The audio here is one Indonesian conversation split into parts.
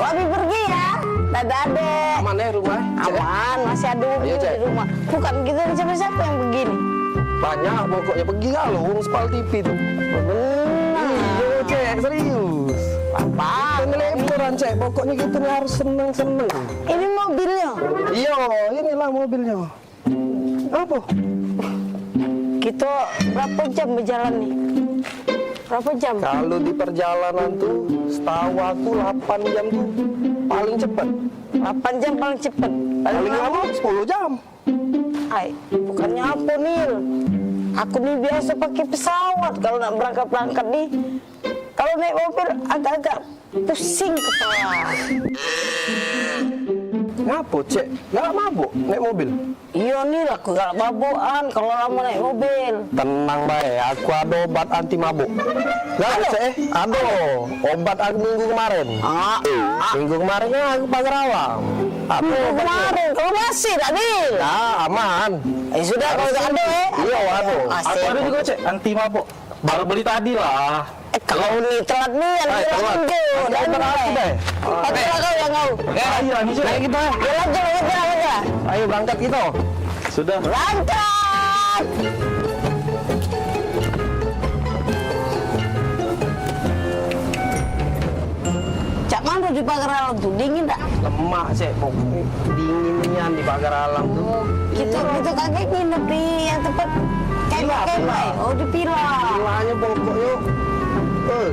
Abi pergi ya. Dadah adek. Aman ya rumah? Aman, masih ada mobil Cek. di rumah. Bukan kita siapa-siapa yang begini. Banyak pokoknya pergi kalau Spal TV tuh. Benar. Iya cek, serius. Apa? Pengeleporan cek, pokoknya gitu nih harus seneng-seneng. Ini mobilnya. Iya, inilah mobilnya. Apa? Kita berapa jam berjalan nih? Berapa jam? Kalau di perjalanan tuh, setahu aku 8 jam tuh paling cepat. 8 jam paling cepet. Paling lama 10 jam. Ay, bukannya apa Nil? Aku nih biasa pakai pesawat kalau nak berangkat nih. Kalau naik mobil agak-agak pusing kepala. Ngapa cek? Nggak mabuk naik mobil? Iya Nil, aku gak mabukan kalau lama naik mobil. Tenang baik, aku ada obat anti mabuk. Nggak cek? Ada obat aku minggu kemarin. Minggu kemarin kan aku pagar alam. Aku Kemarin, kalau masih tak Nil? Nah, aman. Sudah kalau tak ada Iya, waduh. Aku ada juga cek anti mabuk. Baru beli tadi lah. kalau nih telat nih, telat. Dan aku deh. kau yang kau. Ayo lanjut. Ayo kita. Ya lanjut. Ayo berangkat kita. Sudah. Berangkat. Cak mana di pagar alam tuh, dingin tak? Lemak cek, pokoknya dinginnya di pagar alam tuh. Kita kakek nginep di yang tempat kemah. Oh di Pila. Vilanya pokoknya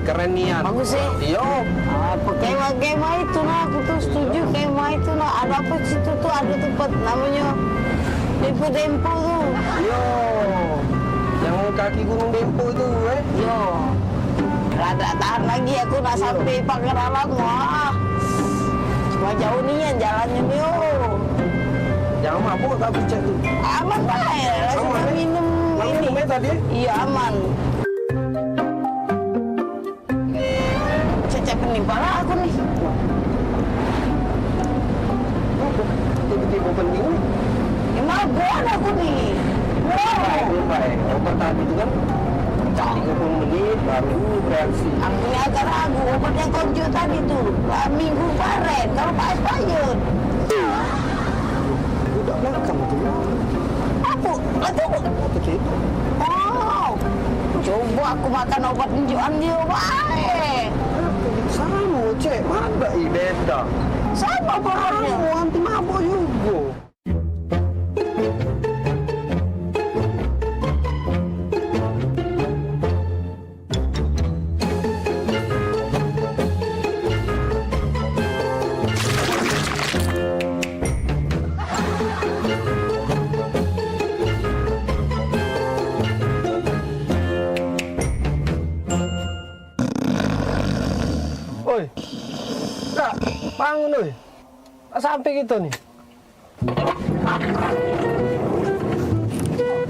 keren nian. Bagus sih. Iya. Apa kemah itu nah, aku tuh setuju kemah itu nah. Ada apa di situ tuh, ada tempat namanya Dempo tuh. Iya. Yang kaki Gunung Dempo itu, Yo. Rada tahan lagi aku nak sampai pagar alam. Wah. Cuma jauh nih ya jalannya nih. Jangan mabuk gak cek tuh. Aman baik. Langsung Aman, minum ini. Minumnya tadi? Iya aman. Cecep pala aku nih. Tiba-tiba penting nih. Mabuan aku nih. Wow. Baik. Obat tadi itu kan 30 menit baru reaksi. Aku ini agak ragu. Obat yang konjo tadi tuh. Minggu kemarin. Kalau pas payut. Udah belakang tuh. Aku. Apa itu? Oh. Coba aku makan obat tunjukan dia baik. Sama cek, mana beda. Sama obatnya. Anti mabuk juga. Oi, Kak, bangun oi. Tak sampai kita nih.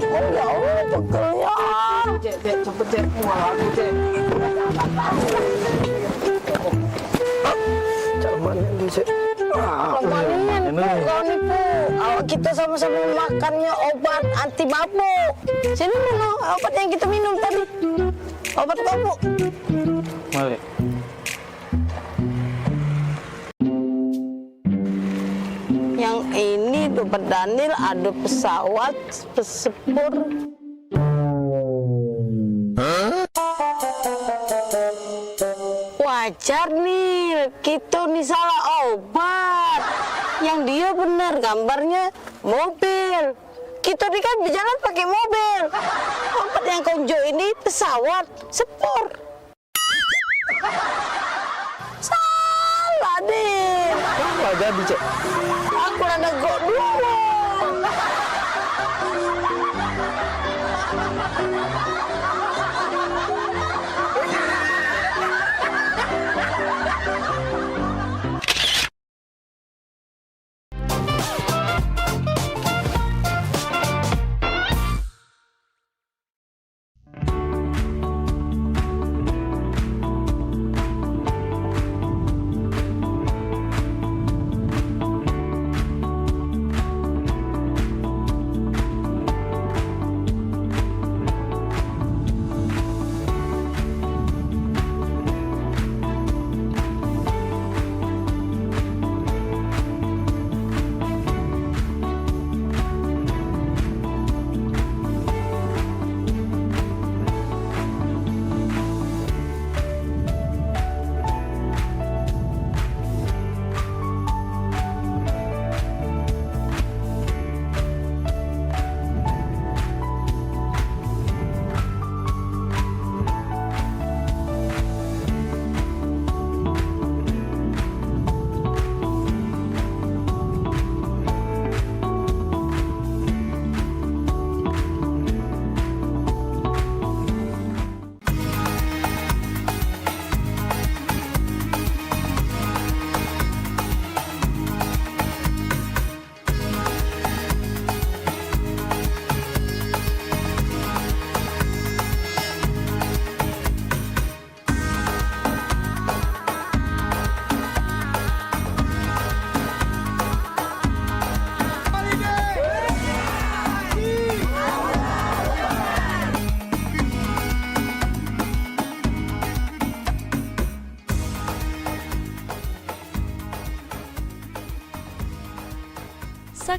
Oh ya Allah, pegelnya. Cek, cepet cek. Wah, aku cek. Cuman yang cek. Kembalian kau nipu. Awak kita sama-sama makannya obat anti mabuk. Sini mana obat yang kita minum tadi? Obat mabuk. Balik. Yang ini dompet Daniel, ada pesawat, pesepur. Wajar nih, kita nih salah obat. Yang dia benar gambarnya mobil. Kita nih kan berjalan pakai mobil. Obat yang konjo ini pesawat, sepur. Salah deh. Apa jadi cek? Aku ada gok dulu.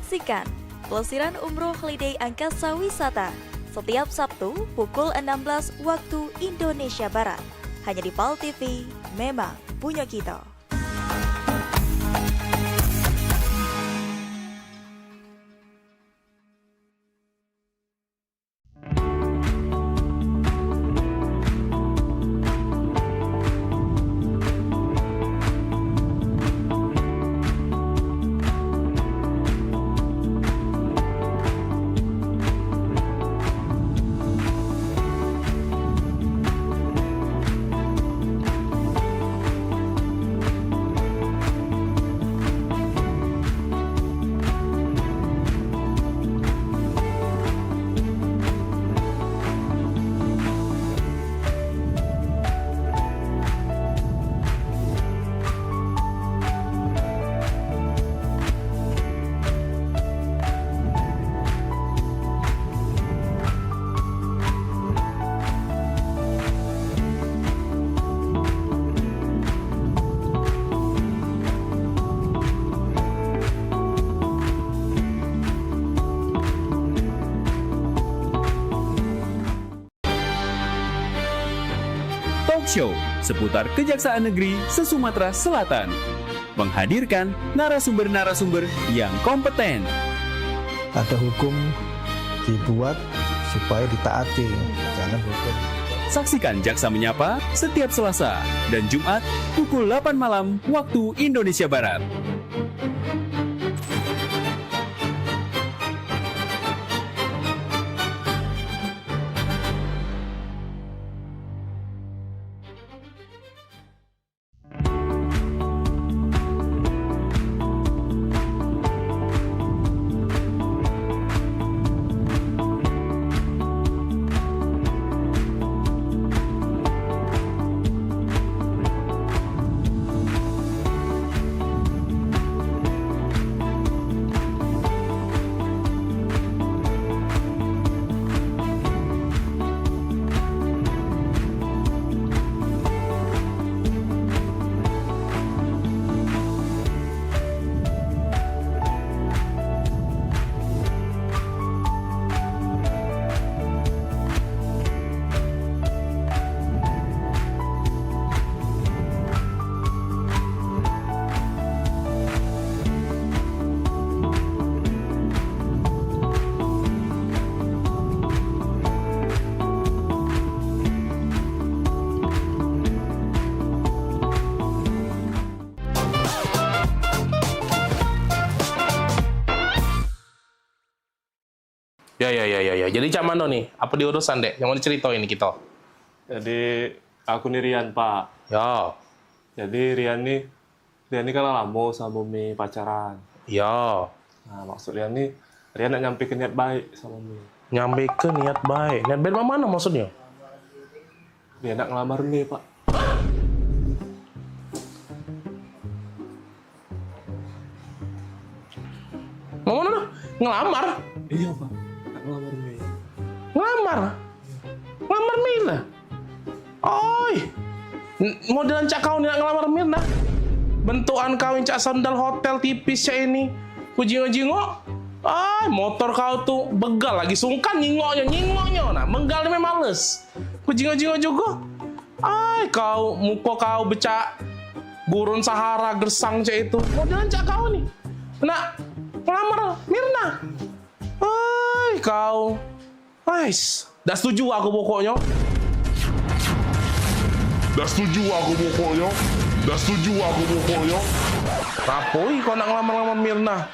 Saksikan Pelesiran Umroh Holiday Angkasa Wisata setiap Sabtu pukul 16 waktu Indonesia Barat. Hanya di PAL TV, memang punya kita. Show seputar Kejaksaan Negeri se-Sumatera Selatan menghadirkan narasumber-narasumber yang kompeten. Ada hukum dibuat supaya ditaati, jangan hukum. Saksikan Jaksa Menyapa setiap Selasa dan Jumat pukul 8 malam waktu Indonesia Barat. Ya. Jadi Cak Mano nih, apa diurusan dek? Yang mau diceritain ini kita? Jadi aku nih Rian Pak. Ya. Jadi Rian nih kan lama sama Mimi pacaran. Ya. Nah maksud Rian nak nyampe ke niat baik sama Mimi. Nyampe ke niat baik. Niat baik mana maksudnya? Dia nak ngelamar Mimi Pak. Mau mana? Ngelamar? Iya Pak, nak ngelamar Mimi. Ngelamar? Ngelamar Mirna? Oi, modelan Cak kau nih nak ngelamar Mirna? Bentukan kau yang Cak sandal hotel tipis Cak ini. Kujingo-jingo. Motor kau tuh begal lagi sungkan nyingoknya. Nah, menggal ini males. Kujingo-jingo juga. Muka kau becak gurun Sahara gersang Cak itu. Modelan Cak kau nih. Nak ngelamar Mirna. Kau. Dah setuju aku pokoknya. Rapoi kau nak ngelamar Mirna.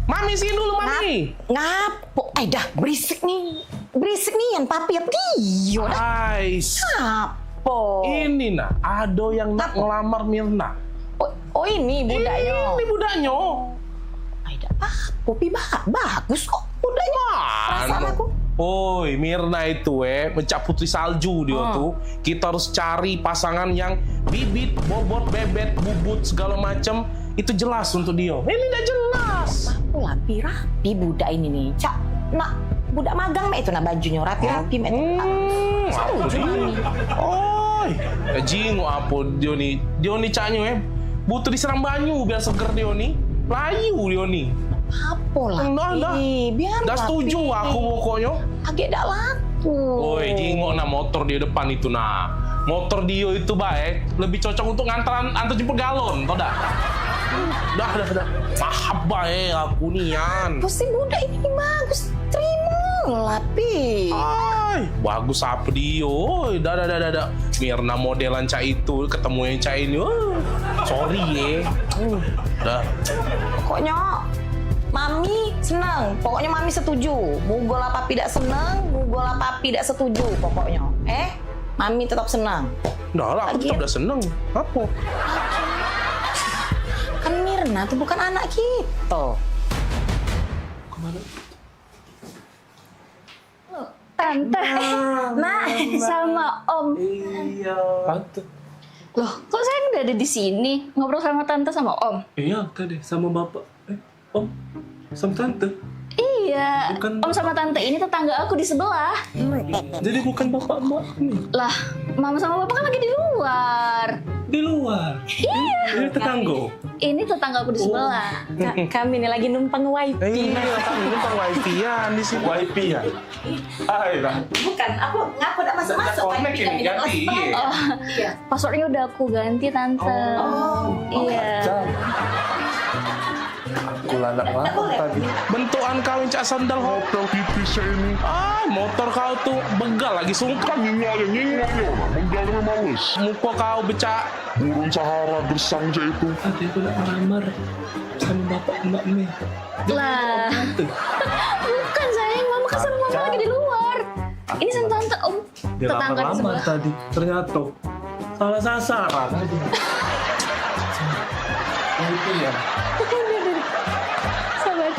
Mami sini dulu Mami. Ngapo? Dah berisik nih yang papi ya dia. Ngapo? Ini nah, ada yang nak ngelamar Mirna. Oh ini budaknya. Ini budaknya. Popi bagus kok budaknya. Perasaan aku. Mirna itu mencak putri salju dia tuh. Kita harus cari pasangan yang bibit, bobot, bebet, bubut segala macam itu jelas untuk dia. Ini udah jelas. Aku rapi budak ini nih. Cak, nak budak magang itu nah bajunya rapi-rapi mek. Jingo apa dia nih caknya butuh disiram banyu biar seger dia nih. Layu dia nih. Apa lah? Dah. Biar Dah setuju aku pokoknya. Agak dak laku. Woi, jingok nah motor di depan itu nah. Motor Dio itu baik, lebih cocok untuk antar jemput galon, tau dah? Dah. Mahab baik aku nian. Pasti budak ini bagus. Terima lah, Pi. Ay, bagus apa Dio? Dah. Mirna modelan cak itu ketemu yang cak ini. Sorry ya. Dah. Pokoknya Mami senang. Pokoknya Mami setuju. Mugol apa tidak senang, mugol apa tidak setuju pokoknya. Mami tetap senang. Dah lah, aku tetap udah seneng. Apa? Kan Mirna tuh bukan anak kita. Tante, sama Om. Iya. Tante. Loh, kok saya udah ada di sini ngobrol sama Tante sama Om? Iya, tadi sama bapak. Om, sama tante. Iya, Bukan- Om sama Tante ini tetangga aku di sebelah. Jadi bukan bapak emak nih. Lah, Mama sama Papa kan lagi di luar. Di luar. Iya. Ini tetangga. Ini tetangga aku di sebelah. Kami ini lagi numpang wifi. Iya, kami numpang wifi-an di sini. Wifi ya? Ayolah. Bukan, aku ngaku udah masuk-masuk. Connect wifi ini kami ganti. udah Iya. Oh, passwordnya udah aku ganti Tante. Iya. Aku lanak banget tadi. Bentukan kau yang cak sandal hotel tipisnya ini. Motor kau tuh begal lagi sungkan. Menggalnya males. Muka kau becak. Burung Sahara gersang aja itu. Tadi aku nak melamar sama bapak emak nih. Lah. Bukan sayang, Mama kan sama Mama lagi di luar. Ini sama Tante Om. Dia Tetangga di lamar sebelah. tadi. Ternyata salah sasaran. Itu ya. Sabar.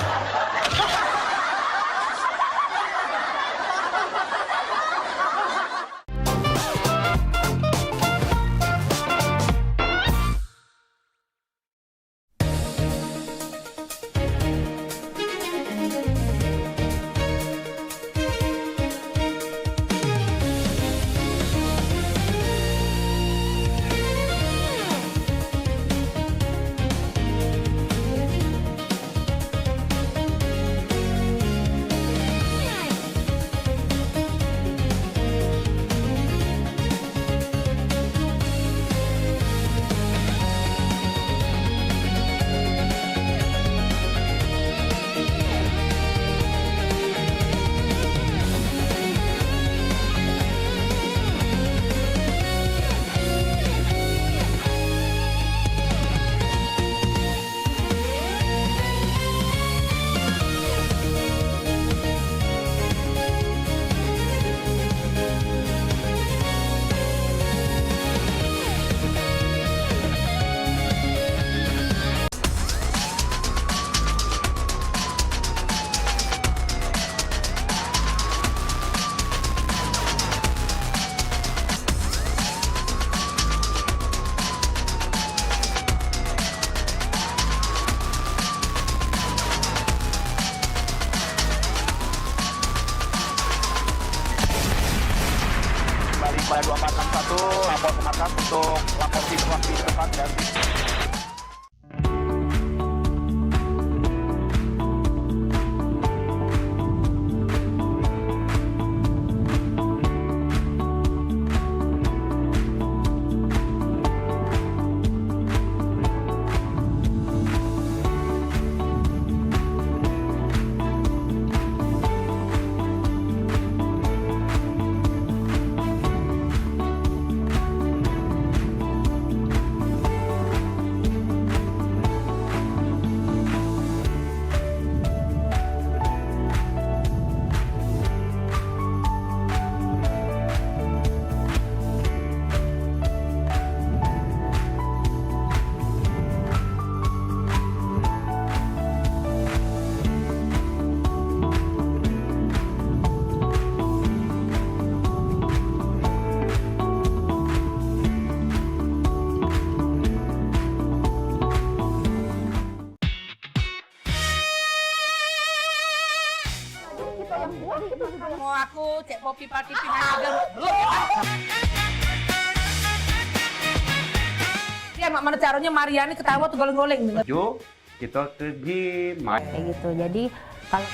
Pada 2461 lapor ke markas untuk lapor situasi di depan dan Mau aku cek kopi pati pindah belum. Dia mak mana caranya Mariani ketawa tuh goleng-goleng. Ju, Kita ke gym. Kayak gitu. Jadi kalau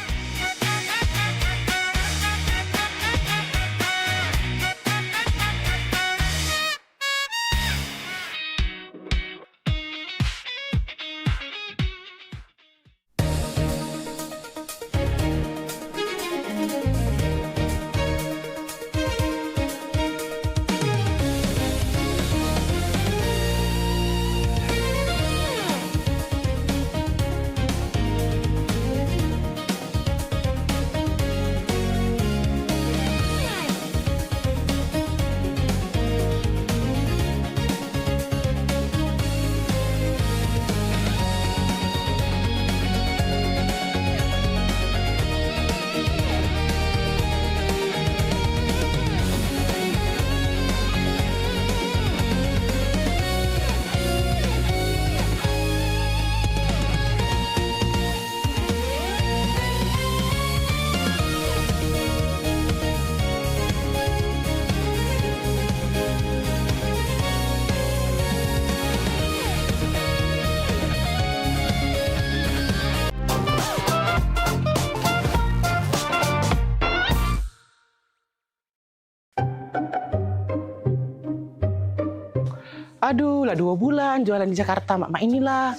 Aduh, lah 2 bulan jualan di Jakarta, mak inilah.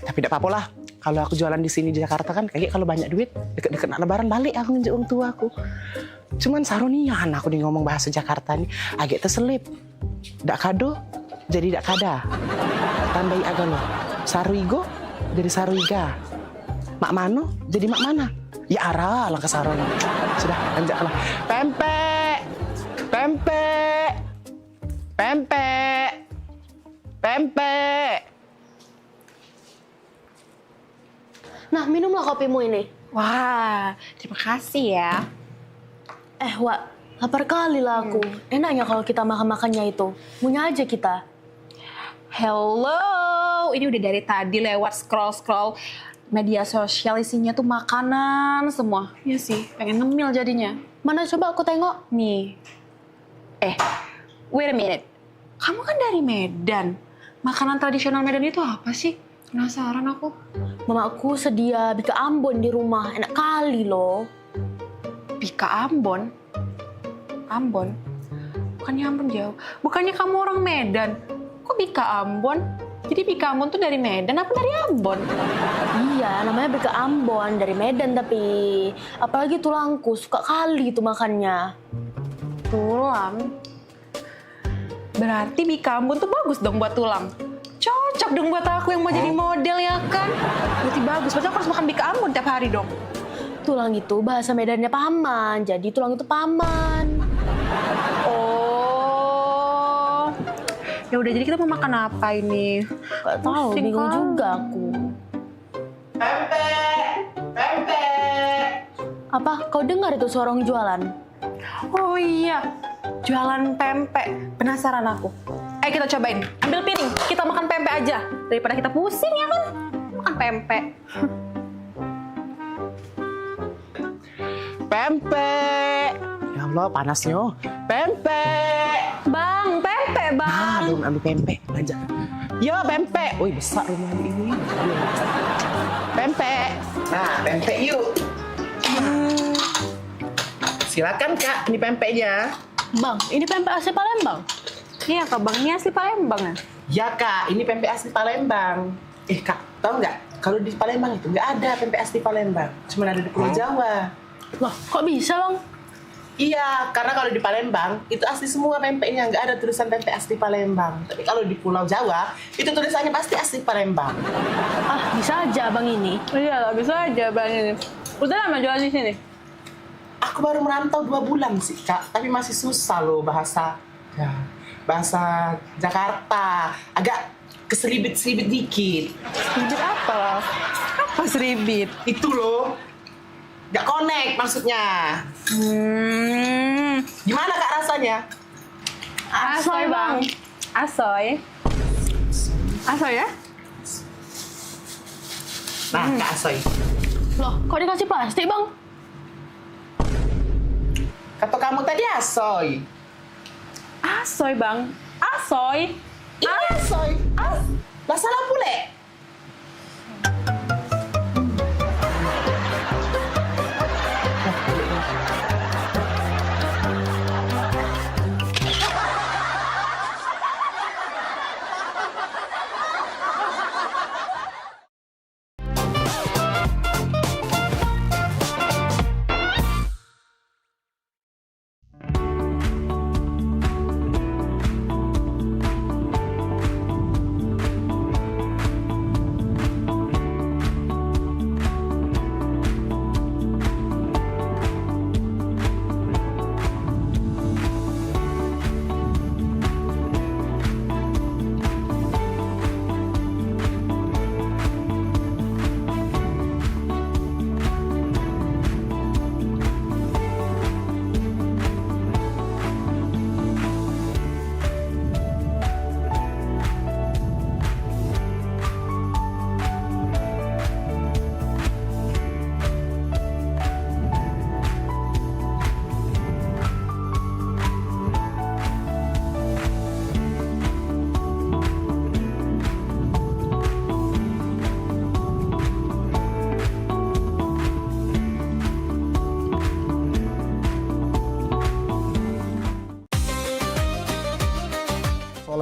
Tapi tidak apa-apa lah. Kalau aku jualan di sini di Jakarta kan, kayak kalau banyak duit, deket-deket nak lebaran balik aku nginjek orang tua aku. Cuman sarunian aku nih ngomong bahasa Jakarta nih, agak terselip. Dak kado, jadi dak kada. Tambahi agak lo. Saruigo, jadi saruiga. Mak mano, jadi mak mana. Ya arah lah ke saroni. Sudah, lanjutlah. Pempek, pempek, pempek. Pempek. Nah, minumlah kopimu ini. wah, terima kasih ya. Wak, lapar kali lah aku. Enaknya kalau kita makan-makannya itu. Punya aja kita. Hello, ini udah dari tadi lewat scroll media sosial isinya tuh makanan semua. Ya sih, pengen ngemil jadinya. Mana coba aku tengok. Nih. Wait a minute. Kamu kan dari Medan. Makanan tradisional Medan itu apa sih? Penasaran aku. Mamaku sedia bika Ambon di rumah. Enak kali loh. Bika Ambon? Ambon? Bukannya Ambon jauh. Bukannya kamu orang Medan. Kok Bika Ambon? Jadi Bika Ambon tuh dari Medan apa dari Ambon? Iya, namanya bika Ambon. Dari Medan tapi. Apalagi tulangku. Suka kali itu makannya. Tulang? Berarti Bika Ambon tuh bagus dong buat tulang. Cocok dong buat aku yang mau jadi model ya kan? Berarti bagus, berarti aku harus makan Bika Ambon tiap hari dong. Tulang itu bahasa Medannya paman, jadi tulang itu paman. Oh, ya udah jadi kita mau makan apa ini? Gak tahu, bingung juga aku. Pempek, pempek. Apa? Kau dengar itu suara orang jualan? Oh iya, jualan pempek. Penasaran aku. Ayo kita cobain. Ambil piring, kita makan pempek aja. Daripada kita pusing ya kan? Makan pempek. Pempek. Ya Allah, panasnya. Pempek. Bang, pempek bang. Nah, ambil pempek. Belanja. Yo, pempek. Wih, besar rumah ini. Pempek. Nah, pempek yuk. Silakan Kak, ini pempeknya. Bang, ini pempek asli Palembang. Iya Kak, Bang, ini asli Palembang ya? Ya Kak, ini pempek asli Palembang. Kak, tahu nggak? Kalau di Palembang itu nggak ada pempek asli Palembang. Cuma ada di Pulau Jawa. Loh, kok bisa Bang? Iya, karena kalau di Palembang, itu asli semua pempeknya. Nggak ada tulisan pempek asli Palembang. Tapi kalau di Pulau Jawa, itu tulisannya pasti asli Palembang. Ah, bisa aja Bang ini. Iya lah, bisa aja Bang ini. Udah lama jualan di sini? Aku baru merantau 2 bulan sih Kak, tapi masih susah loh bahasa Jakarta, agak keselibit-selibit dikit. Seribit apa loh? Apa seribit? Itu loh, nggak connect maksudnya. Gimana Kak rasanya? Asoy Bang. Asoy. Asoy ya? Nah Kak Asoy. Loh, kok dikasih plastik Bang? Kata kamu tadi Asoy. Asoy Bang. Asoy. Ini Asoy. Lah salah pule.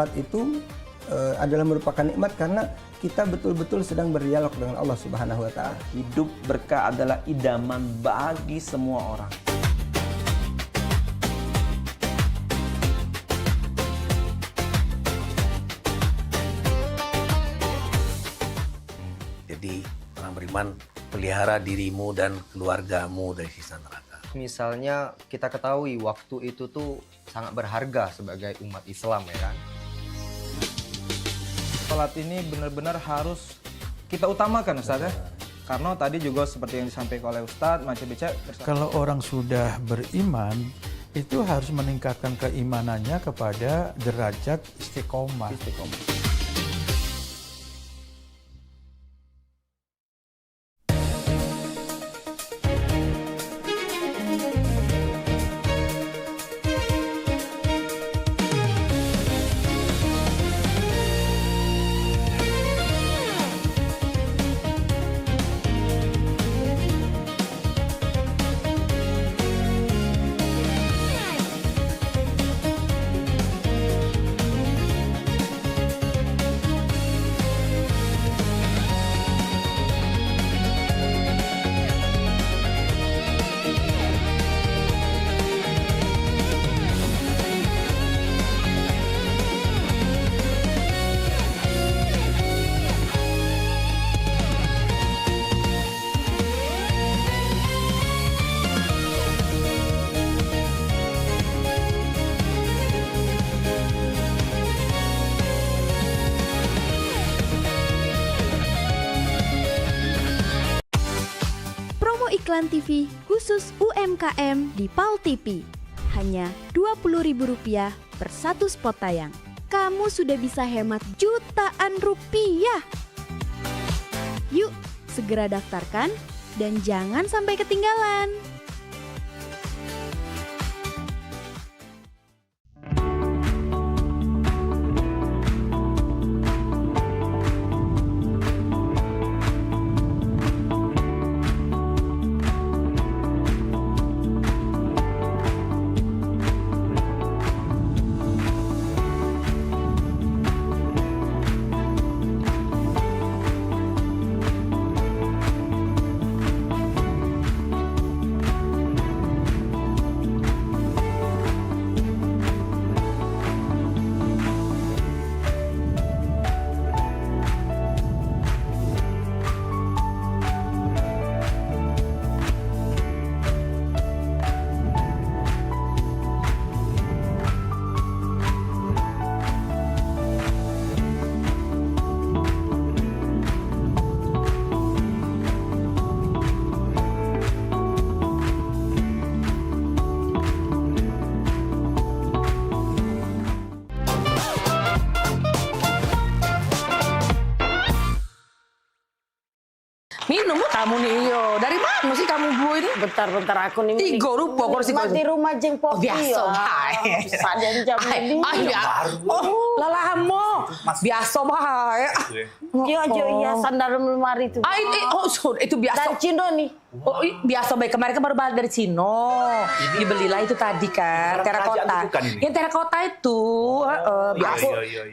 sholat itu adalah merupakan nikmat karena kita betul-betul sedang berdialog dengan Allah Subhanahu wa Ta'ala. Hidup berkah adalah idaman bagi semua orang. Jadi orang beriman, pelihara dirimu dan keluargamu dari siksa neraka. Misalnya kita ketahui waktu itu tuh sangat berharga sebagai umat Islam ya kan. Sholat ini benar-benar harus kita utamakan Ustaz ya. Karena tadi juga seperti yang disampaikan oleh Ustaz, Macam Becak. Kalau orang sudah beriman, itu harus meningkatkan keimanannya kepada derajat istiqomah. Iklan TV khusus UMKM di PAL TV. Hanya Rp20.000 per satu spot tayang. Kamu sudah bisa hemat jutaan rupiah. Yuk, segera daftarkan dan jangan sampai ketinggalan. Minum kamu nih yo. Dari mana sih kamu bu ini? Bentar aku nih. 3 rupiah kursi kau. Di rumah jeng popi biasa bae. Saden jam ini. Lelahmu. Biasa bae. Jo hiasan dalam lemari itu. Itu biasa. Dari Cino nih. Oh, biasa baik. Kemarin kan baru balik dari Cino. Dibelilah itu tadi kan, terakota. Yang terakota itu, biasa.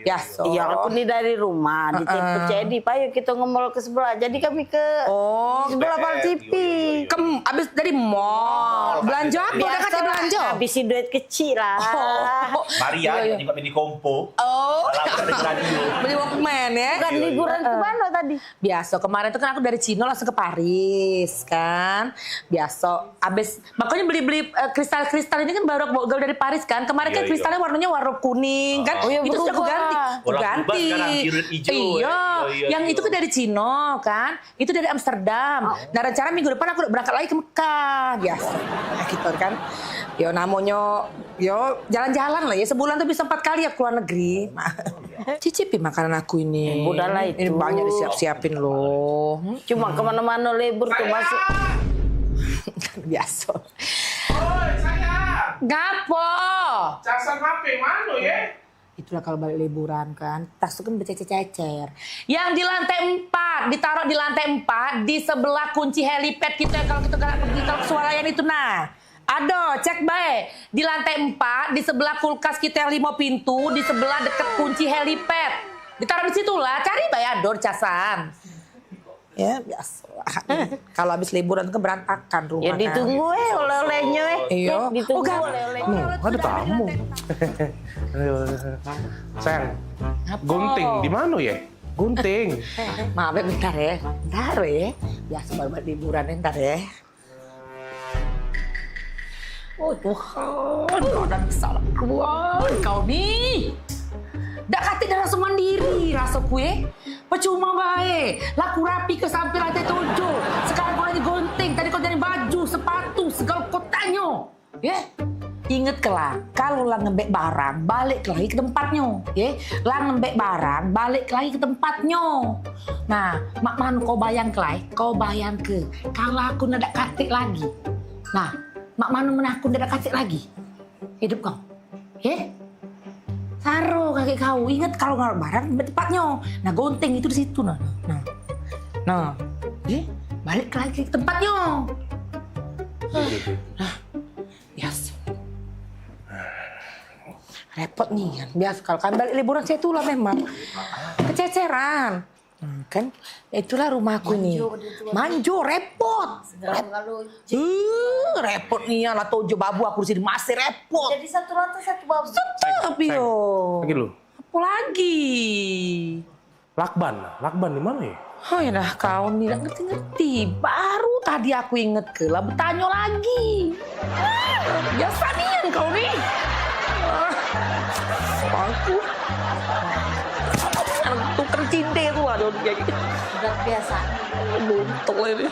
Biasa. Iya, aku nih dari rumah di jadi, Pak, yuk kita nge-mall ke sebelah. Jadi kami ke sebelah PAL TV. Abis dari mall. Belanja apa? Udah kasih belanja? Habisin duit kecil lah. Maria, juga beli kompo. Beli Walkman ya. Bukan liburan ke mana tadi? Biasa, kemarin tuh kan aku dari Cino langsung ke Paris kan. Biasa, abis makanya beli kristal-kristal ini kan baru dari Paris kan. Kemarin kan kristalnya warnanya warna kuning kan. Itu sudah aku ganti. Ganti. Iya, yang itu kan dari Cino kan. Itu dari Amsterdam. Nah rencana minggu depan aku berangkat lagi ke Mekah. Biasa, gitu kan. Yo namanya, yo jalan-jalan lah ya. Sebulan tuh bisa 4 kali ya keluar negeri. Cicipi makanan aku ini. Udahlah itu. Ini banyak disiap-siapin loh. Cuma kemana-mana libur tuh masuk. Biasa. Oi, sayang. Gapo? Casan HP mana ya? Itulah kalau balik liburan kan, tas itu kan bercecer-cecer. Yang di lantai 4, ditaruh di lantai 4, di sebelah kunci helipad kita kalau kita pergi ke Swalayan itu nah. Aduh, cek baik. Di lantai 4, di sebelah kulkas kita yang 5 pintu, di sebelah deket kunci helipad. Ditaruh di situ lah, cari baik ador casan. Ya, biasa. Kalau habis liburan ke berantakan rumah. Ya ditunggu oleh-olehnya Iya. ditunggu oleh-olehnya. Ada tamu. Sayang, gunting di mana ya? Gunting. Maaf ya, bentar ya. Bentar ya. Biasa baru liburan ntar ya. Oh Tuhan, kau udah bisa keluar kau nih. Dak kati dah langsung mandiri rasa kue. Percuma baik. Laku rapi ke sampai lantai 7. Sekarang kau lagi gunting. Tadi kau jadi baju, sepatu, segala kau tanya. Ya? Ingat kelak, kalau lah ngembek barang, balik lagi ke tempatnya. Ya? Lah ngembek barang, balik lagi ke tempatnya. Nah, mak manu kau bayang kelai, kau bayang ke. Kalau aku nak katik lagi. Nah, mak manu menakut tidak kasih lagi hidup kau, ya? Taruh kaki kau, ingat kalau nggak barang di tempatnya. Nah gunting itu di situ, nah, balik lagi ke tempatnya. Nah, biasa. Repot nih kan, biasa kalau kan balik liburan saya itulah memang kececeran. Kan itulah rumahku nih. Manjo repot. Repot nih ya lah tojo babu aku di sini masih repot. Jadi satu lantai satu babu. Tapi yo. Lagi lu. Apa lagi? Lakban di mana ya? Oh ya dah kau nih nggak ngerti-ngerti. Baru tadi aku inget ke lah bertanya lagi. Biasa nih kau nih. Aku. Tukar cinta itu ada kayak gitu. Udah biasa. Buntuk ini.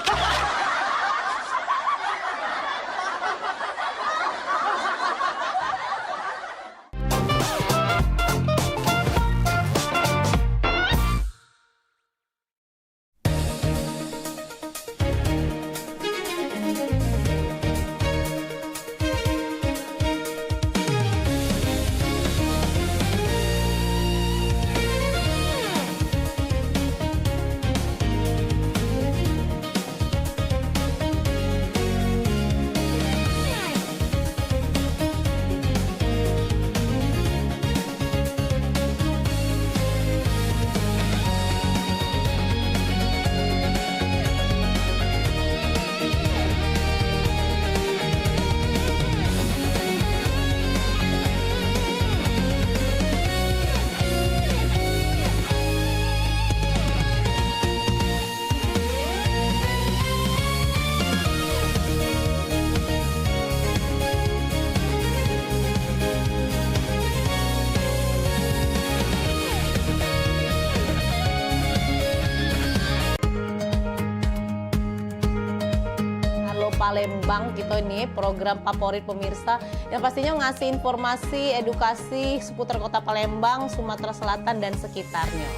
Palembang kita ini program favorit pemirsa yang pastinya ngasih informasi, edukasi seputar kota Palembang, Sumatera Selatan dan sekitarnya.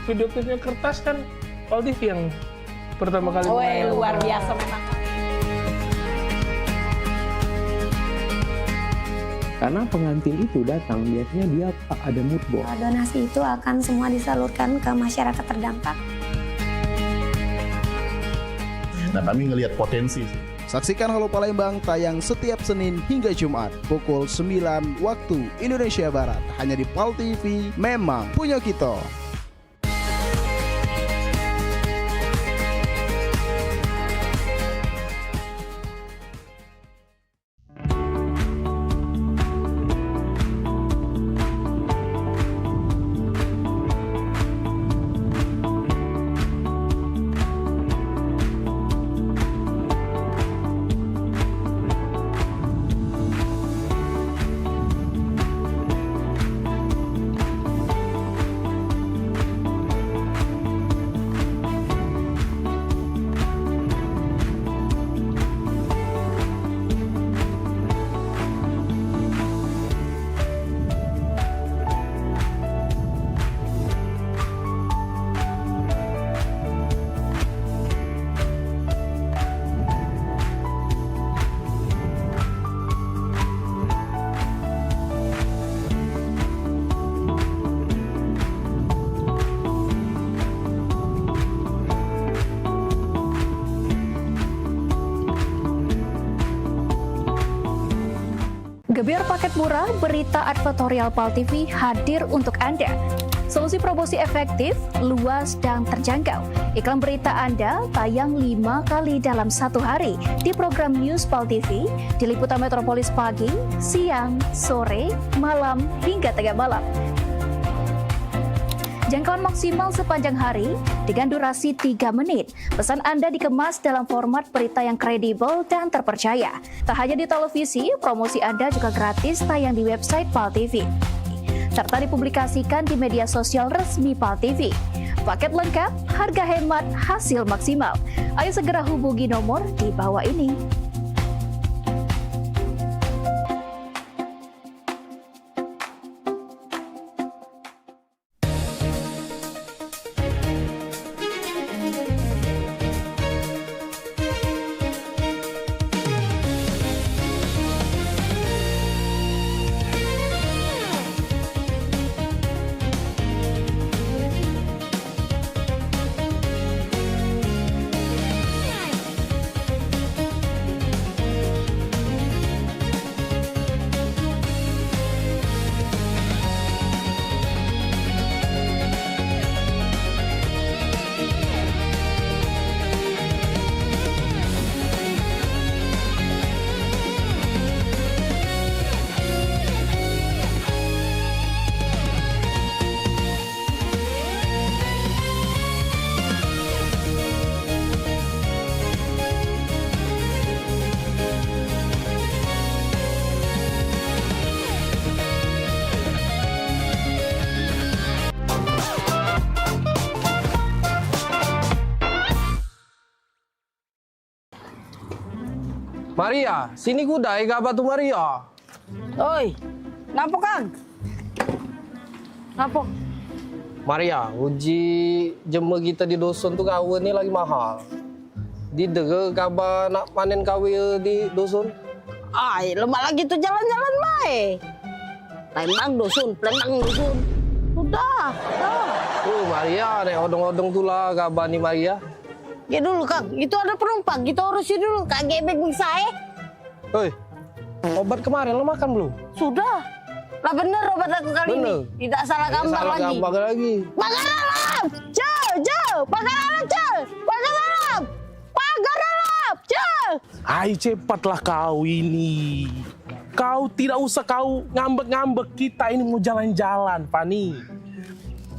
Video klipnya kertas kan Pal TV yang pertama kali. Luar biasa memang. Karena pengantin itu datang biasanya dia ada mood board. Donasi itu akan semua disalurkan ke masyarakat terdampak. Nah, kami ngelihat potensi sih. Saksikan Halo Palembang tayang setiap Senin hingga Jumat pukul 9 waktu Indonesia Barat hanya di PAL TV. Memang punya kita. Gebyar paket murah, berita advertorial PAL TV hadir untuk Anda. Solusi promosi efektif, luas, dan terjangkau. Iklan berita Anda tayang 5 kali dalam 1 hari di program News PAL TV, di liputan Metropolis pagi, siang, sore, malam, hingga tengah malam. Jangkauan maksimal sepanjang hari dengan durasi 3 menit. Pesan Anda dikemas dalam format berita yang kredibel dan terpercaya. Tak hanya di televisi, promosi Anda juga gratis tayang di website PAL TV, serta dipublikasikan di media sosial resmi PAL TV. Paket lengkap, harga hemat, hasil maksimal. Ayo segera hubungi nomor di bawah ini. Maria, sini gudai gak tu Maria. Oi, ngapa Kang? Ngapa? Maria, uji jema kita di dusun tu kawin ni lagi mahal. Di dege kabar nak panen kawin di dusun? Ay, lemak lagi tu jalan-jalan baik. Lembang dusun. Udah. Maria, nek odong-odong tu lah kabar ni Maria. Ya dulu Kang, itu ada penumpang, kita urusin dulu. Kak gebek saya. Hei, obat kemarin lo makan belum? Sudah. Lah bener obat aku kali ini. Tidak salah gambar lagi. Gambar lagi. Pagar alam! Pagar alam! Ayo cepatlah kau ini. Kau tidak usah kau ngambek-ngambek, kita ini mau jalan-jalan, Fani.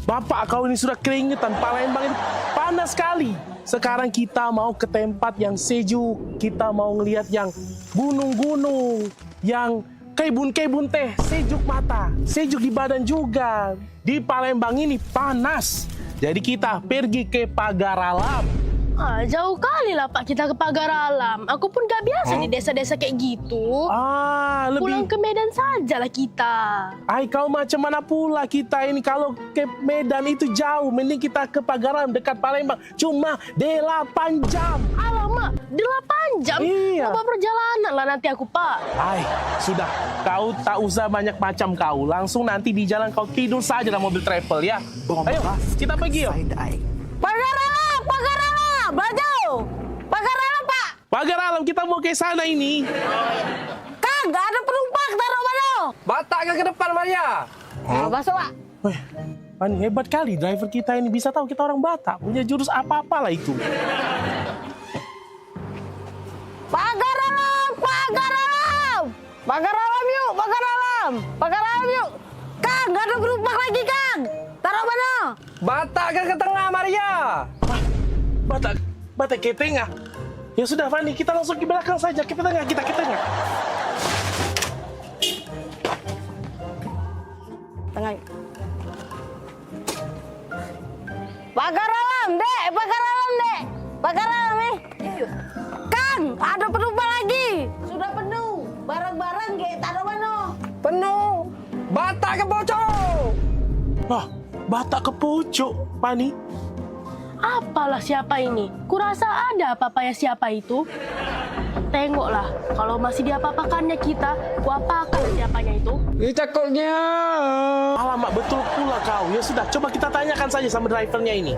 Bapak kau ini sudah keringetan, Palembang ini panas sekali. Sekarang kita mau ke tempat yang sejuk, kita mau ngelihat yang gunung-gunung, yang kebun-kebun teh, sejuk mata, sejuk di badan juga. Di Palembang ini panas, jadi kita pergi ke Pagar Alam. Ah, jauh kali lah Pak kita ke Pagar Alam. Aku pun gak biasa di desa-desa kayak gitu. Pulang ke Medan sajalah kita. Ay, kau macam mana pula kita ini kalau ke Medan itu jauh. Mending kita ke Pagar Alam dekat Palembang. Cuma 8 jam. Alamak, 8 jam? Iya. Apa perjalanan lah nanti aku Pak. Ay, sudah. Kau tak usah banyak macam kau. Langsung nanti di jalan kau tidur saja dalam mobil travel ya. Ayo, kita pergi yuk. Pagar Alam! Baju! Pagar Alam, Pak! Pagar Alam, kita mau ke sana ini. Kang, gak ada penumpang, taruh mana? Batak ke depan, Maria? Masuk, Pak. Pani, hebat kali driver kita ini. Bisa tahu kita orang Batak. Punya jurus apa-apalah itu. Pagar Alam! Pagar Alam yuk! Pagar Alam yuk! Kang, gak ada penumpang lagi, Kang! Taruh mana? Batak ke tengah, Maria? Batak ke tengah. Ya sudah, Fani, kita langsung ke belakang saja. Ke tengah, kita ke tengah. Tengah. Pagar Alam, Dek. Pagar Alam, Kang, ada penumpang lagi. Sudah penuh. Barang-barang, taruh mana? Penuh. Batak ke pojok. Wah, Batak ke pojok, Fani. Apalah siapa ini? Kurasa ada apa-apa ya siapa itu? Tengoklah, kalau masih diapa-apakannya kita, kuapakan siapanya itu? Cekoknya. Alamak, betul pula kau. Ya sudah, coba kita tanyakan saja sama drivernya ini.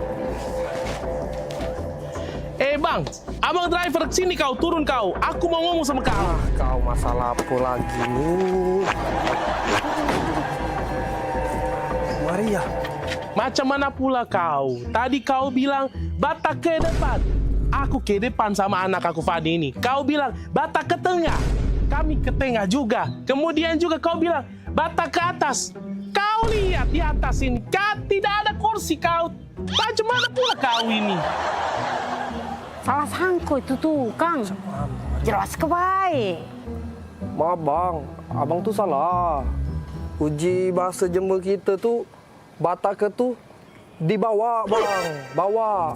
Bang, Abang driver, sini kau, turun kau. Aku mau ngomong sama kau. Kau masalah apa lagi nih? Maria. Macam mana pula kau? Tadi kau bilang batak ke depan. Aku ke depan sama anak aku Fadi ini. Kau bilang batak ke tengah. Kami ke tengah juga. Kemudian juga kau bilang batak ke atas. Kau lihat di atas ini, tidak ada kursi kau. Macam mana pula kau ini? Salah sangko itu tuh, Kang. Jelas ke baik. Maaf bang, abang tuh salah. Uji bahasa Jember kita tuh batak ke tuh dibawa bang, bawa.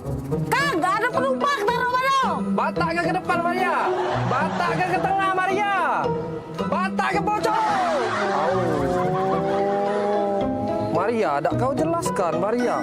Kang, gak ada penumpang, taruh mana? Batak ke depan Maria, batak ke tengah Maria, batak ke pojok. Maria, ada kau jelaskan Maria.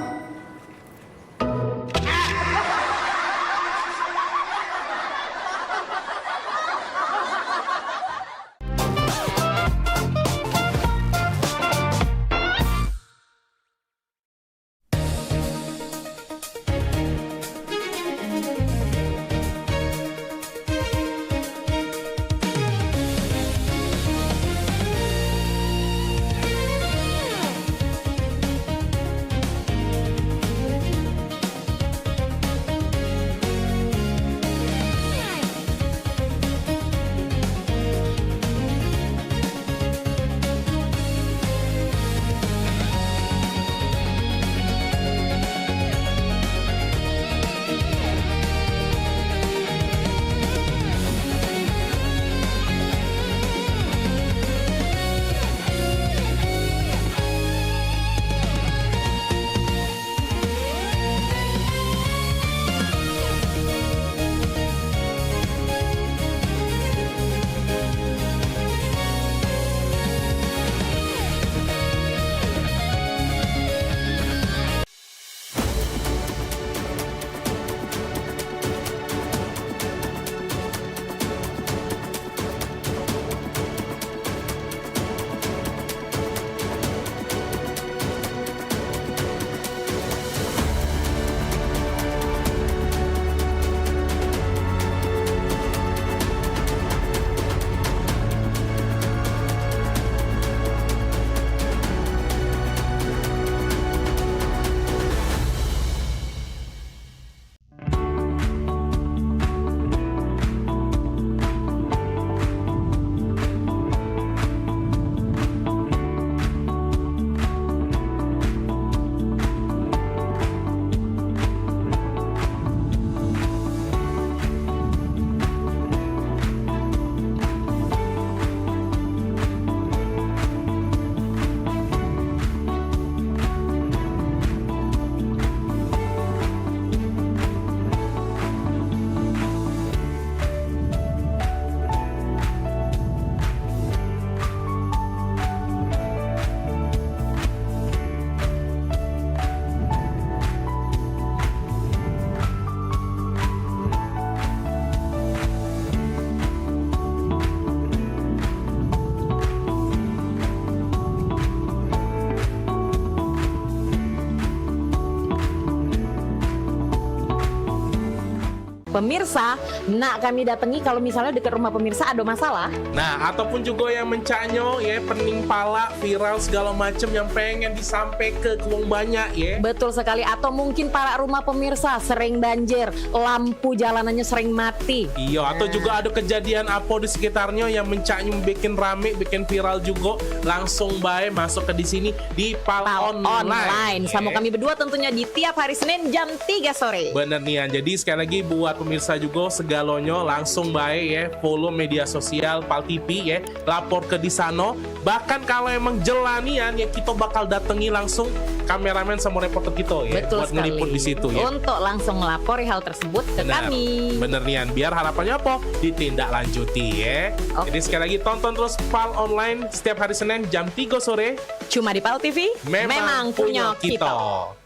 Pemirsa, nak kami datangi kalau misalnya dekat rumah pemirsa ada masalah. Nah, ataupun juga yang mencanyo ya, pening pala, viral segala macam yang pengen disampaikan ke wong banyak ya. Betul sekali, atau mungkin para rumah pemirsa sering banjir, lampu jalanannya sering mati. Iya, atau juga ada kejadian apa di sekitarnya yang mencanyo bikin rame, bikin viral juga, langsung baik masuk ke di sini di Pal Online. Sama kami berdua tentunya di tiap hari Senin jam 3 sore. Bener nih, jadi sekali lagi buat pemirsa juga segalonyo langsung baik ya, follow media sosial Pal TV ya, lapor ke di sana. Bahkan kalau emang jelanian ya, kita bakal datangi langsung kameramen sama reporter kita ya. Betul buat sekali. ngeliput di situ ya. Untuk langsung melapori hal tersebut ke kami. Bener nih, biar harapannya apa? Ditindaklanjuti ya. Jadi sekali lagi tonton terus Pal Online setiap hari Senin jam 3 sore. Cuma di Pal TV, memang punya kita.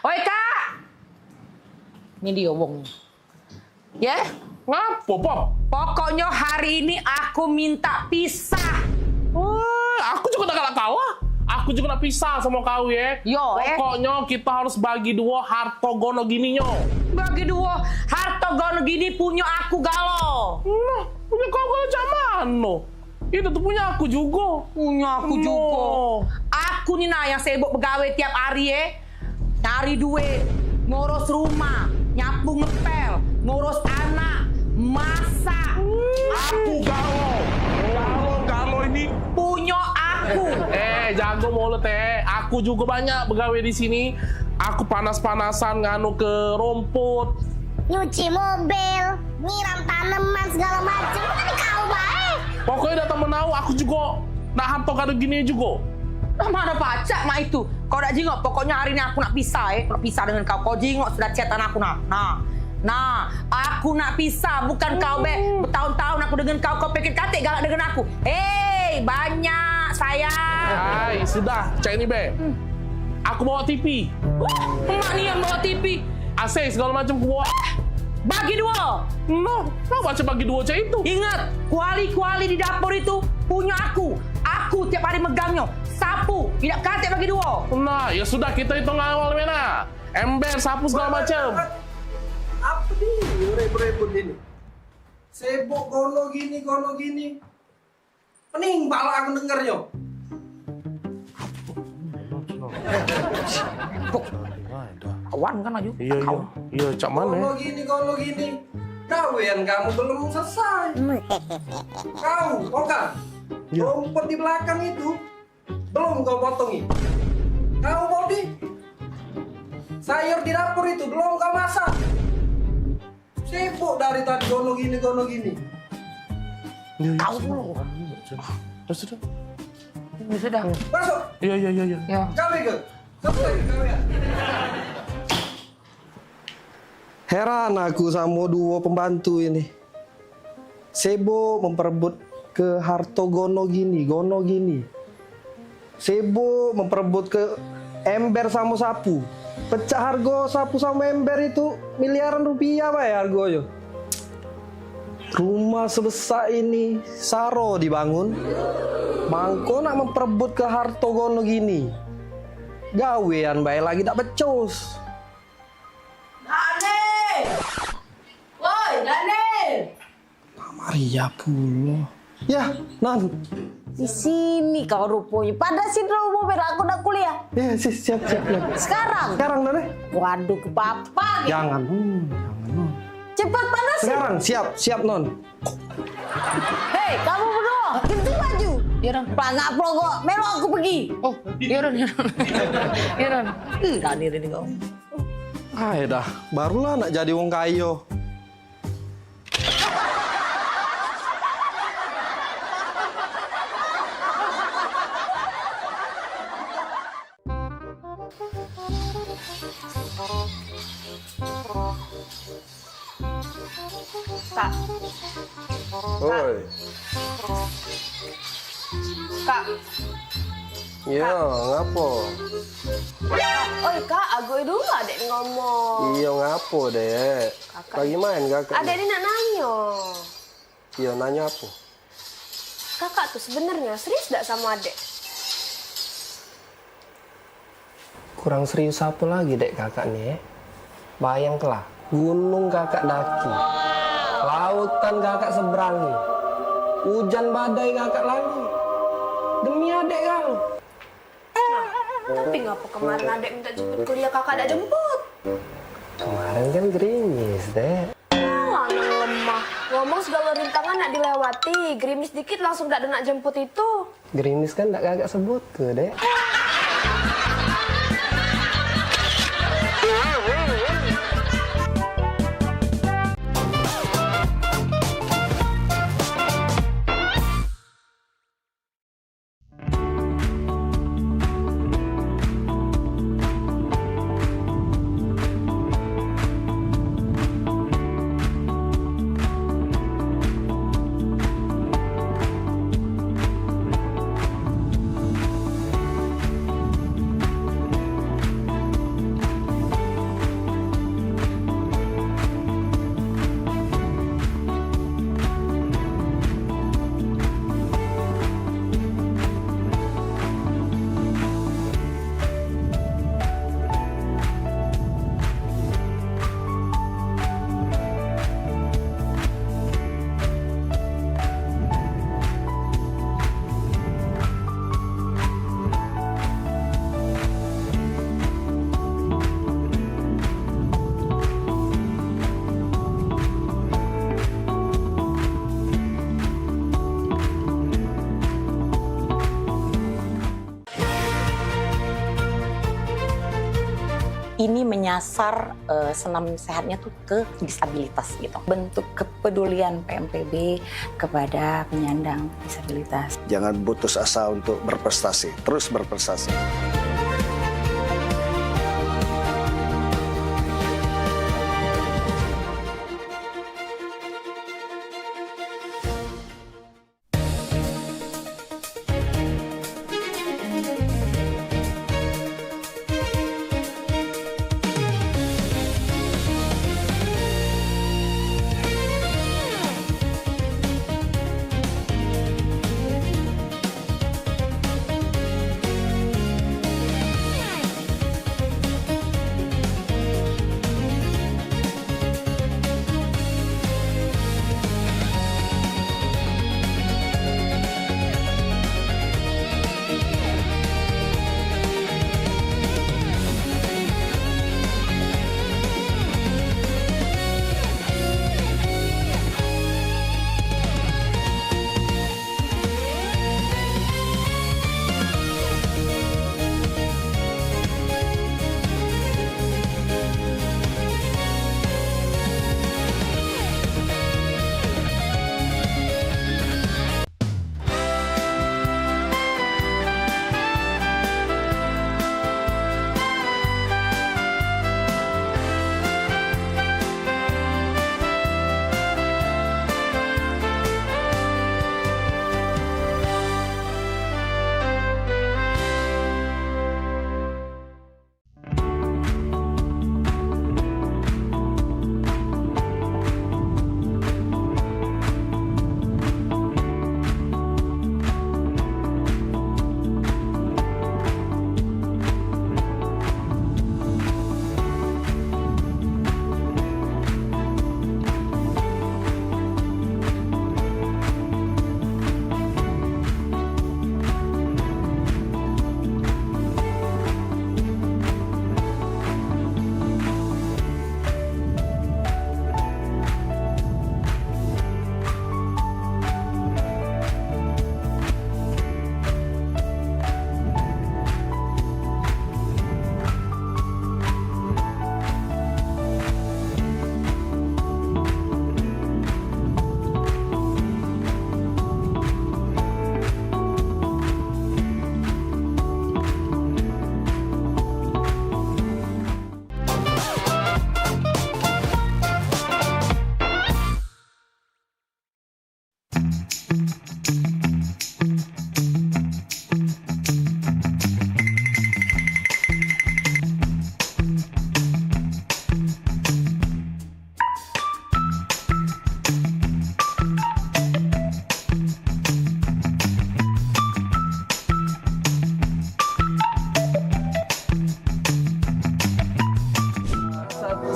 Oi Kak. Ini dia wong. Ya? Ngapo, Pop? Pokoknya hari ini aku minta pisah. Wah, aku juga gak kalah. Aku juga nak pisah sama kau ya. Pokoknya kita harus bagi dua harta gono gininya. Bagi dua harta gono gini punya aku galo. Nah, punya kau galo mana? Itu tuh punya aku juga. Punya aku juga. Aku nih nah yang sibuk begawe tiap hari ya. Cari duit, ngurus rumah, nyapu ngepel, ngurus anak, masak. Aku galo ini punya aku. Jago mulut Aku juga banyak begawe di sini. Aku panas-panasan nganu ke rumput, nyuci mobil, nyiram tanaman segala macam. Tadi kau baik. Pokoknya datang menau aku juga nak hantu kado gini juga. Mana pacak mak itu? Kau nak jingok? Pokoknya hari ini aku nak pisah nak pisah dengan kau. Kau jingok sudah chatan aku Nah, aku nak pisah, bukan kau bertahun-tahun aku dengan kau pikir katik galak dengan aku. Banyak sayang. Hai, sudah, cek ini Aku bawa TV. Emak nih yang bawa TV. AC segala macam aku bawa. Bagi dua. Nah, macam bagi dua cek itu. Ingat, kuali-kuali di dapur itu punya aku. Aku tiap hari megangnya. Sapu, tidak katik bagi dua. Nah, ya sudah kita hitung awal mana. Ember, sapu segala macam. Apa nih repot-repot ini? Sibuk gono gini. Pening bala aku dengarnya. Kawan kan aja. Iya, cak mana? Gono gini. Kawian kamu belum selesai. Kau, Okan. Rumput di belakang itu belum kau potongi. Kau Bodi. Sayur di dapur itu belum kau masak. Sibuk dari tadi gono gini. Kau dulu. Sudah. Sudah. Masuk. Iya. Kami ke. Heran aku sama dua pembantu ini. Sibuk memperebut ke harto gono gini. Sibuk memperebut ke ember sama sapu. Pecah harga sapu sama ember itu miliaran rupiah Pak ya harganya. Rumah sebesar ini saro dibangun. Mangko nak memperebut ke harto gono gini. Gawean baik lagi tak becus. Dane! Woi, Dane! Maria pula. Ya, Nan. Di sini kau rupanya. Pada sini mobil aku udah kuliah. Ya, siap. Sekarang, Dane. Waduh, ke papa. Jangan. Cepat panasin. Sekarang, siap, Non. Hei, kamu berdua, ganti baju. Iya, Ron. Pelangak pelongo, melo aku pergi. Oh, iya, Ron. Dani ini kau. Dah, barulah nak jadi wong kayo. Kak. Oi. Kak. Iya, ngapo? Oi kak, aku dulu adek ngomong. Iya, ngapo dek? Lagi main kakak? Adek ini nak nanya. Iya, nanya apa? Kakak tuh sebenarnya serius gak sama adek? Kurang serius apa lagi dek kakak nih? Bayanglah, gunung kakak daki. Lautan kakak seberangi. Hujan badai kakak lagi. Demi adek kau. Tapi ngapa kemarin adek minta jemput kuliah kakak ada jemput? Kemarin kan gerimis dek. Anak lemah. Ngomong segala rintangan nak dilewati. Gerimis dikit langsung gak ada nak jemput itu. Gerimis kan tak kakak sebut ke dek. ini menyasar senam sehatnya tuh ke disabilitas gitu. Bentuk kepedulian PMPB kepada penyandang disabilitas. Jangan putus asa untuk berprestasi, terus berprestasi.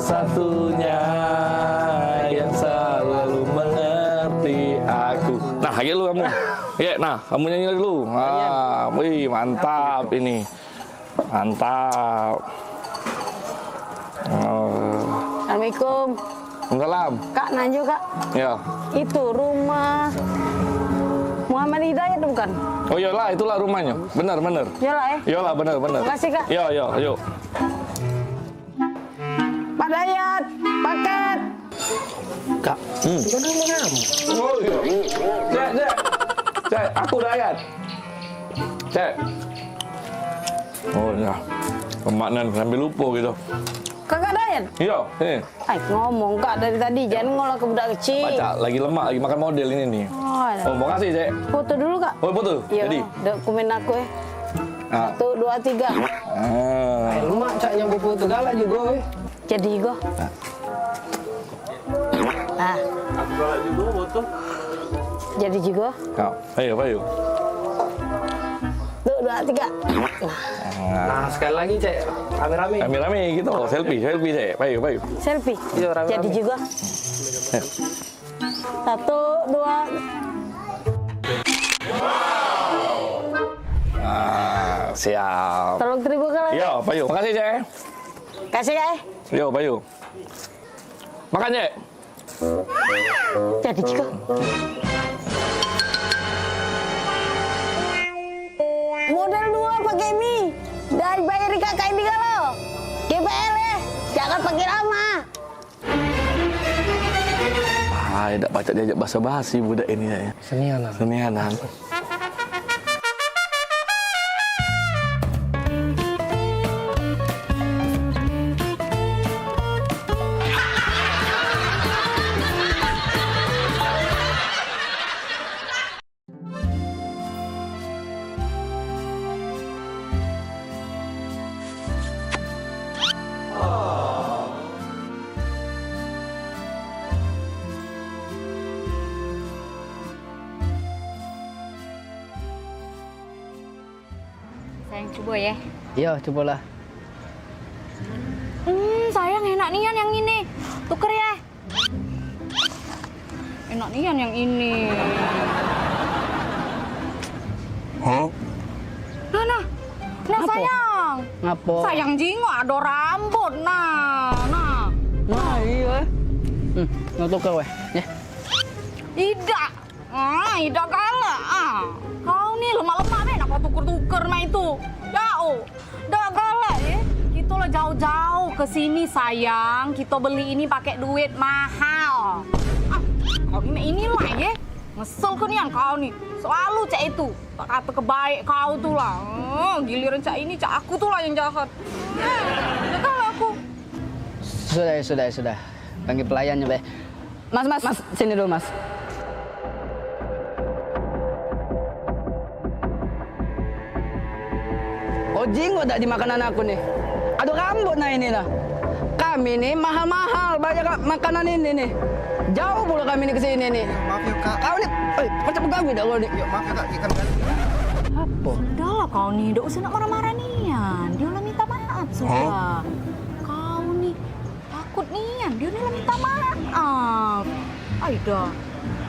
Satunya yang selalu mengerti aku. Nah, ayo lu kamu. Ya, nah, kamu nyanyi lagi lu. Ah, wih, mantap ini. Mantap. Assalamualaikum. Waalaikumsalam. Kak, Nanjo kak. Ya. Itu rumah Muhammad Hidayat bukan? Oh iyalah, itulah rumahnya. Benar, benar. Iyalah ya? Iyalah, benar, benar. Makasih kak. Yo, yo, yuk. Pak Dayat, paket. Kak. Oh iya. Cek, cek. Cek, aku Dayat. Cek. Oh ya. Pemaknan sambil lupa gitu. Kakak Dayat? Iya, ini. Ay, ngomong kak dari tadi, jangan ngolah ke budak kecil. Baca, lagi lemak, lagi makan model ini nih. Oh, Oh, makasih, Cek. foto dulu kak. Oh, foto? Iya, Jadi? dokumen aku ya. Ah. 1, 2, 3. Lemak cak yang foto galak juga. Jadi go. Ah. Aku galak juga foto. Jadi juga. Ya, ayo, ayo. 1, 2, 3. Nah, sekali lagi cek, rame-rame. Rame-rame gitu, selfie, Cek. Ayo, ayo. Selfie. Iya, rame-rame. Jadi juga. 1, 2. Ah, siap. Tolong terima kasih. Yo, Payu. Makasih, Cek. Kasih ya. Yo, Payu. Makan, Cek. Jadi juga. Model 2 pakai mie. Dari bayar kakak ini kalau. Ke Pele, jangan pergi lama. Tidak baca diajak basa-basi budak ini ya. Senianan. Sayang coba ya. Iya, cobalah. Sayang enak nian yang ini. Tuker ya. Enak nian yang ini. Hah? Nah sayang. Ngapo? Sayang jingo ada rambut. Nah. Iya. Nggak tuker weh. Ya. Tidak. Tidak kalah. Kau nih lemak-lemak nih, nak kau tuker-tuker mah itu. Jauh. Dah kalah ya. Kita lah jauh-jauh ke sini sayang. Kita beli ini pakai duit mahal. Kau ini lah ya. Ngesel ke nian kau nih. Selalu cak itu. Tak kata kebaik kau tuh lah. Giliran cak ini, cak aku tuh lah yang jahat. Dah kalah aku. Sudah. Panggil pelayannya, Be. Mas, sini dulu, Mas. Oh, jinggo tak dimakan anakku nih. Ada rambut nah ini nah. Kami nih mahal-mahal banyak makanan ini nih. Jauh pula kami nih ke sini nih. Maaf ya kak. Kau nih, macam pegawi dah kau nih. Yuk maaf ya kak, ikan kan. Apa? Sudahlah kau nih, tidak usah nak marah-marah nian. Dia lah minta maaf sudah. Kau nih takut nian, dia lah minta maaf. Aida,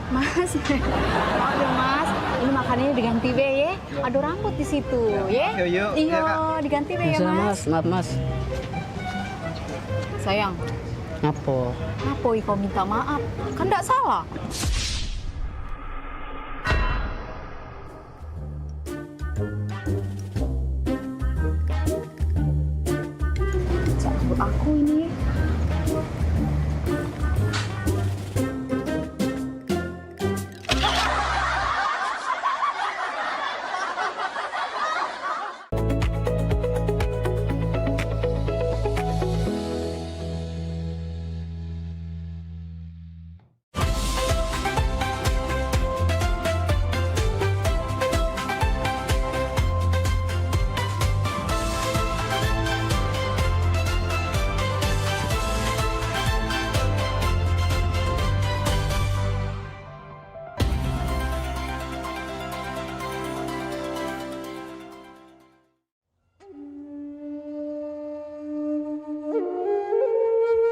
Mas, maaf ya Mas. Ini makanannya diganti be ya. Ada rambut di situ ya. Yuk. Iya, diganti be ya Mas. Maaf Mas. Sayang. Apa? Apa kau minta maaf? Kan tidak salah. Cabut aku ini.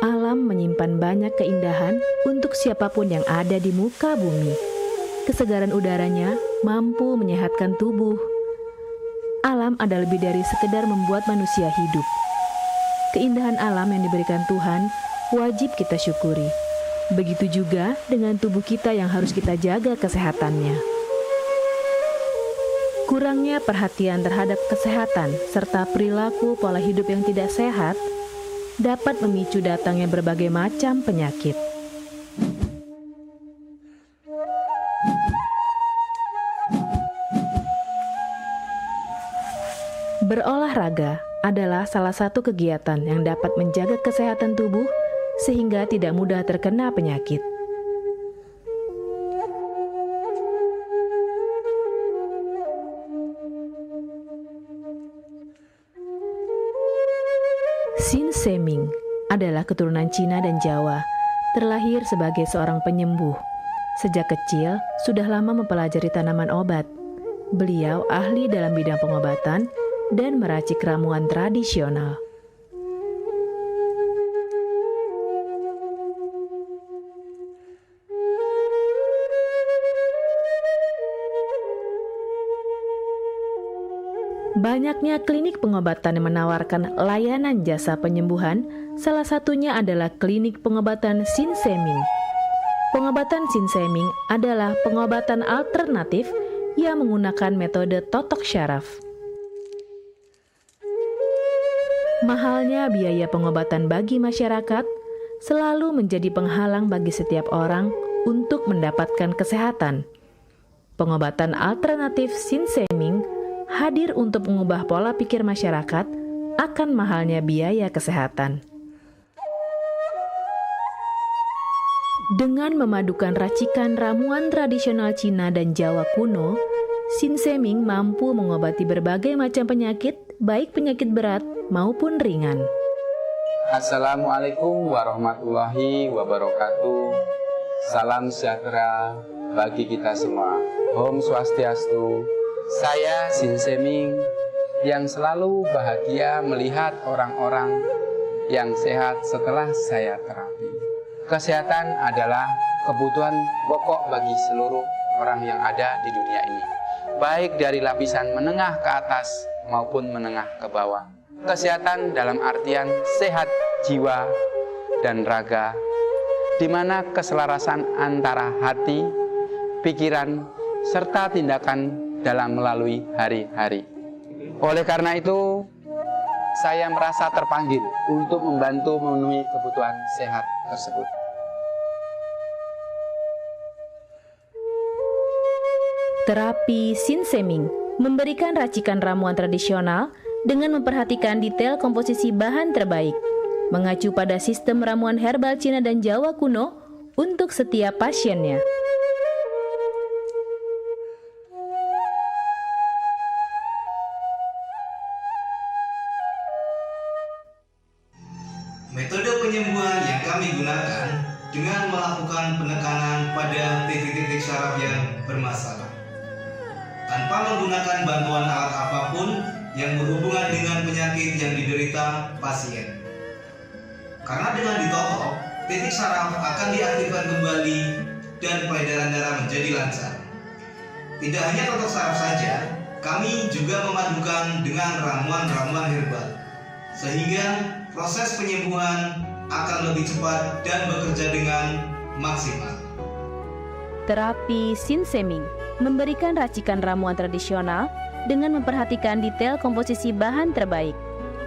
Alam menyimpan banyak keindahan untuk siapapun yang ada di muka bumi. Kesegaran udaranya mampu menyehatkan tubuh. Alam ada lebih dari sekedar membuat manusia hidup. Keindahan alam yang diberikan Tuhan wajib kita syukuri. Begitu juga dengan tubuh kita yang harus kita jaga kesehatannya. Kurangnya perhatian terhadap kesehatan serta perilaku pola hidup yang tidak sehat dapat memicu datangnya berbagai macam penyakit. Berolahraga adalah salah satu kegiatan yang dapat menjaga kesehatan tubuh sehingga tidak mudah terkena penyakit. Sin Seming adalah keturunan Cina dan Jawa, terlahir sebagai seorang penyembuh. Sejak kecil, sudah lama mempelajari tanaman obat. Beliau ahli dalam bidang pengobatan dan meracik ramuan tradisional. Banyaknya klinik pengobatan yang menawarkan layanan jasa penyembuhan, salah satunya adalah klinik pengobatan Sin Seming. Pengobatan Sin Seming adalah pengobatan alternatif yang menggunakan metode totok syaraf. Mahalnya biaya pengobatan bagi masyarakat selalu menjadi penghalang bagi setiap orang untuk mendapatkan kesehatan. Pengobatan alternatif Sinseming hadir untuk mengubah pola pikir masyarakat akan mahalnya biaya kesehatan. Dengan memadukan racikan ramuan tradisional Cina dan Jawa kuno, Sinseming mampu mengobati berbagai macam penyakit, baik penyakit berat maupun ringan. Assalamualaikum warahmatullahi wabarakatuh. Salam sejahtera bagi kita semua. Om Swastiastu. Saya Sinseming yang selalu bahagia melihat orang-orang yang sehat setelah saya terapi. Kesehatan adalah kebutuhan pokok bagi seluruh orang yang ada di dunia ini, baik dari lapisan menengah ke atas maupun menengah ke bawah. Kesehatan dalam artian sehat jiwa dan raga, di mana keselarasan antara hati, pikiran, serta tindakan dalam melalui hari-hari. Oleh karena itu, saya merasa terpanggil untuk membantu memenuhi kebutuhan sehat tersebut. Terapi Sinseming memberikan racikan ramuan tradisional dengan memperhatikan detail komposisi bahan terbaik, mengacu pada sistem ramuan herbal Cina dan Jawa kuno untuk setiap pasiennya. Metode penyembuhan yang kami gunakan dengan melakukan penekanan pada titik-titik syaraf yang bermasalah, tanpa menggunakan bantuan alat apapun yang berhubungan dengan penyakit yang diderita pasien. Karena dengan ditotok, titik saraf akan diaktifkan kembali dan peredaran darah menjadi lancar. Tidak hanya totok saraf saja, kami juga memadukan dengan ramuan-ramuan herbal, sehingga proses penyembuhan akan lebih cepat dan bekerja dengan maksimal. Terapi Sinseming memberikan racikan ramuan tradisional dengan memperhatikan detail komposisi bahan terbaik,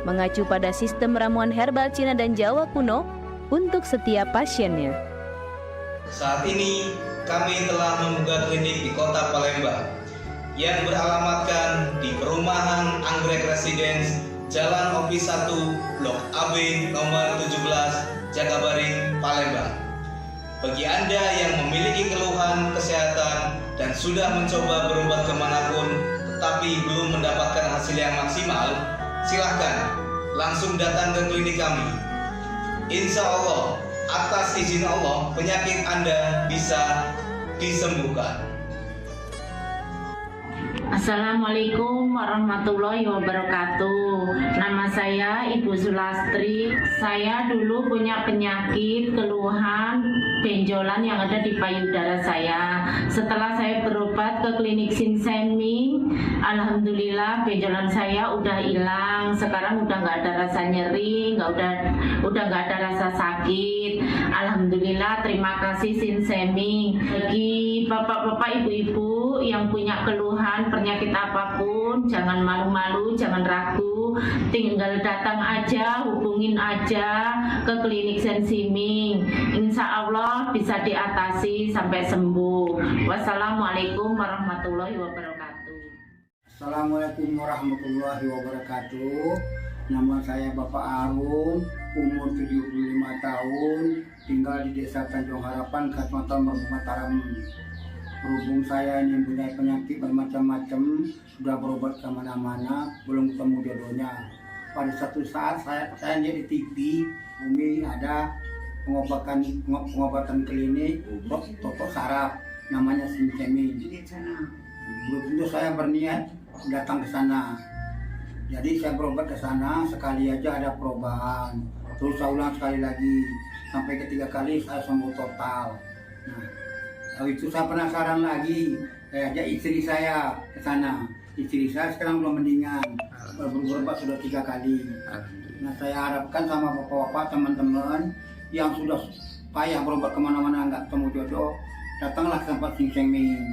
mengacu pada sistem ramuan herbal Cina dan Jawa kuno untuk setiap pasiennya. Saat ini kami telah membuka klinik di Kota Palembang yang beralamatkan di Perumahan Anggrek Residence, Jalan Opi 1, Blok AB nomor 17, Jagabaring, Palembang. Bagi Anda yang memiliki keluhan kesehatan dan sudah mencoba berobat kemanapun tetapi belum mendapatkan hasil yang maksimal, silahkan langsung datang ke klinik kami. Insya Allah, atas izin Allah, penyakit Anda bisa disembuhkan. Assalamualaikum warahmatullahi wabarakatuh. Nama saya Ibu Sulastri. Saya dulu punya penyakit keluhan benjolan yang ada di payudara saya. Setelah saya berobat ke klinik Sinseming, alhamdulillah benjolan saya udah hilang. Sekarang udah nggak ada rasa nyeri, udah nggak ada rasa sakit. Alhamdulillah, terima kasih Sinseming. Bagi bapak-bapak, ibu-ibu yang punya keluhan penyakit apapun, jangan malu-malu, jangan ragu, tinggal datang aja, hubungin aja ke klinik Sinseming. Insya Allah bisa diatasi sampai sembuh. Wassalamualaikum warahmatullahi wabarakatuh. Assalamualaikum warahmatullahi wabarakatuh. Nama saya Bapak Arun, umur 75 tahun, tinggal di Desa Tanjung Harapan, Kecamatan Merbuk Mataram. Berhubung saya ini mempunyai penyakit bermacam-macam, sudah berobat kemana-mana, belum ketemu jodohnya. Pada satu saat saya lihat di TV, Umi ada pengobatan klinik totok saraf, namanya Sinseming. Belum tentu saya berniat datang ke sana. Jadi saya berobat ke sana, sekali aja ada perubahan. Terus saya ulang sekali lagi, sampai ketiga kali saya sembuh total. Nah, lalu itu saya penasaran lagi, saya ajak istri saya ke sana. Istri saya sekarang belum mendingan, berobat sudah 3 kali. Nah, saya harapkan sama bapak-bapak, teman-teman yang sudah payah berobat kemana-mana nggak ketemu jodoh, datanglah ke tempat Sinseming.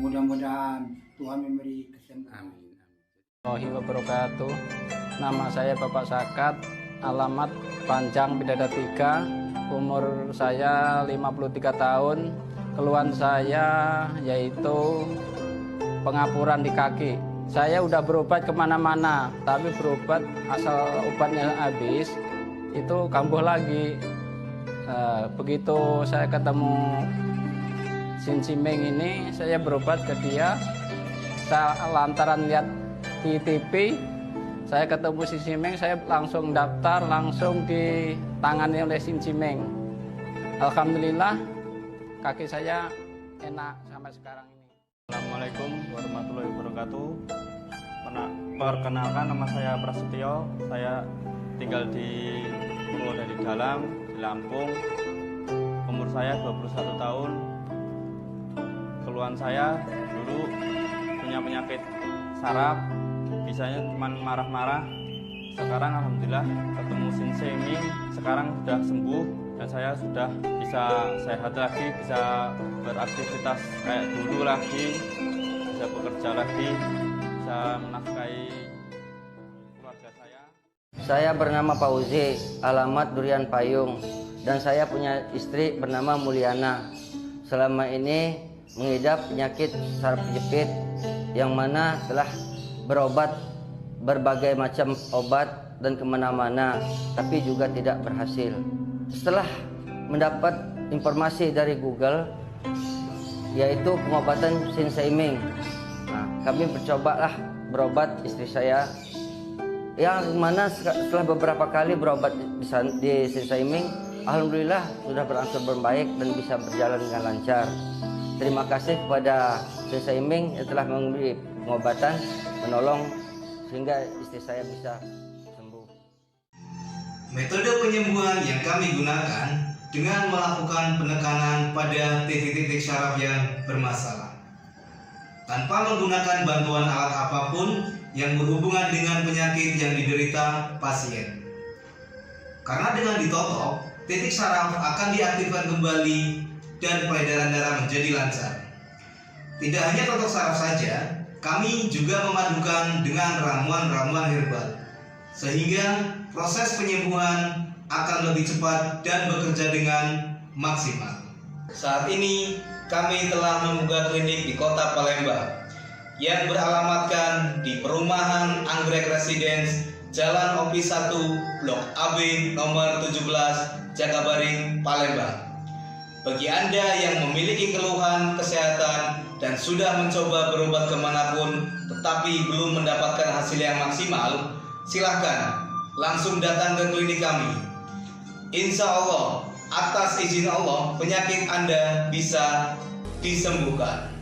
Mudah-mudahan Tuhan memberi kesembuhan. Wabarakatuh. Nama saya Bapak Sakat, alamat Panjang Pidada 3, umur saya 53 tahun. Keluhan saya yaitu pengapuran di kaki. Saya udah berobat kemana-mana, tapi berobat asal obatnya habis, itu kambuh lagi. Begitu saya ketemu Sin Simeng ini, saya berobat ke dia. Saya lantaran lihat di TV, saya ketemu Sin Simeng, saya langsung daftar, langsung ditangani oleh Sin Simeng. Alhamdulillah, kaki saya enak sampai sekarang ini. Assalamualaikum warahmatullahi wabarakatuh. Perkenalkan, nama saya Prasetyo. Saya tinggal di Purwodadi Dalam, di Lampung. Umur saya 21 tahun. Keluhan saya dulu punya penyakit saraf, bisanya cuma marah-marah. Sekarang alhamdulillah ketemu Sin Simeng, sekarang sudah sembuh dan saya sudah bisa sehat lagi, bisa beraktivitas kayak dulu lagi, bisa bekerja lagi, bisa menafkahi keluarga saya. Saya bernama Fauzi, alamat Durian Payung, dan saya punya istri bernama Mulyana. Selama ini mengidap penyakit saraf kejepit yang mana telah berobat berbagai macam obat dan kemana-mana, tapi juga tidak berhasil. Setelah mendapat informasi dari Google, yaitu pengobatan Sin Simeng, kami mencobalah berobat istri saya, yang mana setelah beberapa kali berobat di Sin Simeng, alhamdulillah sudah berangsur membaik dan bisa berjalan dengan lancar. Terima kasih kepada Sin Simeng yang telah memberi pengobatan, menolong sehingga istri saya bisa sembuh. Metode penyembuhan yang kami gunakan dengan melakukan penekanan pada titik-titik syaraf yang bermasalah, tanpa menggunakan bantuan alat apapun yang berhubungan dengan penyakit yang diderita pasien. Karena dengan ditotok, titik syaraf akan diaktifkan kembali dan peredaran darah menjadi lancar. Tidak hanya totok saraf saja, kami juga memadukan dengan ramuan-ramuan herbal, sehingga proses penyembuhan akan lebih cepat dan bekerja dengan maksimal. Saat ini kami telah membuka klinik di Kota Palembang yang beralamatkan di Perumahan Anggrek Residence, Jalan Opi 1, Blok AB nomor 17, Jakabaring, Palembang. Bagi Anda yang memiliki keluhan kesehatan dan sudah mencoba berobat kemanapun tetapi belum mendapatkan hasil yang maksimal, silahkan langsung datang ke klinik kami. Insya Allah, atas izin Allah, penyakit Anda bisa disembuhkan.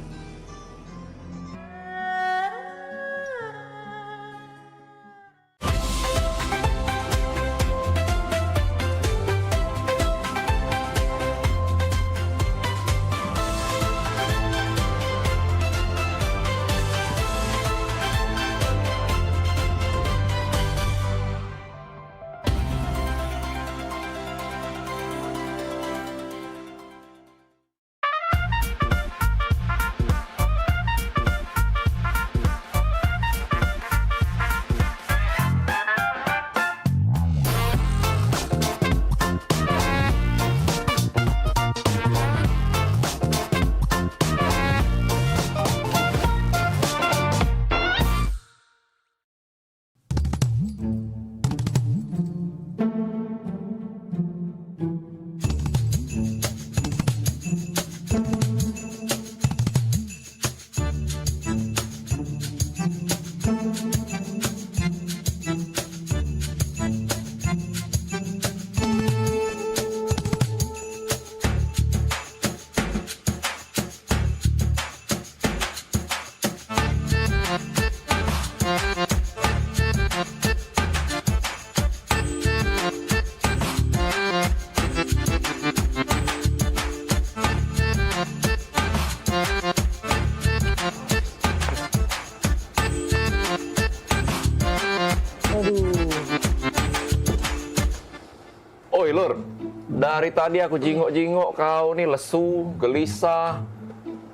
Oi Lur, dari tadi aku jingok-jingok kau nih lesu, gelisah.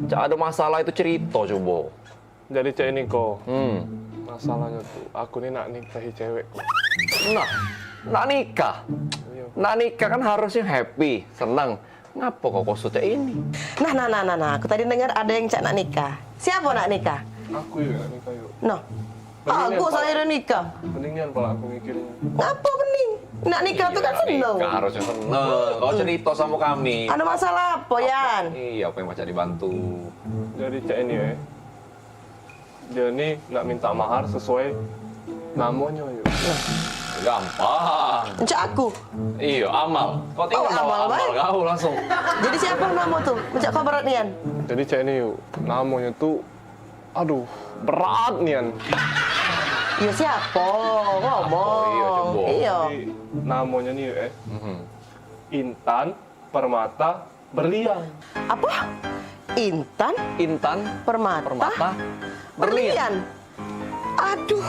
Cak ada masalah itu cerita coba. Jadi cak ini kok. Masalahnya tuh, aku nih nak nikahi cewekku. Nah, nak nikah? Nak nikah kan harusnya happy, senang. Ngapa kok kusutnya ini? Nah, aku tadi dengar ada yang cak nak nikah. Siapa nak nikah? Aku yuk nak nikah yuk. Noh, aku saya udah nikah. Mendingan kalau aku mikirnya. Ngapa bening? Nak nikah tuh kan seneng. Nikah harusnya seneng. Kau cerita sama kami. Ada masalah apa, Yan? Iya, aku yang baca dibantu. Jadi cak ini ya. Dia ini nak minta mahar sesuai namanya yuk. Gampang. Cak aku? Iya, Amal. Kau tinggal bawa Amal kau langsung. Jadi siapa nama tuh? Cak kau berat nian? Jadi cak ini yuk, namanya tuh, aduh, berat nian. Iya siapa? Ngomong. Iya. Jadi, namanya nih yuk Intan Permata Berlian. Apa? Intan? Intan Permata Berlian. Aduh.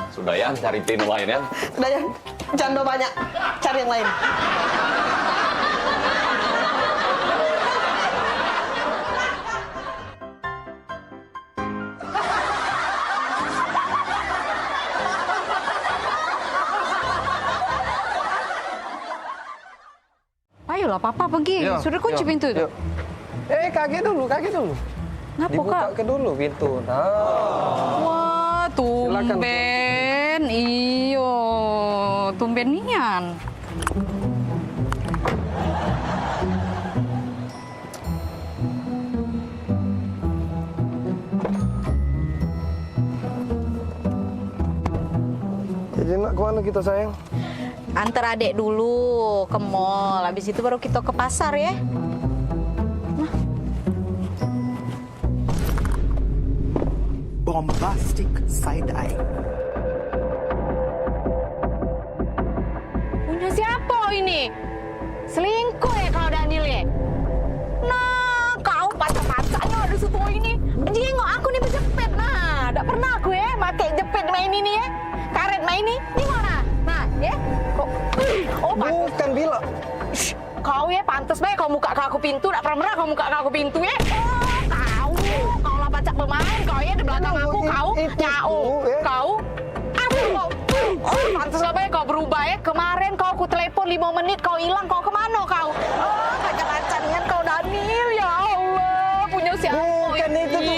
Sudah ya, cari tin lain ya. Sudah ya, janda banyak. Cari yang lain. Ayolah, Papa pergi. Sudah kunci pintu itu. Kaki dulu. Ngapa, Dibuka Kak? ke dulu pintu. Nah. Wah, tumben. Iyo, tumben nian. Jadi nak kemana kita sayang? Antar adek dulu ke mall. Habis itu baru kita ke pasar ya. Bombastic side-eye. Punya siapa ini? Selingkuh ya kau Daniel ya? Nah, kau pacar-pacarnya ada semua ini. Jengok aku nih berjepit. Nah, tak pernah aku ya pakai jepit main ini ya. Karet main ini. Ini mana? Nah, ya. Kok? Oh, bukan Bila. Kau ya pantas baik kau buka ke aku pintu. Tak pernah kau buka ke aku pintu ya. Oh, kau lah pacak bermain. Kau ya di belakang aku. Kau nyau. Kau. Oh, pantas lah baik kau berubah ya. Kemarin kau aku telepon 5 menit. Kau hilang. Kau kemana kau? Oh, kacang-kacangan kau Daniel. Ya Allah. Punya siapa bukan itu tuh.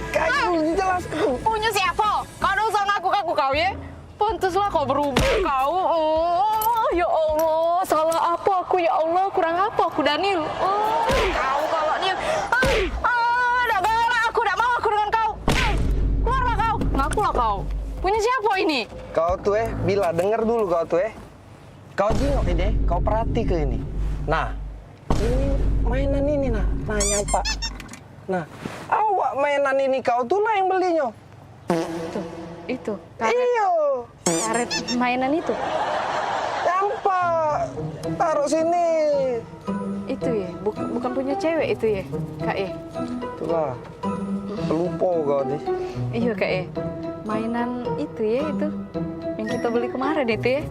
Kau jelaskan. Punya siapa? Kau udah usah ngaku-ngaku kau ya. Pantaslah kau berubah kau. Oh, ya Allah. Salah apa aku ya Allah? Kurang apa aku Daniel? Oh, kau kalau dia. Dah galak aku. Tak mau aku dengan kau. Keluarlah kau. Ngakulah kau. Punya siapa ini? Kau tuh Bila, denger dulu kau tuh Kau jengok ini, kau perhati ke ini. Nah, ini mainan ini nah nyapa. Nah, awak mainan ini kau tuh lah yang belinya. Itu. Iyo. Karet mainan itu. Nyapa. Taruh sini. Itu ya, bukan punya cewek itu ya, Kak ya. Itulah. Pelupo kau nih. Iya Kak ya. Mainan itu ya itu yang kita beli kemarin itu ya.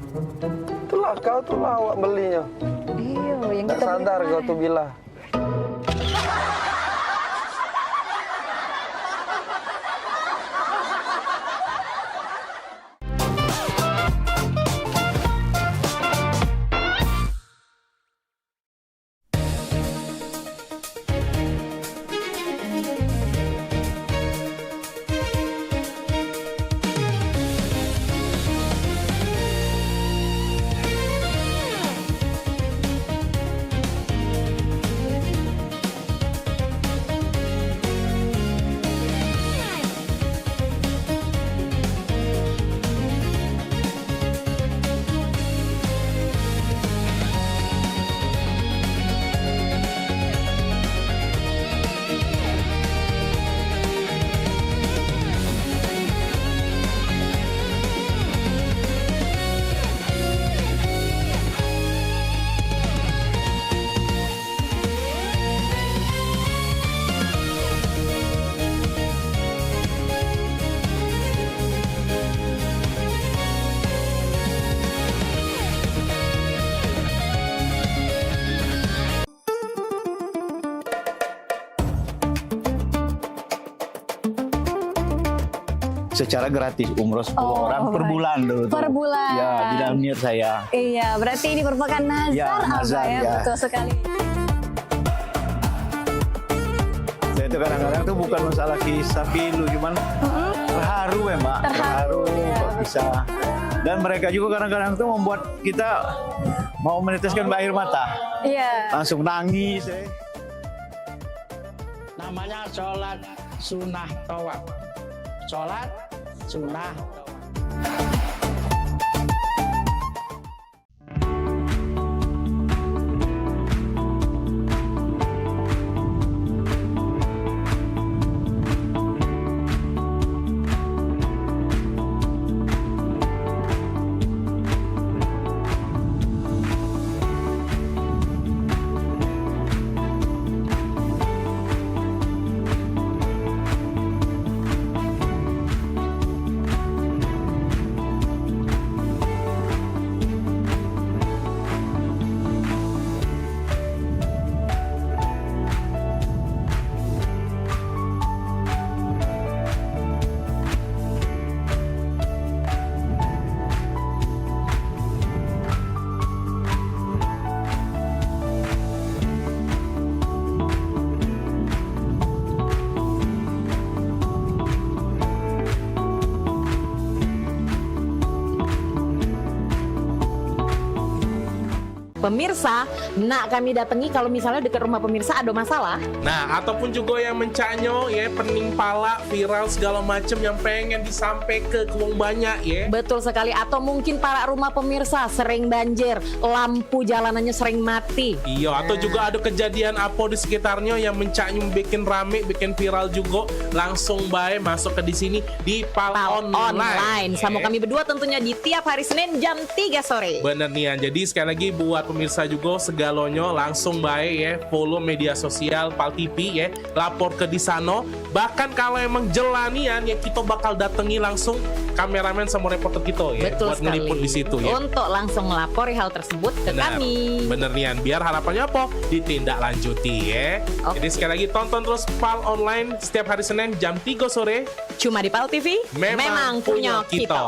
Itulah kau tuh lah awak belinya. Iya, yang tak kita beli sadar kau kemarin. tuh Bila. secara gratis umroh 10 orang per bulan dulu. Per bulan. Ya, di dalam niat saya. Iya, berarti ini merupakan nazar, Ya, nazar, Abah ya, ya. betul sekali. Saya itu kadang-kadang tuh bukan masalah kisah pilu, cuman terharu ya Mbak, terharu kok bisa. Dan mereka juga kadang-kadang tuh membuat kita mau meneteskan air mata. Iya. Langsung nangis. Namanya sholat sunnah tawaf. Sholat sunnah tawaf. Pemirsa, nak kami datangi kalau misalnya dekat rumah pemirsa ada masalah. Nah, ataupun juga yang mencanyo ya, pening pala, viral segala macam yang pengen disampaikan ke wong banyak ya. Betul sekali, atau mungkin para rumah pemirsa sering banjir, lampu jalanannya sering mati. Iya, atau juga ada kejadian apa di sekitarnya yang mencanyo bikin rame, bikin viral juga, langsung baik masuk ke di sini di Pal Online. Sama kami berdua tentunya di tiap hari Senin jam 3 sore. Bener nih, jadi sekali lagi buat pemirsa juga segalonyo langsung baik ya, follow media sosial Pal TV ya, lapor ke di sana. Bahkan kalau emang jelanian ya, kita bakal datangi langsung kameramen sama reporter kita ya. Betul buat sekali. ngeliput di situ ya. Untuk langsung melapori hal tersebut ke kami. Bener nih, biar harapannya apa? Ditindaklanjuti ya. Jadi sekali lagi tonton terus Pal Online setiap hari Senin jam 3 sore. Cuma di Pal TV. Memang punya kita.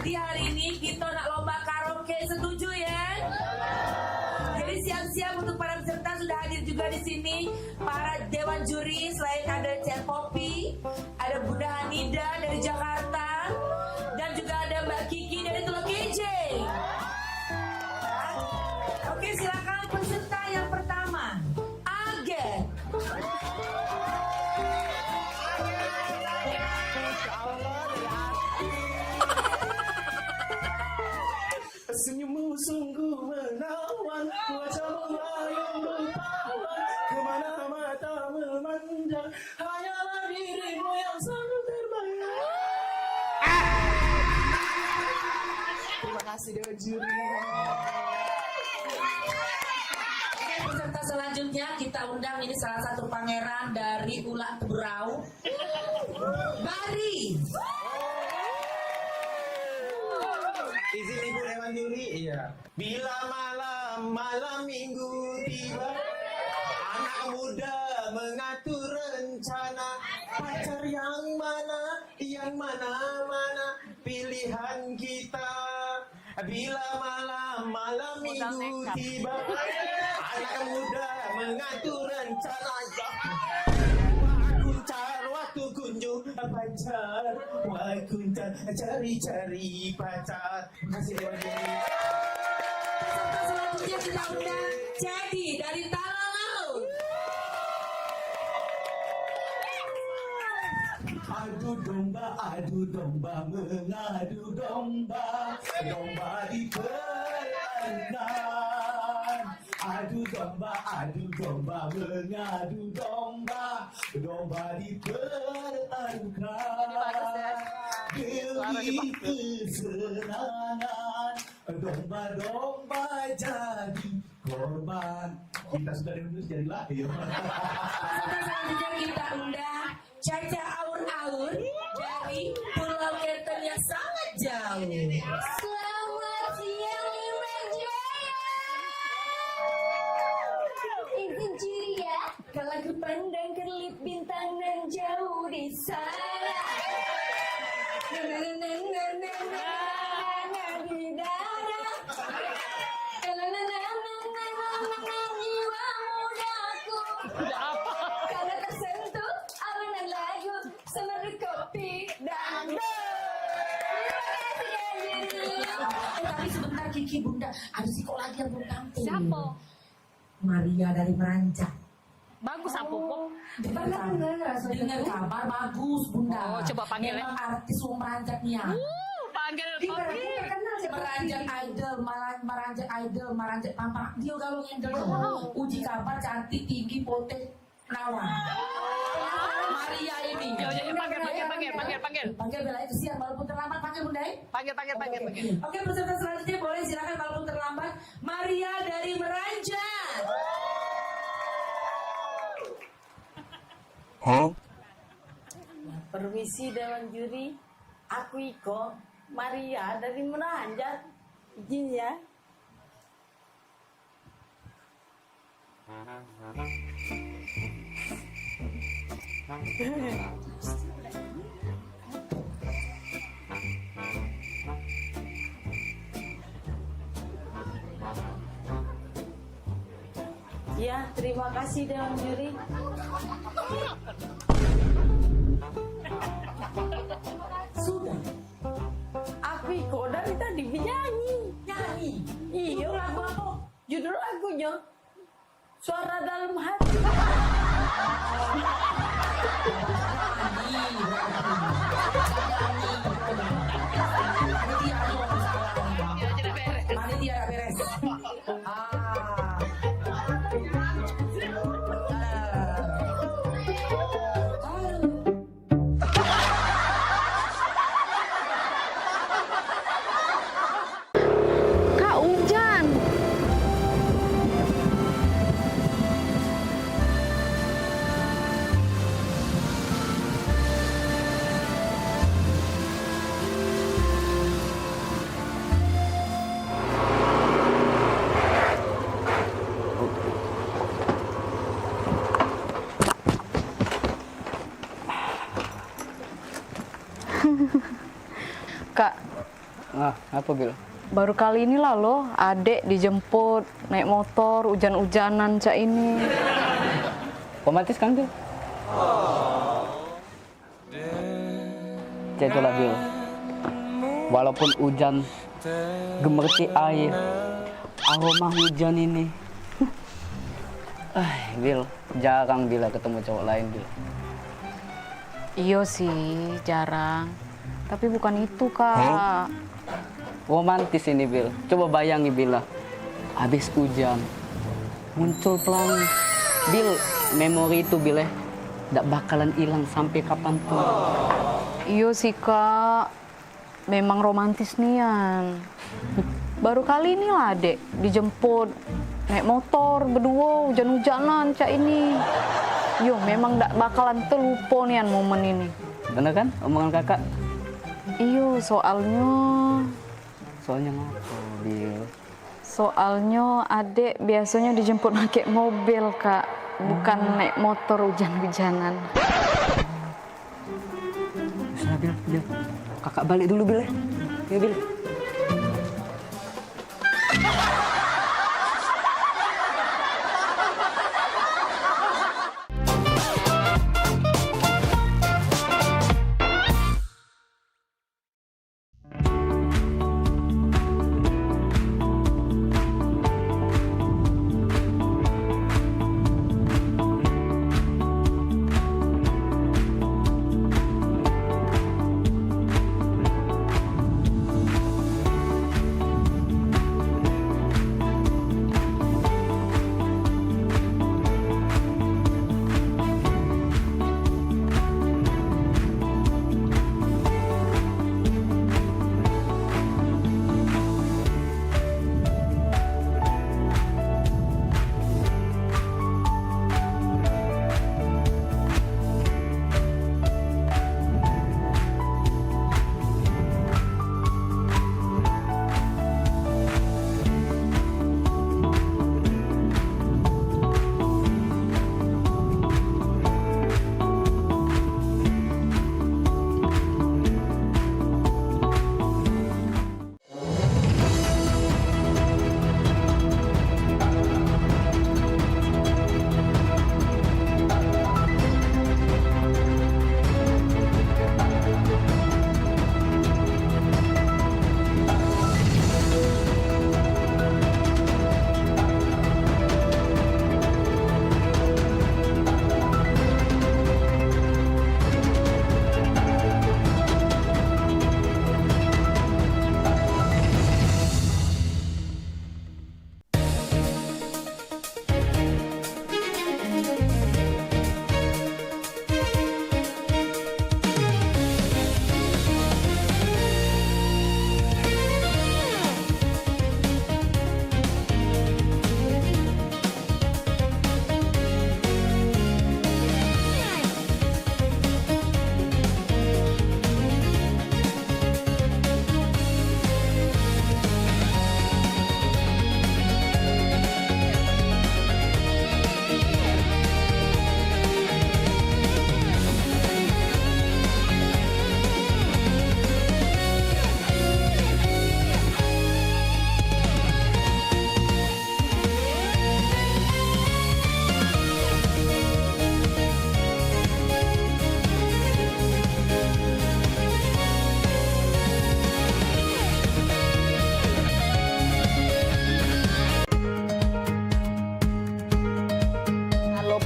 Jadi hari ini kita nak lomba karaoke, setuju ya? Jadi siap-siap untuk para peserta, sudah hadir juga di sini para dewan juri. Selain ada Cel Popi, ada Bunda Hanida dari Jakarta, dan juga ada Mbak Kiki dari Teluk Kijing. Oke, silakan peserta yang pertama, Agen. Senyummu sungguh menawan, wajahmu yang berpawan, kemana mata memandang, hanyalah dirimu yang selalu terbayang. Terima kasih dewan juri. Oke, peserta selanjutnya kita undang, ini salah satu pangeran dari Ulak Berau, Bari. Izin Ibu Dewan Juri. Iya. Bila malam minggu tiba, anak muda mengatur rencana, pacar yang mana pilihan kita. Bila malam minggu tiba, anak muda mengatur rencana. Waktu kunjung pacar, waktu cari pacar. Terima kasih Dewan Juri. Peserta selanjutnya kita undang Jadi dari Talaut. Adu domba, mengadu domba, domba di perairan. Adu domba, mengadu domba, domba di perairan. Demi kesenangan, domba-domba jadi korban. Kita sudah diundang jadi lahir. Peserta selanjutnya kita undang Caca Aur-Aur dari Pulau Keten yang sangat jauh. Selamat siang Liman Jaya. Izin ciri ya, kalau ku pandang kelip bintang dan jauh di sana. Di dada. Jiwa mudaku. Karena tersentuh alunan lagu semeru kopi dan Tapi sebentar Kiki Bunda, ada siko lagi yang belum tampil. Siapa? Maria dari Meranjak. Bagus apa kok? Dengar kabar bagus Bunda. Oh, coba panggil ya. Memang artis wong Meranjak nih ya. Panggil. Meranjak idol, Meranjak Pampak. Dia kalau ngendel uji kabar cantik tinggi potek nawan. Maria ini. Panggil Bella itu siang walaupun terlambat panggil Bunda. Panggil. Oke, peserta selanjutnya boleh silakan walaupun terlambat. Maria dari Meranjak. Permisi Dewan Juri, aku Iko, Maria dari Meranjak. Izin ya. Ya, terima kasih Dewan Juri. Sudah. Aku kok dari tadi menyanyi. Nyanyi. Iya, lagu apa? Judul lagunya Suara Dalam Hati. Panitia beres. Kak Hujan. Kak, Apa Bil? baru kali ini lah loh adek dijemput naik motor hujan-hujanan cak ini. Otomatis kan Bil? Itulah Bil. Walaupun hujan gemerci air, aroma hujan ini. Bil, jarang Bila ketemu cowok lain Bil. Iya sih, jarang. Tapi bukan itu, Kak. Romantis ini Bil. Coba bayangi Bila. Habis hujan, muncul pelangi. Bil, memori itu Bil nggak bakalan hilang sampai kapanpun. Iya sih, Kak. Memang romantis nian. Baru kali ini lah adek dijemput naik motor berdua hujan-hujanan cak ini. Yo, memang nggak bakalan terlupa nian momen ini. Bener kan omongan kakak? Iyo, soalnya soalnya ngapa, Bil? Soalnya adek biasanya dijemput pakai mobil, Kak. Bukan naik motor hujan-hujanan. Bisa, Bil. Kakak balik dulu, Bil. Ya, Bil.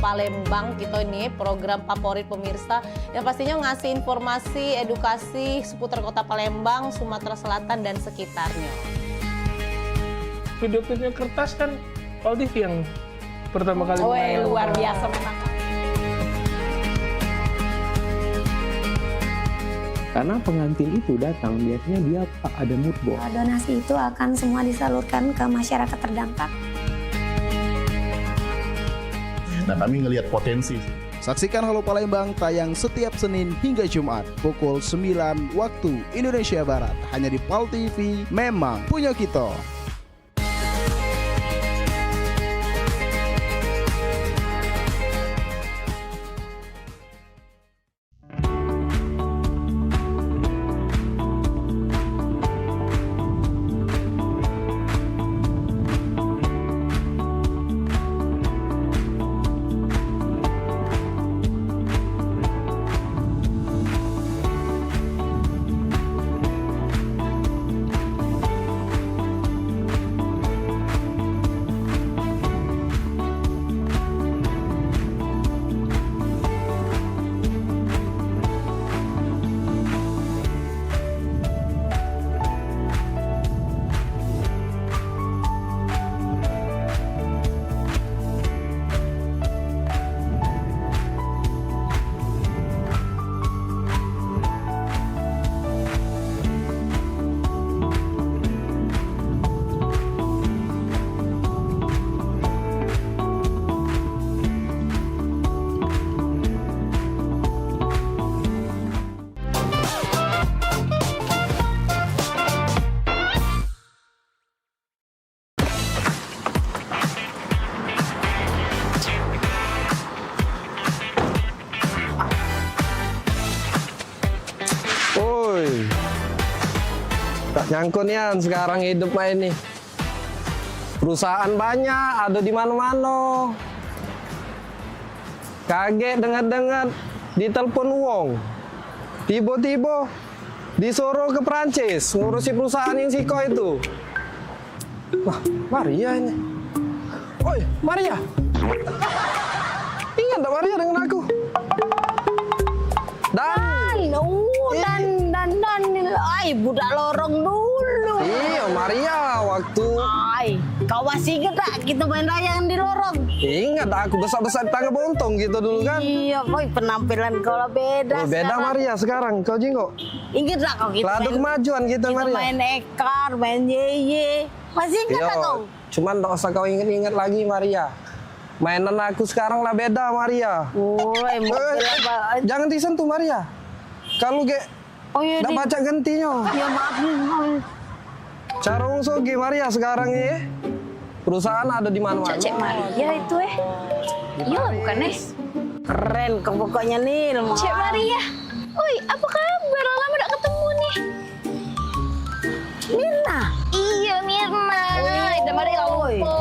Palembang, kita ini program favorit pemirsa yang pastinya ngasih informasi, edukasi seputar kota Palembang, Sumatera Selatan dan sekitarnya. Video-video kertas kan Pal TV yang pertama kali. Wih, luar biasa memang. Karena pengantin itu datang, biasanya dia ada mood board. Donasi itu akan semua disalurkan ke masyarakat terdampak. Nah, kami ngelihat potensi. Saksikan Halo Palembang tayang setiap Senin hingga Jumat pukul 9 waktu Indonesia Barat hanya di Pal TV. Memang punya kita. Nyangkunian sekarang hidup mah ini. Perusahaan banyak, ada di mana-mana. Kaget dengar-dengar ditelepon wong. Tiba-tiba disuruh ke Prancis ngurusi perusahaan yang Siko itu. Wah, Maria ini. Oi, Maria. Ingat tak Maria dengan aku? Ay, budak lorong dulu. Iya, Maria, waktu... Ay, kau masih ingat tak kita main layang di lorong? Ingat, aku besar-besar tangga bontong gitu dulu kan? Iya, boy, penampilan kau lah beda. Oh, beda sekarang. Maria sekarang, kau Jinggo. Ingat tak kau kita Ladu kemajuan kita Maria. main ekar, main yeye. Masih ingat tak kau? Cuman tak usah kau ingat-ingat lagi Maria. Mainan aku sekarang lah beda Maria. Woi, jangan disentuh Maria. Kalau ge iya, dah baca gentinya. Ya maaf nih. Cara Sogi Maria sekarang ini perusahaan ada di mana-mana. Cek Maria itu Iya lah bukan Keren kau pokoknya nih. Cek Maria. Oi, apa kabar? Lama gak ketemu nih. Mirna. Iya Mirna. Udah Maria lupa.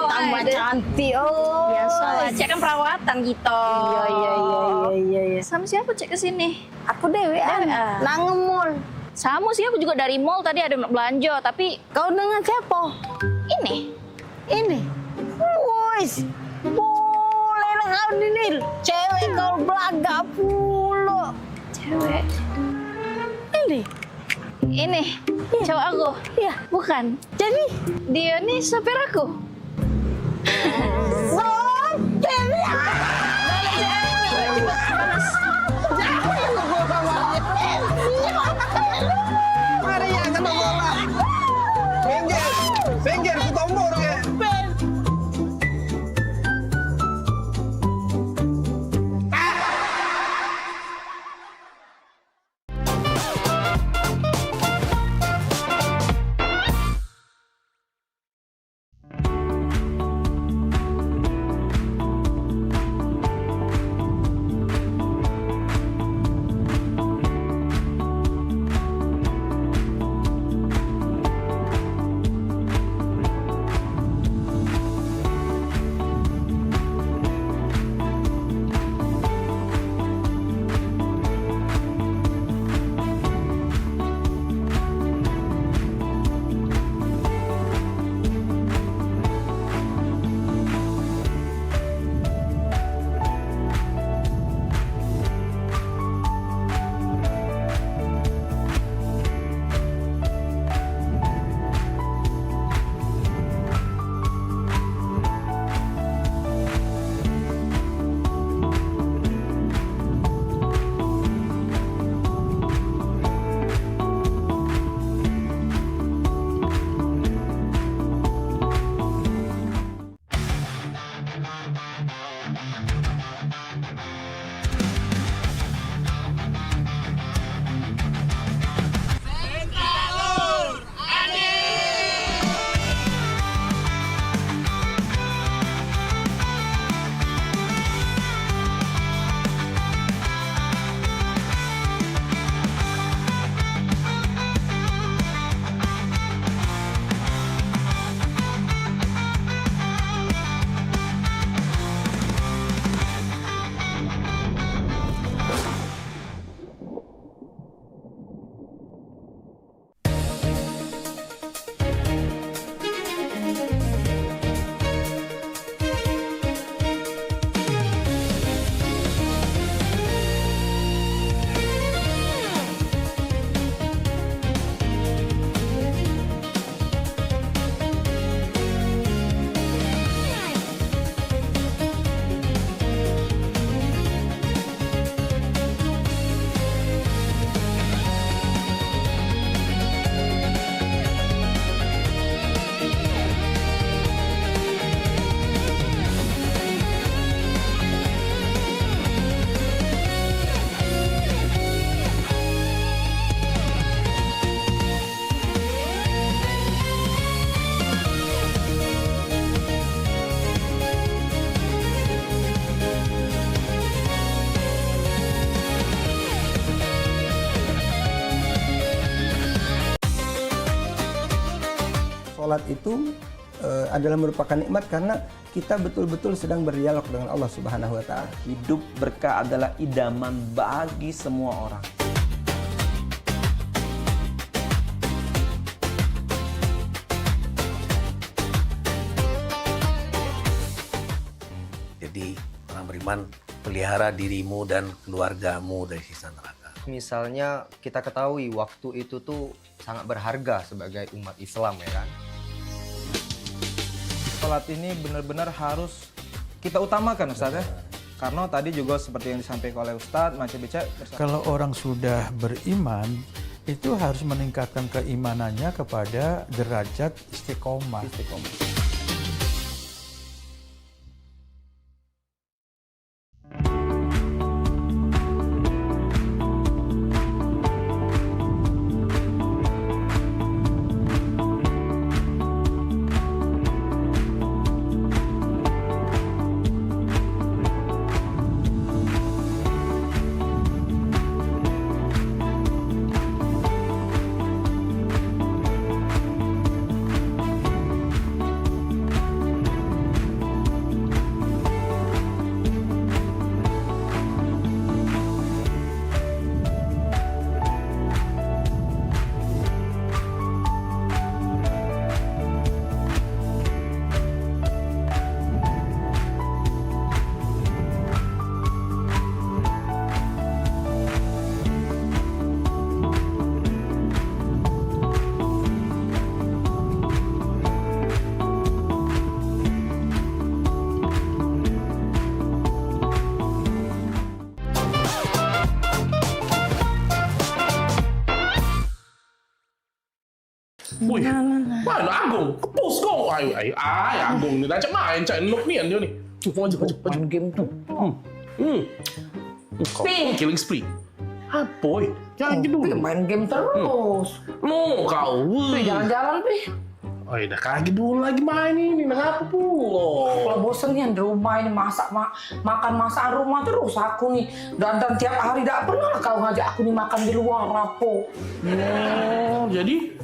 Tambah cantik. Oh. Biasa lah, Cek kan perawatan gitu. Iya. Sama siapa Cek kesini? Aku dewean. Nang mall. Sama sih, aku juga dari mall tadi ada belanja, tapi... Kau dengan siapa? Ini. Wis. Boleh lah kau Nil. Cewek kau belaga pula. Cewek. Ini. Cowok aku. Iya. Bukan. Jadi dia nih sopir aku. Sopir ya. Maria kena bola. Pinggir, ku tombol ya. sholat itu adalah merupakan nikmat karena kita betul-betul sedang berdialog dengan Allah Subhanahu wa Ta'ala. Hidup berkah adalah idaman bagi semua orang. Jadi orang beriman, pelihara dirimu dan keluargamu dari siksa neraka. Misalnya kita ketahui waktu itu tuh sangat berharga sebagai umat Islam ya kan. Sholat ini benar-benar harus kita utamakan Ustaz ya. Karena tadi juga seperti yang disampaikan oleh Ustaz, Macam Beca. Kalau orang sudah beriman, itu harus meningkatkan keimanannya kepada derajat istiqomah. Wih, mana Agung? Kepus kok. Ay, Agung ni dah macam main cak nuk ni dia ni. Maju. Game tu. Killing spree. Apa? Jangan gitu. Main game terus. Kau. Jalan-jalan, Pi. Oh, dah kaki dulu lagi main ini. Kenapa pula? Kalau bosen nih di rumah ini makan masakan rumah terus aku nih. Dan tiap hari tidak pernah kau ngajak aku nih makan di luar, rapo. Jadi?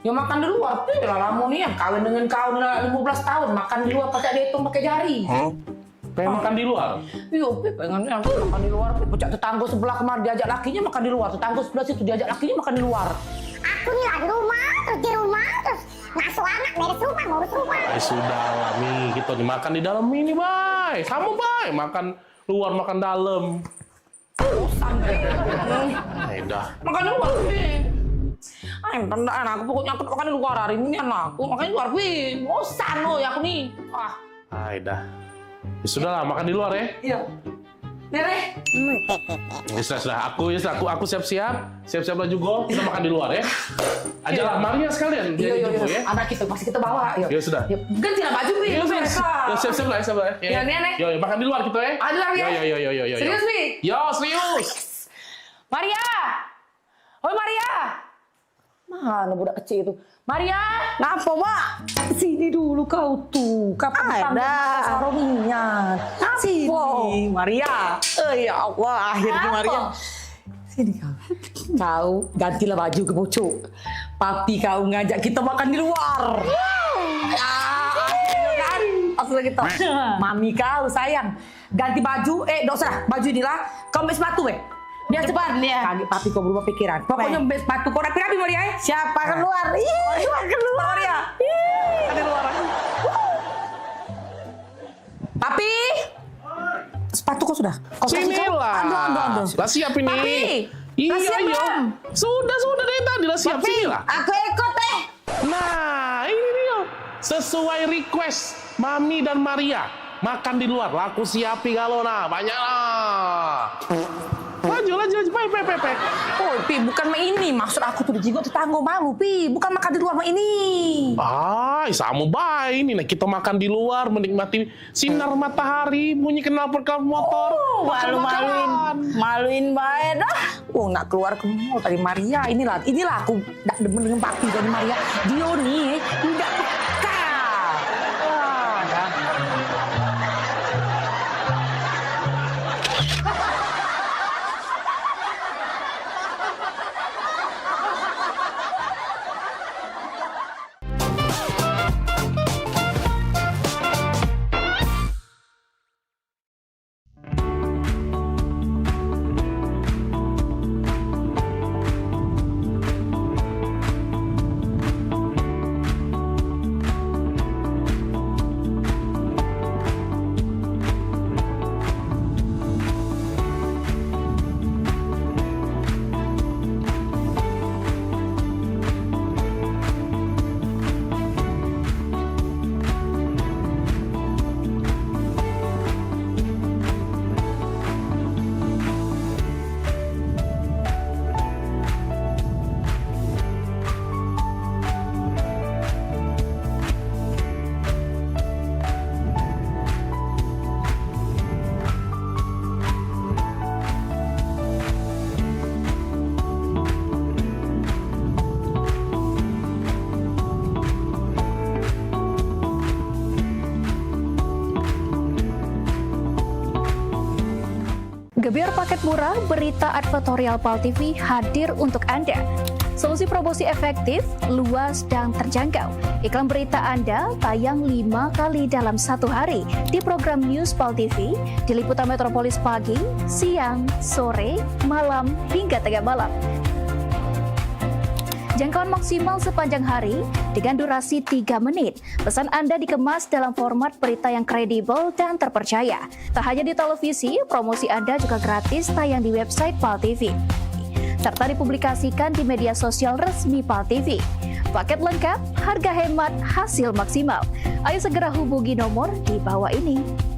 Ya makan di luar, lamu nih yang kawin dengan kau 15 tahun makan di luar pakai dihitung pakai jari. Pengen makan di luar? Iya, pengen makan di luar. Pecah tetangga sebelah kemarin diajak lakinya makan di luar, tetangga sebelah situ diajak lakinya makan di luar. Aku nih lah di rumah terus ngasuh anak beres rumah ngurus rumah. Sudah lah nih, kita dimakan di dalam ini, Bay. Sama, Bay. Makan luar, makan dalam. Bosan, dah. Makan di luar, aku pokoknya aku makan di luar hari ini aku makan di luar, bosan loh ya aku nih. Dah. Ya sudahlah, makan di luar ya. Iya. Nere. Sudah. Aku siap-siap lah juga. Kita makan di luar ya. Ajalah Maria sekalian. Iya. Ya. Anak kita pasti kita bawa. Ya sudah. Ganti lah baju, Pi. Siap lah. Ya, Nenek. Yo, makan di luar kita ya. Di luar ya. Yo. Serius, Pi? Yo, serius. Maria. Oh, Maria. Mana budak kecil itu? Maria, Napa, Mak? Sini dulu kau tuh. Kapan sarungnya? Sini, Maria. Ya Allah, akhirnya Maria. Sini kau. Kau gantilah baju ke bocok. Papi kau ngajak kita makan di luar. Akhirnya kan. Akhirnya kita. Mami kau sayang. Ganti baju. Tidak usah. Baju inilah. Kau ambil sepatu, Biar cepat dia. Kaget papi kau berubah pikiran. Pokoknya sepatu kau rapi-rapi Maria. Siapa keluar? Keluar Maria. Keluar. Papi. Sepatu kau sudah. Sinilah. Lah siap ini. Papi. Iya. Sudah dari tadi lah siap sinilah. Aku ikut Nah, ini dia. Sesuai request Mami dan Maria. Makan di luar. Laku siapi kalau banyak lah. Laju, Pe. Oh, Pi, bukan main ini. Maksud aku tuh juga tetangga malu, Pi. Bukan makan di luar main ini. Sama baik ini. Nah, kita makan di luar, menikmati sinar matahari, bunyi knalpot motor. Maluin baik dah. Nak keluar ke mall tadi Maria. Inilah aku tidak demen dengan papi dari Maria. Dia nih tidak peka. Gebyar paket murah, berita advertorial PAL TV hadir untuk Anda. Solusi promosi efektif, luas, dan terjangkau. Iklan berita Anda tayang 5 kali dalam 1 hari di program News PAL TV, di liputan Metropolis pagi, siang, sore, malam, hingga tengah malam. Jangkauan maksimal sepanjang hari dengan durasi 3 menit. Pesan Anda dikemas dalam format berita yang kredibel dan terpercaya. Tak hanya di televisi, promosi Anda juga gratis tayang di website PAL TV, serta dipublikasikan di media sosial resmi PAL TV. Paket lengkap, harga hemat, hasil maksimal. Ayo segera hubungi nomor di bawah ini.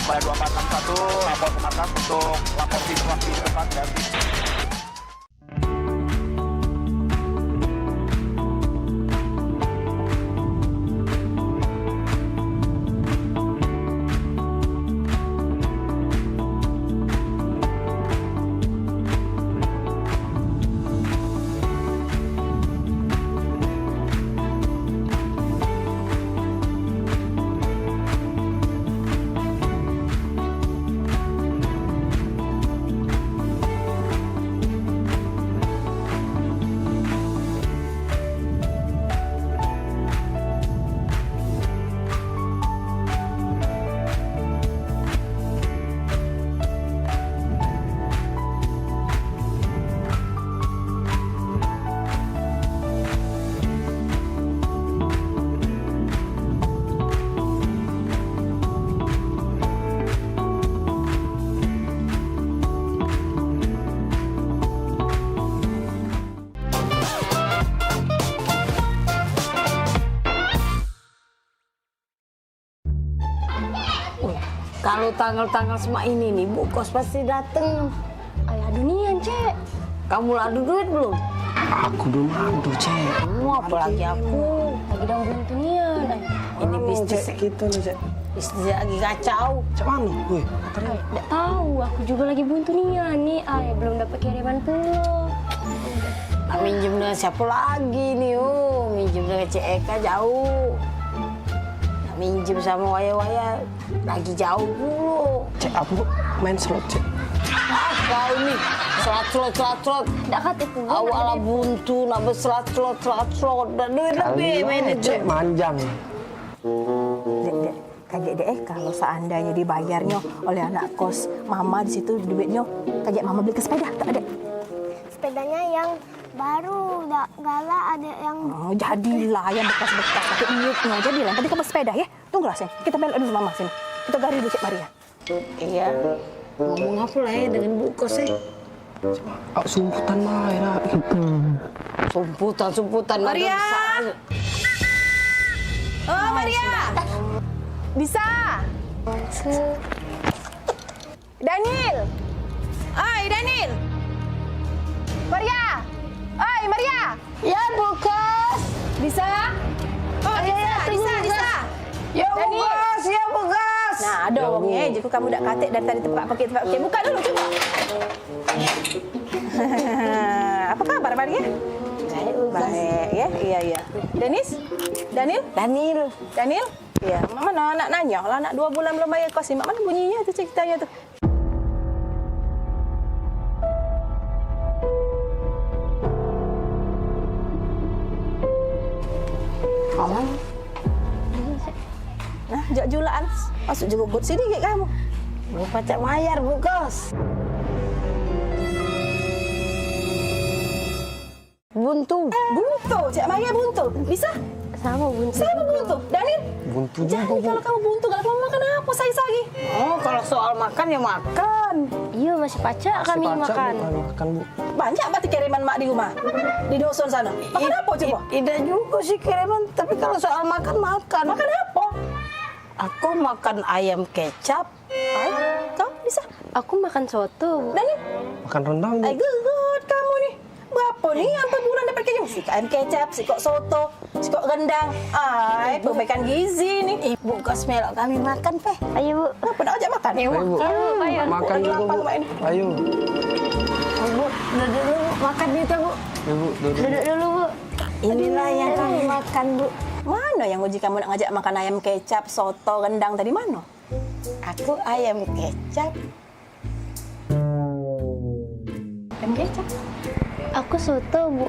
Pada 2461 lapor ke markas untuk lapor situasi di depan dan Kalau tanggal-tanggal semua ini nih, Bu Kos pasti dateng. Ayah dunian, Cek. Kamu adu duit belum? Aku belum adu, Cek. Apalagi aku. Lagi dong belum dunian. Ini bisnis kita loh, Cek. Bisnis lagi kacau. Cek mana? Woi, Nggak tahu, aku juga lagi buntu nih, nih. Ayah belum dapat kiriman pulau. Nah, minjem dengan siapa lagi nih? Minjem dengan Cik Eka jauh. Nah, minjem sama waya-waya lagi jauh dulu. Cek, aku main slot, Cek. Kau ini slot. Nggak kata awal buntu, nambah slot. Dan duit lebih mainnya, Cek, manjang. Kayak deh kalau seandainya dibayarnya oleh anak kos mama di situ duitnya kayak mama beli ke sepeda tak ada. Sepedanya yang baru, gala ada yang... Oh, jadilah yang bekas-bekas pakai iutnya. Jadilah, tadi kamu sepeda ya. Tunggulah, Sen. Kita belok dulu mama, Sen. Kita gari dulu, Cik Maria. Iya. Ngomong apa lah ya dengan Bu Kos ya? Sumputan Maria. Sumputan. Maria! Oh, Maria! Bisa? Daniel! Oi, Daniel! Maria! Oi, Maria! Ya, Bu Kos. Bisa? Oh, bisa. bisa. Ya, Bu Kos. bungkus. Nah, ada wongnya. Jadi kamu dak katik dari tadi tempat pakai. Buka dulu coba. Apa kabar Maria? Baik ya, iya. Daniel? Iya, mana anak nanya, lah anak 2 bulan belum bayar kos, mak mana bunyinya tu ceritanya tu. Nah, jak julaan, masuk juga gut sini ke kamu. Lupa cak mayar bu kos. Buntu, cak Maya buntu, bisa? Sama buntu. Daniel? Buntu Jadi kalau kamu buntu, kalau kamu makan apa saya lagi? Oh, kalau soal makan ya makan. Iya masih pacak kami makan. Makan bu. Banyak berarti kiriman mak di rumah, di dusun sana. Makan apa coba? Tidak juga sih kiriman, tapi kalau soal makan. Makan apa? Aku makan ayam kecap. Kau bisa? Aku makan soto. Daniel? Makan rendang bu. Good kamu nih. Berapa nih sampai bulan dapat kayak si ayam kecap, si kok soto, si kok rendang. Perbaikan gizi nih. Ibu kos melok kami makan peh. Ayo bu. Apa nak ajak makan? Ayo bu. Makan juga bu. Ayo. Bu, duduk dulu makan itu bu. Ibu Duduk dulu bu. Inilah yang kami makan bu. Mana yang uji kamu nak ngajak makan ayam kecap, soto, rendang tadi mana? Aku ayam kecap. Ayam kecap? Aku soto bu.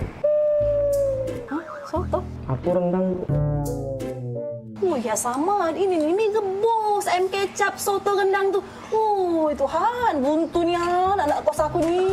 Hah? Soto? Aku rendang bu. Oh ya sama, ini gebos ayam kecap, soto, rendang tuh. Oh Tuhan, buntunya anak kos aku nih.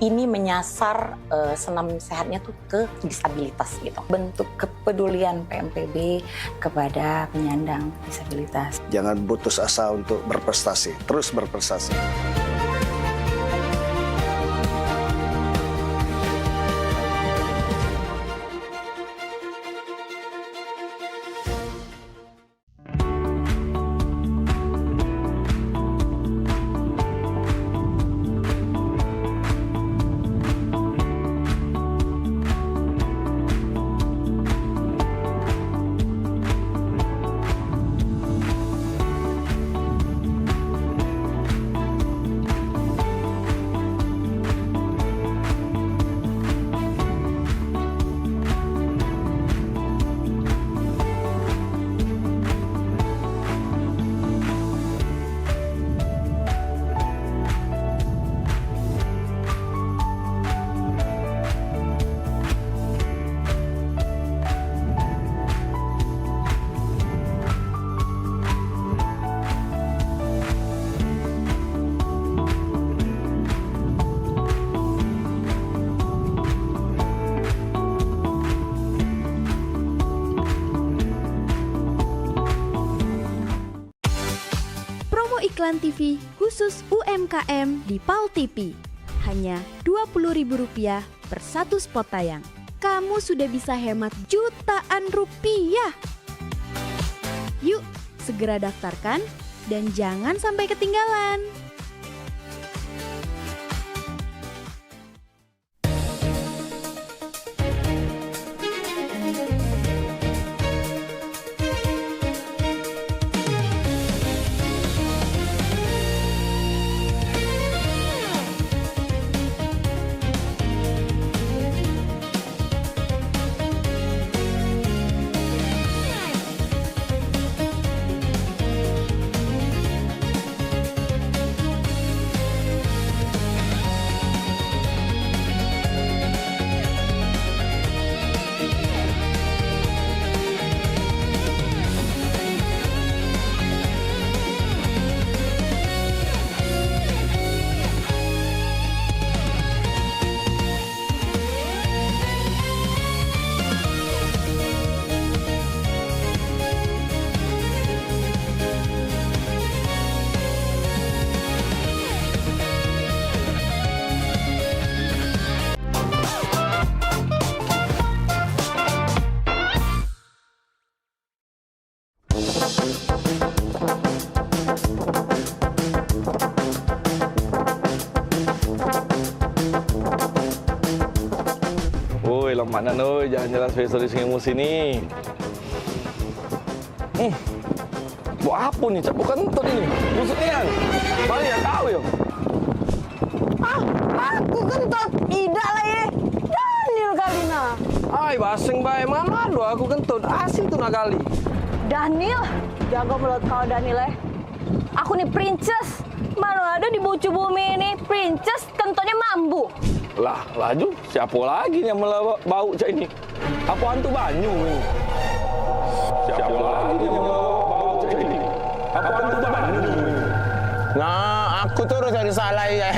Ini menyasar senam sehatnya tuh ke disabilitas gitu. Bentuk kepedulian PMPB kepada penyandang disabilitas. Jangan putus asa untuk berprestasi, terus berprestasi. Iklan TV khusus UMKM di PAL TV. Hanya Rp20.000 per satu spot tayang. Kamu sudah bisa hemat jutaan rupiah. Yuk, segera daftarkan dan jangan sampai ketinggalan. Mana no, jalan-jalan spesial di Sungai Musi nih. Buat apa nih? Cap bukan kentut ini. Maksudnya yang balik ya kau ya. Aku kentut. Tidak lah ya. Daniel kali na. Ay, basing bae. Mana ada aku kentut. Asing tuh nakali. Daniel, jaga mulut kau Daniel ya. Aku nih princess. Mana ada di bucu bumi ini princess kentutnya mambu. Lah, laju. Siapa lagi yang bau cak ini? Apa hantu banyu ini? Siapa lagi yang bau cak ini? Apa hantu banyu ini? Nah, aku terus dari salah ya.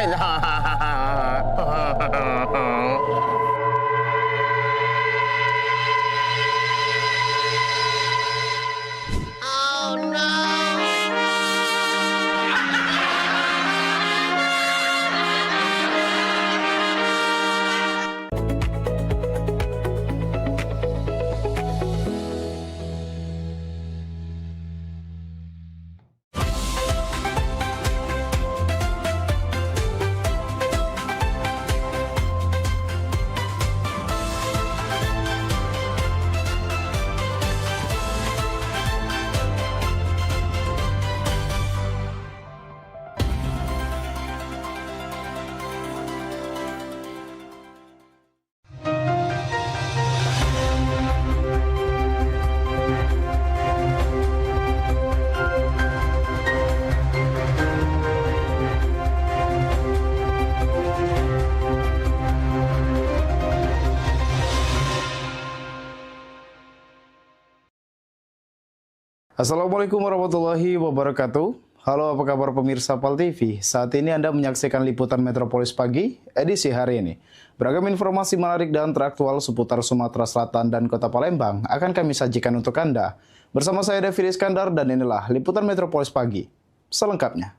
Assalamualaikum warahmatullahi wabarakatuh. Halo, apa kabar pemirsa PAL TV? Saat ini Anda menyaksikan liputan Metropolis Pagi, edisi hari ini. Beragam informasi menarik dan teraktual seputar Sumatera Selatan dan Kota Palembang akan kami sajikan untuk Anda. Bersama saya David Iskandar dan inilah liputan Metropolis Pagi. Selengkapnya.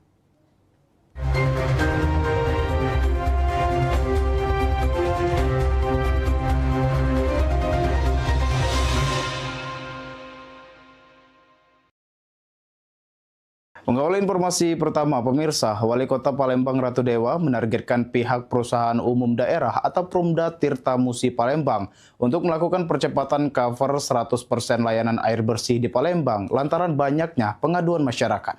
Mengawali informasi pertama, pemirsa, Wali Kota Palembang Ratu Dewa menargetkan pihak perusahaan umum daerah atau Perumda Tirta Musi Palembang untuk melakukan percepatan cover 100% layanan air bersih di Palembang lantaran banyaknya pengaduan masyarakat.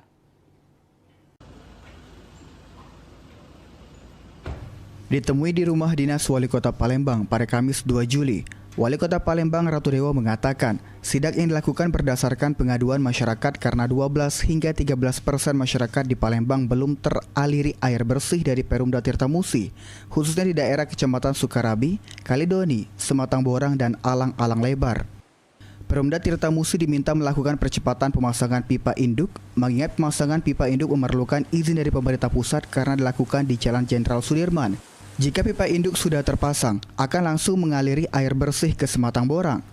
Ditemui di rumah dinas Wali Kota Palembang pada Kamis 2 Juli, Wali Kota Palembang Ratu Dewa mengatakan, sidak yang dilakukan berdasarkan pengaduan masyarakat karena 12 hingga 13% masyarakat di Palembang belum teraliri air bersih dari Perumda Tirta Musi, khususnya di daerah Kecamatan Sukarabi, Kalidoni, Sematang Borang, dan Alang-Alang Lebar. Perumda Tirta Musi diminta melakukan percepatan pemasangan pipa induk, mengingat pemasangan pipa induk memerlukan izin dari pemerintah pusat karena dilakukan di Jalan Jenderal Sudirman. Jika pipa induk sudah terpasang, akan langsung mengaliri air bersih ke Sematang Borang.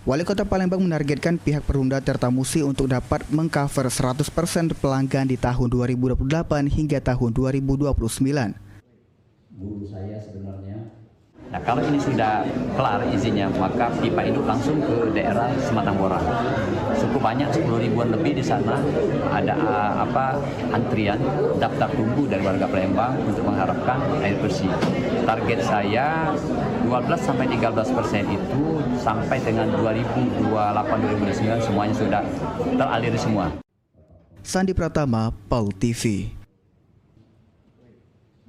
Wali Kota Palembang menargetkan pihak Perumda Tirta Musi untuk dapat mengcover 100% pelanggan di tahun 2028 hingga tahun 2029. Guru saya sebenarnya. Nah, kalau ini sudah kelar izinnya, maka pipa induk langsung ke daerah Sematang Borang. Cukup banyak, 10 ribuan lebih di sana. Ada antrian, daftar tunggu dari warga Palembang untuk mengharapkan air bersih. Target saya 12-13% itu sampai dengan 2028-2029 semuanya sudah teraliri semua. Sandi Pratama, PAL TV.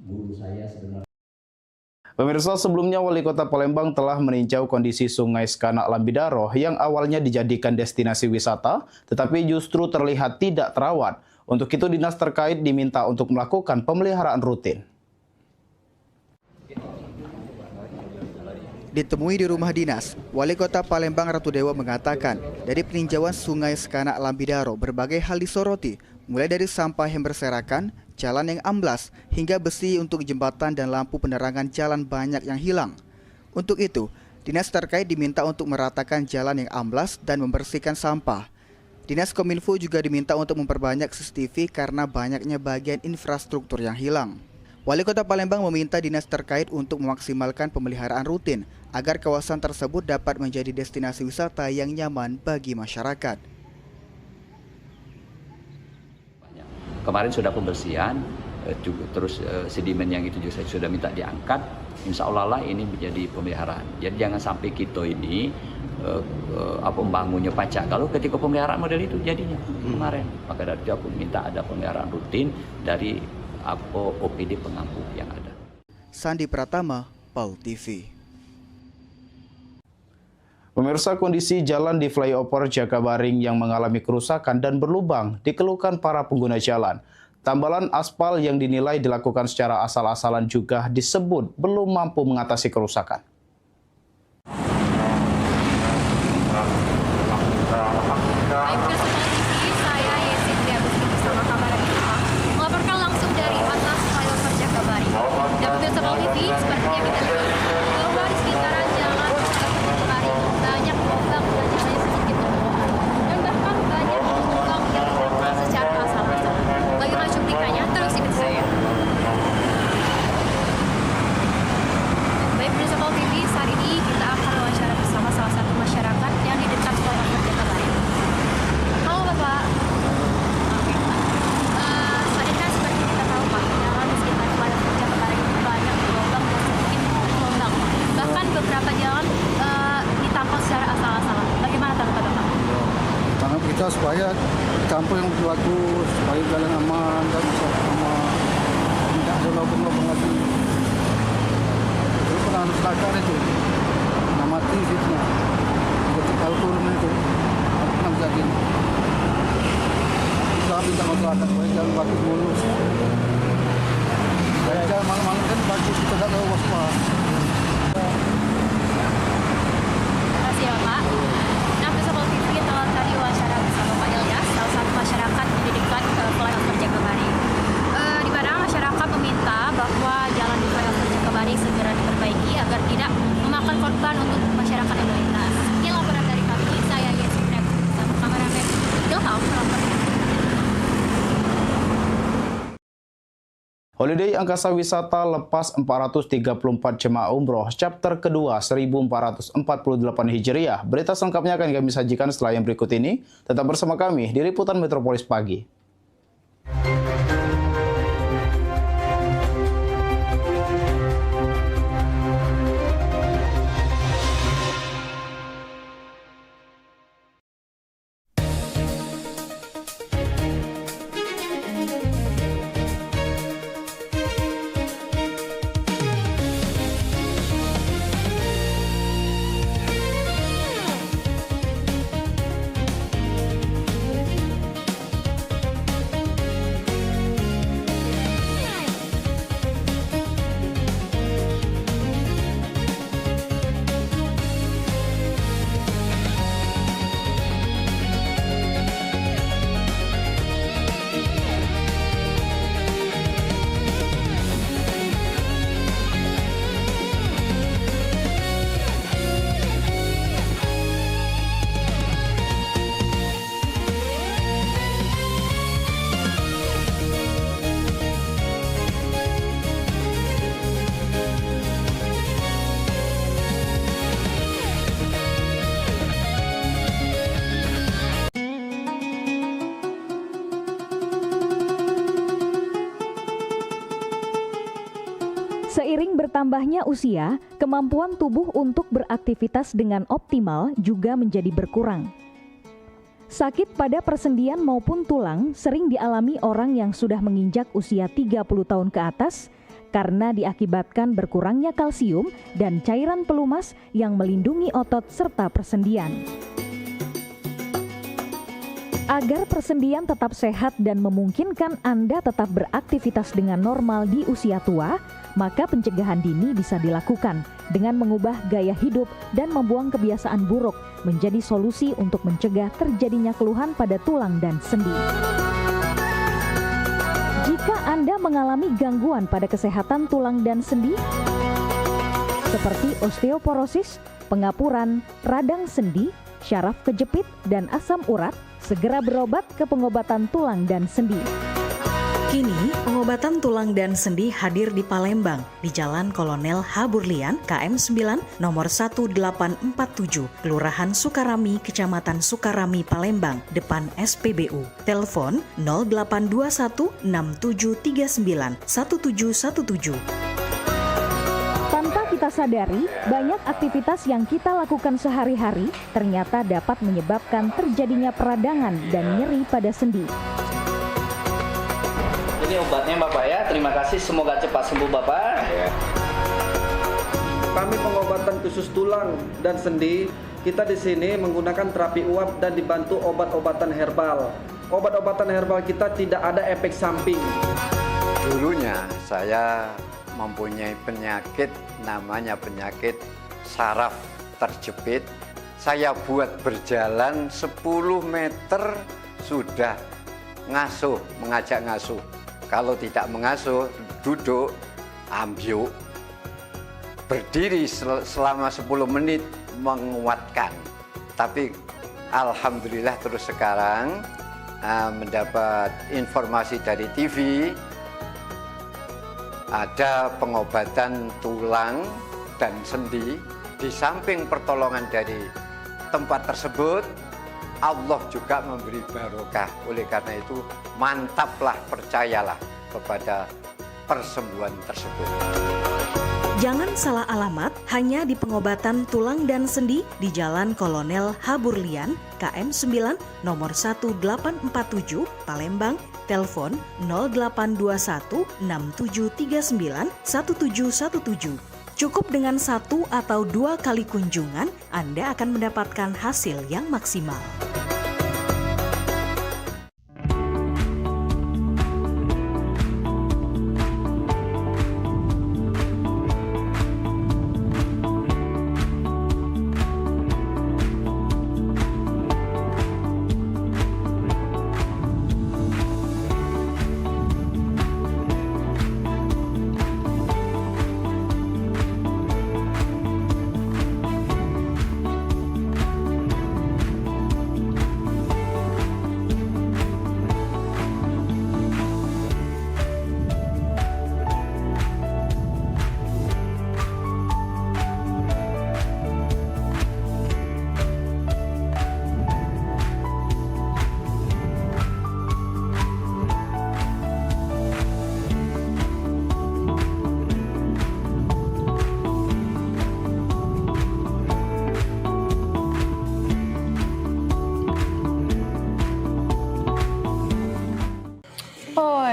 Guru saya sebenarnya. Pemirsa, sebelumnya Wali Kota Palembang telah meninjau kondisi Sungai Sekanak Lambidaro yang awalnya dijadikan destinasi wisata, tetapi justru terlihat tidak terawat. Untuk itu, dinas terkait diminta untuk melakukan pemeliharaan rutin. Ditemui di rumah dinas, Wali Kota Palembang Ratu Dewa mengatakan, dari peninjauan Sungai Sekanak Lambidaro berbagai hal disoroti, mulai dari sampah yang berserakan, jalan yang amblas, hingga besi untuk jembatan dan lampu penerangan jalan banyak yang hilang. Untuk itu, dinas terkait diminta untuk meratakan jalan yang amblas dan membersihkan sampah. Dinas Kominfo juga diminta untuk memperbanyak CCTV karena banyaknya bagian infrastruktur yang hilang. Wali Kota Palembang meminta dinas terkait untuk memaksimalkan pemeliharaan rutin agar kawasan tersebut dapat menjadi destinasi wisata yang nyaman bagi masyarakat. Kemarin sudah pembersihan, terus sedimen yang itu juga saya sudah minta diangkat. Insya Allah lah ini menjadi pemeliharaan. Jadi jangan sampai kita ini membangunnya pacak. Kalau ketika pemeliharaan model itu jadinya kemarin, maka dari itu aku minta ada pemeliharaan rutin dari OPD pengampu yang ada. Sandi Pratama, PAL TV. Pemirsa, kondisi jalan di flyover Jakabaring yang mengalami kerusakan dan berlubang dikeluhkan para pengguna jalan. Tambalan aspal yang dinilai dilakukan secara asal-asalan juga disebut belum mampu mengatasi kerusakan. Saya Yesi Triagusti bersama kamera kita melaporkan langsung dari atas flyover Jakabaring. Dan pemirsa PAL TV, sepertinya kita lihat bahwa di sekitaran jalan Jakabaring banyak lubang dan jalannya sedikit bergelombang. Dan bahkan banyak lubang yang dilakukan secara asal-asalan. Bagaimana cuplikannya? Terus ikuti saya. Baik pemirsa PAL TV, saat ini kita akan wawancara bersama salah satu masyarakat yang di dekat flyover Jakabaring. Halo Bapak. Oke Pak. Seperti kan seperti kita tahu Pak, jalan di sekitar flyover Jakabaring itu banyak gelombang dan sedikit bergelombang. Bahkan beberapa jalan ditampal secara asal-asalan. Bagaimana tanggapan Bapak? Tanggap kita supaya campur yang berlaku, supaya jalan aman dan bisa sama, tidak ada lubang-lubang lagi. Itu pernah harus takar itu, mati fitnya. Ketika turun itu, pernah jadi. Kita minta masyarakat supaya jalan bagus mulus. Supaya jalan malam-malam kan bagus, kita tidak tahu waspada. Terima kasih ya Pak. Nah, pemirsa PAL TV telah tadi wawancara bersama Pak Ilyas, salah satu masyarakat di dekat flyover Jakabaring. Di mana masyarakat meminta bahwa jalan di flyover Jakabaring segera diperbaiki agar tidak memakan korban untuk masyarakat yang melintas. Sekian laporan dari kami, saya Yesi Triagusti bersama kameramen Ilham melaporkan. Holiday Angkasa Wisata lepas 434 jemaah umroh chapter kedua 1448 Hijriah. Berita selengkapnya akan kami sajikan setelah yang berikut ini. Tetap bersama kami di Liputan Metropolis Pagi. Seiring bertambahnya usia, kemampuan tubuh untuk beraktivitas dengan optimal juga menjadi berkurang. Sakit pada persendian maupun tulang sering dialami orang yang sudah menginjak usia 30 tahun ke atas karena diakibatkan berkurangnya kalsium dan cairan pelumas yang melindungi otot serta persendian. Agar persendian tetap sehat dan memungkinkan Anda tetap beraktivitas dengan normal di usia tua, maka pencegahan dini bisa dilakukan dengan mengubah gaya hidup dan membuang kebiasaan buruk menjadi solusi untuk mencegah terjadinya keluhan pada tulang dan sendi. Jika Anda mengalami gangguan pada kesehatan tulang dan sendi, seperti osteoporosis, pengapuran, radang sendi, syaraf kejepit, dan asam urat, segera berobat ke pengobatan tulang dan sendi. Kini, pengobatan tulang dan sendi hadir di Palembang, di Jalan Kolonel H. Burlian, KM 9, nomor 1847, Kelurahan Sukarami, Kecamatan Sukarami, Palembang, depan SPBU. Telepon 0821 6739 1717. Tanpa kita sadari, banyak aktivitas yang kita lakukan sehari-hari ternyata dapat menyebabkan terjadinya peradangan dan nyeri pada sendi. Ini obatnya Bapak ya, terima kasih, semoga cepat sembuh Bapak. Kami pengobatan khusus tulang dan sendi. Kita di sini menggunakan terapi uap dan dibantu obat-obatan herbal. Obat-obatan herbal kita tidak ada efek samping. Dulunya saya mempunyai penyakit namanya penyakit saraf terjepit. Saya buat berjalan 10 meter sudah ngasuh, mengajak ngasuh. Kalau tidak mengasuh, duduk, ambyuk, berdiri selama 10 menit menguatkan. Tapi alhamdulillah terus sekarang mendapat informasi dari TV, ada pengobatan tulang dan sendi. Di samping pertolongan dari tempat tersebut, Allah juga memberi barokah. Oleh karena itu, mantaplah, percayalah kepada persembuhan tersebut. Jangan salah alamat, hanya di pengobatan tulang dan sendi di Jalan Kolonel H. Burlian, KM 9, nomor 1847, Palembang, telepon 0821 6739 1717. Cukup dengan 1 atau 2 kali kunjungan, Anda akan mendapatkan hasil yang maksimal.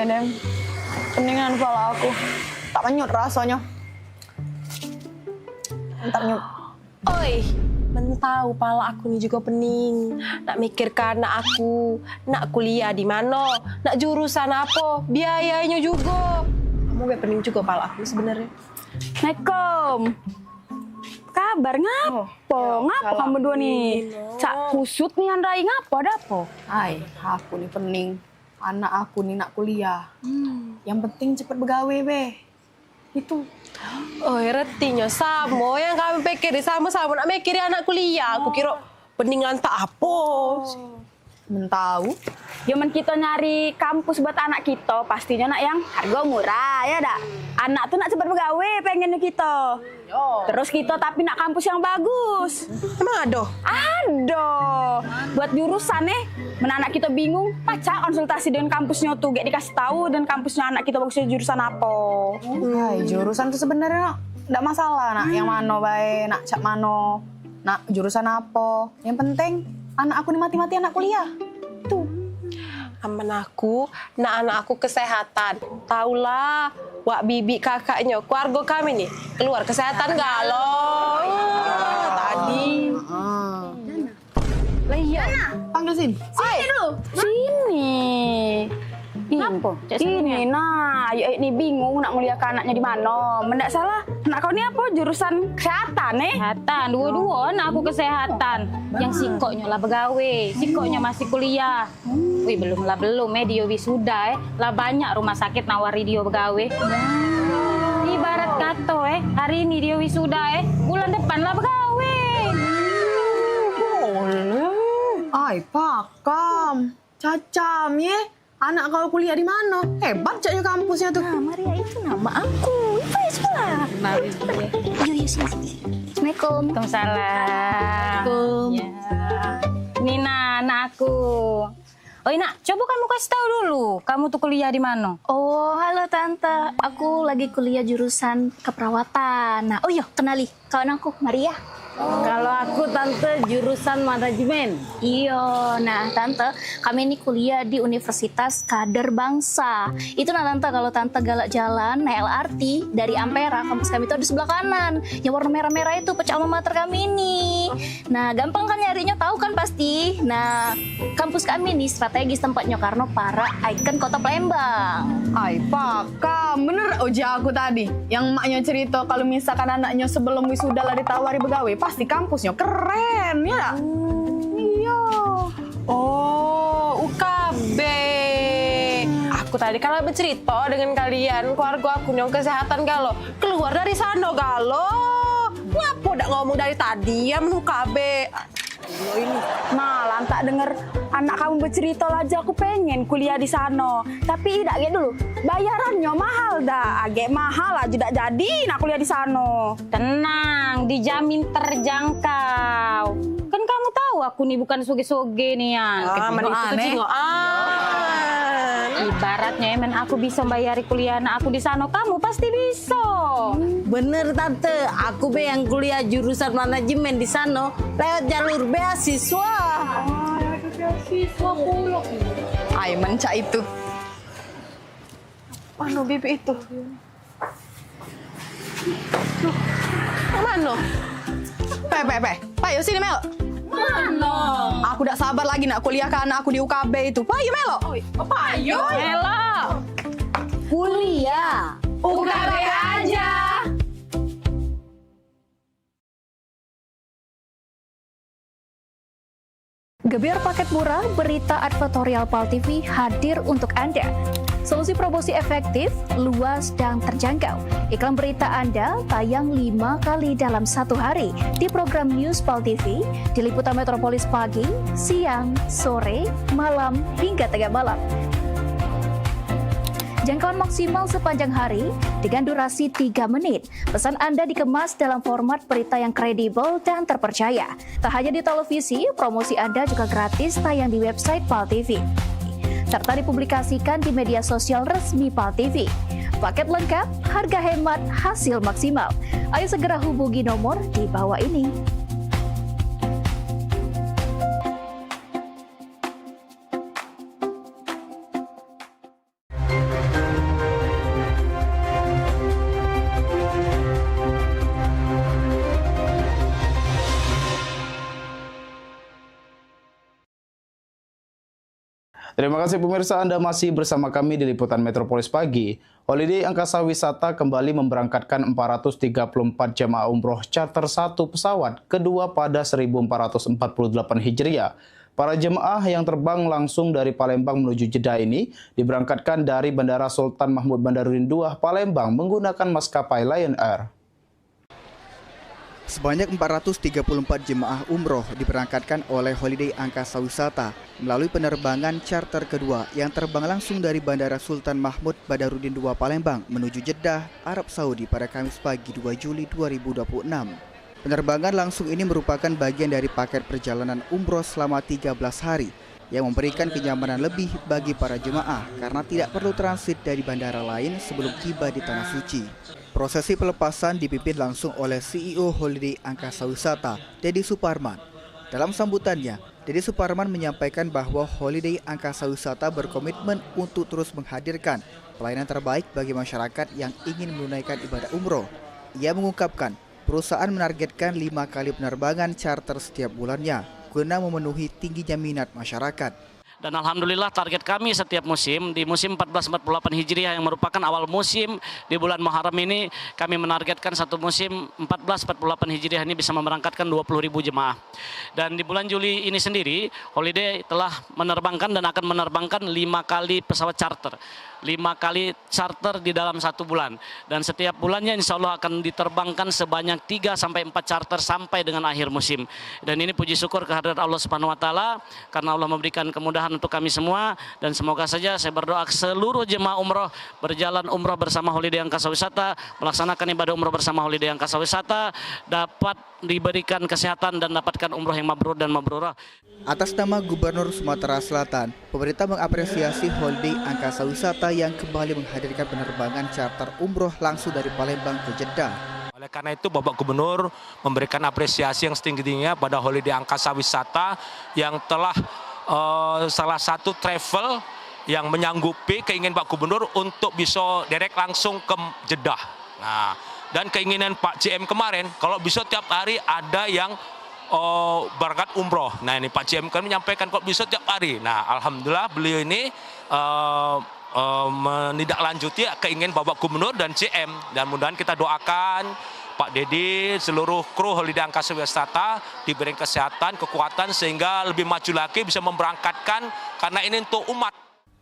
Dem, peningan kepala aku. Tak menyut rasanya. Tak menyut. Oi, mentau pala aku ni juga pening. Nak mikirkan anak aku, nak kuliah di mana, nak jurusan apa, biayanya juga. Kamu gak pening juga pala aku sebenarnya. Assalamualaikum. Kabar ngapo? Ngapo kamu dua nih? Cak kusut nih andai ngapo ada apa? Hai, aku nih pening. Anak aku nih nak kuliah. Yang penting cepet begawe be. Itu. Oh, retinya sama yang kami pikir sama-sama nak mikir anak kuliah. Aku kira peningan tak apa. Mentau. Zaman kita nyari kampus buat anak kita, pastinya nak yang harga murah ya dak. Anak tuh nak cepat begawe pengennya kita. Terus kita tapi nak kampus yang bagus. Emang ada? Ada. Buat jurusan anak kita bingung, pacar konsultasi dengan kampusnya tuh, gak dikasih tahu dan kampusnya anak kita bagusnya jurusan apa. Hai, jurusan tuh sebenarnya enggak masalah nak yang mano bae, nak cak mano, nak jurusan apa. Yang penting anak aku nih mati-mati anak kuliah. Tuh. Aman aku, nak anak aku kesehatan. Taulah, wak bibi kakaknya, keluarga kami nih, keluar kesehatan galau. Tadi. Lah iya. Panggil sini. Sini dulu. Sini. Kenapa? Ini nah, ini bingung nak muliakan anaknya di mana. Mendak salah, anak kau ni apa? Jurusan kesehatan Kesehatan, dua-dua anak aku kesehatan. Yang sikoknya lah begawe, sikoknya masih kuliah. Wih, belum dia wisuda lah banyak rumah sakit nawari dia begawe. Ibarat kata hari ini dia wisuda bulan depan lah begawe. Boleh. Ai pakam. Cacam ye. Anak kau kuliah di mana? Hebat caknya kampusnya tuh. Nah, Maria itu nama aku. Itu ya sekolah. Yuk, sini. Assalamualaikum. Waalaikumsalam. Ya. Nina, anak aku. Oh Nak, coba kamu kasih tahu dulu, kamu tuh kuliah di mana? Oh, halo Tante. Aku lagi kuliah jurusan keperawatan. Nah, oh iya, kenali kawan aku, Maria. Kalau aku Tante jurusan manajemen. Iya, nah Tante, kami ini kuliah di Universitas Kader Bangsa. Itu nah Tante, kalau Tante galak jalan naik LRT dari Ampera, kampus kami itu ada sebelah kanan. Yang warna merah-merah itu pecah alma mater kami ini. Nah, gampang kan nyarinya, tahu kan pasti. Nah, kampus kami ini strategis tempatnya karena para ikon kota Palembang. Ay, pakam. Bener uji aku tadi. Yang maknya cerita kalau misalkan anaknya sebelum wisuda lah ditawari begawe, pasti kampusnya keren, ya? Iya. Oh, UKB. Aku tadi kalau bercerita dengan kalian, keluarga aku yang kesehatan galo, keluar dari sana galo. Ngapa udah ngomong dari tadi ya UKB? Ini malah tak denger anak kamu bercerita aja aku pengen kuliah di sana. Tapi tidak kayak dulu. Bayarannya mahal dah. Agak mahal aja tidak jadi nak kuliah di sana. Tenang, dijamin terjangkau. Kan kamu tahu aku nih bukan soge-soge nih ya. Ibaratnya emen aku bisa bayari kuliah anak aku di sana, kamu pasti bisa. Bener Tante, aku be yang kuliah jurusan manajemen di sana lewat jalur beasiswa. Beasiswa pula. Ay, mencak itu. Mana bibi itu? Mana? Yuk sini Mel. Mana? Aku udah sabar lagi nak kuliah ke anak aku di UKB itu. Yuk Melo. Ayo. Melo. Kuliah. UKB aja. Gebyar paket murah, berita advertorial PAL TV hadir untuk Anda. Solusi promosi efektif, luas, dan terjangkau. Iklan berita Anda tayang 5 kali dalam 1 hari di program News PAL TV, di liputan Metropolis pagi, siang, sore, malam, hingga tengah malam. Jangkauan maksimal sepanjang hari dengan durasi 3 menit. Pesan Anda dikemas dalam format berita yang kredibel dan terpercaya. Tak hanya di televisi, promosi Anda juga gratis tayang di website PAL TV, serta dipublikasikan di media sosial resmi PAL TV. Paket lengkap, harga hemat, hasil maksimal. Ayo segera hubungi nomor di bawah ini. Terima kasih pemirsa, Anda masih bersama kami di Liputan Metropolis Pagi. Holiday Angkasa Wisata kembali memberangkatkan 434 jemaah umroh charter 1 pesawat, kedua pada 1448 Hijriah. Para jemaah yang terbang langsung dari Palembang menuju Jeddah ini diberangkatkan dari Bandara Sultan Mahmud Bandarudin II Palembang menggunakan maskapai Lion Air. Sebanyak 434 jemaah umroh diberangkatkan oleh Holiday Angkasa Wisata melalui penerbangan charter kedua yang terbang langsung dari Bandara Sultan Mahmud Bandarudin II Palembang menuju Jeddah, Arab Saudi pada Kamis pagi 2 Juli 2026. Penerbangan langsung ini merupakan bagian dari paket perjalanan umroh selama 13 hari yang memberikan kenyamanan lebih bagi para jemaah karena tidak perlu transit dari bandara lain sebelum tiba di Tanah Suci. Prosesi pelepasan dipimpin langsung oleh CEO Holiday Angkasa Wisata, Deddy Suparman. Dalam sambutannya, Deddy Suparman menyampaikan bahwa Holiday Angkasa Wisata berkomitmen untuk terus menghadirkan pelayanan terbaik bagi masyarakat yang ingin menunaikan ibadah umroh. Ia mengungkapkan, perusahaan menargetkan 5 kali penerbangan charter setiap bulannya guna memenuhi tingginya minat masyarakat. Dan alhamdulillah target kami setiap musim, di musim 1448 Hijriah yang merupakan awal musim di bulan Muharram ini, kami menargetkan satu musim 1448 Hijriah ini bisa memberangkatkan 20.000 jemaah. Dan di bulan Juli ini sendiri, Holiday telah menerbangkan dan akan menerbangkan 5 kali pesawat charter. 5 kali charter di dalam 1 bulan. Dan setiap bulannya insya Allah akan diterbangkan sebanyak 3-4 charter sampai dengan akhir musim. Dan ini puji syukur kehadirat Allah Subhanahu Wa Taala karena Allah memberikan kemudahan kemudahan untuk kami semua, dan semoga saja saya berdoa seluruh jemaah umroh berjalan umroh bersama Holiday Angkasa Wisata, melaksanakan ibadah umroh bersama Holiday Angkasa Wisata, dapat diberikan kesehatan dan dapatkan umroh yang mabrur dan mabrurah. Atas nama Gubernur Sumatera Selatan, pemerintah mengapresiasi Holiday Angkasa Wisata yang kembali menghadirkan penerbangan charter umroh langsung dari Palembang ke Jeddah. Oleh karena itu Bapak Gubernur memberikan apresiasi yang setinggi-tingginya pada Holiday Angkasa Wisata yang telah salah satu travel yang menyanggupi keinginan Pak Gubernur untuk bisa direct langsung ke Jeddah. Nah, dan keinginan Pak CM kemarin kalau bisa tiap hari ada yang berangkat umroh. Nah ini Pak CM kan menyampaikan kalau bisa tiap hari. Nah alhamdulillah beliau ini menindaklanjuti keinginan Bapak Gubernur dan CM, dan mudah-mudahan kita doakan Pak Dedi, seluruh kru Holiday Angkasa Wisata diberi kesehatan, kekuatan sehingga lebih maju lagi bisa memberangkatkan, karena ini untuk umat.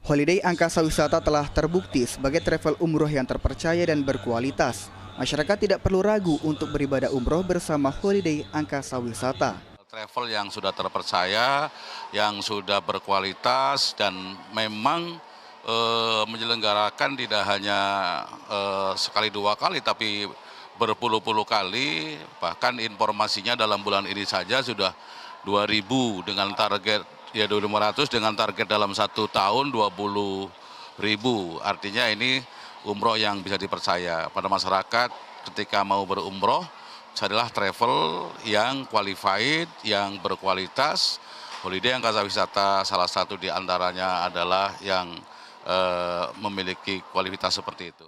Holiday Angkasa Wisata telah terbukti sebagai travel umroh yang terpercaya dan berkualitas. Masyarakat tidak perlu ragu untuk beribadah umroh bersama Holiday Angkasa Wisata. Travel yang sudah terpercaya, yang sudah berkualitas, dan memang menyelenggarakan tidak hanya sekali dua kali tapi berpuluh-puluh kali. Bahkan informasinya dalam bulan ini saja sudah 2.000 dengan target 2.500 dengan target dalam 1 tahun 20.000. Artinya ini umroh yang bisa dipercaya pada masyarakat. Ketika mau berumroh, carilah travel yang qualified, yang berkualitas. Holiday Angkasa Wisata salah satu di antaranya adalah yang memiliki kualitas seperti itu.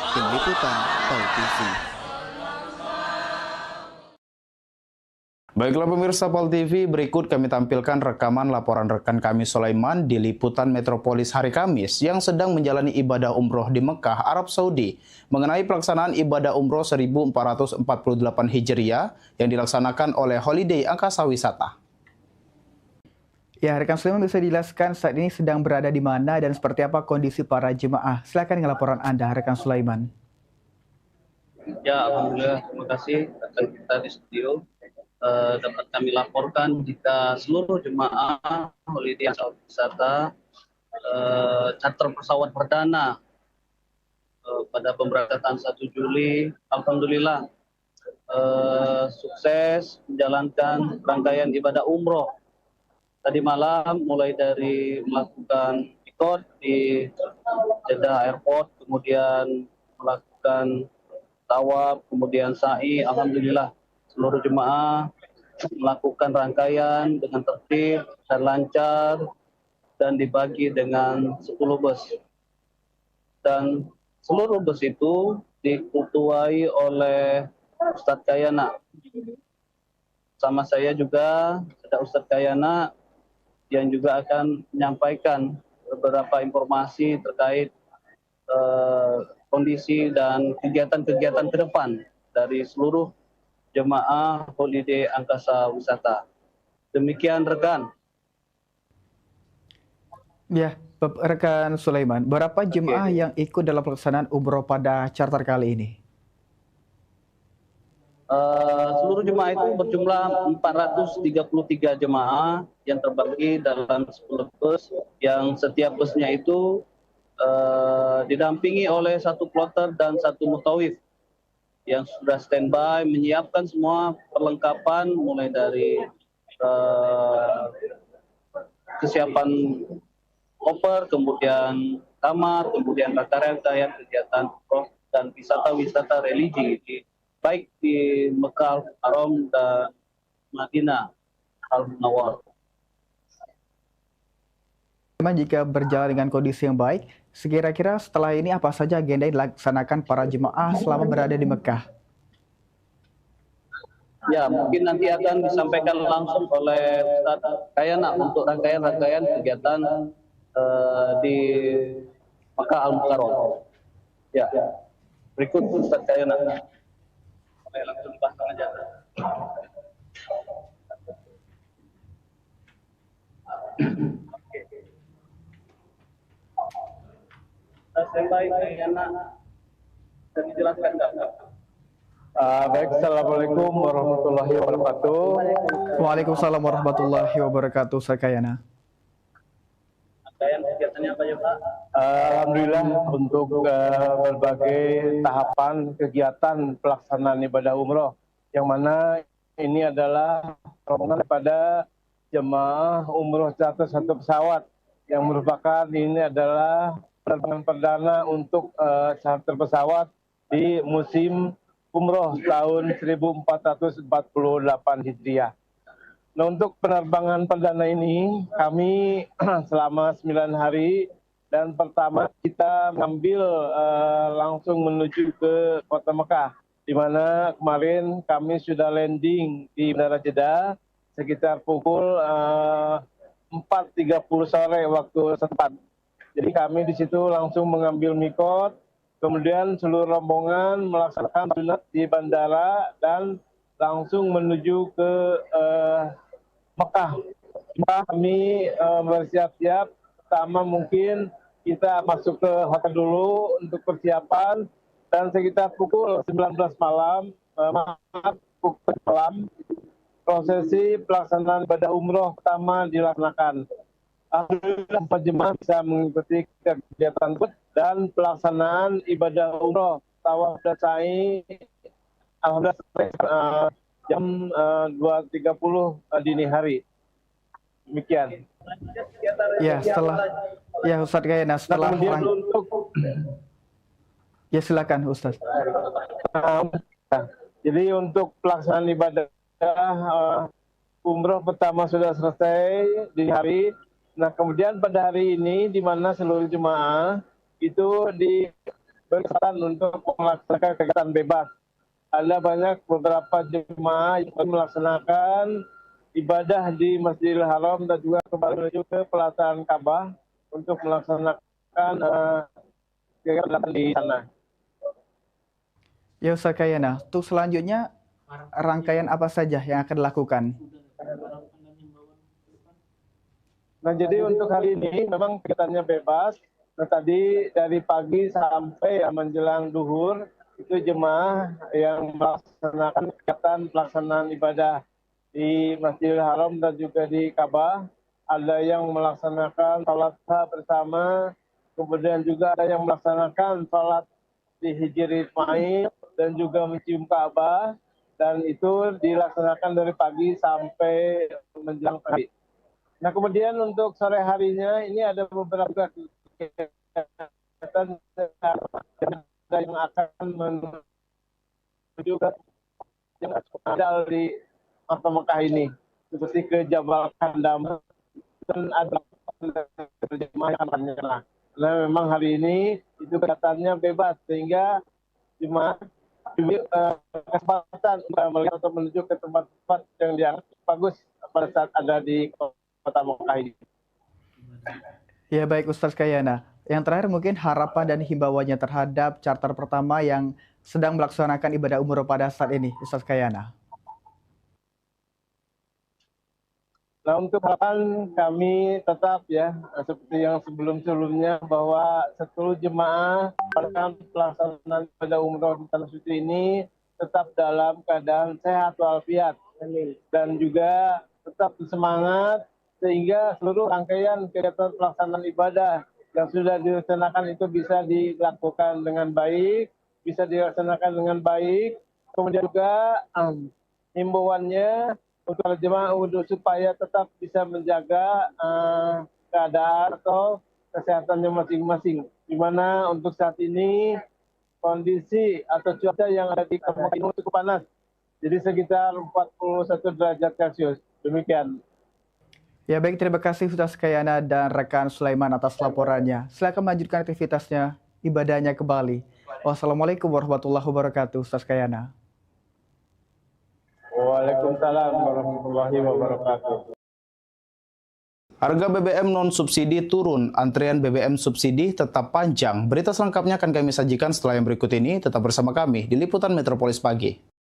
Tim Liputan PAL TV. Baiklah pemirsa PAL TV, berikut kami tampilkan rekaman laporan rekan kami Sulaiman di Liputan Metropolis hari Kamis yang sedang menjalani ibadah umroh di Mekah, Arab Saudi mengenai pelaksanaan ibadah umroh 1448 Hijriah yang dilaksanakan oleh Holiday Angkasa Wisata. Ya, rekan Sulaiman bisa dijelaskan saat ini sedang berada di mana dan seperti apa kondisi para jemaah. Silakan dengan laporan Anda, rekan Sulaiman. Ya, alhamdulillah, terima kasih rekan kita di studio. Dapat kami laporkan jika seluruh jemaah Holiday Angkasa Wisata charter pesawat perdana pada pemberangkatan 1 Juli, alhamdulillah sukses menjalankan rangkaian ibadah umroh. Tadi malam mulai dari melakukan mikot di Jeddah Airport, kemudian melakukan tawaf, kemudian sa'i, alhamdulillah seluruh jemaah melakukan rangkaian dengan tertib dan lancar dan dibagi dengan 10 bus. Dan seluruh bus itu diketuai oleh Ustadz Kayana. Sama saya juga ada Ustadz Kayana yang juga akan menyampaikan beberapa informasi terkait kondisi dan kegiatan-kegiatan ke depan dari seluruh jemaah Holiday Angkasa Wisata. Demikian rekan. Ya, rekan Sulaiman, berapa jemaah yang ikut dalam pelaksanaan umroh pada charter kali ini? Seluruh jemaah itu berjumlah 433 jemaah yang terbagi dalam 10 bus, yang setiap busnya itu didampingi oleh 1 kloter dan 1 mutawif yang sudah standby menyiapkan semua perlengkapan mulai dari kesiapan koper, kemudian kamar, kemudian rangkaian kegiatan dan wisata-wisata religi baik di Mekah Haram dan Madinah Al-Munawwar. Jika berjalan dengan kondisi yang baik, sekira-kira setelah ini apa saja agenda yang dilaksanakan para jemaah selama berada di Mekah? Ya, mungkin nanti akan disampaikan langsung oleh Ustadz Kayana untuk rangkaian-rangkaian kegiatan di Mekah Al-Mukarram. Ya, berikut Ustadz Kayana. Langsung dipasang aja. Standby Kayana. Bisa dijelaskan nggak? Baik, Assalamualaikum warahmatullahi wabarakatuh. Waalaikumsalam warahmatullahi wabarakatuh, Ustaz Kayana. Rangkaian kegiatannya apa ya Pak? Alhamdulillah untuk berbagai tahapan kegiatan pelaksanaan ibadah umroh, yang mana ini adalah rombongan pada jemaah umroh charter satu pesawat, yang merupakan ini adalah penerbangan perdana untuk charter pesawat di musim umroh tahun 1448 Hijriah. Nah, untuk penerbangan perdana ini kami selama 9 hari, dan pertama kita mengambil langsung menuju ke kota Mekah, di mana kemarin kami sudah landing di Bandara Jeddah sekitar pukul 4.30 sore waktu setempat. Jadi kami di situ langsung mengambil mikot, kemudian seluruh rombongan melaksanakan sunat di bandara dan langsung menuju ke Mekah. Kami bersiap-siap, pertama mungkin kita masuk ke hotel dulu untuk persiapan, dan sekitar pukul 19 malam, prosesi pelaksanaan ibadah umroh pertama dilaksanakan. Alhamdulillah jemaah bisa mengikuti kegiatan dan pelaksanaan ibadah umroh tawaf dan sa'i alhamdulillah jam 2.30 dini hari. Demikian. Ya, Ustaz Kayana, setelah ya silakan Ustaz. Jadi untuk pelaksanaan ibadah umroh pertama sudah selesai di hari. Nah, kemudian pada hari ini di mana seluruh jemaah itu diberi kesempatan untuk melaksanakan kegiatan bebas. Ada banyak beberapa jemaah yang melaksanakan ibadah di Masjidil Haram dan juga kembali menuju ke pelataran Ka'bah untuk melaksanakan kegiatan di sana. Ya Ustaz Kayana, untuk selanjutnya rangkaian apa saja yang akan dilakukan? Nah, jadi untuk hari ini memang kegiatannya bebas. Nah, tadi dari pagi sampai menjelang duhur itu jemaah yang melaksanakan kegiatan pelaksanaan ibadah di Masjidil Haram dan juga di Ka'bah. Ada yang melaksanakan salat bersama, kemudian juga ada yang melaksanakan salat di Hijri Ismail dan juga mencium Ka'bah, dan itu dilaksanakan dari pagi sampai menjelang pagi. Nah, kemudian untuk sore harinya ini ada beberapa kegiatan yang akan menuju ke yang ada di Kota Mekah ini, seperti ke Jabal Kandama, dan ada jemaah yang akan menyerah. Nah, memang hari ini itu kegiatannya bebas, sehingga jemaah kesempatan melihat atau menuju ke tempat-tempat yang dianggap bagus pada saat ada di Kota Mekah ini. Ya baik Ustaz Kayana. Yang terakhir mungkin harapan dan himbauannya terhadap charter pertama yang sedang melaksanakan ibadah umroh pada saat ini, Ustaz Kayana. Nah, untuk harapan kami tetap ya, seperti yang sebelum-sebelumnya, bahwa seluruh jemaah pada pelaksanaan ibadah umroh di Tanah Suci ini tetap dalam keadaan sehat walafiat, dan juga tetap semangat, sehingga seluruh rangkaian kegiatan pelaksanaan ibadah yang sudah dilaksanakan itu bisa dilakukan dengan baik, Kemudian juga himbauannya untuk jemaah supaya tetap bisa menjaga keadaan atau kesehatannya masing-masing. Di mana untuk saat ini kondisi atau cuaca yang ada di Kampung ini cukup panas. Jadi sekitar 41 derajat Celcius. Demikian. Ya baik, terima kasih Ustaz Kayana dan rekan Sulaiman atas laporannya. Silakan melanjutkan aktivitasnya, ibadahnya kembali. Wassalamualaikum warahmatullahi wabarakatuh, Ustaz Kayana. Waalaikumsalam warahmatullahi wabarakatuh. Harga BBM non-subsidi turun, antrian BBM subsidi tetap panjang. Berita selengkapnya akan kami sajikan setelah yang berikut ini. Tetap bersama kami di Liputan Metropolis Pagi.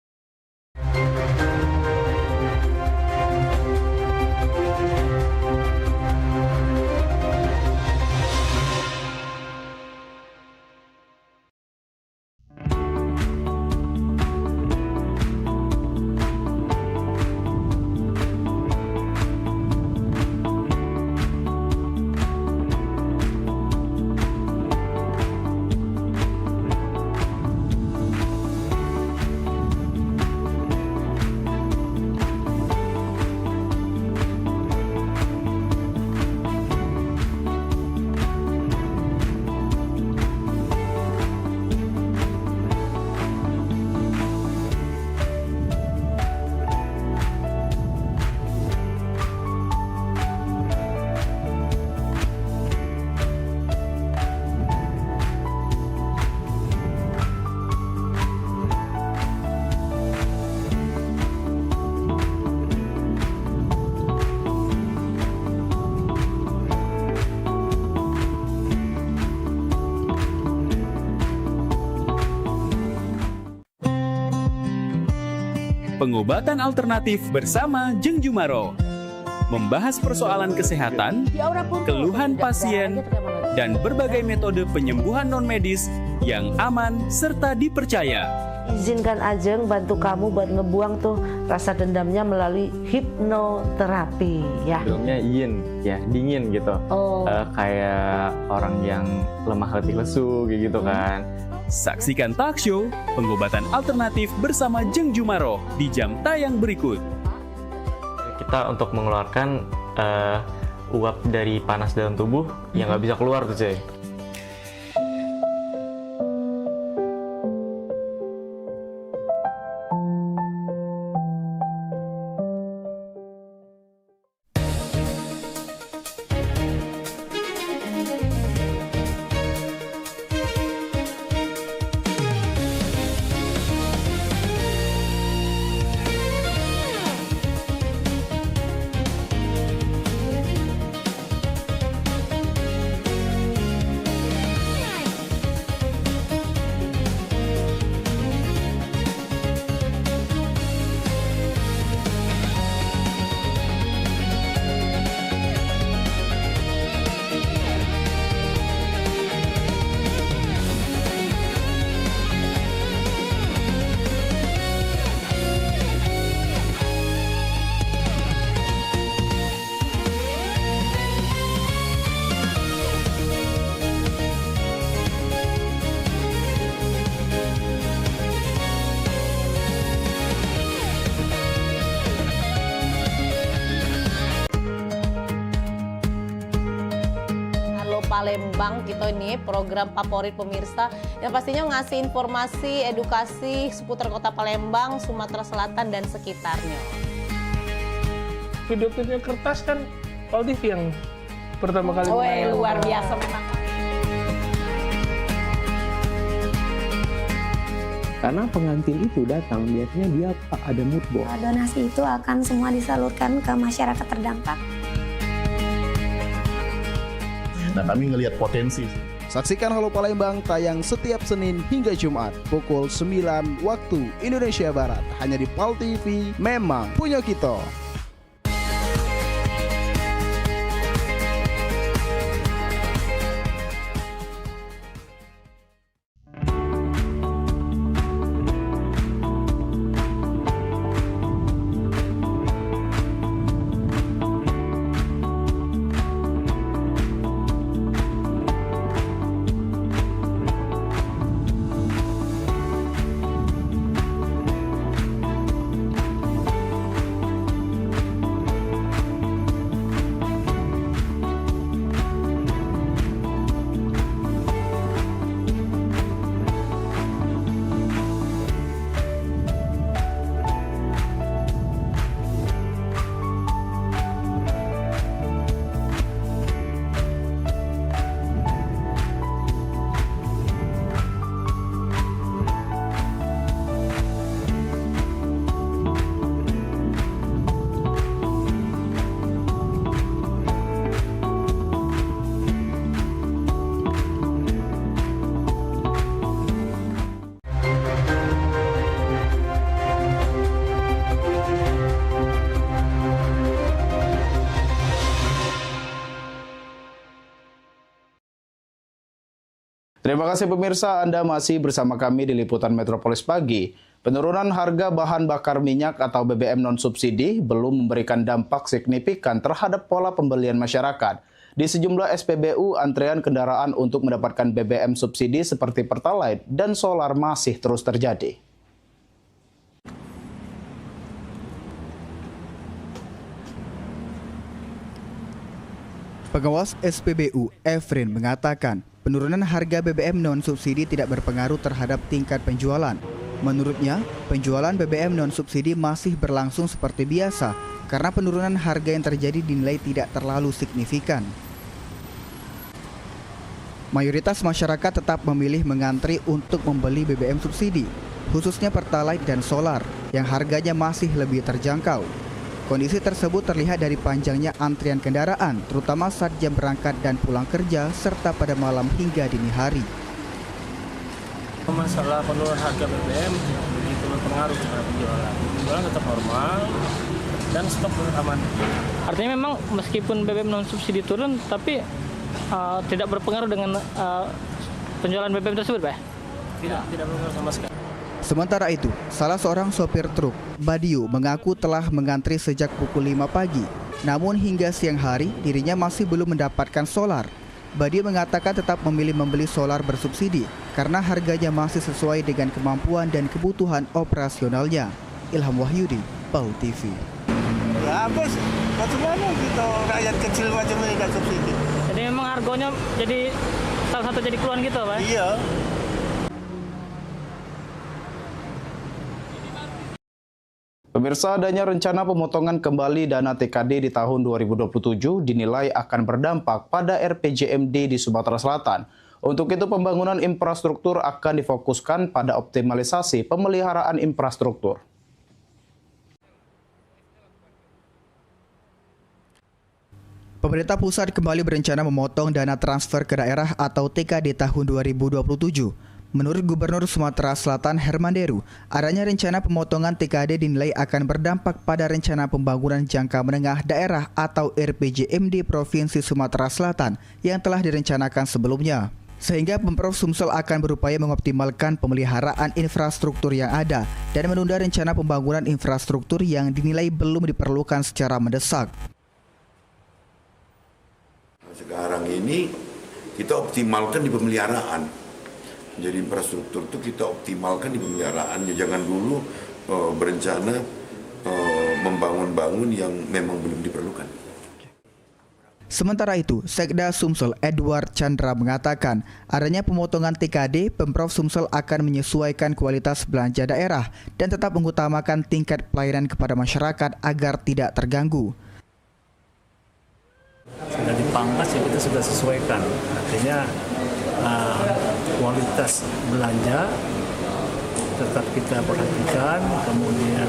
pengobatan alternatif bersama Jeng Jumaro. Membahas persoalan kesehatan, keluhan pasien, dan berbagai metode penyembuhan non-medis yang aman serta dipercaya. Izinkan Ajeng bantu kamu buat ngebuang tuh rasa dendamnya melalui hipnoterapi ya. Hidungnya yin, ya dingin gitu. Kayak orang yang lemah letih lesu gitu kan. Saksikan talk show pengobatan alternatif bersama Jeng Jumaro di jam tayang berikut. Kita untuk mengeluarkan uap dari panas dalam tubuh yang nggak bisa keluar tuh cuy. Palembang kita ini program favorit pemirsa yang pastinya ngasih informasi, edukasi seputar kota Palembang, Sumatera Selatan dan sekitarnya. Video-video kertas kan Pal TV yang pertama kali. Luar biasa memang. Karena pengantin itu datang biasanya dia ada mood board. Donasi itu akan semua disalurkan ke masyarakat terdampak. Dan kami ngelihat potensi. Saksikan Halo Palembang tayang setiap Senin hingga Jumat pukul 9 waktu Indonesia Barat hanya di Pal TV, memang punya kita. Terima kasih pemirsa, Anda masih bersama kami di Liputan Metropolis Pagi. Penurunan harga bahan bakar minyak atau BBM non-subsidi belum memberikan dampak signifikan terhadap pola pembelian masyarakat. Di sejumlah SPBU, antrean kendaraan untuk mendapatkan BBM subsidi seperti Pertalite dan solar masih terus terjadi. Pengawas SPBU, Efrin, mengatakan penurunan harga BBM non-subsidi tidak berpengaruh terhadap tingkat penjualan. Menurutnya, penjualan BBM non-subsidi masih berlangsung seperti biasa karena penurunan harga yang terjadi dinilai tidak terlalu signifikan. Mayoritas masyarakat tetap memilih mengantri untuk membeli BBM subsidi, khususnya Pertalite dan solar, yang harganya masih lebih terjangkau. Kondisi tersebut terlihat dari panjangnya antrian kendaraan, terutama saat jam berangkat dan pulang kerja, serta pada malam hingga dini hari. Masalah penurunan harga BBM, begitu berpengaruh terhadap penjualan. Penjualan tetap normal dan stok tetap aman. Artinya memang meskipun BBM non subsidi turun, tapi tidak berpengaruh dengan penjualan BBM tersebut, Pak? Tidak berpengaruh sama sekali. Sementara itu, salah seorang sopir truk, Badiu, mengaku telah mengantri sejak pukul 5 pagi. Namun hingga siang hari, dirinya masih belum mendapatkan solar. Badiu mengatakan tetap memilih membeli solar bersubsidi karena harganya masih sesuai dengan kemampuan dan kebutuhan operasionalnya. Ilham Wahyudi, PAL TV. Ya habis, bagaimana kita rakyat kecil macam ini nggak subsidi? Jadi memang harganya jadi salah satu jadi keluhan gitu, Pak? Iya. Pemirsa, adanya rencana pemotongan kembali dana TKD di tahun 2027 dinilai akan berdampak pada RPJMD di Sumatera Selatan. Untuk itu, pembangunan infrastruktur akan difokuskan pada optimalisasi pemeliharaan infrastruktur. Pemerintah pusat kembali berencana memotong dana transfer ke daerah atau TKD tahun 2027. Menurut Gubernur Sumatera Selatan Herman Deru, adanya rencana pemotongan TKD dinilai akan berdampak pada rencana pembangunan jangka menengah daerah atau RPJMD Provinsi Sumatera Selatan yang telah direncanakan sebelumnya. Sehingga Pemprov Sumsel akan berupaya mengoptimalkan pemeliharaan infrastruktur yang ada dan menunda rencana pembangunan infrastruktur yang dinilai belum diperlukan secara mendesak. Sekarang ini kita optimalkan di pemeliharaan. Jadi infrastruktur itu kita optimalkan di pemeliharaannya. Jangan dulu berencana membangun-bangun yang memang belum diperlukan. Sementara itu, Sekda Sumsel Edward Chandra mengatakan adanya pemotongan TKD, Pemprov Sumsel akan menyesuaikan kualitas belanja daerah dan tetap mengutamakan tingkat pelayanan kepada masyarakat agar tidak terganggu. Sudah dipangkas ya kita sudah sesuaikan. Artinya kualitas belanja tetap kita perhatikan, kemudian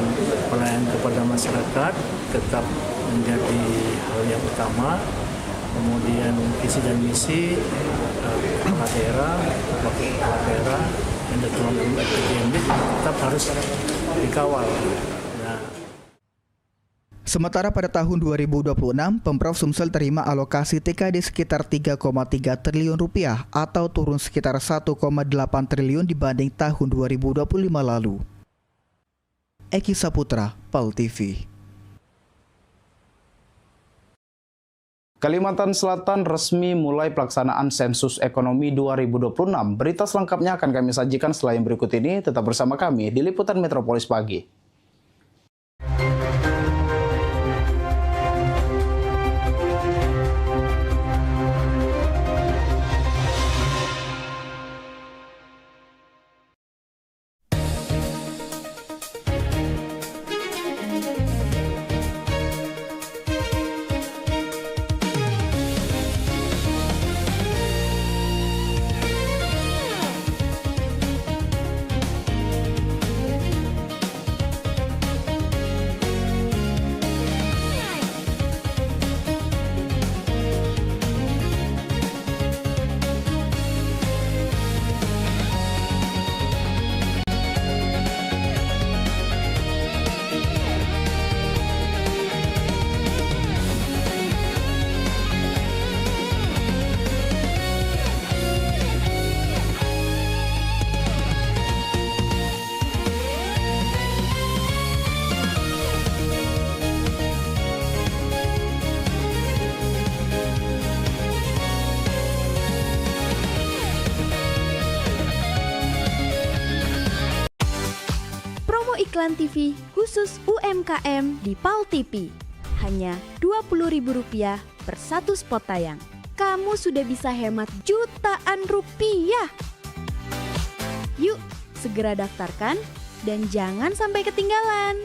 pelayanan kepada masyarakat tetap menjadi hal yang utama, kemudian visi dan misi kepala daerah, wakil kepala daerah, yang dituang dalam RPJMD tetap harus dikawal. Sementara pada tahun 2026, Pemprov Sumsel terima alokasi TKD sekitar 3,3 triliun rupiah atau turun sekitar 1,8 triliun dibanding tahun 2025 lalu. Eki Saputra, PAL TV. Kalimantan Selatan resmi mulai pelaksanaan sensus ekonomi 2026. Berita selengkapnya akan kami sajikan setelah yang berikut ini. Tetap bersama kami di Liputan Metropolis Pagi. Iklan TV khusus UMKM di PAL TV. Hanya Rp20.000 per satu spot tayang. Kamu sudah bisa hemat jutaan rupiah. Yuk, segera daftarkan dan jangan sampai ketinggalan.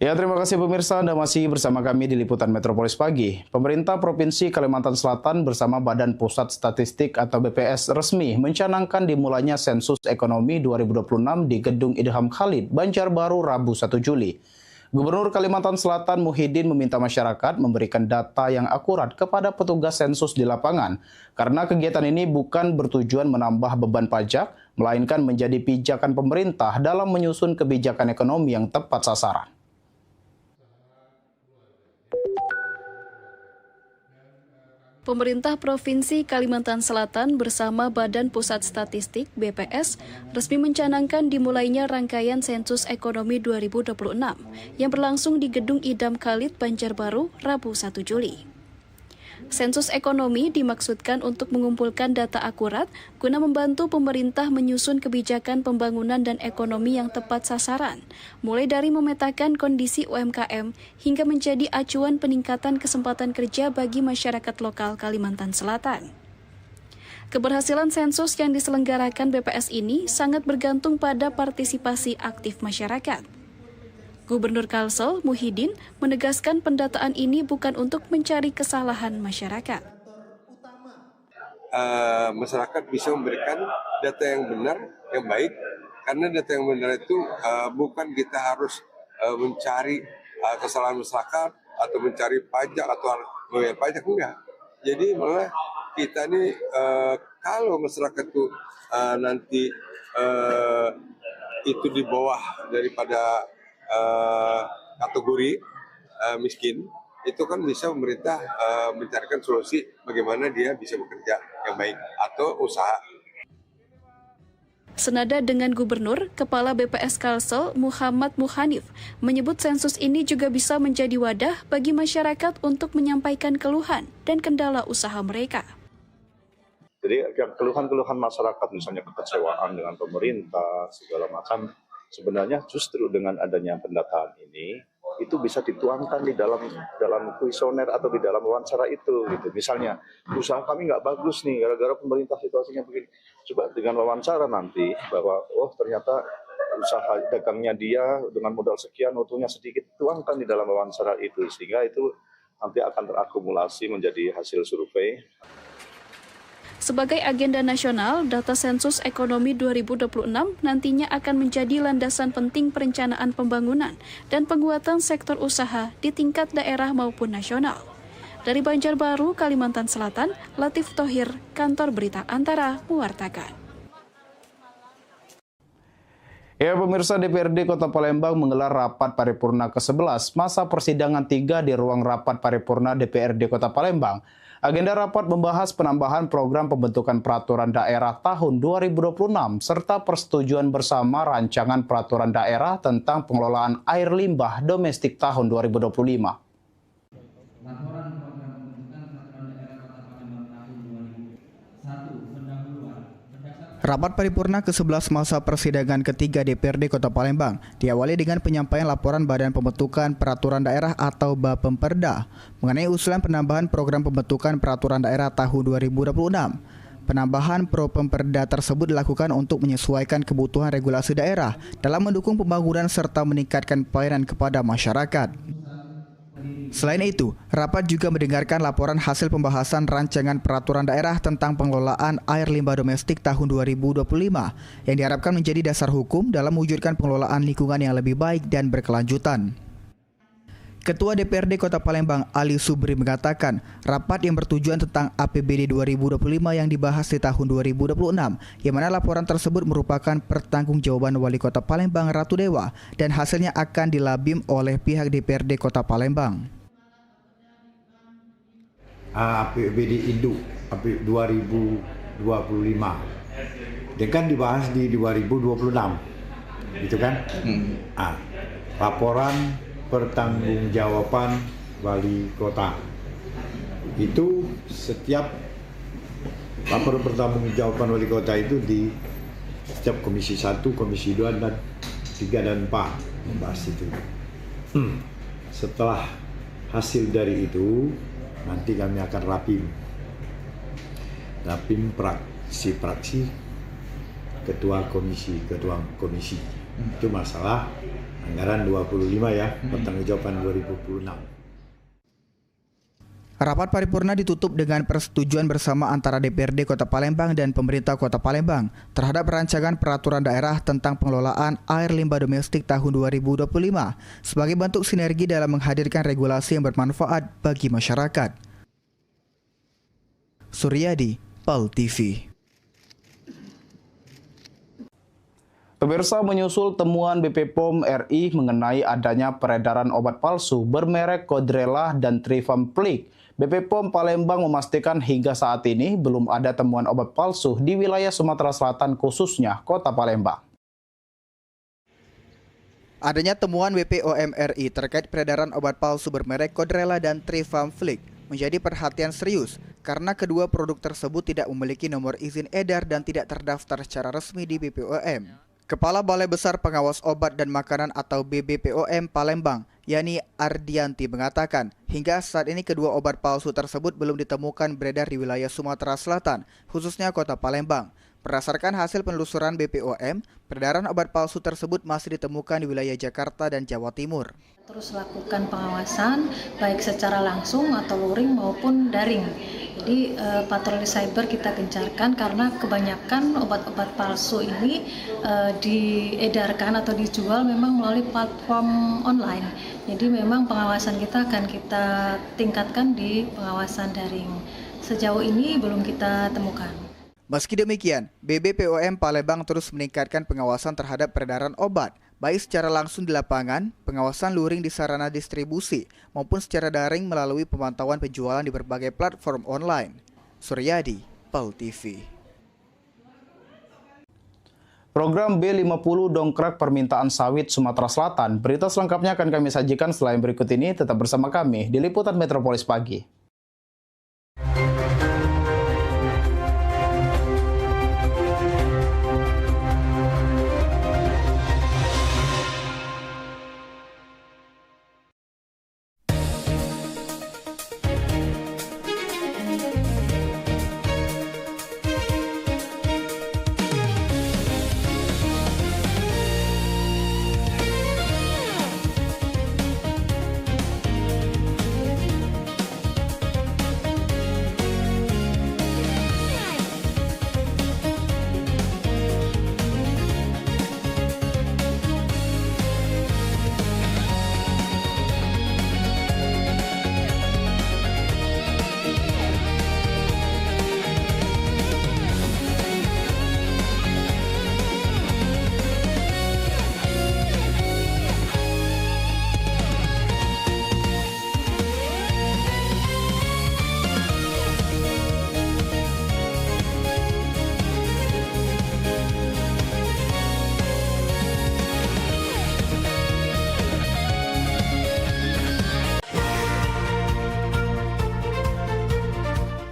Ya, terima kasih pemirsa, Anda masih bersama kami di Liputan Metropolis Pagi. Pemerintah Provinsi Kalimantan Selatan bersama Badan Pusat Statistik atau BPS resmi mencanangkan dimulainya sensus ekonomi 2026 di Gedung Idham Khalid, Banjarbaru, Rabu 1 Juli. Gubernur Kalimantan Selatan Muhyiddin meminta masyarakat memberikan data yang akurat kepada petugas sensus di lapangan, karena kegiatan ini bukan bertujuan menambah beban pajak, melainkan menjadi pijakan pemerintah dalam menyusun kebijakan ekonomi yang tepat sasaran. Pemerintah Provinsi Kalimantan Selatan bersama Badan Pusat Statistik (BPS) resmi mencanangkan dimulainya rangkaian sensus ekonomi 2026 yang berlangsung di Gedung Idham Khalid, Banjarbaru, Rabu 1 Juli. Sensus ekonomi dimaksudkan untuk mengumpulkan data akurat guna membantu pemerintah menyusun kebijakan pembangunan dan ekonomi yang tepat sasaran, mulai dari memetakan kondisi UMKM hingga menjadi acuan peningkatan kesempatan kerja bagi masyarakat lokal Kalimantan Selatan. Keberhasilan sensus yang diselenggarakan BPS ini sangat bergantung pada partisipasi aktif masyarakat. Gubernur Kalsel, Muhyiddin, menegaskan pendataan ini bukan untuk mencari kesalahan masyarakat. Masyarakat bisa memberikan data yang benar, yang baik, karena data yang benar itu bukan kita harus mencari kesalahan masyarakat atau mencari pajak atau membayar pajak, enggak. Jadi malah kita ini kalau masyarakat itu nanti itu di bawah daripada kategori miskin, itu kan bisa pemerintah mencarikan solusi bagaimana dia bisa bekerja yang baik atau usaha. Senada dengan Gubernur, Kepala BPS Kalsel Muhammad Muhanif menyebut sensus ini juga bisa menjadi wadah bagi masyarakat untuk menyampaikan keluhan dan kendala usaha mereka. Jadi keluhan-keluhan masyarakat, misalnya kekecewaan dengan pemerintah, segala macam, sebenarnya justru dengan adanya pendataan ini itu bisa dituangkan di dalam kuesioner atau di dalam wawancara itu gitu. Misalnya usaha kami nggak bagus nih gara-gara pemerintah situasinya begini. Coba dengan wawancara nanti bahwa ternyata usaha dagangnya dia dengan modal sekian untungnya sedikit, tuangkan di dalam wawancara itu sehingga itu nanti akan terakumulasi menjadi hasil survei. Sebagai agenda nasional, data sensus ekonomi 2026 nantinya akan menjadi landasan penting perencanaan pembangunan dan penguatan sektor usaha di tingkat daerah maupun nasional. Dari Banjarbaru, Kalimantan Selatan, Latif Thohir, Kantor Berita Antara, mewartakan. Ya, pemirsa, DPRD Kota Palembang menggelar rapat paripurna ke-11 masa persidangan 3 di ruang rapat paripurna DPRD Kota Palembang. Agenda rapat membahas penambahan program pembentukan peraturan daerah tahun 2026 serta persetujuan bersama rancangan peraturan daerah tentang pengelolaan air limbah domestik tahun 2025. Rapat paripurna ke-11 masa persidangan ketiga DPRD Kota Palembang diawali dengan penyampaian laporan Badan Pembentukan Peraturan Daerah atau Bapemperda mengenai usulan penambahan program pembentukan peraturan daerah tahun 2026. Penambahan Propemperda tersebut dilakukan untuk menyesuaikan kebutuhan regulasi daerah dalam mendukung pembangunan serta meningkatkan pelayanan kepada masyarakat. Selain itu, rapat juga mendengarkan laporan hasil pembahasan rancangan peraturan daerah tentang pengelolaan air limbah domestik tahun 2025 yang diharapkan menjadi dasar hukum dalam mewujudkan pengelolaan lingkungan yang lebih baik dan berkelanjutan. Ketua DPRD Kota Palembang Ali Subri mengatakan, rapat yang bertujuan tentang APBD 2025 yang dibahas di tahun 2026, yang mana laporan tersebut merupakan pertanggungjawaban Wali Kota Palembang Ratu Dewa dan hasilnya akan dilabim oleh pihak DPRD Kota Palembang. APBD Induk 2025 dia kan dibahas di 2026 gitu kan. Laporan pertanggungjawaban Wali Kota itu setiap laporan pertanggungjawaban Wali Kota itu di setiap komisi 1, komisi 2 dan 3 dan 4 membahas itu. Setelah hasil dari itu nanti kami akan rapim praksi ketua komisi itu masalah Anggaran 25 ya, pertanggungjawaban 2026. Rapat paripurna ditutup dengan persetujuan bersama antara DPRD Kota Palembang dan pemerintah Kota Palembang terhadap rancangan peraturan daerah tentang pengelolaan air limbah domestik tahun 2025 sebagai bentuk sinergi dalam menghadirkan regulasi yang bermanfaat bagi masyarakat. Suryadi, PAL TV. Pemirsa, menyusul temuan BP POM RI mengenai adanya peredaran obat palsu bermerek Codrella dan Trivamflic, BP POM Palembang memastikan hingga saat ini belum ada temuan obat palsu di wilayah Sumatera Selatan, khususnya Kota Palembang. Adanya temuan BPOM RI terkait peredaran obat palsu bermerek Codrella dan Trivamflic menjadi perhatian serius karena kedua produk tersebut tidak memiliki nomor izin edar dan tidak terdaftar secara resmi di BPOM. Kepala Balai Besar Pengawas Obat dan Makanan atau BBPOM Palembang, Yani Ardianti mengatakan, hingga saat ini kedua obat palsu tersebut belum ditemukan beredar di wilayah Sumatera Selatan, khususnya Kota Palembang. Berdasarkan hasil penelusuran BPOM, peredaran obat palsu tersebut masih ditemukan di wilayah Jakarta dan Jawa Timur. Terus lakukan pengawasan baik secara langsung atau luring maupun daring. Jadi patroli cyber kita gencarkan karena kebanyakan obat-obat palsu ini diedarkan atau dijual memang melalui platform online. Jadi memang pengawasan kita akan kita tingkatkan di pengawasan daring. Sejauh ini belum kita temukan. Meski demikian, BBPOM Palembang terus meningkatkan pengawasan terhadap peredaran obat, baik secara langsung di lapangan, pengawasan luring di sarana distribusi, maupun secara daring melalui pemantauan penjualan di berbagai platform online. Suryadi, PAL TV. Program B50 dongkrak permintaan sawit Sumatera Selatan. Berita selengkapnya akan kami sajikan selain berikut ini. Tetap bersama kami di Liputan Metropolis Pagi.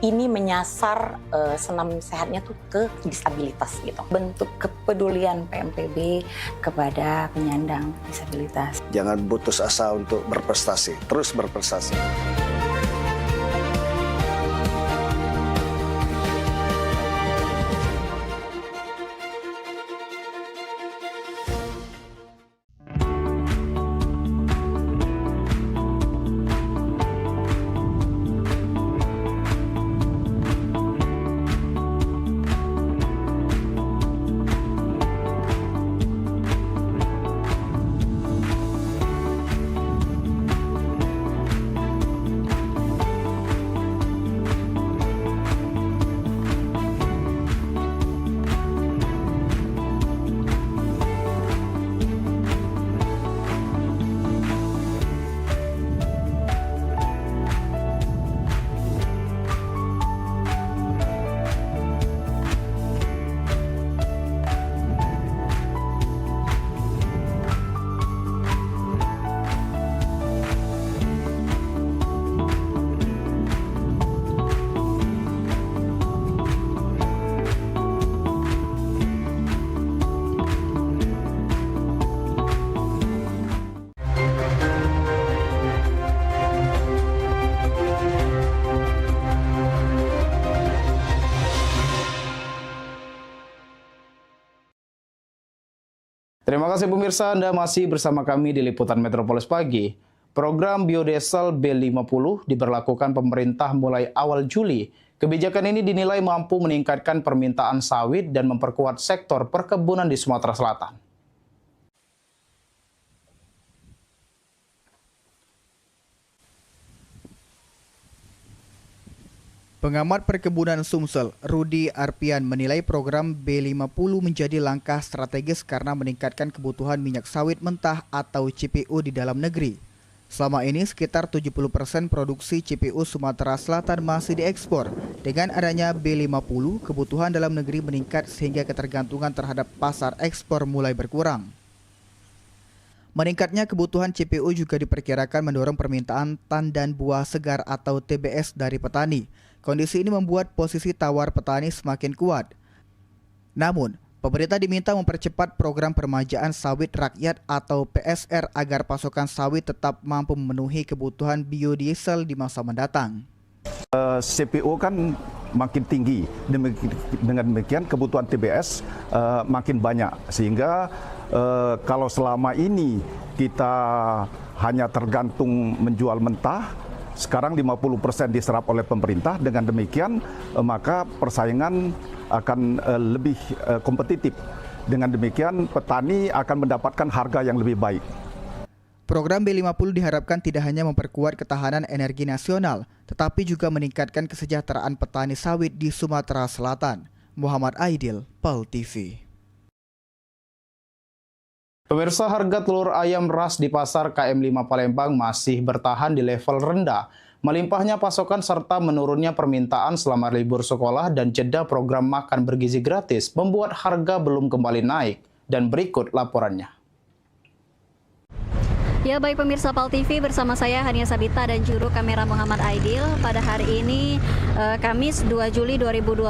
Ini menyasar senam sehatnya tuh ke disabilitas gitu. Bentuk kepedulian PMPB kepada penyandang disabilitas. Jangan putus asa untuk berprestasi, terus berprestasi. Terima kasih pemirsa, Anda masih bersama kami di Liputan Metropolis Pagi. Program biodiesel B50 diberlakukan pemerintah mulai awal Juli. Kebijakan ini dinilai mampu meningkatkan permintaan sawit dan memperkuat sektor perkebunan di Sumatera Selatan. Pengamat perkebunan Sumsel, Rudi Arpian, menilai program B50 menjadi langkah strategis karena meningkatkan kebutuhan minyak sawit mentah atau CPO di dalam negeri. Selama ini sekitar 70% produksi CPO Sumatera Selatan masih diekspor. Dengan adanya B50, kebutuhan dalam negeri meningkat sehingga ketergantungan terhadap pasar ekspor mulai berkurang. Meningkatnya kebutuhan CPO juga diperkirakan mendorong permintaan tandan buah segar atau TBS dari petani. Kondisi ini membuat posisi tawar petani semakin kuat. Namun, pemerintah diminta mempercepat program permajaan sawit rakyat atau PSR agar pasokan sawit tetap mampu memenuhi kebutuhan biodiesel di masa mendatang. CPO kan makin tinggi, dengan demikian kebutuhan TBS makin banyak, sehingga kalau selama ini kita hanya tergantung menjual mentah, sekarang 50% diserap oleh pemerintah. Dengan demikian maka persaingan akan lebih kompetitif. Dengan demikian petani akan mendapatkan harga yang lebih baik. Program B50 diharapkan tidak hanya memperkuat ketahanan energi nasional, tetapi juga meningkatkan kesejahteraan petani sawit di Sumatera Selatan. Muhammad Aidil, PAL TV. Pemirsa, harga telur ayam ras di pasar KM5 Palembang masih bertahan di level rendah. Melimpahnya pasokan serta menurunnya permintaan selama libur sekolah dan jeda program makan bergizi gratis membuat harga belum kembali naik. Dan berikut laporannya. Ya, baik pemirsa PAL TV, bersama saya Hania Sabita dan juru kamera Muhammad Aidil. Pada hari ini Kamis 2 Juli 2026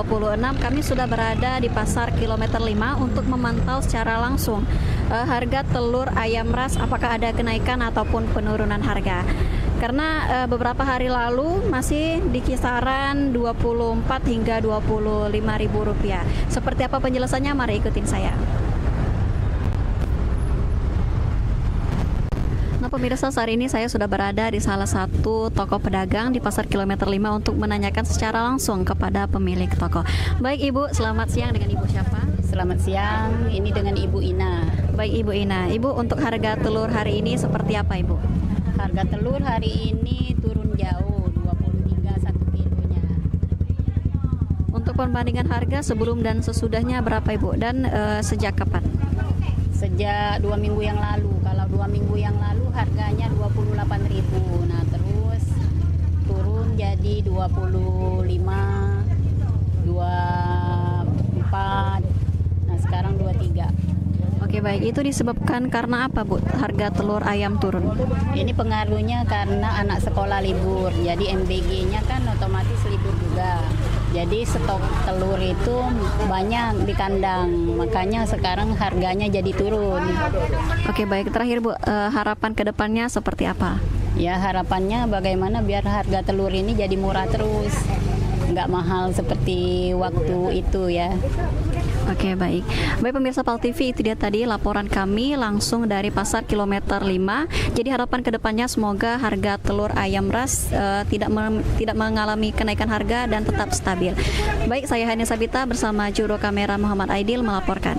kami sudah berada di pasar kilometer 5 untuk memantau secara langsung harga telur ayam ras, apakah ada kenaikan ataupun penurunan harga. Karena beberapa hari lalu masih di kisaran 24 hingga 25 ribu rupiah. Seperti apa penjelasannya? Mari ikutin saya. Nah pemirsa, saat ini saya sudah berada di salah satu toko pedagang di pasar kilometer 5 untuk menanyakan secara langsung kepada pemilik toko. Baik Ibu, selamat siang. Dengan Ibu siapa? Selamat siang, ini dengan Ibu Ina. Baik Ibu Ina. Ibu, untuk harga telur hari ini seperti apa Ibu? Harga telur hari ini turun jauh, 23 1 kilonya. Untuk perbandingan harga sebelum dan sesudahnya berapa Ibu? Dan sejak kapan? Sejak 2 minggu yang lalu. Kalau 2 minggu yang lalu harganya 28.000. Nah, terus turun jadi 25, 24. Nah, sekarang 23. Oke, baik. Itu disebabkan karena apa, Bu? Harga telur ayam turun? Ini pengaruhnya karena anak sekolah libur. Jadi MBG-nya kan otomatis libur juga. Jadi stok telur itu banyak di kandang, makanya sekarang harganya jadi turun. Oke, baik. Terakhir Bu, harapan ke depannya seperti apa? Ya, harapannya bagaimana biar harga telur ini jadi murah terus, nggak mahal seperti waktu itu ya. Oke, baik. Baik pemirsa PAL TV, itu dia tadi laporan kami langsung dari pasar kilometer 5. Jadi harapan kedepannya semoga harga telur ayam ras tidak mengalami kenaikan harga dan tetap stabil. Baik, saya Hania Sabita bersama juru kamera Muhammad Aidil melaporkan.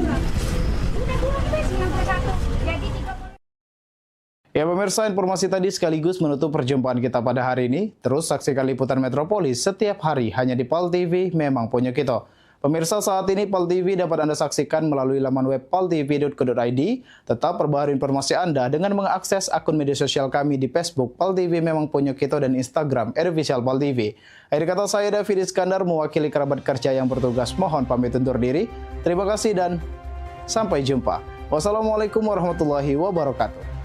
Ya pemirsa, informasi tadi sekaligus menutup perjumpaan kita pada hari ini. Terus saksikan Liputan Metropolis setiap hari hanya di PAL TV, memang punya kita. Pemirsa, saat ini PAL TV dapat Anda saksikan melalui laman web paltv.co.id. Tetap perbaharui informasi Anda dengan mengakses akun media sosial kami di Facebook PAL TV memang punya kita dan Instagram @official PAL TV. Akhir kata saya David Iskandar mewakili kerabat kerja yang bertugas mohon pamit undur diri. Terima kasih dan sampai jumpa. Wassalamualaikum warahmatullahi wabarakatuh.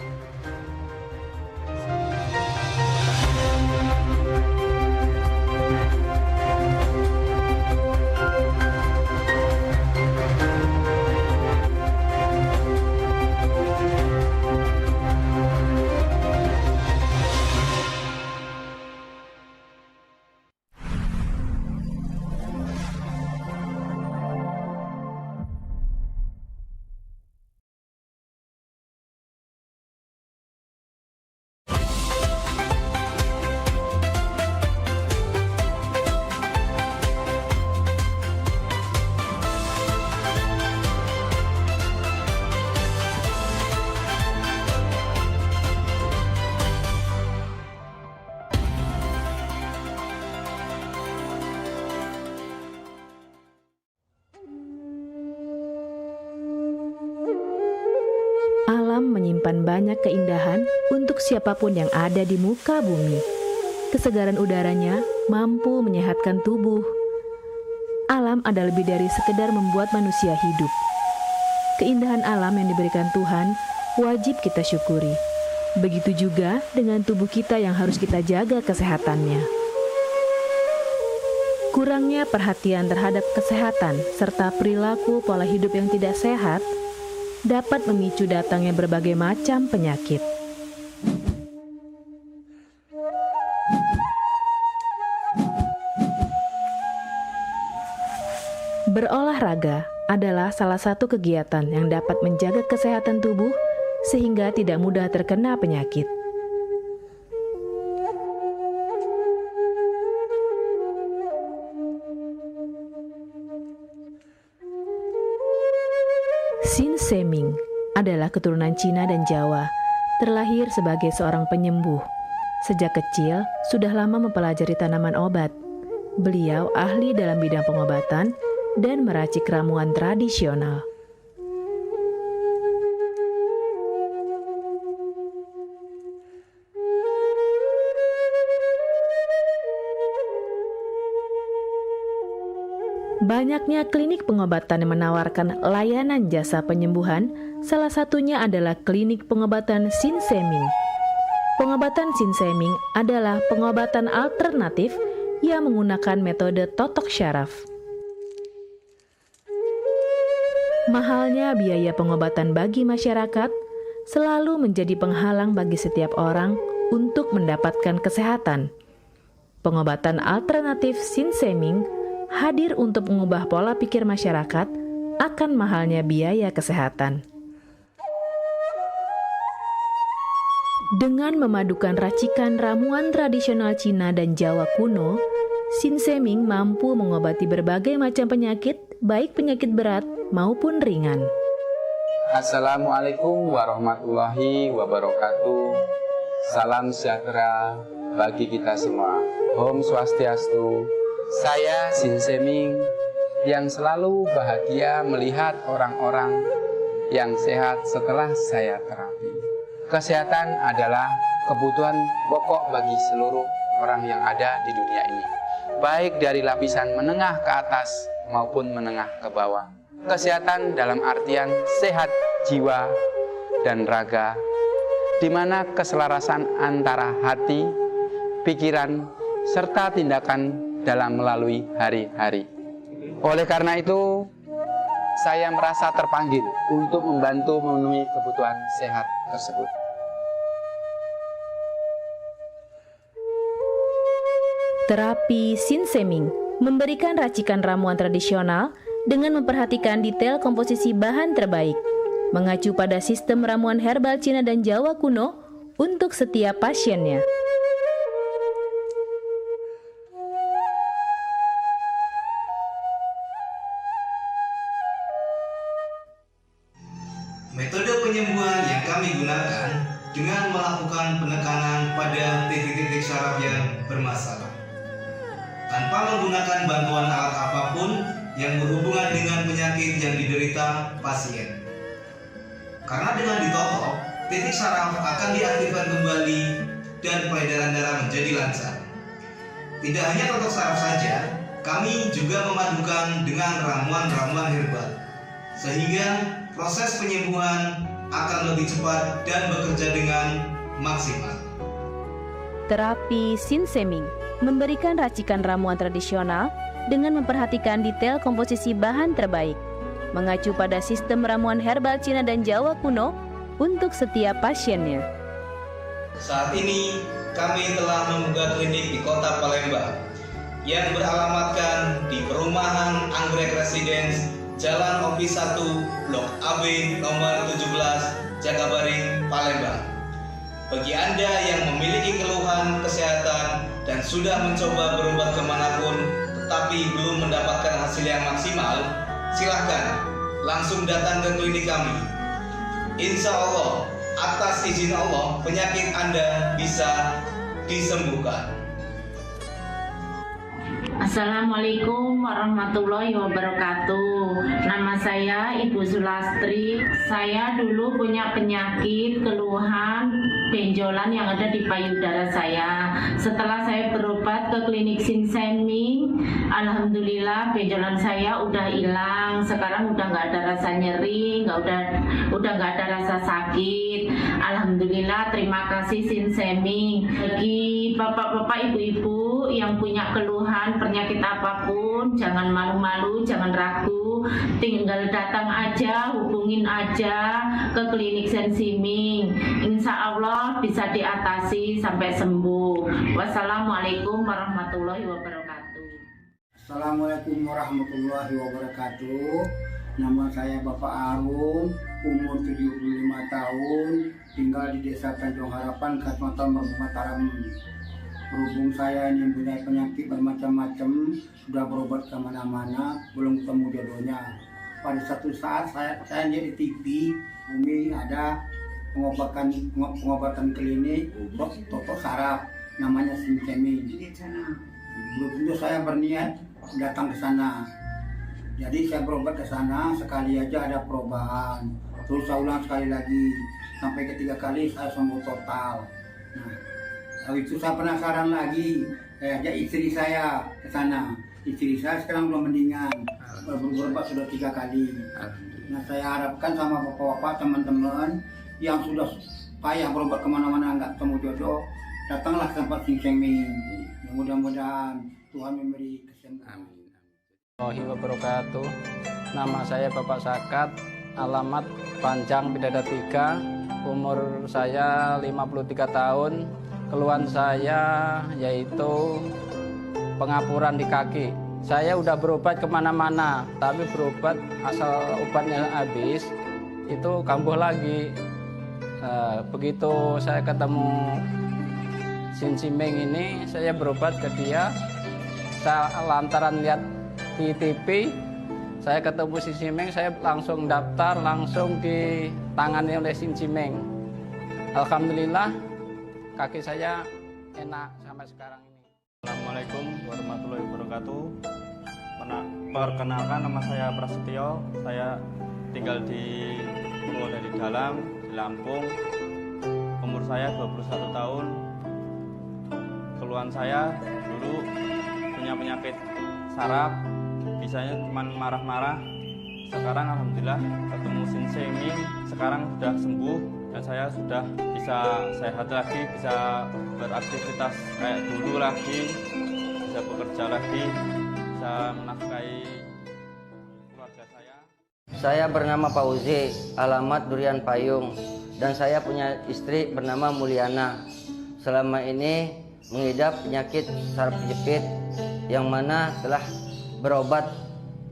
banyak keindahan untuk siapapun yang ada di muka bumi. Kesegaran udaranya mampu menyehatkan tubuh. Alam ada lebih dari sekedar membuat manusia hidup. Keindahan alam yang diberikan Tuhan wajib kita syukuri. Begitu juga dengan tubuh kita yang harus kita jaga kesehatannya. Kurangnya perhatian terhadap kesehatan serta perilaku pola hidup yang tidak sehat dapat memicu datangnya berbagai macam penyakit. Berolahraga adalah salah satu kegiatan yang dapat menjaga kesehatan tubuh sehingga tidak mudah terkena penyakit. Sin Seming adalah keturunan Cina dan Jawa, terlahir sebagai seorang penyembuh. Sejak kecil, sudah lama mempelajari tanaman obat. Beliau ahli dalam bidang pengobatan dan meracik ramuan tradisional. Banyaknya klinik pengobatan yang menawarkan layanan jasa penyembuhan, salah satunya adalah klinik pengobatan Sin Seming. Pengobatan Sin Seming adalah pengobatan alternatif yang menggunakan metode totok syaraf. Mahalnya biaya pengobatan bagi masyarakat selalu menjadi penghalang bagi setiap orang untuk mendapatkan kesehatan. Pengobatan alternatif Sin Seming hadir untuk mengubah pola pikir masyarakat akan mahalnya biaya kesehatan. Dengan memadukan racikan ramuan tradisional Cina dan Jawa kuno, Sin Seming mampu mengobati berbagai macam penyakit, baik penyakit berat maupun ringan. Assalamualaikum warahmatullahi wabarakatuh. Salam sejahtera bagi kita semua. Om Swastiastu. Saya Sin Seming yang selalu bahagia melihat orang-orang yang sehat setelah saya terapi. Kesehatan adalah kebutuhan pokok bagi seluruh orang yang ada di dunia ini, baik dari lapisan menengah ke atas maupun menengah ke bawah. Kesehatan dalam artian sehat jiwa dan raga, di mana keselarasan antara hati, pikiran, serta tindakan dalam melalui hari-hari. Oleh karena itu, saya merasa terpanggil untuk membantu memenuhi kebutuhan sehat tersebut. Terapi Sin Seming memberikan racikan ramuan tradisional dengan memperhatikan detail komposisi bahan terbaik, mengacu pada sistem ramuan herbal Cina dan Jawa kuno untuk setiap pasiennya. Metode penyembuhan yang kami gunakan dengan melakukan penekanan pada titik-titik syaraf yang bermasalah, tanpa menggunakan bantuan alat apapun yang berhubungan dengan penyakit yang diderita pasien. Karena dengan ditotok, titik syaraf akan diaktifkan kembali dan peredaran darah menjadi lancar. Tidak hanya totok syaraf saja, kami juga memadukan dengan ramuan-ramuan herbal, sehingga proses penyembuhan akan lebih cepat dan bekerja dengan maksimal. Terapi Sin Seming memberikan racikan ramuan tradisional dengan memperhatikan detail komposisi bahan terbaik, mengacu pada sistem ramuan herbal Cina dan Jawa kuno untuk setiap pasiennya. Saat ini kami telah membuka klinik di Kota Palembang yang beralamatkan di Perumahan Anggrek Residence, Jalan Opi 1, Blok AB nomor 17, Jagabaring, Palembang. Bagi Anda yang memiliki keluhan kesehatan dan sudah mencoba berobat kemanapun tetapi belum mendapatkan hasil yang maksimal, silahkan langsung datang ke klinik kami. Insya Allah, atas izin Allah, penyakit Anda bisa disembuhkan. Assalamualaikum warahmatullahi wabarakatuh. Nama saya Ibu Sulastri. Saya dulu punya penyakit keluhan benjolan yang ada di payudara saya. Setelah saya berobat ke klinik Sinseming, alhamdulillah benjolan saya udah hilang. Sekarang udah nggak ada rasa nyeri, udah nggak ada rasa sakit. Alhamdulillah, terima kasih Sinseming. Bagi bapak-bapak, ibu-ibu yang punya keluhan penyakit apapun, jangan malu-malu, jangan ragu, tinggal datang aja, hubungin aja ke klinik Sinseming. Insya Allah bisa diatasi sampai sembuh. Wassalamualaikum warahmatullahi wabarakatuh. Assalamualaikum warahmatullahi wabarakatuh. Nama saya Bapak Arum, umur 75 tahun, tinggal di Desa Tanjung Harapan, Kecamatan Mataram. Berhubung saya ini mempunyai penyakit bermacam-macam, sudah berobat kemana-mana, belum ketemu jodohnya. Pada satu saat saya lihat di TV, Umi ada pengobatan klinik untuk totok saraf, namanya Sinseming. Belum tentu saya berniat datang ke sana. Jadi saya berobat ke sana, sekali aja ada perubahan. Terus saya ulang sekali lagi, sampai ketiga kali saya sembuh total. Nah, habis itu saya penasaran lagi, saya ajak istri saya ke sana. Istri saya sekarang belum mendingan, berobat sudah 3 kali. Nah, saya harapkan sama bapak-bapak, teman-teman yang sudah payah berobat kemana-mana nggak ketemu jodoh, datanglah ke tempat Sinseming. Mudah-mudahan Tuhan memberi kesembuhan. Warahmatullahi wabarakatuh. Nama saya Bapak Sakat, alamat Panjang Bidada 3, umur saya 53 tahun. Keluhan saya yaitu pengapuran di kaki. Saya udah berobat kemana-mana, tapi berobat asal obatnya habis, itu kambuh lagi. Begitu saya ketemu Sinseming ini, saya berobat ke dia. Saya lantaran lihat di TV, saya ketemu Sinseming, saya langsung daftar, langsung ditangani oleh Sinseming. Alhamdulillah, kaki saya enak sampai sekarang ini. Assalamualaikum warahmatullahi wabarakatuh. Perkenalkan, nama saya Prasetyo. Saya tinggal di Purwodadi Dalam, di Lampung. Umur saya 21 tahun. Keluhan saya dulu punya penyakit saraf, bisanya cuma marah-marah. Sekarang alhamdulillah ketemu Sinseming, sekarang sudah sembuh dan saya sudah bisa sehat lagi, bisa beraktivitas kayak dulu lagi, bisa bekerja lagi, bisa menafkahi keluarga saya. Saya bernama Pauzi, alamat Durian Payung, dan saya punya istri bernama Mulyana. Selama ini mengidap penyakit saraf kejepit yang mana telah berobat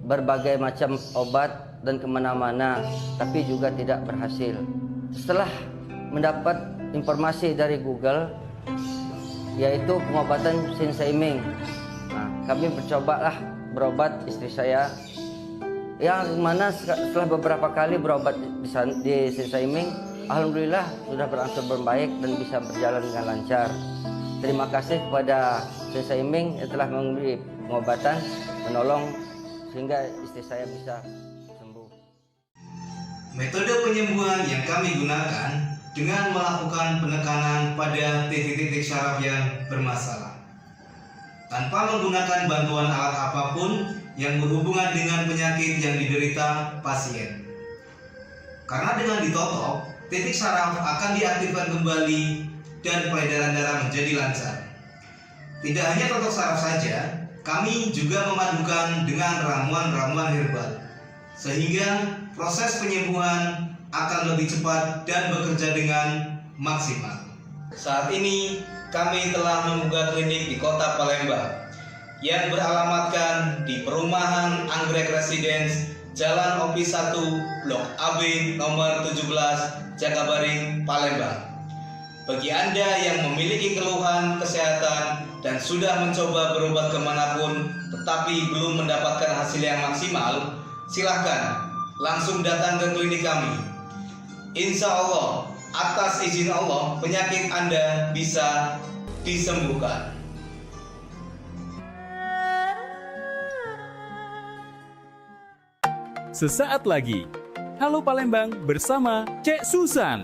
berbagai macam obat dan kemana-mana, tapi juga tidak berhasil. Setelah mendapat informasi dari Google, yaitu pengobatan Sinseming, nah, kami mencobalah berobat istri saya, yang mana setelah beberapa kali berobat di Sinseming, alhamdulillah sudah berangsur membaik dan bisa berjalan dengan lancar. Terima kasih kepada Sinseming yang telah memberi pengobatan, menolong sehingga istri saya bisa sembuh. Metode penyembuhan yang kami gunakan dengan melakukan penekanan pada titik-titik syaraf yang bermasalah, tanpa menggunakan bantuan alat apapun yang berhubungan dengan penyakit yang diderita pasien. Karena dengan ditotok, titik syaraf akan diaktifkan kembali dan peredaran darah menjadi lancar. Tidak hanya totok saraf saja, kami juga memadukan dengan ramuan-ramuan herbal, sehingga proses penyembuhan akan lebih cepat dan bekerja dengan maksimal. Saat ini kami telah membuka klinik di Kota Palembang yang beralamatkan di Perumahan Anggrek Residence, Jalan OP 1, Blok AB nomor 17, Jakabaring, Palembang. Bagi Anda yang memiliki keluhan kesehatan dan sudah mencoba berobat kemanapun tetapi belum mendapatkan hasil yang maksimal, silahkan langsung datang ke klinik kami. Insya Allah, atas izin Allah, penyakit Anda bisa disembuhkan. sesaat lagi. Halo Palembang bersama Cek Susan.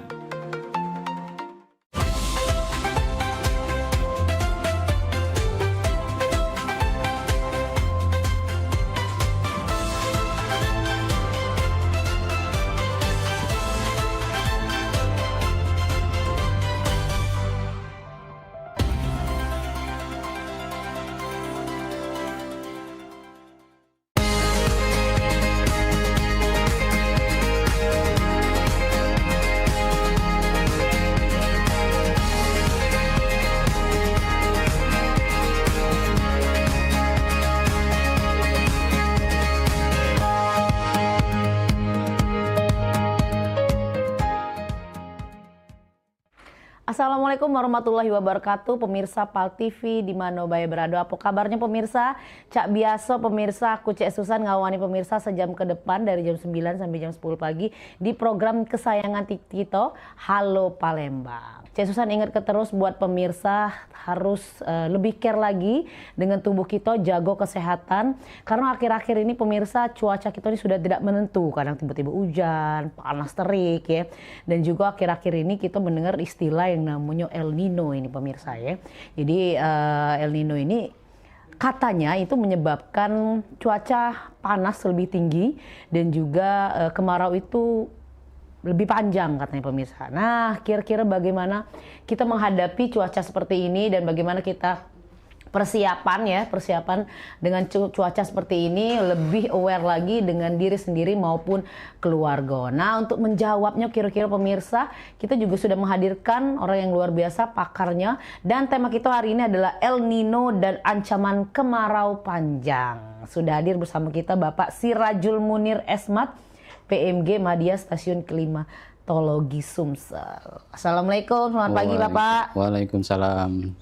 Assalamualaikum warahmatullahi wabarakatuh, pemirsa PAL TV di mana bae berada. Apa kabarnya pemirsa? Cak biasa pemirsa, aku Cek Susan ngawani pemirsa sejam ke depan dari jam 9 sampai jam 10 pagi di program kesayangan kita Halo Palembang. Cek Susan ingat terus buat pemirsa harus lebih care lagi dengan tubuh kita, jaga kesehatan. Karena akhir-akhir ini pemirsa cuaca kita ini sudah tidak menentu, kadang tiba-tiba hujan, panas terik ya. Dan juga akhir-akhir ini kita mendengar istilah yang namanya El Nino ini pemirsa ya. Jadi El Nino ini katanya itu menyebabkan cuaca panas lebih tinggi dan juga kemarau itu lebih panjang katanya pemirsa. Nah, kira-kira bagaimana kita menghadapi cuaca seperti ini dan bagaimana kita persiapan dengan cuaca seperti ini, lebih aware lagi dengan diri sendiri maupun keluarga. Nah, untuk menjawabnya kira-kira pemirsa, kita juga sudah menghadirkan orang yang luar biasa, pakarnya, dan tema kita hari ini adalah El Nino dan ancaman kemarau panjang. Sudah hadir bersama kita Bapak Sirajul Munir Esmat, PMG Madya Stasiun Klimatologi Sumsel. Assalamualaikum, selamat pagi Bapak. Waalaikumsalam.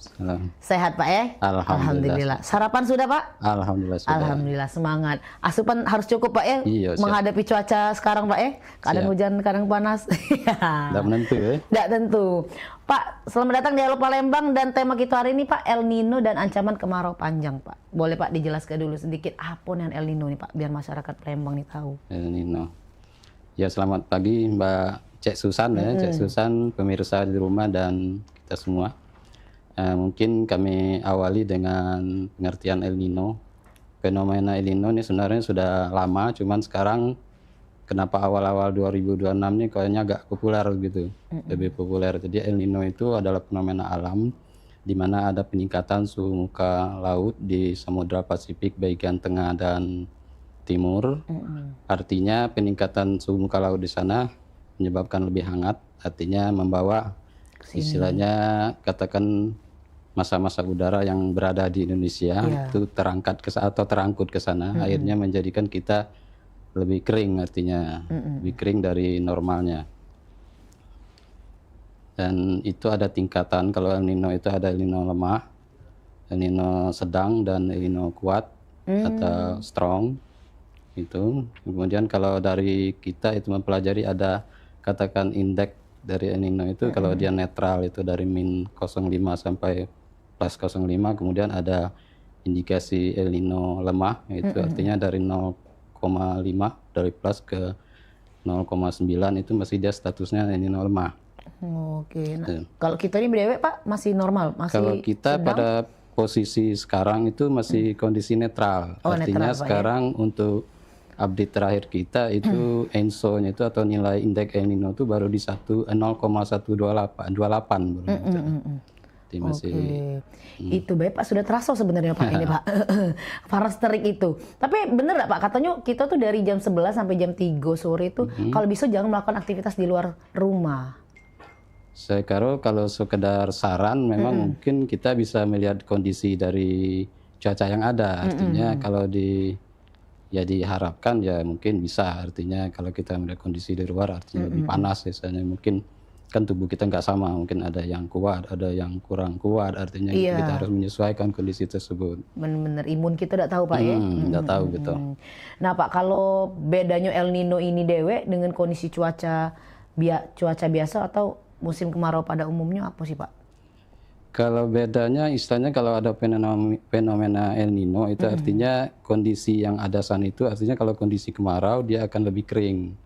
Sehat Pak ya? Alhamdulillah. Sarapan sudah Pak? Alhamdulillah sudah. Alhamdulillah, semangat. Asupan harus cukup Pak ya? Iya, menghadapi cuaca sekarang Pak ya? Kadang hujan, kadang panas. Tidak menentu ya? Tidak tentu. Pak, selamat datang di Halo Palembang dan tema kita hari ini Pak, El Nino dan ancaman kemarau panjang Pak. Boleh Pak dijelaskan dulu sedikit apa yang El Nino nih Pak, biar masyarakat Palembang nih tahu. El Nino. Ya, selamat pagi Mbak Cek Susan ya, Cek Susan, pemirsa di rumah dan kita semua. Mungkin kami awali dengan pengertian El Nino. Fenomena El Nino ini sebenarnya sudah lama, cuman sekarang kenapa awal-awal 2026 ini kayaknya agak populer gitu, lebih populer. Jadi El Nino itu adalah fenomena alam di mana ada peningkatan suhu muka laut di Samudra Pasifik bagian tengah dan timur. Artinya peningkatan suhu muka laut di sana menyebabkan lebih hangat, artinya membawa istilahnya katakan massa-massa udara yang berada di Indonesia itu terangkat atau terangkut ke sana, akhirnya menjadikan kita lebih kering, artinya lebih kering dari normalnya. Dan itu ada tingkatan, kalau El Nino itu ada El Nino lemah, El Nino sedang, dan El Nino kuat atau strong. Itu kemudian kalau dari kita itu mempelajari ada katakan indeks dari El Nino itu kalau dia netral itu dari min 0,5 sampai plus 0,5, kemudian ada indikasi El Nino lemah itu artinya dari 0,5 dari plus ke 0,9 itu masih dia statusnya El Nino lemah. Oke. Nah, kalau kita ini berdewek Pak masih normal, masih kalau kita sedang? pada posisi sekarang itu masih kondisi netral. Artinya netral, sekarang ya? Untuk update terakhir kita itu ENSO-nya itu atau nilai indeks El Nino itu baru di 0,128 baru. Masih, itu baik Pak, sudah terasa sebenarnya Pak ini Pak paras terik itu. Tapi bener nggak Pak, katanya kita tuh dari jam 11 sampai jam 3 sore itu kalau bisa jangan melakukan aktivitas di luar rumah. Saya kira kalau sekedar saran memang mungkin kita bisa melihat kondisi dari cuaca yang ada. Artinya kalau diharapkan ya mungkin bisa, artinya kalau kita melihat kondisi di luar artinya lebih panas misalnya, mungkin kan tubuh kita nggak sama, mungkin ada yang kuat, ada yang kurang kuat, artinya kita harus menyesuaikan kondisi tersebut. Benar-benar imun kita udah tahu Pak ya? Udah tahu gitu. Nah Pak, kalau bedanya El Nino ini dewe dengan kondisi cuaca biasa atau musim kemarau pada umumnya apa sih Pak? Kalau bedanya istilahnya kalau ada fenomena El Nino itu artinya kondisi yang ada sana itu artinya kalau kondisi kemarau dia akan lebih kering.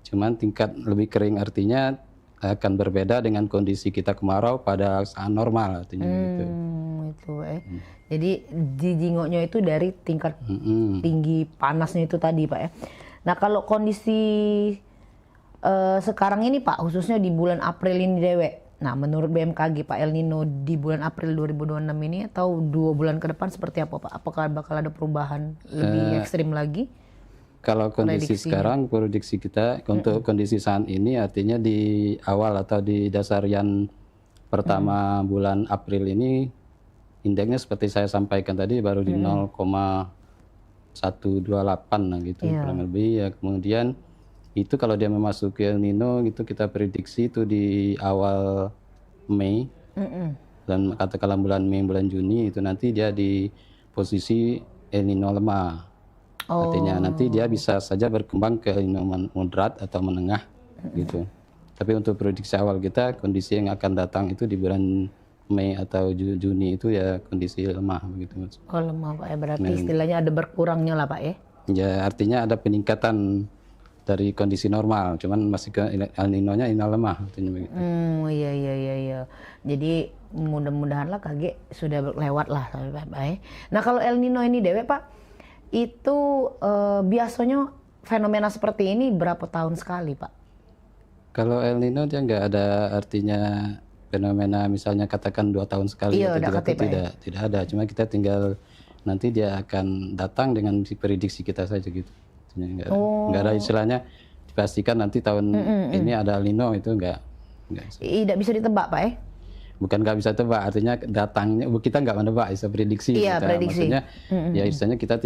Cuman tingkat lebih kering artinya akan berbeda dengan kondisi kita kemarau pada saat normal artinya gitu. Itu Jadi dijingoknya itu dari tingkat tinggi panasnya itu tadi Pak ya. Nah kalau kondisi sekarang ini Pak, khususnya di bulan April ini Dewe. Nah, menurut BMKG Pak El Nino di bulan April 2026 ini atau 2 bulan ke depan seperti apa Pak? Apakah bakal ada perubahan lebih ekstrim lagi? Kalau kondisi sekarang, prediksi kita untuk kondisi saat ini artinya di awal atau di dasarian pertama bulan April ini indeksnya seperti saya sampaikan tadi baru di 0,128 lah gitu kurang lebih ya. Kemudian itu kalau dia memasuki El Nino gitu kita prediksi itu di awal Mei dan katakanlah bulan Mei bulan Juni itu nanti dia di posisi El Nino lemah. Artinya nanti dia bisa saja berkembang ke El Nino moderat atau menengah gitu. Tapi untuk prediksi awal kita kondisi yang akan datang itu di bulan Mei atau Juni itu ya kondisi lemah begitu Mas. Oh lemah Pak ya, berarti istilahnya ada berkurangnya lah Pak ya? Ya artinya ada peningkatan dari kondisi normal, cuman masih ke El Nino-nya ini lemah artinya begitu. Iya. Jadi mudah-mudahan lah KG sudah lewat lah Pak ya. Nah kalau El Nino ini Dewe Pak, itu biasanya fenomena seperti ini berapa tahun sekali Pak? Kalau El Nino dia nggak ada artinya fenomena misalnya katakan 2 tahun sekali atau 3 tahun tidak ada. Cuma kita tinggal nanti dia akan datang dengan prediksi kita saja gitu. Nggak ada istilahnya dipastikan nanti tahun ini ada El Nino itu nggak tidak bisa ditebak Pak ya? Bukan nggak bisa tebak, artinya datangnya kita nggak menebak, bisa prediksi. Iya, prediksi. Maksudnya ya istilahnya kita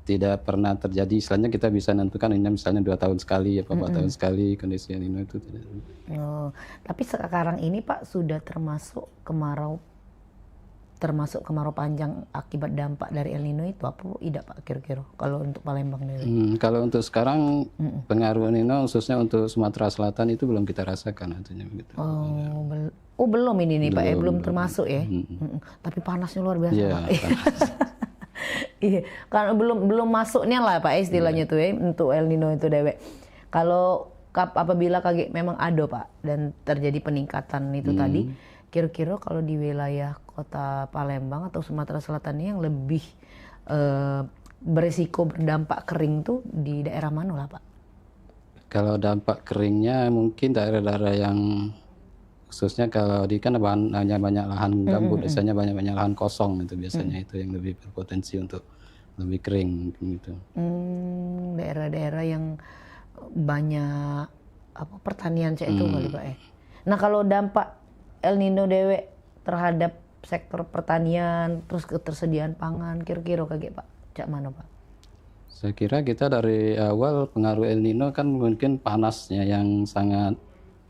tidak pernah terjadi, istilahnya kita bisa menentukan ini misalnya 2 tahun sekali apa 4 tahun sekali kondisi El Nino itu tidak. Tapi sekarang ini Pak sudah termasuk kemarau panjang akibat dampak dari El Nino itu apa tidak Pak kira-kira kalau untuk Palembang ini? Kalau untuk sekarang pengaruh El Nino khususnya untuk Sumatera Selatan itu belum kita rasakan artinya begitu. Belum ini nih Pak ya, belum termasuk ya. Tapi panasnya luar biasa Pak. Iya, karena belum masuknya lah Pak istilahnya tuh ya untuk El Nino itu Dewe. Kalau apabila KG memang ada Pak dan terjadi peningkatan itu tadi, kira-kira kalau di wilayah Kota Palembang atau Sumatera Selatan ini yang lebih berisiko berdampak kering tuh di daerah mana lah Pak? Kalau dampak keringnya mungkin daerah-daerah yang khususnya kalau di kan hanya banyak lahan gambut, biasanya banyak lahan kosong itu biasanya itu yang lebih berpotensi untuk lebih kering gitu. Daerah-daerah yang banyak pertanian itu kali Pak ya. Nah kalau dampak El Nino Dewe terhadap sektor pertanian terus ketersediaan pangan kira-kira kayak Pak cak mana Pak? Saya kira kita dari awal pengaruh El Nino kan mungkin panasnya yang sangat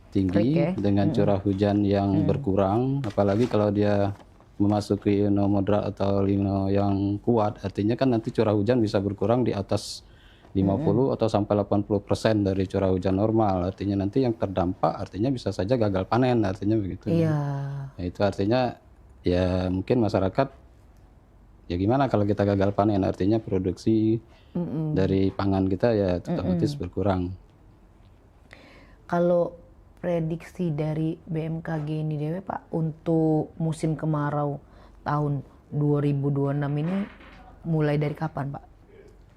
tinggi dengan curah hujan yang berkurang, apalagi kalau dia memasuki El Nino moderat atau El Nino yang kuat, artinya kan nanti curah hujan bisa berkurang di atas 50 atau sampai 80% dari curah hujan normal, artinya nanti yang terdampak artinya bisa saja gagal panen artinya begitu. Nah, itu artinya ya mungkin masyarakat ya gimana kalau kita gagal panen, artinya produksi dari pangan kita ya otomatis berkurang. Kalau prediksi dari BMKG ini Dewe Pak untuk musim kemarau tahun 2026 ini mulai dari kapan Pak?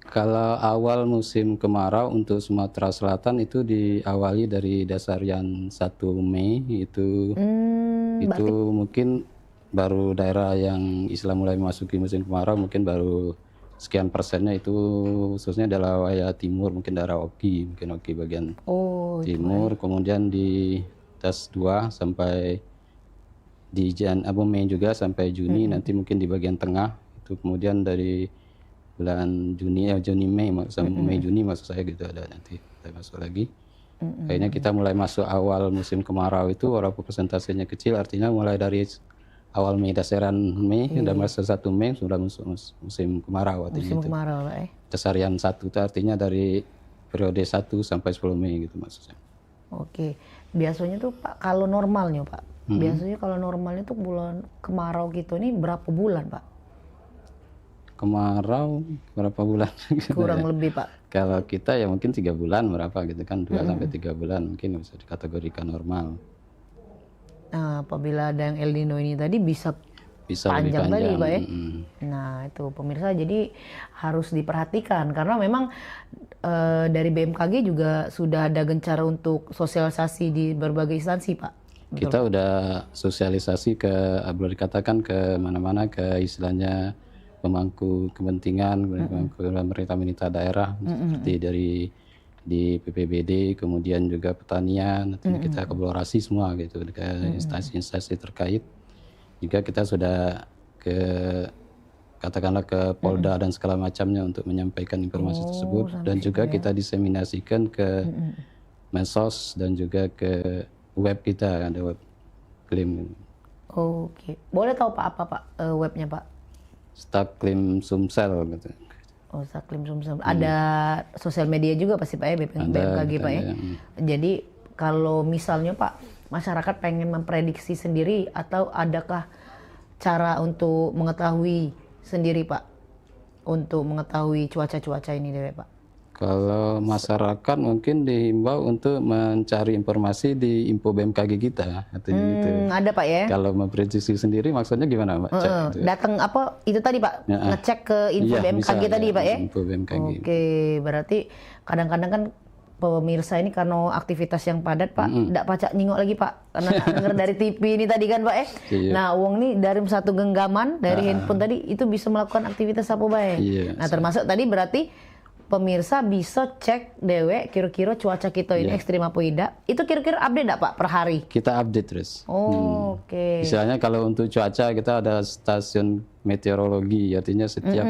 Kalau awal musim kemarau untuk Sumatera Selatan itu diawali dari dasarian 1 Mei itu mungkin baru daerah yang Islam mulai memasuki musim kemarau mungkin baru sekian persennya itu khususnya daerah wilayah timur, mungkin daerah Oki bagian timur, kemudian di tas 2 sampai di Mei juga sampai Juni, nanti mungkin di bagian tengah itu, kemudian dari bulan Mei Juni maksud saya gitu ada nanti kita masuk lagi. Kayaknya kita mulai masuk awal musim kemarau itu walaupun persentasenya kecil, artinya mulai dari awal Mei, dasaran Mei udah masuk 1 Mei sudah masuk musim kemarau artinya. Musim kemarau Pak. Dasarian 1 itu artinya dari periode 1 sampai 10 Mei gitu maksudnya. Oke. Biasanya tuh Pak kalau normalnya Pak Biasanya kalau normalnya tuh bulan kemarau gitu ini berapa bulan Pak? Kemarau berapa bulan? Kurang lebih Pak. Kalau kita ya mungkin 3 bulan berapa gitu kan, 2 sampai 3 bulan mungkin bisa dikategorikan normal. Nah, apabila ada yang El Nino ini tadi bisa lebih panjang tadi Pak ya. Nah, itu pemirsa, jadi harus diperhatikan karena memang dari BMKG juga sudah ada gencar untuk sosialisasi di berbagai instansi Pak. Betul. Kita udah sosialisasi ke, boleh dikatakan ke mana-mana, ke istilahnya pemangku kepentingan, pemerintah daerah, seperti di PPBD, kemudian juga pertanian, nanti kita kolaborasi semua gitu ke instansi-instansi terkait. Juga kita sudah katakanlah ke Polda dan segala macamnya untuk menyampaikan informasi tersebut, dan juga kita diseminasikan ke medsos dan juga ke web kita, ada web klaim. Oke, boleh tahu Pak apa Pak webnya Pak? Staklim Sumsel gitu. Oh, Staklim Sumsel. Ada sosial media juga pasti Pak ya, BMKG Pak ya. Jadi kalau misalnya Pak, masyarakat pengen memprediksi sendiri atau adakah cara untuk mengetahui sendiri Pak, untuk mengetahui cuaca-cuaca ini deh Pak? Kalau masyarakat mungkin dihimbau untuk mencari informasi di info BMKG kita, artinya gitu. Ada Pak ya. Kalau memprediksi sendiri maksudnya gimana Mbak? Datang apa itu tadi Pak? Ngecek ke info BMKG tadi Pak ya. Info BMKG. Oke, berarti kadang-kadang kan pemirsa ini karena aktivitas yang padat Pak, tidak pacak nyingok lagi Pak, karena dengar dari TV ini tadi kan Pak ya. Nah, uang nih dari satu genggaman dari handphone tadi itu bisa melakukan aktivitas apa Pak ya. Nah, termasuk tadi berarti pemirsa bisa cek dewek kira-kira cuaca kita ini ekstrim apa tidak. Itu kira-kira update enggak Pak per hari? Kita update terus. Oke. Misalnya kalau untuk cuaca kita ada stasiun meteorologi, artinya setiap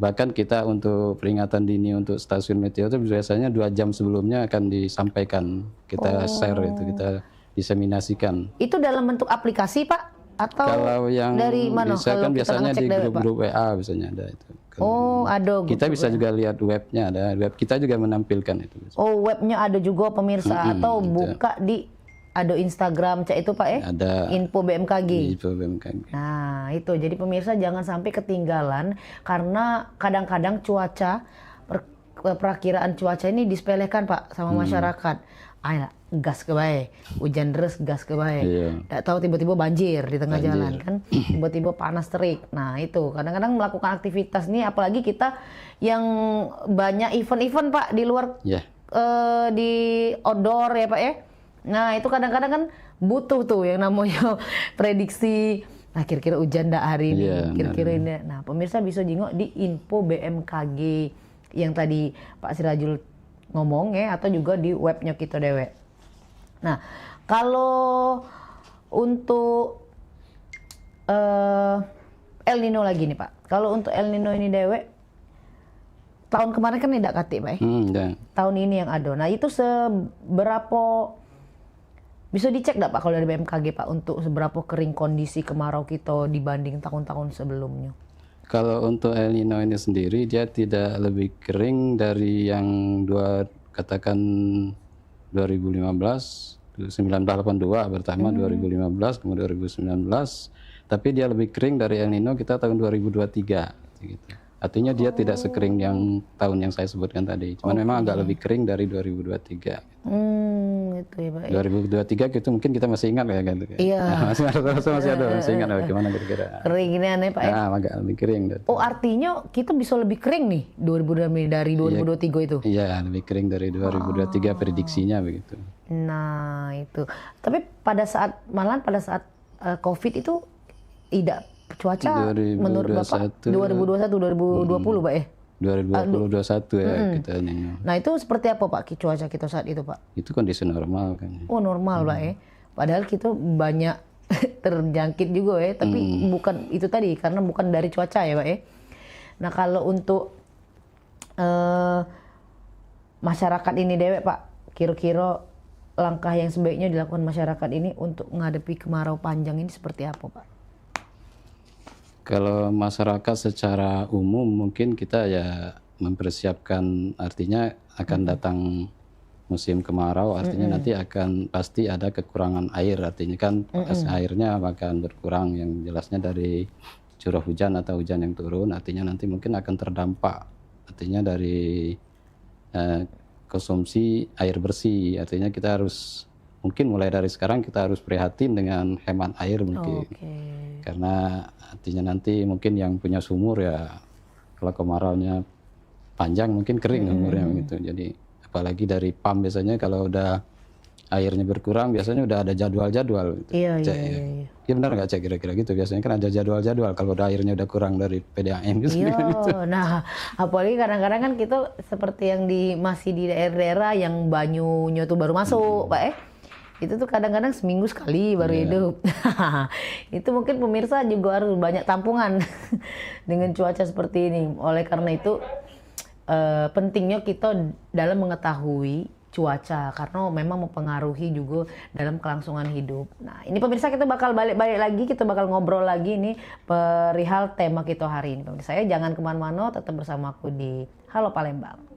bahkan kita untuk peringatan dini untuk stasiun meteor itu biasanya 2 jam sebelumnya akan disampaikan. Kita share itu, kita diseminasikan. Itu dalam bentuk aplikasi Pak? Atau kalau yang dari mana? Bisa kan biasanya di grup-grup WA biasanya ada itu. Ada. Kita bisa juga lihat webnya, ada web kita juga menampilkan itu. Oh, webnya ada juga pemirsa, atau buka di ada Instagram cak itu Pak ya? Ada. Info BMKG. Info BMKG. Nah itu, jadi pemirsa jangan sampai ketinggalan karena kadang-kadang cuaca, perakiraan cuaca ini disepelekan Pak sama masyarakat. Ayolah, gas ke bae, hujan deras gas ke bae. Tidak tahu tiba-tiba banjir di tengah jalan kan, tiba-tiba panas terik. Nah itu kadang-kadang melakukan aktivitas nih, apalagi kita yang banyak event-event Pak di luar di outdoor ya Pak ya. Nah itu kadang-kadang kan butuh tuh yang namanya prediksi. Nah kira-kira hujan ndak hari ini, kira-kira ini. Nah pemirsa bisa jengok di info BMKG yang tadi Pak Sirajul ngomong ya, atau juga di webnya kita dewek. Nah kalau untuk El Nino lagi nih Pak, kalau untuk El Nino ini dewek tahun kemarin kan tidak kati Pak ya? Tahun ini yang ada. Nah itu seberapa bisa dicek nggak Pak kalau dari BMKG Pak untuk seberapa kering kondisi kemarau kita dibanding tahun-tahun sebelumnya? Kalau untuk El Nino ini sendiri dia tidak lebih kering dari yang katakan 2015, 1982 pertama 2015 kemudian 2019, tapi dia lebih kering dari El Nino kita tahun 2023 gitu. Artinya dia tidak sekering yang tahun yang saya sebutkan tadi, cuman memang agak lebih kering dari 2023. Itu ya Pak. 2023 itu mungkin kita masih ingat ya kan? Iya. masih ada, masih ingat gimana kira-kira. Kering ini aneh Pak ya? Agak lebih kering. Oh artinya kita bisa lebih kering nih 2023 dari 2023 itu? Iya, lebih kering dari 2023 prediksinya begitu. Nah itu. Tapi pada saat COVID itu tidak cuaca menurut Bapak 2021 2020 Pak ya? 2021 ya kita nengok. Nah itu seperti apa Pak cuaca kita saat itu Pak? Itu kondisi normal kan. Oh normal Pak ya. Padahal kita banyak terjangkit juga ya, tapi bukan itu tadi karena bukan dari cuaca ya Pak ya. Nah kalau untuk masyarakat ini dewek Pak, kira-kira langkah yang sebaiknya dilakukan masyarakat ini untuk menghadapi kemarau panjang ini seperti apa Pak? Kalau masyarakat secara umum mungkin kita ya mempersiapkan, artinya akan datang musim kemarau, artinya nanti akan pasti ada kekurangan air, artinya kan airnya akan berkurang, yang jelasnya dari curah hujan atau hujan yang turun, artinya nanti mungkin akan terdampak, artinya dari konsumsi air bersih, artinya kita harus mungkin mulai dari sekarang kita harus prihatin dengan hemat air mungkin, karena artinya nanti mungkin yang punya sumur ya kalau kemaraunya panjang mungkin kering sumurnya gitu, jadi apalagi dari pump biasanya kalau udah airnya berkurang biasanya udah ada jadwal-jadwal gitu. Iya. Ya benar nggak Cek, kira-kira gitu biasanya kan ada jadwal-jadwal kalau udah airnya udah kurang dari PDAM gitu. Iya, nah apalagi kadang-kadang kan kita seperti yang masih di daerah-daerah yang banyunya tuh baru masuk, Pak itu tuh kadang-kadang seminggu sekali baru hidup. Itu mungkin pemirsa juga harus banyak tampungan dengan cuaca seperti ini. Oleh karena itu pentingnya kita dalam mengetahui cuaca karena memang mempengaruhi juga dalam kelangsungan hidup. Nah ini pemirsa kita bakal balik lagi, kita bakal ngobrol lagi ini perihal tema kita hari ini. Pemirsa saya jangan kemana-mana, tetap bersama aku di Halo Palembang.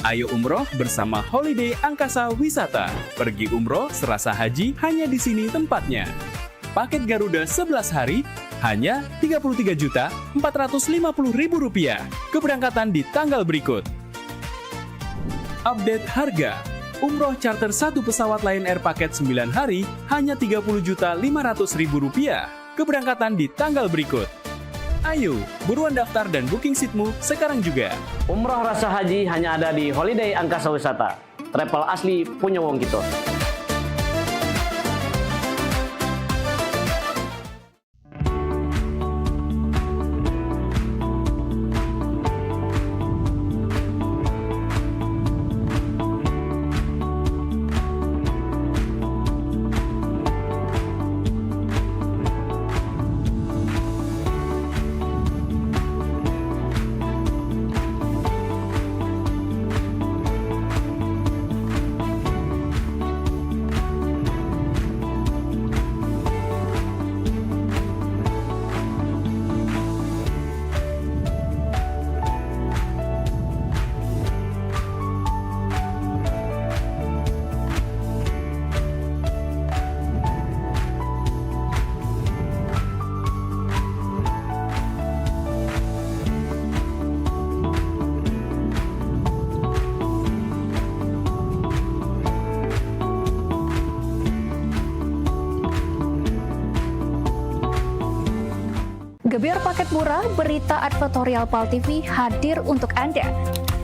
Ayo umroh bersama Holiday Angkasa Wisata. Pergi umroh serasa haji hanya di sini tempatnya. Paket Garuda 11 hari hanya Rp33.450.000. Keberangkatan di tanggal berikut. Update harga. Umroh charter 1 pesawat Lion Air paket 9 hari hanya Rp30.500.000. Keberangkatan di tanggal berikut. Ayo, buruan daftar dan booking seatmu sekarang juga. Umroh rasa haji hanya ada di Holiday Angkasa Wisata. Travel asli punya wong gitu. Gebyar paket murah, berita advertorial PAL TV hadir untuk Anda.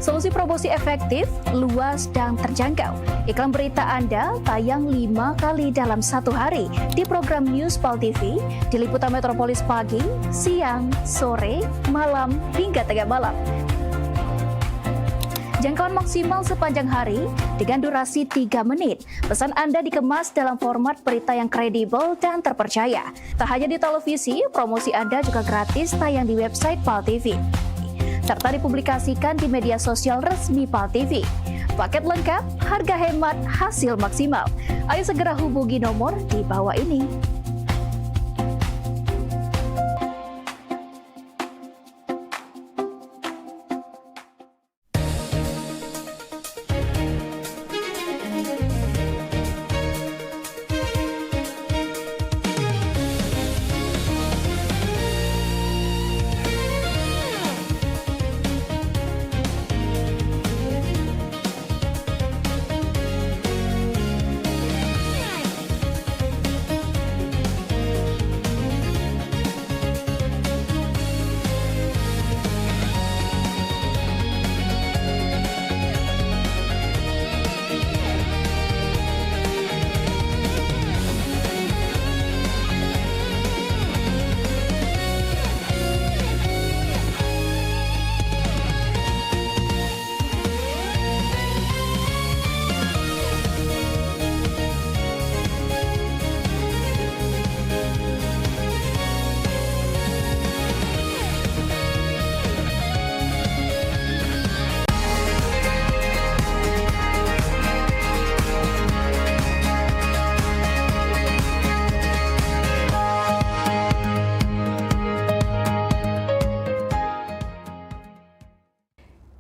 Solusi promosi efektif, luas, dan terjangkau. Iklan berita Anda tayang 5 kali dalam 1 hari di program News PAL TV, di liputan Metropolis pagi, siang, sore, malam, hingga tengah malam. Jangkauan maksimal sepanjang hari dengan durasi 3 menit. Pesan Anda dikemas dalam format berita yang kredibel dan terpercaya. Tak hanya di televisi, promosi Anda juga gratis tayang di website PAL TV, serta dipublikasikan di media sosial resmi PAL TV. Paket lengkap, harga hemat, hasil maksimal. Ayo segera hubungi nomor di bawah ini.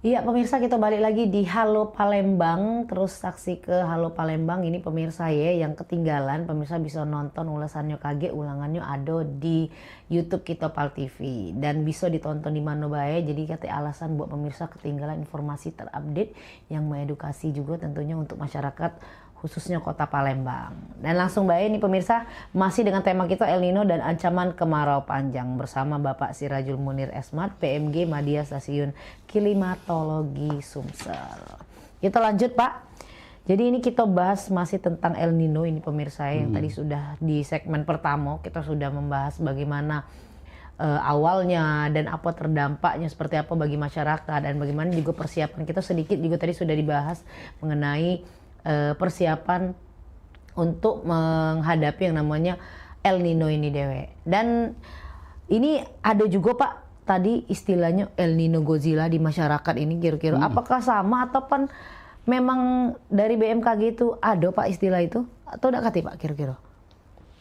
Iya pemirsa, kita balik lagi di Halo Palembang, terus saksi ke Halo Palembang ini pemirsa ya yang ketinggalan, pemirsa bisa nonton ulasannya KG, ulangannya ada di YouTube kita Pal TV dan bisa ditonton di mana bae. Jadi kata alasan buat pemirsa ketinggalan informasi terupdate yang mengedukasi juga tentunya untuk masyarakat khususnya Kota Palembang. Dan langsung baik nih pemirsa, masih dengan tema kita El Nino dan ancaman kemarau panjang bersama Bapak Sirajul Munir Esmat, PMG Madya Stasiun Klimatologi Sumsel. Kita lanjut Pak. Jadi ini kita bahas masih tentang El Nino ini pemirsa yang tadi sudah di segmen pertama kita sudah membahas bagaimana awalnya dan apa terdampaknya seperti apa bagi masyarakat dan bagaimana juga persiapan kita sedikit juga tadi sudah dibahas mengenai persiapan untuk menghadapi yang namanya El Nino ini dewe. Dan ini ada juga Pak tadi istilahnya El Nino Godzilla di masyarakat ini kira-kira apakah sama ataupun memang dari BMKG itu ada Pak istilah itu atau enggak kati Pak kira-kira?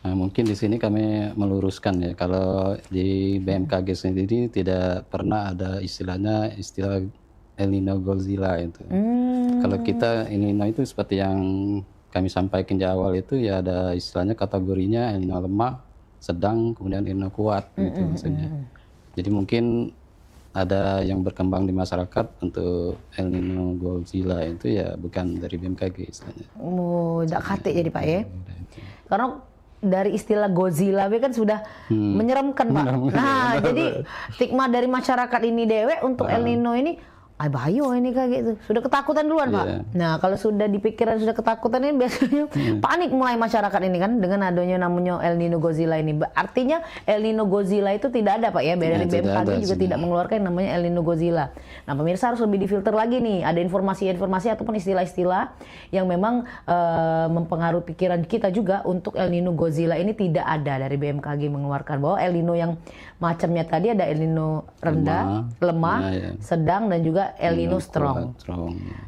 Nah, mungkin di sini kami meluruskan ya, kalau di BMKG sendiri tidak pernah ada istilah El Nino Godzilla itu. Kalau kita El Nino itu seperti yang kami sampaikan di awal itu ya ada istilahnya kategorinya El Nino lemah, sedang, kemudian El Nino kuat gitu maksudnya. Jadi mungkin ada yang berkembang di masyarakat untuk El Nino Godzilla itu ya bukan dari BMKG istilahnya. Oh, tidak kate jadi Pak ya. Karena dari istilah Godzilla kan sudah menyeramkan Pak. Nah, jadi stigma dari masyarakat ini dewe untuk El Nino ini bahaya ini kayak gitu. Sudah ketakutan duluan Pak. Nah kalau sudah di pikiran sudah ketakutan ini biasanya panik mulai masyarakat ini kan dengan adanya namanya El Nino Godzilla ini. Artinya El Nino Godzilla itu tidak ada Pak ya. Dari BMKG juga tidak mengeluarkan yang namanya El Nino Godzilla. Nah pemirsa harus lebih difilter lagi nih. Ada informasi-informasi ataupun istilah-istilah yang memang mempengaruhi pikiran kita juga untuk El Nino Godzilla ini tidak ada dari BMKG mengeluarkan bahwa El Nino yang macamnya tadi ada El Nino rendah, lemah, sedang dan juga El Nino strong.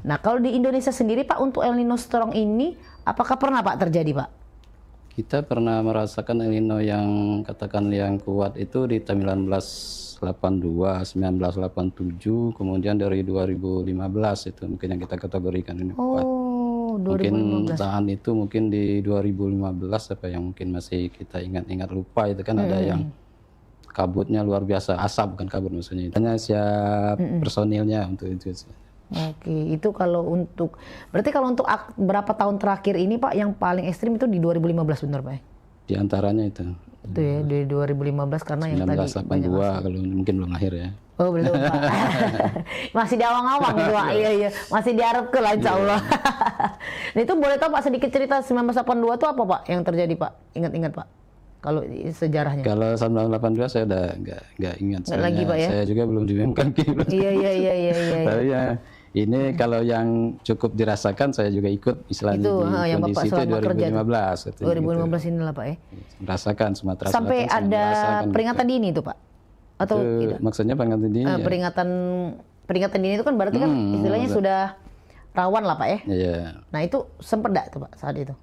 Nah kalau di Indonesia sendiri Pak untuk El Nino strong ini apakah pernah Pak terjadi Pak? Kita pernah merasakan El Nino yang katakan yang kuat itu di tahun 1982, 1987, kemudian dari 2015 itu mungkin yang kita kategorikan ini kuat. Mungkin tahan itu mungkin di 2015 apa yang mungkin masih kita ingat-ingat lupa itu kan ada yang kabutnya luar biasa, asap bukan kabut maksudnya. Hanya siap personilnya untuk itu. Oke, itu kalau untuk berarti kalau untuk berapa tahun terakhir ini Pak yang paling ekstrim itu di 2015 benar Pak? Di antaranya itu. Itu ya di 2015 karena yang tadi 1982 kalau mungkin belum lahir ya. Oh belum Pak. Masih di awang-awang gitu Pak. Iya. Masih diharap ke lah insya Allah. Nah, itu boleh tahu Pak sedikit cerita 1982 itu apa Pak yang terjadi Pak? Ingat-ingat Pak. Kalau sejarahnya. Kalau 1982 saya udah nggak ingat. Nggak lagi Pak ya? Saya juga belum di BMKG. Iya. Tapi ya ini kalau yang cukup dirasakan saya juga ikut istilahnya itu, di yang kondisi Bapak itu 2015. 2015 inilah Pak ya. Merasakan Sumatera Sampai Selatan. ada peringatan dini itu Pak? Atau itu, tidak? maksudnya peringatan dini? Ya? Peringatan dini itu kan berarti kan istilahnya sudah rawan lah Pak ya? Iya. Nah itu sempat enggak tuh Pak saat itu?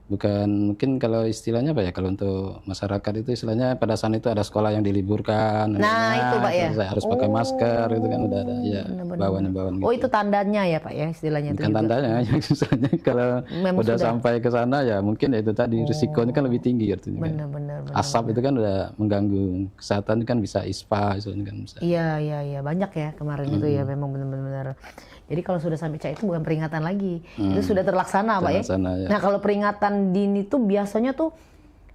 Bukan, mungkin kalau istilahnya apa ya, kalau untuk masyarakat itu istilahnya pada saat itu ada sekolah yang diliburkan. Nah itu Pak ya? Saya harus pakai masker, itu kan udah ada ya bawaan gitu. Oh itu tandanya ya Pak ya istilahnya? Bukan tandanya, istilahnya kalau udah sampai ke sana ya mungkin ya itu tadi risikonya kan lebih tinggi artinya. Benar. Asap itu kan udah mengganggu kesehatan kan bisa ISPA, istilahnya kan bisa. Iya banyak ya kemarin itu ya memang benar-benar. Jadi kalau sudah sampai itu bukan peringatan lagi, itu sudah terlaksana Pak ya? Ya. Nah kalau peringatan dini tuh biasanya tuh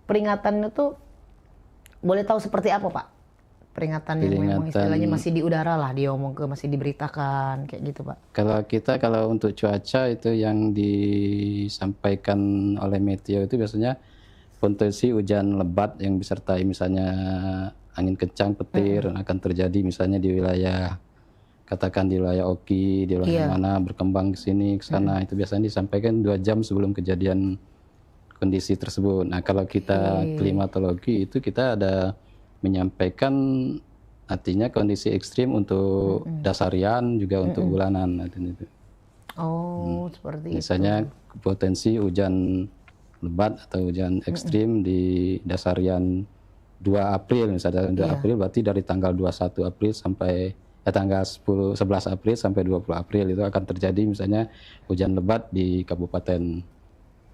peringatannya tuh boleh tahu seperti apa Pak? Peringatan yang memang istilahnya masih di udara lah, dia ngomong ke masih diberitakan kayak gitu Pak. Kalau untuk cuaca itu yang disampaikan oleh Meteo itu biasanya potensi hujan lebat yang disertai misalnya angin kencang, petir akan terjadi misalnya di wilayah katakan di wilayah Oki, di wilayah mana berkembang ke sini ke sana itu biasanya disampaikan 2 jam sebelum kejadian kondisi tersebut. Nah, kalau kita klimatologi itu kita ada menyampaikan artinya kondisi ekstrim untuk dasarian juga untuk bulanan itu. Oh, seperti misalnya itu. Potensi hujan lebat atau hujan ekstrim di dasarian 2 April misalnya 2 April berarti dari tanggal 21 April sampai tanggal 11 April sampai 20 April itu akan terjadi misalnya hujan lebat di Kabupaten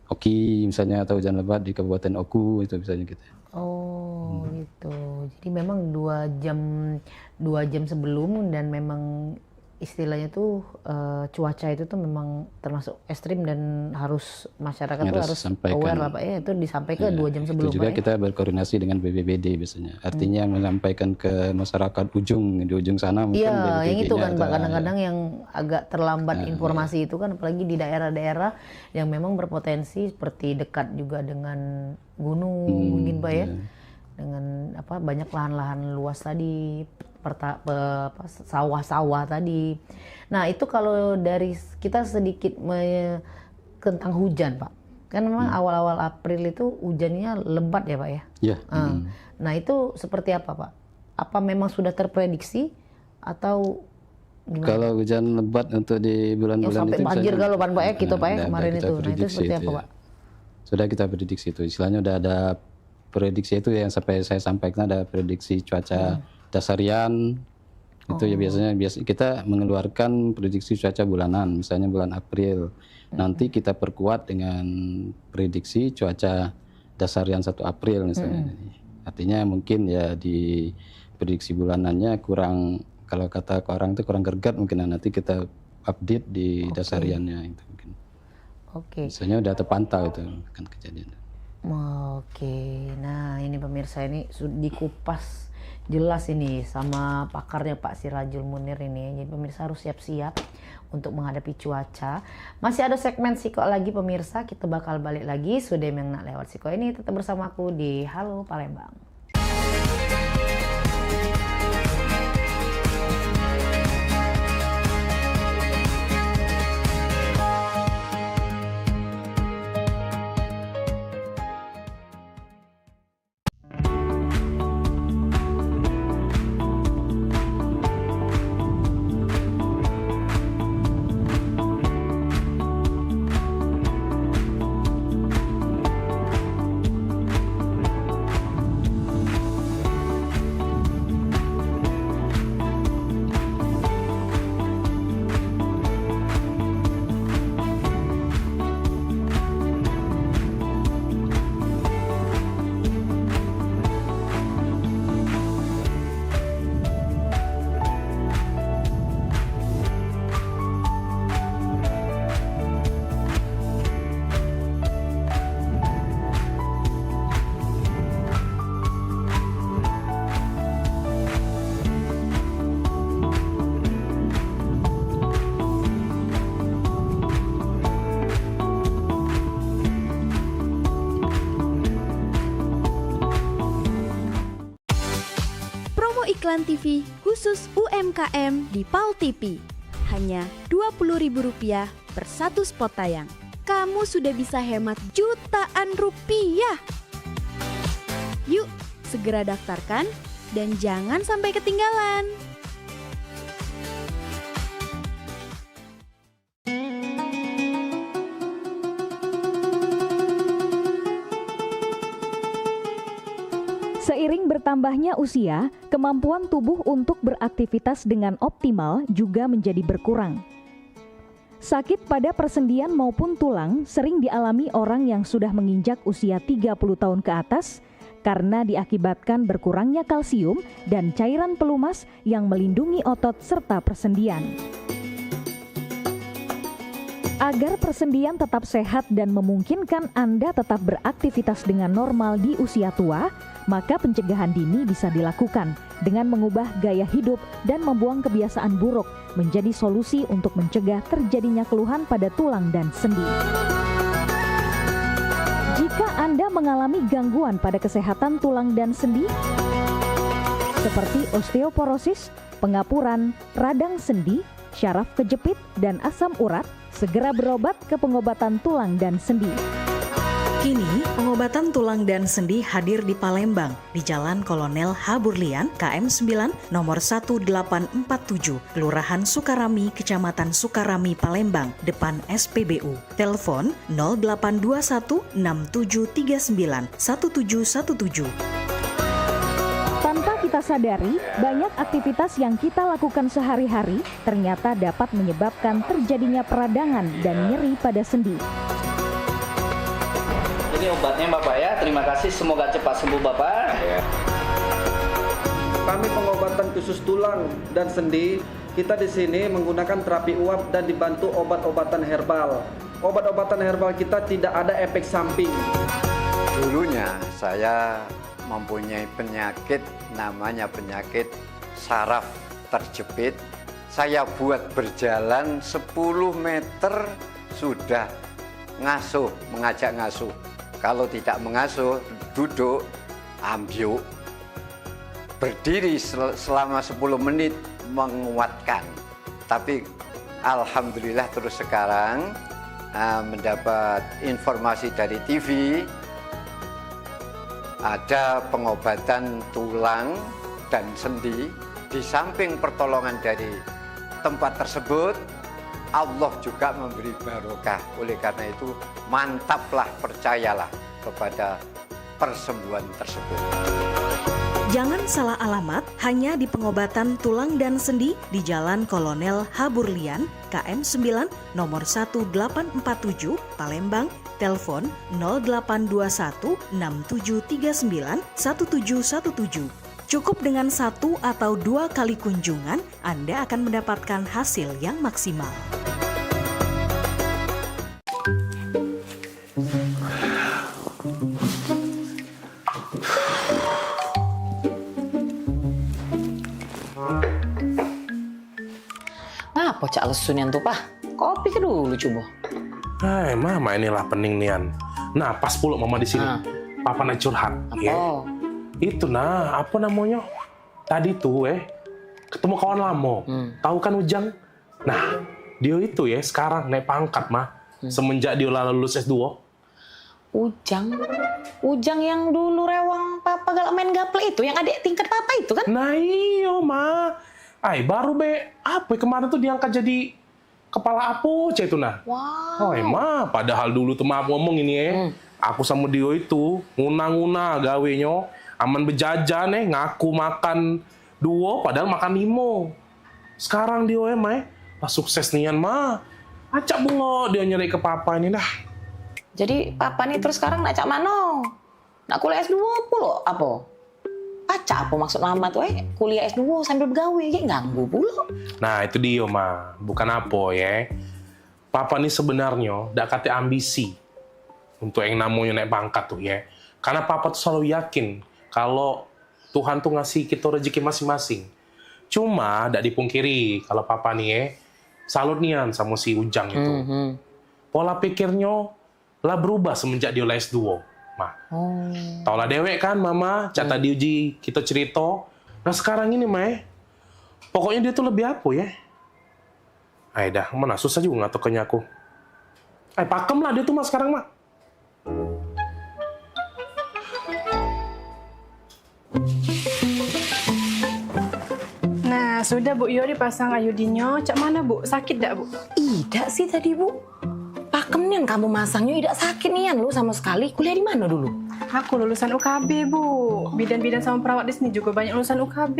Oki misalnya, atau hujan lebat di Kabupaten Oku, itu misalnya gitu. Oh gitu. Jadi memang 2 jam sebelum, dan memang istilahnya tuh cuaca itu tuh memang termasuk ekstrim dan harus masyarakat tuh harus aware lah Pak ya, itu disampaikan 2 jam sebelum. Itu juga Pak, kita berkoordinasi dengan BPBD biasanya. Artinya menyampaikan ke masyarakat di ujung sana mungkin iya, yang itu kan Pak, ada, kadang-kadang yang agak terlambat informasi itu kan, apalagi di daerah-daerah yang memang berpotensi seperti dekat juga dengan gunung mungkin Pak ya. Dengan banyak lahan-lahan luas tadi, sawah-sawah tadi. Nah itu kalau dari kita sedikit tentang hujan Pak, kan memang awal-awal April itu hujannya lebat ya Pak ya. Iya. Nah itu seperti apa Pak? Apa memang sudah terprediksi atau gimana? Kalau hujan lebat untuk di bulan-bulan itu sampai banjir kalau Pak ya gitu Pak ya kemarin itu. Nah itu seperti apa Pak? Sudah kita prediksi itu, istilahnya udah ada prediksi itu yang sampai saya sampaikan, ada prediksi cuaca dasarian itu ya biasanya kita mengeluarkan prediksi cuaca bulanan, misalnya bulan April nanti kita perkuat dengan prediksi cuaca dasarian 1 April misalnya. Artinya mungkin ya di prediksi bulanannya kurang, kalau kata orang itu kurang greget mungkin, nanti kita update di dasariannya itu mungkin. Misalnya udah terpantau itu kan kejadian. Oke, nah ini pemirsa, ini sudah dikupas jelas ini sama pakarnya Pak Sirajul Munir ini. Jadi pemirsa harus siap-siap untuk menghadapi cuaca. Masih ada segmen Siko lagi pemirsa, kita bakal balik lagi. Sudah yang nak lewat Siko ini tetap bersama aku di Halo Palembang. Iklan TV khusus UMKM di PAL TV. Hanya Rp20.000 per 1 spot tayang. Kamu sudah bisa hemat jutaan rupiah. Yuk, segera daftarkan dan jangan sampai ketinggalan. Seiring bertambahnya usia, kemampuan tubuh untuk beraktivitas dengan optimal juga menjadi berkurang. Sakit pada persendian maupun tulang sering dialami orang yang sudah menginjak usia 30 tahun ke atas karena diakibatkan berkurangnya kalsium dan cairan pelumas yang melindungi otot serta persendian. Agar persendian tetap sehat dan memungkinkan Anda tetap beraktivitas dengan normal di usia tua, maka pencegahan dini bisa dilakukan dengan mengubah gaya hidup dan membuang kebiasaan buruk menjadi solusi untuk mencegah terjadinya keluhan pada tulang dan sendi. Jika Anda mengalami gangguan pada kesehatan tulang dan sendi, seperti osteoporosis, pengapuran, radang sendi, syaraf kejepit, dan asam urat, segera berobat ke pengobatan tulang dan sendi. Kini, pengobatan tulang dan sendi hadir di Palembang, di Jalan Kolonel H. Burlian, KM 9, nomor 1847, Kelurahan Sukarami, Kecamatan Sukarami, Palembang, depan SPBU. Telepon 0821 6739 1717. Tanpa kita kita sadari, banyak aktivitas yang kita lakukan sehari-hari ternyata dapat menyebabkan terjadinya peradangan dan nyeri pada sendi. Ini obatnya Bapak ya, terima kasih, semoga cepat sembuh Bapak. Kami pengobatan khusus tulang dan sendi, kita di sini menggunakan terapi uap dan dibantu obat-obatan herbal. Obat-obatan herbal kita tidak ada efek samping. Dulunya saya mempunyai penyakit namanya penyakit saraf terjepit. Saya buat berjalan 10 meter sudah ngasuh, mengajak ngasuh. Kalau tidak mengasuh, duduk, ambyuk. Berdiri selama 10 menit menguatkan. Tapi alhamdulillah terus sekarang mendapat informasi dari TV, ada pengobatan tulang dan sendi. Di samping pertolongan dari tempat tersebut, Allah juga memberi barokah. Oleh karena itu, mantaplah, percayalah kepada persembuhan tersebut. Jangan salah alamat, hanya di pengobatan tulang dan sendi di Jalan Kolonel Haburlian, KM 9, nomor 1847, Palembang, telepon 0821 6739 1717. Cukup dengan 1 atau 2 kali kunjungan, Anda akan mendapatkan hasil yang maksimal. Apa cak lesun tuh, Pak? Kopi ke dulu coba. Hai, Mama inilah pening nian. Nah, pas pula Mama di sini. Papa nak curhat. Apa? Ya. Itu nah, apa namanya? Tadi tuh ketemu kawan lama. Tahu kan Ujang? Nah, dia itu sekarang naik pangkat, Mah. Semenjak dia lulus S2. Ujang yang dulu rewang Papa galak main gaple itu, yang adik tingkat Papa itu kan? Nah, iyo, Ma. Baru apa kemarin tuh diangkat jadi kepala Apo itu nah. Wow. Ma, padahal dulu tuh maaf ngomong ini aku sama dia itu nguna-nguna gawenya, aman bejajan ngaku makan 2 padahal makan 5. Sekarang dia sukses nian, Ma. Acak bungo dia nyari ke Papa ini dah. Jadi Papa nih terus sekarang nak cak mano? Nak kuliah S2 pula apa? Acak apa maksud Mama tuh kuliah S2 sambil bergawe, ganggu pula. Nah itu dia, Ma. Bukan apa Papa nih sebenarnya dak kate ambisi untuk yang namanya naik pangkat tuh Karena Papa tuh selalu yakin kalau Tuhan tuh ngasih kita rezeki masing-masing. Cuma dak dipungkiri kalau Papa nih salut nian sama si Ujang itu. Pola pikirnya lah berubah semenjak dia S2. Taulah dewek kan Mama, cata diuji kita cerita. Nah sekarang ini pokoknya dia tuh lebih apa dah, mana susah juga ngatokannya aku. Pakem lah dia tuh sekarang Nah sudah Bu Yo dipasang ayudinya. Cak mana Bu? Sakit dak Bu? Tidak sih tadi Bu. Pakem nian kamu masangnya tidak sakit nian lu sama sekali. Kuliah di mana dulu? Aku lulusan UKB Bu. Bidan-bidan sama perawat di sini juga banyak lulusan UKB.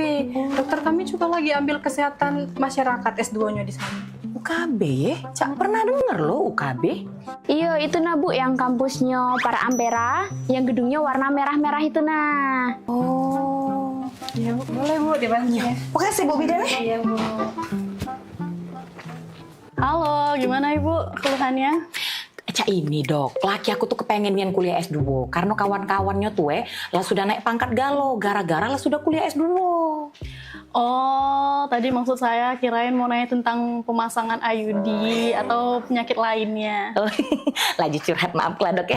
Dokter kami juga lagi ambil kesehatan masyarakat S2-nya di sana. UKB Cak pernah denger lo UKB? Iya itu nah Bu, yang kampusnya para Ampera, yang gedungnya warna merah-merah itu nah. Oh, iya Bu, boleh Bu dibantu ya. Makasih Bu Bidan. Iya Bu. Halo, gimana Ibu keluhannya? Cak ini Dok, laki aku tuh kepengen kuliah S2 karena kawan-kawannya tuh lah sudah naik pangkat galau gara-gara lah sudah kuliah S2. Oh, tadi maksud saya kirain mau nanya tentang pemasangan IUD atau penyakit lainnya. Lagi curhat, maaf lah Dok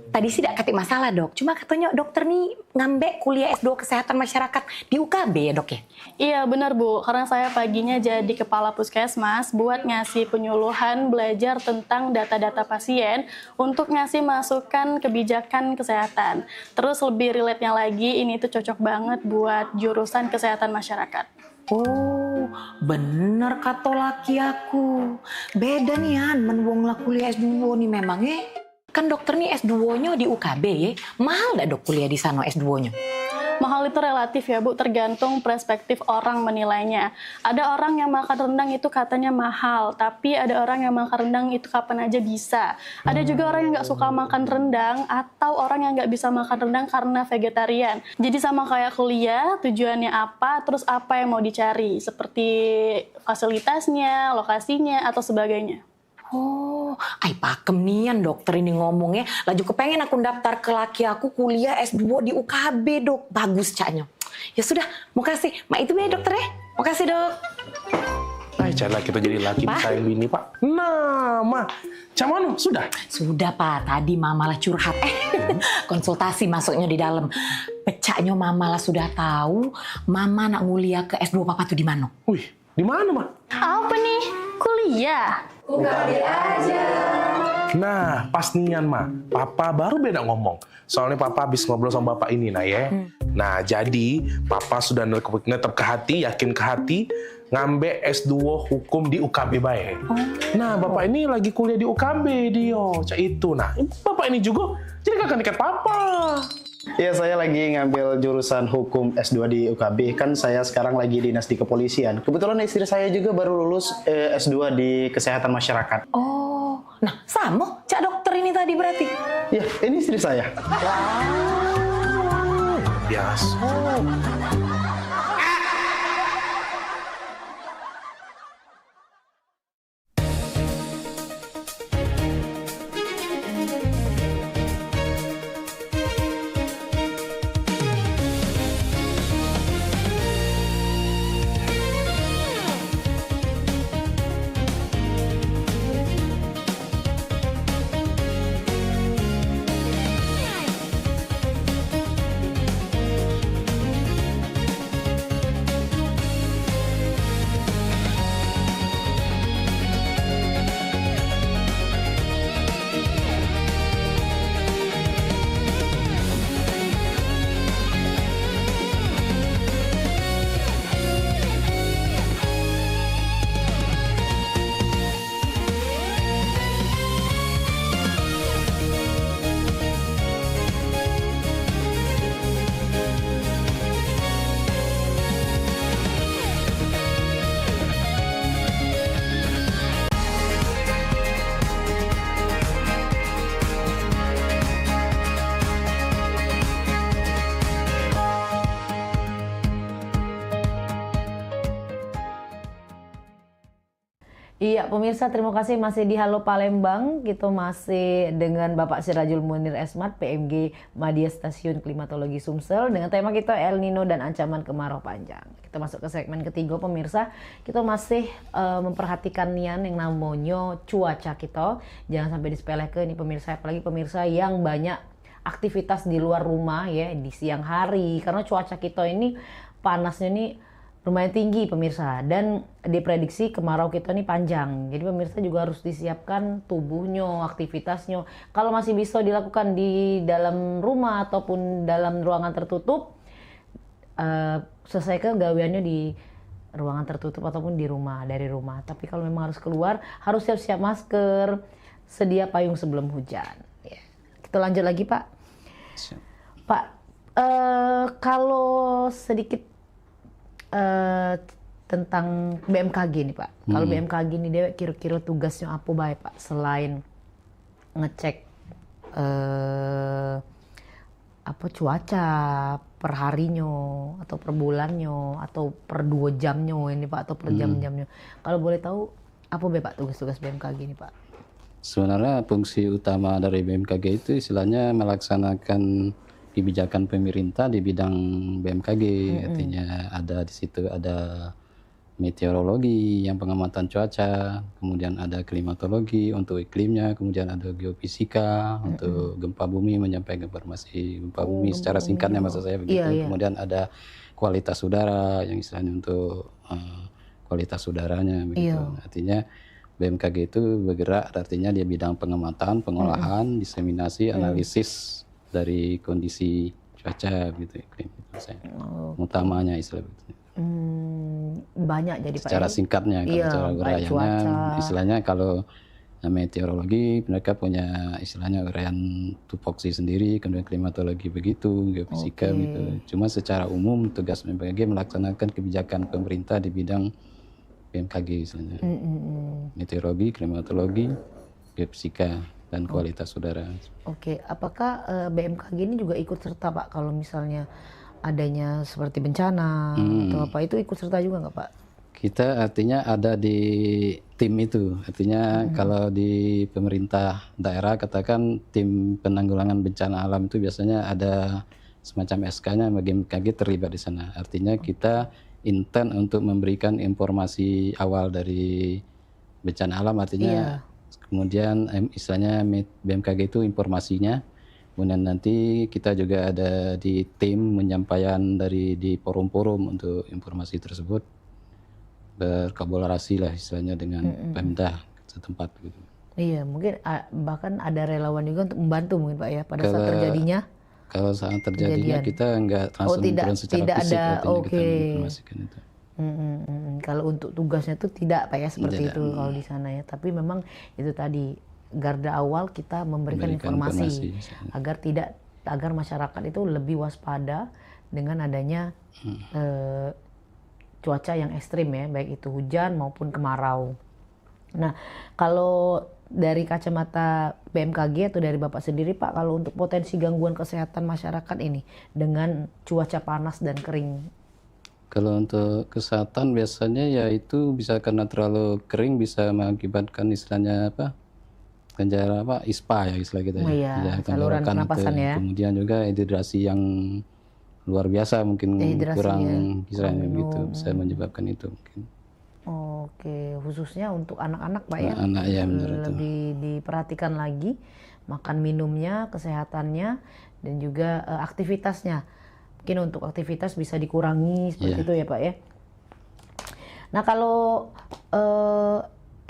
Tadi sih tidak kata masalah Dok, cuma katanya dokter nih ngambek kuliah S2 kesehatan masyarakat di UKB ya Dok ya? Iya benar Bu, karena saya paginya jadi kepala puskesmas buat ngasih penyuluhan belajar tentang data-data pasien untuk ngasih masukan kebijakan kesehatan. Terus lebih relate-nya lagi, ini tuh cocok banget buat jurusan kesehatan masyarakat. Oh, bener kata laki aku. Beda nih menwong lah kuliah S2 nih memangnya. Kan dokter nih S2-nya di UKB mahal gak Dok kuliah di sana S2-nya? Mahal itu relatif ya Bu, tergantung perspektif orang menilainya. Ada orang yang makan rendang itu katanya mahal, tapi ada orang yang makan rendang itu kapan aja bisa. Ada juga orang yang nggak suka makan rendang, atau orang yang nggak bisa makan rendang karena vegetarian. Jadi sama kayak kuliah, tujuannya apa, terus apa yang mau dicari, seperti fasilitasnya, lokasinya, atau sebagainya. Oh, ay pakem nian dokter ini ngomongnya. Laju kepengen aku daftar ke laki aku kuliah S2 di UKB dok. Bagus caknya. Ya sudah, mau kasih. Mak itu ya dokter ya. Mau kasih dok. Ay, cala kita jadi laki sayang bini Pak. Nah, Ma, cuman sudah? Sudah Pak, tadi Mama lah curhat. Konsultasi masuknya di dalam. Pecahnya Mama lah sudah tahu. Mama nak nguliah ke S2 Papa tuh di mana? Wih, di mana Ma? Apa nih? Kuliah? UKB aja. Nah, pas nian Ma, Papa baru beda ngomong. Soalnya Papa habis ngobrol sama Bapak ini, nah ya. Nah, jadi Papa sudah netep ke hati, yakin ke hati, ngambil S2 hukum di UKB bae. Nah, Bapak ini lagi kuliah di UKB, Dio. Cak itu. Nah, Bapak ini juga jadi kakak tingkat Papa. Iya, saya lagi ngambil jurusan hukum S2 di UKB. Kan saya sekarang lagi dinas di kepolisian. Kebetulan istri saya juga baru lulus S2 di kesehatan masyarakat. Oh, nah sama cak dokter ini tadi berarti? Ya, ini istri saya. Wow, biasa. Iya, pemirsa, terima kasih masih di Halo Palembang. Kita masih dengan Bapak Sirajul Munir Esmat, PMG Madya Stasiun Klimatologi Sumsel, dengan tema kita El Nino dan Ancaman Kemarau Panjang. Kita masuk ke segmen ketiga, pemirsa. Kita masih memperhatikan nian yang namanya cuaca kita. Jangan sampai disepelekan ini pemirsa, apalagi pemirsa yang banyak aktivitas di luar rumah ya di siang hari, karena cuaca kita ini panasnya nih lumayan tinggi pemirsa, dan diprediksi kemarau kita ini panjang. Jadi pemirsa juga harus disiapkan tubuhnya, aktivitasnya. Kalau masih bisa dilakukan di dalam rumah ataupun dalam ruangan tertutup, selesaikan gaweannya di ruangan tertutup ataupun di rumah, dari rumah. Tapi kalau memang harus keluar, harus siap-siap masker, sedia payung sebelum hujan. Ya. Kita lanjut lagi Pak. Pak, kalau sedikit tentang BMKG nih Pak. Kalau BMKG nih Dewek kira-kira tugasnya apa baik Pak, selain ngecek apa cuaca per harinya atau per bulannya atau per 2 jamnya ini Pak, atau per jam-jamnya. Kalau boleh tahu apa baik Pak tugas-tugas BMKG ini Pak? Sebenarnya fungsi utama dari BMKG itu istilahnya melaksanakan kebijakan pemerintah di bidang BMKG, artinya ada di situ ada meteorologi yang pengamatan cuaca, kemudian ada klimatologi untuk iklimnya, kemudian ada geofisika untuk gempa bumi, menyampaikan informasi gempa bumi secara singkatnya maksud saya begitu. Kemudian ada kualitas udara yang istilahnya untuk kualitas udaranya begitu. Artinya BMKG itu bergerak, artinya dia bidang pengamatan, pengolahan, diseminasi, analisis dari kondisi cuaca gitu, iklim itu saya utamanya istilah begitu. Banyak jadi Pak. Secara singkatnya kalau cara uraiannya istilahnya kalau meteorologi mereka punya istilahnya uraian tupoksi sendiri, kemudian klimatologi begitu, geofisika gitu. Cuma secara umum tugas BMKG melaksanakan kebijakan pemerintah di bidang BMKG istilahnya. Meteorologi, klimatologi, geofisika dan kualitas udara. Oke, apakah BMKG ini juga ikut serta Pak kalau misalnya adanya seperti bencana atau apa itu ikut serta juga nggak Pak? Kita artinya ada di tim itu, artinya kalau di pemerintah daerah katakan tim penanggulangan bencana alam itu biasanya ada semacam SK-nya, BMKG terlibat di sana. Artinya kita intent untuk memberikan informasi awal dari bencana alam, artinya kemudian istilahnya BMKG itu informasinya. Kemudian nanti kita juga ada di tim penyampaian di forum-forum untuk informasi tersebut, berkolaborasi lah istilahnya dengan Pemda setempat gitu. Iya, mungkin bahkan ada relawan juga untuk membantu mungkin Pak ya pada saat terjadinya. Kalau saat terjadinya kita nggak langsung turun secara fisik, artinya kita menginformasikan itu. Kalau untuk tugasnya itu tidak Pak ya seperti itu kalau di sana ya. Tapi memang itu tadi garda awal kita memberikan informasi agar masyarakat itu lebih waspada dengan adanya cuaca yang ekstrim ya, baik itu hujan maupun kemarau. Nah, kalau dari kacamata BMKG atau dari Bapak sendiri Pak, kalau untuk potensi gangguan kesehatan masyarakat ini dengan cuaca panas dan kering. Kalau untuk kesehatan biasanya ya itu bisa karena terlalu kering bisa mengakibatkan istilahnya apa? Kenjara apa? ISPA ya istilah kita ya. Saluran pernapasan ya. Kemudian juga dehidrasi yang luar biasa mungkin kurang kisahnya gitu bisa menyebabkan itu mungkin. Oke, khususnya untuk anak-anak Pak ya. Anak ya benar itu. Lebih diperhatikan lagi makan minumnya, kesehatannya dan juga aktivitasnya. Mungkin untuk aktivitas bisa dikurangi seperti itu ya Pak ya. Nah, kalau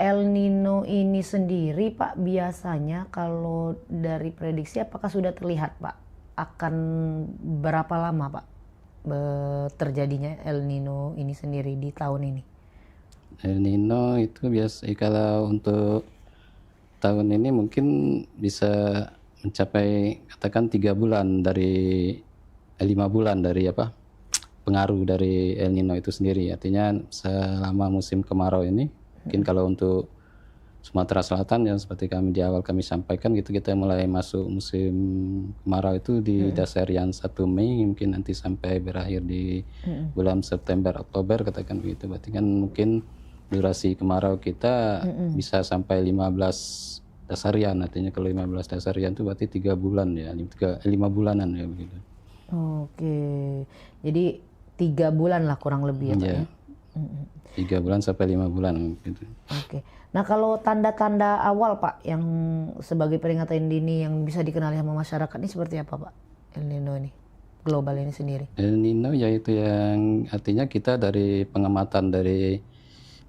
El Nino ini sendiri Pak biasanya kalau dari prediksi apakah sudah terlihat Pak akan berapa lama Pak terjadinya El Nino ini sendiri di tahun ini? El Nino itu biasa kalau untuk tahun ini mungkin bisa mencapai katakan 3 bulan dari 5 bulan dari apa pengaruh dari El Nino itu sendiri. Artinya selama musim kemarau ini mungkin kalau untuk Sumatera Selatan yang seperti di awal kami sampaikan gitu kita mulai masuk musim kemarau itu di dasarian 1 Mei mungkin nanti sampai berakhir di bulan September Oktober katakan begitu. Berarti kan mungkin durasi kemarau kita bisa sampai 15 dasarian. Artinya kalau 15 dasarian itu berarti 3 bulan ya, 5 bulanan ya begitu. Oke. Jadi 3 bulan lah kurang lebih ya Pak ya. 3 bulan sampai 5 bulan gitu. Oke. Nah, kalau tanda-tanda awal Pak yang sebagai peringatan dini yang bisa dikenali sama masyarakat ini seperti apa Pak? El Nino ini, global ini sendiri. El Nino yaitu yang artinya kita dari pengamatan dari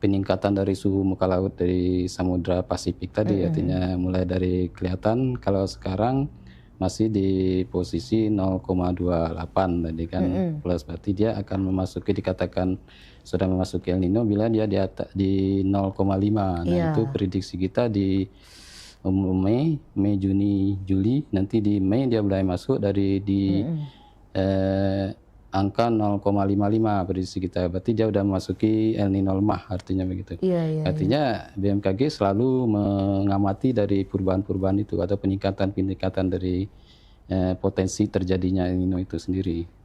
peningkatan dari suhu muka laut dari Samudra Pasifik tadi artinya mulai dari kelihatan kalau sekarang masih di posisi 0,28 tadi kan plus berarti dia akan memasuki dikatakan sudah memasuki El Nino bila dia di 0,5. Nah, itu prediksi kita di Mei, Juni, Juli. Nanti di Mei dia mulai masuk dari angka 0,55 prediksi kita. Berarti dia sudah memasuki El Nino lemah artinya begitu. Artinya BMKG selalu mengamati dari perubahan-perubahan itu atau peningkatan-peningkatan dari potensi terjadinya El Nino itu sendiri.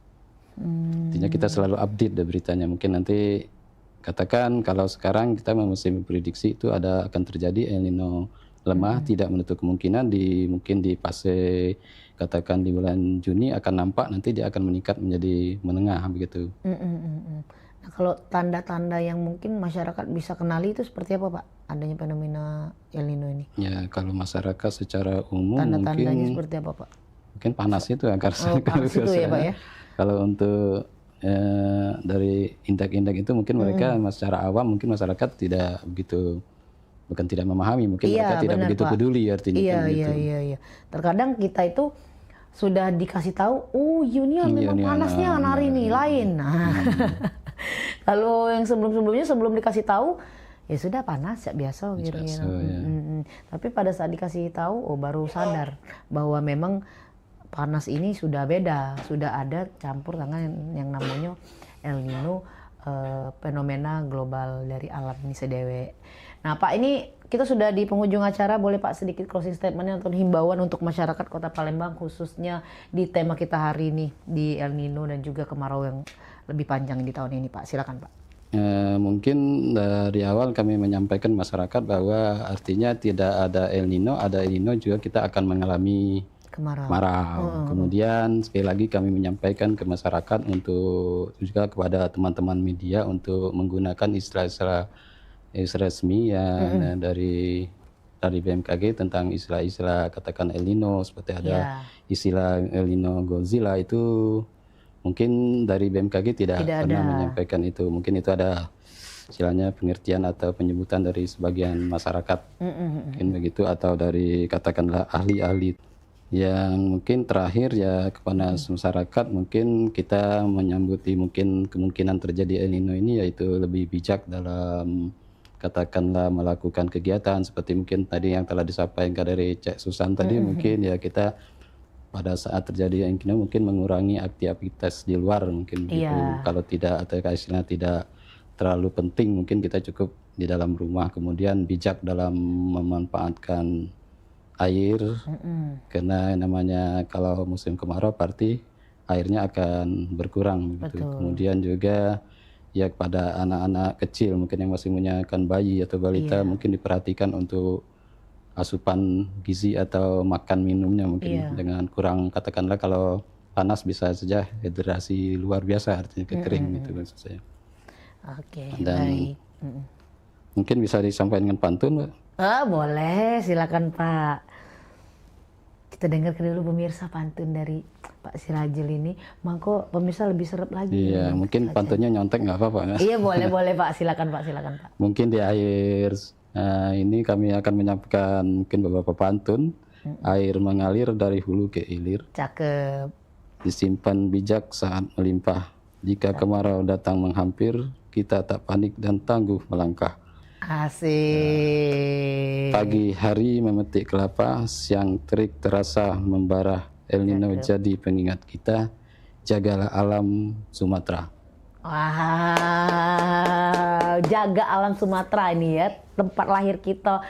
Artinya kita selalu update beritanya. Mungkin nanti katakan kalau sekarang kita musim prediksi itu akan terjadi El Nino lemah, tidak menutup kemungkinan mungkin di fase katakan di bulan Juni akan nampak nanti dia akan meningkat menjadi menengah begitu. Nah, kalau tanda-tanda yang mungkin masyarakat bisa kenali itu seperti apa Pak? Adanya fenomena El Nino ini? Ya kalau masyarakat secara umum tanda-tandanya mungkin seperti apa Pak? Mungkin panas itu ya panas itu ya Pak ya. Kalau untuk dari indeks-indeks itu mungkin mereka secara awam mungkin masyarakat tidak begitu bukan tidak memahami mungkin mereka tidak begitu Pak. Peduli artinya Iya. Terkadang kita itu sudah dikasih tahu Juni memang panasnya hari ini lain. Nah. Kalau yang sebelum-sebelumnya sebelum dikasih tahu ya sudah panas ya biasa gitu. Biasa, ya. Tapi pada saat dikasih tahu, baru sadar bahwa memang panas ini sudah beda, sudah ada campur tangan yang namanya El Nino, fenomena global dari alam ini sedewe. Nah Pak, ini kita sudah di penghujung acara, boleh Pak sedikit closing statement atau himbauan untuk masyarakat Kota Palembang khususnya di tema kita hari ini di El Nino dan juga kemarau yang lebih panjang di tahun ini Pak, silakan Pak. Mungkin dari awal kami menyampaikan masyarakat bahwa artinya tidak ada El Nino, ada El Nino juga kita akan mengalami kemarau. Kemudian sekali lagi kami menyampaikan ke masyarakat untuk juga kepada teman-teman media untuk menggunakan istilah-istilah resmi yang dari BMKG tentang istilah-istilah katakan El Nino, seperti ada istilah El Nino Godzilla, itu mungkin dari BMKG tidak pernah menyampaikan itu. Mungkin itu ada istilahnya pengertian atau penyebutan dari sebagian masyarakat, mungkin begitu, atau dari katakanlah ahli-ahli. Yang mungkin terakhir ya kepada masyarakat, mungkin kita menyambuti mungkin kemungkinan terjadi El Nino ini, yaitu lebih bijak dalam katakanlah melakukan kegiatan seperti mungkin tadi yang telah disampaikan dari Cek Susan tadi. Mungkin ya kita pada saat terjadi El Nino mungkin mengurangi aktivitas di luar mungkin gitu. Kalau tidak atau istilahnya tidak terlalu penting, mungkin kita cukup di dalam rumah. Kemudian bijak dalam memanfaatkan air, karena namanya kalau musim kemarau pasti airnya akan berkurang gitu. Kemudian juga ya kepada anak-anak kecil mungkin yang masih menyusukan bayi atau balita, mungkin diperhatikan untuk asupan gizi atau makan minumnya mungkin dengan kurang, katakanlah kalau panas bisa saja dehidrasi luar biasa, artinya kekering gitu maksud saya. Dan mungkin bisa disampaikan dengan pantun, Pak. Boleh, silakan Pak. Kita dengarkan dulu pemirsa pantun dari Pak Sirajul ini. Mangko pemirsa lebih seret lagi. Iya, mungkin pantunnya nyontek nggak apa-apa. Iya, boleh Pak. Silakan Pak. Mungkin di akhir ini kami akan menyampaikan mungkin beberapa pantun. Air mengalir dari hulu ke hilir. Cakep. Disimpan bijak saat melimpah. Jika kemarau datang menghampir, kita tak panik dan tangguh melangkah. Asik. Pagi hari memetik kelapa, siang terik terasa membara. El Nino jadi pengingat kita, jagalah alam Sumatera. Wow, jaga alam Sumatera ini ya, tempat lahir kita,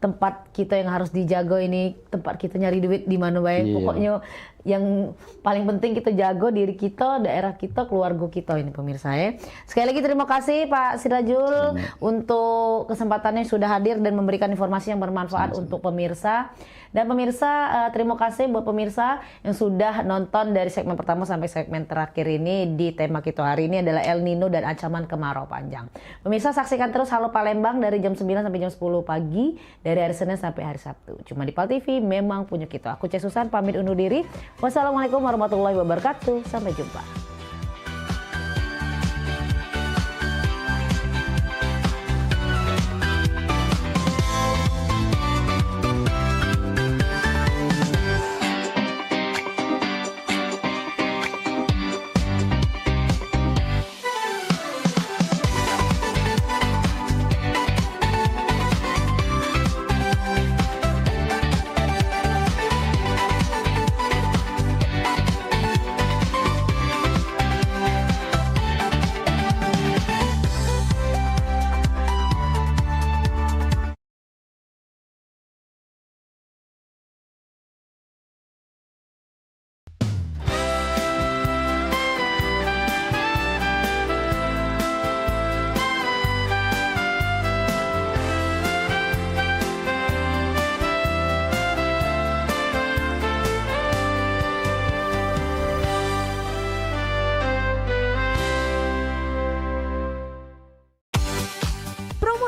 tempat kita yang harus dijaga ini, tempat kita nyari duit di mana baik. Pokoknya yang paling penting kita jaga diri kita, daerah kita, keluarga kita ini pemirsa ya. Sekali lagi terima kasih Pak Sirajul untuk kesempatannya sudah hadir dan memberikan informasi yang bermanfaat untuk pemirsa. Dan pemirsa, terima kasih buat pemirsa yang sudah nonton dari segmen pertama sampai segmen terakhir ini di tema kita hari ini adalah El Nino dan ancaman kemarau panjang. Pemirsa saksikan terus Halo Palembang dari jam 9 sampai jam 10 pagi dari hari Senin sampai hari Sabtu. Cuma di Pal TV memang punya kita. Aku Cek Susan pamit undur diri. Wassalamualaikum warahmatullahi wabarakatuh. Sampai jumpa.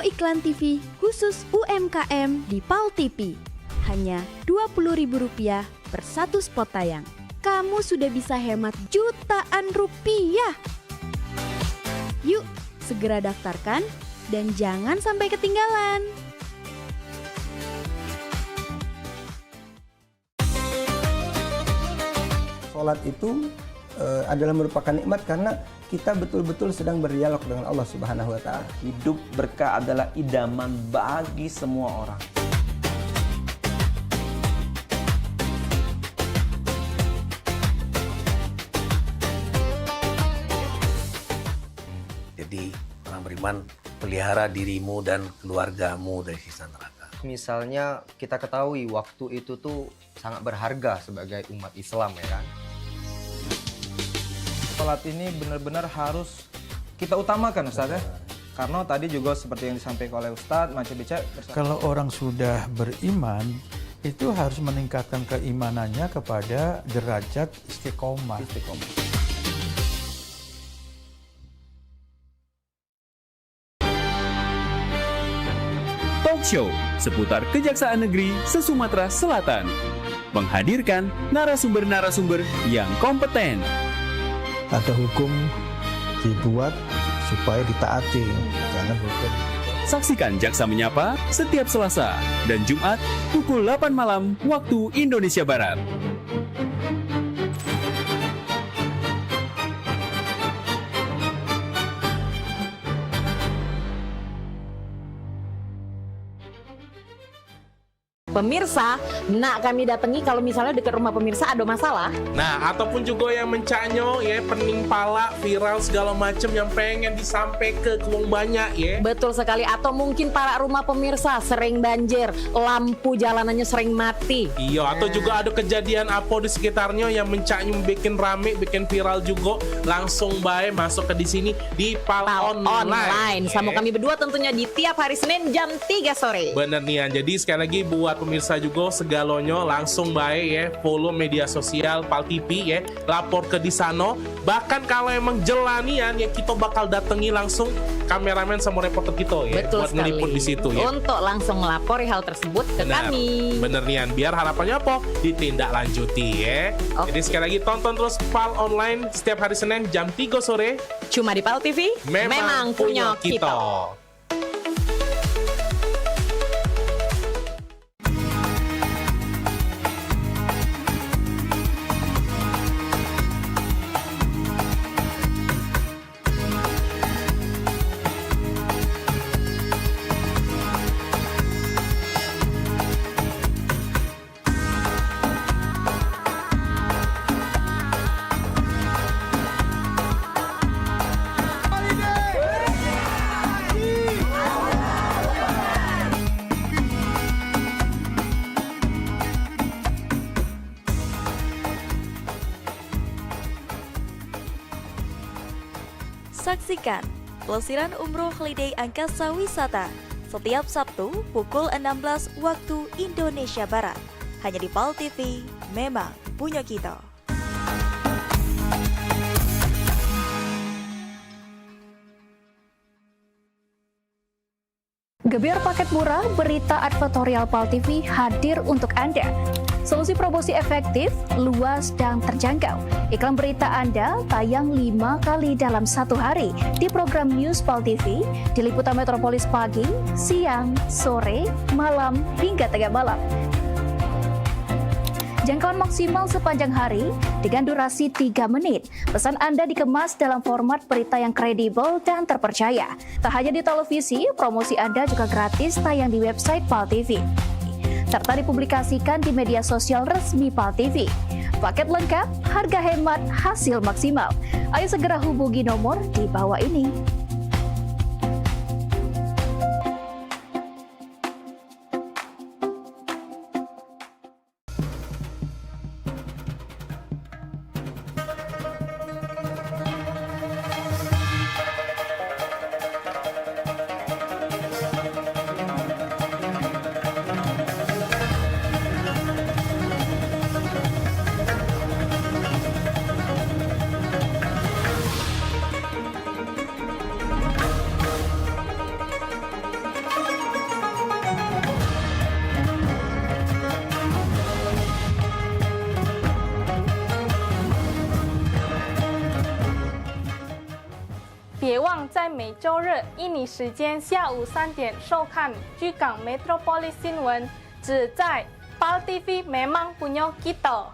Iklan TV khusus UMKM di Pal TV. Hanya Rp20.000 per satu spot tayang. Kamu sudah bisa hemat jutaan rupiah. Yuk, segera daftarkan dan jangan sampai ketinggalan. Sholat itu adalah merupakan nikmat karena kita betul-betul sedang berdialog dengan Allah Subhanahu wa taala. Hidup berkah adalah idaman bagi semua orang. Jadi orang beriman, pelihara dirimu dan keluargamu dari siksa neraka. Misalnya kita ketahui waktu itu tuh sangat berharga sebagai umat Islam ya kan. Salat ini benar-benar harus kita utamakan Ustaz ya. Karena tadi juga seperti yang disampaikan oleh Ustadz, Macam Bica. Kalau orang sudah beriman, itu harus meningkatkan keimanannya kepada derajat istiqomah. Talk Show seputar Kejaksaan Negeri se-Sumatera Selatan. Menghadirkan narasumber-narasumber yang kompeten. Ada hukum dibuat supaya ditaati, jangan hukum. Saksikan Jaksa Menyapa setiap Selasa dan Jumat pukul 8 malam waktu Indonesia Barat. Pemirsa, nak kami datangi kalau misalnya dekat rumah pemirsa ada masalah. Nah, ataupun juga yang mencaknyo ya, pening pala, viral segala macam yang pengen disampaikan ke wong banyak ya. Betul sekali, atau mungkin para rumah pemirsa sering banjir, lampu jalanannya sering mati. Iya, atau juga ada kejadian apa di sekitarnya yang mencaknyo bikin rame, bikin viral juga, langsung baik masuk ke di sini di Pal Online. Sama kami berdua tentunya di tiap hari Senin jam 3 sore. Bener nih, jadi sekali lagi buat pemirsa juga segalonyo langsung baik ya, follow media sosial Pal TV ya, lapor ke di sana. Bahkan kalau emang jelanian ya, kita bakal datangi langsung kameramen sama reporter kita ya. Betul buat sekali. ngeliput di situ ya. Untuk langsung melapori hal tersebut ke kami. Bener nih, biar harapannya apa? Ditindaklanjuti ya. Jadi sekali lagi tonton terus Pal Online setiap hari Senin jam 3 sore. Cuma di Pal TV, memang punya kita. Saksikan pelesiran umroh Holiday Angkasa Wisata setiap Sabtu pukul 16 waktu Indonesia Barat. Hanya di Pal TV, memang punya kita. Gebyar paket murah berita advertorial Pal TV hadir untuk Anda. Solusi promosi efektif, luas, dan terjangkau. Iklan berita Anda tayang 5 kali dalam 1 hari di program News Pal TV, di liputan Metropolis pagi, siang, sore, malam, hingga tengah malam. Jangkauan maksimal sepanjang hari dengan durasi 3 menit. Pesan Anda dikemas dalam format berita yang kredibel dan terpercaya. Tak hanya di televisi, promosi Anda juga gratis tayang di website Pal TV, serta dipublikasikan di media sosial resmi Pal TV. Paket lengkap, harga hemat, hasil maksimal. Ayo segera hubungi nomor di bawah ini.别忘在每周日印尼时间下午3点收看居港 Metropolis 新闻，只在 Pal TV memang punya kita。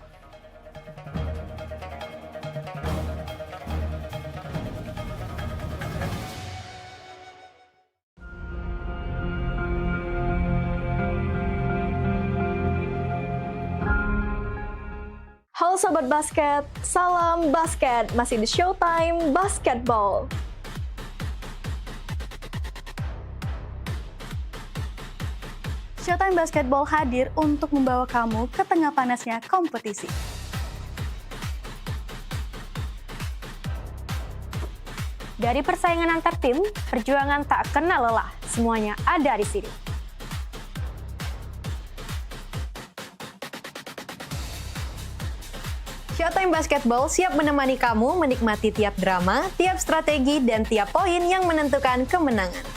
Sobat Basket, salam basket, masih di Showtime Basketball. Showtime Basketball hadir untuk membawa kamu ke tengah panasnya kompetisi. Dari persaingan antar tim, perjuangan tak kenal lelah. Semuanya ada di sini. Showtime Basketball siap menemani kamu menikmati tiap drama, tiap strategi, dan tiap poin yang menentukan kemenangan.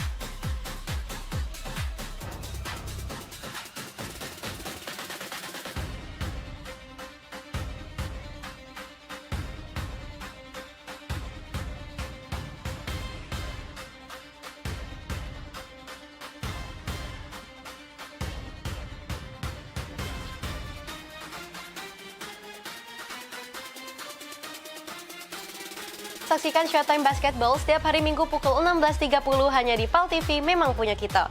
Saksikan Showtime Basketball setiap hari Minggu pukul 16.30 hanya di PAL TV, memang punya kita.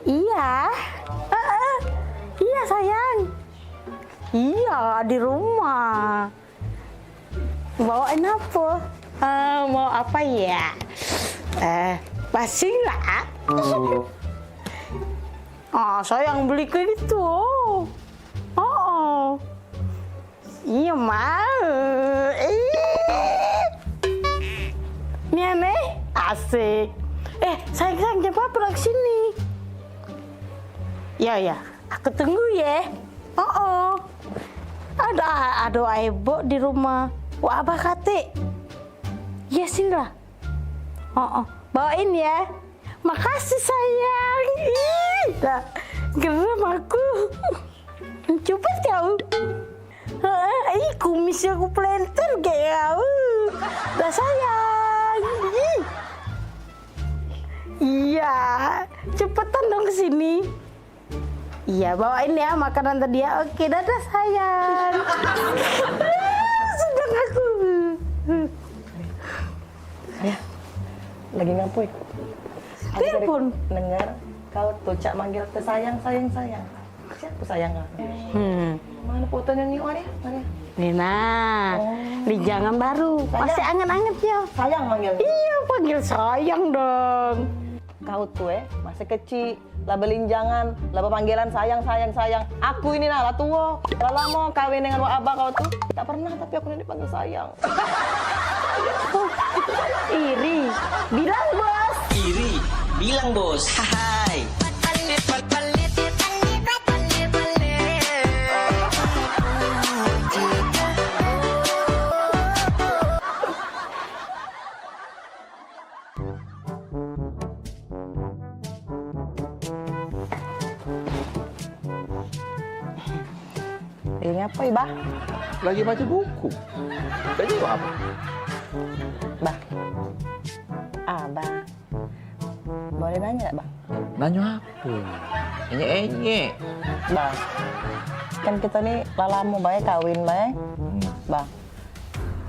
Iya, iya sayang. Iya di rumah. Bawain apa? Mau apa ya? Pasing lah. Sayang beli ke gitu. Oh, iya mau. Ini aneh, asik. Sayang jangan apa ke sini. Ya, aku tunggu ya. Ada ibu di rumah. Wah, abah kate. Ya sini lah. Bawain ya. Makasih sayang. Dah, geram aku. Coba kau. Kumisnya aku planter kayak kau. Dah sayang. Iya, cepetan dong kesini. Iya, bawain ya makanan tadi ya. Oke, dadah sayang. Sedang aku. Ya, lagi ngapain? Telepon. Dengar kau tuh Cak manggil ke sayang. Siapa sayang aku? Mana fotonya nih, Maria? Nina, di jangan baru. Masih anget-anget ya. Sayang manggil. Iya, panggil sayang dong. Kau tuh masih kecil. Lah belinjangan, lah panggilan sayang. Aku ini lah tua, lah lama kawin dengan wak abah kau tuh. Tak pernah, tapi aku ini dipanggil sayang. Iri, bilang bos. Hai. Ini apa ya, Bah? Lagi baca buku. Baca apa? Bah. Abang. Boleh nanya, Bang? Nanya apa? Enye. Bang. Kan kita nih lama bae kawin bae. Bang.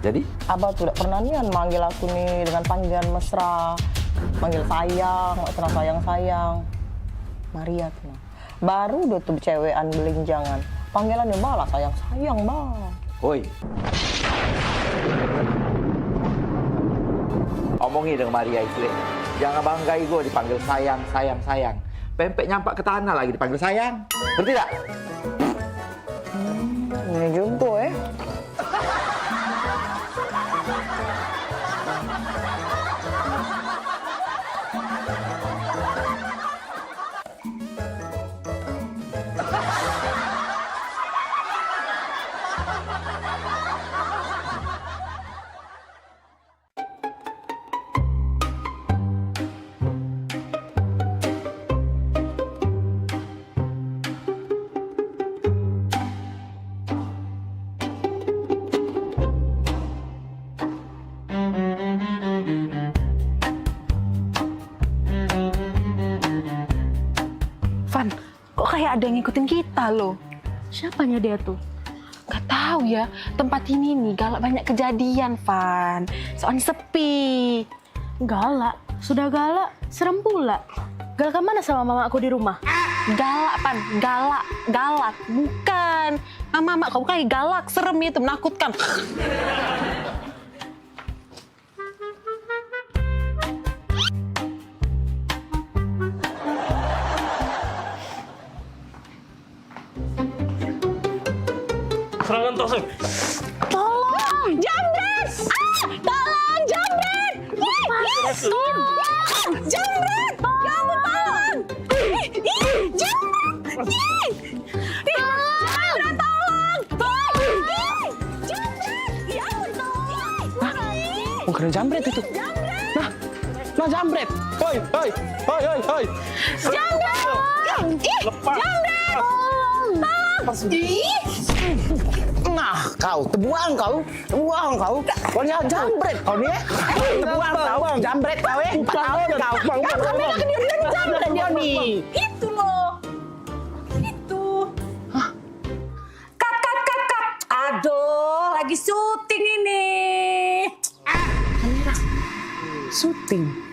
Jadi? Abang tuh udah pernah nih manggil aku nih dengan panggilan mesra. Manggil sayang, sayang. Maria tuh. Baru udah tuh cewekan belinjangan. Panggilannya malah sayang, Bang. Oi. Omongi dengan Maria itu. Jangan banggai gue dipanggil sayang. Pempek nyampak ke tanah lagi dipanggil sayang. Ngerti tak? Ini juga ya. Van, kok kayak ada yang ngikutin kita loh? Siapanya dia tuh? Gak tahu ya, tempat ini nih galak banyak kejadian, Van. Soalnya sepi. Galak? Sudah galak, serem pula. Galak mana sama mama aku di rumah? Galak, Van. Galak. Bukan. Mama kamu kayak galak, serem itu, menakutkan. Serangan tosuk. Tolong, jambret! Tolong, jambret! Tolong, jambret! Ya ampun, tolong! Jambret! Jambret, tolong! Jambret! Ya ampun, tolong! Bukan jambret itu. Nah jambret. Hoi. Jambret! Lepas. Jambret! Nah, kau tebuang kau. Kau ni jambret kau ni. Tebuang kau, jambret kau 4 tahun kau. Kamu nak kena jambret dia ni. Itu loh. Itu. Kat. Aduh, lagi syuting ini. Syuting.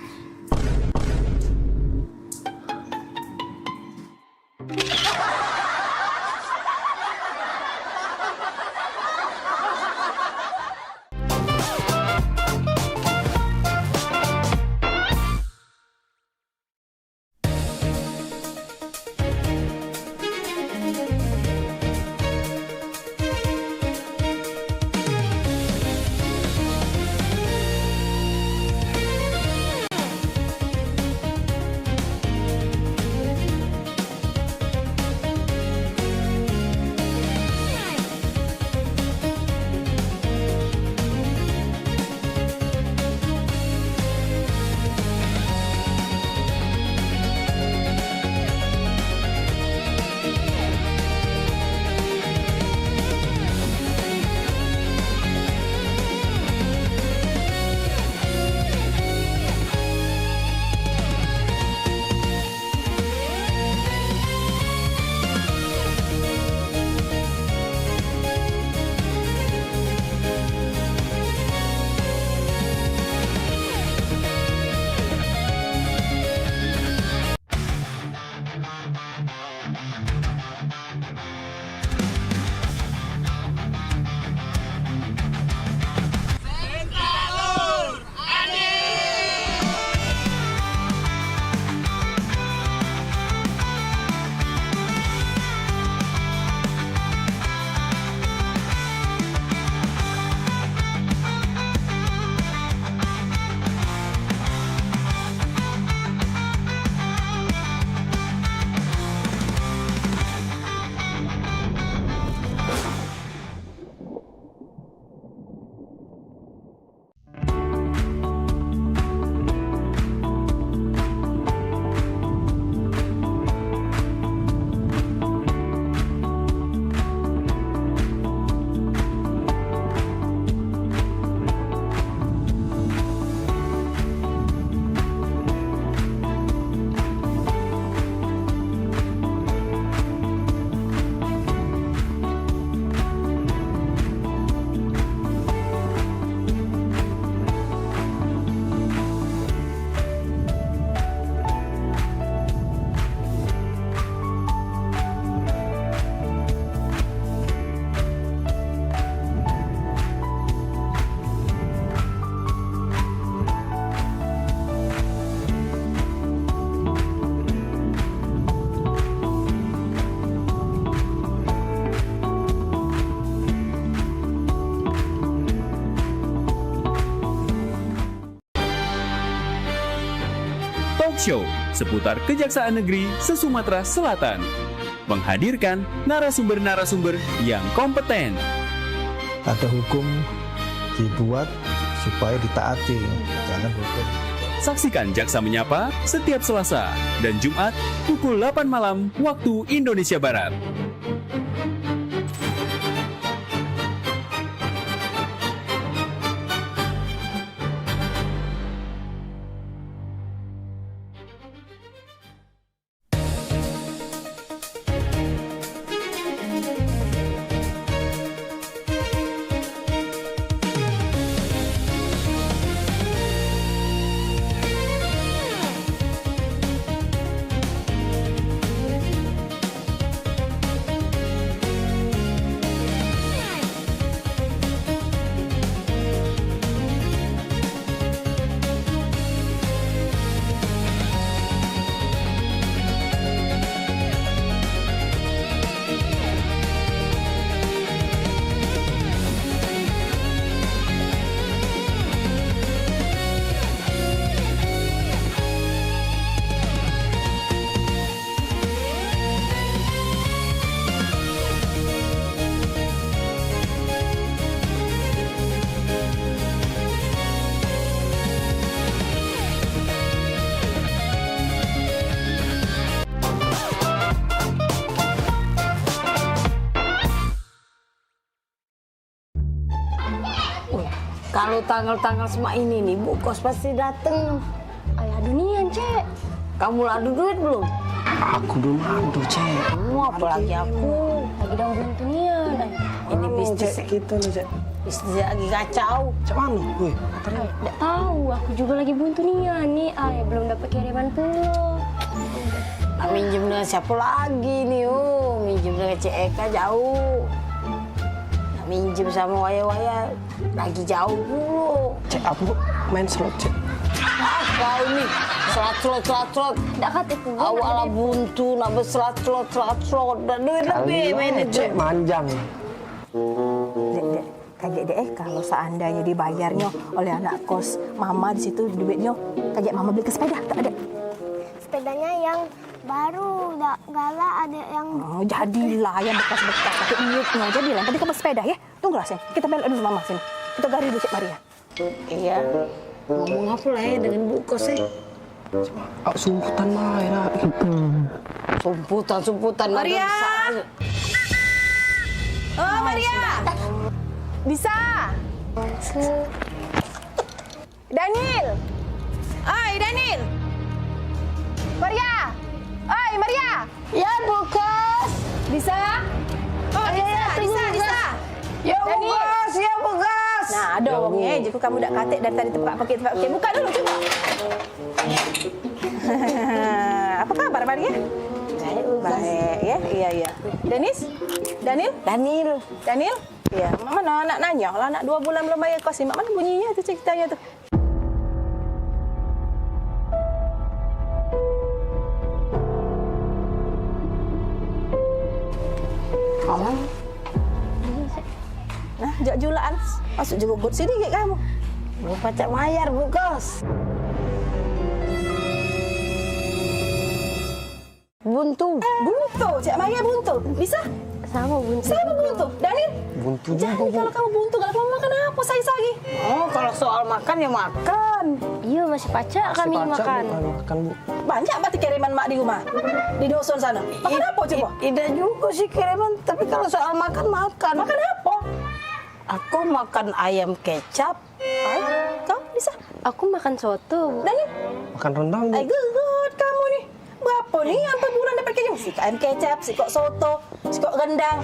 Talk Show seputar Kejaksaan Negeri se-Sumatera Selatan. Menghadirkan narasumber-narasumber yang kompeten ada hukum dibuat supaya ditaati, jangan hukum. Saksikan Jaksa Menyapa setiap Selasa dan Jumat pukul 8 malam waktu Indonesia Barat. Kalau tanggal-tanggal semua ini nih, Bu Kos pasti dateng. Ayah dunian, Cek. Kamu adu duit belum? Aku belum adu, Cek. Apalagi aku. Lagi dalam buntu nian. Ini bisnis kita nih, Cek. Bisnis lagi kacau. Cek mana? Wih, Nggak tahu, aku juga lagi buntu nian nih. Ayah belum dapat kiriman pulau. Nah, minjem dengan siapa lagi nih? Minjem dengan Cek Eka jauh. Nah, minjem sama Waya-Waya lagi jauh dulu. Cek, aku main slot, Cek. Kau nih, slot. Nggak katiku. Awalnya buntu, nambah slot. Dan duit lebih mainnya, Cek, manjang. Kayak deh, kalau seandainya dibayarnya oleh anak kos mama di situ duitnya, kayak mama beli ke sepeda, tak ada. Sepedanya yang baru, galak ada yang... Oh, jadilah yang bekas-bekas pakai duitnya, jadilah. Tadi kamu sepeda ya, tunggulah sini. Kita balik dulu mama sini. Kita gari dulu Cik Maria. Iya, ngomong apa lah ya dengan Bu Kos ya? Sumputan lah ya. Sumputan. Maria! Oh, Maria! Bisa? Daniel! Oi, Daniel! Maria! Oi, Maria! Ya, Bu Kos! Bisa? Oh, bisa. Ya, Bu Kos! Ya, Bu Kos! Nah, ada orangnya. Jadi kamu dah katik dari tadi tempat pakai. Buka dulu, coba. Apa kabar, Maria? Baik, ya? Iya. Daniel? Iya, Mak mana nak nanya lah, anak 2 bulan belum bayar kos ni. Mak mana bunyinya tu ceritanya tu? Oh. Nah, jak julaan. Masuk juga gut sedikit kamu. Lupa Cak Mayar, Bu Kos. Buntu, Cak Maya buntu. Bisa? Sama buntu. Daniel? Buntu juga. Jadi kalau kamu buntu, kalau kamu makan apa saya lagi? Oh, kalau soal makan ya makan. Iya, masih pacak kami makan. Makan, Bu. Banyak berarti kiriman mak di rumah. Di dusun sana. Makan apa coba? Tidak juga sih kiriman, tapi kalau soal makan. Makan apa? Aku makan ayam kecap. Kau bisa? Aku makan soto. Daniel? Makan rendang, Bu. Good kamu nih. Berapa nih sampai bulan dapat kayaknya? Si ayam kecap, si kok soto, si kok rendang.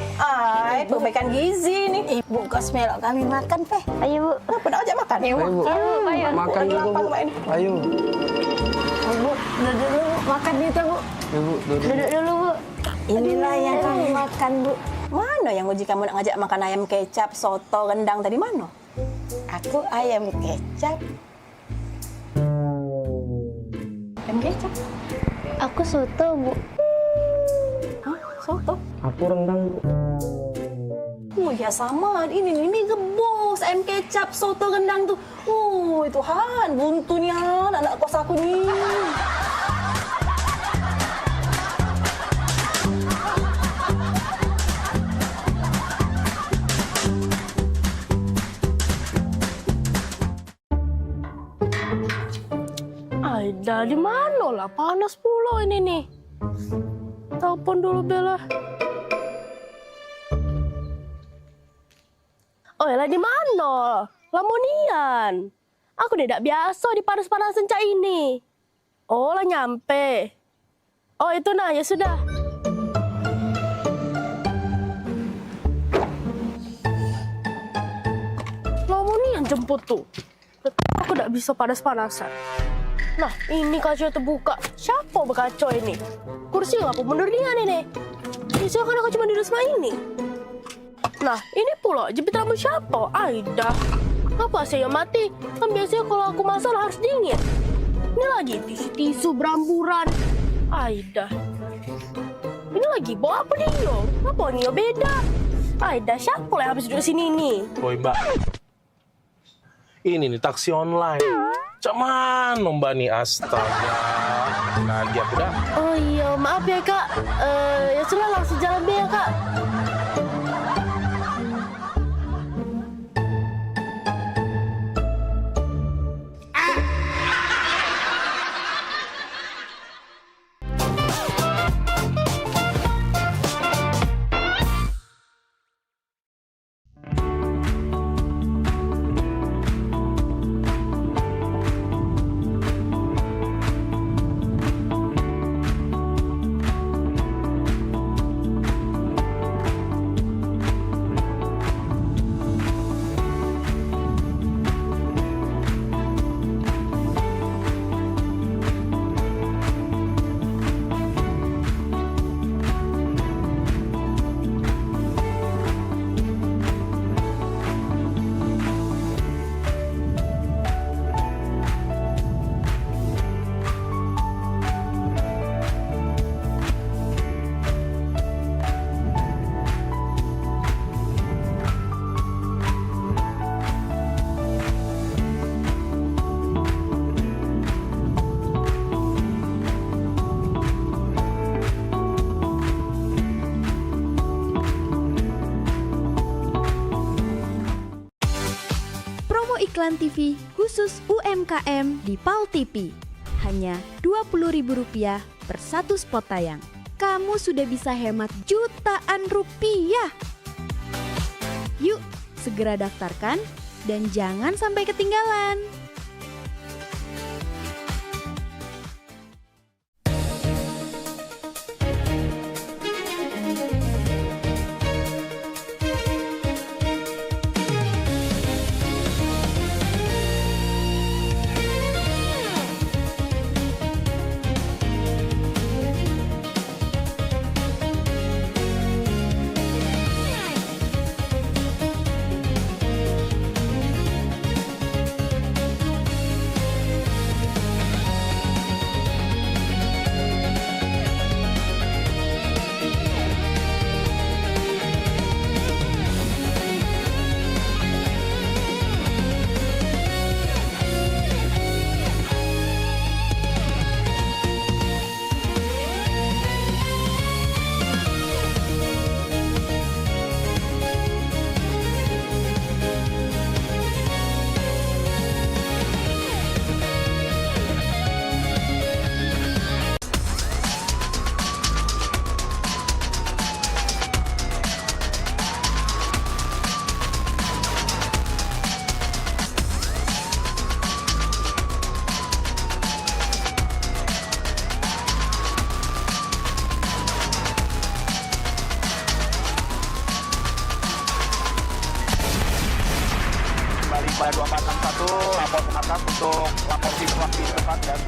Perbaikan gizi nih. Ibu Kos melok kami makan, Peh. Ayo, Bu. Kenapa nak ajak makan? Ayo, Bu. Ayo. Makan juga, Bu. Ayo. Bu, duduk dulu, makan itu, Bu. Ibu, Duduk dulu, Bu. Inilah yang kami makan, Bu. Mana yang uji kamu nak ngajak makan ayam kecap, soto, rendang tadi mana? Aku ayam kecap. Ayam kecap? Aku soto, Bu. Hah? Soto? Aku rendang, Bu. Oh ya sama, ini gebos, ayam kecap, soto, rendang tuh. Oh Tuhan, buntu nih anak kos aku nih. dah di mana lah? Panas pula ini nih. Telepon dulu Bella. Oh, lah di mana? Lamonian. Aku tidak biasa di panas-panasan cak ini. Oh, lah nyampe. Oh, itu nah, ya sudah. Lamonian jemput tuh. Aku tidak bisa panas-panasan. Nah, ini kaca terbuka. Siapa berkaca ini? Kursi ngapa mundur dengan ini? Bisa kan aku cuma duduk sama ini. Nah, ini pula jepit rambut siapa? Aida. Apa saya mati? Kan biasanya kalau aku masak harus dingin. Ini lagi tisu beramburan. Aida. Ini lagi bawa apa dia? Apa Nio beda? Aida, siapa yang habis duduk sini nih? Woi Mbak, ini nih taksi online. Cak mana Mbak nih, astaga. Nah, dia udah. Oh iya, maaf ya Kak. Ya sudah langsung jalan deh ya Kak. Iklan TV khusus UMKM di PAL TV. Hanya Rp20.000 per satu spot tayang. Kamu sudah bisa hemat jutaan rupiah. Yuk, segera daftarkan dan jangan sampai ketinggalan. Pada 2461 lapor ke atas untuk lapor situasi tempat dan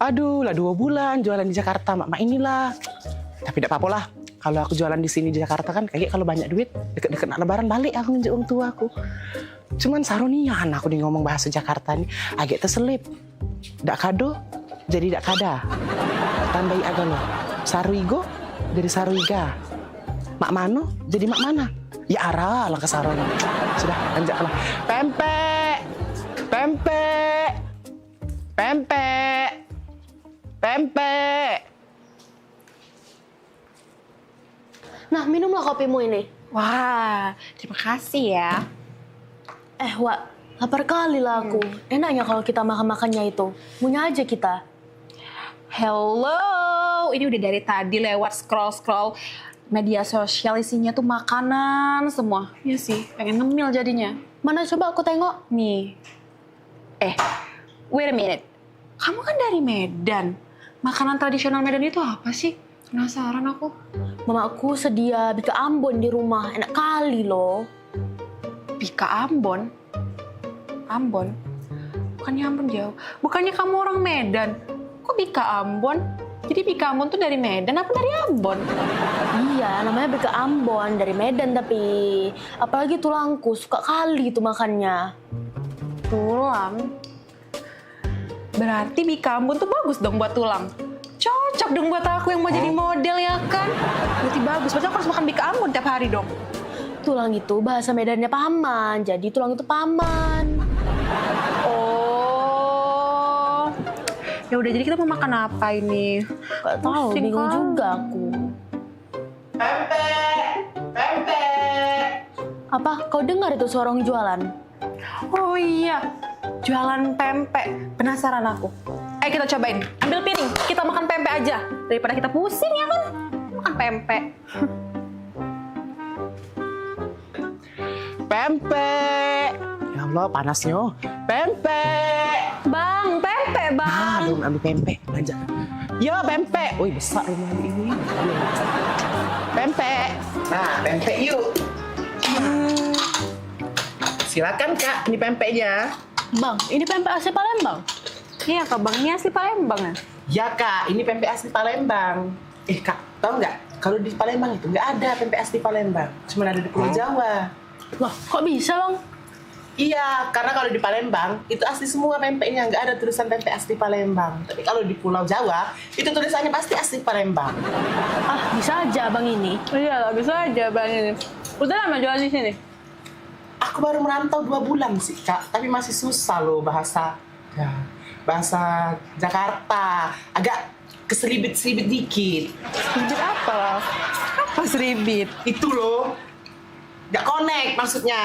Aduh, lah 2 bulan jualan di Jakarta, mak inilah. Tapi tidak apa-apa lah. Kalau aku jualan di sini di Jakarta kan, kayak kalau banyak duit, deket-deket nak lebaran balik aku nunjuk orang tua aku. Cuman sarunian aku nih ngomong bahasa Jakarta nih, agak terselip. Dak kado, jadi dak kada. Tambahi agak lo. Saruigo, jadi saruiga. Mak mano, jadi mak mana. Ya arah lah ke sarona. Sudah, lanjutlah. Pempek, pempek, pempek, pempek. Nah, minumlah kopimu ini. Wah, terima kasih ya. Wak, lapar kali lah aku. Enaknya kalau kita makan-makannya itu. Punya aja kita. Hello, ini udah dari tadi lewat scroll-scroll media sosial isinya tuh makanan semua. Iya sih, pengen ngemil jadinya. Mana coba aku tengok. Nih. Wait a minute. Kamu kan dari Medan. Makanan tradisional Medan itu apa sih? Penasaran aku. Mamaku sedia bika Ambon di rumah. Enak kali loh. Bika Ambon? Ambon? Bukannya Ambon jauh. Bukannya kamu orang Medan. Kok Bika Ambon? Jadi Bika Ambon tuh dari Medan apa dari Ambon? Iya, namanya bika Ambon. Dari Medan tapi. Apalagi tulangku. Suka kali itu makannya. Tulang? Berarti Bika Ambon tuh bagus dong buat tulang. Cocok dong buat aku yang mau jadi model ya kan? Berarti bagus. Berarti aku harus makan Bika Ambon tiap hari dong. Tulang itu bahasa Medannya paman. Jadi tulang itu paman. Oh. Ya udah, jadi kita mau makan apa ini? Gak tahu, bingung juga aku. Pempek, pempek. Apa? Kau dengar itu suara orang jualan? Oh iya, jualan pempek. Penasaran aku. Ayo kita cobain. Ambil piring, kita makan pempek aja. Daripada kita pusing ya kan? Makan pempek. Pempek. Ya Allah, panasnya. Pempek. Bang, pempek bang. Belum ambil pempek, belanja. Yo, pempek. Wih, besar rumah ini. Pempek. Nah, pempek yuk. Silakan Kak, ini pempeknya. Bang, ini pempek asli Palembang. Iya Kak, Bang, ini asli Palembang ya? Ya Kak, ini pempek asli Palembang. Kak, tahu nggak? Kalau di Palembang itu nggak ada pempek asli Palembang. Cuma ada di Pulau Jawa. Wah, kok bisa Bang? Iya, karena kalau di Palembang itu asli semua pempeknya, nggak ada tulisan pempek asli Palembang. Tapi kalau di Pulau Jawa itu tulisannya pasti asli Palembang. Ah, bisa aja Bang ini. Iya, bisa aja Bang ini. Udah lama jualan di sini? Aku baru merantau 2 bulan sih Kak, tapi masih susah loh bahasa Jakarta. Agak keselibit-selibit dikit. Selibit apa? Apa selibit? Itu loh. Nggak connect maksudnya.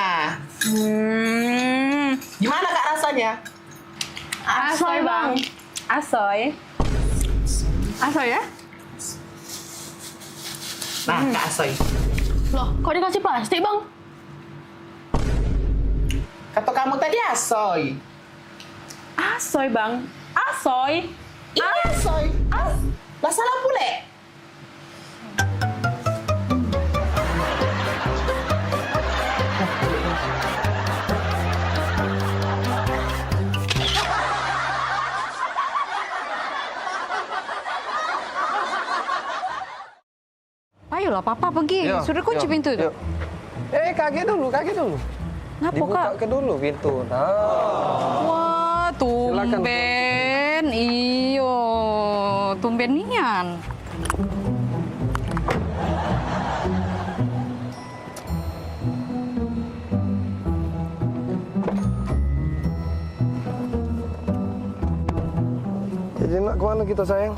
Gimana Kak rasanya? Asoy Bang. Asoy. Asoy ya? Nah, Kak Asoy. Loh, kok dikasih plastik Bang? Kata kamu tadi asoy. Asoy Bang. Asoy. Ini asoy. Lah salah pule. Ayolah, Papa pergi. Sudah kunci pintu itu. Kaget dulu. Ngapa, Dibuka Kak? ke dulu pintu. Nah. Wah, tumben. Iyo, tumben nian. Jadi nak kemana kita sayang?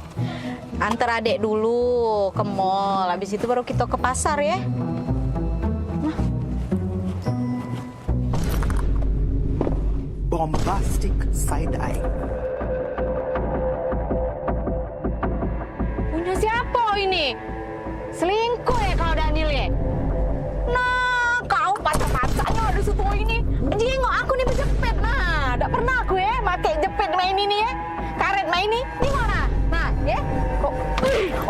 Antar adik dulu ke mall. Habis itu baru kita ke pasar ya. Bombastic side eye. Punya siapa ini? Selingkuh ya kau Daniel ya? Nah, kau pacar-pacarnya ada situ ini. Jengok aku nih berjepit. Nah, tidak pernah aku ya pakai jepit main ini ya. Karet main ini. Ini mana? Nah, ya. Kok?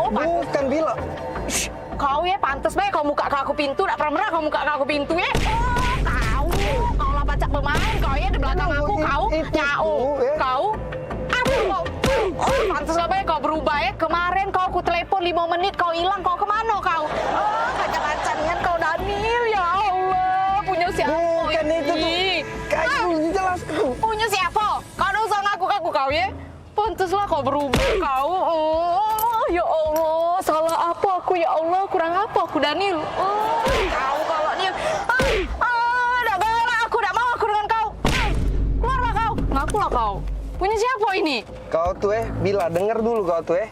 Oh, bukan Bila. Kau ya pantas baik kau muka ke aku pintu. Tidak pernah kau muka ke aku pintu ya. Oh, kau lah pacak bermain. Kau ya di belakang aku. Kau nyau. Kau. Aku. Oh, pantas baru 5 menit kau hilang, kau kemana kau? Oh, kacang-kacangan kau Daniel, ya Allah. Punya siapa? Bukan itu tuh. Kau jelas kau. Punya siapa? Kau udah usah ngaku-ngaku kau ya? Pantaslah kau berubah kau. Oh, ya Allah. Salah apa aku ya Allah? Kurang apa aku Daniel? Oh, kau kalau dia. Dah galak aku, dah mau aku dengan kau. Keluarlah kau. Ngakulah kau. Punya siapa ini? Kau tuh Bila denger dulu kau tuh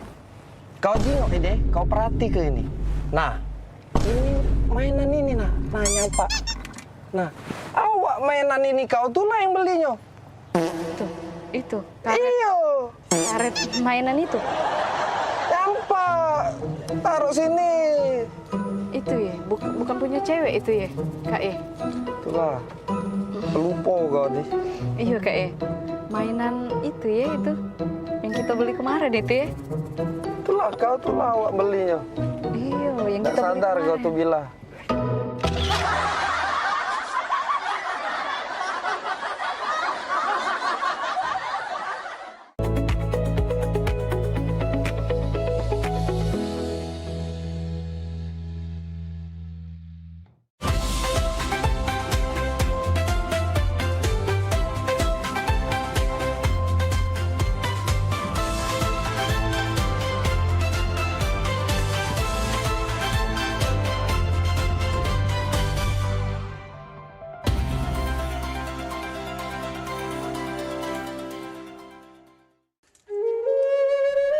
Kau jengok ini, kau perhati ke ini. Nah, ini mainan ini nah Pak. Nah, awak mainan ini kau tuh lah yang belinya. Itu. Karet mainan itu. Campak. Taruh sini. Itu ya, bukan punya cewek itu ya, Kak ya. Itulah. Pelupa kau nih. Iya Kak ya. Mainan itu ya itu. Yang kita beli kemarin itu ya. Itulah kau tuh lah awak belinya. Iya, yang Nggak kita beli sadar kemarin. kau tuh Bila.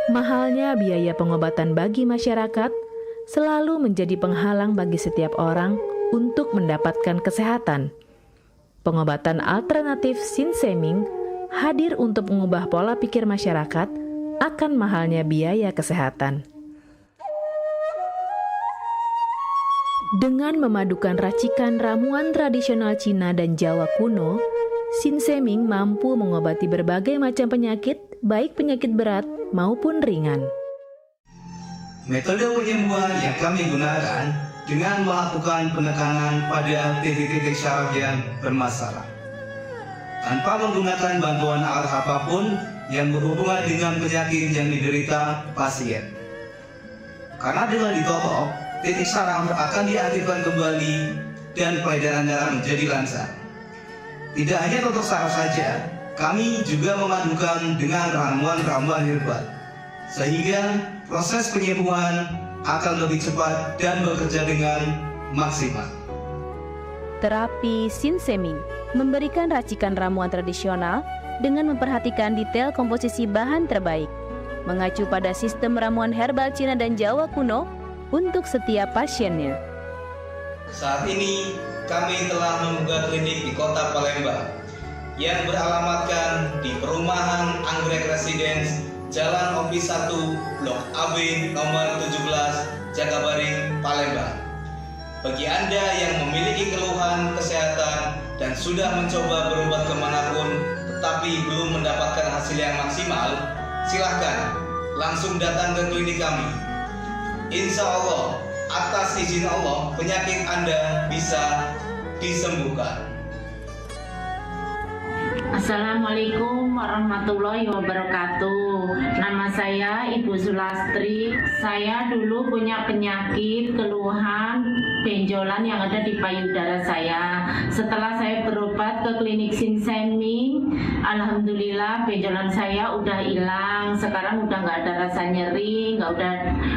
Mahalnya biaya pengobatan bagi masyarakat selalu menjadi penghalang bagi setiap orang untuk mendapatkan kesehatan. Pengobatan alternatif Sinseming hadir untuk mengubah pola pikir masyarakat akan mahalnya biaya kesehatan. Dengan memadukan racikan ramuan tradisional Cina dan Jawa kuno, Sinseming mampu mengobati berbagai macam penyakit, baik penyakit berat maupun ringan. Metode penyembuhan yang kami gunakan dengan melakukan penekanan pada titik-titik syaraf yang bermasalah. Tanpa menggunakan bantuan alat apapun yang berhubungan dengan penyakit yang diderita pasien. Karena dengan ditopok, titik syaraf akan diaktifkan kembali dan peredaran darah menjadi lancar. Tidak hanya untuk saraf saja, kami juga memadukan dengan ramuan-ramuan herbal, sehingga proses penyembuhan akan lebih cepat dan bekerja dengan maksimal. Terapi Sinseming memberikan racikan ramuan tradisional dengan memperhatikan detail komposisi bahan terbaik, mengacu pada sistem ramuan herbal Cina dan Jawa kuno untuk setiap pasiennya. Saat ini, kami telah membuka klinik di kota Palembang yang beralamatkan di Perumahan Anggrek Residence, Jalan Opi 1, Blok AB nomor 17, Jakabaring, Palembang. Bagi Anda yang memiliki keluhan kesehatan dan sudah mencoba berobat kemanapun tetapi belum mendapatkan hasil yang maksimal, silahkan langsung datang ke klinik kami. Insya Allah, atas izin Allah, penyakit Anda bisa disembuhkan. Assalamualaikum warahmatullahi wabarakatuh. Nama saya Ibu Sulastri. Saya dulu punya penyakit keluhan benjolan yang ada di payudara saya. Setelah saya berobat ke klinik Sinseming, alhamdulillah benjolan saya udah hilang. Sekarang udah nggak ada rasa nyeri,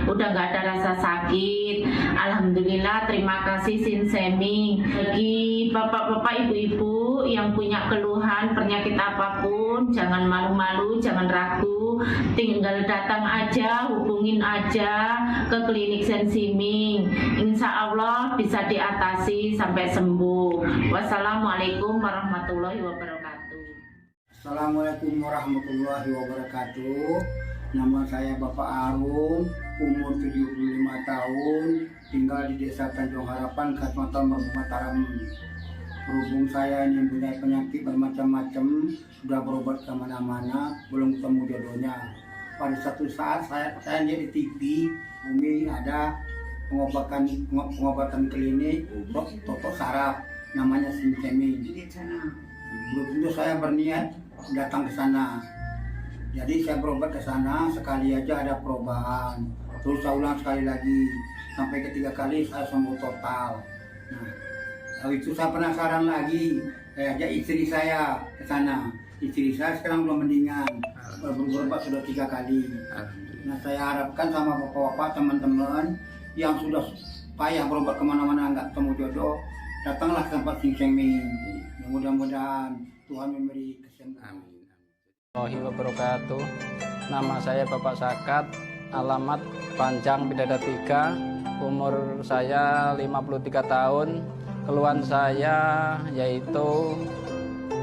udah nggak ada rasa sakit. Alhamdulillah, terima kasih Sinseming. Bagi bapak-bapak, ibu-ibu yang punya keluhan penyakit apapun, jangan malu-malu, jangan ragu, tinggal datang aja, hubungin aja ke klinik Sinseming. Insya Allah bisa diatasi sampai sembuh. Wassalamualaikum warahmatullahi wabarakatuh. Assalamualaikum warahmatullahi wabarakatuh. Nama saya Bapak Arun, umur 75 tahun, tinggal di Desa Tanjung Harapan, Kecamatan Merbau Mataram. Berhubung saya ini mempunyai penyakit bermacam-macam, sudah berobat kemana-mana, belum ketemu jodohnya. Pada satu saat saya lihat di TV, Umi ada pengobatan klinik totok saraf, namanya Sinseming. Belum tentu saya berniat datang ke sana. Jadi saya berobat ke sana, sekali aja ada perubahan. Terus saya ulang sekali lagi sampai ketiga kali saya sembuh total. Nah, lalu itu saya penasaran lagi, saya ajak istri saya ke sana. Istri saya sekarang belum mendingan, berobat sudah 3 kali. Nah, saya harapkan sama bapak-bapak, teman-teman yang sudah payah berobat kemana-mana nggak temu jodoh, datanglah ke tempat Sing Seming. Mudah-mudahan Tuhan memberi kesembuhan. Warahmatullahi wabarakatuh. Nama saya Bapak Sakat, alamat Panjang Bidada 3, umur saya 53 tahun. Keluhan saya yaitu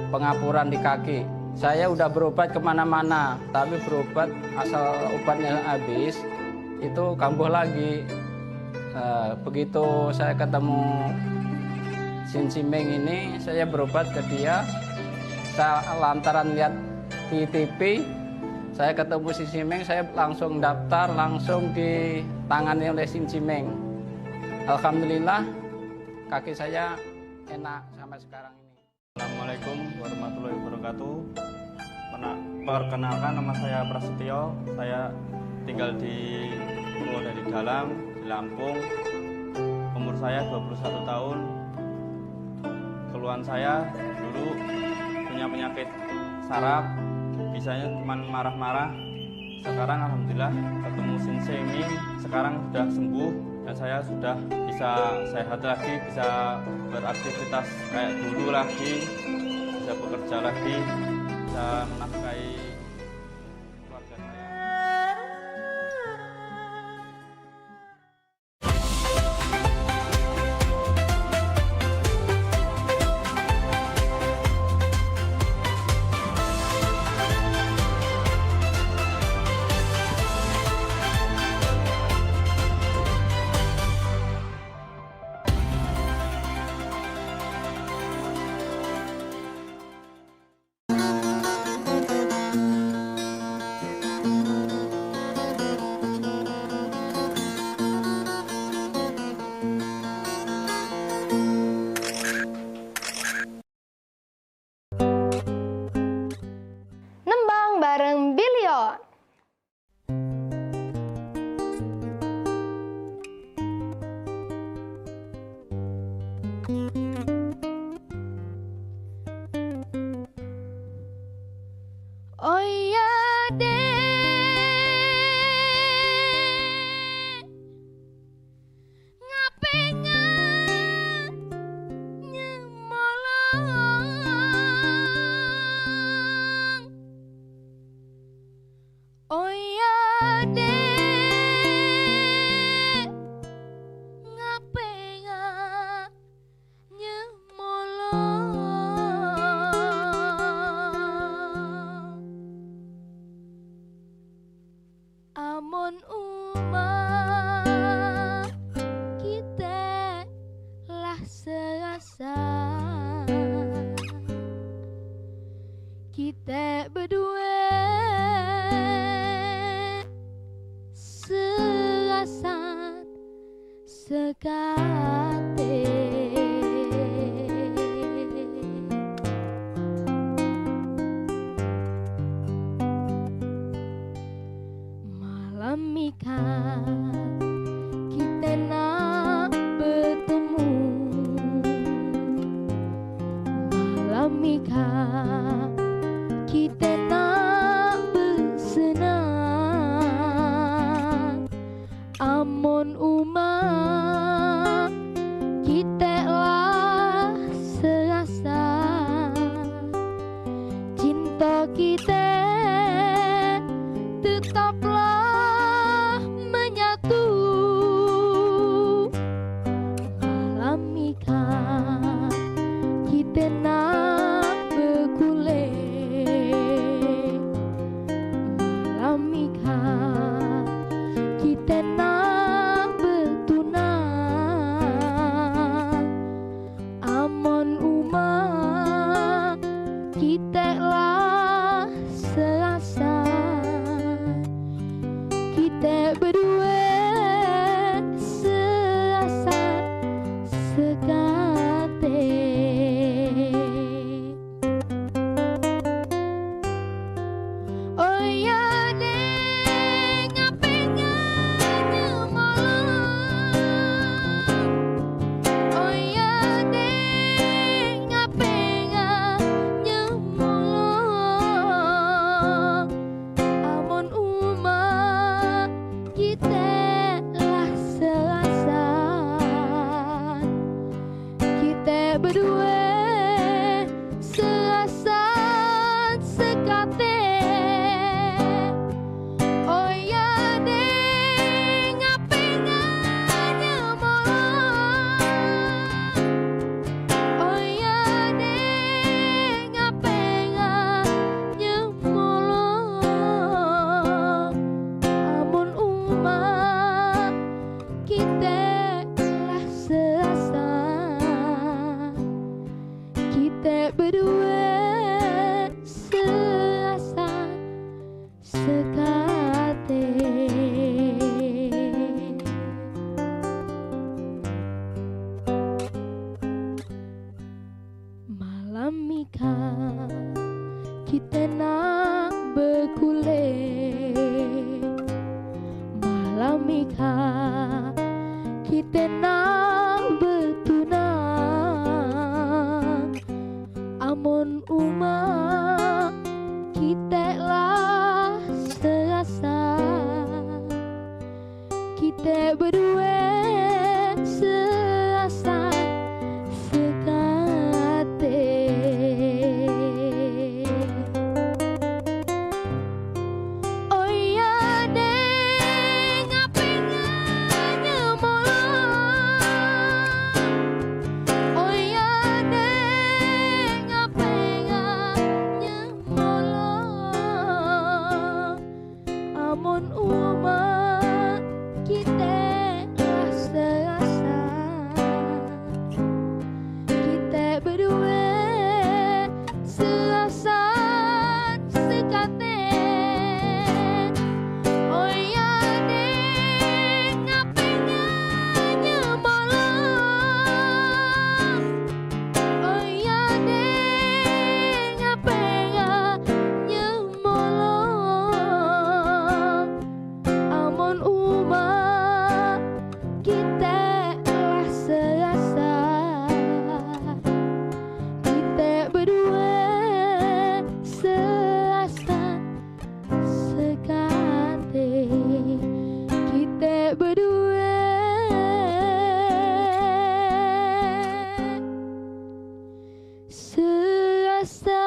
pengapuran di kaki. Saya udah berobat kemana-mana, tapi berobat asal obatnya habis, itu kambuh lagi. Begitu saya ketemu Sing Seming ini, saya berobat ke dia. Saya lantaran lihat di TV, saya ketemu Sing Seming, saya langsung daftar, langsung ditangani oleh Sing Seming. Alhamdulillah, kaki saya enak sampai sekarang ini. Assalamualaikum warahmatullahi wabarakatuh. Perkenalkan, nama saya Prasetyo. Saya tinggal di Purwodadi Dalam, di Lampung. Umur saya 21 tahun. Keluhan saya dulu punya penyakit saraf, bisanya cuma marah-marah. Sekarang alhamdulillah ketemu Sing Seming, sekarang sudah sembuh dan saya sudah bisa sehat lagi, bisa beraktivitas kayak dulu lagi, bisa bekerja lagi, bisa menafkahi keluarga saya. Nembang bareng Billion. Oh iya deh, ngapengan nyemolong. Oh iya deh, ngapengan nyemolong. Amun umah kita lah serasa, kita berdua serasa sekate. Malam Mika kita nak bertemu, malam Mika kita nak bersenang. Amun umah kita lah serasa, cinta kita tetaplah menyatu. Malam Mika kita nak berkulit, malam Mika kita nak bertunang. Amun umah kita lah serasa, kita berdua serasa sekate. Oh ya deh, ngapengan kule malam mika kita nak betunang amun uma kita lah serasa kita berdua serasa sekate. Oh ya deng apenganya molang. Oh ya deng apenganya molang. Amun uma kita lah serasa kita berdua serasa sekate. Oh ya deng apenganya molang. Oh ya deng apenganya molang. Amun uma kita lah serasa kita berdua serasa sekate kita berdua serasa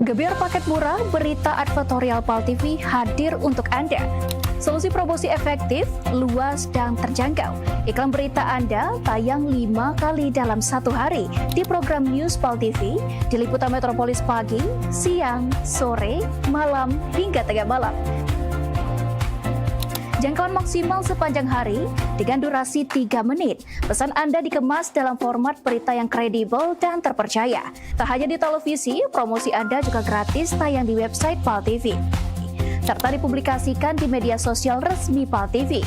Gebyar paket murah, berita advertorial PAL TV hadir untuk Anda. Solusi promosi efektif, luas, dan terjangkau. Iklan berita Anda tayang 5 kali dalam satu hari di program News PAL TV, di liputan metropolis pagi, siang, sore, malam, hingga tengah malam. Jangkauan maksimal sepanjang hari dengan durasi 3 menit. Pesan Anda dikemas dalam format berita yang kredibel dan terpercaya. Tak hanya di televisi, promosi Anda juga gratis tayang di website PAL TV, serta dipublikasikan di media sosial resmi PAL TV.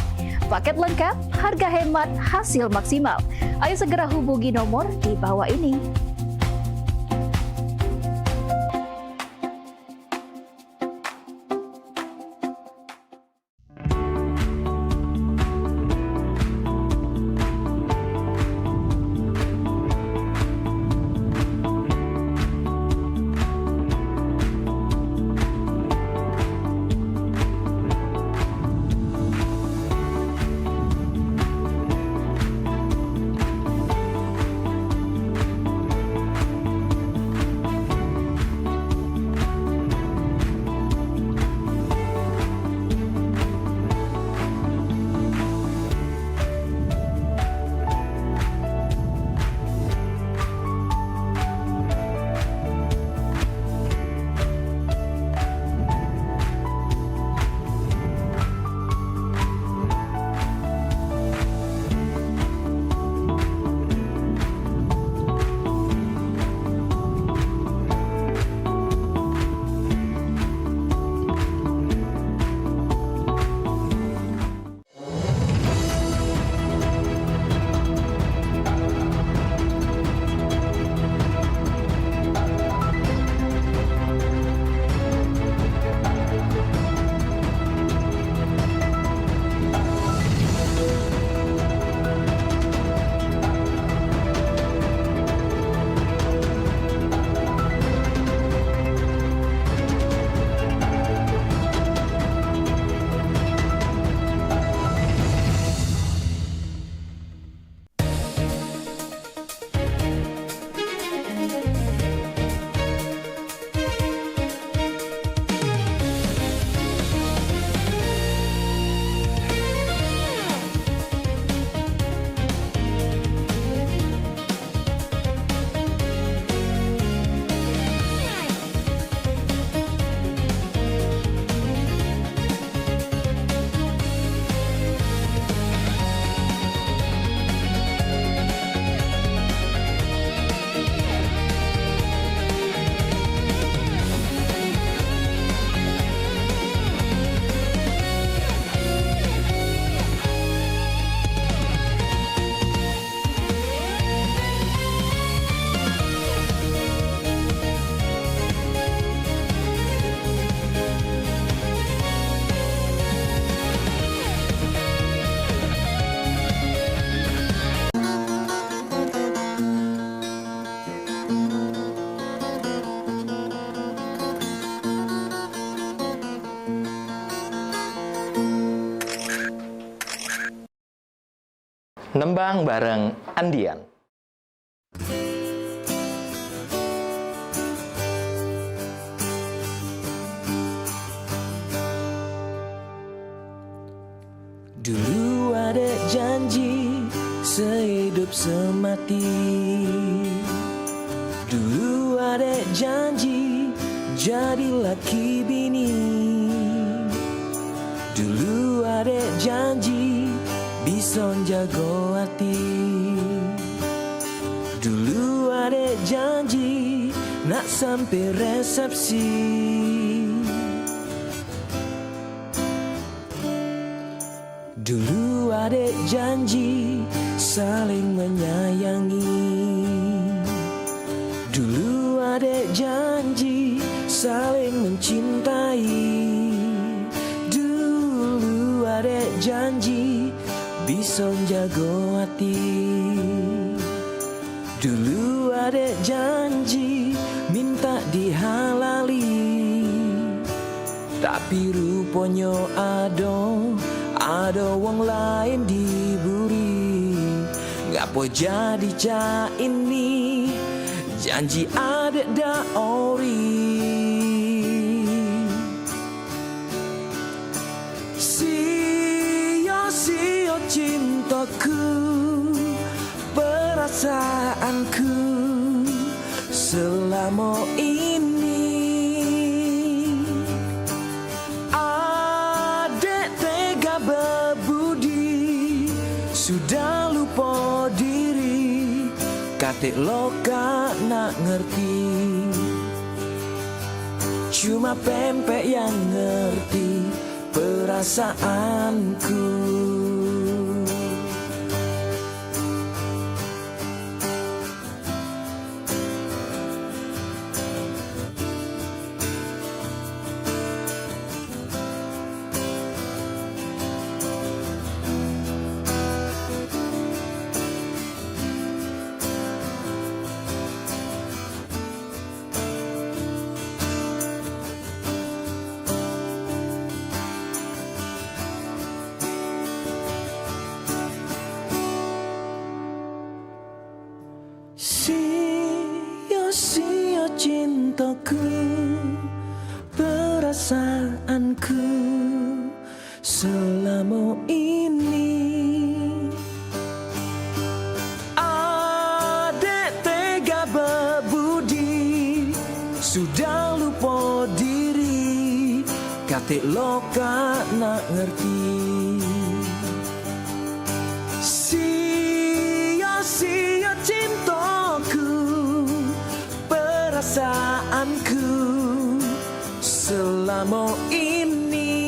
Paket lengkap, harga hemat, hasil maksimal. Ayo segera hubungi nomor di bawah ini. Nembang bareng Andian. Dulu ada janji sehidup semati. Dulu ada janji jadi laki bini. Dulu ada janji bisa jago hati. Dulu ada janji nak sampai resepsi. Dulu ada janji saling menyayangi. Dulu ada janji saling mencintai. Dulu ada janji bisa jago hati. Dulu ada janji minta dihalali. Tapi rupanya ada wong lain diburi. Ngapo jadi cak ini janji ada dak ori. Sia-sia cintaku, perasaanku selama ini. Adek tega berbudi, sudah lupa diri. Katik loka nak ngerti, cuma pempek yang ngerti perasaanku. Sia-sia cintaku, perasaanku selama ini. Adek tega berbudi, sudah lupa diri. Katik loka nak ngerti. Sia-sia cintaku, perasaanku selama ini.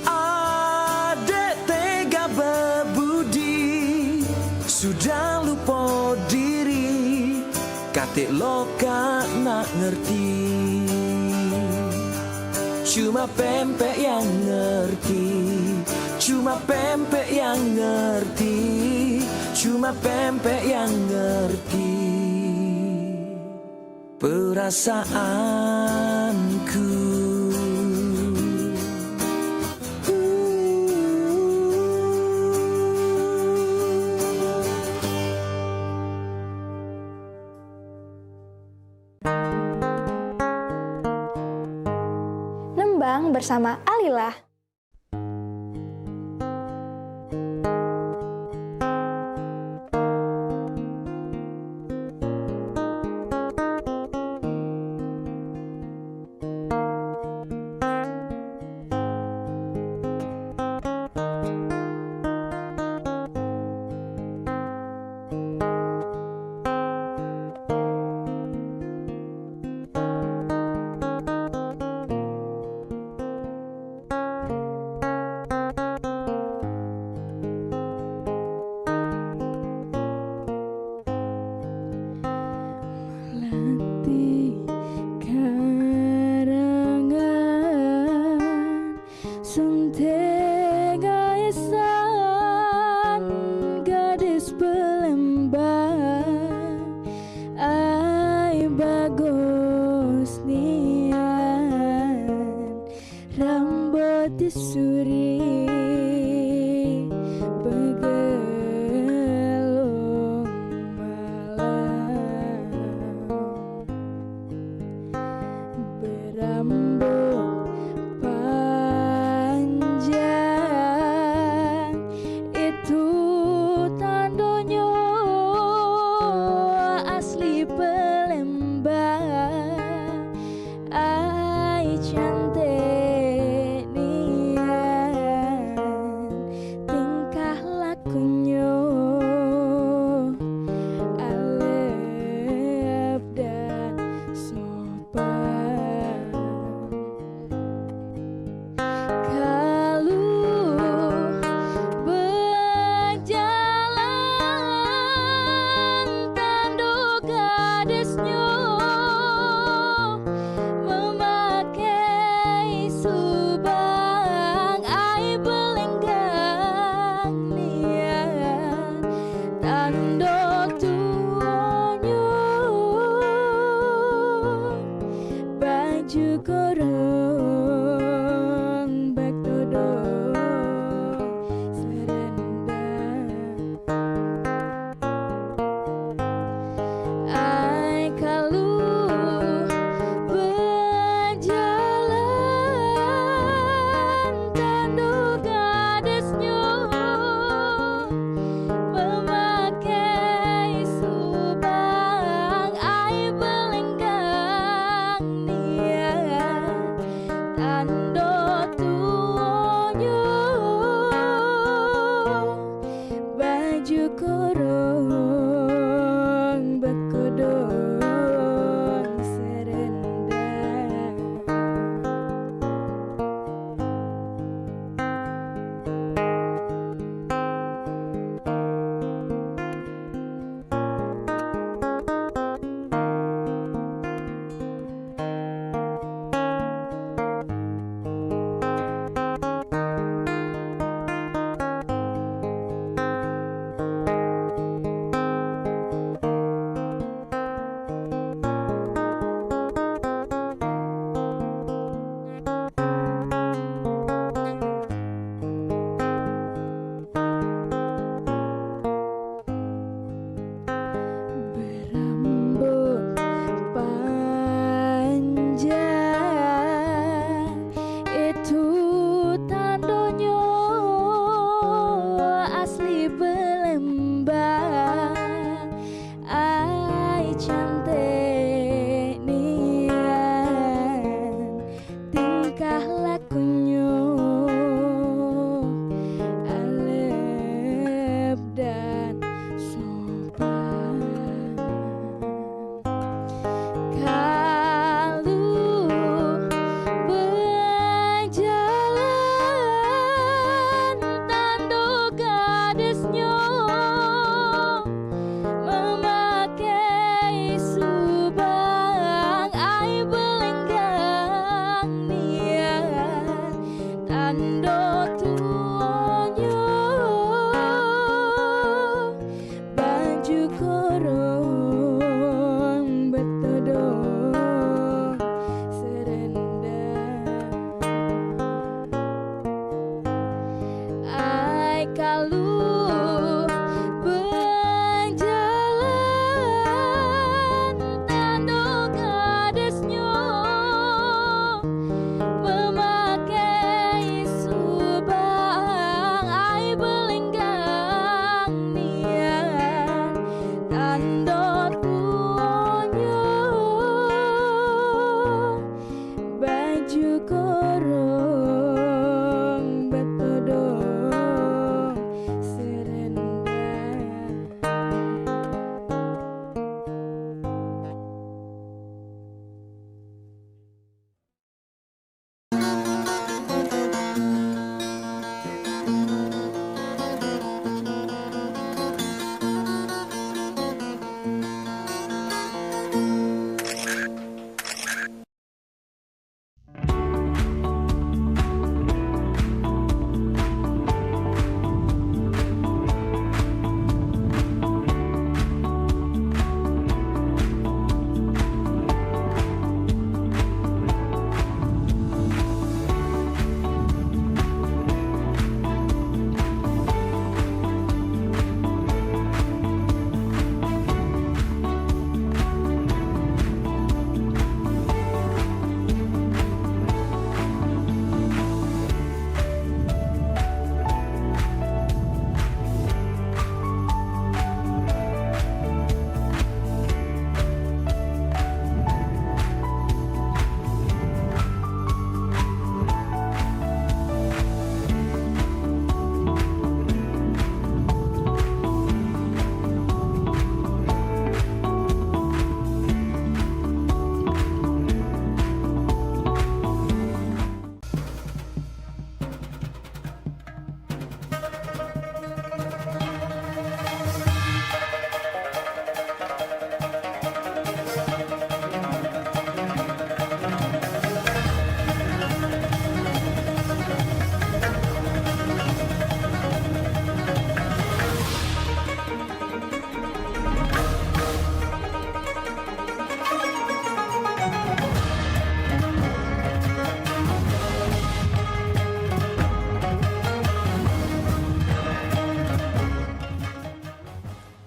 Adek tega berbudi, sudah lupa diri. Katik loka nak ngerti, cuma pempek yang ngerti. Cuma pempek yang ngerti, cuma pempek yang ngerti perasaanku. Nembang bersama Alila. Suri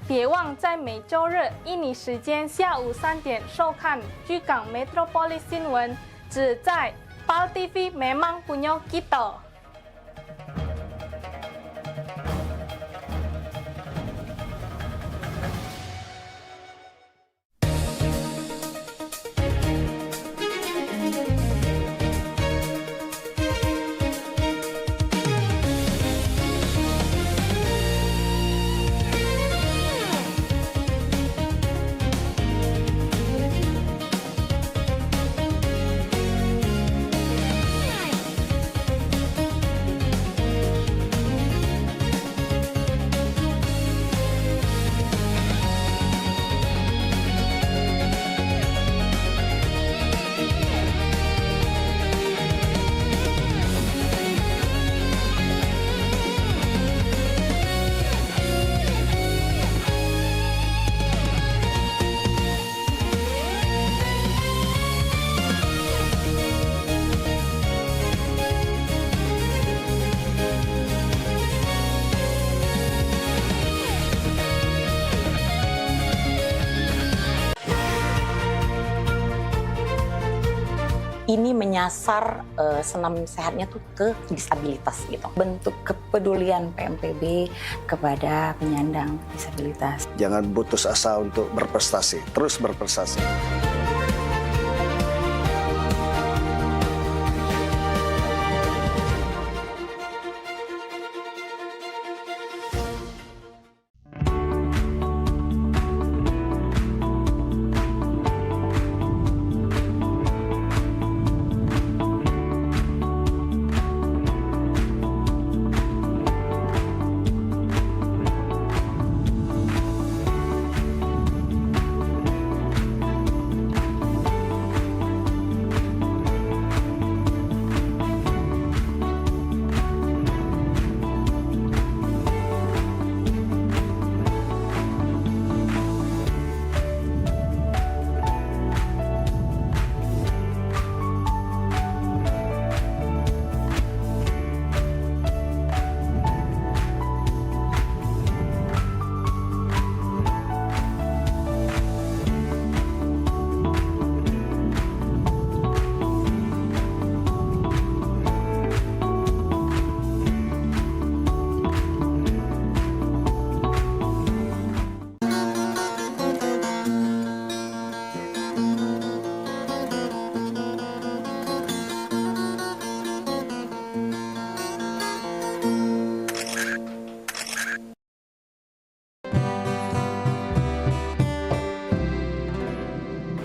别忘在每周日印尼时间下午3点收看居港 Metropolis 新闻，只在PAL TV memang punya kita。Ini menyasar senam sehatnya tuh ke disabilitas gitu. Bentuk kepedulian PMPB kepada penyandang disabilitas. Jangan putus asa untuk berprestasi, terus berprestasi.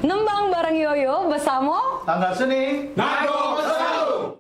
Nembang bareng Yoyo bersama Tanggal seni Nado Selalu.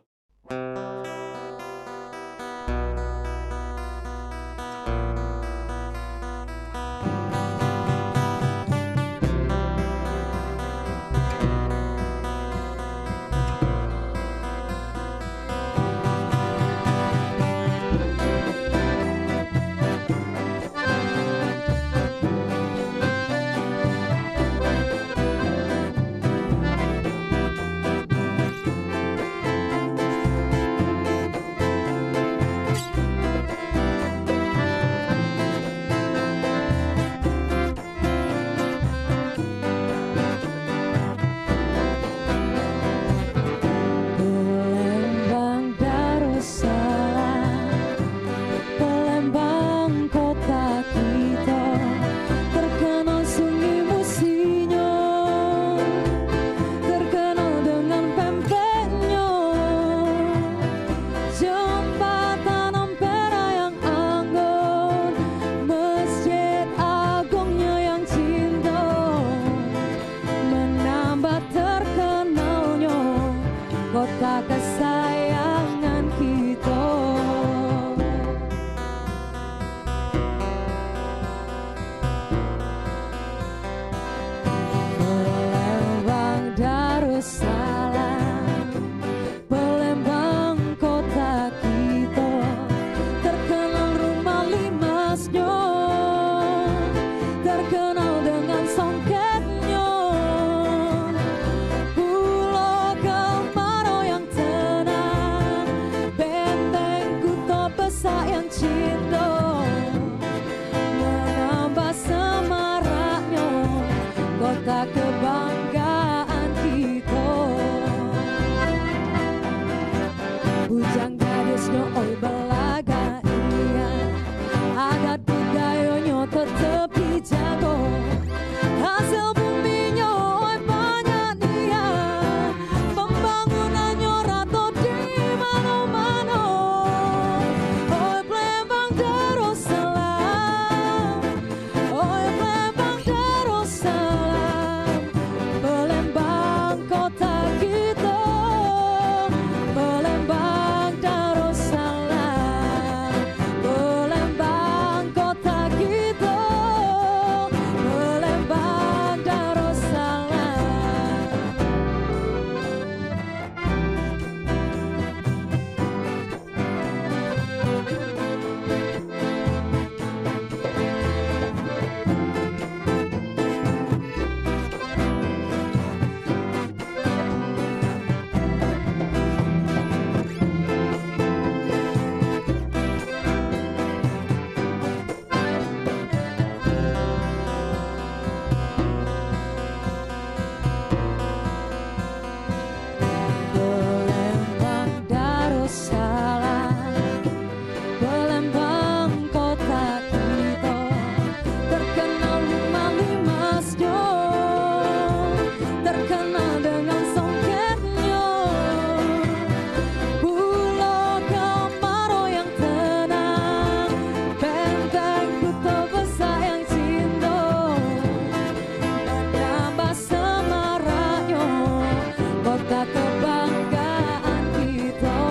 kota kesayangan kita. Palembang Darussalam, Palembang kota kita, terkenal rumah limasnya, terkenal dengan songketnya. Pulau Kemarau yang tenang, benteng kota besar yang cinta, menambah kota kebanggaan kita. Bujang gadisnya oi belaga iya, adat budayanya tetep dijago. Hasil buminya oi banyak dia, pembangunannya rata di mana-mana. Oi Palembang Darussalam, oi Palembang Darussalam, Palembang kota kita, Palembang Darussalam, Palembang kota kita, Palembang Darussalam. Palembang Darussalam, Palembang kota kita, terkenal lima-limasnya, terkenal dengan songketnya. Pulau Kamaro yang tenang, benteng Kuta Besar yang cinta, menambah semaraknya kota kebanggaan kita.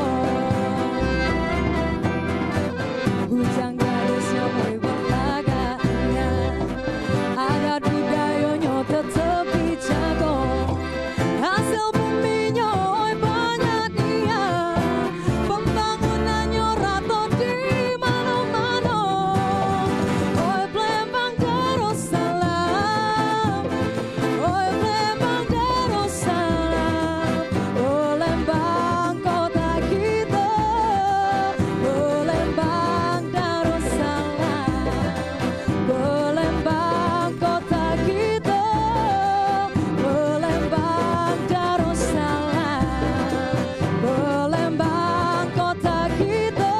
Bujang gadisnya oi belaga iya, adat budayanya tetep dijago. Hasil buminya oi banyak dia, pembangunannya rata di mana-mana. Oi Palembang Darussalam, oi Palembang Darussalam, Palembang kota kita, Palembang Darussalam, Palembang kota kita, Palembang Darussalam, Palembang kota kita,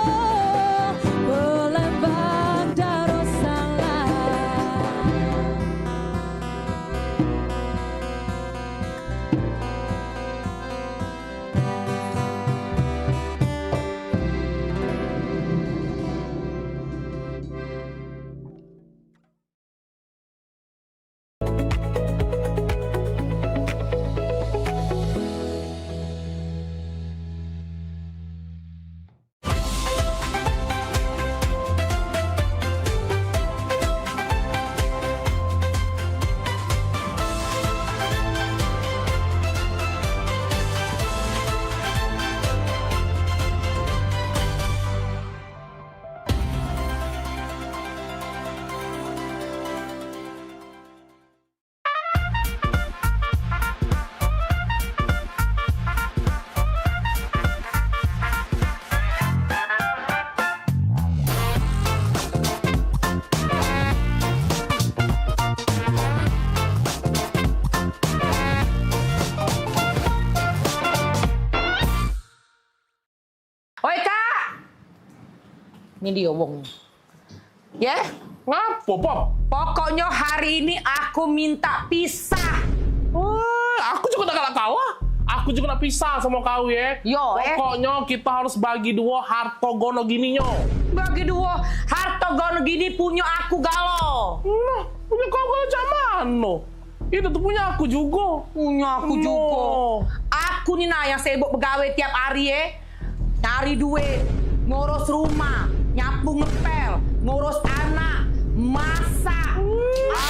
Palembang Oi Kak, ini dia wong. Ya? Ngapo, Pop? Pokoknya hari ini aku minta pisah. Aku juga udah kalah kalah. Aku juga nak pisah sama kau ya. Yo, pokoknya kita harus bagi dua hartogono gininya. Bagi dua hartogono gini punya aku galo. Nah, punya kau galo mana? Itu tuh punya aku juga. Punya aku juga. Aku nih nah yang sibuk begawe tiap hari ya. Cari duit, ngurus rumah, nyapu ngepel, ngurus anak, masak.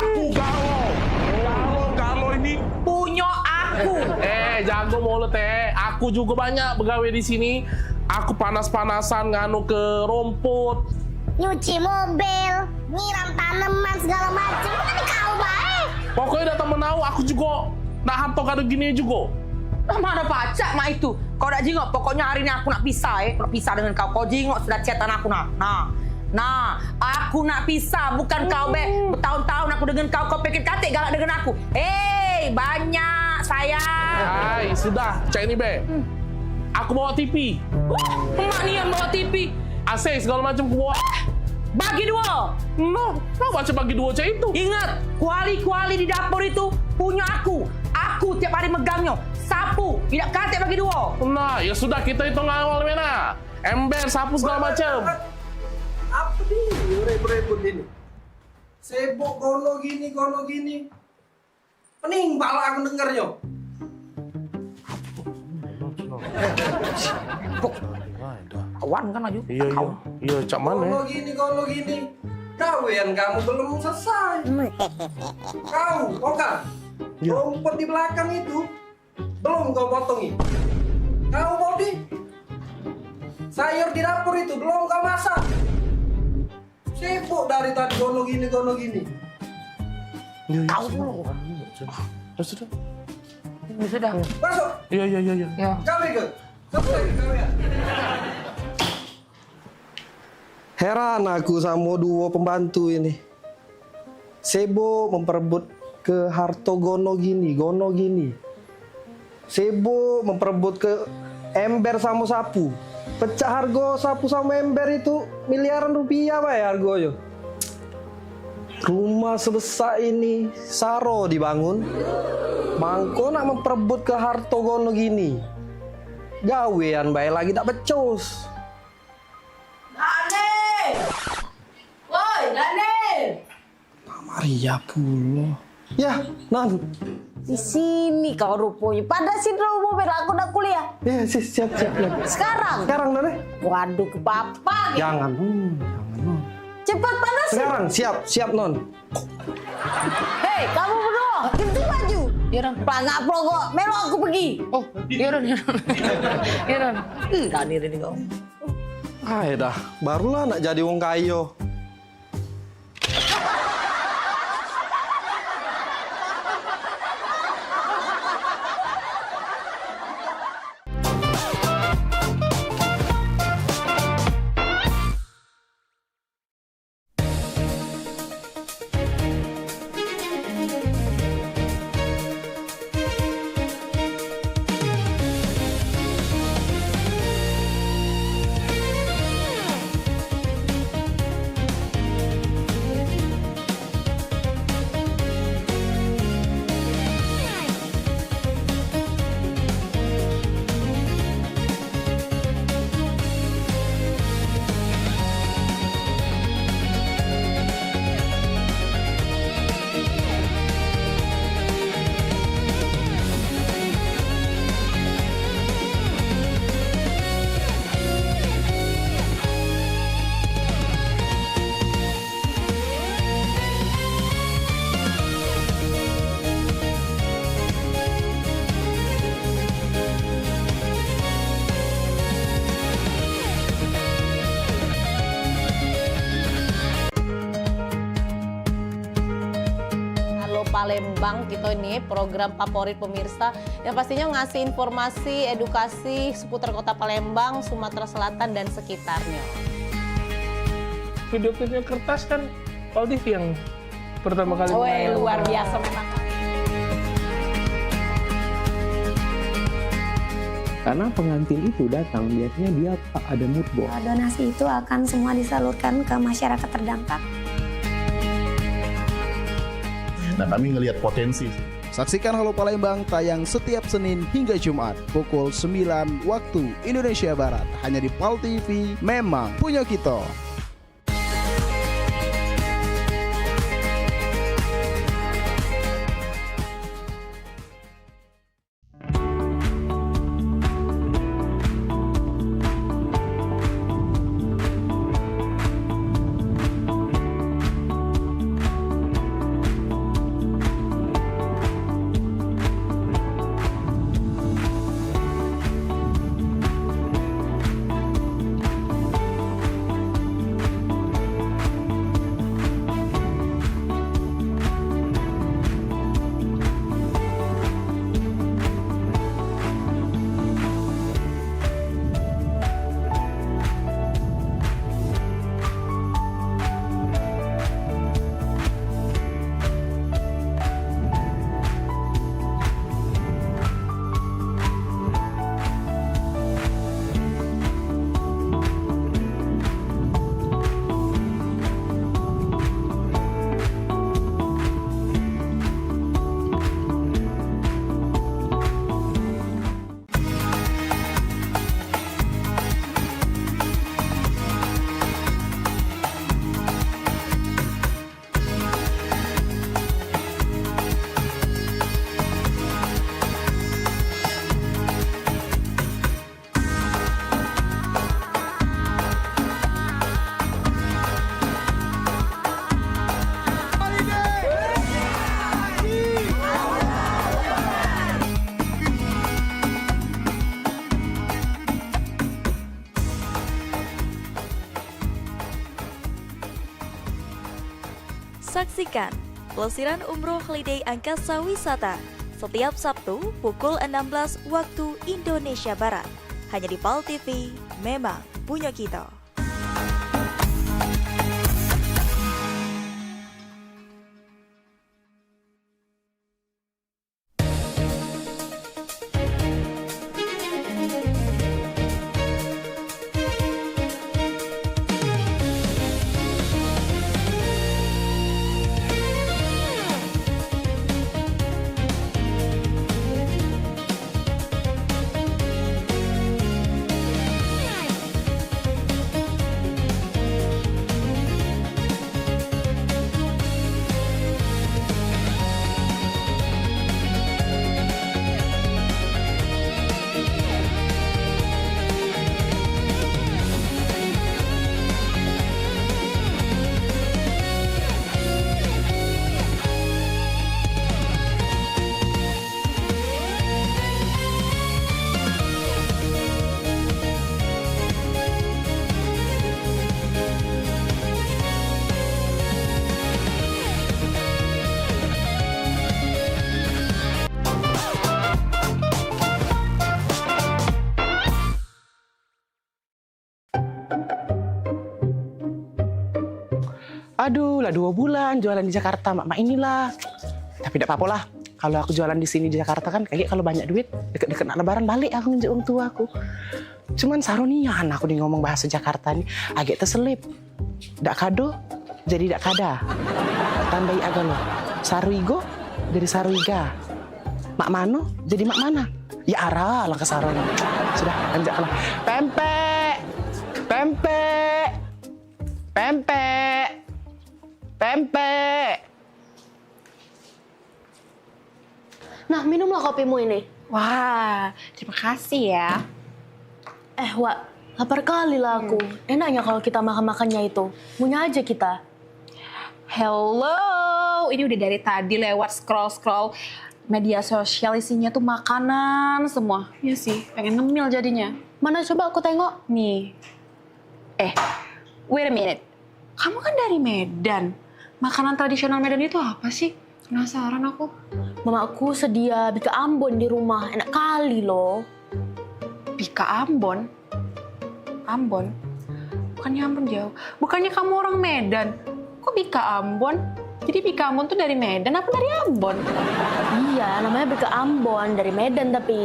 Aku galo ini punya aku. Jago mulut aku juga banyak begawe di sini. Aku panas-panasan nganu ke rumput, nyuci mobil, nyiram tanaman segala macam. Kan kau baik. Pokoknya datang menau aku juga nak harto kado gini juga. Nah, mana pacak mak itu? Kau nak jingok, pokoknya hari ini aku nak pisah Aku nak pisah dengan kau. Kau jingok sudah chatan aku nah. Nah, Nah, aku nak pisah, bukan kau bertahun-tahun aku dengan kau pikir katik galak dengan aku. Banyak sayang. Hai, sudah, cek ini be. Aku bawa TV. Emak ni yang bawa TV. AC segala macam aku bawa. Bagi dua. No, macam bagi dua cek itu. Ingat, kuali-kuali di dapur itu punya aku. Aku tiap hari megangnya. Sapu, tidak katik bagi dua. Nah, ya sudah kita hitung awal mana. Ember, sapu segala macam. Apa nih? Repot-repot ini. Sibuk gono gini. Pening pala aku dengernya. Kawan kan aja. Iya, cak mana? Gono gini. Kawian kamu belum selesai. Kau, Oka, rumput di belakang itu belum kau potongi. Kau Bodi, sayur di dapur itu belum kau masak. Sibuk dari tadi gono gini. Kau dulu. Sudah. Sudah. Masuk. Iya. Kami ke. Kalian. Heran aku sama dua pembantu ini. Sibuk memperebut ke harto gono gini. Sibuk memperebut ke ember sama sapu. Pecah harga sapu sama ember itu miliaran rupiah Pak ya harganya. Rumah sebesar ini saro dibangun. Mangko nak memperebut ke harto gono gini. Gawean bae lagi tak becus. Dane! Woi, Dane! Maria pula. Ya, Nan. Di sini kau rupanya. Pada sini mobil aku udah kuliah. Ya, siap. Sekarang, Dane. Waduh, ke papa. Jangan. Cepat panas. Sekarang, siap, Non. Hei, kamu berdua, ganti baju. Iya, Ron. Pelangak pelogok, melo aku pergi. Oh, iya, Ron. Dani ini kau. Dah, barulah nak jadi wong kayo. Palembang kita ini program favorit pemirsa yang pastinya ngasih informasi, edukasi seputar kota Palembang, Sumatera Selatan dan sekitarnya. Video-video kertas kan Pal TV yang pertama kali. Luar biasa memang. Karena pengantin itu datang biasanya dia ada mood board. Donasi itu akan semua disalurkan ke masyarakat terdampak. Nah, kami ngelihat potensi. Saksikan Halo Palembang tayang setiap Senin hingga Jumat pukul 9 waktu Indonesia Barat hanya di PAL TV. Memang punya kita. Saksikan pelesiran umroh holiday angkasa wisata setiap Sabtu pukul 16 waktu Indonesia Barat. Hanya di PAL TV, memang punya kita. Aduh, lah 2 bulan jualan di Jakarta, mak inilah. Tapi tidak apa-apa lah. Kalau aku jualan di sini di Jakarta kan, kayak kalau banyak duit, deket-deket nak lebaran balik aku nginjek orang tua aku. Cuman saronian aku nih ngomong bahasa Jakarta nih, agak terselip. Dak kado, jadi dak kada. Tambahi agak lo. Saruigo, jadi saruiga. Mak mano, jadi mak mana. Ya arah, langkah saron. Sudah, lanjutlah. Pempek, pempek, pempek. Pempek. Nah, minumlah kopimu ini. Wah, terima kasih ya. Wak, lapar kali lah aku. Enaknya kalau kita makan-makannya itu. Punya aja kita. Hello, ini udah dari tadi lewat scroll-scroll media sosial isinya tuh makanan semua. Iya sih, pengen ngemil jadinya. Mana coba aku tengok. Nih. Wait a minute. Kamu kan dari Medan. Makanan tradisional Medan itu apa sih? Penasaran aku. Mamaku sedia bika Ambon di rumah. Enak kali loh. Bika Ambon? Ambon? Bukannya Ambon jauh. Bukannya kamu orang Medan. Kok Bika Ambon? Jadi Bika Ambon tuh dari Medan apa dari Ambon? Iya, namanya bika Ambon. Dari Medan tapi.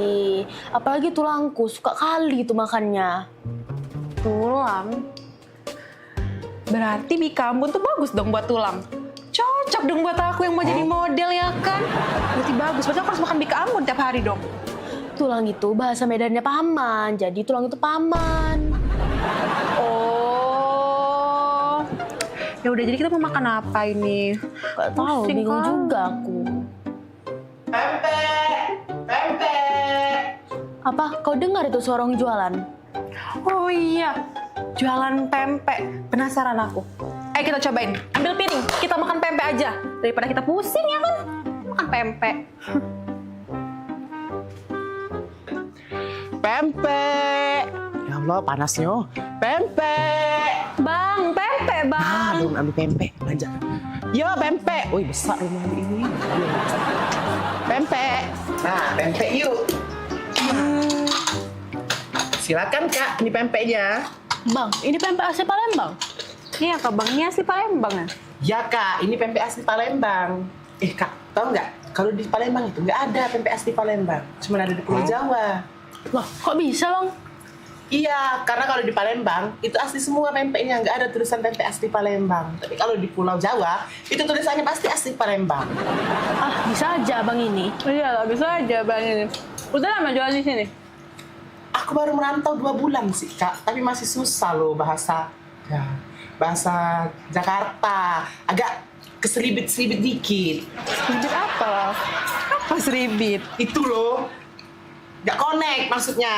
Apalagi tulangku. Suka kali itu makannya. Tulang? Berarti Bika Ambon tuh bagus dong buat tulang. Cocok dong buat aku yang mau jadi model ya kan? Berarti bagus, berarti aku harus makan Bika Ambon tiap hari dong. Tulang itu bahasa Medannya paman, jadi tulang itu paman. Oh. Ya udah, jadi kita mau makan apa ini? Gak tahu, bingung juga aku. Pempek, pempek. Apa? Kau dengar itu suara orang jualan? Oh iya, jualan pempek. Penasaran aku. Kita cobain. Ambil piring, kita makan pempek aja. Daripada kita pusing ya kan? Makan pempek. Pempek. Ya Allah, panasnya. Pempek. Bang, pempek bang. Belum ambil pempek, belanja. Yo, pempek. Wih, besar rumah ini. Pempek. Nah, pempek yuk. Silakan Kak, ini pempeknya. Bang, ini pempek asli Palembang. Iya Kak, Bang, ini asli Palembang ya? Ya Kak, ini pempek asli Palembang. Kak, tahu nggak? Kalau di Palembang itu nggak ada pempek asli Palembang. Cuma ada di Pulau Jawa. Wah, kok bisa Bang? Iya, karena kalau di Palembang itu asli semua pempeknya, nggak ada tulisan pempek asli Palembang. Tapi kalau di Pulau Jawa itu tulisannya pasti asli Palembang. Ah, bisa aja Bang ini. Iya lah, bisa aja Bang ini. Udah lama jualan di sini? Aku baru merantau 2 bulan sih Kak, tapi masih susah loh bahasa Jakarta. Agak keseribit-seribit dikit. Seribit apa? Apa seribit? Itu loh. Gak connect maksudnya.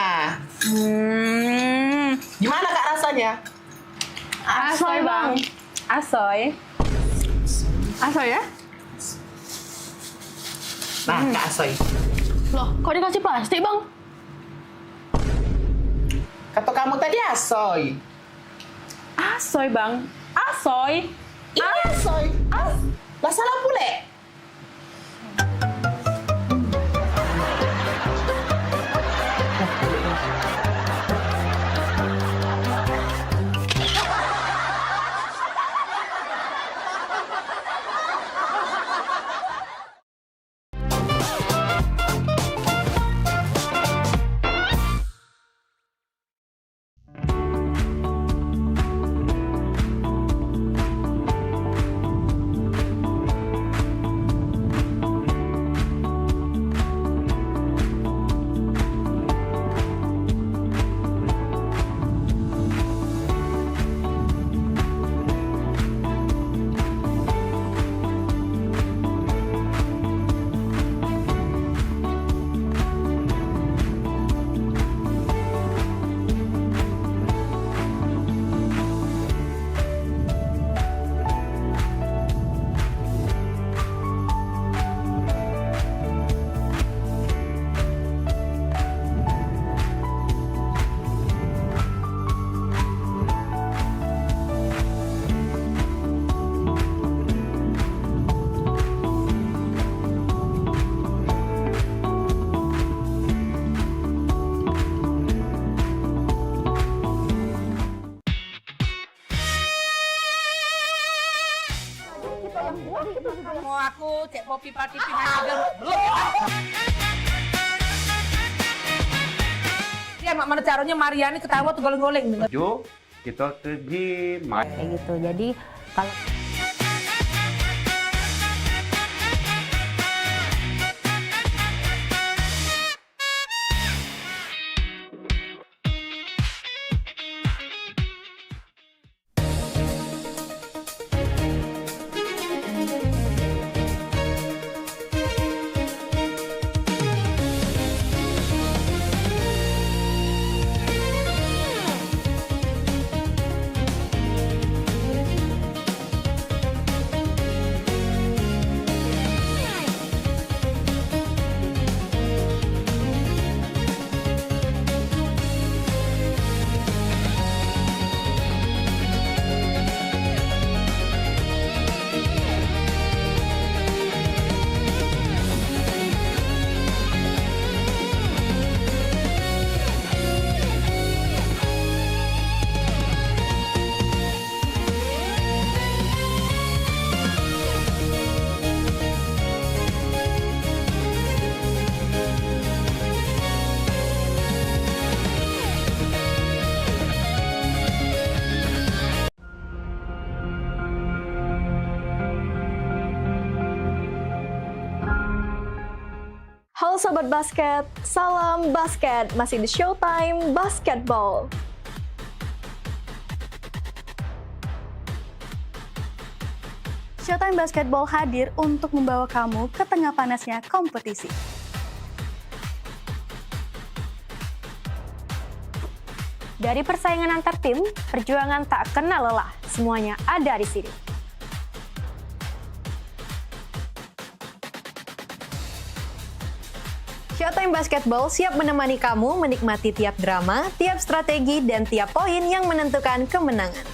Gimana Kak rasanya? Asoy Bang. Asoy. Asoy ya? Nah, Kak Asoy. Loh, kok dikasih plastik Bang? Kata kamu tadi Asoy. Asoy Bang. Asoy. Ini Asoy. Mau aku cek kopi pati pindah belum. Ya mak mana caranya Mariani ketawa tuh goleng-goleng. Jo, kita pergi main. Kayak gitu. Jadi kalau Halo Sobat Basket, salam basket, masih di Showtime Basketball. Showtime Basketball hadir untuk membawa kamu ke tengah panasnya kompetisi. dari persaingan antar tim, perjuangan tak kenal lelah. Semuanya ada di sini. Showtime Basketball siap menemani kamu menikmati tiap drama, tiap strategi, dan tiap poin yang menentukan kemenangan.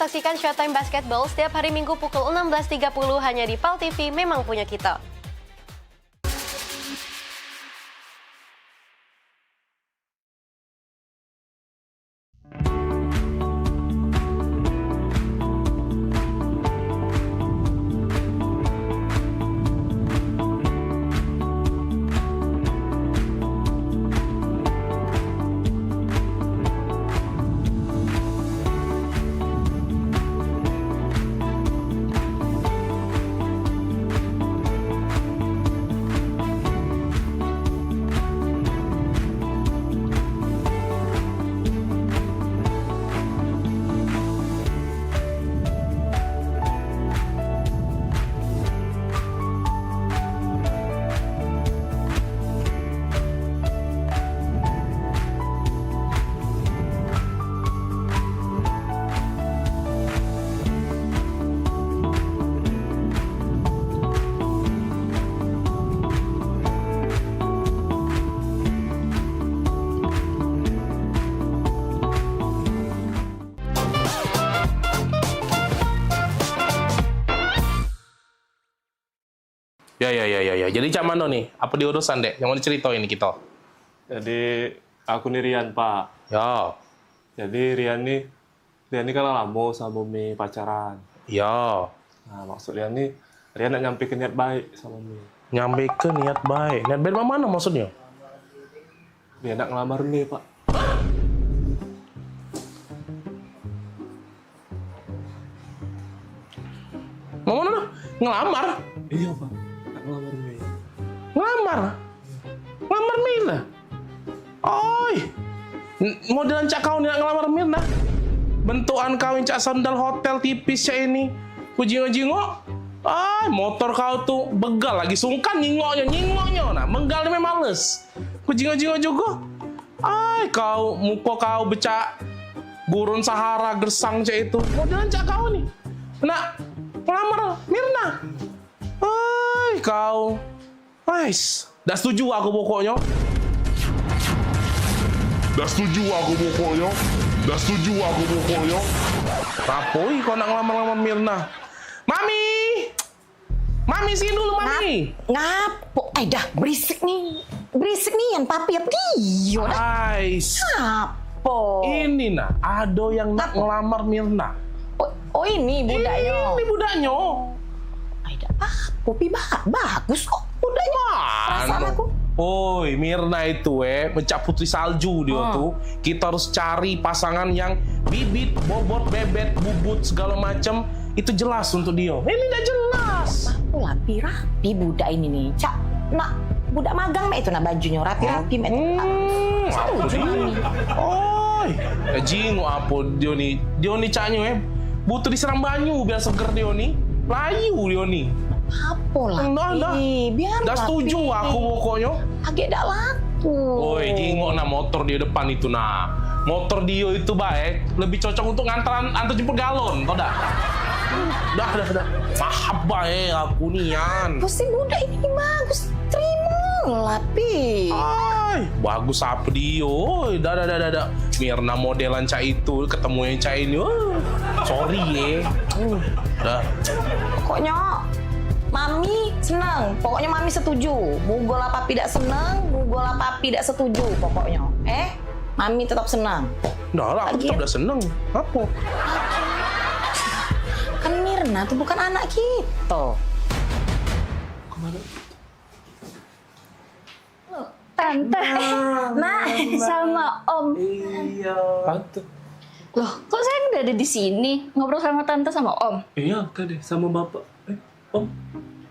Saksikan Showtime Basketball setiap hari Minggu pukul 16.30 hanya di PAL TV, memang punya kita. Ya. Jadi cak mano nih? Apa diurusan dek? Yang mau diceritain kita? Jadi aku nih Rian Pak. Ya. Jadi Rian nih kan lama sama Mi pacaran. Ya. Nah maksud Rian nak nyampe ke niat baik sama Mi. Nyampe ke niat baik? Niat baik mana maksudnya? Dia nak ngelamar Mi Pak. Mau mana? Ngelamar? Iya Pak. Ngelamar Mi. Ngelamar Mirna? Oi, modelan cak kau nak ngelamar Mirna? Bentukan kau yang cak sandal hotel tipis cak ini. Ku jingok-jingok. Motor kau tuh begal lagi sungkan nyingoknya. Nah, menggal memang males. Ku jingok-jingok juga. Kau muka kau becak gurun Sahara gersang cak itu. Modelan cak kau nih. Nak ngelamar Mirna? Kau. Dah setuju aku pokoknya. Rapoi kau nak ngelamar-lamar Mirna. Mami sini dulu Mami. Ngapo? Dah berisik nih yang papi apa dia? Ais. Ngapo? Ini nah, ada yang nak ngelamar Mirna. Oh ini budaknya. Ini budaknya. Popi bagus kok budaknya. Perasaan aku. Oi, Mirna itu mencak putri salju dia tuh. Kita harus cari pasangan yang bibit, bobot, bebet, bubut segala macam itu jelas untuk dia. Ini nggak jelas. Aku rapi budak ini nih. Cak, nak budak magang mek itu nak bajunya rapi-rapi mek. Oi, jingo apa dia nih? Dia nih caknya butuh disiram banyu biar seger dia nih. Layu dia nih. Apa lah? Biar dah setuju aku pokoknya. Agak dak laku. Oi, jingok nah motor dia depan itu nah. Motor dia itu baik, lebih cocok untuk antar jemput galon, tau dah? Dah. Maaf baik aku nian. Pasti budak ini bagus. Terima lah, Pi. Bagus apa dia? Oi, dah. Mirna modelan cak itu ketemu yang cak ini. Sorry dah. Pokoknya Mami senang, pokoknya Mami setuju. Mugola papi tidak senang, mugola papi tidak setuju pokoknya. Mami tetap senang. Dah lah, aku tetap tidak senang. Apa? Kan Mirna tuh bukan anak kita. Kemana? Tante, Mak, sama Om. Iya. Tante. Loh, kok saya udah ada di sini ngobrol sama Tante sama Om? Iya, tadi sama bapak. Om,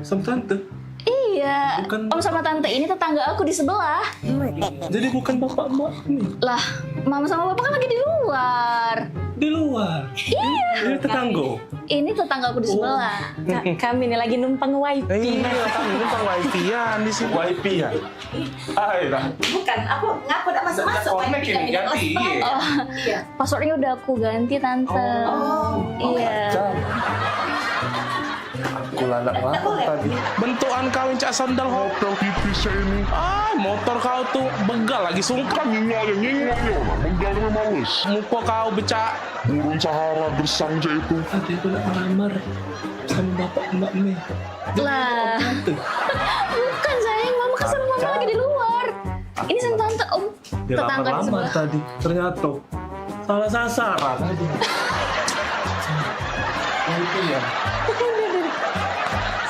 sama tante. Iya, bukan... Om sama Tante ini tetangga aku di sebelah. Jadi bukan bapak emak nih? Lah, Mama sama Bapak kan lagi di luar. Di luar? Iya. Ini tetangga? Ini tetangga aku di sebelah. Kami ini lagi numpang wifi. Iya, kami numpang wifi-an di sini. Wifi-an? Ayolah. Bukan, aku ngaku udah masuk-masuk. Connect ini ganti. Iya. Passwordnya udah aku ganti, Tante. Iya. Aku lanak-lanak tadi. Bentukan kau yang cak sandal hotel tipis ini. Motor kau tuh begal lagi sungkan. Begal males. Muka kau becak. Burung Sahara bersang itu. Tadi aku nak melamar sama bapak emak nih. Lah. Bukan sayang, Mama kan sama Mama lagi di luar. Ini sama Tante, Om. Tetangga di sebelah. Tadi ternyata salah sasaran tadi. Itu ya.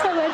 Sabar.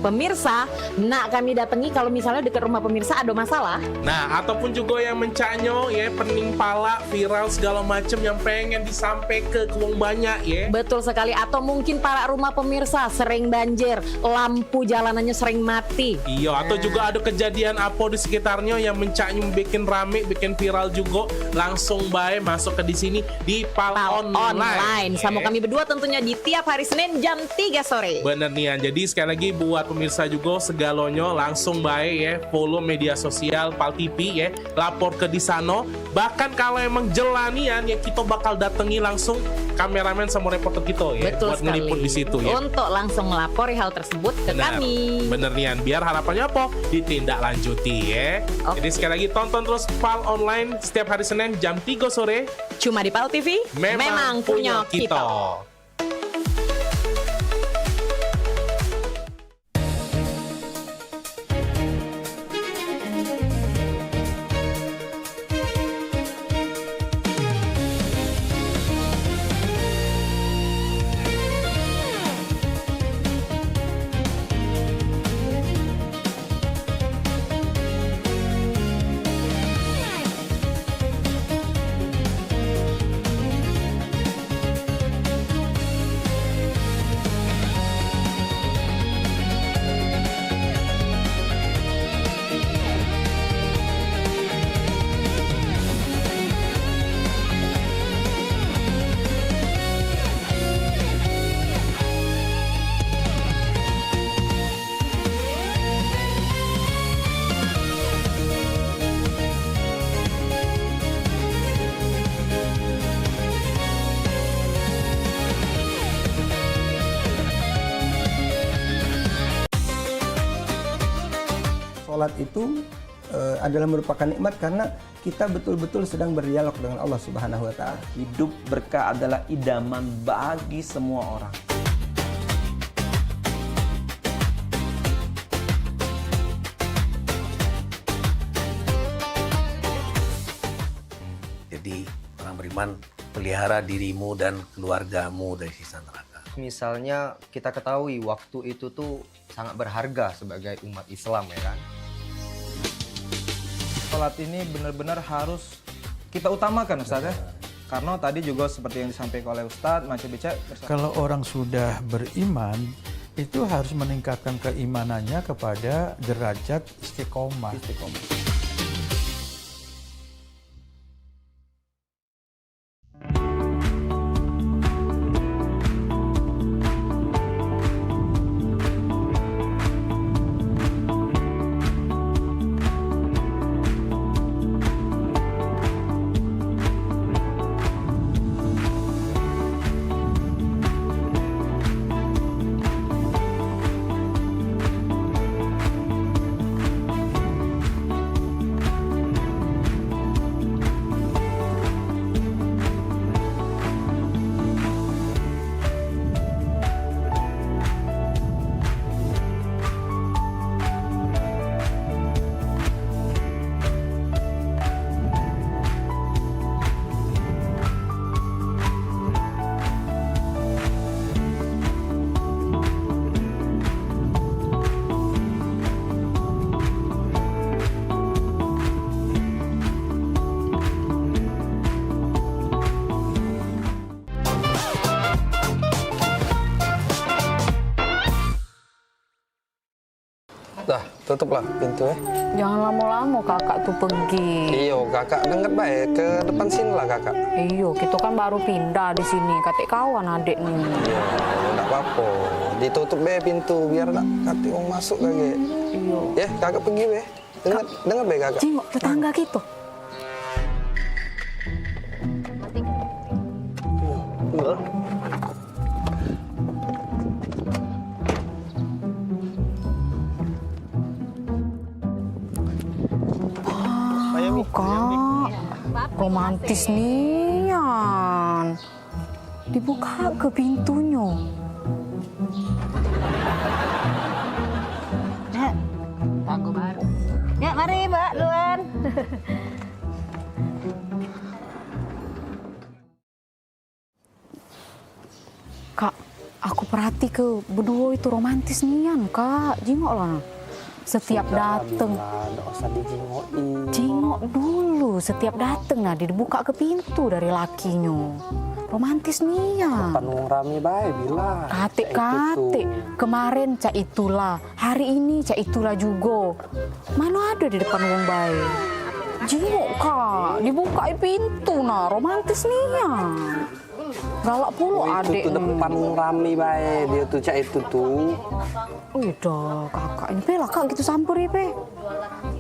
Pemirsa, nak kami datangi kalau misalnya dekat rumah pemirsa ada masalah. Nah, ataupun juga yang mencaknyo pening pala, viral segala macam yang pengen disampaikan ke wong banyak Betul sekali, atau mungkin para rumah pemirsa sering banjir, lampu jalanannya sering mati. Iya, atau juga ada kejadian apa di sekitarnya yang mencaknyo bikin rame, bikin viral juga, langsung baik masuk ke di sini di Pal online. Sama kami berdua tentunya di tiap hari Senin jam 3 sore. Bener nih, jadi sekali lagi buat pemirsa juga segalonyo langsung baik ya, follow media sosial Pal TV ya, lapor ke di sana. Bahkan kalau emang jelanian ya kita bakal datangi langsung kameramen sama reporter kita ya, Betul buat ngeliput di situ ya. Untuk langsung melapor hal tersebut ke kami. Bener nian, biar harapannya apa? Ditindaklanjuti ya. Jadi sekali lagi tonton terus Pal Online setiap hari Senin jam 3 sore. Cuma di Pal TV, memang punya kita. Sholat itu adalah merupakan nikmat karena kita betul-betul sedang berdialog dengan Allah Subhanahu wa Ta'ala. Hidup berkah adalah idaman bagi semua orang. Jadi orang beriman, pelihara dirimu dan keluargamu dari siksa neraka. Misalnya kita ketahui waktu itu tuh sangat berharga sebagai umat Islam ya kan. Sholat ini benar-benar harus kita utamakan Ustaz ya. Karena tadi juga seperti yang disampaikan oleh Ustaz, Macam Bica. Kalau orang sudah beriman, itu harus meningkatkan keimanannya kepada derajat istiqomah. Dah, tutuplah pintu ya. Jangan lama-lama kakak tuh pergi. Iyo, kakak dengar baik ke depan sini lah kakak. Iyo, kita kan baru pindah di sini. Katik kawan adik nih. Iya, enggak apa-apa. Ditutup be pintu biar nak katik mau masuk lagi. Iyo. Ya, kakak pergi be. Dengar be kakak. Jengok tetangga gitu. Iya. Kak, romantis nian. Dibuka ke pintunya. Nek, aku baru. Ya, mari Mbak Luan. Kak, aku perhati ke berdua itu romantis nian, Kak. Jengok lah. Setiap dateng, jengok dulu. Setiap dateng nah dibuka ke pintu dari lakinya. Romantis nih ya. Panung rame baik bila. Katik. Kemarin cak itulah, hari ini cak itulah juga. Mana ada di depan wong baik. Jengok Kak, dibuka pintu nah, romantis nih ya. Galak pula adik. Itu tuh depan rame bae dia tuh cak itu tuh. Udah kakak ini pe lah kak gitu sampur ya pe.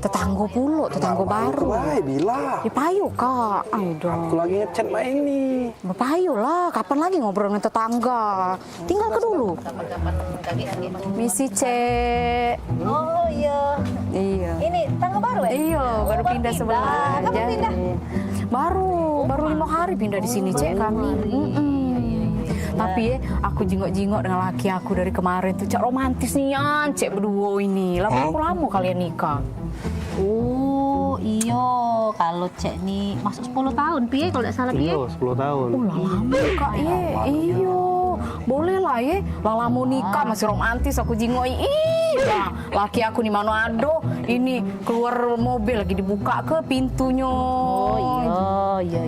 Tetangga pula, tetangga baru. Bae bila. Ya payu kak. Udah. Aku lagi ngechat mbak ini. Payu lah, kapan lagi ngobrol dengan tetangga? Tinggal ke dulu. Misi cek. Oh iya. Iya. Ini tangga baru ya? Iya, baru pindah sebelah. Kapan pindah? Baru 5 hari pindah di sini cek kami. Tapi ya, aku jingok-jingok dengan laki aku dari kemarin tuh cak romantis nih cek berdua ini. Lama kalian nikah. Oh iyo, kalau cek nih masuk 10 tahun piye kalau tidak salah piye? Iya, 10 tahun. Lama kak ye, iyo. Boleh lah ye, lama nikah masih romantis aku jingok. Nah, laki aku di Manado ini keluar mobil lagi dibuka ke pintunya. Oh iya.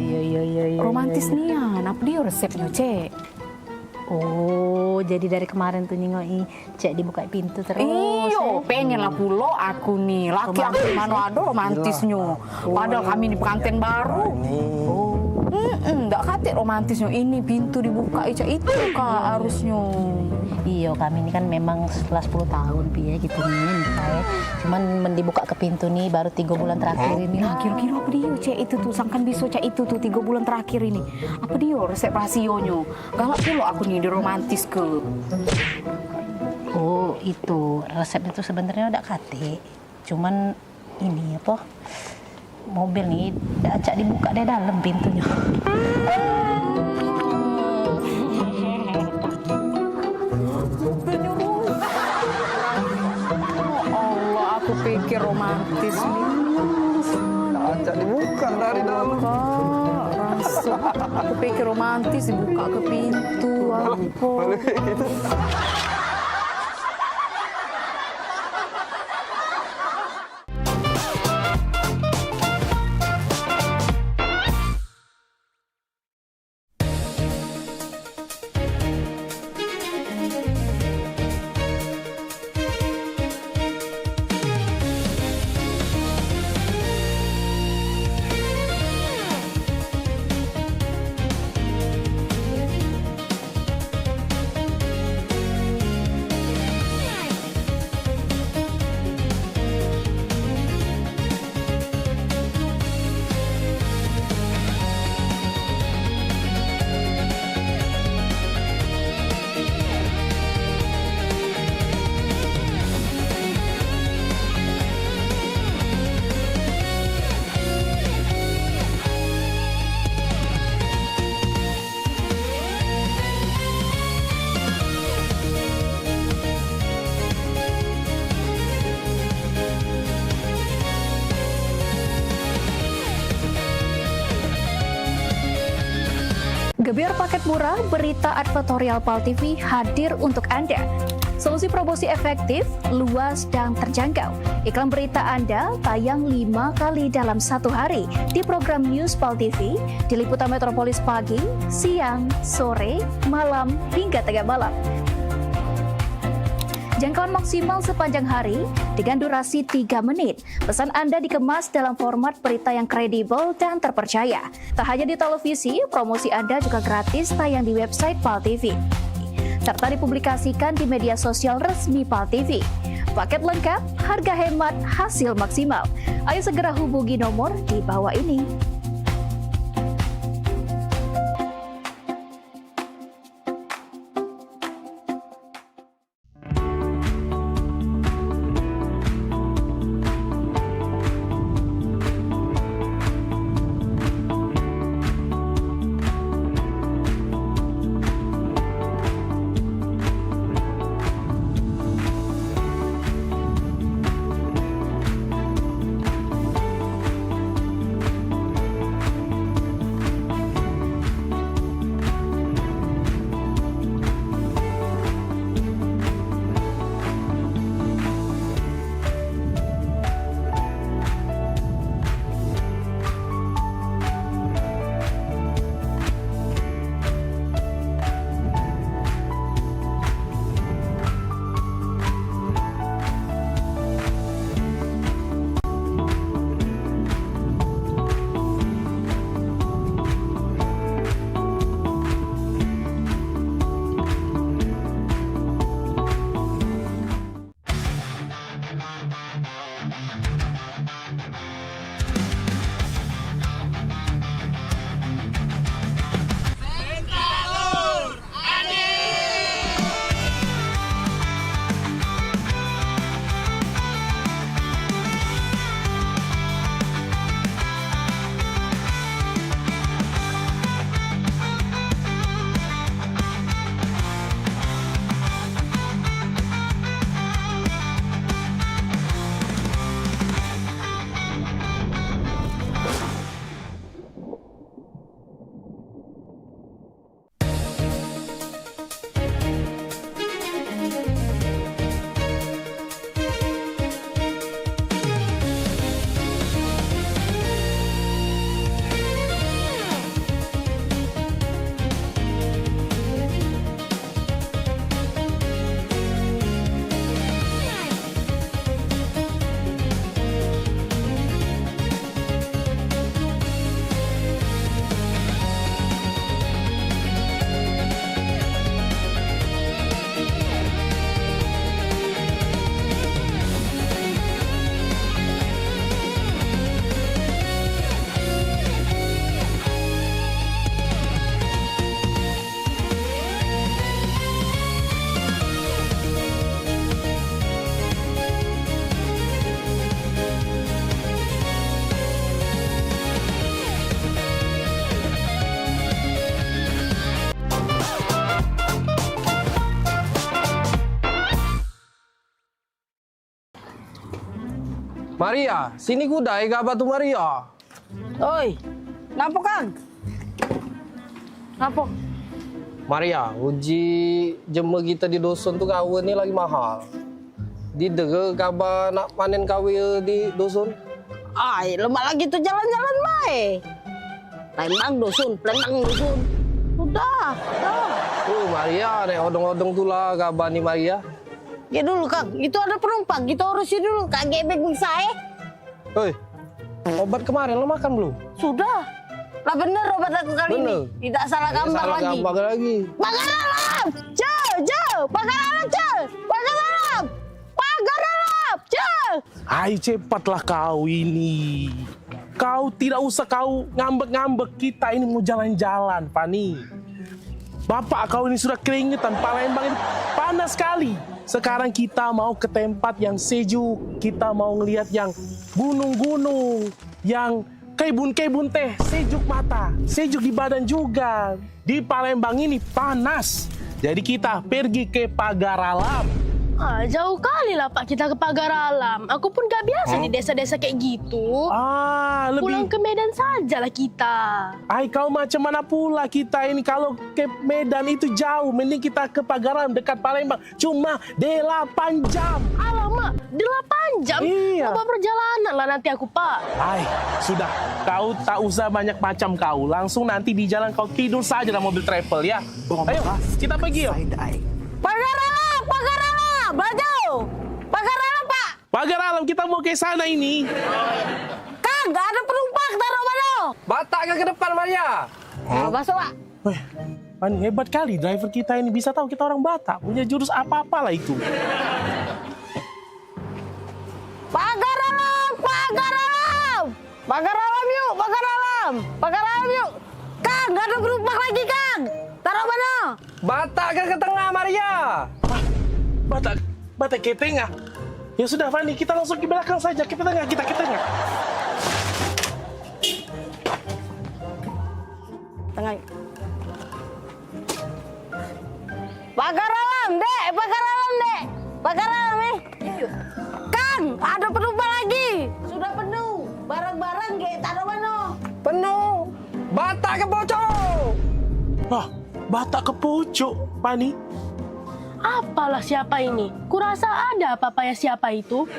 Romantis nih ya, apa dia resepnya cek? Oh, jadi dari kemarin tuh nyingoi cek dibuka pintu terus. Iyo, pengen lah pulo aku nih. Laki aku di Manado romantisnya. Padahal kami di pengantin baru. Enggak kate romantisnya. Ini pintu dibuka itu kak harusnya. Iya, kami ini kan memang setelah 10 tahun piye gitu nih nikah ya. Cuman dibuka ke pintu nih baru 3 bulan terakhir ini. Nah, kira-kira apa dia cek itu tuh? Sangkan bisa cek itu tuh 3 bulan terakhir ini. Apa dia resep rasionya? Galak pulo aku nih di romantis ke. Oh, itu resepnya tuh sebenarnya udah kate. Cuman ini apa? Mobil nih acak dibuka dari dalam pintunya. Allah, aku pikir romantis nih. Acak dibuka dari dalam. Aku pikir romantis dibuka ke pintu. Apa? Gebyar paket murah, berita advertorial PAL TV hadir untuk Anda. Solusi promosi efektif, luas, dan terjangkau. Iklan berita Anda tayang 5 kali dalam 1 hari di program News PAL TV, di liputan Metropolis pagi, siang, sore, malam, hingga tengah malam. Jangkauan maksimal sepanjang hari dengan durasi 3 menit. Pesan Anda dikemas dalam format berita yang kredibel dan terpercaya. Tak hanya di televisi, promosi Anda juga gratis tayang di website PAL TV, serta dipublikasikan di media sosial resmi PAL TV. Paket lengkap, harga hemat, hasil maksimal. Ayo segera hubungi nomor di bawah ini. Maria, sini gudai gak batu Maria. Oi, ngapa Kang? Ngapa? Maria, uji jemur kita di dusun tuh kawin ini lagi mahal. Di dege kabar nak panen kawin di dusun. Ay, lemak lagi tuh jalan-jalan baik. Lembang dusun. Udah. Maria, nek odong-odong tuh lah kabar nih Maria. Ya dulu Kang, itu ada penumpang, kita urusin dulu. Kak gebek bisa Hei, obat kemarin lo makan belum? Sudah. Lah bener obat aku kali ini. Tidak salah gambar lagi. Pagar alam! Pagar alam! Ayo cepatlah kau ini. Kau tidak usah kau ngambek-ngambek, kita ini mau jalan-jalan, Fani. Bapak kau ini sudah keringetan, Palembang ini panas sekali. Sekarang kita mau ke tempat yang sejuk, kita mau ngelihat yang gunung-gunung, yang kebun-kebun teh, sejuk mata, sejuk di badan juga. Di Palembang ini panas, jadi kita pergi ke Pagar Alam. Ah, jauh kali lah Pak kita ke Pagar Alam. Aku pun gak biasa di desa-desa kayak gitu. Pulang ke Medan saja lah kita. Ay, kau macam mana pula kita ini, kalau ke Medan itu jauh, mending kita ke Pagar Alam dekat Palembang. Cuma 8 jam. Alamak, 8 jam? Iya. Apa perjalanan lah nanti aku Pak. Ay, sudah, kau tak usah banyak macam kau. Langsung nanti di jalan kau tidur saja dalam mobil travel ya. Ayo, kita pergi yuk. Pagar alam! Baju! Pagar alam, Pak! Pagar Alam, kita mau ke sana ini. Kang, gak ada penumpang, taruh mana? Batak ke depan Maria. Masuk, Pak. Pani, hebat kali driver kita ini, bisa tahu kita orang Batak. Punya jurus apa-apalah itu. Pagar alam! Pagar alam yuk! Kang, gak ada penumpang lagi, Kang! Taruh mana? Batak ke tengah Maria. Batak ke tengah. Ya sudah, Fani, kita langsung ke belakang saja. Ke tengah, kita ke tengah. Tengah. Pagar alam, Dek! Pagar alam, Kang, ada penumpang lagi. Sudah penuh. Barang-barang kayak taruh mana? Penuh. Batak ke pojok. Wah, Batak ke pojok, Fani. Apalah siapa ini? Kurasa ada apa-apa ya siapa itu?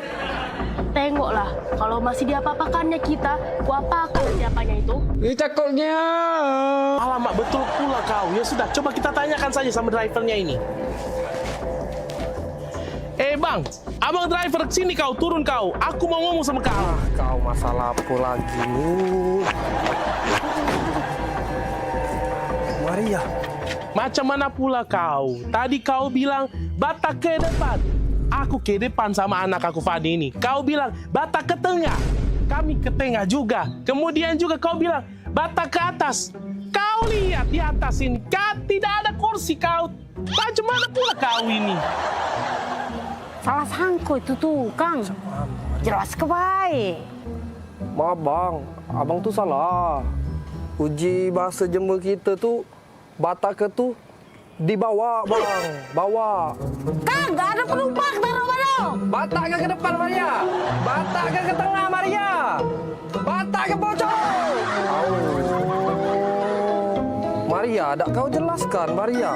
Tengoklah, kalau masih diapa-apakannya kita, kuapakan siapanya itu. Cekoknya. Alamak, betul pula kau. Ya sudah, coba kita tanyakan saja sama drivernya ini. Bang, abang driver, sini kau, turun kau. Aku mau ngomong sama kau. Kau masalah apa lagi nih? Maria. Macam mana pula kau? Tadi kau bilang Batak ke depan. Aku ke depan sama anak aku Fadi ini. Kau bilang Batak ke tengah. Kami ke tengah juga. Kemudian juga kau bilang Batak ke atas. Kau lihat di atas ini, tidak ada kursi kau. Macam mana pula kau ini? Salah sangko itu tuh, Kang. Jelas ke baik. Maaf bang, abang tuh salah. Uji bahasa Jember kita tuh Batak ke tuh dibawa bang, bawa. Kang, gak ada penumpang, taruh mana? Batak ke depan Maria, Batak ke tengah Maria, Batak ke pojok. Maria, ada kau jelaskan Maria.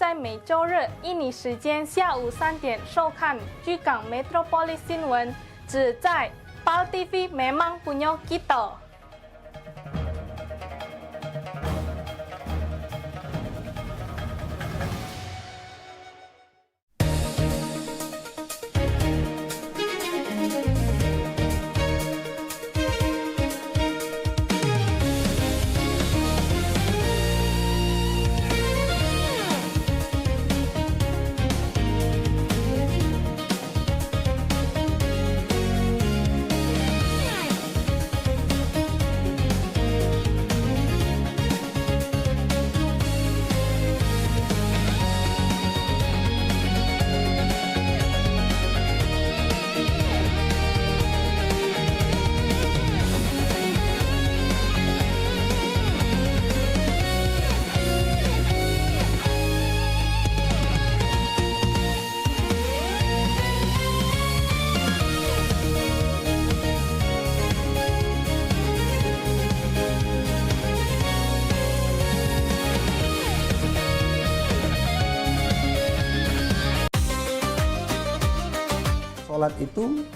在每周日印尼时间下午3点收看居港 Metropolis 新闻，只在PAL TV memang punya kita。Sholat itu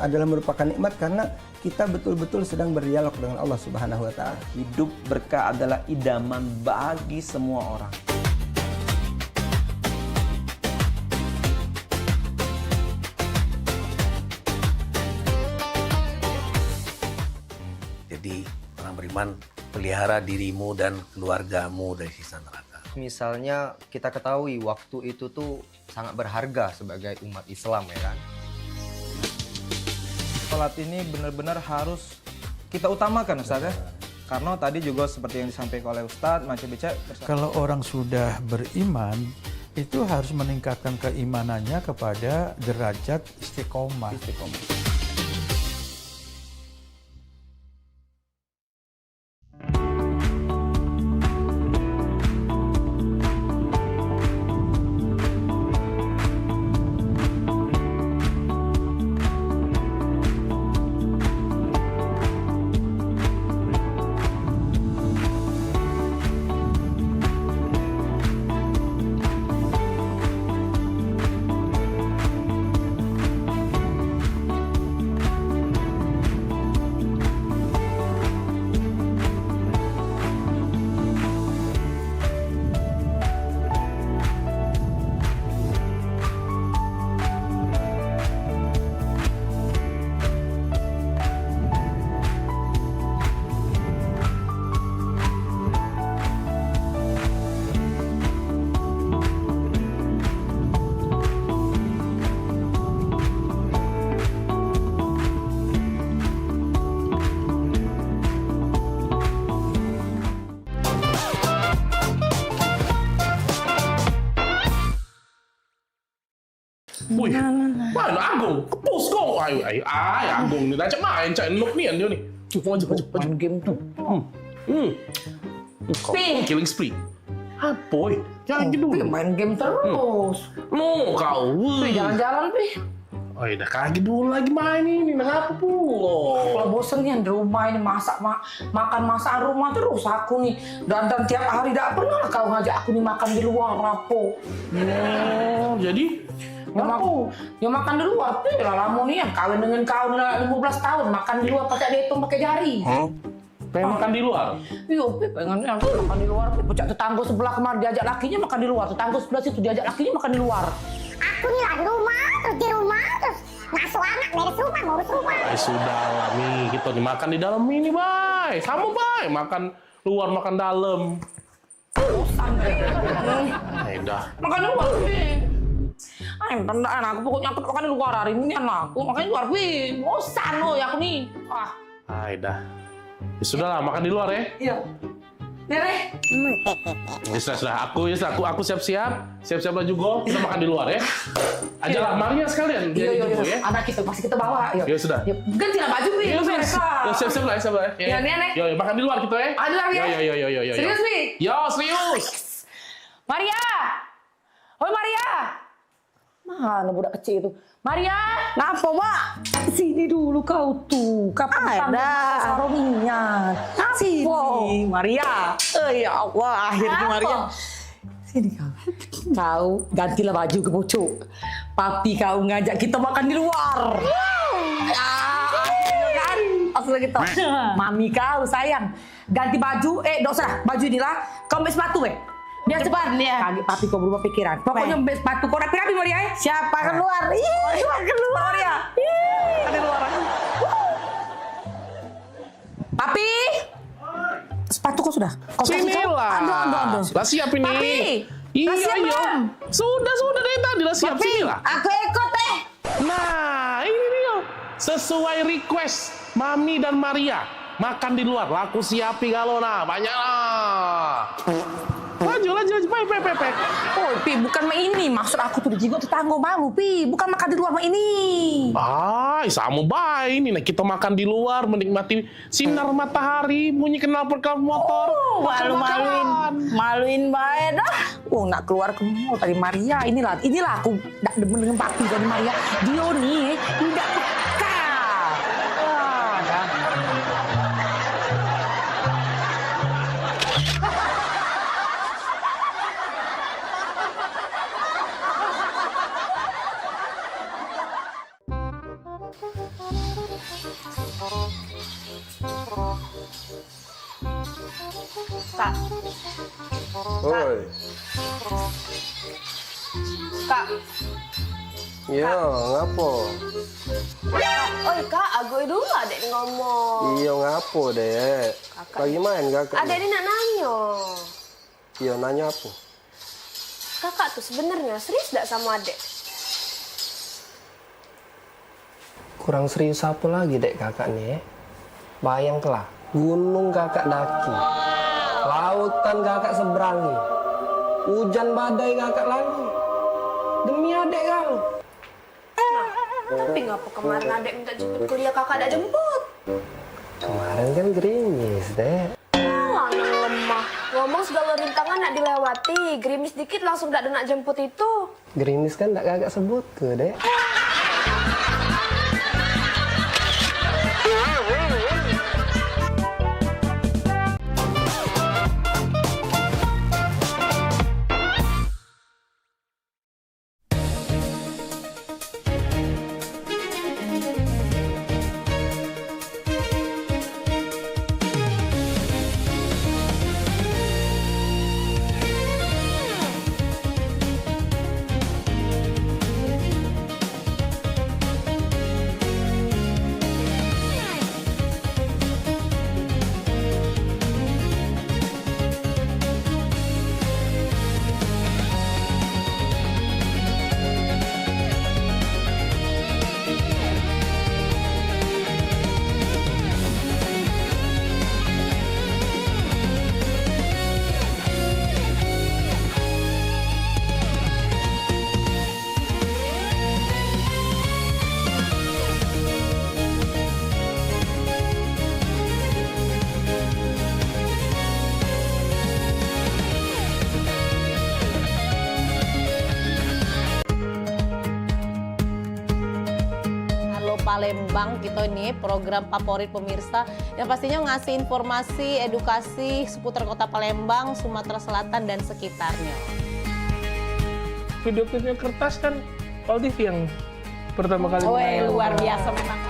adalah merupakan nikmat karena kita betul-betul sedang berdialog dengan Allah Subhanahu wa taala. Hidup berkah adalah idaman bagi semua orang. Jadi orang beriman, pelihara dirimu dan keluargamu dari siksa neraka. Misalnya kita ketahui waktu itu tuh sangat berharga sebagai umat Islam ya kan. Sholat ini benar-benar harus kita utamakan Ustaz ya. Karena tadi juga seperti yang disampaikan oleh Ustaz, macam bicara. Kalau orang sudah beriman, itu harus meningkatkan keimanannya kepada derajat istiqomah. Wih, mana Agung? Kepus kok. Ayo, Agung ni dah cak main, cak nuk ni dia ni. Cepat. Main game tu. Killing spree. Apa? Jangan gitu. Main game terus. No, kau. Jalan-jalan, Pi. Oh, dah kaki dulu lagi main ini. Kenapa pula? Kalau bosen nih di rumah ini makan masakan rumah terus aku nih. Dan tiap hari tidak pernah kau ngajak aku nih makan di luar, rapo. Oh, jadi? Ya makan di luar, lah lama nih kawin dengan kau 15 tahun makan di luar pakai dihitung pakai jari. Pengen makan di luar? Iya, pengen makan di luar. Pecah tetangga sebelah kemarin diajak lakinya makan di luar, tetangga sebelah situ diajak lakinya makan di luar. Aku nih lah di rumah, terus ngasuh anak, beres rumah, ngurus rumah. Sudah lah, Mi. Kita nih makan di dalam ini, Bay. Sama, Bay. Makan luar, makan dalam. Bosan deh. Dah. Makan di luar, Pi. Aku pokoknya aku makan di luar hari ini anakku. Makan di luar, Pi. Bosan loh ya aku nih. Dah. Ya sudahlah, makan di luar ya. Iya. Nere. Ya sudah. Aku siap-siap. Siap-siap juga. Kita makan di luar ya. Ajalah Maria sekalian. Iya. Anak kita pasti kita bawa. Ya sudah. Gantilah baju, Pi. Siap-siap lah. Ya, Nenek. Yo, makan di luar kita ya. Di luar ya. Yo. Serius, Pi? Yo, serius. Maria. Oi, Maria. Mana budak kecil itu? Maria! Kenapa, Mak? Sini dulu kau tuh. Kapan panggil Sarominya? Sini, Maria. Ya Allah, akhirnya Maria. Sini kau. Kau gantilah baju ke pucuk. Papi kau ngajak kita makan di luar. Akhirnya kan? Langsung gitu. Mami kau sayang. Ganti baju. Dok usah. Baju inilah. Kau ambil sepatu Biar cepat. Kaget papi kau berubah pikiran. Pokoknya ambil sepatu. Kau rapi-rapi mau dia Siapa keluar? Keluar ya. Ada luar. Papi. Sepatu kau sudah? Sinilah. Lah siap ini. Papi. Iya. Sudah dari tadi lah siap. Sinilah. Aku ikut Nah, ini dia. Sesuai request Mami dan Maria. Makan di luar. Laku siapi kalau banyak lah. Laju. Pe. Oh, Pi, bukan mah ini. Maksud aku tuh dijigo tetangga malu, Pi. Bukan makan di luar mah ini. Sama baik ini. Nah, kita makan di luar, menikmati sinar matahari, bunyi knalpot motor. Maluin bae dah. Nak keluar ke mall tadi Maria. Inilah aku tak demen dengan papi tadi Maria. Dia nih, tidak peka. Kak. Oi. Kak. Iya, ngapo? Oi kak, aku dulu adek ngomong. Iya, ngapo dek? Lagi main kakak? Adek ini nak nanya. Iya, nanya apa? Kakak tuh sebenarnya serius gak sama adek? Kurang serius apa lagi dek kakak nih? Bayangkanlah, gunung kakak daki. Lautan kakak seberangi. Hujan badai kakak lagi. Demi adek kau. Tapi ngapa kemarin adek minta jemput kuliah kakak ada jemput? Kemarin kan gerimis dek. Anak lemah. Ngomong segala rintangan nak dilewati. Gerimis dikit langsung gak ada nak jemput itu. Gerimis kan tak kakak sebut ke dek. Palembang kita ini program favorit pemirsa yang pastinya ngasih informasi, edukasi seputar kota Palembang, Sumatera Selatan dan sekitarnya. Video-video kertas kan Pal TV yang pertama kali. Luar biasa memang.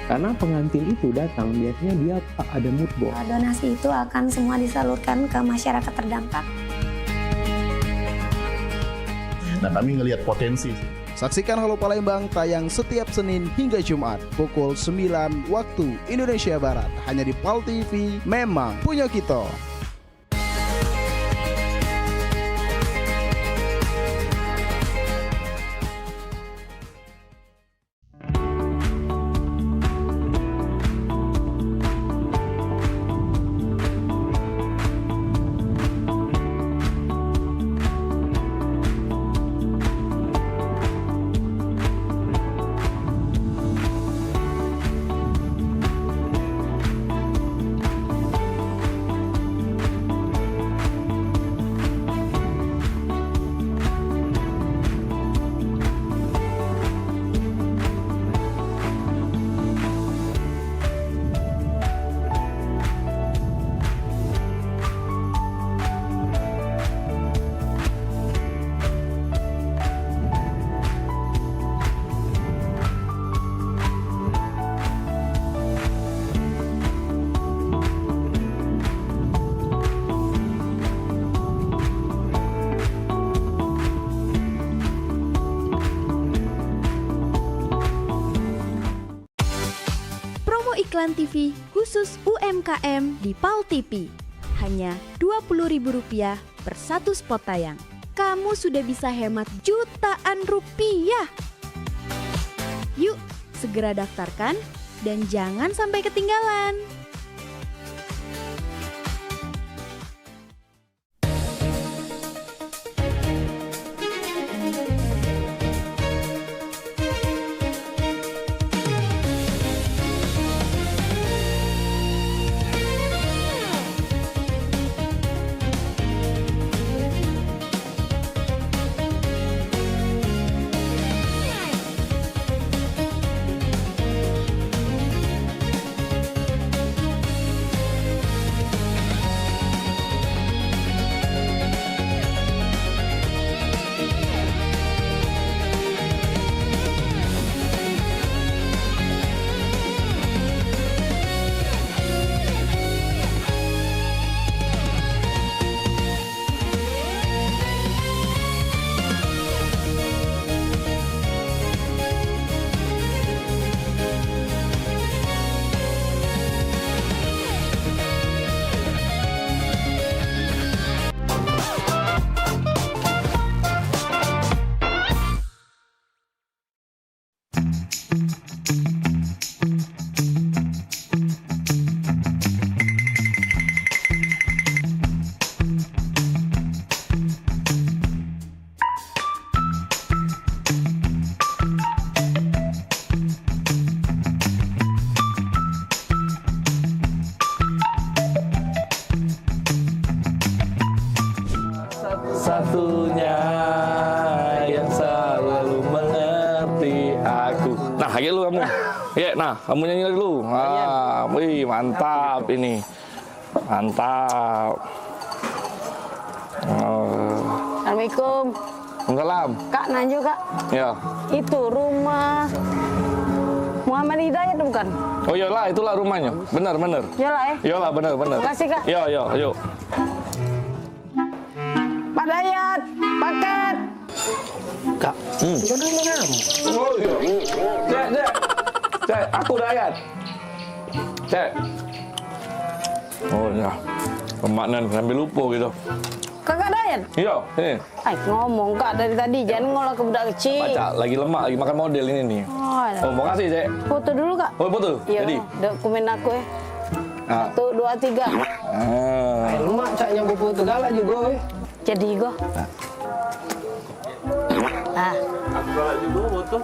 Karena pengantin itu datang biasanya dia ada mood board. Donasi itu akan semua disalurkan ke masyarakat terdampak. Nah, kami ngelihat potensi. Saksikan Halo Palembang tayang setiap Senin hingga Jumat pukul 9 waktu Indonesia Barat hanya di PAL TV. Memang punya kita. iklan TV khusus UMKM di PAL TV. Hanya Rp20.000 per satu spot tayang. Kamu sudah bisa hemat jutaan rupiah. Yuk, segera daftarkan dan jangan sampai ketinggalan. Satunya yang selalu mengerti aku. Nah, ayo lu kamu. Ya, nah, kamu nyanyi dulu. Ah, wih, mantap ini. Mantap. Assalamualaikum. Salam. Kak, nanya Kak. Ya. Itu rumah Muhammad Hidayat bukan? Oh iyalah, itulah rumahnya. Benar, benar. Iyalah ya? Iyalah, benar, benar. Makasih Kak. Iya, iya, ayo. Pak Dayat, paket. Kak. Oh iya. Cek, aku Dayat. Cek. Oh ya. Pemaknan sambil lupa gitu. Kakak Dayat? Iya, ini. Ngomong Kak dari tadi, jangan ngolah ke budak kecil. Baca, lagi lemak, lagi makan model ini nih. Oh, makasih, Cek. Foto dulu Kak. Oh, foto? Iya, Jadi? dokumen aku ya. Nah. 1, 2, 3. Lemak cak nyampe foto galak juga Jadi go. Aku galak juga foto.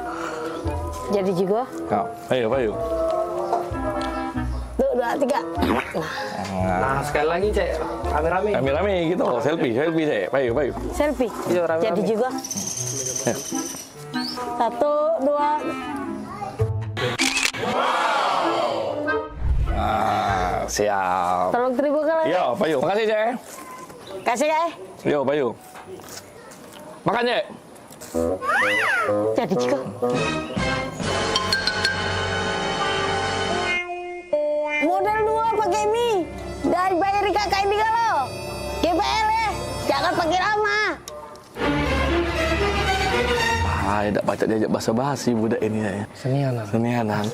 Jadi juga. Kak, ayo. 1, 2, 3. Nah, sekali lagi cek, rame-rame. Rame-rame gitu, selfie, Cek. Ayo. Selfie. Iya, rame-rame. Jadi juga. 1, 2. Siap. Tolong terima kasih. Yo, Payu. Makasih, Cek. Kasih Kak. Yo, Payu. Makan, Cek. Jadi juga. Modal 2 pakai mie. Dan bayar kakak ini kalau. GPL ya. Jangan pakai lama. Tidak baca diajak basa-basi budak ini ya. Senianan.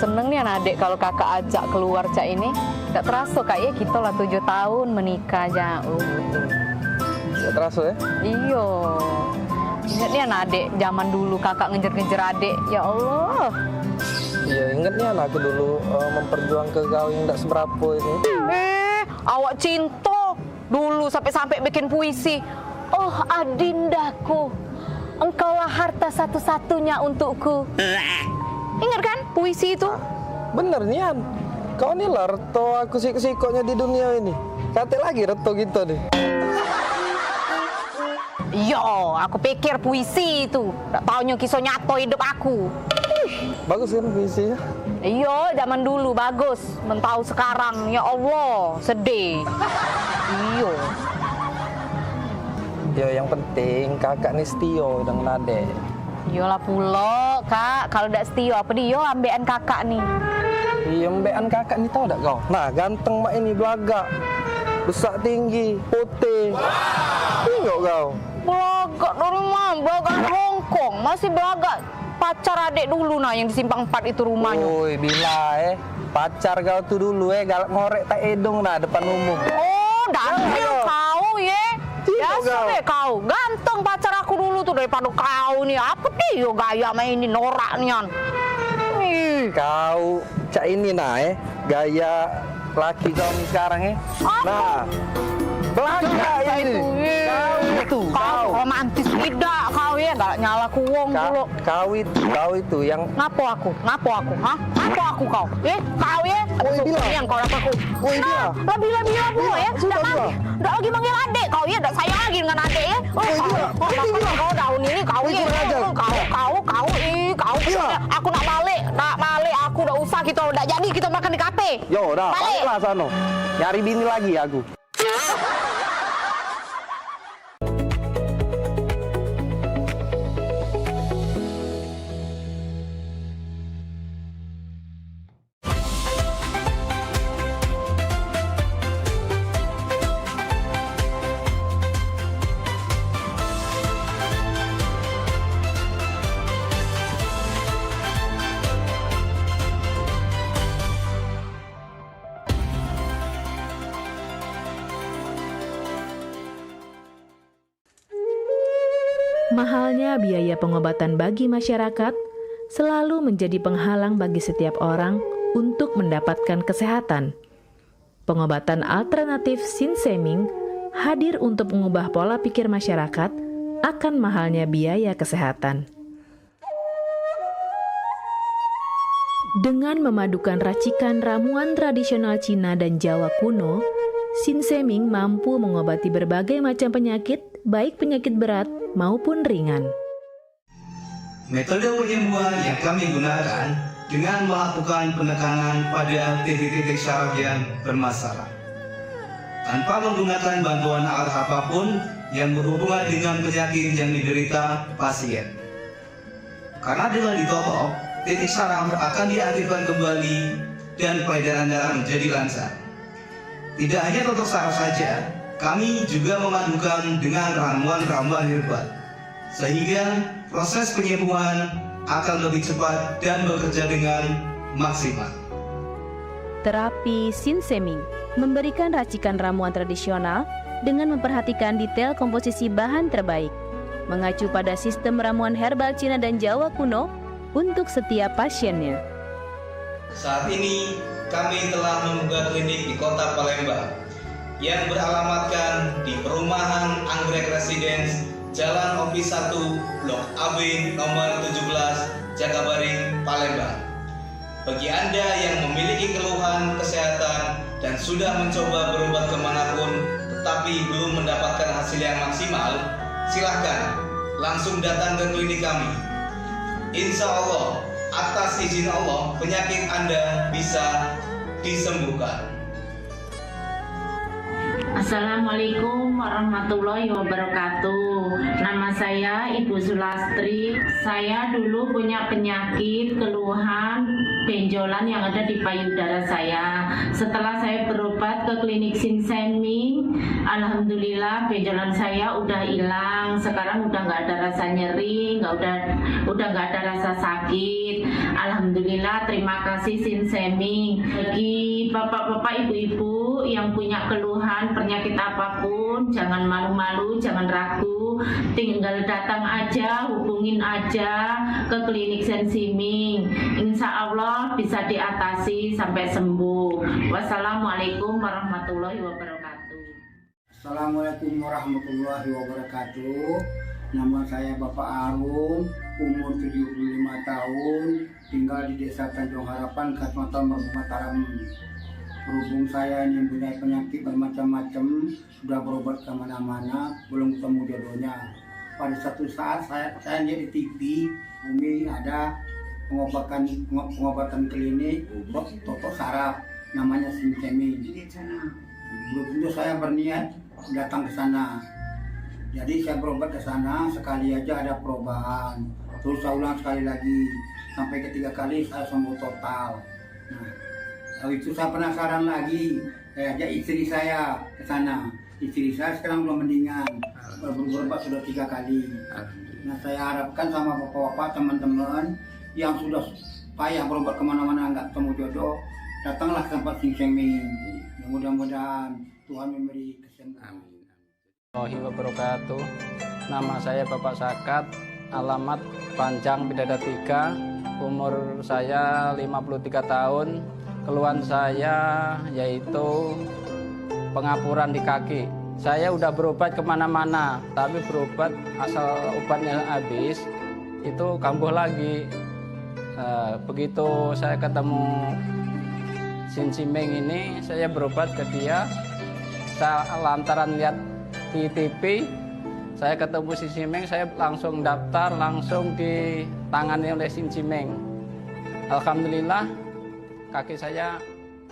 Seneng nih anak adik kalau kakak ajak keluar cak ini. Gak terasa kak ya kita lah 7 tahun menikah jauh. Gak terasa ya? Iyo. Ingat nih anak adik zaman dulu kakak ngejar-ngejar adik. Ya Allah. Iya, ingat nih anakku dulu memperjuangkan kau yang gak seberapa ini. Awak cinta dulu sampai-sampai bikin puisi. Oh adindaku, engkaulah harta satu-satunya untukku. Ingat kan puisi itu? Bener Nian, kau nih lah reto aku siko-sikonya di dunia ini. Kate lagi reto gitu nih. Yo, aku pikir puisi itu. Gak taunya kisah nyato hidup aku. Bagus kan puisinya? Iya, zaman dulu bagus. Mentau sekarang, ya Allah, sedih. Iya. Ya yang penting kakak nih setio dengan adek. Yolah pulo, Kak. Kalau ndak setia apa dia ambekan kakak nih. Iya, ambekan kakak nih tahu tak kau? Nah, ganteng mak ini belagak. Besar tinggi, putih. Tengok kau. Belagak dari mana? Belagak Hongkong. Masih belagak pacar adik dulu nah yang di Simpang 4 itu rumahnya. Woi, bila pacar kau tuh dulu galak ngorek tak edong nah depan umum. Oh, daniel kau ya. Biasa deh kau. Ganteng pacar aku dulu tuh daripada kau nih. Apa dia gaya mainin norak nian. Kau cak ini nah gaya laki kau nih sekarang Nah, belakang ini. Kau romantis tidak kau ya, gak nyala kuwong dulu. Kau itu yang Ngapo aku? Hah? Ngapo aku kau? Kau ya? Yang kau dapat aku. Lebih dulu ya. Udah lagi manggil adik kau ya, udah sayang lagi dengan adik ya. Kau daun ini kau ya. Kau. Aku nak balik, aku udah usah udah jadi kita makan di kafe. Yo, dah, baliklah sana. Nyari bini lagi aku. Mahalnya biaya pengobatan bagi masyarakat selalu menjadi penghalang bagi setiap orang untuk mendapatkan kesehatan. Pengobatan alternatif Sinseming hadir untuk mengubah pola pikir masyarakat akan mahalnya biaya kesehatan. Dengan memadukan racikan ramuan tradisional Cina dan Jawa kuno, Sinseming mampu mengobati berbagai macam penyakit, baik penyakit berat maupun ringan. Metode penyembuhan yang kami gunakan dengan melakukan penekanan pada titik-titik syaraf yang bermasalah. Tanpa menggunakan bantuan alat apapun yang berhubungan dengan penyakit yang diderita pasien. Karena dengan ditotok, titik syaraf akan diaktifkan kembali dan peredaran darah menjadi lancar. Tidak hanya totok syaraf saja, kami juga memadukan dengan ramuan-ramuan herbal, sehingga proses penyembuhan akan lebih cepat dan bekerja dengan maksimal. Terapi Sinseming memberikan racikan ramuan tradisional dengan memperhatikan detail komposisi bahan terbaik, mengacu pada sistem ramuan herbal Cina dan Jawa kuno untuk setiap pasiennya. Saat ini kami telah membuka klinik di Kota Palembang yang beralamatkan di Perumahan Anggrek Residence, Jalan Opi 1, Blok AB nomor 17, Jakabaring, Palembang. Bagi Anda yang memiliki keluhan kesehatan dan sudah mencoba berobat kemanapun tetapi belum mendapatkan hasil yang maksimal, silahkan langsung datang ke klinik kami. Insya Allah, atas izin Allah, penyakit Anda bisa disembuhkan. Assalamualaikum warahmatullahi wabarakatuh. Nama saya Ibu Sulastri. Saya dulu punya penyakit keluhan benjolan yang ada di payudara saya. Setelah saya berobat ke klinik Sinseming, alhamdulillah benjolan saya udah hilang. Sekarang udah nggak ada rasa nyeri, udah nggak ada rasa sakit. Alhamdulillah, terima kasih Sinseming. Bagi bapak-bapak, ibu-ibu yang punya keluhan penyakit apapun, jangan malu-malu, jangan ragu, tinggal datang aja, hubungin aja ke klinik Sinseming. Insya Allah bisa diatasi sampai sembuh. Wassalamualaikum warahmatullahi wabarakatuh. Assalamualaikum warahmatullahi wabarakatuh. Nama saya Bapak Arum, umur 75 tahun, tinggal di Desa Tanjung Harapan, Kecamatan Mataram. Berhubung saya ini mempunyai penyakit bermacam-macam, sudah berobat kemana-mana, belum ketemu jodohnya. Pada satu saat saya lihat di TV, Umi ada pengobatan klinik, totok saraf, namanya Sinseming. Belum tentu saya berniat datang ke sana. Jadi saya berobat ke sana, sekali aja ada perubahan. Terus saya ulang sekali lagi, sampai ketiga kali saya sembuh total. Nah, lalu itu saya penasaran lagi, saya ajak istri saya ke sana. Istri saya sekarang belum mendingan, berobat sudah 3 kali. Nah, saya harapkan sama bapak-bapak, teman-teman yang sudah payah berobat kemana-mana nggak ketemu jodoh, datanglah ke tempat Sing Sengming. Mudah-mudahan Tuhan memberi kesembuhan. Warahmatullahi wabarakatuh. Nama saya Bapak Sakat, alamat Panjang Bidada 3, umur saya 53 tahun. Keluhan saya yaitu pengapuran di kaki. Saya udah berobat kemana-mana, tapi berobat asal obatnya habis, itu kambuh lagi. Begitu saya ketemu Sing Sengming ini, saya berobat ke dia. Saya lantaran lihat di TV, saya ketemu Sing Sengming, saya langsung daftar, langsung ditangani oleh Sing Sengming. Alhamdulillah, kaki saya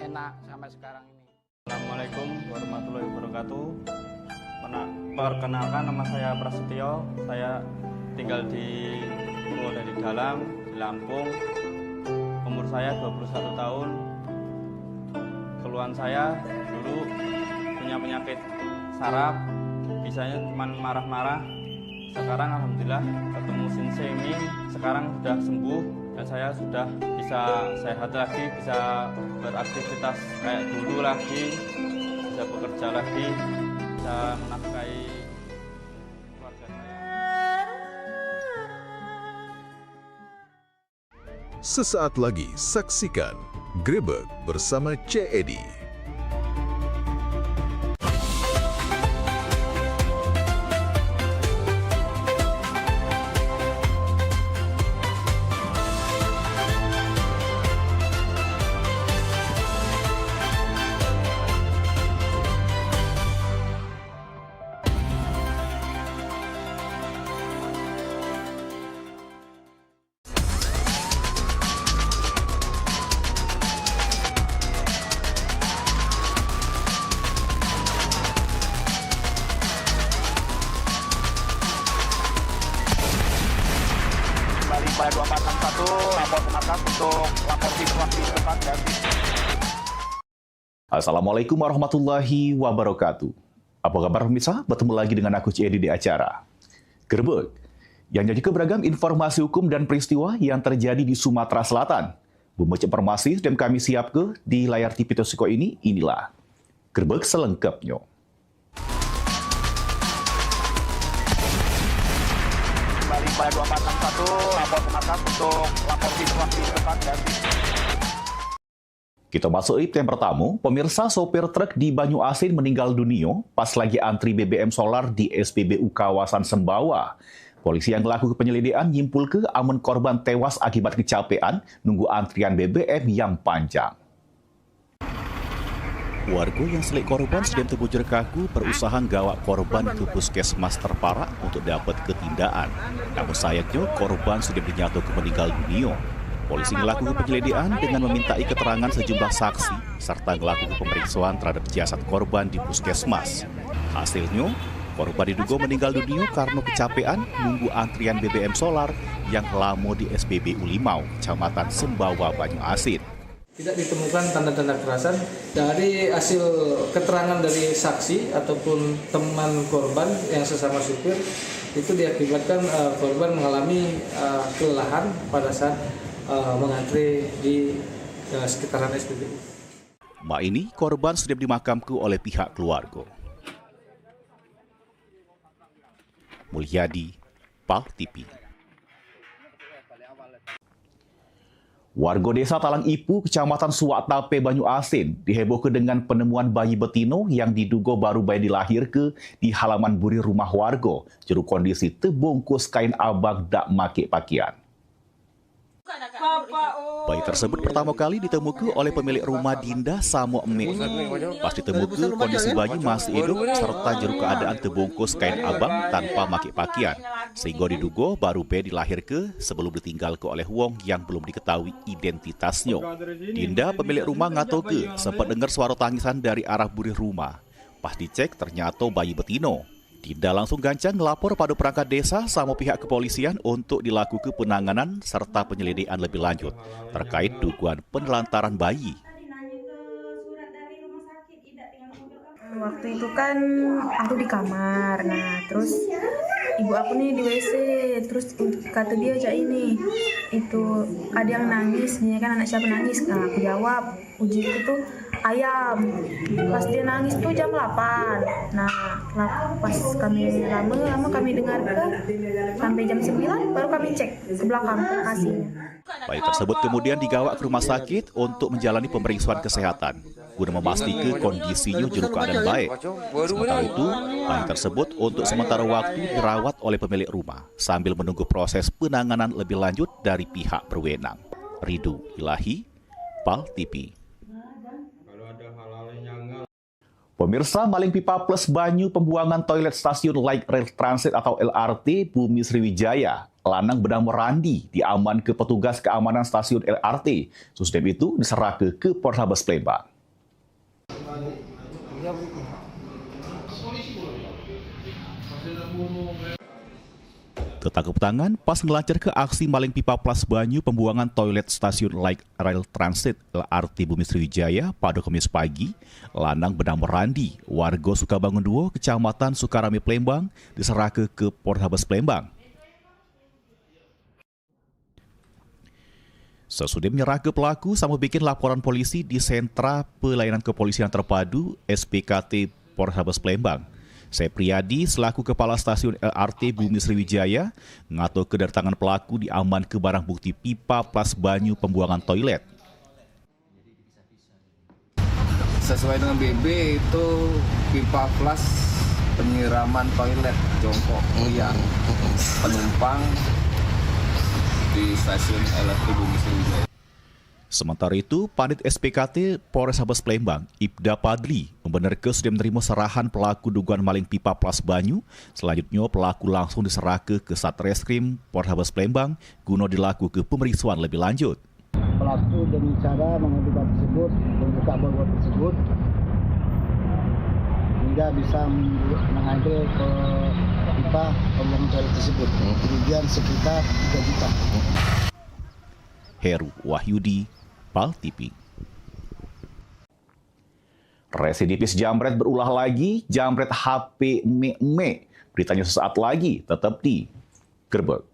enak sampai sekarang ini. Assalamualaikum warahmatullahi wabarakatuh. Perkenalkan, nama saya Prasetyo. Saya tinggal di Purwodadi Dalam, di Lampung. Umur saya 21 tahun. Keluhan saya dulu punya penyakit saraf, bisanya cuma marah-marah. Sekarang alhamdulillah ketemu Sing Sengming, sekarang sudah sembuh dan saya sudah bisa sehat lagi, bisa beraktivitas kayak dulu lagi, bisa bekerja lagi, bisa menafkahi keluarga saya. Sesaat lagi saksikan Grebek bersama C. Edi. pada 2461 lapor ke markas untuk lapor situasi tempat dan Assalamualaikum warahmatullahi wabarakatuh. Apa kabar pemirsa? Bertemu lagi dengan aku Cedi di acara Grebek yang jadi beragam informasi hukum dan peristiwa yang terjadi di Sumatera Selatan. Membaca informasi dan kami siap ke di layar TV Tosiko ini, inilah Grebek selengkapnya. kembali pada 2461 lapor ke markas untuk lapor situasi tempat dan Kita masuk yang pertama, pemirsa sopir truk di Banyuasin meninggal dunia pas lagi antri BBM solar di SPBU kawasan Sembawa. Polisi yang melakukan penyelidikan nyimpul ke amun korban tewas akibat kecapean nunggu antrian BBM yang panjang. Warga yang selik korban sedang terbujur kaku berusaha gawak korban ke puskesmas terparak untuk dapat ketindakan. Namun sayangnya korban sudah dinyatakan meninggal dunia. Polisi melakukan penyelidikan dengan memintai keterangan sejumlah saksi serta melakukan pemeriksaan terhadap jasad korban di puskesmas. Hasilnya, korban diduga meninggal dunia karena kecapean nunggu antrian BBM solar yang lama di SPBU Limau, Kecamatan Sembawa, Banyuasin. Tidak ditemukan tanda-tanda kekerasan. Dari hasil keterangan dari saksi ataupun teman korban yang sesama supir, itu diakibatkan korban mengalami kelelahan pada saat mengantri di sekitaran SPBU. Mak ini korban sudah dimakamkan oleh pihak keluarga. Mulyadi, PAL TV. Warga desa Talang Ipu, Kecamatan Suwak Tape, Banyuasin, dihebohkan dengan penemuan bayi betino yang diduga baru bayi dilahirkan di halaman buri rumah warga, juru kondisi terbungkus kain abang dak make pakaian. Bayi tersebut pertama kali ditemukan oleh pemilik rumah Dinda Samo Eme. Pas ditemukan, kondisi bayi masih hidup serta juru keadaan terbungkus kain abang tanpa make pakaian, sehingga diduga baru bayi dilahirkan sebelum ditinggalkan oleh wong yang belum diketahui identitasnya. Dinda, pemilik rumah, ngatoke sempat dengar suara tangisan dari arah buri rumah. Pas dicek, ternyata bayi betino. Tidak langsung gancang ngelapor pada perangkat desa sama pihak kepolisian untuk dilakukan penanganan serta penyelidikan lebih lanjut terkait dugaan penelantaran bayi. Waktu itu kan aku di kamar, nah terus ibu aku nih di WC, terus kata dia aja ini, itu ada yang nangis, dia kan anak siapa nangis, nah aku jawab, ujiku tuh ayam, pas dia nangis tuh jam 8, nah pas kami lama kami dengarkan, sampai jam 9 baru kami cek ke belakang ke lokasinya. Bayi tersebut kemudian dibawa ke rumah sakit untuk menjalani pemeriksaan kesehatan guna memastikan kondisinya dalam keadaan baik. Sementara itu, bayi tersebut untuk sementara waktu dirawat oleh pemilik rumah sambil menunggu proses penanganan lebih lanjut dari pihak berwenang. Ridho Ilahi, PAL TV. Pemirsa, maling pipa plus banyu pembuangan toilet stasiun Light Rail Transit atau LRT Bumi Sriwijaya, Lanang Benang Merandi, diaman ke petugas keamanan stasiun LRT. Susdem itu diserahkan ke Polrestabes Palembang. Tertangkap tangan pas ngelancar ke aksi maling pipa plus banyu pembuangan toilet stasiun Light Rail Transit LRT Bumi Sriwijaya pada Kamis pagi, Lanang Benang Merandi, warga Sukabangun 2, Kecamatan Sukarame, Palembang, diserahkan ke Polrestabes Palembang. Sesudah menyerah ke pelaku, sama bikin laporan polisi di Sentra Pelayanan Kepolisian Terpadu SPKT Polrestabes Palembang. Saya Priyadi selaku Kepala Stasiun LRT Bumi Sriwijaya ngatur kedatangan pelaku diaman ke barang bukti pipa plus banyu pembuangan toilet. Sesuai dengan BB itu pipa plus penyiraman toilet jongkok yang penumpang di stasiun LRT Bumi Sriwijaya. Sementara itu, Panit SPKT Polrestabes Palembang, Ibda Padli, membenarkan sudah menerima serahan pelaku dugaan maling pipa plus banyu. Selanjutnya, pelaku langsung diserahkan ke Satreskrim Polrestabes Palembang guna dilakukan pemeriksaan lebih lanjut. Pelaku dengan cara mengambil pipa tersebut, membuka bor tersebut, hingga bisa mengambil ke pipa pembuangan toilet tersebut. Kerugian sekitar 3 juta. Heru Wahyudi, PAL TV. Residivis jambret berulah lagi, jambret HP emek-emek. Beritanya sesaat lagi, tetap di Gerbek.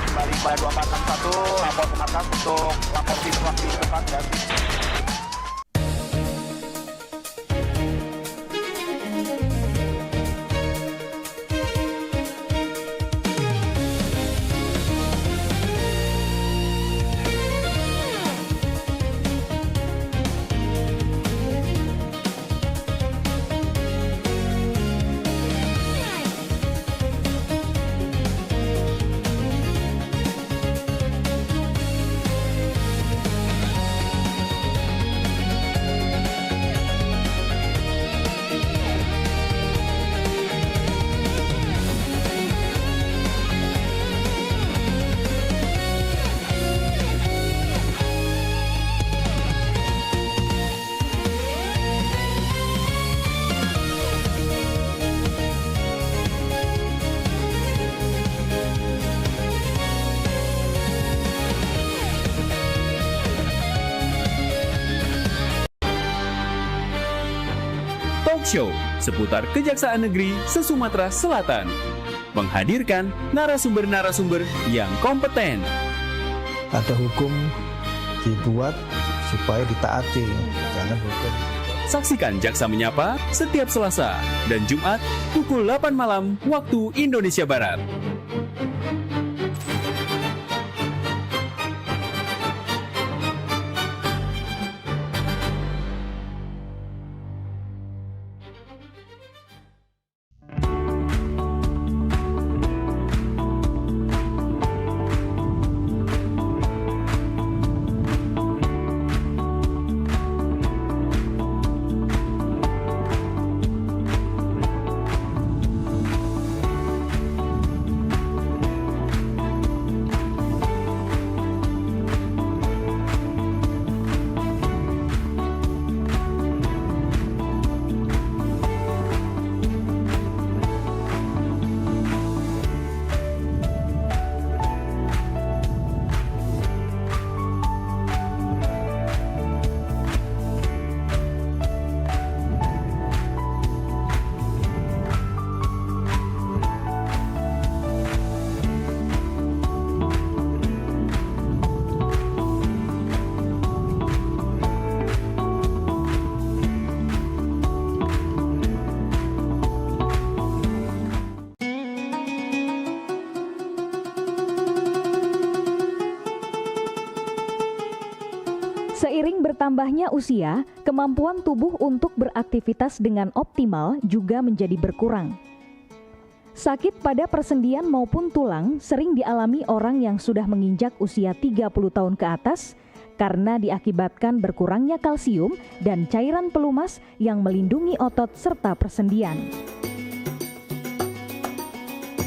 Kembali pada 2461, lapor ke markas untuk lapor situasi depan dan Show seputar Kejaksaan Negeri se-Sumatera Selatan menghadirkan narasumber-narasumber yang kompeten. Ada hukum dibuat supaya ditaati, jangan hukum. Saksikan Jaksa Menyapa setiap Selasa dan Jumat pukul 8 malam waktu Indonesia Barat. Seiring bertambahnya usia, kemampuan tubuh untuk beraktivitas dengan optimal juga menjadi berkurang. Sakit pada persendian maupun tulang sering dialami orang yang sudah menginjak usia 30 tahun ke atas karena diakibatkan berkurangnya kalsium dan cairan pelumas yang melindungi otot serta persendian.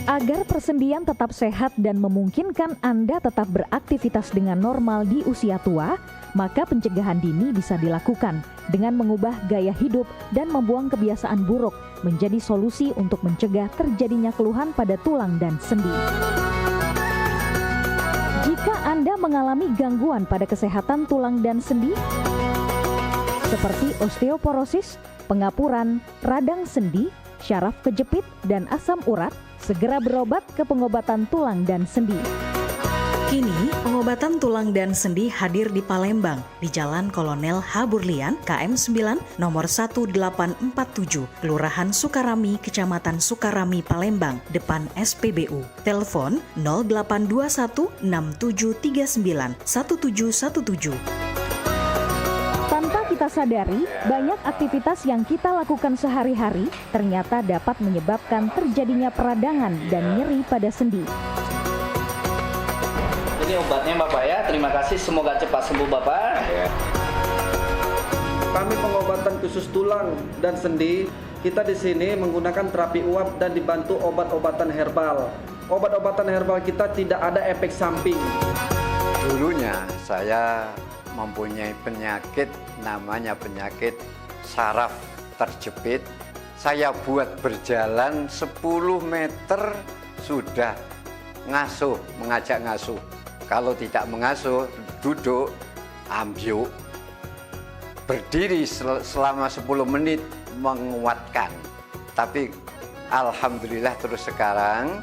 Agar persendian tetap sehat dan memungkinkan Anda tetap beraktivitas dengan normal di usia tua, maka pencegahan dini bisa dilakukan dengan mengubah gaya hidup dan membuang kebiasaan buruk menjadi solusi untuk mencegah terjadinya keluhan pada tulang dan sendi. Jika Anda mengalami gangguan pada kesehatan tulang dan sendi, seperti osteoporosis, pengapuran, radang sendi, syaraf kejepit, dan asam urat, segera berobat ke pengobatan tulang dan sendi. Kini, pengobatan tulang dan sendi hadir di Palembang, di Jalan Kolonel H. Burlian, KM 9, nomor 1847, Kelurahan Sukarami, Kecamatan Sukarami, Palembang, depan SPBU. Telepon 0821 6739 1717. Tanpa kita sadari, banyak aktivitas yang kita lakukan sehari-hari ternyata dapat menyebabkan terjadinya peradangan dan nyeri pada sendi. Ini obatnya Bapak ya, terima kasih, semoga cepat sembuh Bapak. Kami pengobatan khusus tulang dan sendi, kita di sini menggunakan terapi uap dan dibantu obat-obatan herbal. Obat-obatan herbal kita tidak ada efek samping. Dulunya saya mempunyai penyakit namanya penyakit saraf terjepit. Saya buat berjalan 10 meter sudah ngasuh, mengajak ngasuh. Kalau tidak mengasuh, duduk, ambyuk, berdiri selama 10 menit menguatkan. Tapi alhamdulillah terus sekarang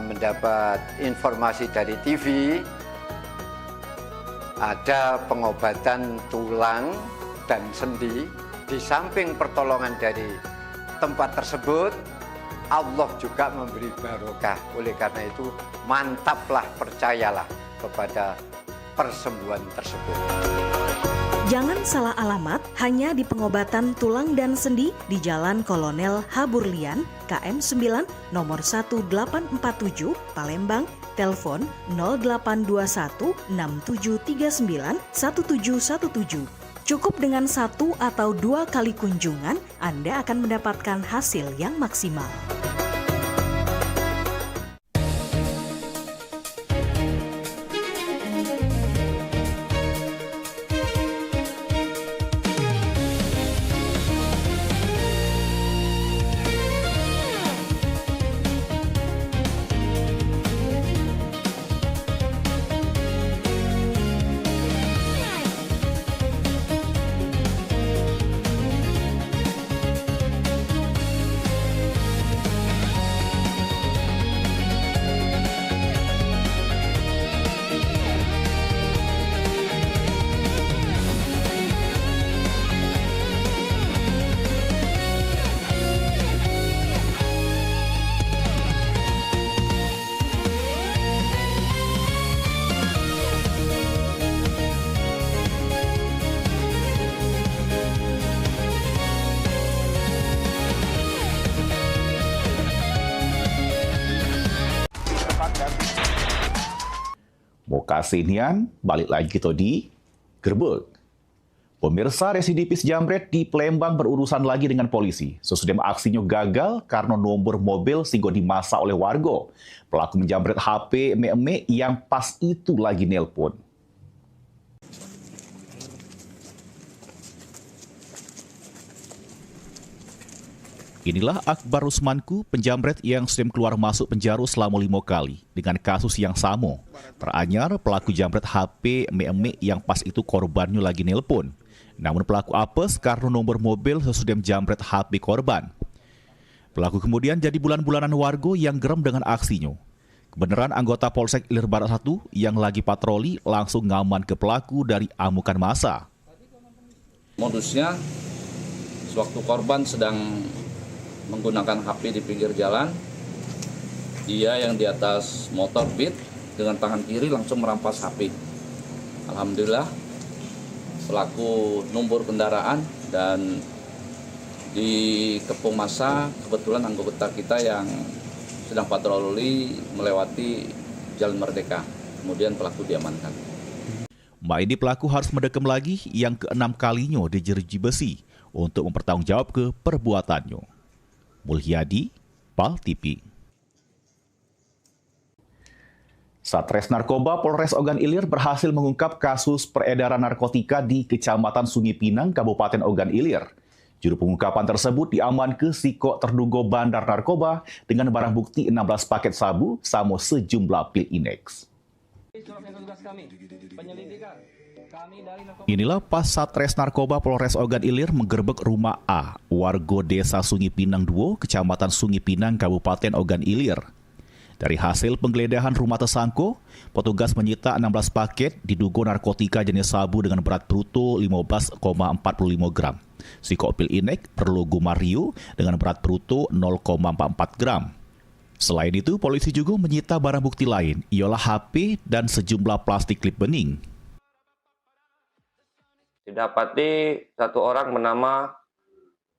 mendapat informasi dari TV, ada pengobatan tulang dan sendi. Di samping pertolongan dari tempat tersebut, Allah juga memberi barokah. Oleh karena itu, mantaplah, percayalah kepada persembuhan tersebut. Jangan salah alamat, hanya di pengobatan tulang dan sendi di Jalan Kolonel H. Burlian, KM 9, nomor 1847, Palembang. Telepon 0821 6739 1717. Cukup dengan 1 atau 2 kali kunjungan, Anda akan mendapatkan hasil yang maksimal. Kasinian, balik lagi kita di Gerbek. Pemirsa, residivis jambret di Palembang berurusan lagi dengan polisi. Sesudah aksinya gagal karena nomor mobil sehingga dimasa oleh warga. Pelaku menjambret HP emek-emek yang pas itu lagi nelpon. Inilah Akbar Rusmanku, penjamret yang sering keluar masuk penjara selama 5 kali dengan kasus yang sama. Teranyar, pelaku jambret HP emek-emek yang pas itu korbannya lagi nelpon. Namun pelaku apes karena nomor mobil sesudah menjambret HP korban. Pelaku kemudian jadi bulan-bulanan warga yang geram dengan aksinya. Kebenaran anggota Polsek Ilir Barat 1 yang lagi patroli langsung ngaman ke pelaku dari amukan massa. Modusnya, sewaktu korban sedang menggunakan HP di pinggir jalan, dia yang di atas motor Beat dengan tangan kiri langsung merampas HP. Alhamdulillah selaku numpur kendaraan, dan dikepung massa kebetulan anggota kita yang sedang patroli melewati Jalan Merdeka. Kemudian pelaku diamankan. Maini pelaku harus mendekam lagi yang ke-6 kalinya dijeruji besi untuk mempertanggungjawab perbuatannya. Mulyadi, PAL TV. Satres Narkoba Polres Ogan Ilir berhasil mengungkap kasus peredaran narkotika di Kecamatan Sungai Pinang, Kabupaten Ogan Ilir. Juru pengungkapan tersebut diamankan siko terduga bandar narkoba dengan barang bukti 16 paket sabu sama sejumlah pil Inex. Inilah pas Satres Narkoba Polres Ogan Ilir menggerebek rumah A, warga Desa Sungai Pinang 2, Kecamatan Sungai Pinang, Kabupaten Ogan Ilir. Dari hasil penggeledahan rumah tersangka, petugas menyita 16 paket diduga narkotika jenis sabu dengan berat bruto 15,45 gram. Siko pil Inex berlogo Mario dengan berat bruto 0,44 gram. Selain itu, polisi juga menyita barang bukti lain, ialah HP dan sejumlah plastik klip bening. Didapati satu orang bernama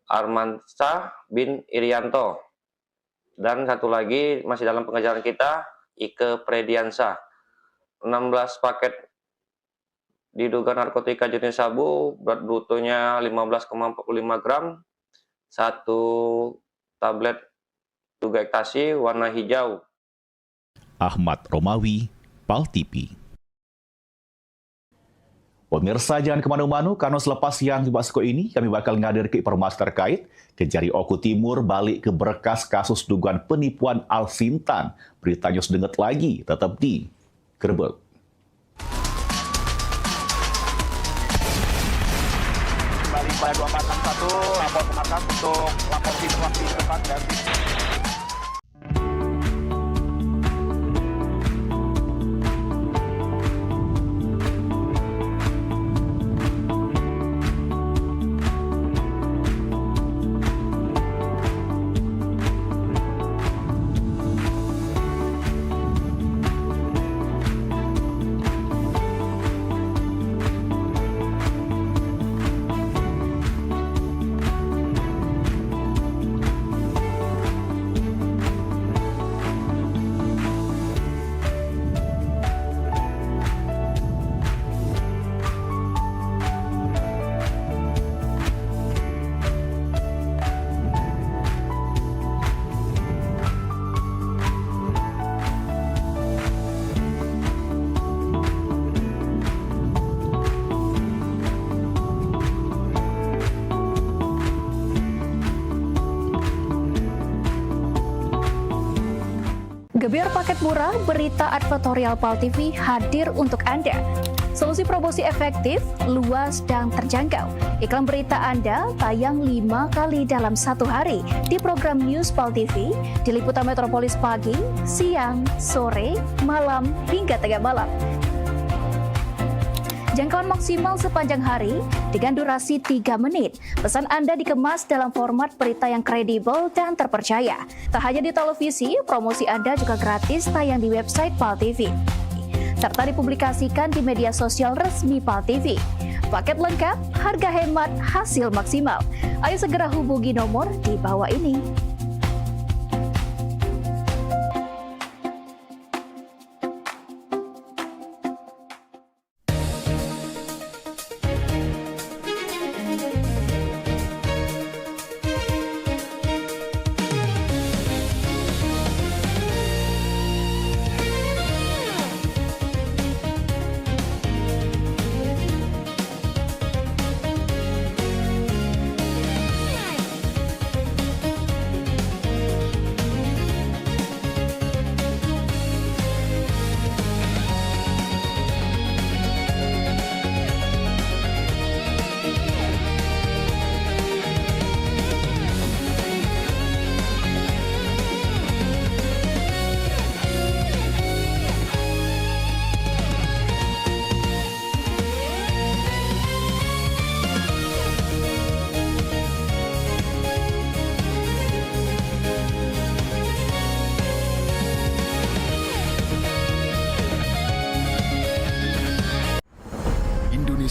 Armansyah bin Irianto. Dan satu lagi masih dalam pengejaran kita, Ike Prediansyah. 16 paket diduga narkotika jenis sabu, berat brutonya 15,45 gram, 1 tablet juga ekstasi warna hijau. Ahmad Romawi, PAL TV. Pemirsa jangan kemana-mana, karena selepas yang dibahas ini, kami bakal ngadir ke informasi terkait Kejari Oku Timur balik ke berkas kasus dugaan penipuan Alsintan. Beritanya sedengat lagi, tetap di Gerbek. Kembali pada 2461, lapor ke markas untuk lapor situasi tempat dan Gebyar paket murah, berita advertorial PAL TV hadir untuk Anda. Solusi promosi efektif, luas, dan terjangkau. Iklan berita Anda tayang 5 kali dalam 1 hari di program News PAL TV, di liputan Metropolis pagi, siang, sore, malam, hingga tengah malam. Jangkauan maksimal sepanjang hari dengan durasi 3 menit. Pesan Anda dikemas dalam format berita yang kredibel dan terpercaya. Tak hanya di televisi, promosi Anda juga gratis tayang di website PAL TV, serta dipublikasikan di media sosial resmi PAL TV. Paket lengkap, harga hemat, hasil maksimal. Ayo segera hubungi nomor di bawah ini.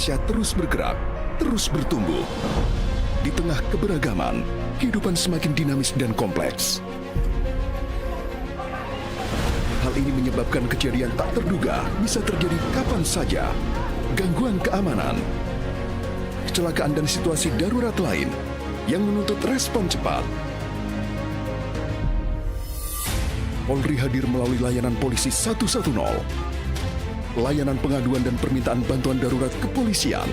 Indonesia terus bergerak, terus bertumbuh. Di tengah keberagaman, kehidupan semakin dinamis dan kompleks. Hal ini menyebabkan kejadian tak terduga bisa terjadi kapan saja. Gangguan keamanan, kecelakaan dan situasi darurat lain yang menuntut respon cepat. Polri hadir melalui layanan Polisi 110. Layanan pengaduan dan permintaan bantuan darurat kepolisian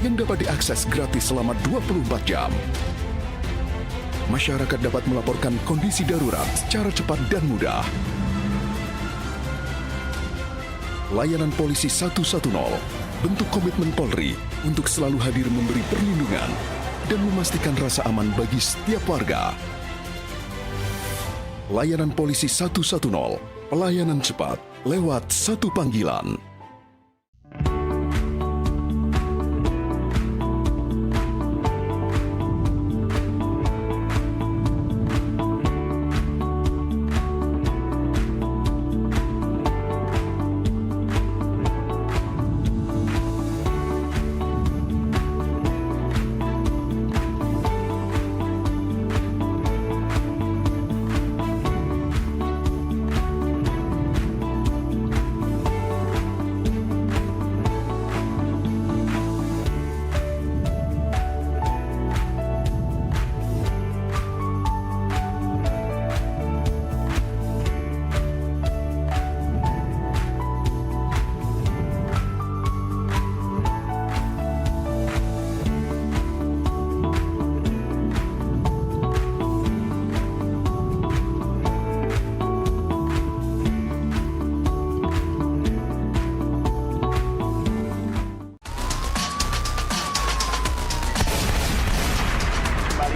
yang dapat diakses gratis selama 24 jam. Masyarakat dapat melaporkan kondisi darurat secara cepat dan mudah. Layanan Polisi 110 bentuk komitmen Polri untuk selalu hadir memberi perlindungan dan memastikan rasa aman bagi setiap warga. Layanan Polisi 110, pelayanan cepat lewat satu panggilan.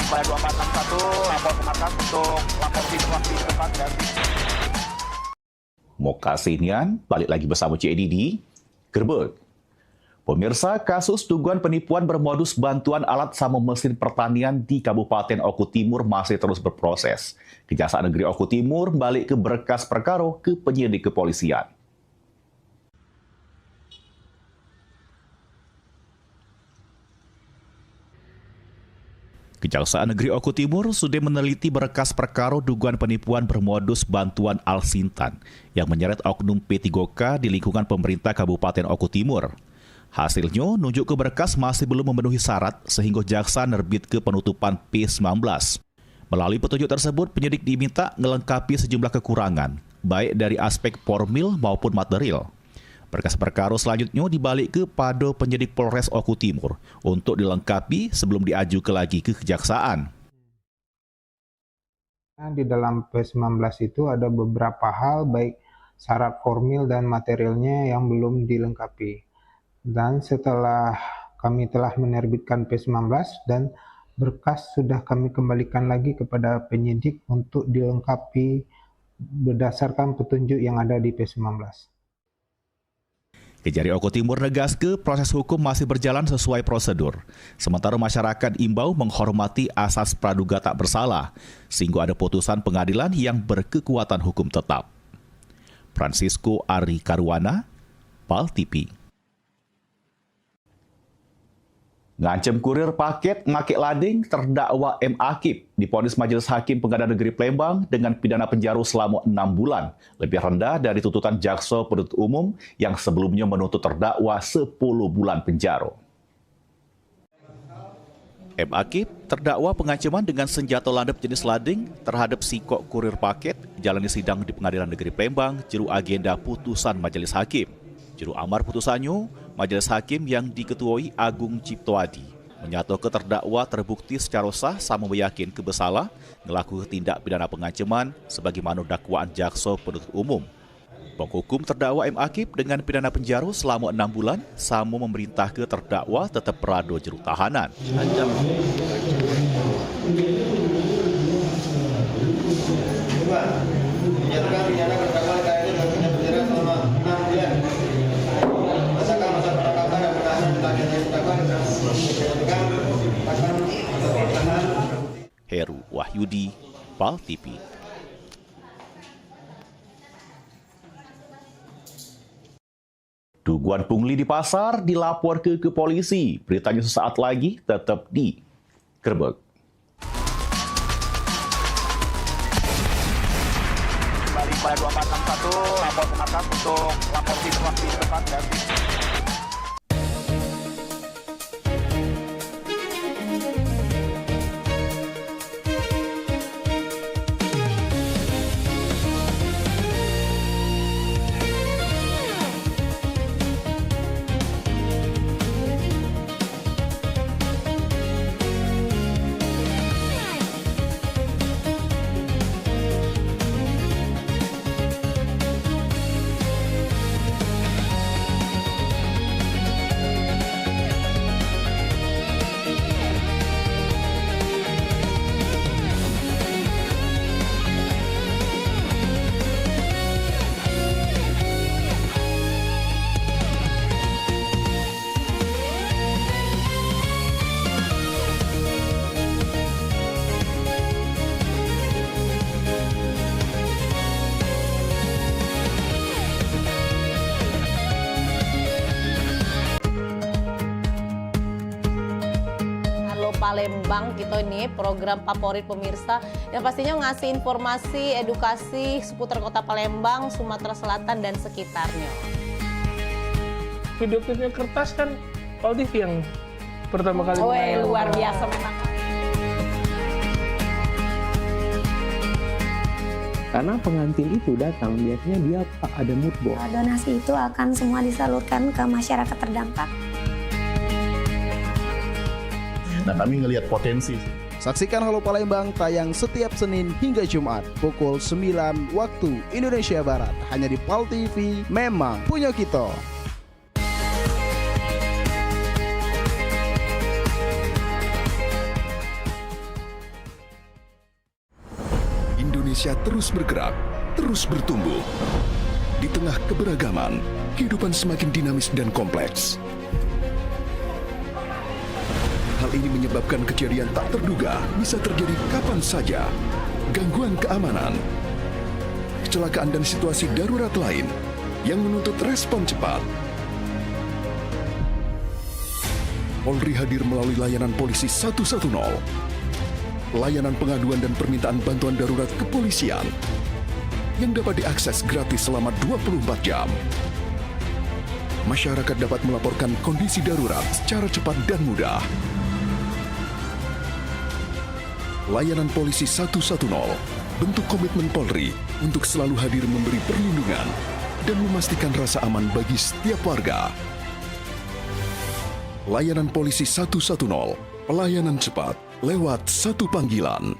Pada 2461 lapor ke markas untuk lapor situasi tempat dan Mokasinian, balik lagi bersama Cik Edi di Gerbek. Pemirsa, kasus dugaan penipuan bermodus bantuan alat sama mesin pertanian di Kabupaten Oku Timur masih terus berproses. Kejaksaan Negeri Oku Timur balik ke berkas perkara ke penyidik kepolisian. Kejaksaan Negeri Oku Timur sudah meneliti berkas perkara dugaan penipuan bermodus bantuan Alsintan yang menyeret oknum P3K di lingkungan pemerintah Kabupaten Oku Timur. Hasilnya, nunjuk ke berkas masih belum memenuhi syarat sehingga jaksa nerbit ke penutupan P19. Melalui petunjuk tersebut, penyidik diminta melengkapi sejumlah kekurangan, baik dari aspek formil maupun material. Berkas perkara selanjutnya dibalik kepada penyidik Polres Oku Timur untuk dilengkapi sebelum diajukan lagi ke kejaksaan. Di dalam P19 itu ada beberapa hal baik syarat formil dan materialnya yang belum dilengkapi. Dan setelah kami telah menerbitkan P19 dan berkas sudah kami kembalikan lagi kepada penyidik untuk dilengkapi berdasarkan petunjuk yang ada di P19. Kejari Oku Timur negas ke proses hukum masih berjalan sesuai prosedur. Sementara masyarakat imbau menghormati asas praduga tak bersalah, sehingga ada putusan pengadilan yang berkekuatan hukum tetap. Francisco Ari Karuana, PAL TV. Ngancem kurir paket ngakik lading terdakwa M. Akib divonis Majelis Hakim Pengadilan Negeri Palembang dengan pidana penjara selama 6 bulan, lebih rendah dari tuntutan jaksa penuntut umum yang sebelumnya menuntut terdakwa 10 bulan penjara. M. Akib terdakwa pengancaman dengan senjata landep jenis lading terhadap sikok kurir paket jalani sidang di Pengadilan Negeri Palembang juru agenda putusan Majelis Hakim. Juru amar putusannya, Majelis Hakim yang diketuai Agung Ciptoadi menyatakan terdakwa terbukti secara sah sama meyakin kebersalah melakukan tindak pidana pengancaman sebagaimana dakwaan jaksa penuntut umum. Penghukum terdakwa M. Akib dengan pidana penjara selama 6 bulan sama memerintah ke terdakwa tetap berada juru tahanan. Heru Wahyudi, PAL TV. Dugaan pungli di pasar dilapor ke polisi. Beritanya sesaat lagi, tetap di Gerbek. Kembali pada 2461, lapor ke markas untuk lapor situasi depan dan Palembang gitu ini program favorit pemirsa yang pastinya ngasih informasi, edukasi seputar kota Palembang, Sumatera Selatan dan sekitarnya. Video-video kertas kan Paul TV yang pertama kali. Luar biasa memang. Karena pengantin itu datang biasanya dia ada mood board. Donasi itu akan semua disalurkan ke masyarakat terdampak. Nah, kami ngelihat potensi. Saksikan Halo Palembang tayang setiap Senin hingga Jumat pukul 9 waktu Indonesia Barat hanya di PAL TV. Memang punya kita. Indonesia terus bergerak, terus bertumbuh. Di tengah keberagaman, kehidupan semakin dinamis dan kompleks. Hal ini menyebabkan kejadian tak terduga bisa terjadi kapan saja. Gangguan keamanan, kecelakaan dan situasi darurat lain yang menuntut respon cepat. Polri hadir melalui layanan polisi 110. Layanan pengaduan dan permintaan bantuan darurat kepolisian yang dapat diakses gratis selama 24 jam. Masyarakat dapat melaporkan kondisi darurat secara cepat dan mudah. Layanan Polisi 110, bentuk komitmen Polri untuk selalu hadir memberi perlindungan dan memastikan rasa aman bagi setiap warga. Layanan Polisi 110, pelayanan cepat lewat satu panggilan.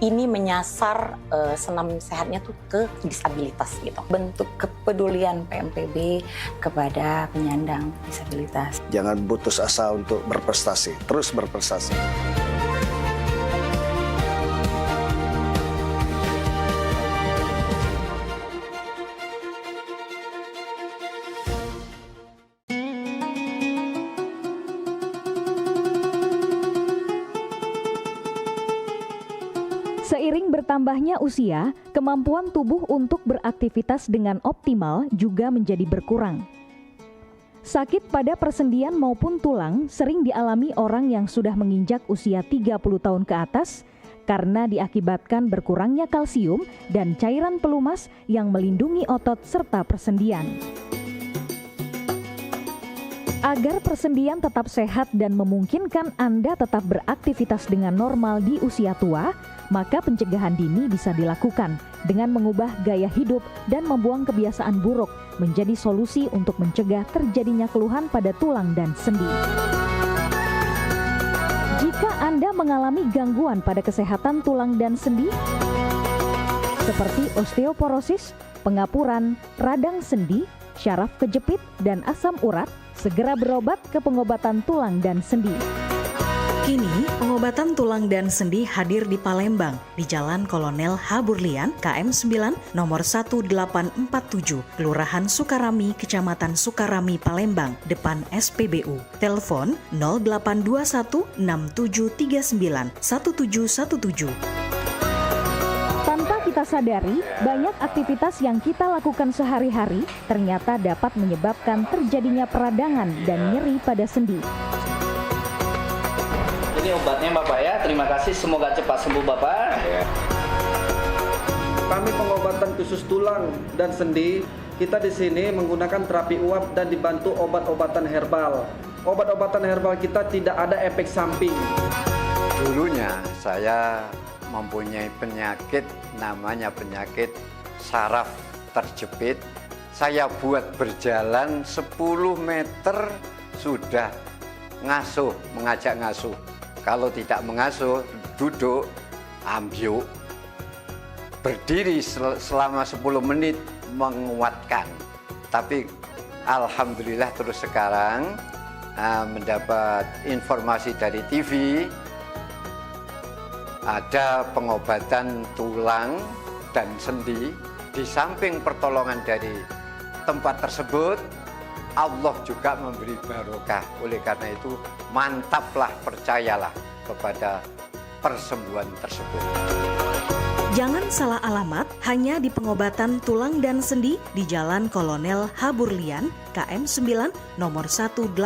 Ini menyasar senam sehatnya tuh ke disabilitas gitu. Bentuk kepedulian PMPB kepada penyandang disabilitas. Jangan putus asa untuk berprestasi, terus berprestasi. Seiring bertambahnya usia, kemampuan tubuh untuk beraktivitas dengan optimal juga menjadi berkurang. Sakit pada persendian maupun tulang sering dialami orang yang sudah menginjak usia 30 tahun ke atas karena diakibatkan berkurangnya kalsium dan cairan pelumas yang melindungi otot serta persendian. Agar persendian tetap sehat dan memungkinkan Anda tetap beraktivitas dengan normal di usia tua, maka pencegahan dini bisa dilakukan dengan mengubah gaya hidup dan membuang kebiasaan buruk menjadi solusi untuk mencegah terjadinya keluhan pada tulang dan sendi. Jika Anda mengalami gangguan pada kesehatan tulang dan sendi, seperti osteoporosis, pengapuran, radang sendi, syaraf kejepit, dan asam urat, segera berobat ke pengobatan tulang dan sendi. Kini, pengobatan tulang dan sendi hadir di Palembang, di Jalan Kolonel H. Burlian, KM 9, nomor 1847, Kelurahan Sukarami, Kecamatan Sukarami, Palembang, depan SPBU. Telepon 0821 6739 1717. Tanpa kita sadari, banyak aktivitas yang kita lakukan sehari-hari ternyata dapat menyebabkan terjadinya peradangan dan nyeri pada sendi. Ini obatnya Bapak ya, terima kasih, semoga cepat sembuh Bapak. Kami pengobatan khusus tulang dan sendi, kita di sini menggunakan terapi uap dan dibantu obat-obatan herbal. Obat-obatan herbal kita tidak ada efek samping. Dulunya saya mempunyai penyakit namanya penyakit saraf terjepit. Saya buat berjalan 10 meter sudah ngasuh, mengajak ngasuh. Kalau tidak mengasuh, duduk, ambyuk, berdiri selama 10 menit menguatkan. Tapi alhamdulillah terus sekarang mendapat informasi dari TV, ada pengobatan tulang dan sendi. Di samping pertolongan dari tempat tersebut, Allah juga memberi barokah. Oleh karena itu, mantaplah, percayalah kepada persembuhan tersebut. Jangan salah alamat hanya di pengobatan tulang dan sendi di Jalan Kolonel H. Burlian, KM 9, nomor 1847,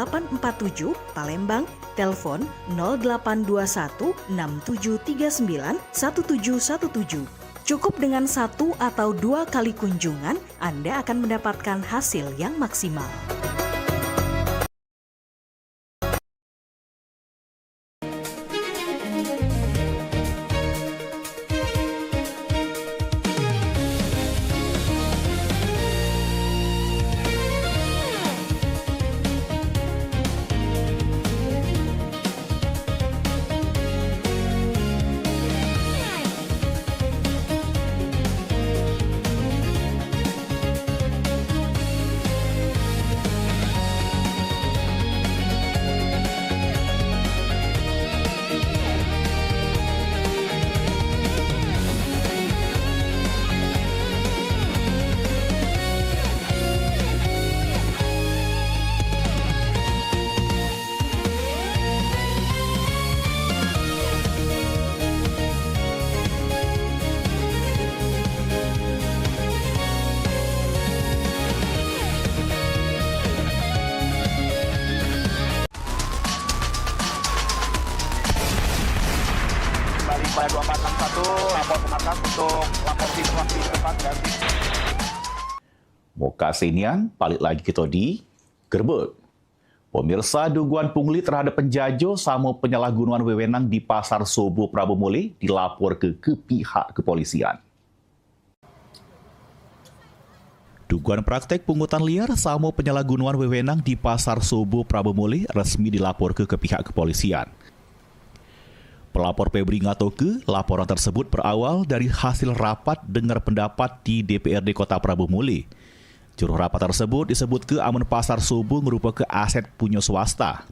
Palembang. Telepon 0821 6739 1717. Cukup dengan 1 atau 2 kali kunjungan, Anda akan mendapatkan hasil yang maksimal. Pada 2461 lapor ke markas untuk lapor situasi tempat dan Moka Senian, balik lagi kita di Gerbek. Pemirsa, dugaan pungli terhadap penjajo sama penyalahgunaan wewenang di Pasar Sobo Prabu Muli dilapor ke pihak kepolisian. Dugaan praktek pungutan liar sama penyalahgunaan wewenang di Pasar Sobo Prabu Muli resmi dilapor ke pihak kepolisian. Pelapor Febri ngatoke, laporan tersebut berawal dari hasil rapat dengar pendapat di DPRD Kota Prabu Muli. Juru rapat tersebut disebut ke amun Pasar Sobo merupakan aset punya swasta.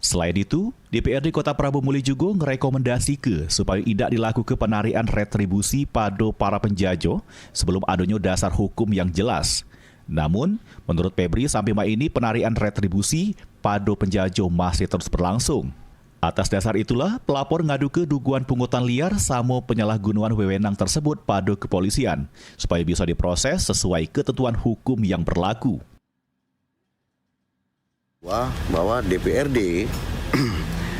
Selain itu, DPRD Kota Prabu Muli juga merekomendasi ke supaya tidak dilakukan penarian retribusi pada para penjajo sebelum adanya dasar hukum yang jelas. Namun, menurut Febri sampai ini penarian retribusi pada penjajo masih terus berlangsung. Atas dasar itulah, pelapor ngadu ke dugaan pungutan liar sama penyalahgunaan wewenang tersebut pada kepolisian, supaya bisa diproses sesuai ketentuan hukum yang berlaku. Bahwa DPRD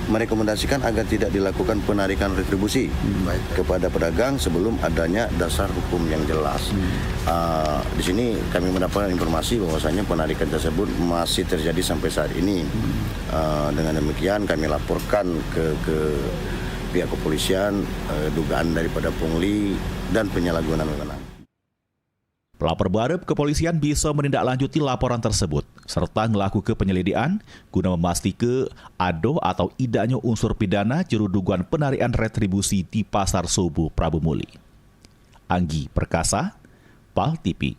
merekomendasikan agar tidak dilakukan penarikan retribusi kepada pedagang sebelum adanya dasar hukum yang jelas. Di sini kami mendapatkan informasi bahwasanya penarikan tersebut masih terjadi sampai saat ini. Dengan demikian kami laporkan ke pihak kepolisian dugaan daripada pungli dan penyalahgunaan wewenang. Pelapor berharap kepolisian bisa menindaklanjuti laporan tersebut serta melakukan penyelidikan guna memastikan ada atau tidaknya unsur pidana juru dugaan penarikan retribusi di Pasar Sobo Prabu Muli. Anggi Perkasa, PAL TV.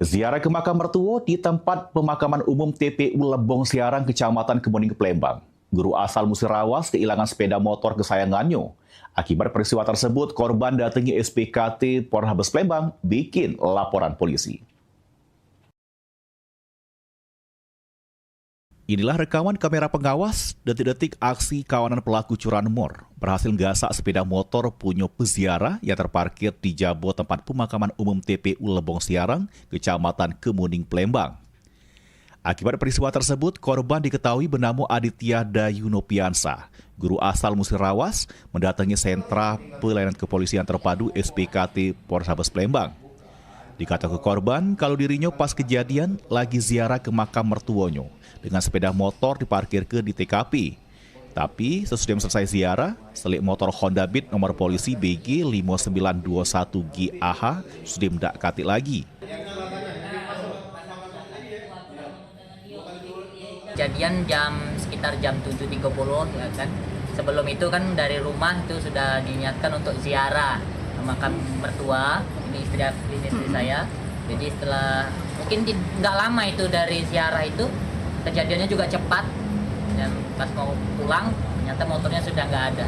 Ziarah ke makam mertua di tempat pemakaman umum TPU Lebong Siarang, Kecamatan Kemuning, Palembang. Guru asal Musirawas kehilangan sepeda motor kesayangannya. Akibat peristiwa tersebut, korban datangi SPKT Polrestabes Palembang bikin laporan polisi. Inilah rekaman kamera pengawas detik-detik aksi kawanan pelaku curanmor berhasil gasak sepeda motor punya peziarah yang terparkir di jabo tempat pemakaman umum TPU Lebong Siarang, Kecamatan Kemuning, Palembang. Akibat peristiwa tersebut, korban diketahui bernama Aditya Dayunopiansa, guru asal Musirawas, mendatangi sentra pelayanan kepolisian terpadu SPKT Polrestabes Palembang. Dikatakan korban kalau dirinya pas kejadian lagi ziarah ke makam mertuanya dengan sepeda motor diparkirkan di TKP. Tapi sesudah selesai ziarah, selik motor Honda Beat nomor polisi BG 5921GAH sudah mendekati lagi. Kejadian sekitar jam 7.30 ya kan. Sebelum itu kan dari rumah itu sudah diniatkan untuk ziarah ke makam mertua, ini istri saya. Jadi setelah mungkin nggak lama itu dari ziarah itu, kejadiannya juga cepat dan pas mau pulang ternyata motornya sudah nggak ada.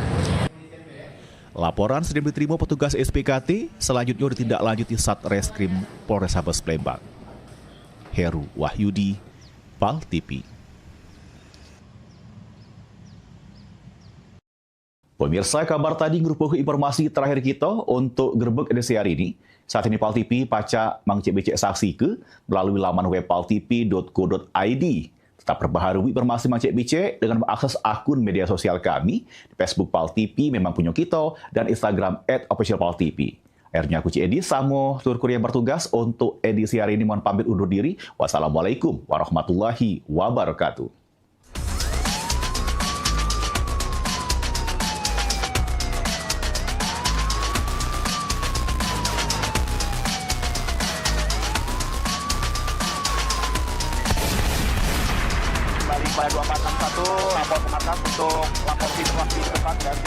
Laporan sudah diterima petugas SPKT, selanjutnya ditindaklanjuti Satreskrim Polrestabes Palembang. Heru Wahyudi, PAL TV. Pemirsa, kabar tadi merupakan informasi terakhir kita untuk Gerbek edisi hari ini. Saat ini PAL TV paca Mang Cik Becek saksi ke melalui laman web paltv.co.id. Tetap perbaharui informasi Mang Cik Becek dengan mengakses akun media sosial kami di Facebook PAL TV memang punya kita dan Instagram @officialpaltv. Akhirnya aku Cik Edi sama seluruh kru yang bertugas untuk edisi hari ini mohon pamit undur diri. Wassalamualaikum warahmatullahi wabarakatuh. Pada 2461 lapor ke markas untuk lapor situasi depan dan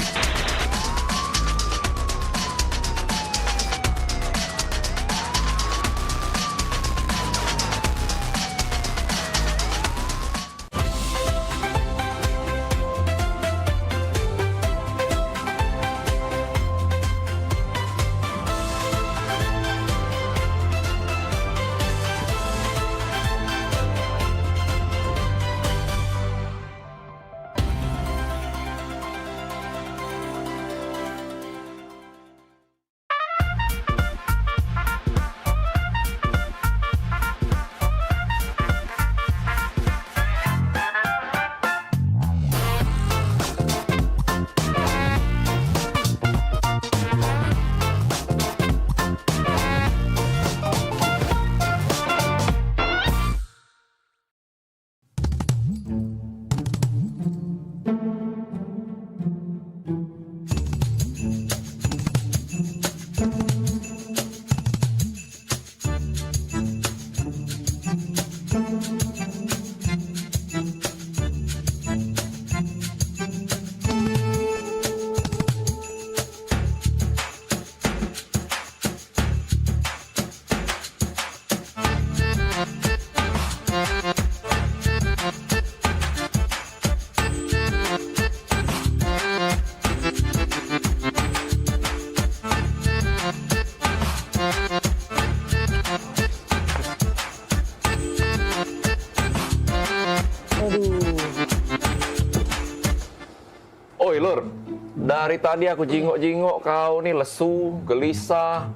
Oi Lur, dari tadi aku jingok-jingok kau nih lesu, gelisah.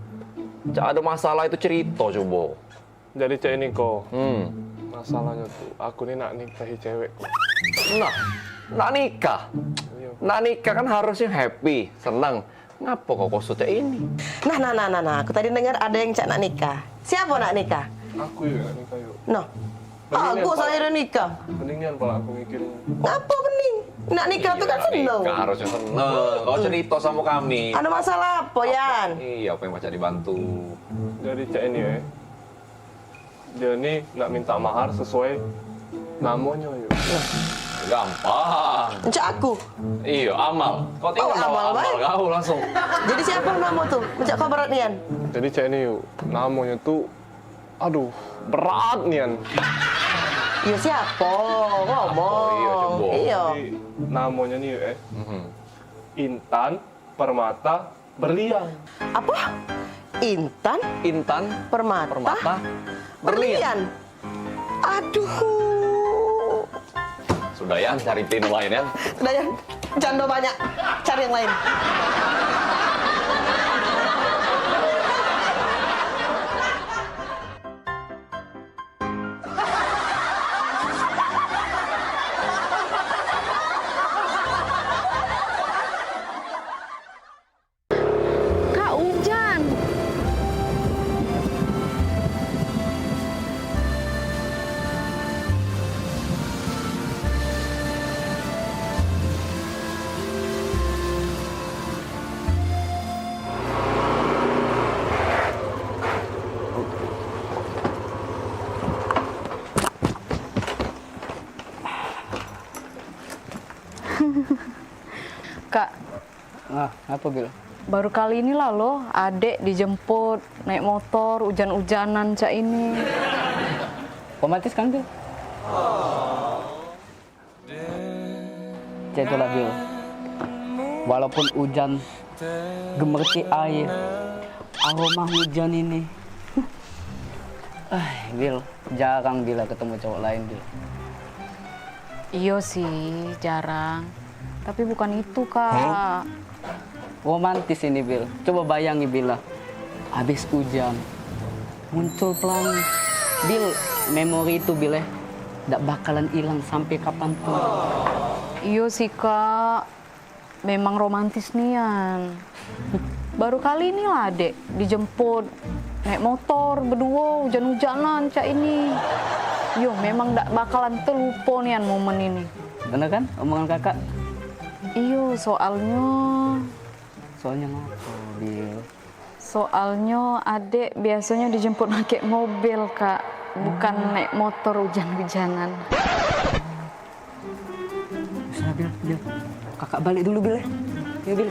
Cak ada masalah itu cerita coba. Jadi cak ini kok. Masalahnya tuh, aku nih nak nikahi cewekku. Nah, nak nikah? Nak nikah kan harusnya happy, senang. Ngapa kok kosutnya ini? Nah, aku tadi dengar ada yang cak nak nikah. Siapa nak nikah? Aku yuk nak nikah yuk. No. Aku saya udah nikah. Mendingan kalau aku mikirin. Ngapa bening? Nak nikah tuh kan seneng. Nikah harusnya seneng. Kau cerita sama kami. Ada masalah apa, Yan? Iya, aku yang baca dibantu. Jadi cak ini ya. Dia nih nak minta mahar sesuai namanya yuk. Gampang. Cak aku? Iya, Amal. Kau tinggal bawa Amal kau langsung. Jadi siapa nama tuh? Cak kau berat Nian? Jadi cak ini yuk, namanya tuh, aduh, berat Nian. Iya siapa? Ngomong. Iya. Jadi, namanya nih yuk Intan Permata Berlian. Apa? Intan Permata Berlian. Aduh. Sudah ya, cari pin lain ya. Sudah ya, janda banyak. Cari yang lain. Kak Ujan. Kak, Apa Bil? baru kali ini lah loh adek dijemput naik motor hujan-hujanan cak ini. Romantis kan Bil? Cek itulah Bil. Walaupun hujan gemerci air, aroma hujan ini. Bil, jarang Bila ketemu cowok lain Bil. Iya sih, jarang. Tapi bukan itu, Kak. Romantis ini Bil. Coba bayangi Bila. Habis hujan, muncul pelangi. Bil, memori itu Bil nggak bakalan hilang sampai kapanpun. Iya sih, Kak. Memang romantis nian. Baru kali ini lah adek dijemput naik motor berdua hujan-hujanan cak ini. Yo, memang nggak bakalan terlupa nian momen ini. Bener kan omongan kakak? Iyo, soalnya apa, Bil? Soalnya adek biasanya dijemput pakai mobil, Kak. Bukan naik motor hujan-hujanan. Sudah, Bil. Kakak balik dulu, Bil. Ya, Bil.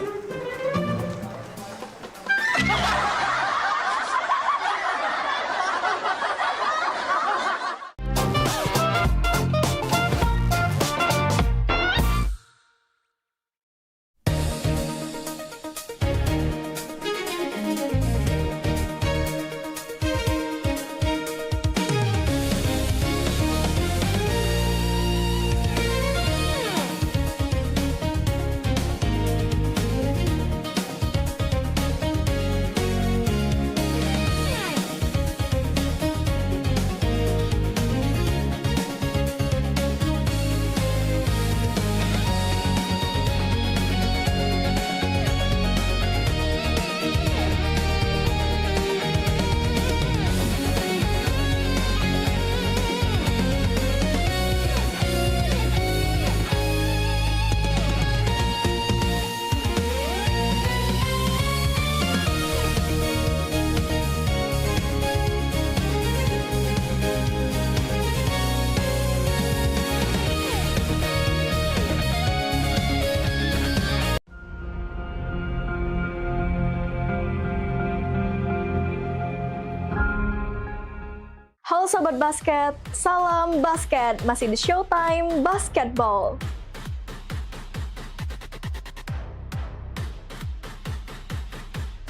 Halo Sobat Basket, salam basket, masih di Showtime Basketball.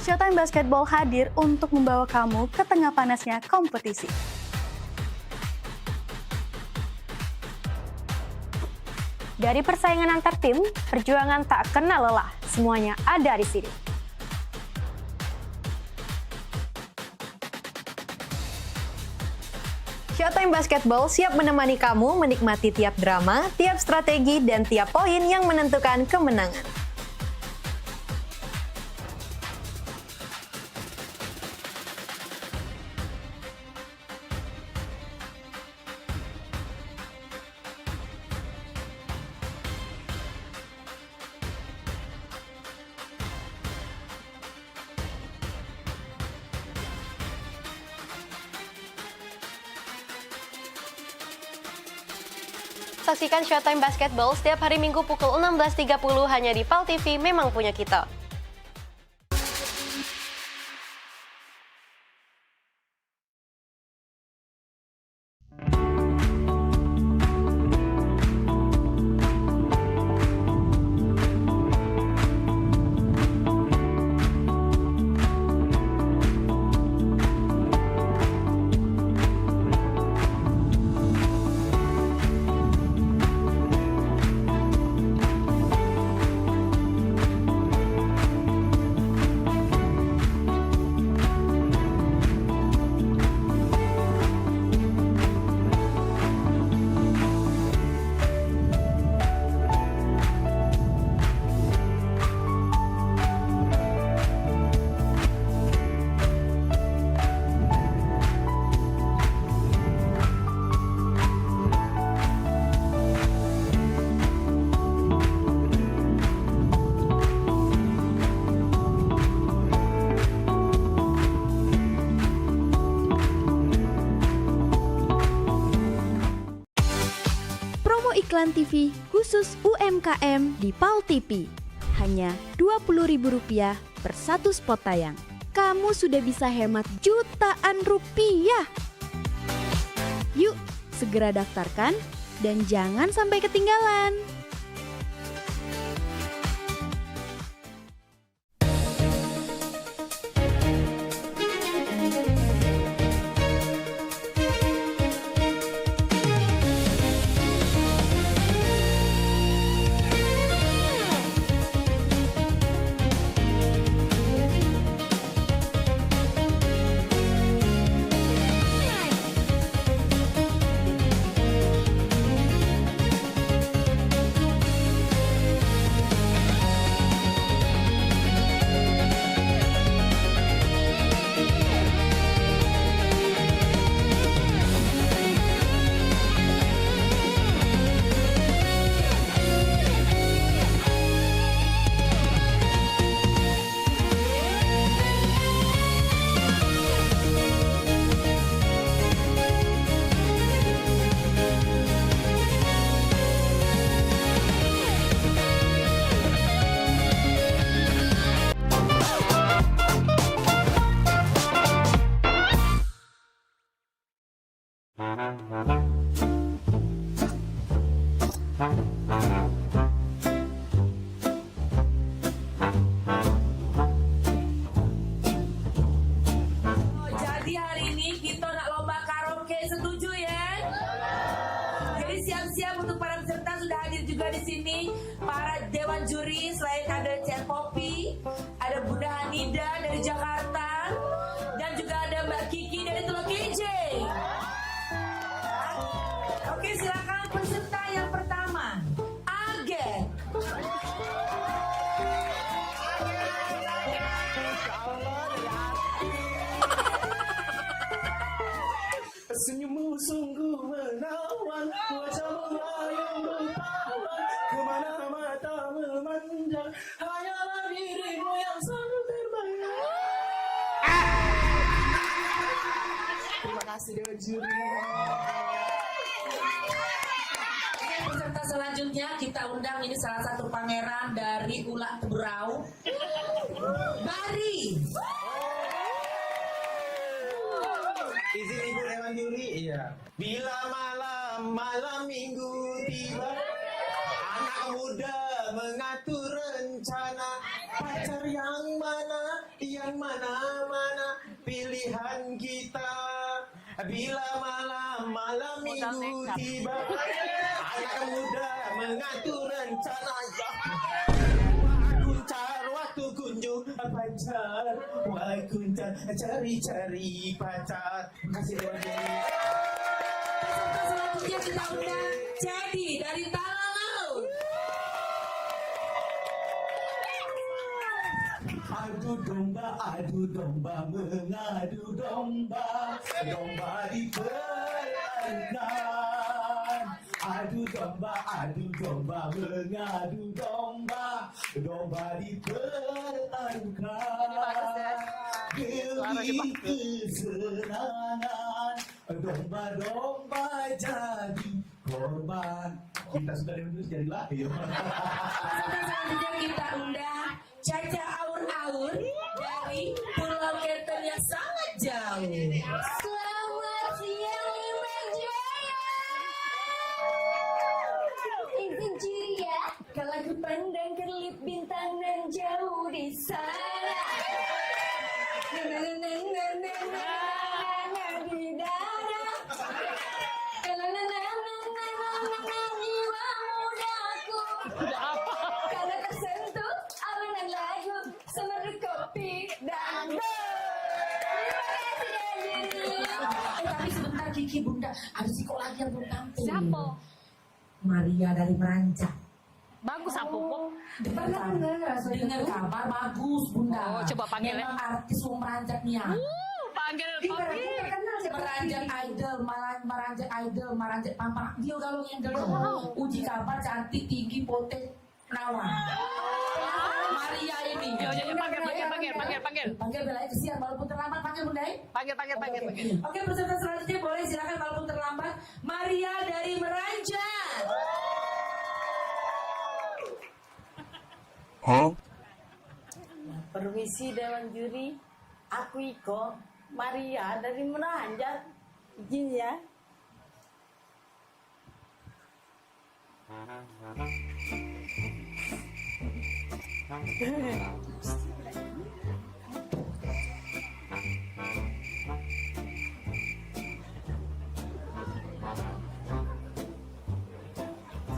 Showtime Basketball hadir untuk membawa kamu ke tengah panasnya kompetisi. Dari persaingan antar tim, perjuangan tak kenal lelah, semuanya ada di sini. Showtime Showtime Basketball siap menemani kamu menikmati tiap drama, tiap strategi, dan tiap poin yang menentukan kemenangan. Saksikan Showtime Basketball setiap hari Minggu pukul 16.30 hanya di PAL TV, memang punya kita. Iklan TV khusus UMKM di PAL TV. Hanya Rp20.000 per satu spot tayang. Kamu sudah bisa hemat jutaan rupiah. Yuk, segera daftarkan dan jangan sampai ketinggalan. Jadi hari ini kita nak lomba karaoke, setuju ya? Jadi siap-siap untuk para peserta, sudah hadir juga di sini para dewan juri. Selain ada Cek Popi, ada Bunda Hanida dari Jakarta, dan juga ada Mbak Kiki dari Teluk Kijing. Oke, silakan peserta yang pertama, Age. Senyummu sungguh menawan, wajahmu yang bertahan, kemana mata memandang, hanyalah dirimu yang selalu terbayang. Terima kasih dewan juri. Peserta selanjutnya kita undang, ini salah satu pangeran dari Ulak Berau, Bari. Izin ibu dewan juri, iya. Bila malam minggu tiba, anak muda mengatur rencana, pacar yang mana pilihan kita. Bila malam minggu tiba, anak muda mengatur rencana. Waktu kunjung pacar, waktu cari pacar. Terima kasih dewan juri. selanjutnya kita undang Jadi dari Talangaut. Adu domba mengadu domba, domba dipertaruhkan. Adu domba mengadu domba, domba dipertaruhkan. Demi kesenangan, domba-domba jadi korban. Kita sudah diundang jadi lahir. Selanjutnya kita undang Caca Aur-Aur dari Pulau Keten yang sangat jauh. Selamat siang Imam Jaya. Izin ciri ya, kalau aku pandang kelip bintang dan jauh di sana. Di dada. Jiwa mudaku. Karena tersentuh alunan lagu semeru kopi dan Tapi sebentar Kiki Bunda, ada siko lagi yang belum tampil. Siapa? Maria dari Meranjak. Bagus apa kok? Dengar kabar bagus Bunda. Oh, coba panggil ya. Memang artis wong Meranjak nih ya. Panggil. Meranjak idol, Meranjak pampang. Dia galong yang dulu. Uji kabar cantik, tinggi, potek, perawan. Maria ini. Panggil belanya kesian walaupun terlambat. Panggil Bunda. Panggil. Oke, peserta selanjutnya boleh silakan walaupun terlambat. Maria dari Meranjak. Permisi Dewan Juri, aku Iko, Maria dari Meranjak. Izin ya.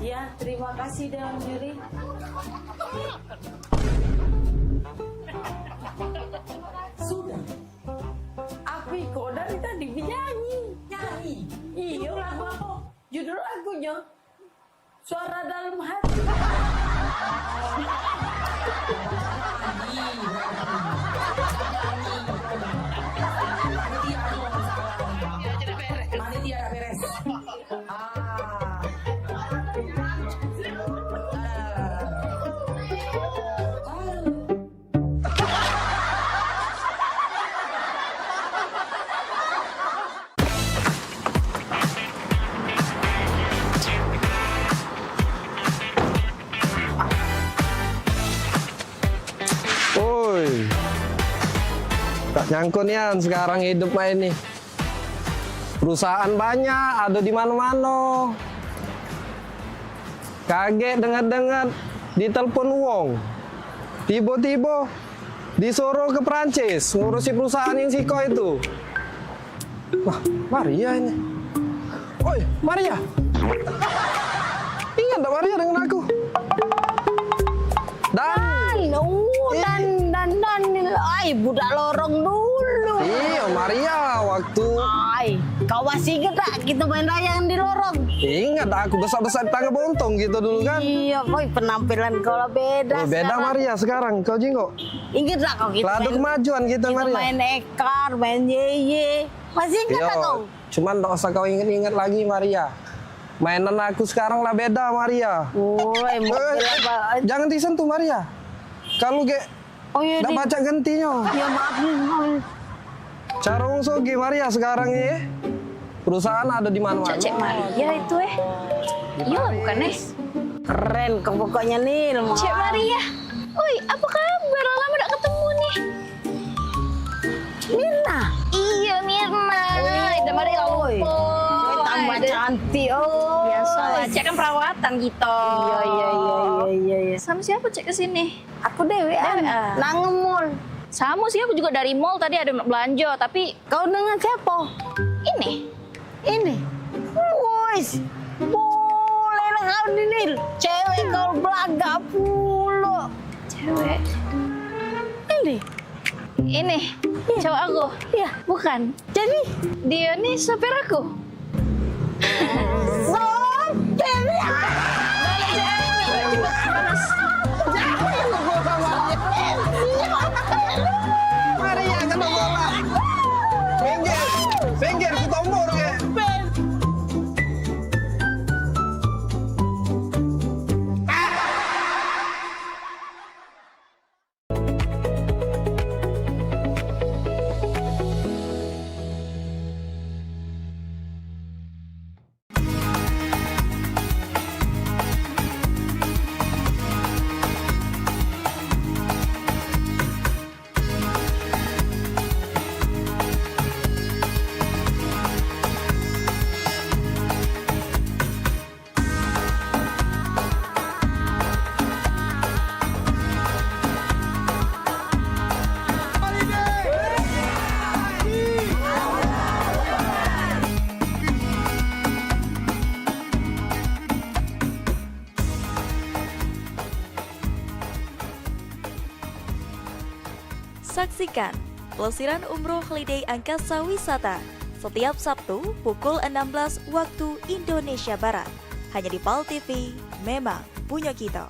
Ya, terima kasih Dewan Juri. Sudah. Aku Iko dari tadi nyanyi. Iya, lagu apa? Judul lagunya Suara Dalam Hati. Panitia ada beres. Woi, tak nyangkut nian sekarang hidup main nih. Perusahaan banyak, ada di mana-mana. Kaget dengar-dengar ditelepon wong. Tiba-tiba disuruh ke Prancis ngurusi perusahaan yang Siko itu. Wah, Maria ini. Oi, Maria. Ingat tak Maria dengan aku? Ay, budak lorong dulu. Iya, Maria waktu. Ay, kau masih ingat tak kita main layangan di lorong? Ingat aku besar-besar tangga bontong gitu dulu kan? Iya, boy, penampilan kau lah beda. Oh, beda sekarang. Maria sekarang, kau Jinggo. Ingat tak kau kita? Ladu kemajuan kita Maria. Main ekar, main yeye. Masih ingat tak kau? Cuman tak usah kau ingat-ingat lagi Maria. Mainan aku sekarang lah beda Maria. Jangan disentuh Maria. Kalau iya, nggak baca gentinya. Ya maaf nih. Cara Sogi Maria sekarang ini perusahaan ada di mana-mana. Cek Maria itu Iya lah bukan Keren kok pokoknya nih. Cek Maria. Oi, apa kabar? Lama udah ketemu nih. Mirna. Iya Mirna. Udah Maria lupa. Tambah cantik. Biasa lah. Cek kan perawatan gitu. Iya. Sama siapa cek kesini? Aku Dewi. Nang mall. Sama sih, aku juga dari mall tadi ada belanja, tapi kau dengan siapa? Ini. Wis. Boleh lah kau ini. Cewek kau belaga pula. Cewek. Ini. Cowok aku. Iya. Bukan. Jadi dia nih sopir aku. Saksikan Pelesiran Umroh Holiday Angkasa Wisata setiap Sabtu pukul 16 waktu Indonesia Barat. Hanya di PAL TV, memang punya kita.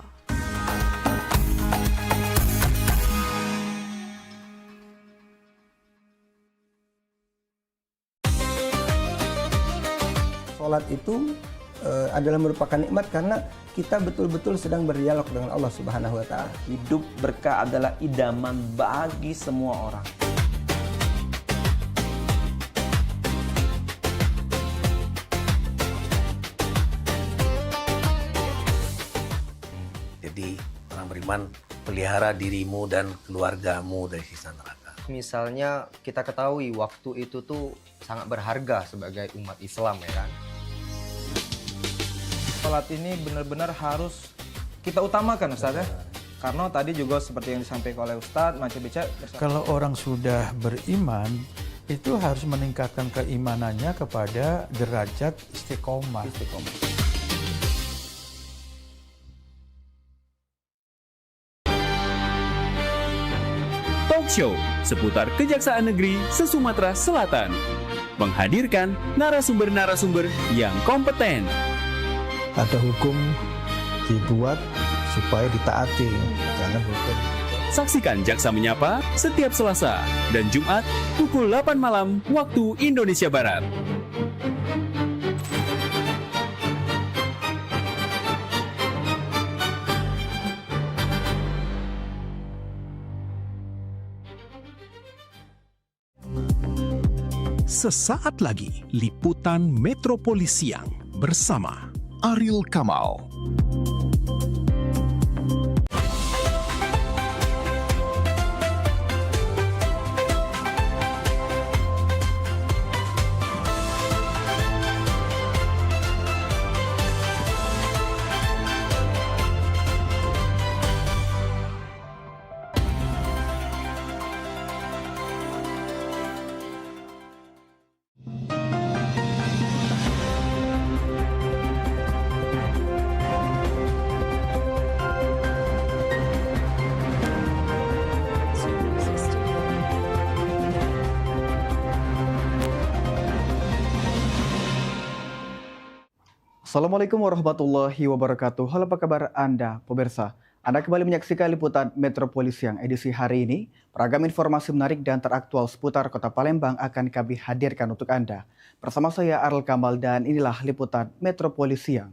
Sholat itu adalah merupakan nikmat karena kita betul-betul sedang berdialog dengan Allah Subhanahu wa Ta'ala. Hidup berkah adalah idaman bagi semua orang. Jadi orang beriman, pelihara dirimu dan keluargamu dari siksa neraka. Misalnya kita ketahui waktu itu tuh sangat berharga sebagai umat Islam, ya kan? Sholat ini benar-benar harus kita utamakan, Ustaz, ya. Karena tadi juga seperti yang disampaikan oleh Ustaz, macam bicara. Kalau orang sudah beriman, itu harus meningkatkan keimanannya kepada derajat istiqomah. Talk show seputar Kejaksaan Negeri se-Sumatera Selatan. Menghadirkan narasumber-narasumber yang kompeten. Ada hukum dibuat supaya ditaati, jangan hukum. Saksikan Jaksa Menyapa setiap Selasa dan Jumat pukul 8 malam waktu Indonesia Barat. Sesaat lagi, liputan Metropolis Siang bersama Ariel Kamal. Assalamualaikum warahmatullahi wabarakatuh. Halo, apa kabar Anda, pemirsa? Anda kembali menyaksikan liputan Metropolis Siang edisi hari ini. Beragam informasi menarik dan teraktual seputar Kota Palembang akan kami hadirkan untuk Anda. Bersama saya Ariel Kamal dan inilah liputan Metropolis Siang.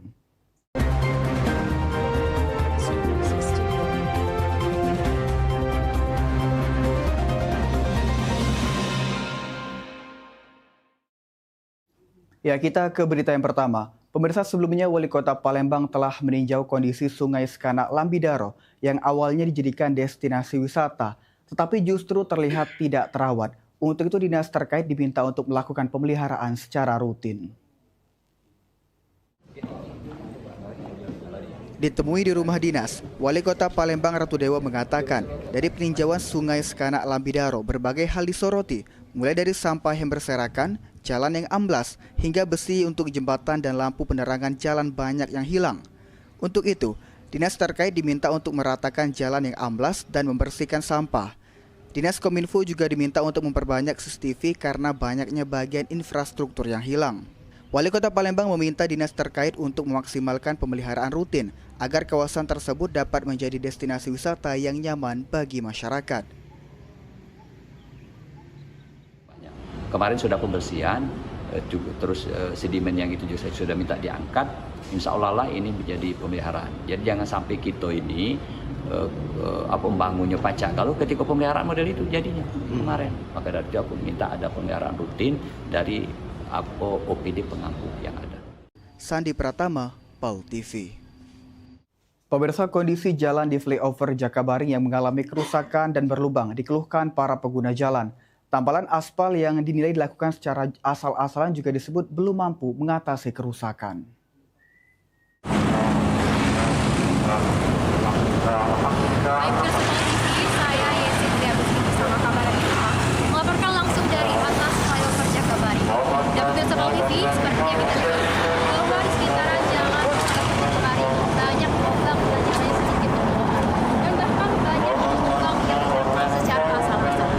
Ya, kita ke berita yang pertama. Pemirsa, sebelumnya Wali Kota Palembang telah meninjau kondisi Sungai Sekanak Lambidaro yang awalnya dijadikan destinasi wisata, tetapi justru terlihat tidak terawat. Untuk itu dinas terkait diminta untuk melakukan pemeliharaan secara rutin. Ditemui di rumah dinas, Wali Kota Palembang Ratu Dewa mengatakan, dari peninjauan Sungai Sekanak Lambidaro berbagai hal disoroti, mulai dari sampah yang berserakan, jalan yang amblas, hingga besi untuk jembatan dan lampu penerangan jalan banyak yang hilang. Untuk itu, dinas terkait diminta untuk meratakan jalan yang amblas dan membersihkan sampah. Dinas Kominfo juga diminta untuk memperbanyak CCTV karena banyaknya bagian infrastruktur yang hilang. Wali Kota Palembang meminta dinas terkait untuk memaksimalkan pemeliharaan rutin agar kawasan tersebut dapat menjadi destinasi wisata yang nyaman bagi masyarakat. Kemarin sudah pembersihan, terus sedimen yang itu juga sudah minta diangkat. Insya Allah lah ini menjadi pemeliharaan. Jadi jangan sampai kita ini membangunnya pacak. Kalau ketika pemeliharaan model itu jadinya kemarin, maka dari itu aku minta ada pemeliharaan rutin dari OPD pengampu yang ada. Sandi Pratama, PAL TV. Pemirsa, kondisi jalan di flyover Jakabaring yang mengalami kerusakan dan berlubang dikeluhkan para pengguna jalan. Tampalan aspal yang dinilai dilakukan secara asal-asalan juga disebut belum mampu mengatasi kerusakan. Saya Yesi Triabus bersama kabar melaporkan langsung dari atas flyover Jakabaring. Dan pemirsa PAL TV, sepertinya kita lihat bahwa di sekitaran jalan Jakabaring banyak lubang dan jalannya sedikit berlubang. Dan bahkan banyak lubang yang dilakukan secara asal-asalan.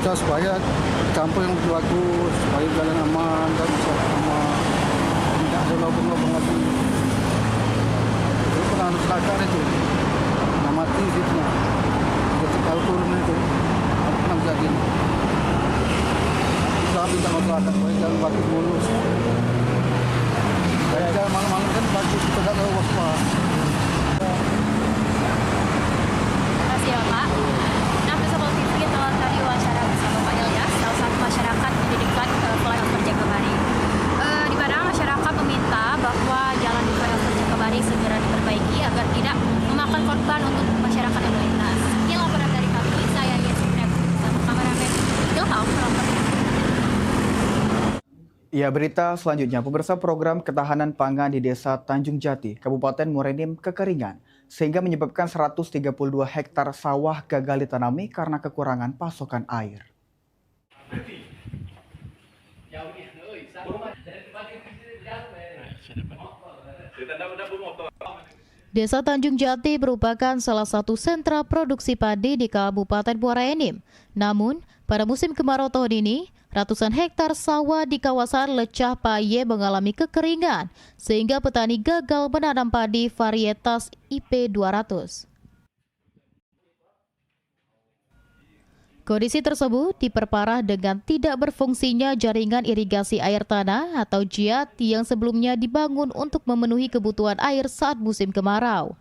kita supaya campur yang lebih bagus, supaya jalan aman dan bisa aman, tidak ada lubang-lubang lagi. Itu pengaruh selakar itu, mati fitnya. Jadi kalau turun itu, apa jadi? Kita minta masyarakat supaya jalan bagus mulus. Jalan malam-malam kan bagus, kita tidak tahu waspada. Terima kasih ya Pak. Nah, bersama TV telah tadi wawancara bersama Pak Ilyas, salah satu masyarakat yang didirikan flyover Jagabari. Di mana masyarakat meminta bahwa jalan di flyover Jagabari segera diperbaiki agar tidak memakan korban untuk masyarakat yang melintas. Ini laporan dari kami, saya Yasmin bersama kameramen Ilham melaporkan. Ya, berita selanjutnya, pemirsa, program ketahanan pangan di Desa Tanjung Jati, Kabupaten Muara Enim kekeringan, sehingga menyebabkan 132 hektar sawah gagal ditanami karena kekurangan pasokan air. Desa Tanjung Jati merupakan salah satu sentra produksi padi di Kabupaten Muara Enim. Namun, pada musim kemarau tahun ini, ratusan hektar sawah di kawasan Lecah Paye mengalami kekeringan, sehingga petani gagal menanam padi varietas IP200. Kondisi tersebut diperparah dengan tidak berfungsinya jaringan irigasi air tanah atau JIAT yang sebelumnya dibangun untuk memenuhi kebutuhan air saat musim kemarau.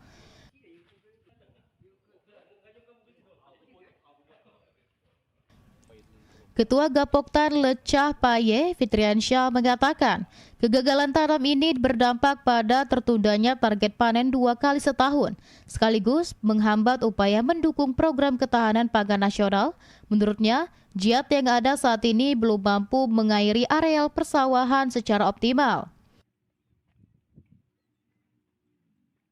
Ketua Gapoktan Lecah Paye, Fitriansyah, mengatakan kegagalan tanam ini berdampak pada tertundanya target panen 2 kali setahun, sekaligus menghambat upaya mendukung program ketahanan pangan nasional. Menurutnya, JIAT yang ada saat ini belum mampu mengairi areal persawahan secara optimal.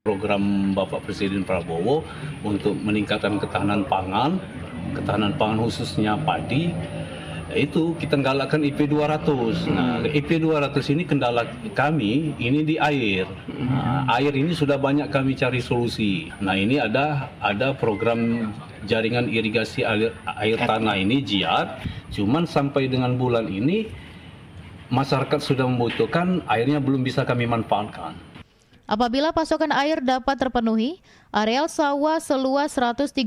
Program Bapak Presiden Prabowo untuk meningkatkan ketahanan pangan khususnya padi, itu kita galakkan IP200. Nah, IP200 ini kendala kami ini di air. Nah, air ini sudah banyak kami cari solusi. Nah, ini ada program jaringan irigasi air tanah ini JIAT. Cuman sampai dengan bulan ini masyarakat sudah membutuhkan, airnya belum bisa kami manfaatkan. Apabila pasokan air dapat terpenuhi, areal sawah seluas 132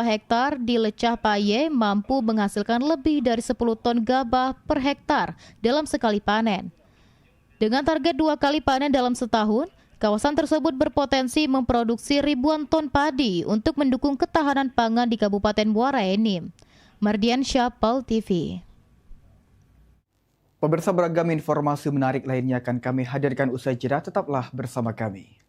hektar di Lecah Paye mampu menghasilkan lebih dari 10 ton gabah per hektar dalam sekali panen. Dengan target 2 kali panen dalam setahun, kawasan tersebut berpotensi memproduksi ribuan ton padi untuk mendukung ketahanan pangan di Kabupaten Muara Enim. Mardiansyah, PAL TV. Pemirsa, beragam informasi menarik lainnya akan kami hadirkan usai jeda. Tetaplah bersama kami.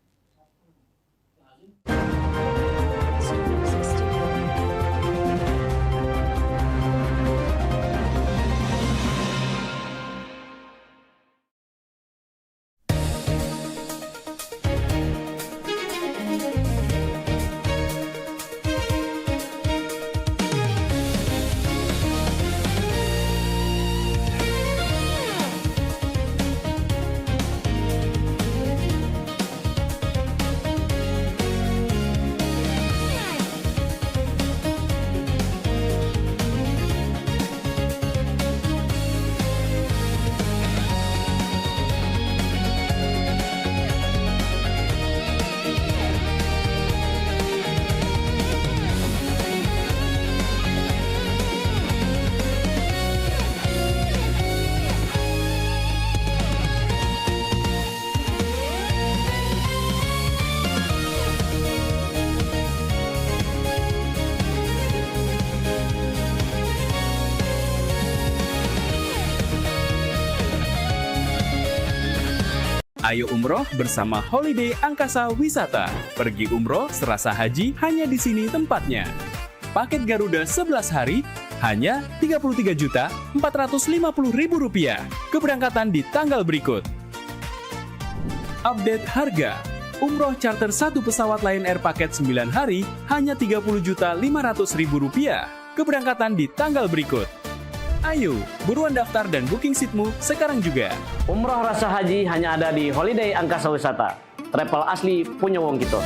Ayo umroh bersama Holiday Angkasa Wisata. Pergi umroh serasa haji hanya di sini tempatnya. Paket Garuda 11 hari hanya Rp33.450.000. Keberangkatan di tanggal berikut. Update harga. Umroh charter 1 pesawat Lion Air paket 9 hari hanya Rp30.500.000. Keberangkatan di tanggal berikut. Ayo, buruan daftar dan booking seatmu sekarang juga. Umroh rasa haji hanya ada di Holiday Angkasa Wisata. Travel asli punya wong gitu.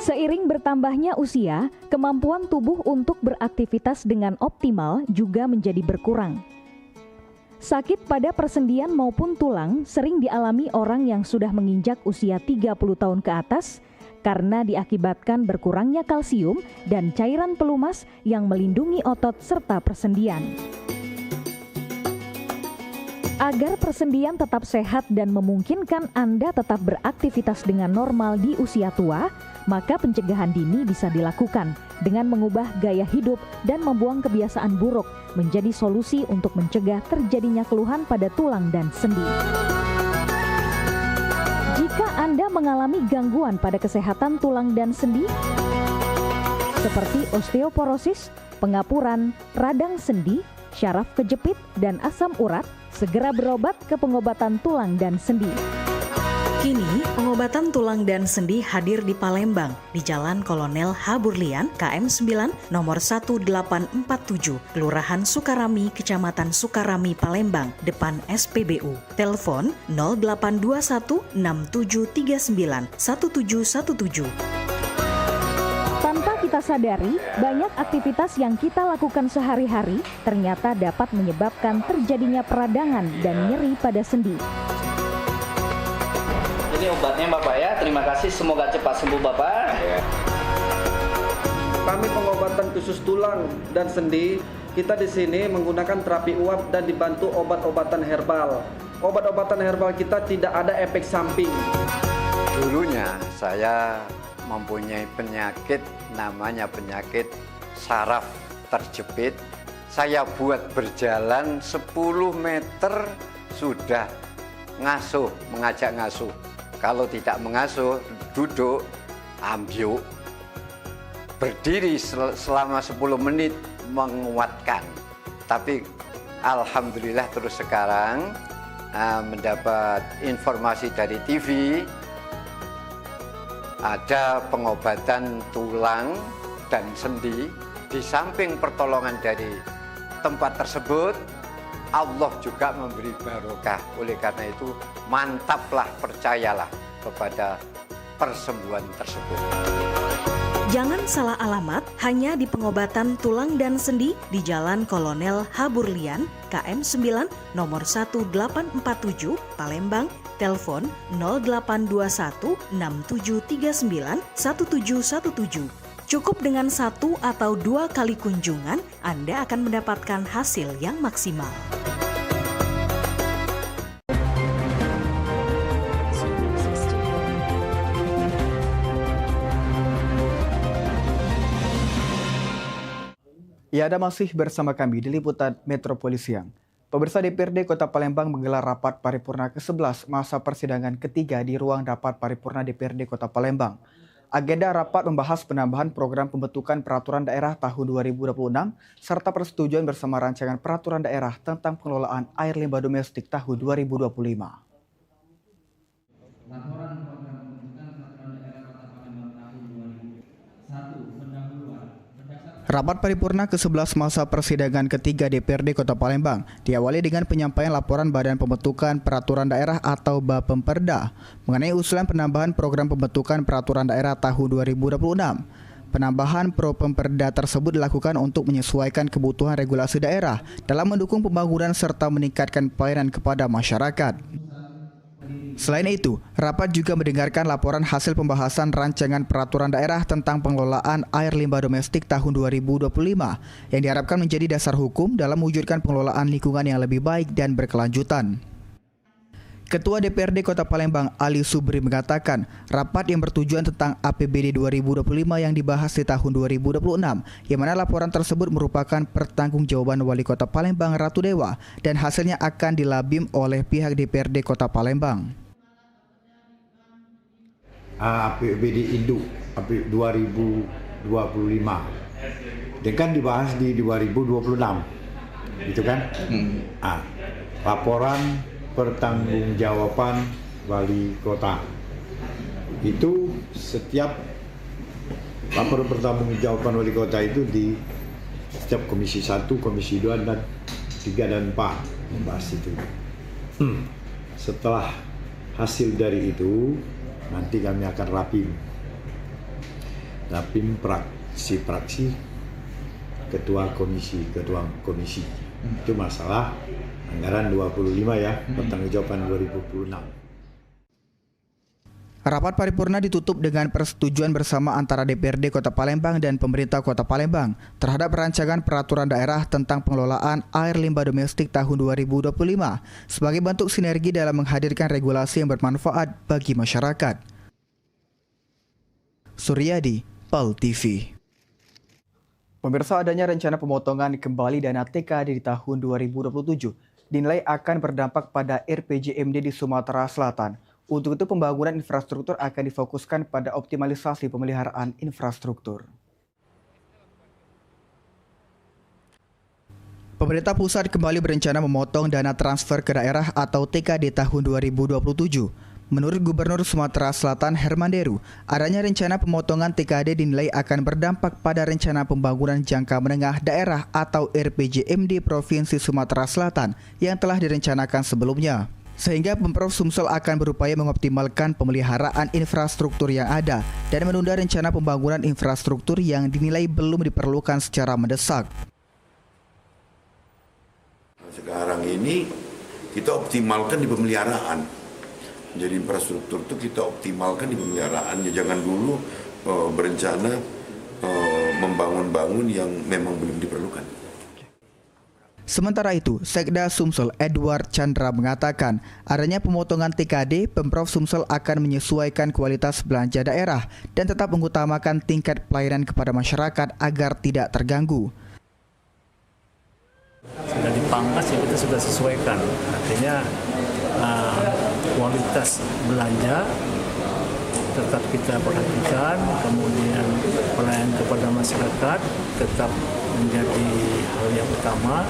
Seiring bertambahnya usia, kemampuan tubuh untuk beraktivitas dengan optimal juga menjadi berkurang. Sakit pada persendian maupun tulang sering dialami orang yang sudah menginjak usia 30 tahun ke atas karena diakibatkan berkurangnya kalsium dan cairan pelumas yang melindungi otot serta persendian. Agar persendian tetap sehat dan memungkinkan Anda tetap beraktivitas dengan normal di usia tua, maka pencegahan dini bisa dilakukan dengan mengubah gaya hidup dan membuang kebiasaan buruk menjadi solusi untuk mencegah terjadinya keluhan pada tulang dan sendi. Jika Anda mengalami gangguan pada kesehatan tulang dan sendi, seperti osteoporosis, pengapuran, radang sendi, syaraf kejepit, dan asam urat, segera berobat ke pengobatan tulang dan sendi. Kini, pengobatan tulang dan sendi hadir di Palembang, di Jalan Kolonel H. Burlian, KM 9, nomor 1847, Kelurahan Sukarami, Kecamatan Sukarami, Palembang, depan SPBU. Telepon 0821 6739 1717. Tanpa kita sadari, banyak aktivitas yang kita lakukan sehari-hari ternyata dapat menyebabkan terjadinya peradangan dan nyeri pada sendi. Ini obatnya Bapak ya, terima kasih, semoga cepat sembuh Bapak. Kami pengobatan khusus tulang dan sendi, kita di sini menggunakan terapi uap dan dibantu obat-obatan herbal. Obat-obatan herbal kita tidak ada efek samping. Dulunya saya mempunyai penyakit namanya penyakit saraf terjepit. Saya buat berjalan 10 meter sudah ngasuh, mengajak ngasuh. Kalau tidak mengasuh, duduk, ambyuk, berdiri selama 10 menit menguatkan. Tapi alhamdulillah terus sekarang mendapat informasi dari TV, ada pengobatan tulang dan sendi. Di samping pertolongan dari tempat tersebut, Allah juga memberi barokah. Oleh karena itu, mantaplah, percayalah kepada persembuhan tersebut. Jangan salah alamat, hanya di pengobatan tulang dan sendi di Jalan Kolonel H. Burlian, KM 9, nomor 1847, Palembang. Telepon 0821 6739 1717. Cukup dengan 1 atau 2 kali kunjungan, Anda akan mendapatkan hasil yang maksimal. Ya, Anda masih bersama kami di Liputan Metropoli Siang. Pemirsa, DPRD Kota Palembang menggelar rapat paripurna ke-11 masa persidangan ketiga di ruang rapat paripurna DPRD Kota Palembang. Agenda rapat membahas penambahan program pembentukan peraturan daerah tahun 2026 serta persetujuan bersama rancangan peraturan daerah tentang pengelolaan air limbah domestik tahun 2025. Laporan program pembentukan peraturan daerah Kota Palembang tahun 2001 pendahuluan. Rapat paripurna ke-11 masa persidangan ketiga DPRD Kota Palembang diawali dengan penyampaian laporan Badan Pembentukan Peraturan Daerah atau Bapemperda mengenai usulan penambahan program pembentukan peraturan daerah tahun 2026. Penambahan Propemperda tersebut dilakukan untuk menyesuaikan kebutuhan regulasi daerah dalam mendukung pembangunan serta meningkatkan pelayanan kepada masyarakat. Selain itu, rapat juga mendengarkan laporan hasil pembahasan rancangan peraturan daerah tentang pengelolaan air limbah domestik tahun 2025 yang diharapkan menjadi dasar hukum dalam mewujudkan pengelolaan lingkungan yang lebih baik dan berkelanjutan. Ketua DPRD Kota Palembang Ali Subri mengatakan, rapat yang bertujuan tentang APBD 2025 yang dibahas di tahun 2026, yang mana laporan tersebut merupakan pertanggungjawaban Wali Kota Palembang Ratu Dewa dan hasilnya akan dilabim oleh pihak DPRD Kota Palembang. APBD Induk 2025 dan kan dibahas di 2026 gitu kan. Laporan pertanggungjawaban Wali Kota itu, setiap laporan pertanggungjawaban Wali Kota itu di setiap komisi 1, komisi 2 dan 3 dan 4 membahas itu. Setelah hasil dari itu nanti kami akan rapim Rapim praksi ketua komisi. Itu masalah anggaran 25 ya, pertanggungjawaban 2026. Rapat paripurna ditutup dengan persetujuan bersama antara DPRD Kota Palembang dan pemerintah Kota Palembang terhadap rancangan peraturan daerah tentang pengelolaan air limbah domestik tahun 2025 sebagai bentuk sinergi dalam menghadirkan regulasi yang bermanfaat bagi masyarakat. Suryadi, PAL TV. Pemirsa, adanya rencana pemotongan kembali dana TKD di tahun 2027 dinilai akan berdampak pada RPJMD di Sumatera Selatan. Untuk itu, pembangunan infrastruktur akan difokuskan pada optimalisasi pemeliharaan infrastruktur. Pemerintah pusat kembali berencana memotong dana transfer ke daerah atau TKD tahun 2027. Menurut Gubernur Sumatera Selatan Herman Deru, adanya rencana pemotongan TKD dinilai akan berdampak pada rencana pembangunan jangka menengah daerah atau RPJMD Provinsi Sumatera Selatan yang telah direncanakan sebelumnya. Sehingga Pemprov Sumsel akan berupaya mengoptimalkan pemeliharaan infrastruktur yang ada dan menunda rencana pembangunan infrastruktur yang dinilai belum diperlukan secara mendesak. Sekarang ini kita optimalkan di pemeliharaan. Jadi infrastruktur itu kita optimalkan di pemeliharaan. Jangan dulu berencana membangun-bangun yang memang belum diperlukan. Sementara itu, Sekda Sumsel Edward Chandra mengatakan adanya pemotongan TKD, Pemprov Sumsel akan menyesuaikan kualitas belanja daerah dan tetap mengutamakan tingkat pelayanan kepada masyarakat agar tidak terganggu. Sudah dipangkas ya kita sudah sesuaikan, artinya kualitas belanja tetap kita perhatikan, kemudian pelayanan kepada masyarakat tetap menjadi hal yang utama.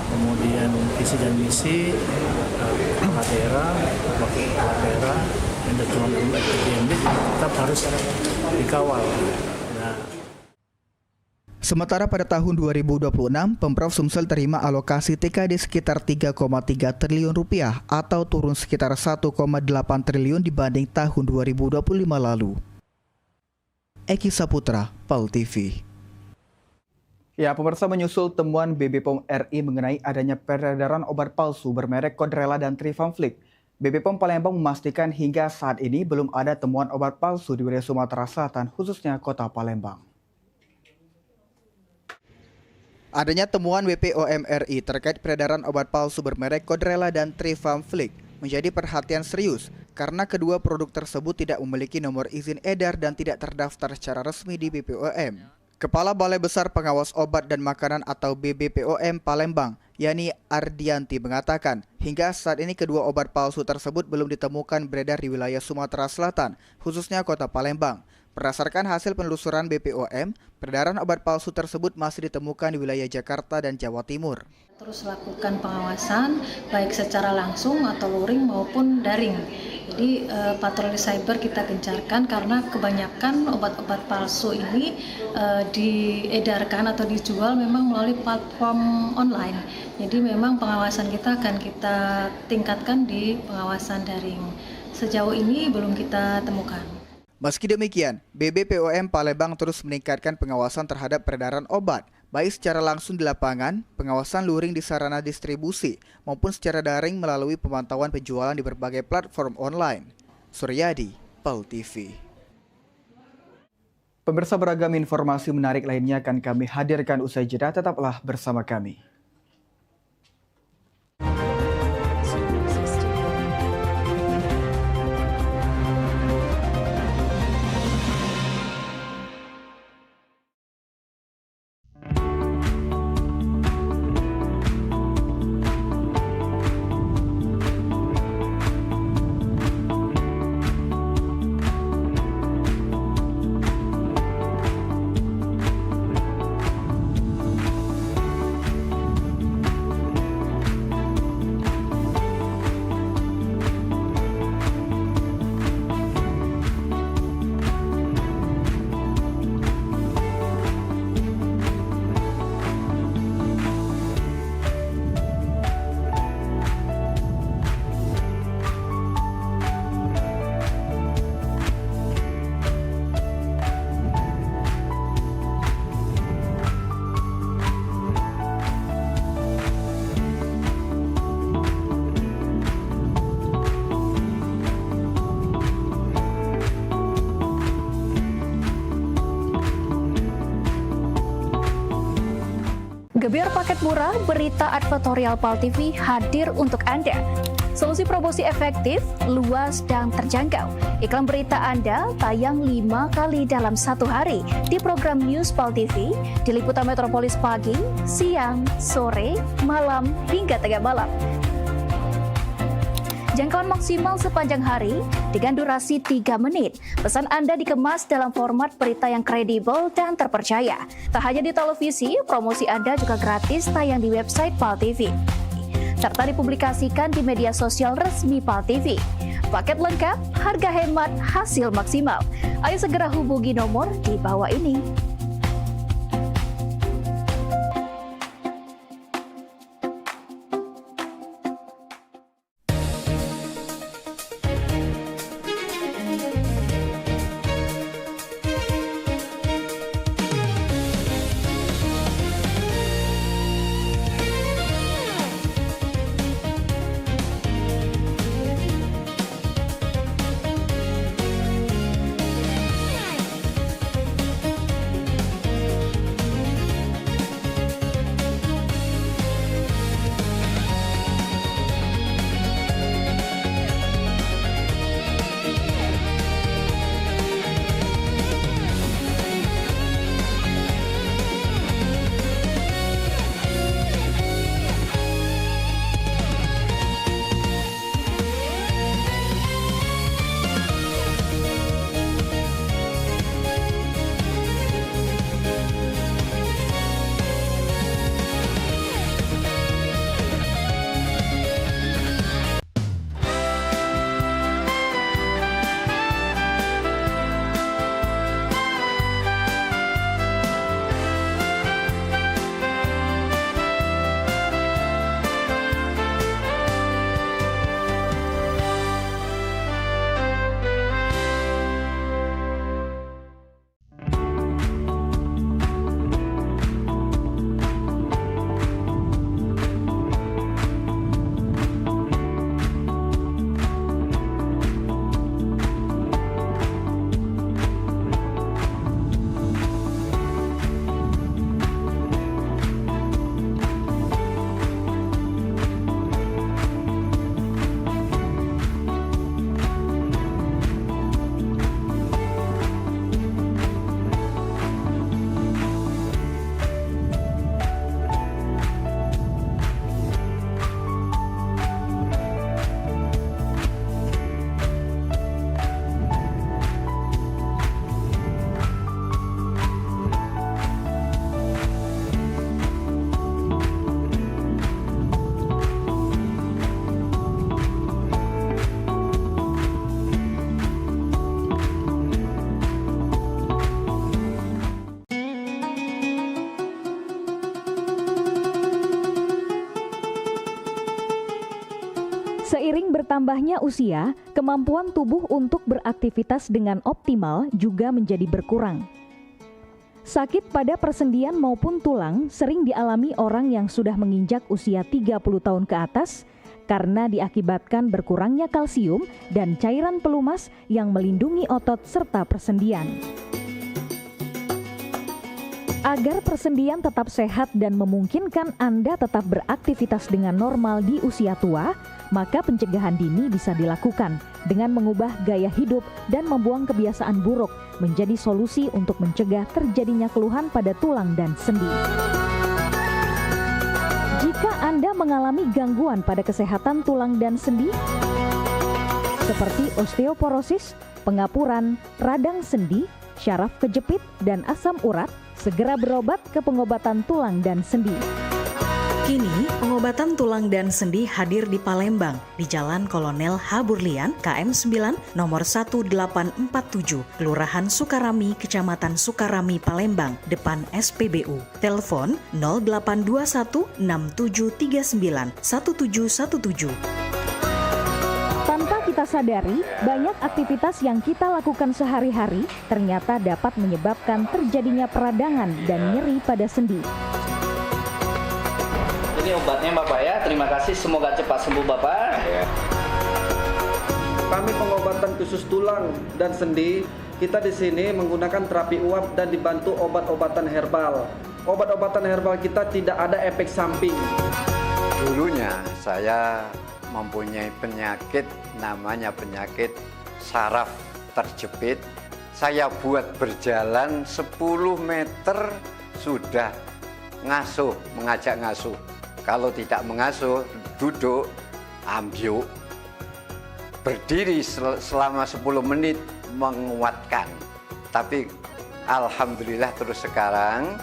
Kemudian visi dan misi kepala daerah, wakil kepala daerah, dan teman-teman RPJMD tetap harus dikawal. Sementara pada tahun 2026, Pemprov Sumsel terima alokasi TKD sekitar 3,3 triliun rupiah atau turun sekitar 1,8 triliun dibanding tahun 2025 lalu. Eki Saputra, PAL TV. Ya, pemirsa, menyusul temuan BPOM RI mengenai adanya peredaran obat palsu bermerek Kodrela dan Trifamflik, BPOM Palembang memastikan hingga saat ini belum ada temuan obat palsu di wilayah Sumatera Selatan, khususnya Kota Palembang. Adanya temuan BPOM RI terkait peredaran obat palsu bermerek Kodrela dan Trifamflik menjadi perhatian serius karena kedua produk tersebut tidak memiliki nomor izin edar dan tidak terdaftar secara resmi di BPOM. Kepala Balai Besar Pengawas Obat dan Makanan atau BBPOM Palembang, Yani Ardianti mengatakan, hingga saat ini kedua obat palsu tersebut belum ditemukan beredar di wilayah Sumatera Selatan, khususnya Kota Palembang. Berdasarkan hasil penelusuran BPOM, peredaran obat palsu tersebut masih ditemukan di wilayah Jakarta dan Jawa Timur. Terus lakukan pengawasan baik secara langsung atau luring maupun daring. Jadi patroli cyber kita gencarkan karena kebanyakan obat-obat palsu ini diedarkan atau dijual memang melalui platform online. Jadi memang pengawasan kita akan kita tingkatkan di pengawasan daring. Sejauh ini belum kita temukan. Meski demikian, BBPOM Palembang terus meningkatkan pengawasan terhadap peredaran obat, baik secara langsung di lapangan, pengawasan luring di sarana distribusi, maupun secara daring melalui pemantauan penjualan di berbagai platform online. Suryadi, PAL TV. Pemirsa, beragam informasi menarik lainnya akan kami hadirkan usai jeda, tetaplah bersama kami. Biar paket murah, berita advertorial PAL TV hadir untuk Anda. Solusi promosi efektif, luas, dan terjangkau. Iklan berita Anda tayang 5 kali dalam 1 hari di program News PAL TV, di liputan Metropolis pagi, siang, sore, malam, hingga tengah malam. Jangkauan maksimal sepanjang hari dengan durasi 3 menit. Pesan Anda dikemas dalam format berita yang kredibel dan terpercaya. Tak hanya di televisi, promosi Anda juga gratis tayang di website PAL TV, serta dipublikasikan di media sosial resmi PAL TV. Paket lengkap, harga hemat, hasil maksimal. Ayo segera hubungi nomor di bawah ini. Seiring bertambahnya usia, kemampuan tubuh untuk beraktivitas dengan optimal juga menjadi berkurang. Sakit pada persendian maupun tulang sering dialami orang yang sudah menginjak usia 30 tahun ke atas karena diakibatkan berkurangnya kalsium dan cairan pelumas yang melindungi otot serta persendian. Agar persendian tetap sehat dan memungkinkan Anda tetap beraktivitas dengan normal di usia tua, maka pencegahan dini bisa dilakukan dengan mengubah gaya hidup dan membuang kebiasaan buruk menjadi solusi untuk mencegah terjadinya keluhan pada tulang dan sendi. Jika Anda mengalami gangguan pada kesehatan tulang dan sendi, seperti osteoporosis, pengapuran, radang sendi, syaraf kejepit, dan asam urat, segera berobat ke pengobatan tulang dan sendi. Kini, pengobatan tulang dan sendi hadir di Palembang, di Jalan Kolonel H. Burlian, KM 9, nomor 1847, Kelurahan Sukarami, Kecamatan Sukarami, Palembang, depan SPBU. Telepon 0821 6739 1717. Tanpa kita sadari, banyak aktivitas yang kita lakukan sehari-hari ternyata dapat menyebabkan terjadinya peradangan dan nyeri pada sendi. Ini obatnya Bapak ya, terima kasih, semoga cepat sembuh Bapak. Kami pengobatan khusus tulang dan sendi, kita di sini menggunakan terapi uap dan dibantu obat-obatan herbal. Obat-obatan herbal kita tidak ada efek samping. Dulunya saya mempunyai penyakit namanya penyakit saraf terjepit. Saya buat berjalan 10 meter sudah ngasuh, mengajak ngasuh. Kalau tidak mengasuh, duduk, ambyuk. Berdiri selama 10 menit menguatkan. Tapi alhamdulillah terus sekarang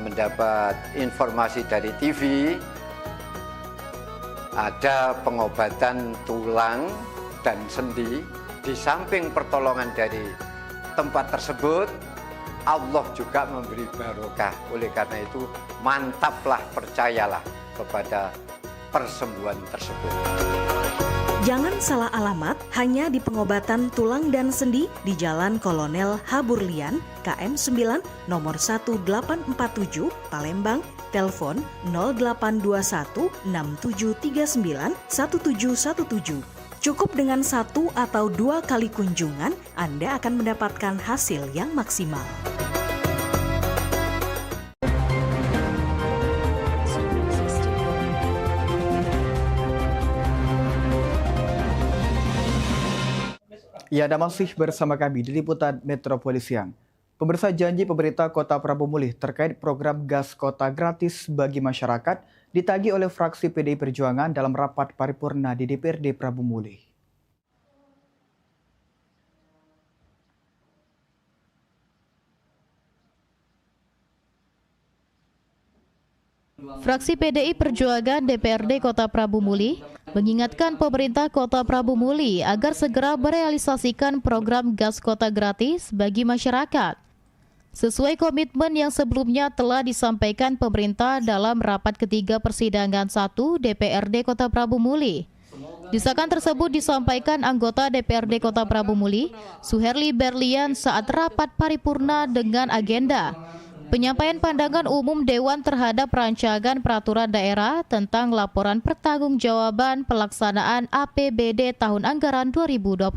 mendapat informasi dari TV, ada pengobatan tulang dan sendi. Di samping pertolongan dari tempat tersebut, Allah juga memberi barokah. Oleh karena itu, mantaplah, percayalah kepada persembuhan tersebut. Jangan salah alamat, hanya di pengobatan tulang dan sendi di Jalan Kolonel Haburlian, KM 9, nomor 1847, Palembang, telepon 0821 6739 1717. Cukup dengan 1 atau 2 kali kunjungan, Anda akan mendapatkan hasil yang maksimal. Ya, Anda masih bersama kami di Liputan Metropolis Siang. Pemirsa, janji pemerintah Kota Prabu Mulih terkait program gas kota gratis bagi masyarakat ditagih oleh fraksi PDI Perjuangan dalam rapat paripurna di DPRD Prabu Mulih. Fraksi PDI Perjuangan DPRD Kota Prabu Mulih mengingatkan pemerintah Kota Prabu Mulih agar segera merealisasikan program gas kota gratis bagi masyarakat. Sesuai komitmen yang sebelumnya telah disampaikan pemerintah dalam rapat ketiga persidangan 1 DPRD Kota Prabu Mulih. Desakan tersebut disampaikan anggota DPRD Kota Prabu Mulih, Suherli Berlian saat rapat paripurna dengan agenda penyampaian pandangan umum Dewan terhadap rancangan peraturan daerah tentang laporan pertanggungjawaban pelaksanaan APBD tahun anggaran 2025.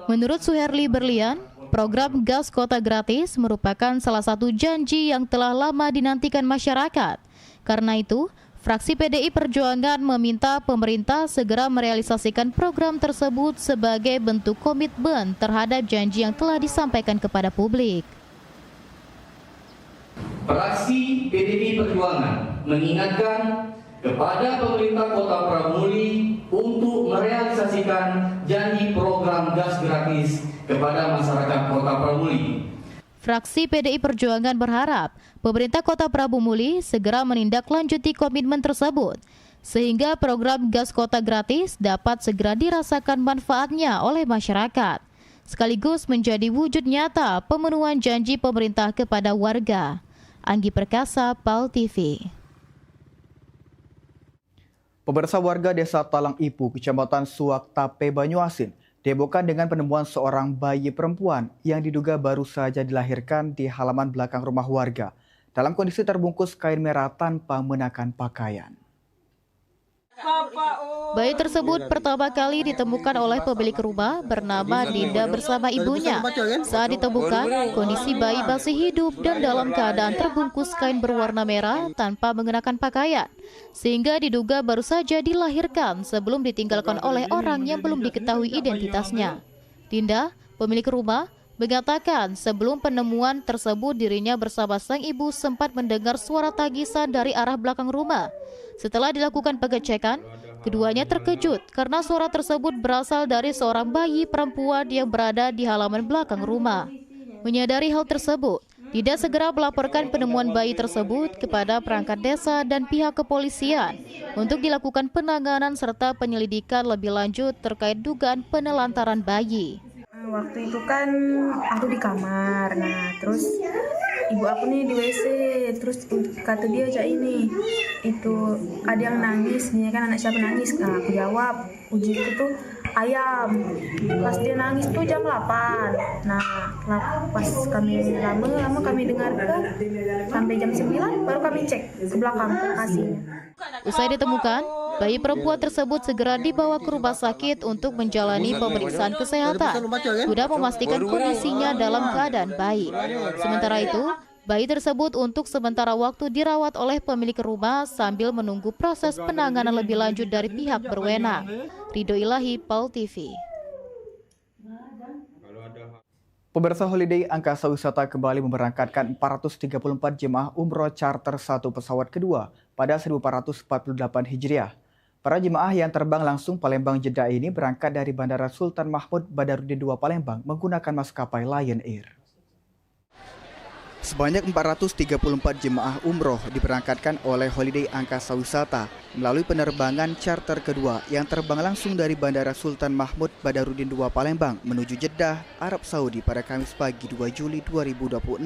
Menurut Suherli Berlian, program gas kota gratis merupakan salah satu janji yang telah lama dinantikan masyarakat. Karena itu, fraksi PDI Perjuangan meminta pemerintah segera merealisasikan program tersebut sebagai bentuk komitmen terhadap janji yang telah disampaikan kepada publik. Fraksi PDI Perjuangan mengingatkan kepada pemerintah Kota Prabu Mulih untuk merealisasikan janji program gas gratis kepada masyarakat Kota Prabu Mulih. Fraksi PDI Perjuangan berharap pemerintah Kota Prabu Mulih segera menindaklanjuti komitmen tersebut sehingga program gas kota gratis dapat segera dirasakan manfaatnya oleh masyarakat, sekaligus menjadi wujud nyata pemenuhan janji pemerintah kepada warga. Anggi Perkasa, PAL TV. Pemirsa, warga Desa Talang Ipu, Kecamatan Suak Tape, Banyuasin, dihebohkan dengan penemuan seorang bayi perempuan yang diduga baru saja dilahirkan di halaman belakang rumah warga dalam kondisi terbungkus kain merah tanpa mengenakan pakaian. Bayi tersebut pertama kali ditemukan oleh pemilik rumah bernama Dinda bersama ibunya. Saat ditemukan, kondisi bayi masih hidup dan dalam keadaan terbungkus kain berwarna merah tanpa mengenakan pakaian, sehingga diduga baru saja dilahirkan sebelum ditinggalkan oleh orang yang belum diketahui identitasnya. Dinda, pemilik rumah, mengatakan sebelum penemuan tersebut dirinya bersama sang ibu sempat mendengar suara tangisan dari arah belakang rumah. Setelah dilakukan pengecekan, keduanya terkejut karena suara tersebut berasal dari seorang bayi perempuan yang berada di halaman belakang rumah. Menyadari hal tersebut, Dinda segera melaporkan penemuan bayi tersebut kepada perangkat desa dan pihak kepolisian untuk dilakukan penanganan serta penyelidikan lebih lanjut terkait dugaan penelantaran bayi. Waktu itu kan aku di kamar, nah terus ibu aku nih di WC, terus kata dia aja ini, itu ada yang nangis, dia kan anak siapa nangis, nah aku jawab, uji itu tuh ayam, pas dia nangis tuh jam 8, nah pas kami lama kami dengarkan, sampai jam 9 baru kami cek ke belakang hasilnya. Usai ditemukan, bayi perempuan tersebut segera dibawa ke rumah sakit untuk menjalani pemeriksaan kesehatan guna memastikan kondisinya dalam keadaan baik. Sementara itu, bayi tersebut untuk sementara waktu dirawat oleh pemilik rumah sambil menunggu proses penanganan lebih lanjut dari pihak berwenang. Ridho Ilahi, PAL TV. Pemirsa, Holiday Angkasa Wisata kembali memberangkatkan 434 jemaah umroh charter satu pesawat kedua pada 1448 Hijriah. Para jemaah yang terbang langsung Palembang Jeddah ini berangkat dari Bandara Sultan Mahmud Badarudin II Palembang menggunakan maskapai Lion Air. Sebanyak 434 jemaah umroh diberangkatkan oleh Holiday Angkasa Wisata melalui penerbangan charter kedua yang terbang langsung dari Bandara Sultan Mahmud Badarudin II Palembang menuju Jeddah, Arab Saudi pada Kamis pagi 2 Juli 2026.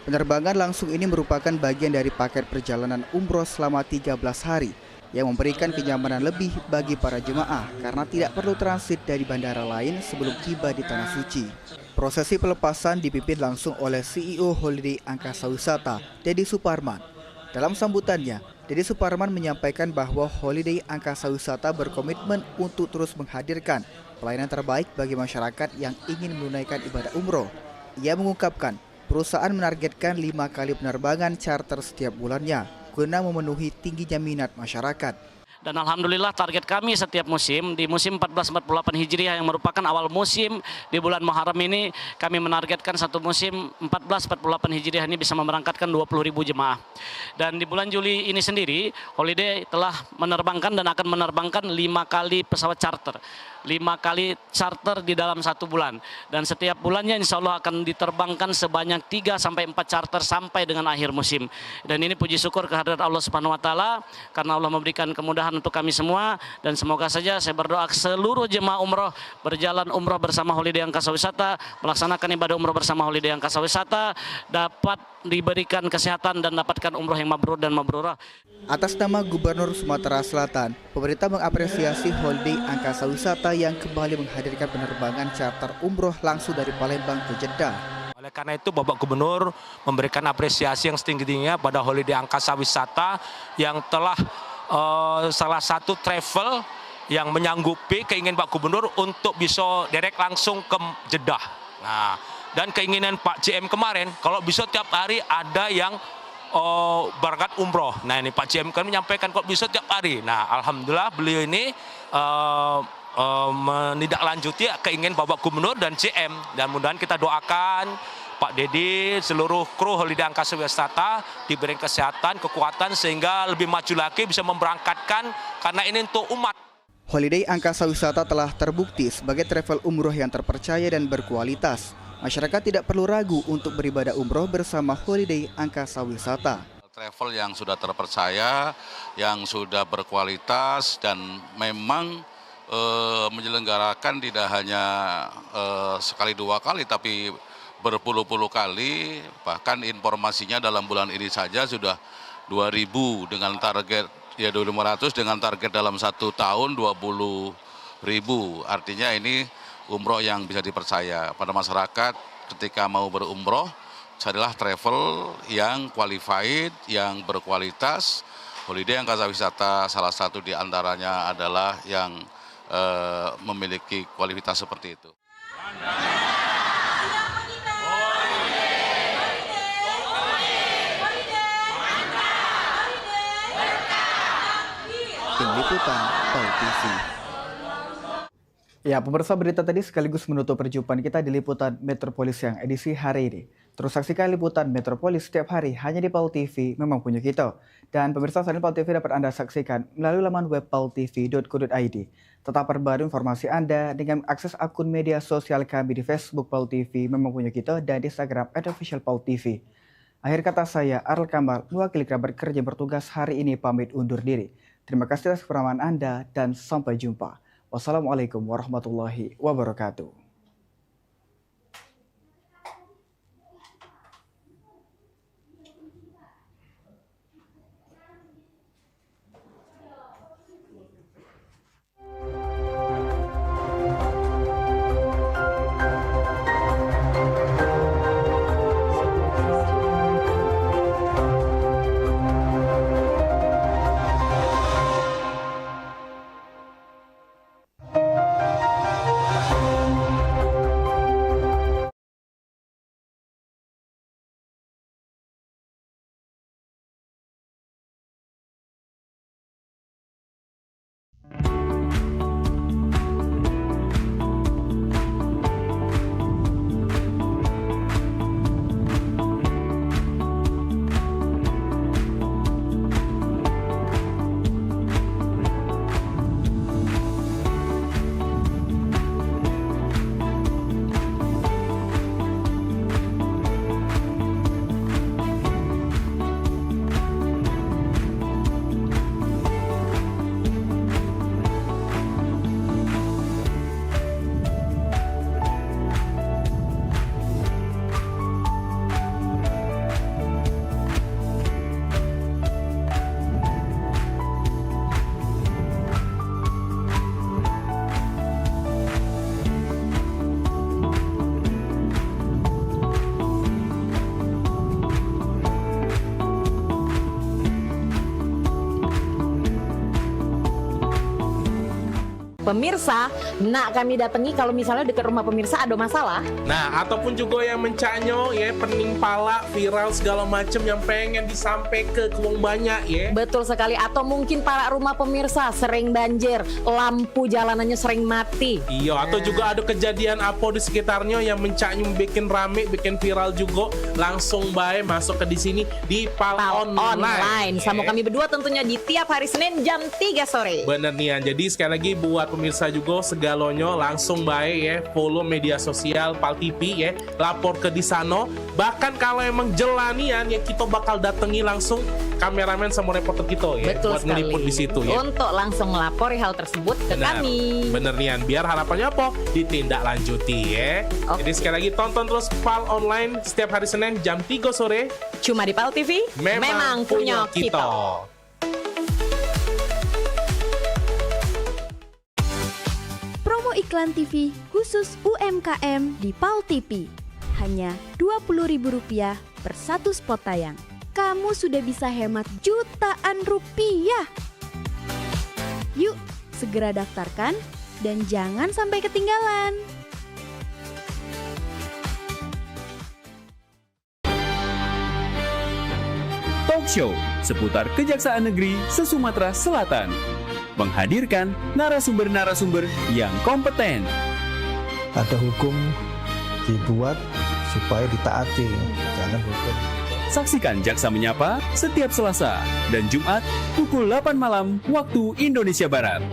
Penerbangan langsung ini merupakan bagian dari paket perjalanan umroh selama 13 hari yang memberikan kenyamanan lebih bagi para jemaah karena tidak perlu transit dari bandara lain sebelum tiba di Tanah Suci. Prosesi pelepasan dipimpin langsung oleh CEO Holiday Angkasa Wisata, Dedi Suparman. Dalam sambutannya, Dedi Suparman menyampaikan bahwa Holiday Angkasa Wisata berkomitmen untuk terus menghadirkan pelayanan terbaik bagi masyarakat yang ingin menunaikan ibadah umroh. Ia mengungkapkan, perusahaan menargetkan 5 kali penerbangan charter setiap bulannya guna memenuhi tingginya minat masyarakat. Dan alhamdulillah target kami setiap musim, di musim 1448 Hijriah yang merupakan awal musim di bulan Muharram ini, kami menargetkan satu musim 1448 Hijriah ini bisa memberangkatkan 20.000 jemaah. Dan di bulan Juli ini sendiri, Holiday telah menerbangkan dan akan menerbangkan 5 kali pesawat charter. 5 kali charter di dalam 1 bulan. Dan setiap bulannya insya Allah akan diterbangkan sebanyak 3 sampai 4 charter sampai dengan akhir musim. Dan ini puji syukur kehadirat Allah Subhanahu wa taala karena Allah memberikan kemudahan untuk kami semua, dan semoga saja saya berdoa seluruh jemaah umroh berjalan umroh bersama Holiday Angkasa Wisata, melaksanakan ibadah umroh bersama Holiday Angkasa Wisata, dapat diberikan kesehatan dan dapatkan umroh yang mabrur dan mabrurah. Atas nama Gubernur Sumatera Selatan, pemerintah mengapresiasi Holiday Angkasa Wisata yang kembali menghadirkan penerbangan charter umroh langsung dari Palembang ke Jeddah. Oleh karena itu, Bapak Gubernur memberikan apresiasi yang setinggi-tingginya pada Holiday Angkasa Wisata yang telah salah satu travel yang menyanggupi keinginan Pak Gubernur untuk bisa direct langsung ke Jeddah. Nah, dan keinginan Pak CM kemarin, kalau bisa tiap hari ada yang berangkat umroh. Nah, ini Pak CM kan menyampaikan kalau bisa tiap hari. Nah, alhamdulillah beliau ini menindaklanjuti keinginan Bapak Gubernur dan CM. Dan mudah-mudahan kita doakan Pak Dedi, seluruh kru Holiday Angkasa Wisata diberi kesehatan, kekuatan sehingga lebih maju lagi bisa memberangkatkan karena ini untuk umat. Holiday Angkasa Wisata telah terbukti sebagai travel umroh yang terpercaya dan berkualitas. Masyarakat tidak perlu ragu untuk beribadah umroh bersama Holiday Angkasa Wisata. Travel yang sudah terpercaya, yang sudah berkualitas dan memang menyelenggarakan tidak hanya sekali 2 kali tapi berpuluh-puluh kali, bahkan informasinya dalam bulan ini saja sudah 2.000 dengan target ya 2.500 dengan target dalam 1 tahun 20.000. Artinya ini umroh yang bisa dipercaya pada masyarakat. Ketika mau berumroh, carilah travel yang qualified, yang berkualitas. Holiday Angkasa Wisata salah satu di antaranya adalah yang memiliki kualitas seperti itu. Tim Liputan PAL TV. Ya, pemirsa, berita tadi sekaligus menutup perjumpaan kita di Liputan Metropolis yang edisi hari ini. Terus saksikan Liputan Metropolis setiap hari hanya di PAL TV, memang punya kita. Dan pemirsa, channel PAL TV dapat Anda saksikan melalui laman web paltv.co.id. Tetap perbarui informasi Anda dengan akses akun media sosial kami di Facebook PAL TV, memang punya kita, dan di Instagram @officialpaltv. Akhir kata saya, Arl Kamal, mewakili kerabat kerja bertugas hari ini pamit undur diri. Terima kasih atas kebersamaan Anda dan sampai jumpa. Wassalamualaikum warahmatullahi wabarakatuh. Pemirsa, nak kami datangi kalau misalnya dekat rumah pemirsa ada masalah. Nah, ataupun juga yang mencanyo ya, pening pala, viral segala macam yang pengen disampaikan ke wong banyak ya. Betul sekali, atau mungkin para rumah pemirsa sering banjir, lampu jalanannya sering mati. Iya, atau juga ada kejadian apa di sekitarnya yang mencanyo bikin rame, bikin viral juga, langsung baik masuk ke di sini di Pal Online. Sama kami berdua tentunya di tiap hari Senin jam 3 sore. Bener nih, jadi sekali lagi buat pemirsa juga segalonyo langsung baik ya, follow media sosial Pal TV ya, lapor ke di sana. Bahkan kalau emang jelanian ya, kita bakal datangi langsung kameramen sama reporter kita ya. Betul buat ngeliput di situ ya. Untuk langsung melapori hal tersebut ke kami. Bener nian, biar harapannya apa? Ditindaklanjuti ya. Jadi sekali lagi tonton terus Pal Online setiap hari Senin jam 3 sore. Cuma di Pal TV, memang punya kita. Promo iklan TV khusus UMKM di Pal TV. Hanya Rp20.000 per satu spot tayang. Kamu sudah bisa hemat jutaan rupiah. Yuk, segera daftarkan dan jangan sampai ketinggalan. Talk Show seputar Kejaksaan Negeri se-Sumatera Selatan. Menghadirkan narasumber-narasumber yang kompeten. Ada hukum dibuat supaya ditaati, jangan hukum. Saksikan Jaksa Menyapa setiap Selasa dan Jumat pukul 8 malam waktu Indonesia Barat.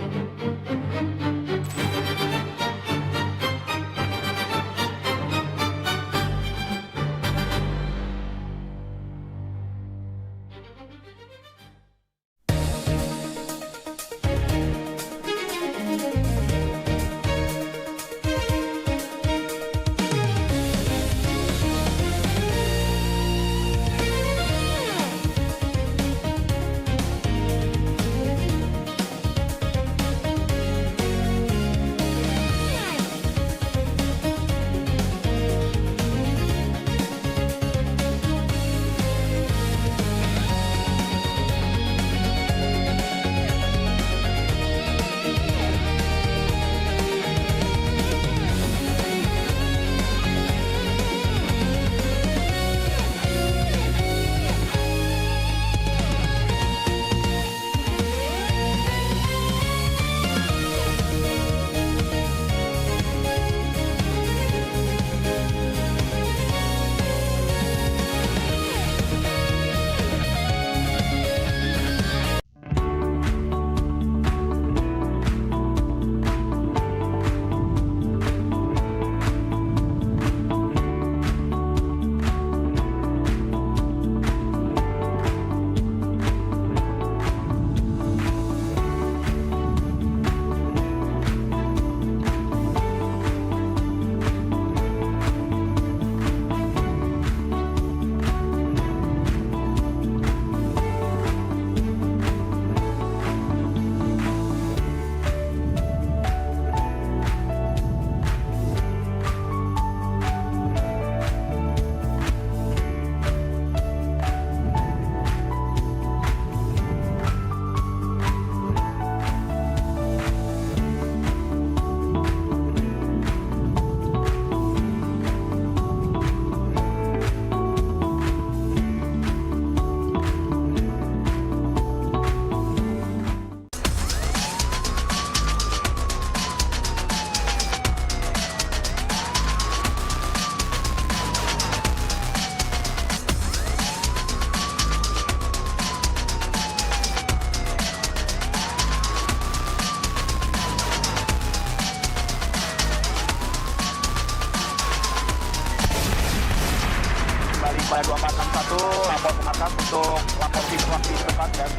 Pada 2461 lapor ke atas untuk lapor di depan dan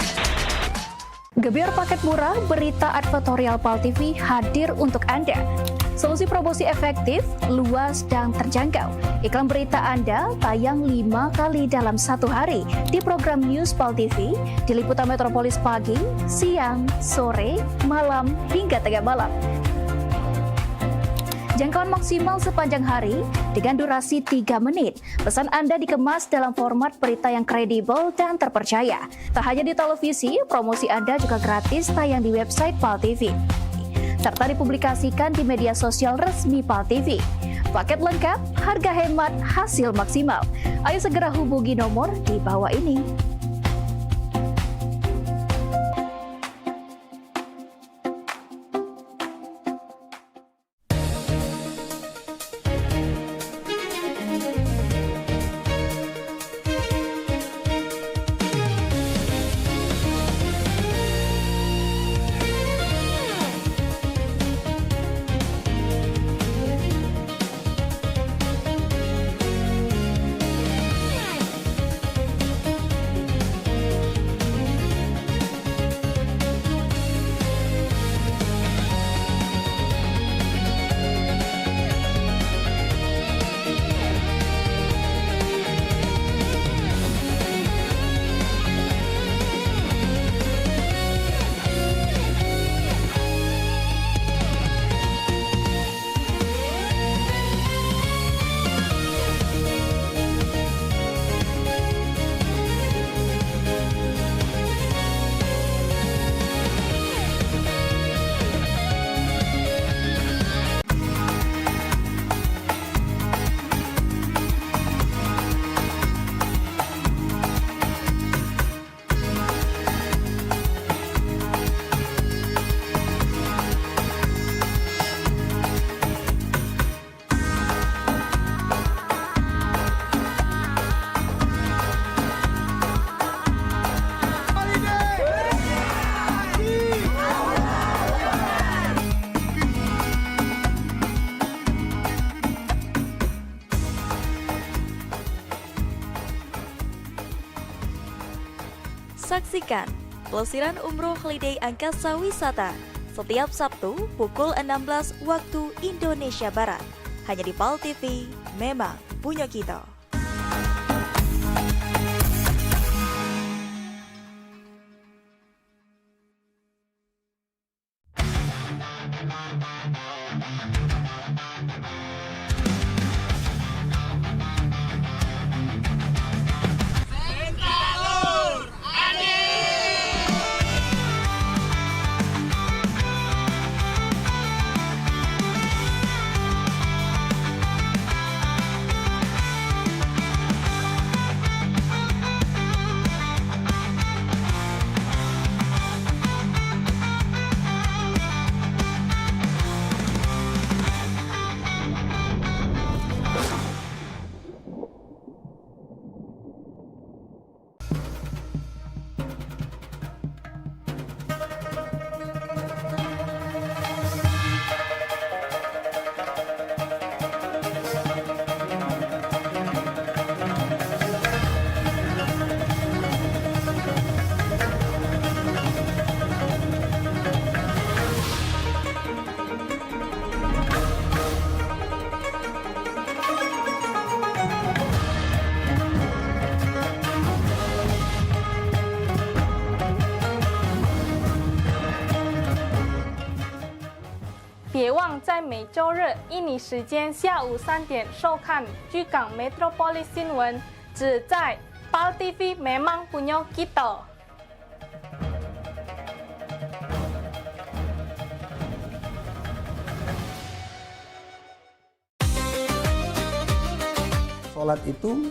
Gebyar paket murah, berita advertorial Pal TV hadir untuk Anda. Solusi promosi efektif, luas, dan terjangkau. Iklan berita Anda tayang 5 kali dalam satu hari di program News Pal TV, di liputan Metropolis pagi, siang, sore, malam, hingga tengah malam. Jangkauan maksimal sepanjang hari dengan durasi 3 menit. Pesan Anda dikemas dalam format berita yang kredibel dan terpercaya. Tak hanya di televisi, promosi Anda juga gratis tayang di website Pal TV. serta dipublikasikan di media sosial resmi PAL TV. Paket lengkap, harga hemat, hasil maksimal. Ayo segera hubungi nomor di bawah ini. Saksikan pelesiran umroh Holiday Angkasa Wisata setiap Sabtu pukul 16 waktu Indonesia Barat. Hanya di PAL TV, memang punya kita.别忘在每周日印尼时间下午3点收看居港 Metropolis 新闻，只在PAL TV memang punya kita。Sholat itu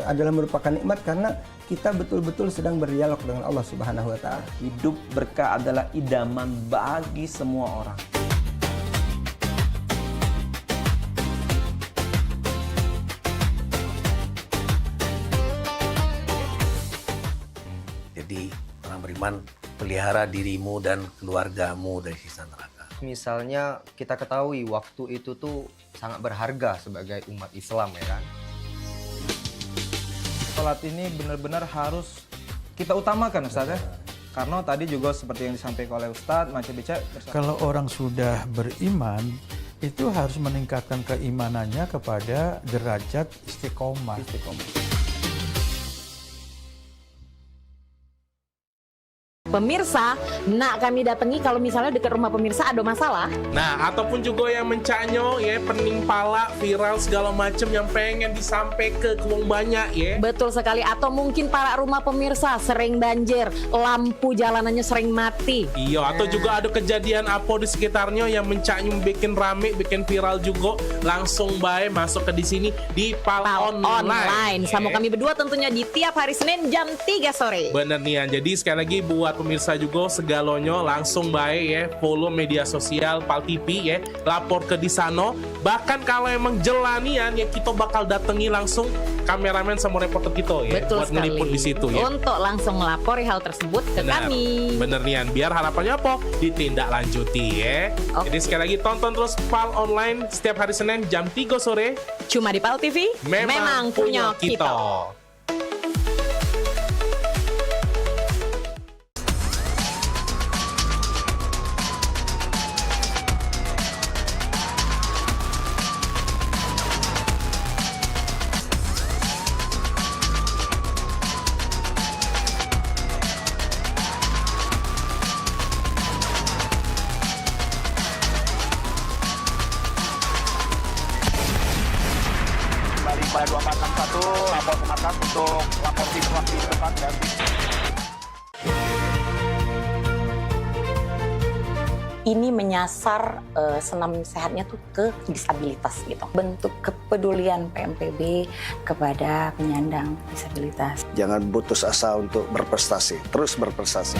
adalah merupakan nikmat karena kita betul-betul sedang berdialog dengan Allah Subhanahu wa Ta'ala. Hidup berkah adalah idaman bagi semua orang. Jadi orang beriman, pelihara dirimu dan keluargamu dari siksa neraka. Misalnya kita ketahui waktu itu tuh sangat berharga sebagai umat Islam, ya kan? Sholat ini benar-benar harus kita utamakan, Ustaz, ya. Karena tadi juga seperti yang disampaikan oleh Ustaz, Macam Bica. Kalau orang sudah beriman, itu harus meningkatkan keimanannya kepada derajat istiqomah. Pemirsa, nak kami datangi kalau misalnya dekat rumah pemirsa ada masalah. Nah, ataupun juga yang mencanyo ya, pening pala, viral segala macam yang pengen disampaikan ke wong banyak ya. Betul sekali, atau mungkin para rumah pemirsa sering banjir, lampu jalanannya sering mati. Iya, atau juga ada kejadian apa di sekitarnya yang mencanyo bikin rame, bikin viral juga, langsung baik masuk ke di sini di Pal Online. Sama kami berdua tentunya di tiap hari Senin jam 3 sore. Bener nih, jadi sekali lagi buat pemirsa juga segalonyo langsung baik ya, follow media sosial Pal TV ya, lapor ke di sana. Bahkan kalau emang jelanian ya, kita bakal datangi langsung kameramen sama reporter kita ya. Betul buat ngeliput di situ ya. Untuk langsung melapor hal tersebut ke kami. Bener nian, biar harapannya apa? Ditindaklanjuti ya. Jadi sekali lagi tonton terus Pal Online setiap hari Senin jam 3 sore. Cuma di Pal TV, memang punya kita. Pada 2461 lapor ke markas untuk lapor situasi depan dan ini menyasar senam sehatnya tuh ke disabilitas gitu. Bentuk kepedulian PMPB kepada penyandang disabilitas. Jangan putus asa untuk berprestasi, terus berprestasi.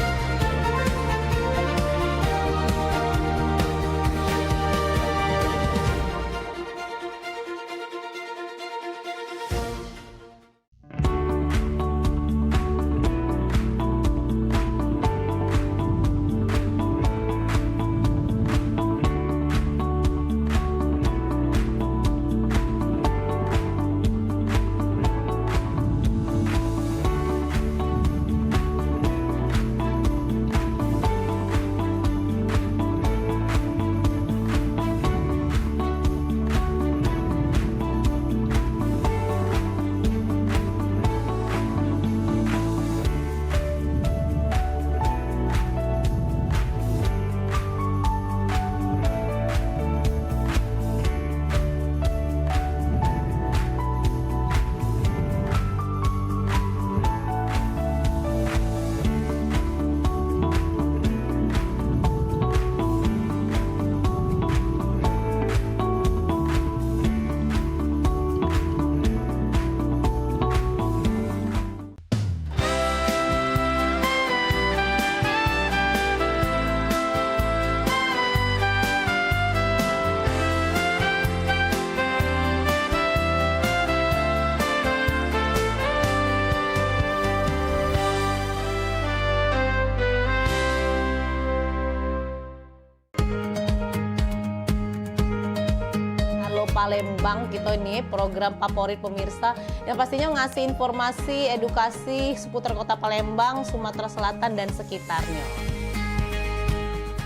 Palembang kita ini program favorit pemirsa yang pastinya ngasih informasi, edukasi seputar kota Palembang, Sumatera Selatan dan sekitarnya.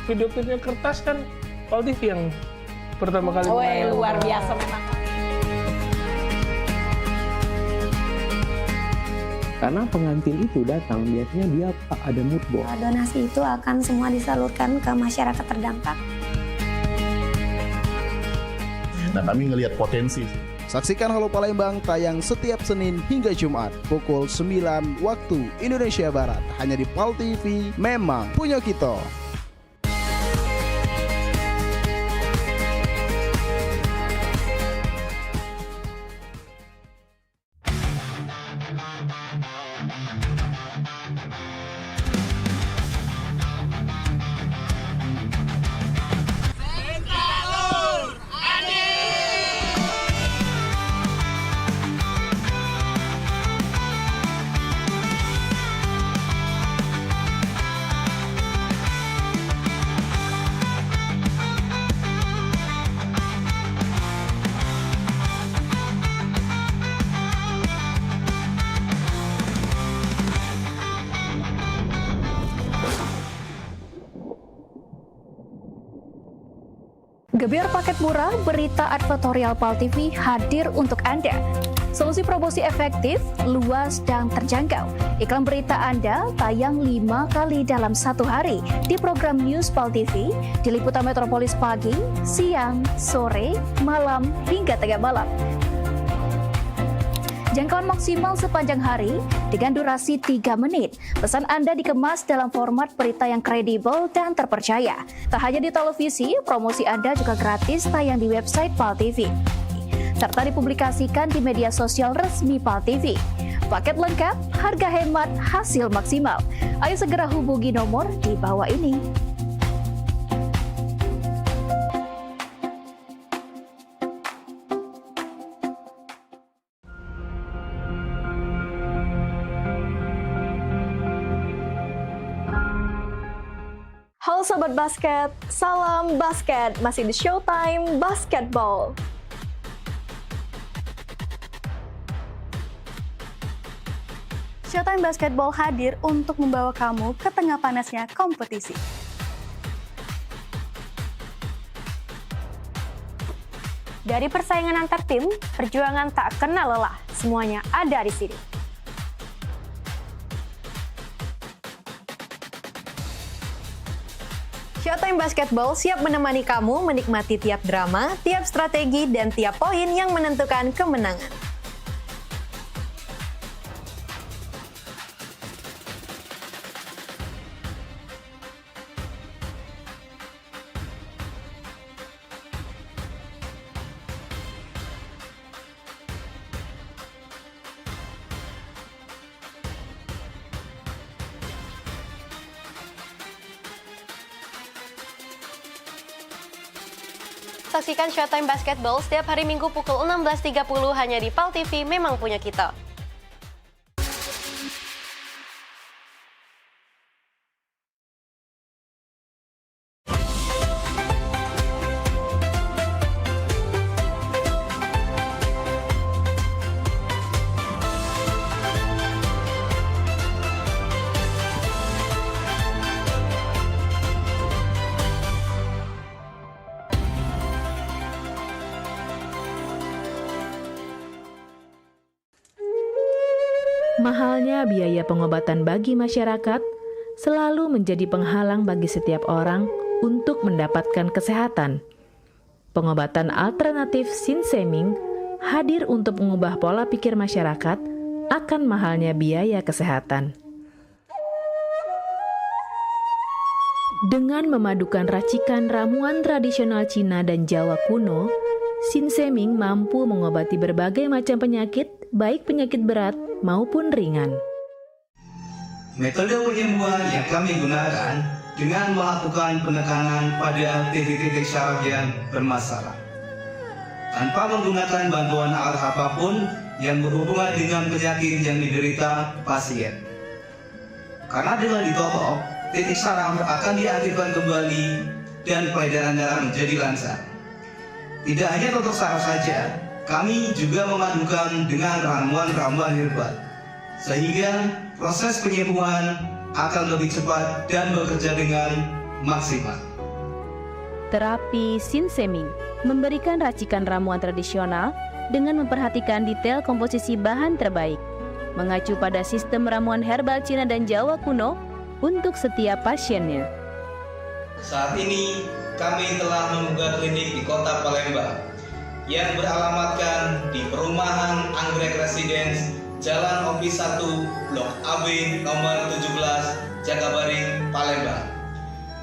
Video-video kertas kan Pal TV yang pertama kali. Luar biasa memang. Karena pengantin itu datang biasanya dia ada mood board. Donasi itu akan semua disalurkan ke masyarakat terdampak. Nah, kami ngelihat potensi. Saksikan Halo Palembang tayang setiap Senin hingga Jumat pukul 9 waktu Indonesia Barat hanya di Pal TV, memang punya kita. Gebyar paket murah berita advertorial Pal TV hadir untuk Anda. Solusi promosi efektif, luas, dan terjangkau. Iklan berita Anda tayang 5 kali dalam 1 hari di program News PAL TV, di liputan Metropolis pagi, siang, sore, malam, hingga tengah malam. Jangkauan maksimal sepanjang hari dengan durasi 3 menit. Pesan Anda dikemas dalam format berita yang kredibel dan terpercaya. Tak hanya di televisi, promosi Anda juga gratis tayang di website PAL TV, serta dipublikasikan di media sosial resmi PAL TV. Paket lengkap, harga hemat, hasil maksimal. Ayo segera hubungi nomor di bawah ini. Halo Sobat Basket, salam basket, masih di Showtime Basketball. Showtime Basketball hadir untuk membawa kamu ke tengah panasnya kompetisi. Dari persaingan antar tim, perjuangan tak kenal lelah, semuanya ada di sini. Showtime Basketball siap menemani kamu menikmati tiap drama, tiap strategi, dan tiap poin yang menentukan kemenangan. Saksikan Showtime Basketball setiap hari Minggu pukul 16.30 hanya di PAL TV, memang punya kita. Mahalnya biaya pengobatan bagi masyarakat selalu menjadi penghalang bagi setiap orang untuk mendapatkan kesehatan. Pengobatan alternatif Sinseming hadir untuk mengubah pola pikir masyarakat akan mahalnya biaya kesehatan. Dengan memadukan racikan ramuan tradisional Cina dan Jawa kuno, Sinseming mampu mengobati berbagai macam penyakit, baik penyakit berat maupun ringan. Metode penyembuhan yang kami gunakan dengan melakukan penekanan pada titik-titik syaraf yang bermasalah, tanpa menggunakan bantuan alat apapun yang berhubungan dengan penyakit yang diderita pasien. Karena dengan ditotok, titik syaraf akan diaktifkan kembali dan peredaran darah menjadi lancar. Tidak hanya totok syaraf saja, kami juga memadukan dengan ramuan-ramuan herbal, sehingga proses penyembuhan akan lebih cepat dan bekerja dengan maksimal. Terapi Sinseming memberikan racikan ramuan tradisional dengan memperhatikan detail komposisi bahan terbaik, mengacu pada sistem ramuan herbal Cina dan Jawa kuno untuk setiap pasiennya. Saat ini, kami telah membuka klinik di Kota Palembang yang beralamatkan di Perumahan Anggrek Residence, Jalan Opi 1, Blok AB nomor 17, Jagabaring, Palembang.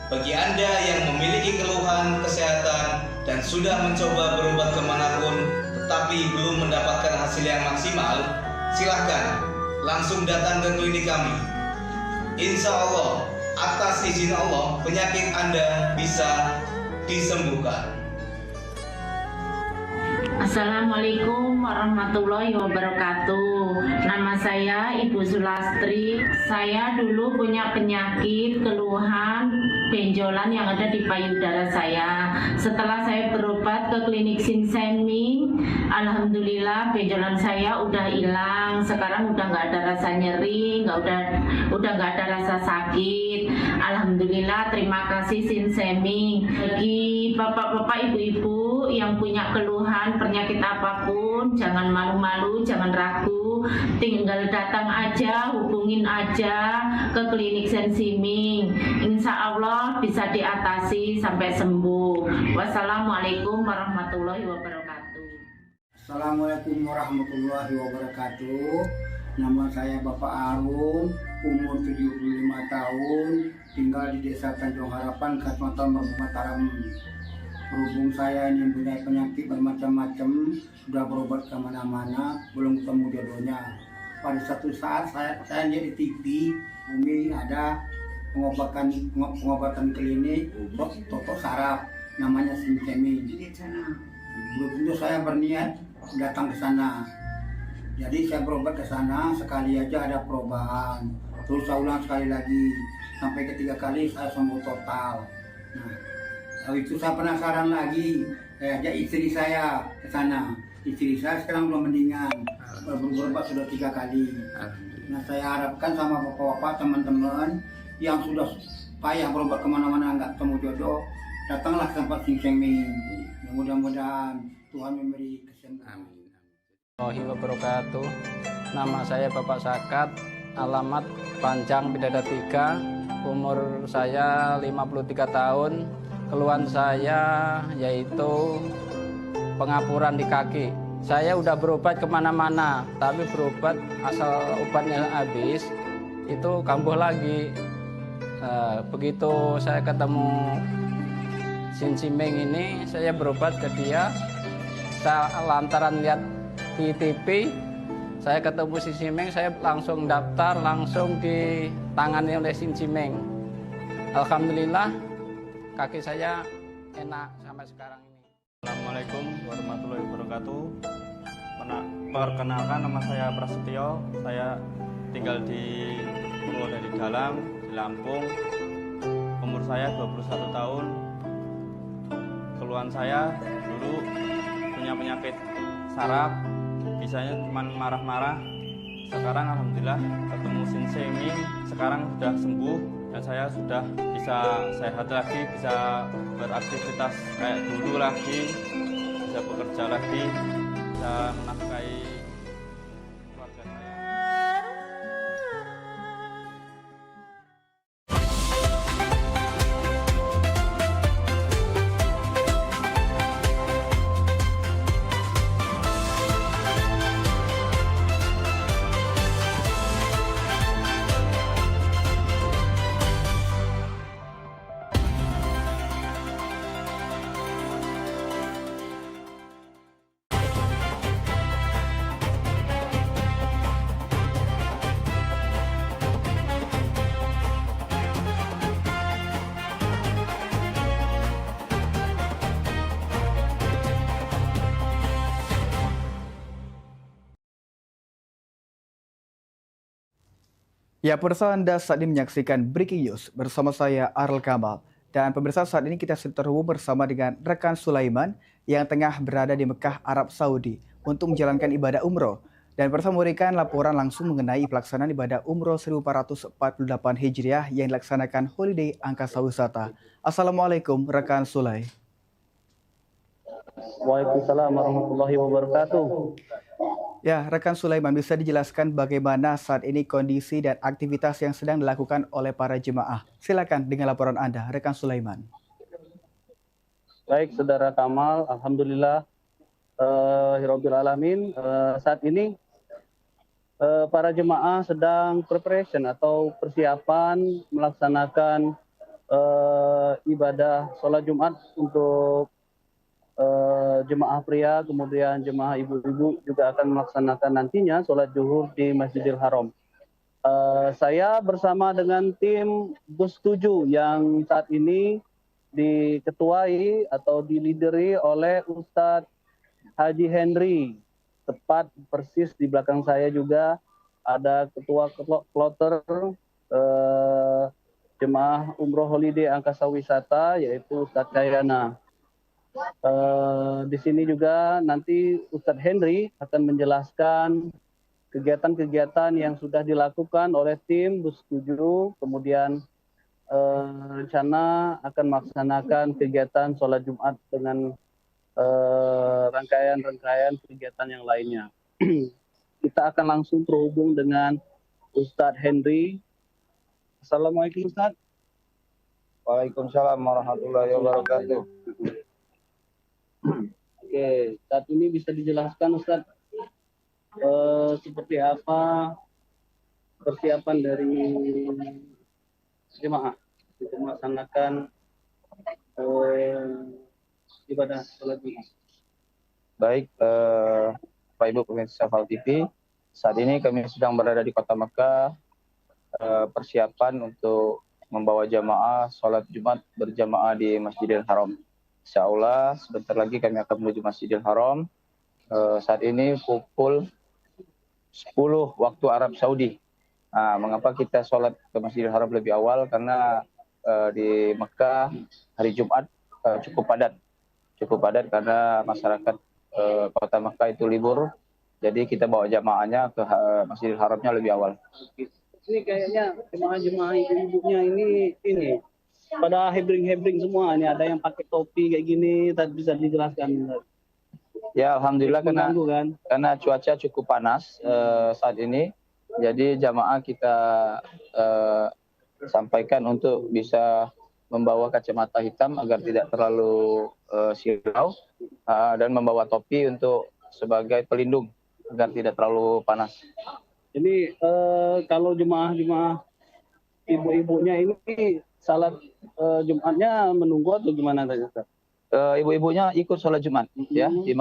Bagi Anda yang memiliki keluhan kesehatan dan sudah mencoba berobat kemanapun tetapi belum mendapatkan hasil yang maksimal, silahkan langsung datang ke klinik kami. Insya Allah, atas izin Allah, penyakit Anda bisa disembuhkan. Assalamualaikum warahmatullahi wabarakatuh. Nama saya Ibu Sulastri. Saya dulu punya penyakit keluhan benjolan yang ada di payudara saya. Setelah saya berobat ke klinik Sinseming, alhamdulillah benjolan saya udah hilang. Sekarang udah nggak ada rasa nyeri, udah nggak ada rasa sakit. Alhamdulillah, terima kasih Sinseming. Bagi bapak-bapak, ibu-ibu yang punya keluhan penyakit apapun, jangan malu-malu, jangan ragu, tinggal datang aja, hubungin aja ke klinik Sinseming. Insya Allah bisa diatasi sampai sembuh. Wassalamualaikum warahmatullahi wabarakatuh. Assalamualaikum warahmatullahi wabarakatuh. Nama saya Bapak Arun, umur 75 tahun, tinggal di Desa Tanjung Harapan, Kecamatan Mataram. Berhubung saya ini mempunyai penyakit bermacam-macam, sudah berobat kemana-mana, belum ketemu jodohnya. Pada satu saat saya lihat di TV, Umi ada pengobatan klinik Toto Saraf, namanya Sinseming. Belum tentu saya berniat datang ke sana. Jadi saya berobat ke sana, sekali aja ada perubahan. Terus saya ulang sekali lagi, sampai ketiga kali saya sembuh total. Nah, lalu itu saya penasaran lagi, saya ajak istri saya ke sana. Istri saya sekarang belum mendingan, berobat sudah 3 kali. Nah, saya harapkan sama bapak-bapak, teman-teman yang sudah payah berobat kemana-mana nggak ketemu jodoh, datanglah ke tempat Sinseming. Mudah-mudahan Tuhan memberi kesembuhan. Wabarakatuh. Nama saya Bapak Sakat, alamat Panjang Bidada 3, umur saya 53 tahun. Keluhan saya yaitu pengapuran di kaki. Saya udah berobat kemana-mana, tapi berobat asal obatnya habis, itu kambuh lagi. Begitu saya ketemu Sinseming ini, saya berobat ke dia. Saya lantaran lihat di TV, saya ketemu Sinseming, saya langsung daftar, langsung ditangani oleh Sinseming. Alhamdulillah, kaki saya enak sampai sekarang ini. Assalamualaikum warahmatullahi wabarakatuh. Perkenalkan, nama saya Prasetyo, saya tinggal di Purwodadi Dalam, di Lampung. Umur saya 21 tahun. Keluhan saya dulu punya penyakit saraf, bisanya cuma marah-marah. Sekarang alhamdulillah ketemu Sinseming, sekarang sudah sembuh dan saya sudah bisa sehat lagi, bisa beraktivitas kayak dulu lagi, bisa bekerja lagi, bisa menafkahi keluarga saya. Ya, pemirsa, Anda saat ini menyaksikan Breaking News bersama saya Arul Kamal. Dan pemirsa, saat ini kita sudah terhubung bersama dengan rekan Sulaiman yang tengah berada di Mekah, Arab Saudi untuk menjalankan ibadah umroh. Dan bersama memberikan laporan langsung mengenai pelaksanaan ibadah umroh 1448 Hijriah yang dilaksanakan Holiday Angkasa Wisata. Assalamualaikum rekan Sulai. Waalaikumsalam warahmatullahi wabarakatuh. Ya, rekan Sulaiman, bisa dijelaskan bagaimana saat ini kondisi dan aktivitas yang sedang dilakukan oleh para jemaah? Silakan dengan laporan Anda, rekan Sulaiman. Baik, Saudara Kamal, alhamdulillah, Hirobbil Alamin. Saat ini para jemaah sedang preparation atau persiapan melaksanakan ibadah sholat Jumat untuk jemaah pria, kemudian jemaah ibu-ibu juga akan melaksanakan nantinya sholat zuhur di Masjidil Haram. Saya bersama dengan tim Bus 7 yang saat ini diketuai atau dilideri oleh Ustadz Haji Henry. Tepat persis di belakang saya juga ada ketua kloter jemaah umroh holiday angkasa wisata yaitu Ustadz Kayana. Di sini juga nanti Ustadz Henry akan menjelaskan kegiatan-kegiatan yang sudah dilakukan oleh tim Bus 7, kemudian rencana akan melaksanakan kegiatan sholat Jumat dengan rangkaian-rangkaian kegiatan yang lainnya. Kita akan langsung terhubung dengan Ustadz Henry. Assalamualaikum Ustadz. Waalaikumsalam warahmatullahi wabarakatuh. Oke, saat ini bisa dijelaskan Ustadz seperti apa persiapan dari jemaah untuk melaksanakan ibadah sholat Jumat. Baik, Pak Ibu pemirsa Fal TV, saat ini kami sedang berada di Kota Mekah, persiapan untuk membawa jamaah sholat Jumat berjamaah di Masjidil Haram. Insya Allah sebentar lagi kami akan menuju Masjidil Haram. Saat ini pukul 10 waktu Arab Saudi. Nah, mengapa kita sholat ke Masjidil Haram lebih awal? Karena di Mekah hari Jumat cukup padat karena masyarakat kota Mekah itu libur. Jadi kita bawa jamaahnya ke Masjidil Haramnya lebih awal. Ini kayaknya jemaah-jemaah ibu-ibunya ini pada hebring semua. Ini ada yang pakai topi kayak gini, tadi bisa dijelaskan. Ya alhamdulillah karena cuaca cukup panas saat ini. Jadi jamaah kita sampaikan untuk bisa membawa kacamata hitam agar tidak terlalu silau dan membawa topi untuk sebagai pelindung agar tidak terlalu panas. Jadi kalau jemaah ibu-ibunya ini salat Jumatnya menunggu atau gimana tadi Ustaz? Ibu-ibunya ikut sholat Jumat ya di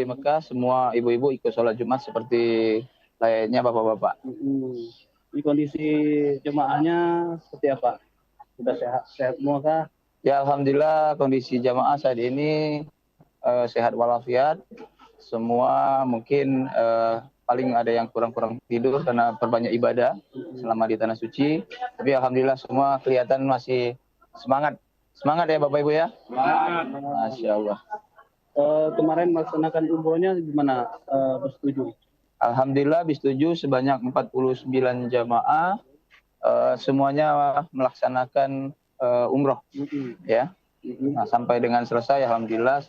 Mekah semua ibu-ibu ikut sholat Jumat seperti layaknya bapak-bapak. Di kondisi jemaahnya seperti apa? Sudah sehat semua kah? Ya alhamdulillah kondisi jamaah saat ini sehat walafiat. Semua mungkin paling ada yang kurang tidur karena perbanyak ibadah selama di Tanah Suci. Tapi alhamdulillah semua kelihatan masih semangat. Semangat ya Bapak Ibu ya. Masya Allah. Kemarin melaksanakan umrohnya gimana? Bersetuju? Alhamdulillah bis 7 sebanyak 49 jamaah semuanya melaksanakan umroh ya. Nah, sampai dengan selesai alhamdulillah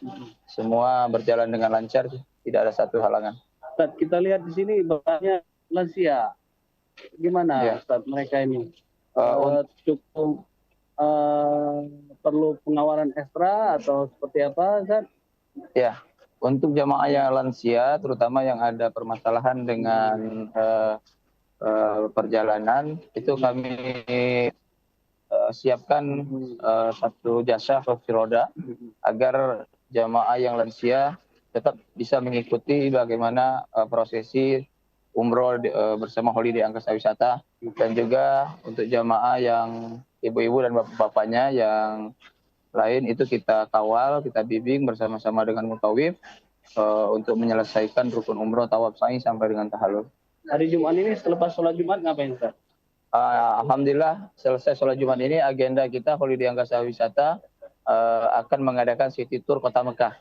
semua berjalan dengan lancar, tidak ada satu halangan. Ustaz, kita lihat di sini bapaknya lansia. Gimana Ustaz mereka ini? Cukup perlu pengawalan ekstra atau seperti apa Ustaz? Ya. Untuk jamaah yang lansia, terutama yang ada permasalahan dengan perjalanan, itu kami siapkan satu jasa kursi roda agar jamaah yang lansia tetap bisa mengikuti bagaimana prosesi umroh bersama Holiday Angkasa Wisata, dan juga untuk jamaah yang ibu-ibu dan bapak-bapaknya yang lain itu kita kawal, kita bimbing bersama-sama dengan mutawif untuk menyelesaikan rukun umroh, tawaf sa'i sampai dengan tahallul. Hari Jumat ini selepas sholat Jumat ngapain Ustaz? Alhamdulillah selesai sholat Jumat ini agenda kita Holiday Angkasa Wisata akan mengadakan city tour Kota Mekah.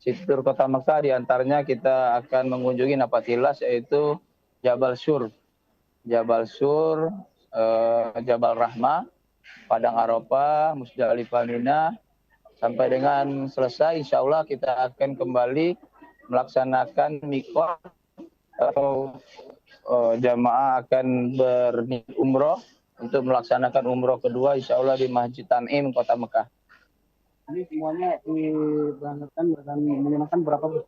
City tour Kota Mekah diantaranya kita akan mengunjungi Napatilas yaitu Jabal Sur, Jabal Rahmah, Padang Arafah, Musdalifah, Mina, sampai dengan selesai insya Allah kita akan kembali melaksanakan mikot atau jamaah akan berniat umroh untuk melaksanakan umroh kedua insya Allah di Masjid Tan'im Kota Mekah. Ini semuanya diberangkatkan dan menggunakan berapa bus?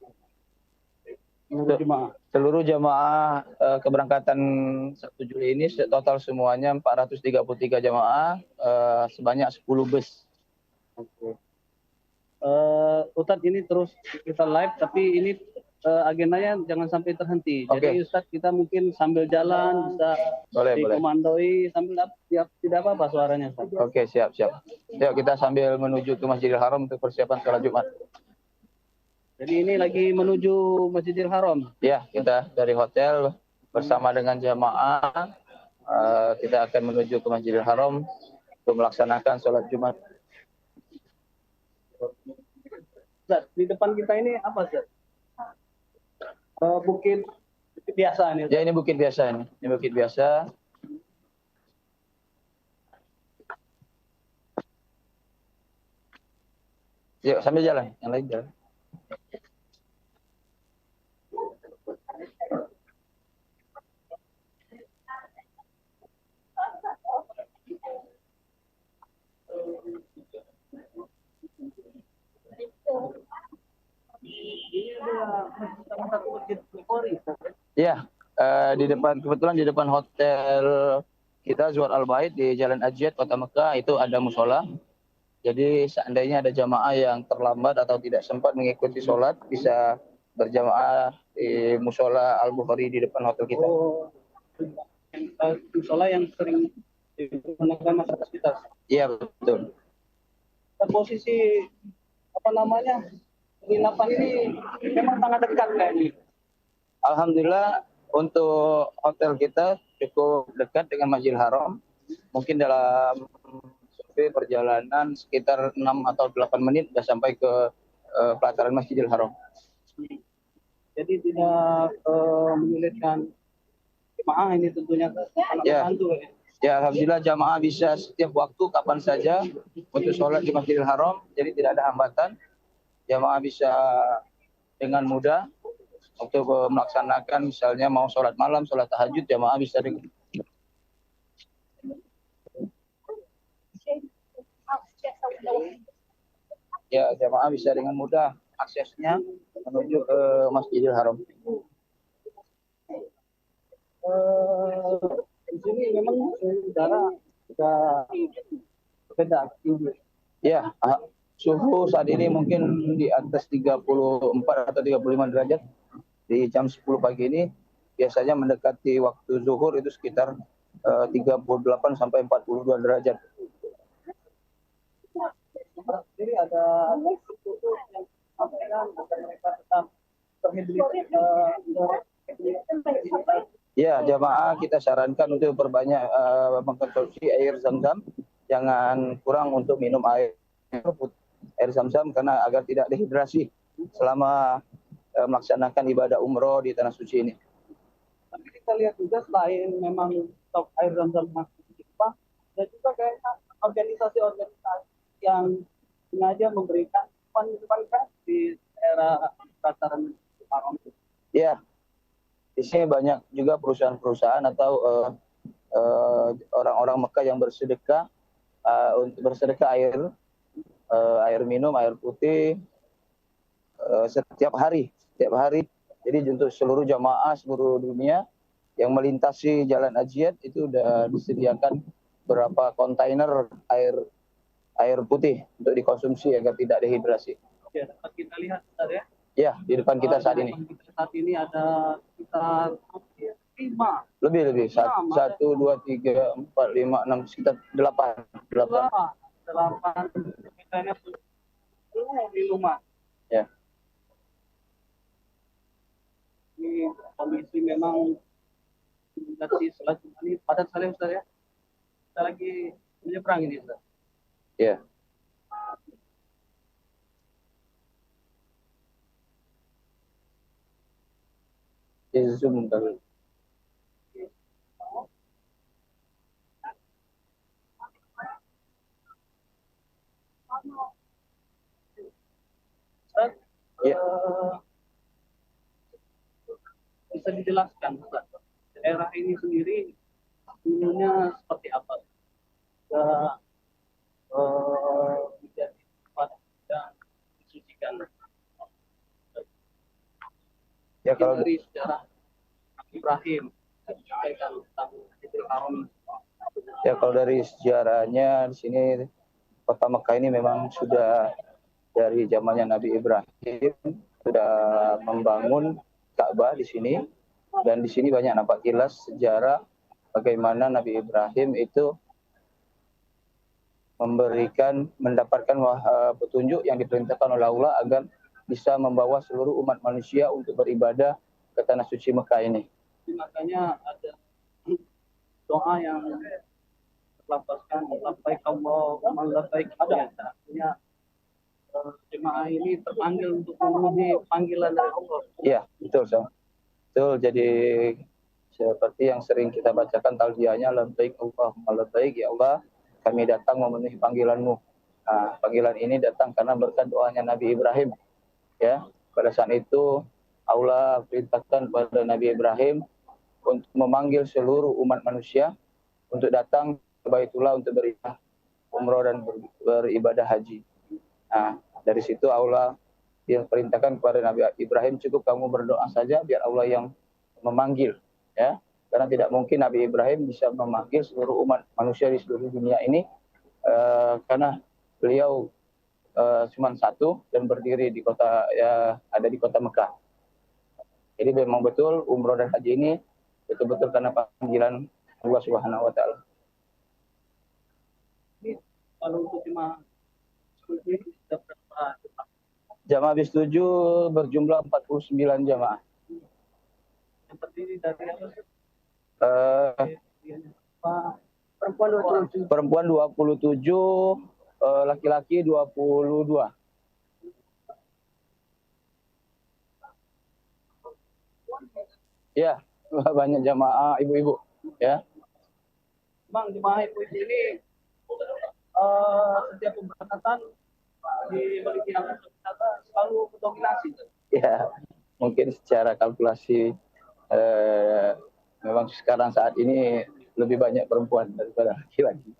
Seluruh jamaah keberangkatan 1 Juli ini total semuanya 433 jamaah sebanyak 10 bus. Ustadz ini terus kita live tapi ini agendanya jangan sampai terhenti. Jadi Ustadz kita mungkin sambil jalan bisa dikomandoi sambil tidak apa-apa suaranya Ustadz. Oke, siap. Yuk kita sambil menuju ke Masjidil Haram untuk persiapan sholat Jumat. Jadi ini lagi menuju Masjidil Haram. Ya, kita dari hotel bersama dengan jamaah kita akan menuju ke Masjidil Haram untuk melaksanakan sholat Jumat. Zat, di depan kita ini apa, Zat? Bukit biasa nih. Ya, ini bukit biasa ini. Ini bukit biasa. Yuk, sambil jalan, yang lain jalan. Ya, kebetulan di depan hotel kita Zuhur Al Bait di Jalan Ajiat Kota Mekah itu ada musola. Jadi seandainya ada jamaah yang terlambat atau tidak sempat mengikuti sholat bisa berjamaah di musola Al Bukhari di depan hotel kita. Oh, musola yang sering digunakan masyarakat sekitar. Iya, betul. Posisi penginapan ini memang sangat dekat kayaknya. Alhamdulillah untuk hotel kita cukup dekat dengan Masjidil Haram. Mungkin dalam survei perjalanan sekitar 6 atau 8 menit sudah sampai ke pelataran Masjidil Haram. Jadi tidak menyulitkan jemaah ini tentunya. Ya. Ya, alhamdulillah jamaah bisa setiap waktu kapan saja untuk sholat di Masjidil Haram. Jadi tidak ada hambatan. Jamaah bisa dengan mudah untuk melaksanakan misalnya mau sholat malam, sholat tahajud, jamaah bisa dengan ya, jamaah bisa dengan mudah aksesnya menuju ke Masjidil Haram. Di sini memang udara sudah beda tinggi. Ya, suhu saat ini mungkin di atas 34 atau 35 derajat. Di jam 10 pagi ini biasanya mendekati waktu zuhur itu sekitar 38 sampai 42 derajat. Jadi ada suhu yang sampaikan agar mereka tetap terhidrasi. Ya, jamaah kita sarankan untuk perbanyak mengkonsumsi air zam-zam. Jangan kurang untuk minum air zam-zam karena agar tidak dehidrasi selama melaksanakan ibadah umroh di tanah suci ini. Tapi kita lihat juga selain memang stok air zam-zam dan juga kayaknya organisasi-organisasi yang sengaja memberikan depan di daerah pelataran Haram. Ya. Di sini banyak juga perusahaan-perusahaan atau orang-orang Mekah yang bersedekah untuk bersedekah air minum, air putih setiap hari. Jadi untuk seluruh jamaah seluruh dunia yang melintasi Jalan Ajiat itu sudah disediakan beberapa kontainer air putih untuk dikonsumsi agar tidak dehidrasi. Ya, dapat kita lihat Ustaz ya. Ya, di depan kita saat ini. Saat ini ada sekitar 5. Lebih. 1, 2, 3, 4, 5, 6, sekitar 8. 8 kontainer di rumah. Ya. Ini kondisi memang dari sholat ini padat sekali Ustaz ya. Kita lagi menyeberang ini Ustaz. Ya. Zoom dulu. Ya. Bisa dijelaskan Ustaz, daerah ini sendiri sebenarnya seperti apa? Menjadi tempat yang disucikan. Ya, kalau dari sejarah Ibrahim, ya kalau dari sejarahnya di sini kota Mekah ini memang sudah dari zamannya Nabi Ibrahim sudah membangun Ka'bah di sini, dan di sini banyak nampak kilas sejarah bagaimana Nabi Ibrahim itu mendapatkan petunjuk yang diperintahkan oleh Allah agar bisa membawa seluruh umat manusia untuk beribadah ke tanah suci Mekah ini. Makanya ada doa yang melafazkan labbaik Allahumma labbaik, ada artinya jemaah ini terpanggil untuk memenuhi panggilan dari Allah. Iya, betul, betul. Jadi seperti yang sering kita bacakan talbiyahnya, labbaik Allahumma labbaik, ya Allah, kami datang memenuhi panggilan-Mu. Nah, panggilan ini datang karena berkat doanya Nabi Ibrahim. Ya, pada saat itu Allah perintahkan pada Nabi Ibrahim untuk memanggil seluruh umat manusia untuk datang ke Baitullah untuk beribadah umroh dan beribadah haji. Nah, dari situ Allah yang perintahkan kepada Nabi Ibrahim, cukup kamu berdoa saja biar Allah yang memanggil, ya. Karena tidak mungkin Nabi Ibrahim bisa memanggil seluruh umat manusia di seluruh dunia ini, karena beliau cuma satu dan berdiri di kota, ya, ada di kota Mekah. Jadi memang betul umroh dan haji ini betul-betul karena panggilan Allah Subhanahu wa taala. Kalau untuk jamaah bis 7 berjumlah 49 jamaah. Yang terdiri dari perempuan 27, laki-laki 22. Ya, banyak jamaah ibu-ibu, ya. Bang, jemaah ibu ini setiap pemberangkatan dimiliki angka selalu mendominasi. Ya, mungkin secara kalkulasi memang sekarang saat ini lebih banyak perempuan daripada laki-laki.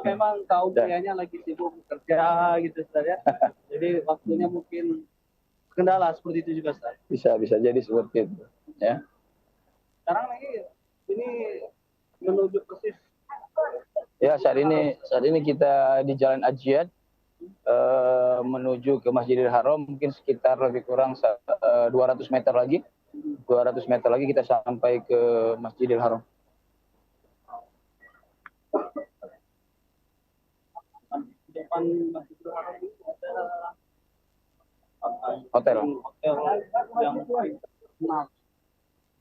Memang kaum prianya lagi sibuk bekerja gitu, Ustaz, ya. Jadi waktunya mungkin kendala seperti itu juga, Ustaz. Bisa jadi seperti itu, ya. Sekarang ini menuju persis. Ya, saat ini kita di Jalan Ajiat menuju ke Masjidil Haram, mungkin sekitar lebih kurang 200 meter lagi. 200 meter lagi kita sampai ke Masjidil Haram. Depan Masjidil Haram ini ada hotel yang terkenal.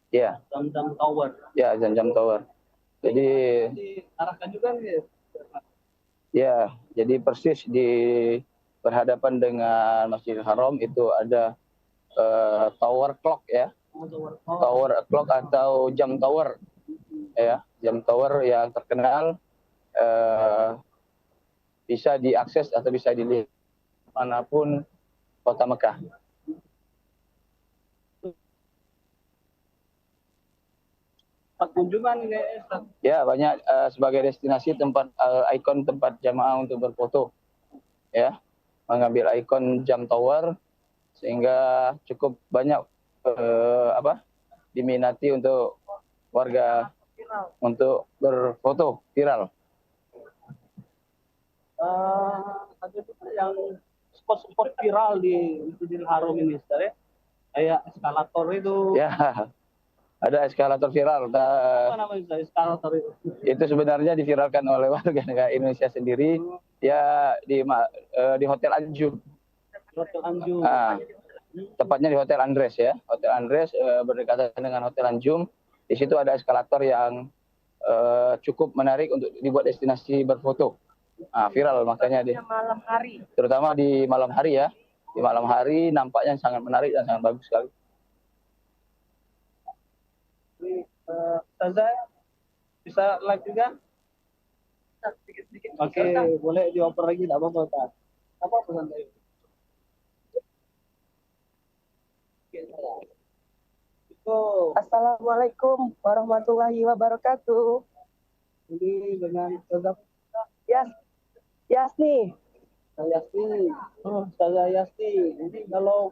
Ya. Zamzam Tower. Ya, Zamzam Tower. Jadi diarahkan juga nih. Ya, jadi persis di berhadapan dengan Masjidil Haram itu ada tower clock, ya. Tower clock atau jam tower. Ya, jam tower yang terkenal, bisa diakses atau bisa dilihat manapun kota Mekah. Kunjungan ini, ya, banyak sebagai destinasi tempat ikon tempat jamaah untuk berfoto, ya, mengambil ikon jam tower sehingga cukup banyak diminati untuk warga untuk berfoto viral. Ada juga yang spot-spot viral di Masjidil Haram ini, Ustaz, ya. Kayak eskalator itu. Ya. Ada eskalator viral. Apa namanya eskalator itu? Itu sebenarnya diviralkan oleh warga negara Indonesia sendiri, ya, di Hotel Anjum. Hotel Anjum. Nah, tepatnya di Hotel Andres, ya. Hotel Andres berdekatan dengan Hotel Anjum. Di situ ada eskalator yang cukup menarik untuk dibuat destinasi berfoto. Nah, viral makanya di malam hari. Terutama di malam hari, ya. Di malam hari nampaknya sangat menarik dan sangat bagus sekali. Ustazah bisa live juga? Oke, boleh dioper lagi, tidak apa-apa, Ustaz. Apa pesan saya? Assalamualaikum warahmatullahi wabarakatuh. Ini dengan Ustazah Yasni. Yasni. Oh, Ustazah Yasni. Jadi kalau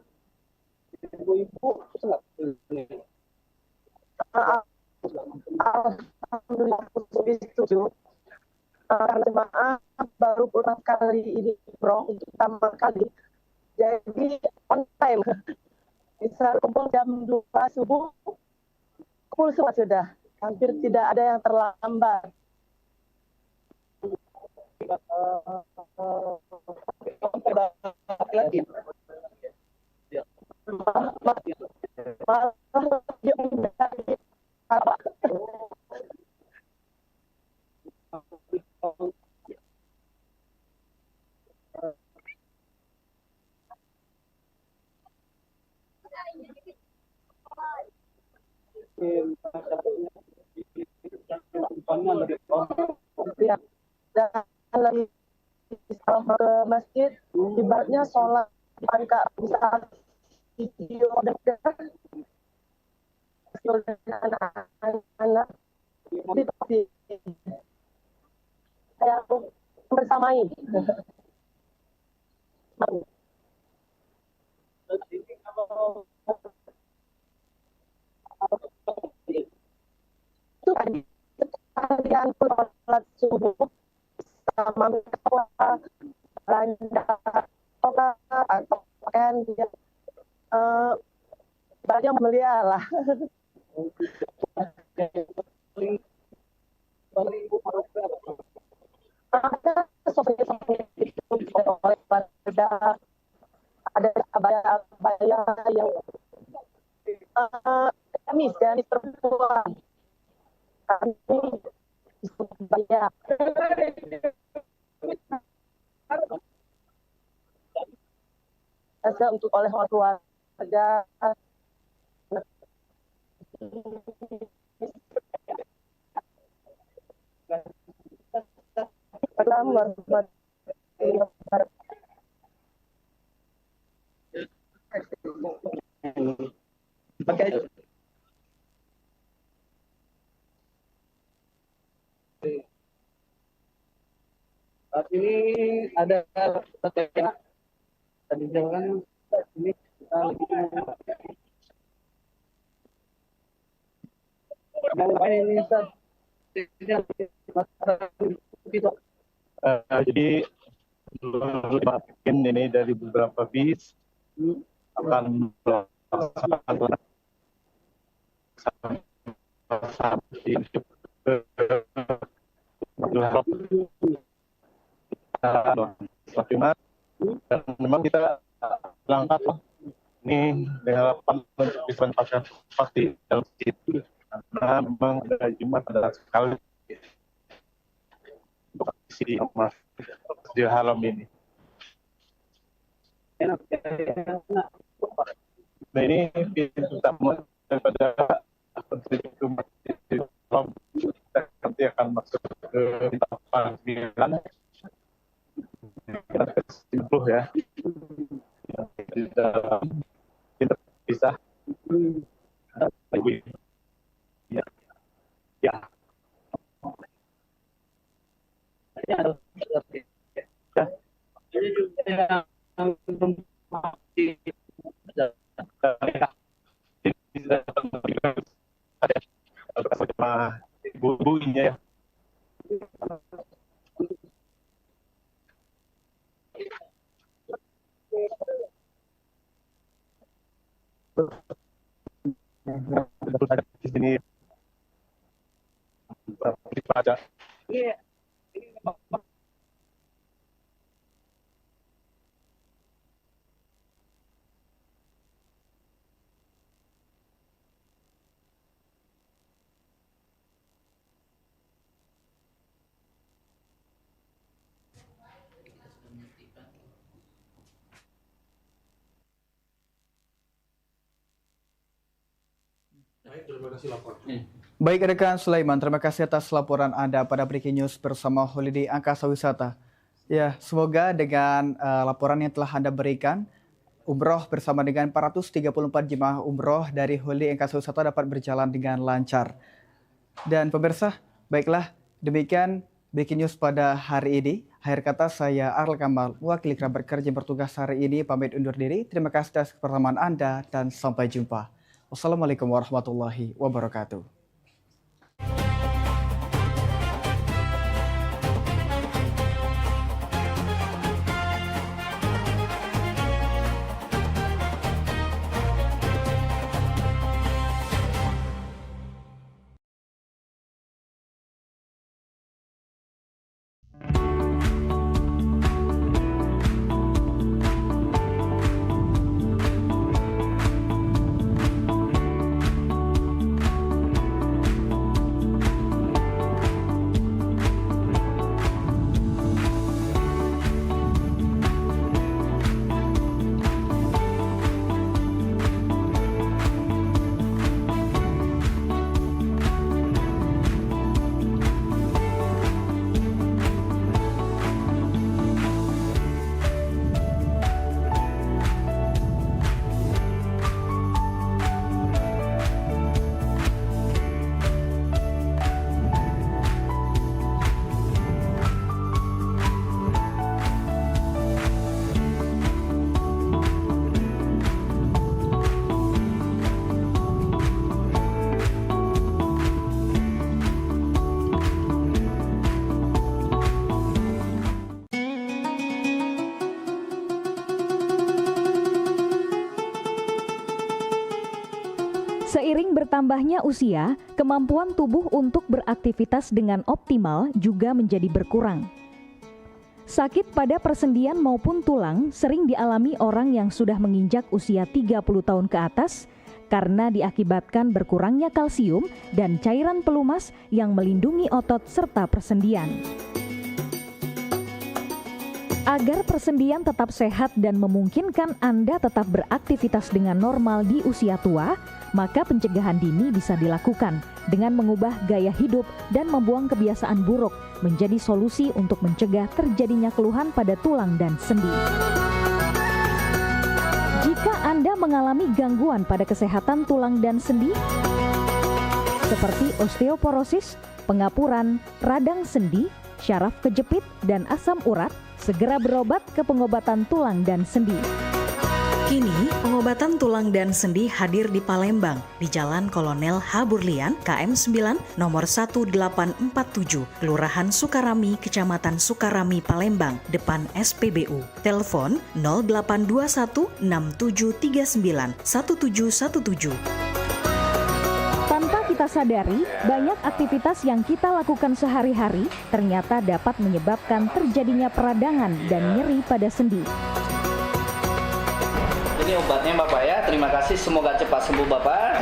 ibu-ibu alhamdulillah setuju. Karena jemaah baru pulang kali ini bro untuk pertama kali, jadi on time. Bisa kumpul jam 2 subuh, kumpul semua sudah, hampir tidak ada yang terlambat. Ya, dan lagi sama ke masjid, ibaratnya sholat depan Kak bisa video dengan anak-anak itu kayak bersamai. Itu tadi kalian sholat subuh sama belanja atau pakaian dia banyak melia lah. Ada abaya yang gamis perempuan kami banyak. Ada untuk oleh keluarga. Saat ini ada tadi jalan ini kita lagi ini jadi ini dari beberapa bis akan melaksanakan Jumat dan memang kita berangkat ini dengan harapan untuk bisa pakai pasti dalam situ karena memang ada Jumat adalah sekali untuk isi Masjidil Haram ini. Nah ini pintu utama daripada pintu Masjidil Haram, kita nanti akan masuk ke tahapan 9 kita ke-10 ya. Di dalam kita bisa ya. Ibu-ibunya ya. Di sini pada Baik rekan Sulaiman, terima kasih atas laporan Anda pada Breaking News bersama Holiday Angkasa Wisata. Ya, semoga dengan laporan yang telah Anda berikan, umroh bersama dengan 434 jemaah umroh dari Holiday Angkasa Wisata dapat berjalan dengan lancar. Dan pemirsa, baiklah demikian Breaking News pada hari ini. Akhir kata saya Arl Kamal, wakil kerabat kerja yang bertugas hari ini pamit undur diri. Terima kasih atas kebersamaan Anda dan sampai jumpa. Wassalamualaikum warahmatullahi wabarakatuh. Seiring bertambahnya usia, kemampuan tubuh untuk beraktivitas dengan optimal juga menjadi berkurang. Sakit pada persendian maupun tulang sering dialami orang yang sudah menginjak usia 30 tahun ke atas karena diakibatkan berkurangnya kalsium dan cairan pelumas yang melindungi otot serta persendian. Agar persendian tetap sehat dan memungkinkan Anda tetap beraktivitas dengan normal di usia tua, maka pencegahan dini bisa dilakukan dengan mengubah gaya hidup dan membuang kebiasaan buruk menjadi solusi untuk mencegah terjadinya keluhan pada tulang dan sendi. Jika Anda mengalami gangguan pada kesehatan tulang dan sendi, seperti osteoporosis, pengapuran, radang sendi, syaraf kejepit, dan asam urat, segera berobat ke pengobatan tulang dan sendi. Kini, pengobatan tulang dan sendi hadir di Palembang, di Jalan Kolonel H. Burlian, KM 9, nomor 1847, Kelurahan Sukarami, Kecamatan Sukarami, Palembang, depan SPBU. Telepon 0821 6739 1717. Tanpa kita sadari, banyak aktivitas yang kita lakukan sehari-hari ternyata dapat menyebabkan terjadinya peradangan dan nyeri pada sendi. Ini obatnya Bapak ya, terima kasih, semoga cepat sembuh Bapak.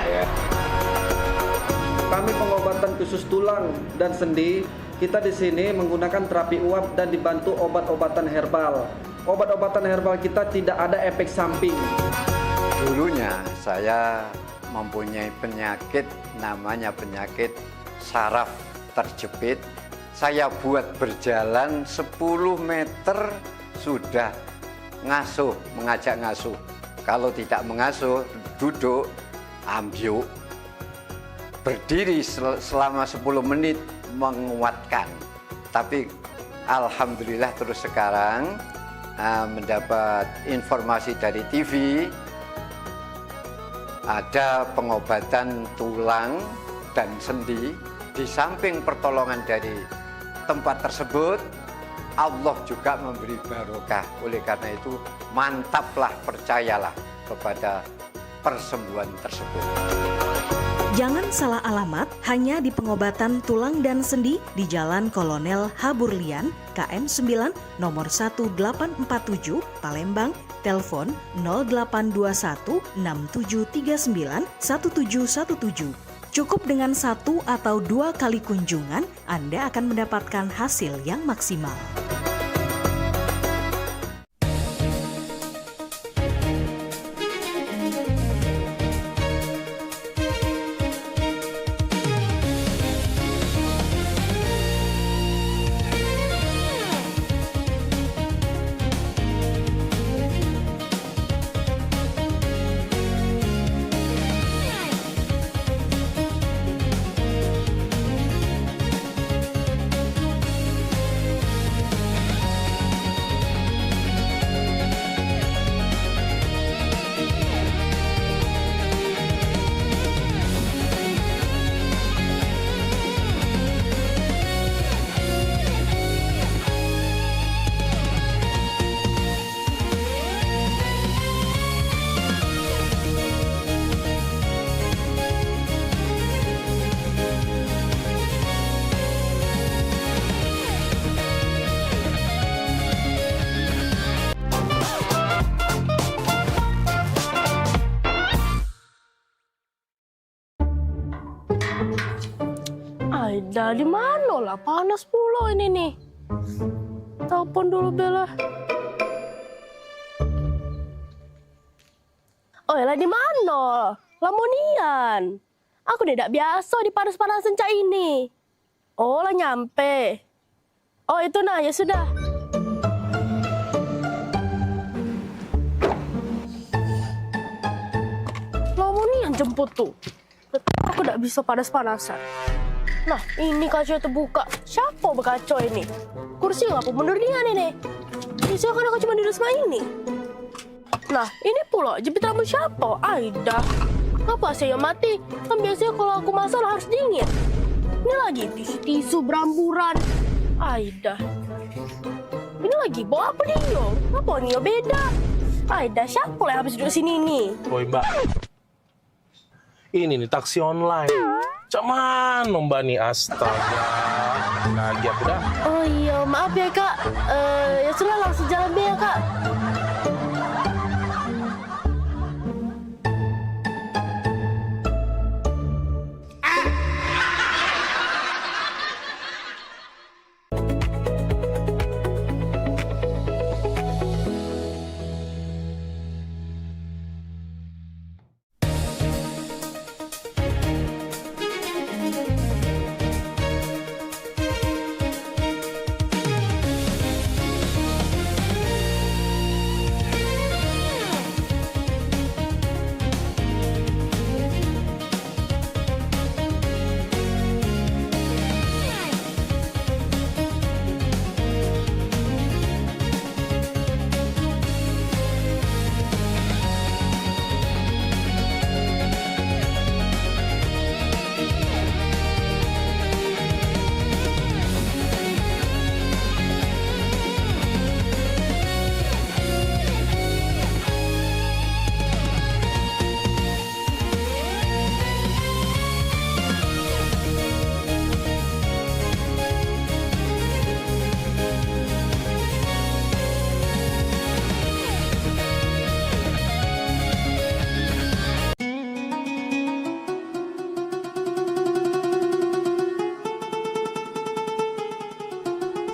Kami pengobatan khusus tulang dan sendi, kita di sini menggunakan terapi uap dan dibantu obat-obatan herbal. Obat-obatan herbal kita tidak ada efek samping. Dulunya saya mempunyai penyakit namanya penyakit saraf terjepit. Saya buat berjalan 10 meter sudah ngasuh, mengajak ngasuh. Kalau tidak mengasuh, duduk, ambyuk, berdiri selama 10 menit menguatkan. Tapi alhamdulillah terus sekarang mendapat informasi dari TV, ada pengobatan tulang dan sendi. Di samping pertolongan dari tempat tersebut, Allah juga memberi barokah. Oleh karena itu, mantaplah, percayalah kepada persembuhan tersebut. Jangan salah alamat, hanya di pengobatan tulang dan sendi di Jalan Kolonel H. Burlian, KM 9, nomor 1847, Palembang, telepon 0821 6739 1717. Cukup dengan 1 atau 2 kali kunjungan, Anda akan mendapatkan hasil yang maksimal. Aida, di mana lah? Panas pula ini nih. Telepon dulu Bella. Oh, lah di mana? Lamonian. Aku tidak biasa di panas-panasan cak ini. Oh, lah nyampe. Oh, itu nah, ya sudah. Lamonian jemput tuh. Aku tidak bisa panas-panasan. Nah, ini kaca terbuka. Siapa berkaca ini? Kursi ngapa mundur dia nih? Bisa kan aku cuma duduk sama ini. Nah, ini pula jepit rambut siapa? Aida. Apa saya mati? Kan biasanya kalau aku masak harus dingin. Ini lagi tisu-tisu beramburan. Aida. Ini lagi bawa apa dia? Apa nih beda? Aida, siapa yang habis duduk sini nih? Oi, Mbak. Ini nih taksi online. Cuman Mbak nih, astaga. Lagi aku dah. Oh iya, maaf ya Kak. Ya sudah langsung jalan deh ya Kak.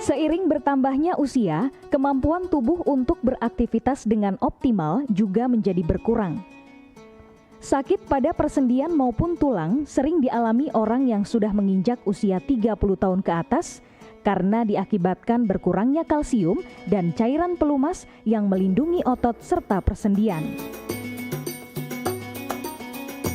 Seiring bertambahnya usia, kemampuan tubuh untuk beraktivitas dengan optimal juga menjadi berkurang. Sakit pada persendian maupun tulang sering dialami orang yang sudah menginjak usia 30 tahun ke atas karena diakibatkan berkurangnya kalsium dan cairan pelumas yang melindungi otot serta persendian.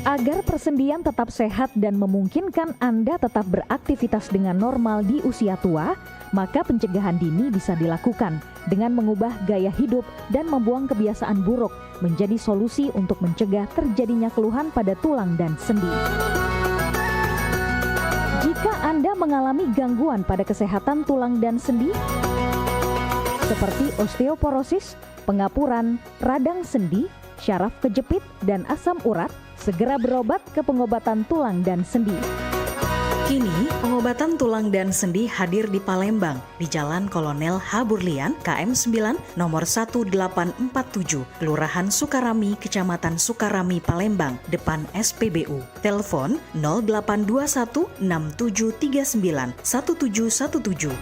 Agar persendian tetap sehat dan memungkinkan Anda tetap beraktivitas dengan normal di usia tua, maka pencegahan dini bisa dilakukan dengan mengubah gaya hidup dan membuang kebiasaan buruk menjadi solusi untuk mencegah terjadinya keluhan pada tulang dan sendi. Jika Anda mengalami gangguan pada kesehatan tulang dan sendi, seperti osteoporosis, pengapuran, radang sendi, syaraf kejepit, dan asam urat, segera berobat ke pengobatan tulang dan sendi. Kini, pengobatan tulang dan sendi hadir di Palembang, di Jalan Kolonel H. Burlian, KM 9, nomor 1847, Kelurahan Sukarami, Kecamatan Sukarami, Palembang, depan SPBU. Telepon 0821 6739 1717.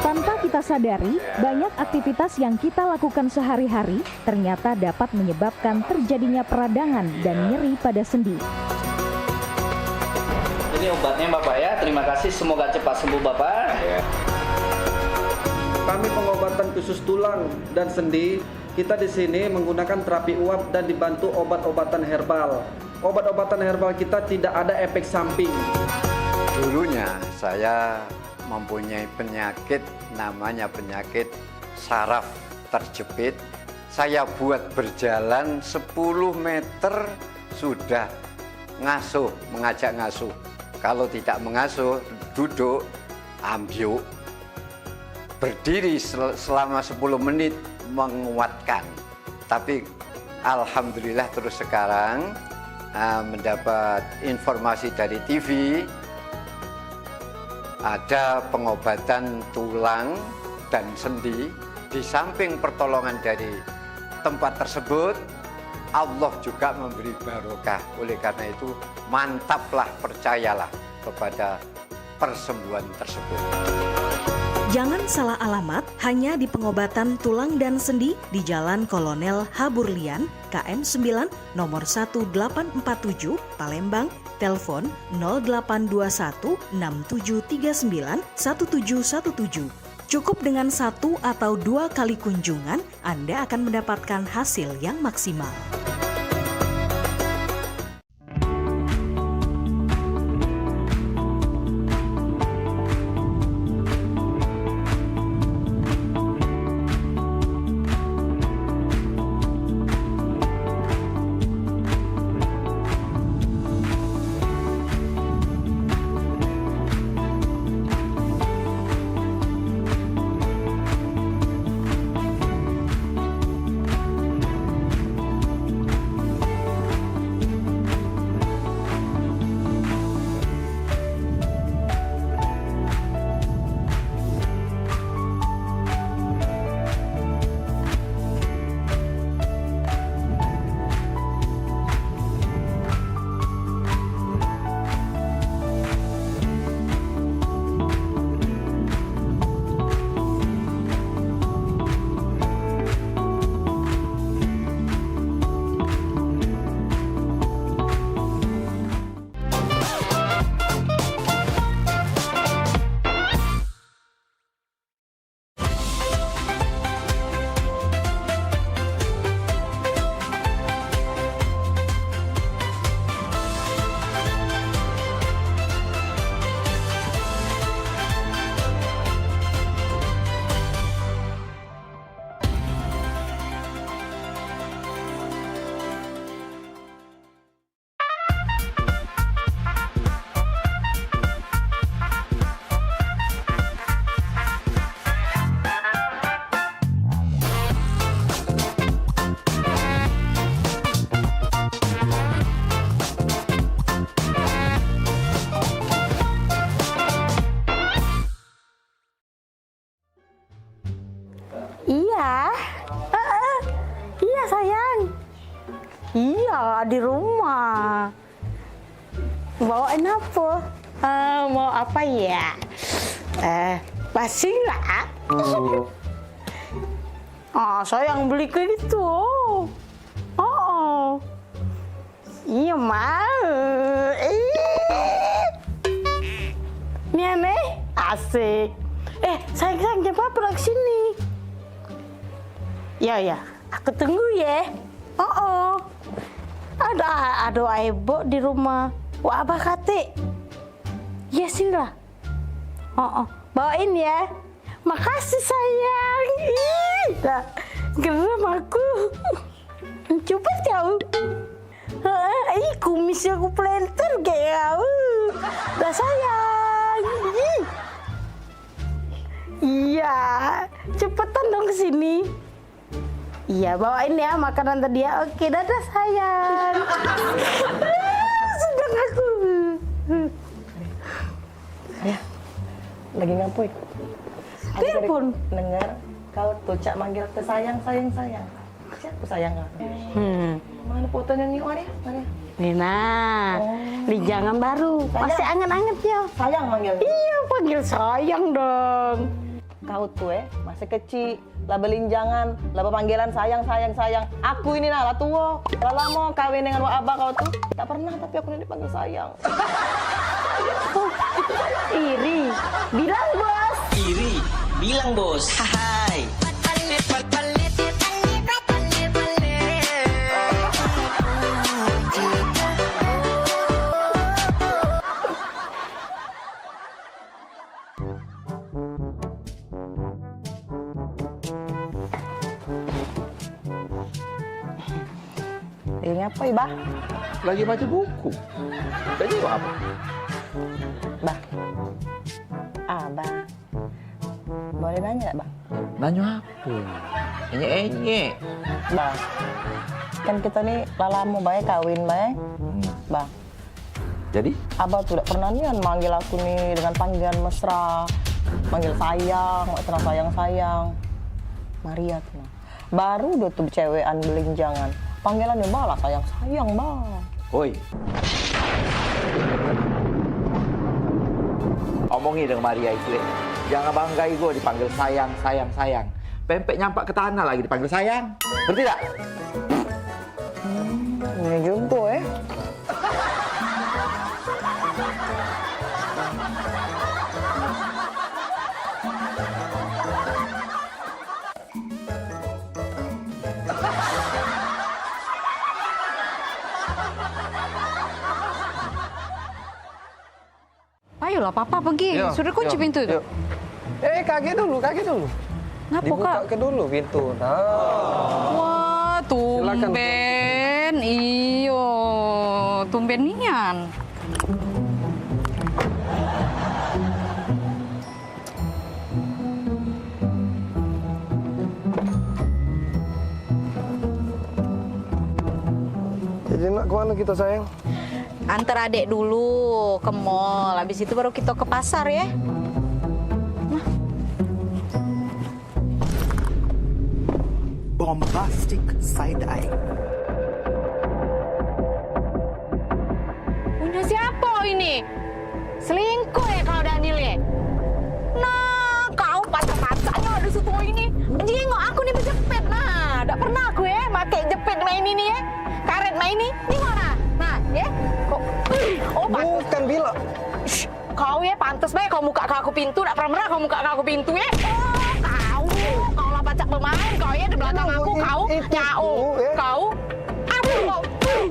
Tanpa kita sadari, banyak aktivitas yang kita lakukan sehari-hari ternyata dapat menyebabkan terjadinya peradangan dan nyeri pada sendi. Ini obatnya Bapak ya, terima kasih, semoga cepat sembuh Bapak. Kami pengobatan khusus tulang dan sendi. Kita di sini menggunakan terapi uap dan dibantu obat-obatan herbal. Obat-obatan herbal kita tidak ada efek samping. Dulunya saya mempunyai penyakit namanya penyakit saraf terjepit. Saya buat berjalan 10 meter sudah ngasuh, mengajak ngasuh. Kalau tidak mengasuh, duduk, ambyuk, berdiri selama 10 menit menguatkan. Tapi alhamdulillah terus sekarang mendapat informasi dari TV, ada pengobatan tulang dan sendi. Di samping pertolongan dari tempat tersebut, Allah juga memberi barokah. Oleh karena itu, mantaplah, percayalah kepada persembuhan tersebut. Jangan salah alamat hanya di pengobatan tulang dan sendi di Jalan Kolonel H. Burlian, KM 9, nomor 1847, Palembang, telepon 0821 6739 1717. Cukup dengan 1 atau 2 kali kunjungan, Anda akan mendapatkan hasil yang maksimal. Iya. Iya sayang. Iya di rumah. Bawain apa? Mau apa ya? Pasing lah. Sayang beli ke gitu. Iya mau. Nih aneh, asik. Sayang jangan apa-apa ke sini. Ya, aku tunggu ya. Ada ibu di rumah. Wah, abah kate. Ya sini lah. Bawain ya. Makasih sayang. Dah, geram aku. Coba kau. Kumisnya aku planter kayak kau. Dah sayang. Iya, cepetan dong ke sini. Iya, bawain ya makanan tadi ya. Oke, dadah sayang. Sedang aku. Ayah, lagi ngapain? Telepon. Dengar kau tuh cak manggil ke sayang. Siapa sayang kau? Mana fotonya nih, Maria? Nina, di jangan baru. Masih anget-anget ya. Sayang manggil. Iya, panggil sayang dong. Kau tuh masih kecil. Lah belinjangan, lah panggilan sayang. Aku ini lah tua, lah lama kawin dengan wak abah kau tuh. Tak pernah tapi aku ini dipanggil sayang. Iri, bilang bos. Hai. Ini apa ya, Bah? Lagi baca buku. Tadi apa? Bah. Bah. Boleh nanya nggak, Bang? Nanya apa? Enye. Bah. Kan kita nih lama baik kawin baik. Bah. Jadi? Abah tuh tidak pernah nih manggil aku nih dengan panggilan mesra. Manggil sayang, sayang. Maria tuh. Baru udah tuh cewekan belinjangan. Panggilannya malah sayang, Bang. Oi. Omongi dengan Maria itu. Jangan banggai gue dipanggil sayang. Pempek nyampak ke tanah lagi dipanggil sayang. Ngerti tak? Ini juga Ayolah, Papa pergi. Sudah kunci pintu itu. Kaget dulu. Kenapa, Dibuka Kak? ke dulu pintu. Wah, tumben. Iyo, tumben nian. Jadi nak kemana kita sayang? Antar adik dulu ke mall. Habis itu baru kita ke pasar ya. Bombastic side eye. Punya siapa ini? Selingkuh ya kalau Daniel ya? Nah, kau pacar-pacarnya ada situ ini. Jengok aku nih berjepit. Nah, tidak pernah aku ya pakai jepit main ini ya. Karet main ini. Ini mana? Nah, ya. Kok? Oh, bukan Bila. Kau ya pantas baik kau muka aku pintu. Tidak pernah kau muka aku pintu ya. Kau lah pacak pemain. Kau ya di belakang aku. Kau nyau. Kau. Aduh.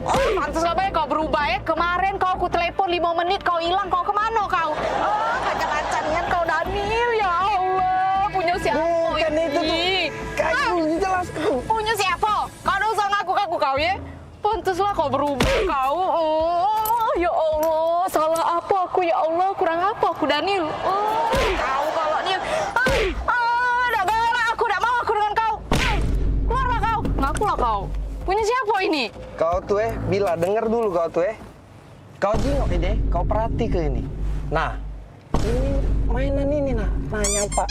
Oh, pantas lah baik kau berubah ya. Kemarin kau telepon 5 menit kau hilang. Kau kemana kau? Oh, pacar-pacarnya kau Daniel ya Allah. Punya siapa? Bukan itu tuh. Kau jelas tuh. Punya siapa? Kau udah usah ngaku-ngaku kau ya. Pantaslah kau berubah kau. Oh, ya Allah. Salah apa aku ya Allah? Kurang apa aku Daniel? Oh, kau kalau dia. Udah galak aku. Tidak mau aku dengan kau. Keluarlah kau. Ngakulah kau. Punya siapa ini? Kau tuh Bila, denger dulu kau tuh Kau jengok deh, kau perhati ke ini. Nah, ini mainan ini nah nyampak.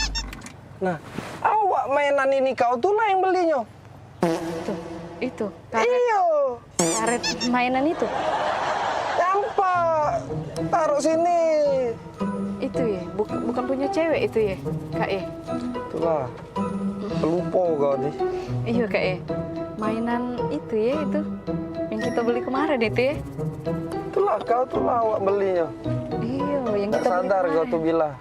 Nah, awak mainan ini kau tuh lah yang belinya. Itu. Karet mainan itu. Nampak. Taruh sini. Itu ya, bukan punya cewek itu ya, Kak ya. Itulah. Pelupo kau nih. Iya Kak ya. Mainan itu ya itu. Yang kita beli kemarin itu ya. Itulah kau tuh lah awak belinya. Iya, yang Nggak kita beli sadar kau kemarin. tuh bilang.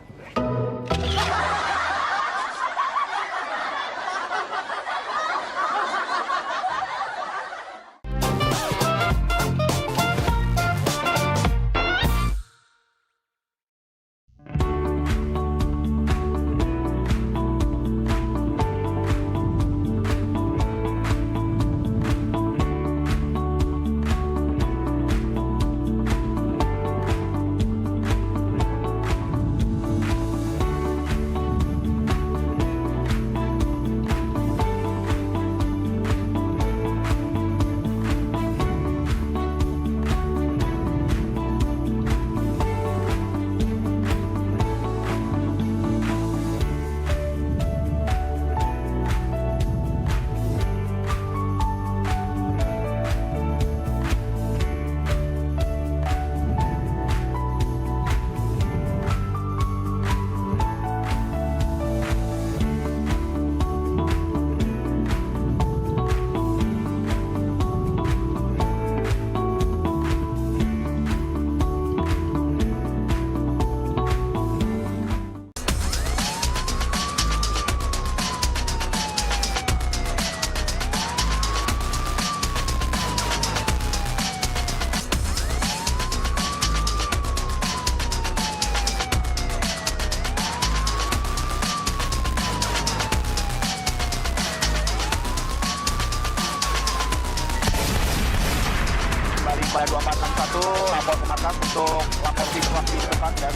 pada 2461 lapor ke markas untuk lapor di depan dan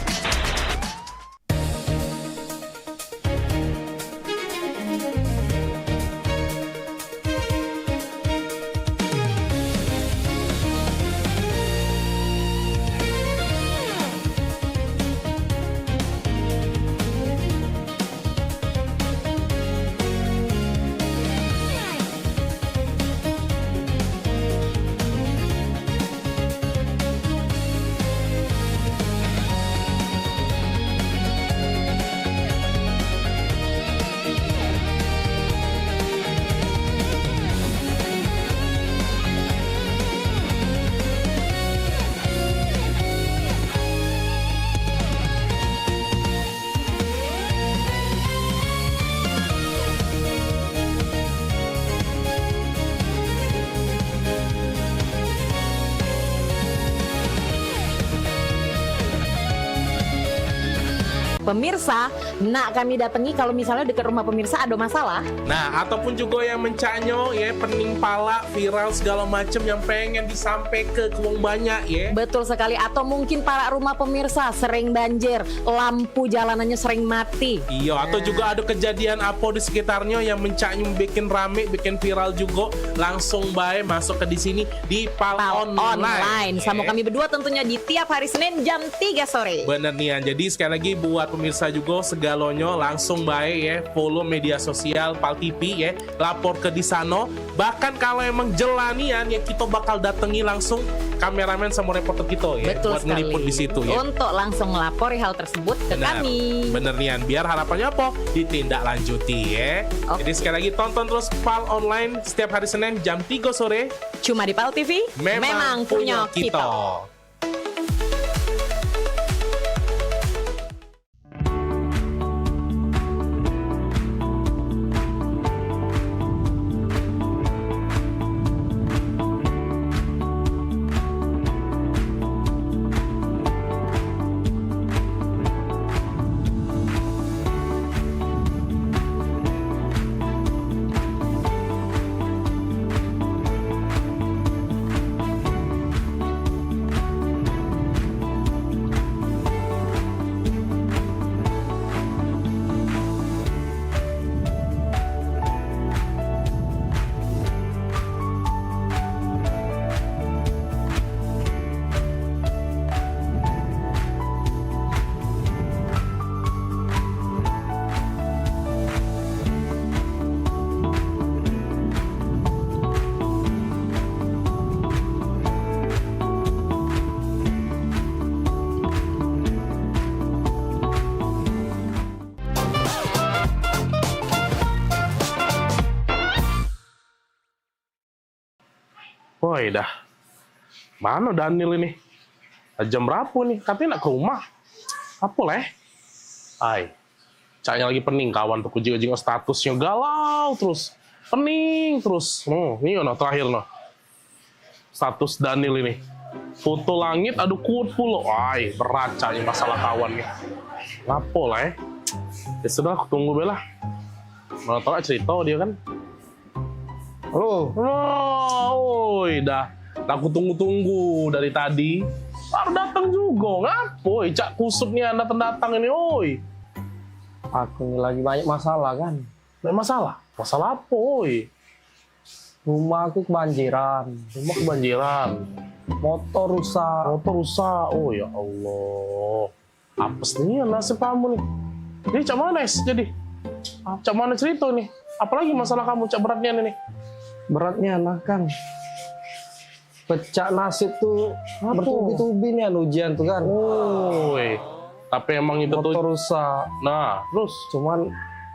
Pemirsa, nak kami datangi kalau misalnya dekat rumah pemirsa ada masalah. Nah, ataupun juga yang mencanyo ya, pening pala, viral segala macam yang pengen disampaikan ke wong banyak ya. Betul sekali, atau mungkin para rumah pemirsa sering banjir, lampu jalanannya sering mati. Iya, atau juga ada kejadian apa di sekitarnya yang mencanyo bikin rame, bikin viral juga, langsung bae masuk ke di sini di Pal Online. Sama kami berdua tentunya di tiap hari Senin jam 3 sore. Bener nih, jadi sekali lagi buat pemirsa juga segalonyo langsung baik ya, follow media sosial Pal TV ya, lapor ke di sana. Bahkan kalau emang jelanian ya, kita bakal datangi langsung kameramen sama reporter kita ya. Betul buat sekali. ngeliput di situ ya. Untuk langsung melapori hal tersebut ke kami. Bener nih, biar harapannya apa? Ditindaklanjuti ya. Jadi sekali lagi tonton terus Pal Online setiap hari Senin jam 3 sore. Cuma di Pal TV, memang punya kita. Woi dah. Mana Daniel ini? Jam berapa nih? Katanya nak ke rumah. Apa leh? Ay. Caknya lagi pening kawan tuh kujing-kujing statusnya galau terus. Pening terus. Oh, ini no terakhir no. Status Daniel ini. Foto langit aduh kuat pula. Ay, berat caknya masalah kawan nih. Ngapa leh? Ya sudah aku tunggu bela. Mana tahu cerita dia kan. Halo. Oh, dah. Aku tunggu-tunggu dari tadi. Baru datang juga, ngapoi? Cak kusut nih anda datang ini, oi. Aku ini lagi banyak masalah kan. Banyak masalah? Masalah apa, oi? Rumah aku kebanjiran. Rumah kebanjiran? Motor rusak. Motor rusak, oh ya Allah. Apes nih nasib kamu nih. Jadi cak mana jadi? Cak mana cerita nih? Apalagi masalah kamu, cak beratnya nih? Beratnya nah kan. Pecah nasib tuh bertubi-tubi nih ujian tuh kan. Oh, tapi emang itu motor tuh rusak. Nah, terus cuman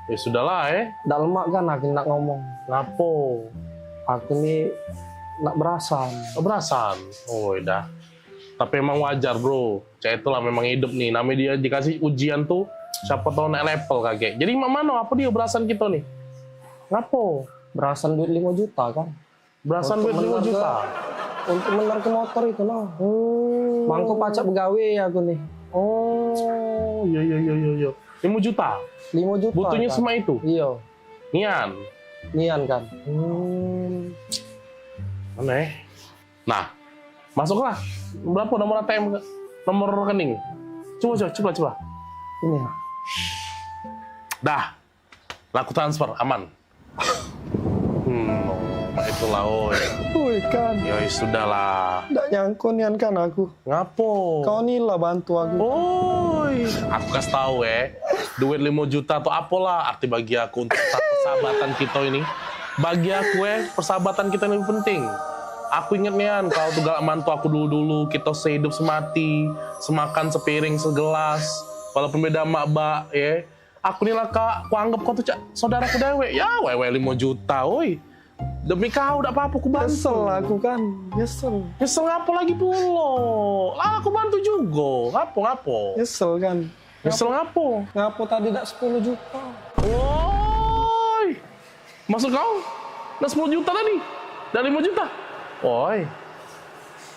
ya sudahlah Ndak lemak kan aku nak ngomong. Ngapo? Aku nih nak berasan. Berasan. Oh, dah. Tapi emang wajar, Bro. Cak itulah memang hidup nih. Namanya dia dikasih ujian tuh siapa tahu naik level kakek. Jadi mana apa dia berasan kita nih? Ngapo? Berasan duit 5 juta kan. Berasan duit 5 juta. Untuk bener ke motor itu noh. Mangko pacak begawe aku nih. Oh, iya. 5 juta? 5 juta. Butuhnya kan? semua itu? Iya. Nian kan? Aneh. Nah, masuklah. Berapa nomor ATM? Nomor rekening? Coba. Ini. Dah. Laku transfer, aman. Itulah, Woi kan. Ya sudahlah. Nggak nyangkut nian kan aku. Ngapo? Kau nih lah bantu aku. Aku kasih tahu duit 5 juta tuh apalah arti bagi aku untuk persahabatan kita ini. Bagi aku persahabatan kita lebih penting. Aku inget nian, kau tuh gak mantu aku dulu kita sehidup semati, semakan sepiring segelas, walaupun beda mak ya. Aku nih lah kak, aku anggap kau tuh saudaraku dewe. Ya 5 juta, demi kau, udah apa-apa aku bantu. Nyesel aku kan, nyesel. Nyesel ngapa lagi pulo? Lah aku bantu juga. Ngapo? Nyesel kan. Nyesel ngapo? Ngapo tadi dak 10 juta. Woi. Maksud kau? Dak 10 juta tadi? Dak 5 juta? Woi.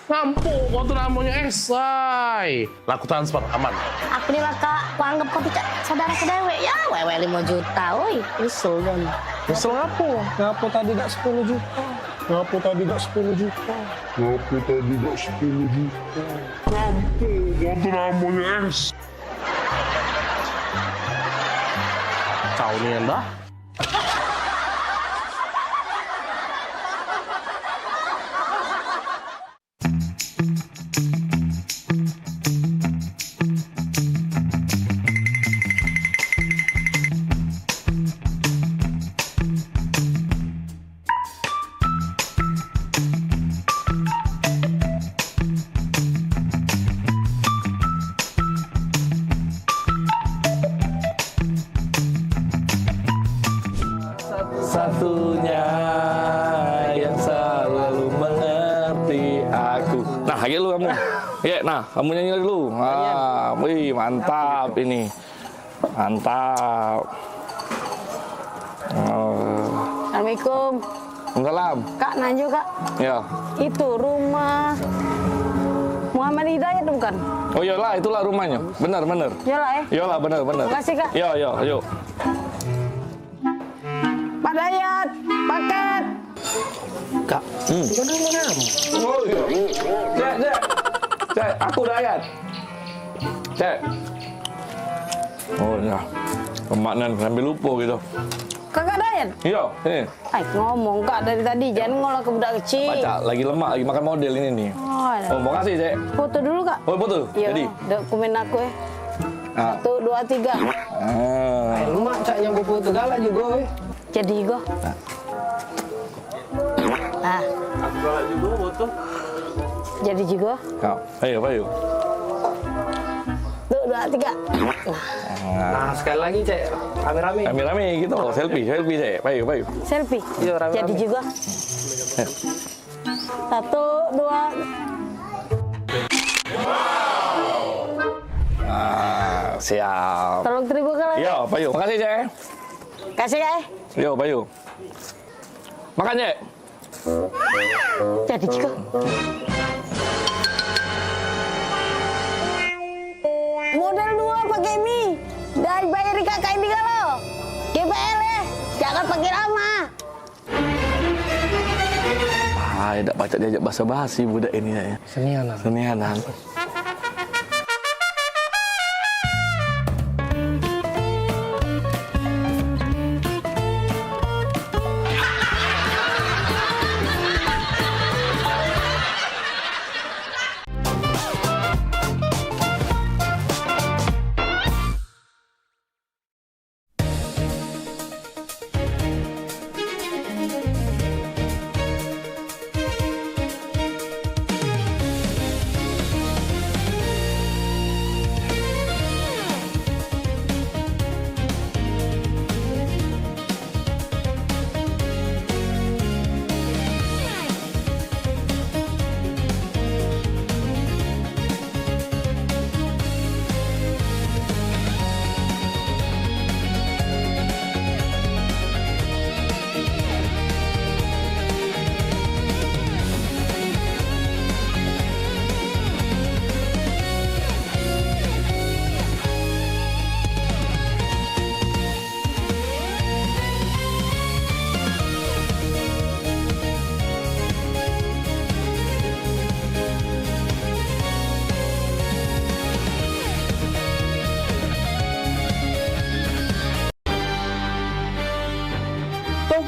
Ngampu, waktu namanya esai. Laku transfer, aman. Aku nih lah kak, aku anggap kau tidak saudara kedewe. Ya, 5 juta, woi. Nyesel kan. Nyesel ngapo? Ngapo tadi dak 10 juta. Ngapo tadi dak 10 juta. Ngapo tadi dak 10 juta. Ngampu, waktu namanya es. Kau nih anda? Satunya yang selalu mengerti aku. Nah, kayak lu kamu. Ya, nah, kamu nyanyi dulu. Wih, mantap ini. Mantap. Assalamualaikum. Waalaikumsalam. Kak, nanya kak. Ya. Itu rumah Muhammad Hidayat bukan? Oh iyalah, itulah rumahnya. Benar. Iyalah Iyalah, benar. Makasih kak. Yuk. Pak Dayat, paket. Kak, Itu dulu kamu. Oh iya. Cek, aku Dayat. Cek. Oh ya. Pemaknan sambil lupa gitu. Kakak Dayat? Iya, ini. Ngomong kak dari tadi, jangan ngolah ke budak kecil. Baca, lagi lemak, lagi makan model ini nih. Oh, mau kasih, Cek. Foto dulu kak. Oh, foto? Iya, Jadi? dokumen aku 1, 2, 3. Lemak, Cak yang foto galak juga Jadi go. Aku galak juga foto. Jadi juga. Ayo. 1, 2, 3. Nah, sekali lagi Cek, rame-rame. Rame-rame gitu, selfie Cek. Ayo. Selfie. Iya, rame-rame. Jadi juga. 1, 2. Ah, siap. Tolong terima kasih. Yo, Bayu. Makasih, Cek. Kasih, ya. Yo, Bayu. Makan, Cek. Jadi juga. Modal 2 pakai mie. Dan bayarin kakak ini kalau. GPL ya. Jangan pakai lama. Ah, tidak baca diajak basa-basi budak ini ya. Senianan. Senianan.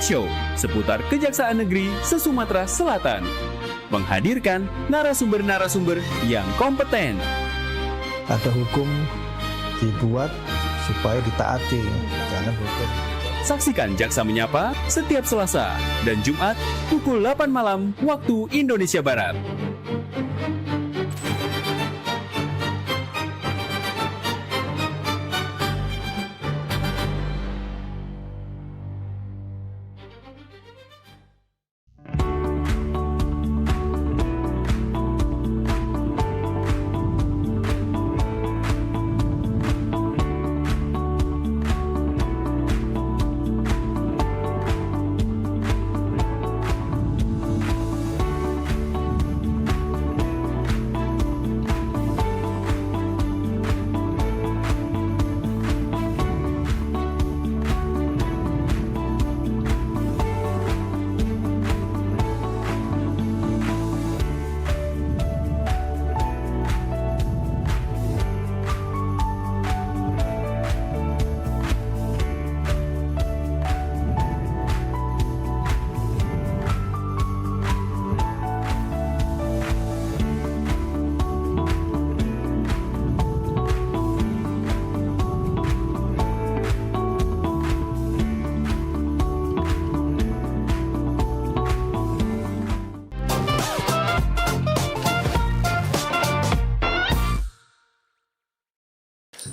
Show seputar Kejaksaan Negeri se-Sumatera Selatan menghadirkan narasumber-narasumber yang kompeten. Ada hukum dibuat supaya ditaati, jangan hukum. Saksikan Jaksa Menyapa setiap Selasa dan Jumat pukul 8 malam waktu Indonesia Barat.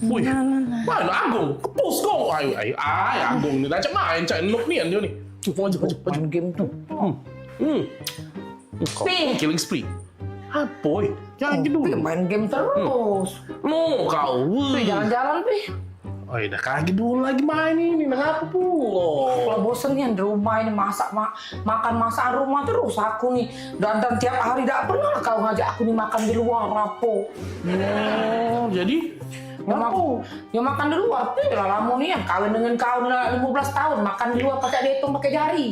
Wih, mana Agung? Kepus kok. Ay, Agung ni dah macam main cak nuk ni dia ni. Maju. Main game tu. Killing spree. Apa? Jangan gitu. Main game terus. Mau kau. Jalan-jalan, Pi. Oh, dah kaki dulu lagi main ini. Kenapa pula? Kalau bosen nih di rumah ini makan masakan rumah terus aku nih. Dan tiap hari tidak pernah kau ngajak aku nih makan di luar, rapo. Oh, jadi? Ya makan di luar, lah lamu nih yang kawin dengan kau 15 tahun makan di luar pakai dihitung pakai jari.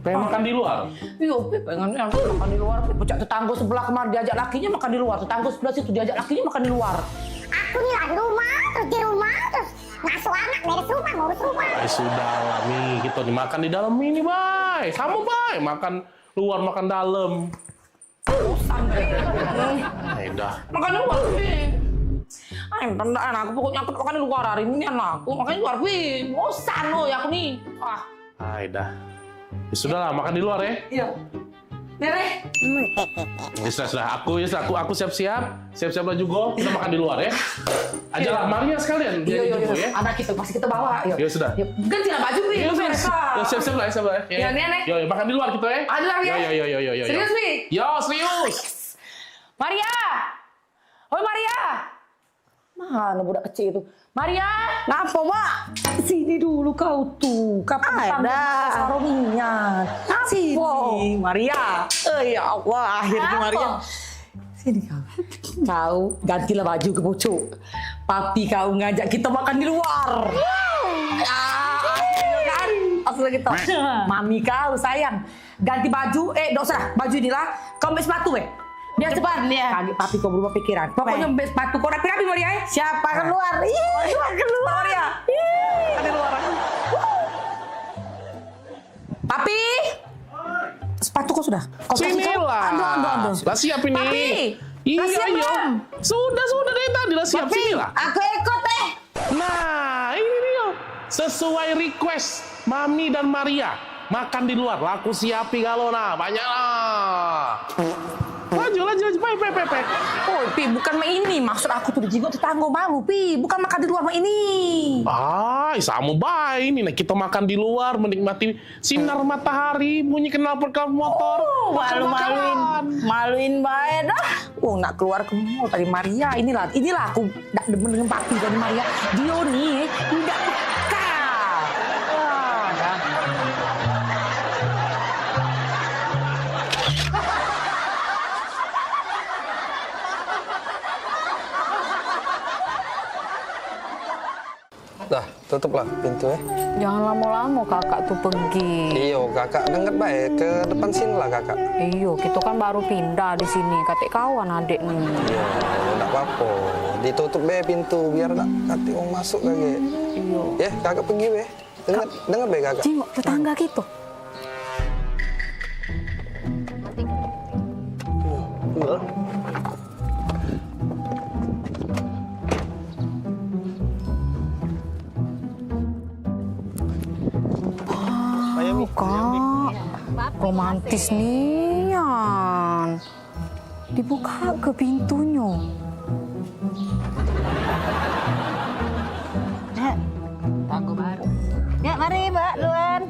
Pengen makan di luar? Iya, pengen makan di luar. Pecah tetangga sebelah kemarin diajak lakinya makan di luar, tetangga sebelah situ diajak lakinya makan di luar. Aku nih lah di rumah terus ngasuh anak beres rumah ngurus rumah. Sudah lah Mi, kita nih makan di dalam ini, Bay. Sama, Bay. Makan luar, makan dalam. Bosan, dah. Makan di luar, Pi. Aku pokoknya aku makan di luar hari ini aku makan di luar, Pi. Bosan loh ya aku nih. Dah. Ya sudah lah, makan di luar ya. Iya. Nenek. Sudah. Aku siap-siap baju go. Kita makan di luar ya. Ajalah Maria sekalian. Iya. Ya. Anak kita pasti kita bawa. Ya sudah. Gantilah baju Pi. Siap lah. Ya, Nenek. Yo, makan di luar kita ya. Di luar ya. Yo. Serius Pi? Yo, serius. Maria. Oi Maria. Mana budak kecil itu? Maria. Ngapa, Mak? Sini dulu kau tuh. Kapan sarung minyak? Sini, Maria. Ya Allah, akhirnya Maria. Sini kau. Kau gantilah baju ke pucuk. Papi kau ngajak kita makan di luar. Akhirnya kan? Langsung kita. Mami kau sayang. Ganti baju. Tidak usah. Baju inilah. Kau ambil sepatu biar cepat ya. Kaki papi kau berubah pikiran. Pokoknya ambil sepatu kau rapi-rapi Maria. Siapa keluar? Keluar Maria. Ada luar. Papi. Sepatu kau sudah? Sinilah. Aduh. Lah siap ini. Papi. Iya. Sudah dari tadi lah siap sinilah. Aku ikut Nah, ini dia. Sesuai request Mami dan Maria. Makan di luar. Laku siapi kalau banyak lah. Laju, pe. Oh, Pi, bukan mah ini. Maksud aku tuh dijingok tetangga malu, Pi. Bukan makan di luar mah ini. Sama baik ini. Nah, kita makan di luar, menikmati sinar matahari, bunyi knalpot motor. Maluin baik dah. Nak keluar ke mall tadi Maria. Inilah aku tak demen dengan papi dari Maria. Dia nih, tidak peka. Dah, tutuplah pintu ya. Jangan lama-lama kakak tuh pergi. Iyo, kakak dengar baik ke depan sini lah kakak. Iyo, kita kan baru pindah di sini. Katik kawan adik nih. Iya, enggak apa-apa. Ditutup be pintu biar tak katik mau masuk lagi. Iyo. Ya, kakak pergi be. Dengar be kakak. Jengok tetangga gitu. Kak, romantis nian. Dibuka ke pintunya. Tangguh baru. Ya, mari Mbak Luan.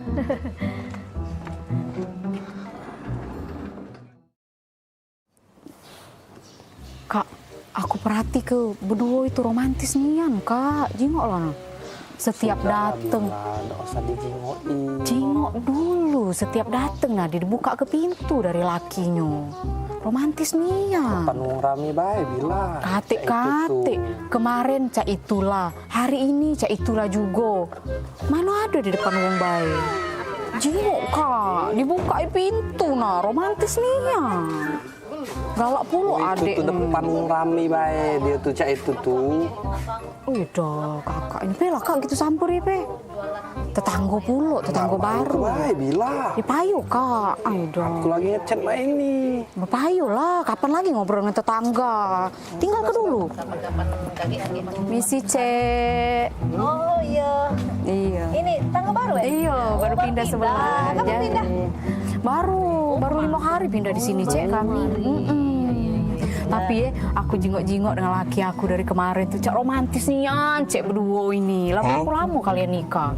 Kak, aku perhati ke berdua itu romantis nian, Kak. Jengok lah. Setiap dateng, jengok dulu. Setiap dateng, dibuka ke pintu dari lakinya. Romantis nih ya. Penuh rame baik bila. Katik. Kemarin cak itulah, hari ini cak itulah juga. Mana ada di depan wong baik. Jengok Kak, dibuka pintu romantis nih ya. Galak puluh adik. Itu depan rame baik dia tuh cak itu tuh. Udah kakak ini lah kak gitu samper ya pe. Tetangga puluh, tetangga baru. Baik bila. Ya payu kak. Udah. Aku lagi ngechat mbak ini. Payu lah, kapan lagi ngobrol dengan tetangga? Tinggal ke dulu. Misi cek. Oh iya. Iya. Ini tangga baru ya? Iya, baru pindah sebelah. Kapan pindah? Baru 5 hari pindah di sini cek kami. Tapi aku jingok-jingok dengan laki aku dari kemarin tuh cak romantis nih cek berdua ini. Lama kalian nikah.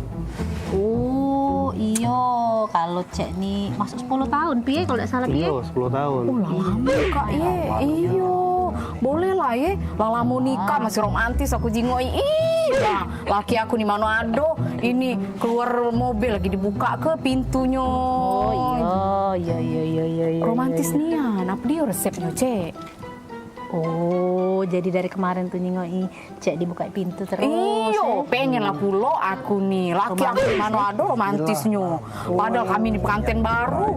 Oh iya, kalau cek nih masuk 10 tahun Pie kalau tidak salah Pie. Iya, 10 tahun. Oh lama kak ye. Iya. Boleh lah ye. Lama nikah masih romantis aku jingok. Nah, laki aku di Manado ini keluar mobil lagi dibuka ke pintunya. Oh iya. Romantis nih ya. Apa dia resepnya cek? Oh, jadi dari kemarin tuh nyingoi cek dibuka pintu terus. Iyo, pengen lah pulo aku nih. Laki aku di Manado romantisnya. Padahal kami di pengantin baru.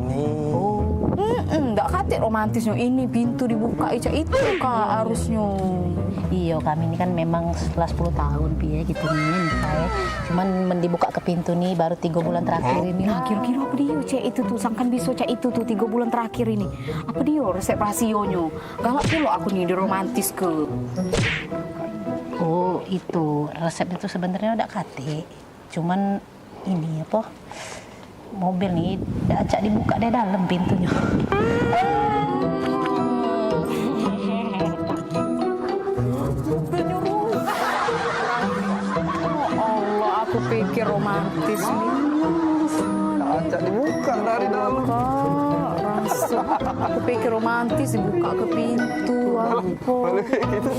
Enggak kate romantisnya. Ini pintu dibuka itu kak harusnya. Iya, kami ini kan memang setelah 10 tahun Pie gitu nih nikah. Cuman dibuka ke pintu nih baru 3 bulan terakhir ini. Nah, kira-kira apa dia cek itu tuh sangkan bisa cek itu tuh 3 bulan terakhir ini. Apa dia resep rasionya? Galak pulo aku nih di romantis ke. Oh, itu resep itu sebenarnya udah kate. Cuman ini apa? mobil nih, acak dibuka dari dalam pintunya. Allah, aku pikir romantis nih. Acak dibuka dari dalam. Aku pikir romantis dibuka ke pintu. Boleh kayak gitu.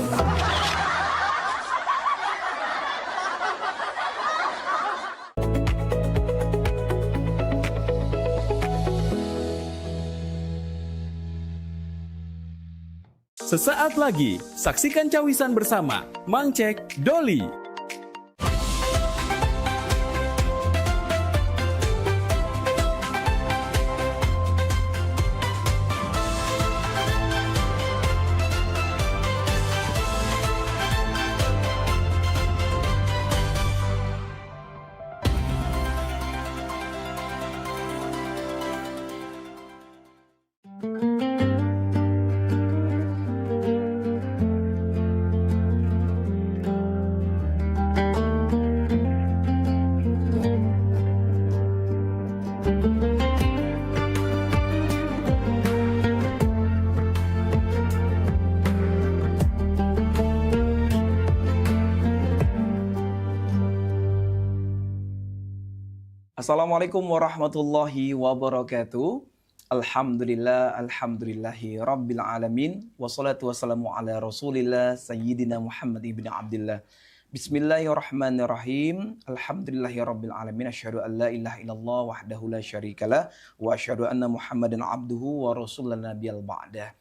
Sesaat lagi, saksikan cawisan bersama Mang Cek Doli. Assalamualaikum warahmatullahi wabarakatuh. Alhamdulillah, alhamdulillahi rabbil alamin. Wassalatu wassalamu ala rasulillah sayyidina Muhammad ibn Abdillah. Bismillahirrahmanirrahim. Alhamdulillahi rabbil alamin. Asyhadu an la ilaha illallah wahdahu la syarikalah. Wa asyhadu anna Muhammadan abduhu wa rasulun nabiyal ba'dah.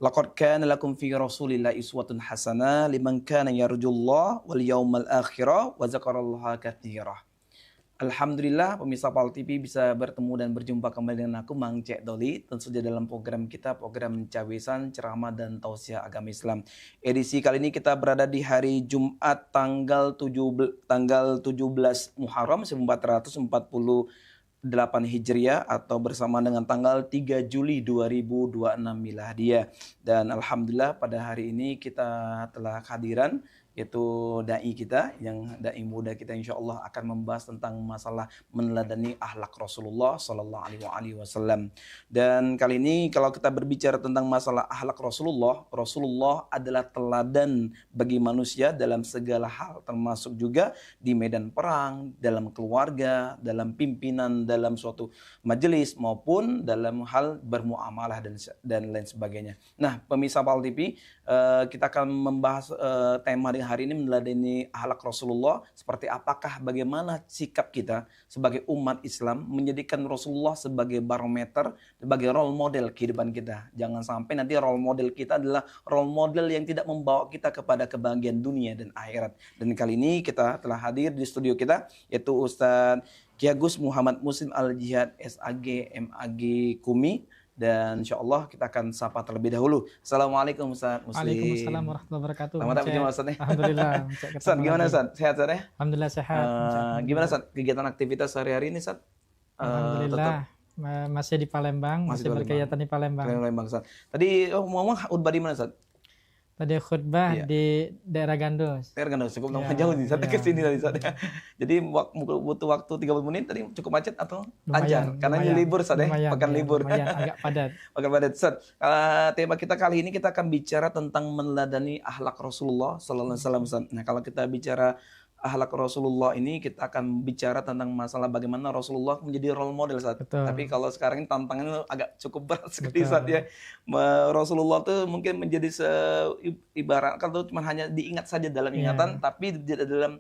Laqad kana lakum fi Rasulillah iswatun hasanah liman kana yarjullah wal yawmal akhirah wa dzakarallaha katsira. Alhamdulillah pemirsa PAL TV bisa bertemu dan berjumpa kembali dengan aku Mang Cek Doli, tentu saja dalam program kita, program Cawisan, Ceramah dan Tausiah Agama Islam. Edisi kali ini kita berada di hari Jumat tanggal 17 Muharram 1448 Hijriah atau bersama dengan tanggal 3 Juli 2026 Miladiah. Dan alhamdulillah pada hari ini kita telah kehadiran yaitu dai kita, yang dai muda kita insya Allah akan membahas tentang masalah meneladani akhlak Rasulullah Sallallahu Alaihi Wasallam. Dan kali ini kalau kita berbicara tentang masalah akhlak Rasulullah, Rasulullah adalah teladan bagi manusia dalam segala hal, termasuk juga di medan perang, dalam keluarga, dalam pimpinan, dalam suatu majelis maupun dalam hal bermuamalah dan lain sebagainya. Nah, pemirsa PAL TV, kita akan membahas tema dengan hari ini meneladani akhlak Rasulullah. Seperti apakah, bagaimana sikap kita sebagai umat Islam menjadikan Rasulullah sebagai barometer, sebagai role model kehidupan kita. Jangan sampai nanti role model kita adalah role model yang tidak membawa kita kepada kebahagiaan dunia dan akhirat. Dan kali ini kita telah hadir di studio kita yaitu Ustadz Ki Agus Muhammad Muslim Al-Jihad SAG MAG Kumi. Dan insya Allah kita akan sapa terlebih dahulu. Assalamualaikum Ustaz Muslim. Waalaikumsalam warahmatullahi wabarakatuh. Selamat berjumpa Ustaz. Alhamdulillah. Ustaz, gimana Ustaz? Sehat Ustaz ya? Alhamdulillah sehat. Gimana Ustaz kegiatan aktivitas sehari-hari ini Ustaz? Alhamdulillah. Masih di Palembang, masih berkegiatan di Palembang. Palembang Ustaz. Tadi ngomong khutbah di mana Ustaz? Tadi khutbah di daerah Gandos. Daerah Gandos, cukup jauh nih, saya ke sini tadi saatnya. Jadi butuh waktu 30 menit tadi cukup macet atau lancar? Karena ini libur saat ya, pekan libur. Agak padat. Pekan padat. Tema kita kali ini kita akan bicara tentang meneladani akhlak Rasulullah Sallallahu Alaihi Wasallam. Nah, kalau kita bicara akhlak Rasulullah ini, kita akan bicara tentang masalah bagaimana Rasulullah menjadi role model saat. Tapi kalau sekarang ini tantangannya agak cukup berat sekali saat ya. Rasulullah tuh mungkin menjadi ibarat kalau cuma hanya diingat saja dalam ingatan, tapi dalam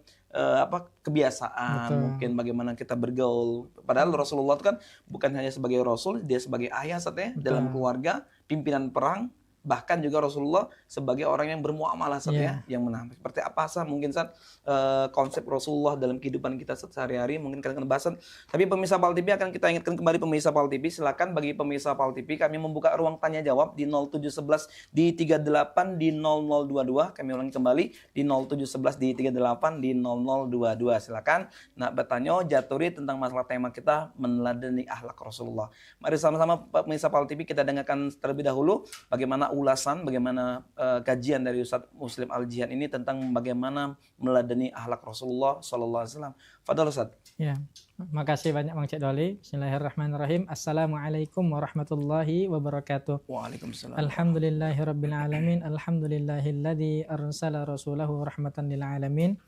kebiasaan. Mungkin bagaimana kita bergaul. Padahal Rasulullah itu kan bukan hanya sebagai Rasul, dia sebagai ayah saat ya, dalam keluarga, pimpinan perang. Bahkan juga Rasulullah sebagai orang yang bermuamalah ya, yang menang. Seperti apa sah mungkin saat konsep Rasulullah dalam kehidupan kita sehari-hari, mungkin kalian akan bahas. Tapi pemirsa PAL TV akan kita ingatkan kembali pemirsa PAL TV, silakan bagi pemirsa PAL TV kami membuka ruang tanya jawab di 0711 di 38 di 0022. Kami ulangi kembali di 0711 di 38 di 0022. Silakan nak bertanya jaturi tentang masalah tema kita meneladani akhlak Rasulullah. Mari sama-sama pemirsa PAL TV kita dengarkan terlebih dahulu bagaimana bagaimana ulasan, bagaimana kajian dari Ustadz Muslim Al-Jihad ini tentang bagaimana meladeni akhlak Rasulullah SAW. Fadhal Ustadz. Ya, makasih banyak Bang Cik Doli. Bismillahirrahmanirrahim. Assalamualaikum warahmatullahi wabarakatuh. Waalaikumsalam. Alhamdulillahirabbil alamin. Alhamdulillahilladzi arsala rasulahu rahmatan lil alamin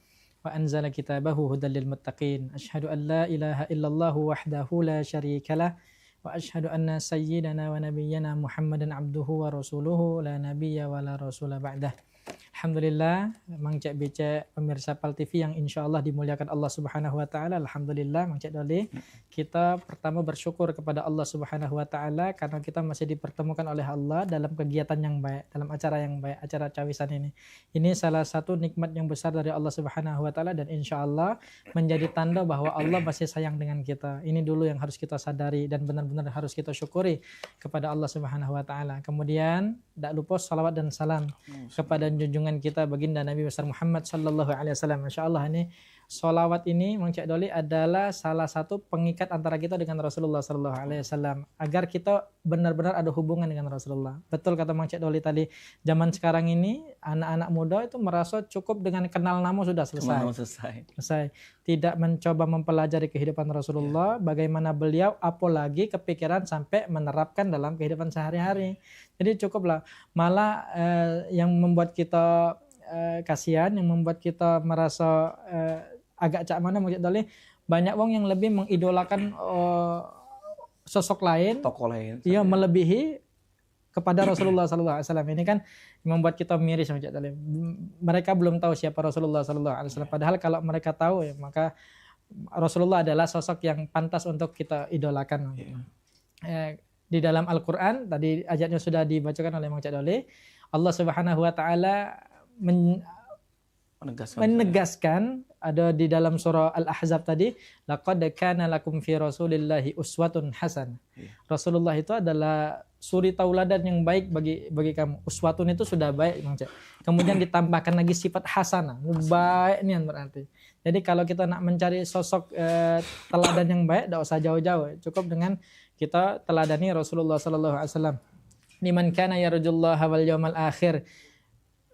wa anzala kitabahu hudal lil muttaqin. Asyhadu an la ilaha illallah wahdahu la syarikalah wa asyhadu anna sayyidana wa nabiyyana Muhammadan abduhu wa rasuluhu la nabiyya wa la rasula ba'dah. Alhamdulillah, Mang Cek Becek, pemirsa PAL TV yang insya Allah dimuliakan Allah Subhanahu Wa Taala. Alhamdulillah, Mang Cek Doli, kita pertama bersyukur kepada Allah Subhanahu Wa Taala karena kita masih dipertemukan oleh Allah dalam kegiatan yang baik, dalam acara yang baik, acara cawisan ini. Ini salah satu nikmat yang besar dari Allah Subhanahu Wa Taala dan insya Allah menjadi tanda bahwa Allah masih sayang dengan kita. Ini dulu yang harus kita sadari dan benar-benar harus kita syukuri kepada Allah Subhanahu Wa Taala. Kemudian tidak lupa salawat dan salam kepada junjungan kita baginda Nabi besar Muhammad sallallahu alaihi wasallam. Masyaallah, ini sholawat ini Mang Cik Doli adalah salah satu pengikat antara kita dengan Rasulullah sallallahu alaihi wasallam agar kita benar-benar ada hubungan dengan Rasulullah. Betul kata Mang Cik Doli tadi, zaman sekarang ini anak-anak muda itu merasa cukup dengan kenal nama sudah selesai. Tidak mencoba mempelajari kehidupan Rasulullah, bagaimana beliau, apalagi kepikiran sampai menerapkan dalam kehidupan sehari-hari. Jadi cukuplah. Malah yang membuat kita kasihan, yang membuat kita merasa agak cak mana Mang Cik Doli, banyak wong yang lebih mengidolakan sosok lain, tokoh lain, iya, melebihi kepada Rasulullah sallallahu alaihi wasallam. Ini kan membuat kita miris Mang Cik Doli. Mereka belum tahu siapa Rasulullah sallallahu alaihi wasallam. Padahal kalau mereka tahu ya, maka Rasulullah adalah sosok yang pantas untuk kita idolakan. Di dalam Al-Qur'an tadi ayatnya sudah dibacakan oleh Mang Cik Doli. Allah Subhanahu wa taala menegaskan ada di dalam surah Al-Ahzab tadi, laqad kana lakum fi rasulillahi uswatun hasanah. Rasulullah itu adalah suri tauladan yang baik bagi kamu. Uswatun itu sudah baik, Mang Cik. Kemudian ditambahkan lagi sifat hasanah. Baik nian berarti. Jadi kalau kita nak mencari sosok teladan yang baik, tidak usah jauh-jauh. Cukup dengan kita teladani Rasulullah sallallahu alaihi wasallam. Liman kana yarjullaha wal yawmal akhir.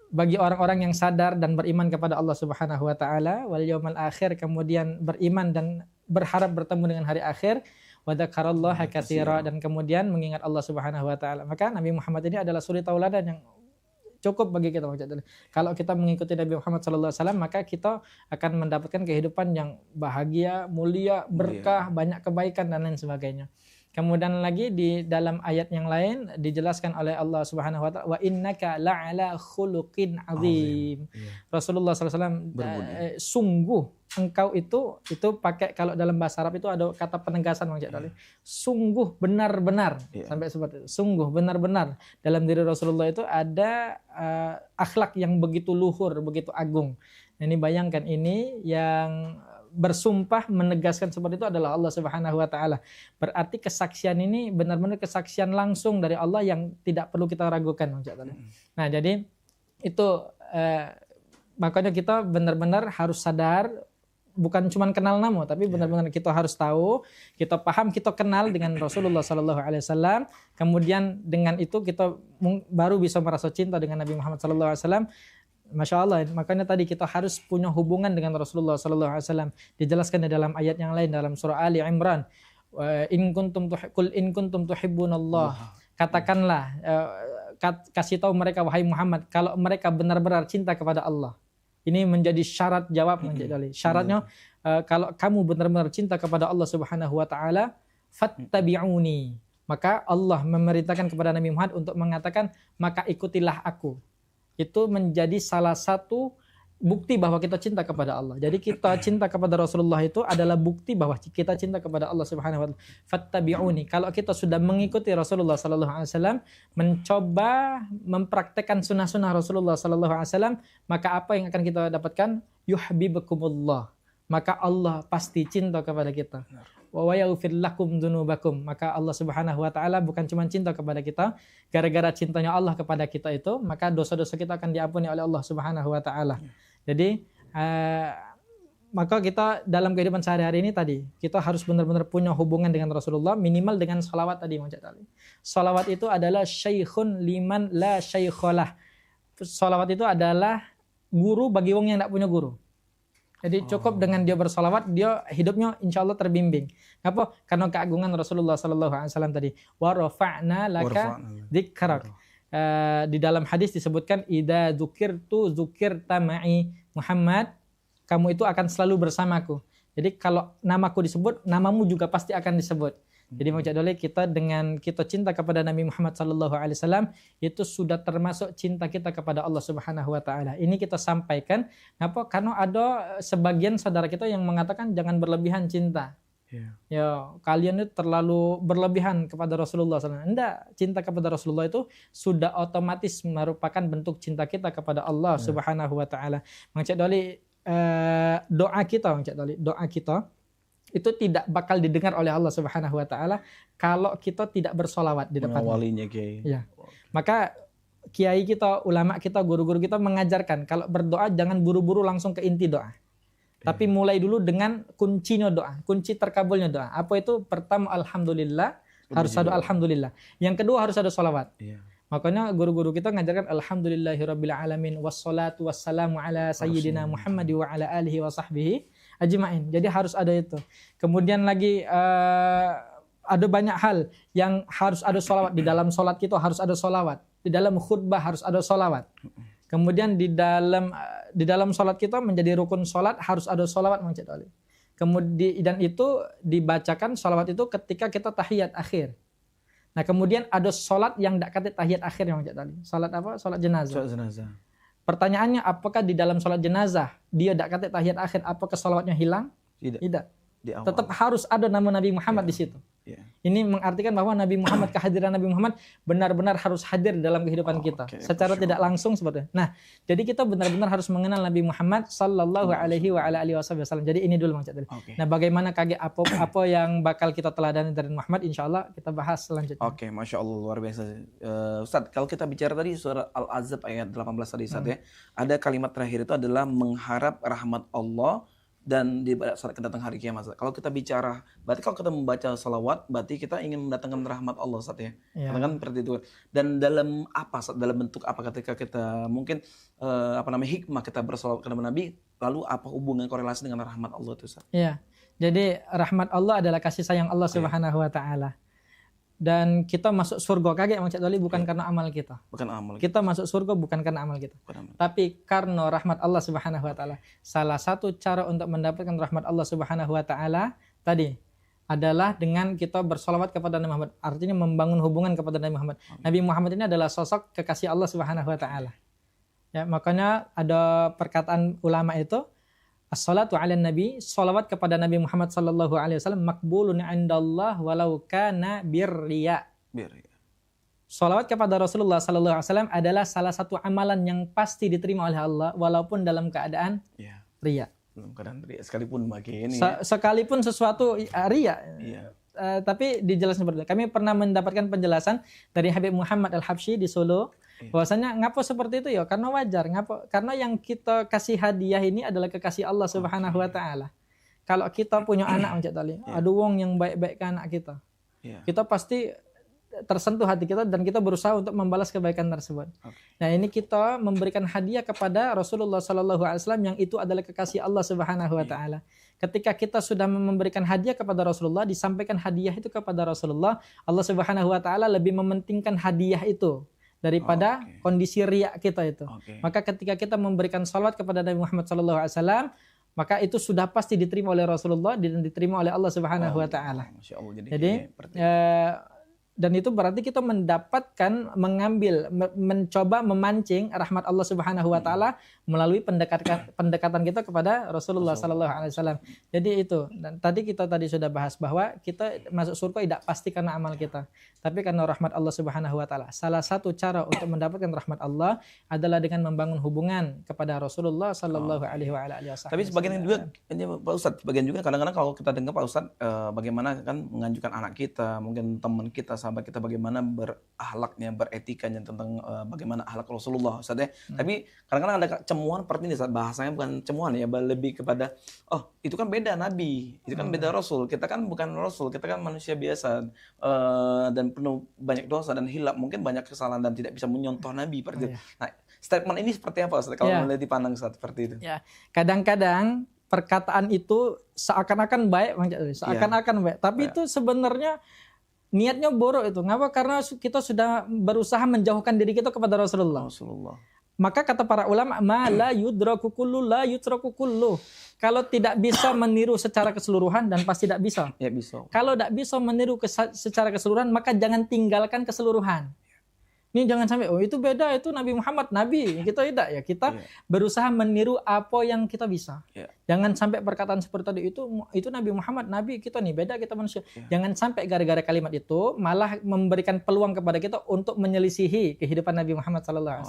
Bagi orang-orang yang sadar dan beriman kepada Allah Subhanahu wa taala, wal yawmal akhir, kemudian beriman dan berharap bertemu dengan hari akhir, wa dzakarallaha katsira, dan kemudian mengingat Allah Subhanahu wa taala. Maka Nabi Muhammad ini adalah suri tauladan yang cukup bagi kita. Kalau kita mengikuti Nabi Muhammad sallallahu alaihi wasallam, maka kita akan mendapatkan kehidupan yang bahagia, mulia, berkah, banyak kebaikan dan lain sebagainya. Kemudian lagi di dalam ayat yang lain dijelaskan oleh Allah Subhanahu wa taala, wa innaka la'ala khuluqin azim. Rasulullah sallallahu alaihi wasallam, sungguh engkau itu pakai, kalau dalam bahasa Arab itu ada kata penegasan Bang Cik Doli. Sungguh benar-benar, sampai seperti itu. Sungguh benar-benar dalam diri Rasulullah itu ada akhlak yang begitu luhur, begitu agung. Ini bayangkan, ini yang bersumpah menegaskan seperti itu adalah Allah Subhanahu wa taala. Berarti kesaksian ini benar-benar kesaksian langsung dari Allah yang tidak perlu kita ragukan. Nah, jadi itu makanya kita benar-benar harus sadar, bukan cuma kenal nama, tapi benar-benar kita harus tahu, kita paham, kita kenal dengan Rasulullah sallallahu alaihi wasallam. Kemudian dengan itu kita baru bisa merasa cinta dengan Nabi Muhammad sallallahu alaihi wasallam. Masya Allah, makanya tadi kita harus punya hubungan dengan Rasulullah sallallahu alaihi wasallam. Dijelaskan di dalam ayat yang lain dalam surah Ali Imran, in kuntum tuhibbunallah. Katakanlah, kasih tahu mereka wahai Muhammad, kalau mereka benar-benar cinta kepada Allah. Ini menjadi syarat jawab menjadi syaratnya, kalau kamu benar-benar cinta kepada Allah Subhanahu wa taala, fattabi'uni. Maka Allah memerintahkan kepada Nabi Muhammad untuk mengatakan, maka ikutilah aku. Itu menjadi salah satu bukti bahwa kita cinta kepada Allah. Jadi kita cinta kepada Rasulullah itu adalah bukti bahwa kita cinta kepada Allah Subhanahu wa taala. Fattabi'uni. Kalau kita sudah mengikuti Rasulullah sallallahu alaihi wasallam, mencoba mempraktekkan sunnah-sunnah Rasulullah sallallahu alaihi wasallam, maka apa yang akan kita dapatkan? Yuhibbukumullah. Maka Allah pasti cinta kepada kita. Wa yaghfir lakum dzunubakum. Maka Allah Subhanahu wa taala bukan cuma cinta kepada kita, gara-gara cintanya Allah kepada kita itu, maka dosa-dosa kita akan diampuni oleh Allah Subhanahu wa taala. Jadi maka kita dalam kehidupan sehari-hari ini tadi kita harus benar-benar punya hubungan dengan Rasulullah, minimal dengan sholawat tadi. Sholawat itu adalah syaikhun liman la syaikholah. Sholawat itu adalah guru bagi wong yang tidak punya guru. Jadi cukup dengan dia bersolawat, dia hidupnya insya Allah terbimbing. Kenapa? Karena keagungan Rasulullah SAW tadi. Wa rafa'na laka dzikrak. Di dalam hadis disebutkan idza dzukirtu dzukirta ma'i Muhammad, kamu itu akan selalu bersamaku. Jadi kalau namaku disebut, namamu juga pasti akan disebut. Jadi Mang Cak Doli, kita dengan kita cinta kepada Nabi Muhammad SAW itu sudah termasuk cinta kita kepada Allah Subhanahu Wa Taala. Ini kita sampaikan. Kenapa? Karena ada sebagian saudara kita yang mengatakan jangan berlebihan cinta. Ya, kalian itu terlalu berlebihan kepada Rasulullah SAW. Enggak, cinta kepada Rasulullah itu sudah otomatis merupakan bentuk cinta kita kepada Allah Subhanahu Wa Taala. Mang Cak Doli, doa kita, Mang Cak Doli, doa kita itu tidak bakal didengar oleh Allah Subhanahu Wa Taala kalau kita tidak bersolawat di depannya. Mengawalinya, Kiai. Ya. Maka kiai kita, ulama kita, guru-guru kita mengajarkan kalau berdoa jangan buru-buru langsung ke inti doa. Tapi mulai dulu dengan kuncinya doa, kunci terkabulnya doa. Apa itu? Pertama alhamdulillah, harus ada alhamdulillah. Yang kedua harus ada sholawat. Makanya guru-guru kita ngajarkan alhamdulillahirabbil alamin wassalatu wassalamu ala sayyidina Muhammad wa ala alihi wa sahbihi ajma'in. Jadi harus ada itu. Kemudian lagi ada banyak hal yang harus ada sholawat. Di dalam sholat kita harus ada sholawat. Di dalam khutbah harus ada sholawat. Kemudian di dalam sholat kita menjadi rukun sholat harus ada sholawat. Kemudian dan itu dibacakan sholawat itu ketika kita tahiyat akhir. Nah kemudian ada sholat yang tidak kata tahiyat akhir yang sholat apa? Sholat jenazah. Sholat jenazah. Pertanyaannya, apakah di dalam sholat jenazah dia tidak kata tahiyat akhir? Apakah sholawatnya hilang? Tidak. Tetap harus ada nama Nabi Muhammad di situ. Ini mengartikan bahwa Nabi Muhammad, kehadiran Nabi Muhammad benar-benar harus hadir dalam kehidupan kita secara tidak langsung seperti itu. Nah, jadi kita benar-benar harus mengenal Nabi Muhammad sallallahu alaihi wa ala alihi wasallam. Jadi ini dulu Mang Cak Doli. Nah, bagaimana apa yang bakal kita teladani dari Muhammad, insyaallah kita bahas selanjutnya. Oke, Masya Allah, luar biasa. Ustaz, kalau kita bicara tadi surah Al-Ahzab ayat 18 tadi Ustaz ya, ada kalimat terakhir itu adalah mengharap rahmat Allah dan di saat kedatang hari kiamat. Kalau kita bicara, berarti kalau kita membaca salawat, berarti kita ingin mendatangkan rahmat Allah Ustaz ya. Karena kan seperti itu. Dan dalam apa? Dalam bentuk apa ketika kita mungkin hikmah kita bersalawat kepada Nabi, lalu apa hubungan korelasi dengan rahmat Allah itu Ustaz? Iya. Jadi rahmat Allah adalah kasih sayang Allah Subhanahu Wa Taala. Dan kita masuk surga kaget Mang Cak Doli bukan karena amal kita. Bukan amal. Kita masuk surga bukan karena amal kita. Tapi karena rahmat Allah Subhanahu Wa Taala. Salah satu cara untuk mendapatkan rahmat Allah Subhanahu Wa Taala tadi adalah dengan kita bersolawat kepada Nabi Muhammad. Artinya membangun hubungan kepada Nabi Muhammad. Nabi Muhammad ini adalah sosok kekasih Allah Subhanahu Wa Taala. Ya, makanya ada perkataan ulama itu, as-salatu ala nabi, salawat kepada Nabi Muhammad sallallahu alaihi wasallam makbulun indallah walau kana birriya. Salawat kepada Rasulullah sallallahu alaihi wasallam adalah salah satu amalan yang pasti diterima oleh Allah walaupun dalam keadaan riya. Dalam keadaan riya sekalipun bagi ini. Sekalipun sesuatu riya. Tapi dijelaskan seperti itu. Kami pernah mendapatkan penjelasan dari Habib Muhammad Al-Habsyi di Solo. Bahwasanya ngapa seperti itu ya? Karena wajar. Karena yang kita kasih hadiah ini adalah kekasih Allah Subhanahu Wa Taala. Kalau kita punya anak, ada wong yang baik-baik ke anak kita, kita pasti tersentuh hati kita dan kita berusaha untuk membalas kebaikan tersebut. Nah ini kita memberikan hadiah kepada Rasulullah Sallallahu Alaihi Wasallam yang itu adalah kekasih Allah Subhanahu Wa Taala. Ketika kita sudah memberikan hadiah kepada Rasulullah, disampaikan hadiah itu kepada Rasulullah, Allah Subhanahu Wa Taala lebih mementingkan hadiah itu daripada kondisi riak kita itu. Maka ketika kita memberikan salawat kepada Nabi Muhammad SAW, maka itu sudah pasti diterima oleh Rasulullah dan diterima oleh Allah Subhanahu Wa Taala. Jadi dan itu berarti kita mendapatkan, mencoba memancing rahmat Allah Subhanahu Wa Taala melalui pendekatan kita kepada Rasulullah Sallallahu Alaihi Wasallam. Jadi itu. Dan tadi kita sudah bahas bahwa kita masuk surga tidak pasti karena amal kita, tapi karena rahmat Allah Subhanahu Wa Taala. Salah satu cara untuk mendapatkan rahmat Allah adalah dengan membangun hubungan kepada Rasulullah Sallallahu Alaihi Wasallam. Tapi sebagian juga, ini Pak Ustadz, sebagian juga kadang-kadang kalau kita dengar Pak Ustadz, bagaimana kan menganjurkan anak kita, mungkin teman kita, sahabat kita bagaimana berakhlaknya, beretikanya tentang bagaimana akhlak Rasulullah, Ustaz ya. Tapi kadang-kadang ada cemuan seperti ini, Ustaz. Bahasanya bukan cemuan ya, lebih kepada itu kan beda Nabi, itu kan beda Rasul. Kita kan bukan Rasul, kita kan manusia biasa dan penuh banyak dosa dan hilap, mungkin banyak kesalahan dan tidak bisa menyontoh Nabi seperti itu. Nah, statement ini seperti apa, Ustaz? Kalau mulai dipandang Ustaz seperti itu. Ya, kadang-kadang perkataan itu seakan-akan baik, seakan-akan baik, tapi itu sebenarnya niatnya buruk itu. Ngapa? Karena kita sudah berusaha menjauhkan diri kita kepada Rasulullah. Maka kata para ulama, ma la yudraku kullu la yutraku kullu. Kalau tidak bisa meniru secara keseluruhan dan pasti tidak bisa. Ya, bisa. Kalau tidak bisa meniru secara keseluruhan, maka jangan tinggalkan keseluruhan. Ini jangan sampai, itu beda, itu Nabi Muhammad, Nabi. Kita tidak ya, kita berusaha meniru apa yang kita bisa. Jangan sampai perkataan seperti tadi, itu Nabi Muhammad, Nabi, kita nih beda, kita manusia. Jangan sampai gara-gara kalimat itu malah memberikan peluang kepada kita untuk menyelisihi kehidupan Nabi Muhammad SAW.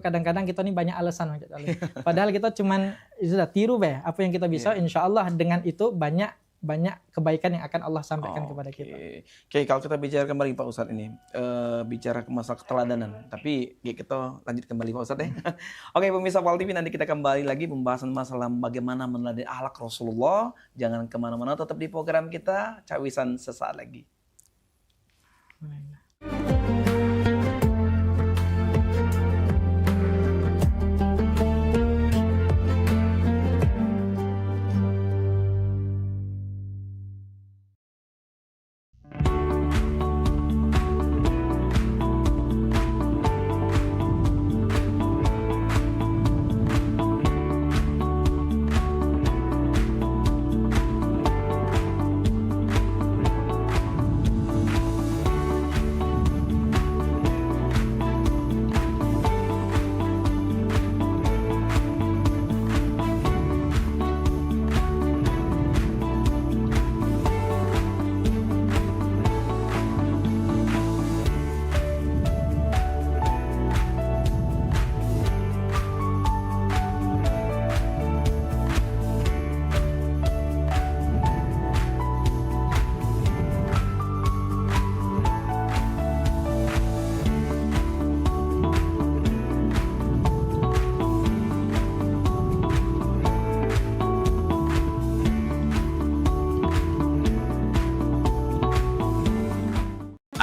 Kadang-kadang kita nih banyak alasan. Padahal kita cuman sudah tiru apa yang kita bisa, insya Allah dengan itu banyak kebaikan yang akan Allah sampaikan kepada kita. Oke, kalau kita bicara kembali Pak Ustadz ini, bicara ke masalah keteladanan, tapi kita lanjut kembali Pak Ustadz ya. Oke, pemirsa Pal TV, nanti kita kembali lagi pembahasan masalah bagaimana meneladani akhlak Rasulullah. Jangan kemana-mana, tetap di program kita, Cawisan sesaat lagi.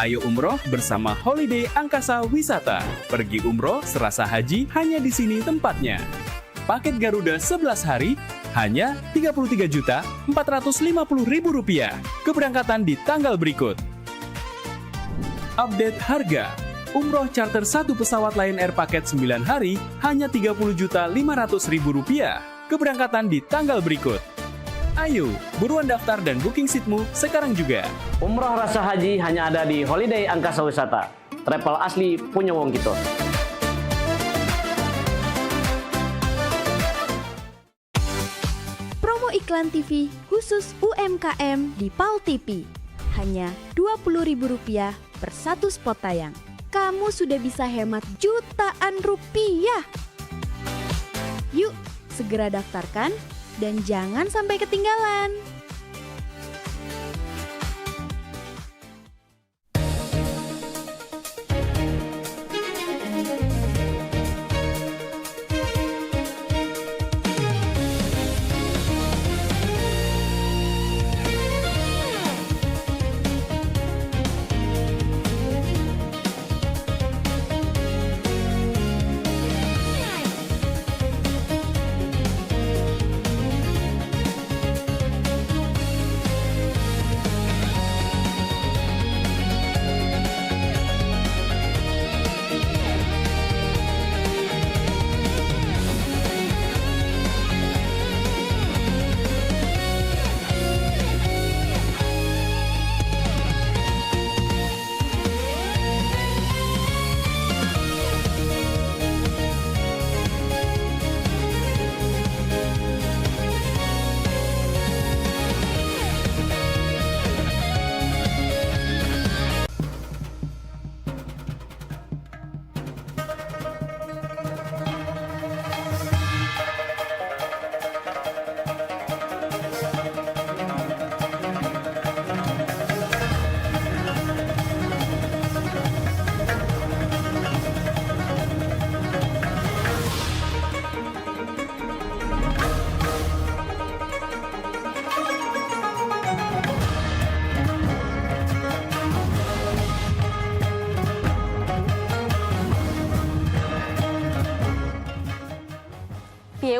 Ayo umroh bersama Holiday Angkasa Wisata. Pergi umroh serasa haji hanya di sini tempatnya. Paket Garuda 11 hari hanya Rp33.450.000. Keberangkatan di tanggal berikut. Update harga. Umroh charter 1 pesawat Lion Air paket 9 hari hanya Rp30.500.000. Keberangkatan di tanggal berikut. Ayo, buruan daftar dan booking seatmu sekarang juga. Umroh rasa haji hanya ada di Holiday Angkasa Wisata. Travel asli punya wong kita. Promo iklan TV khusus UMKM di Pal TV. Hanya Rp20.000 per satu spot tayang. Kamu sudah bisa hemat jutaan rupiah. Yuk, segera daftarkan dan jangan sampai ketinggalan.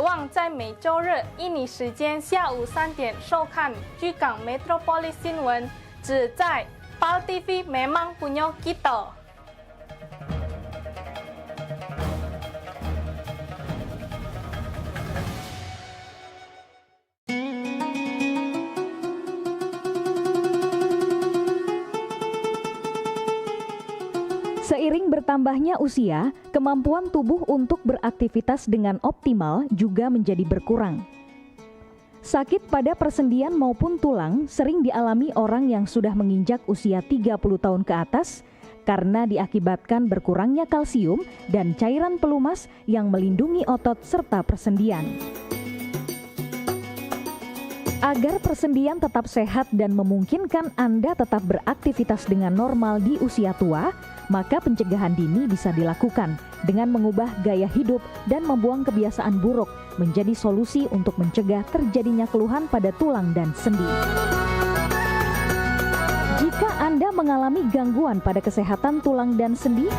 别忘在每周日印尼时间下午3点收看居港 Metropolis 新闻，只在PAL TV memang punya kita。Seiring bertambahnya usia, kemampuan tubuh untuk beraktivitas dengan optimal juga menjadi berkurang. Sakit pada persendian maupun tulang sering dialami orang yang sudah menginjak usia 30 tahun ke atas karena diakibatkan berkurangnya kalsium dan cairan pelumas yang melindungi otot serta persendian. Agar persendian tetap sehat dan memungkinkan Anda tetap beraktivitas dengan normal di usia tua, maka pencegahan dini bisa dilakukan dengan mengubah gaya hidup dan membuang kebiasaan buruk menjadi solusi untuk mencegah terjadinya keluhan pada tulang dan sendi. Jika Anda mengalami gangguan pada kesehatan tulang dan sendi,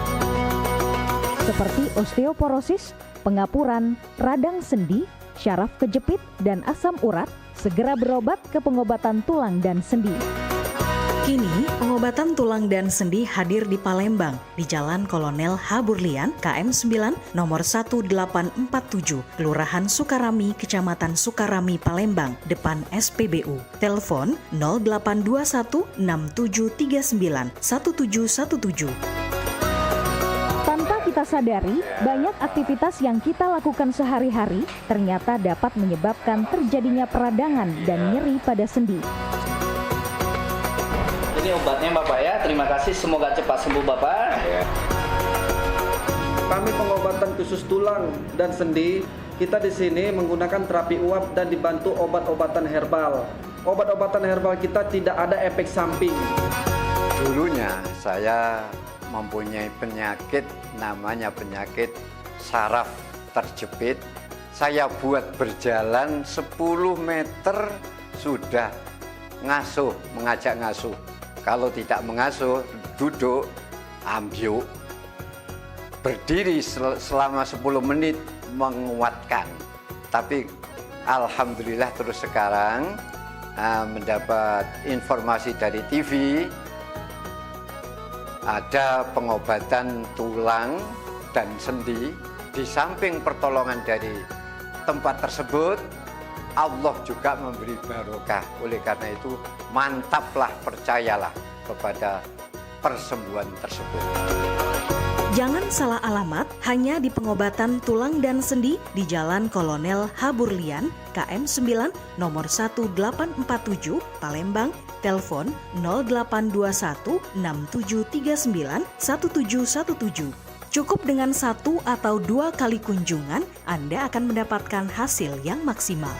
seperti osteoporosis, pengapuran, radang sendi, syaraf kejepit, dan asam urat, segera berobat ke pengobatan tulang dan sendi. Kini, pengobatan tulang dan sendi hadir di Palembang, di Jalan Kolonel H. Burlian, KM 9, nomor 1847, Kelurahan Sukarami, Kecamatan Sukarami, Palembang, depan SPBU. Telepon 0821 6739 1717. Tanpa kita sadari, banyak aktivitas yang kita lakukan sehari-hari ternyata dapat menyebabkan terjadinya peradangan dan nyeri pada sendi. Ini obatnya Bapak ya, terima kasih, semoga cepat sembuh Bapak. Kami pengobatan khusus tulang dan sendi, kita di sini menggunakan terapi uap dan dibantu obat-obatan herbal. Obat-obatan herbal kita tidak ada efek samping. Dulunya saya mempunyai penyakit namanya penyakit saraf terjepit. Saya buat berjalan 10 meter sudah ngasuh, mengajak ngasuh. Kalau tidak mengasuh, duduk, ambyuk, berdiri selama 10 menit menguatkan. Tapi alhamdulillah terus sekarang mendapat informasi dari TV, ada pengobatan tulang dan sendi. Di samping pertolongan dari tempat tersebut, Allah juga memberi barokah. Oleh karena itu, mantaplah, percayalah kepada persembuhan tersebut. Jangan salah alamat hanya di pengobatan tulang dan sendi di Jalan Kolonel H. Burlian, KM 9, nomor 1847, Palembang. Telepon 0821 6739 1717. Cukup dengan 1 atau 2 kali kunjungan, Anda akan mendapatkan hasil yang maksimal.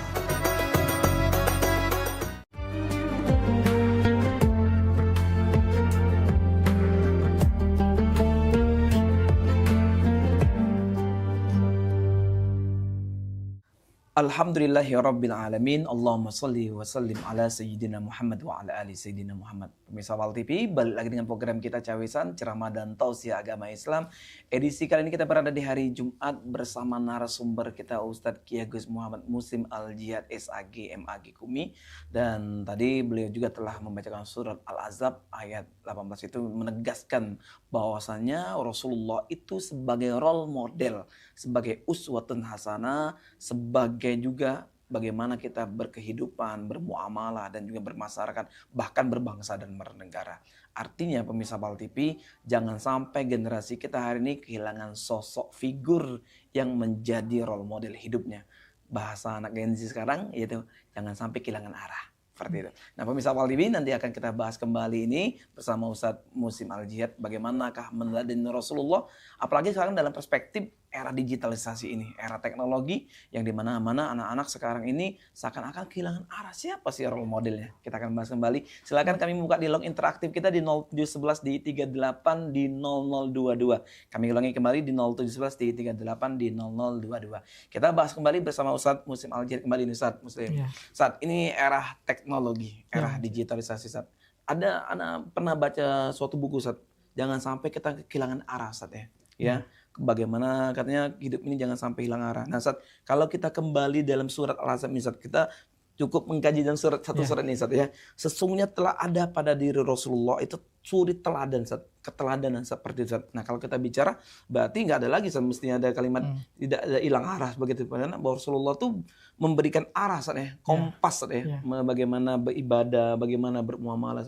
Alhamdulillahirrabbilalamin. Allahumma salli wa sallim ala Sayyidina Muhammad wa ala ali Sayyidina Muhammad. Pemirsa PAL TV, balik lagi dengan program kita Cawisan, Ceramah dan Tausiah Agama Islam. Edisi kali ini kita berada di hari Jumat bersama narasumber kita Ustadz Kiai Gus Muhammad Muslim Al-Jihad SAG MAG Kumi. Dan tadi beliau juga telah membacakan surat Al-Ahzab ayat 18 itu menegaskan bahwasannya Rasulullah itu sebagai role model, sebagai uswatun hasanah, sebagai juga bagaimana kita berkehidupan, bermuamalah, dan juga bermasyarakat, bahkan berbangsa dan bernegara. Artinya pemirsa PAL TV, jangan sampai generasi kita hari ini kehilangan sosok figur yang menjadi role model hidupnya. Bahasa anak Gen Z sekarang yaitu jangan sampai kehilangan arah. Seperti itu. Nah pemirsa PAL TV, nanti akan kita bahas kembali ini bersama Ustadz Muslim Al-Jihad, bagaimanakah meneladani Rasulullah, apalagi sekarang dalam perspektif era digitalisasi ini, era teknologi yang dimana-mana anak-anak sekarang ini seakan-akan kehilangan arah. Siapa sih role modelnya? Kita akan bahas kembali. Silakan kami membuka dialog interaktif kita di 0711 di 38 di 0022. Kami ulangi kembali di 0711 di 38 di 0022. Kita bahas kembali bersama Ustadz Muslim Al-Jihad kembali nih Ustadz Muslim. Ustadz, ini era teknologi, era digitalisasi Ustadz. Anak pernah baca suatu buku Ustadz, jangan sampai kita kehilangan arah Ustadz ya. bagaimana katanya hidup ini jangan sampai hilang arah. Nah, Ustaz, kalau kita kembali dalam surat Al-Ahzab, Ustaz, kita cukup mengkaji dalam surat surat ini, Ustaz, ya. Sesungguhnya telah ada pada diri Rasulullah itu suri teladan, Ustaz, keteladanan seperti itu. Nah, kalau kita bicara berarti nggak ada lagi, Ustaz, mestinya ada kalimat tidak ada hilang arah begitu. Karena bahwa Rasulullah tuh memberikan arah, Ustaz, ya, kompas, Ustaz, ya, bagaimana beribadah, bagaimana bermuamalah,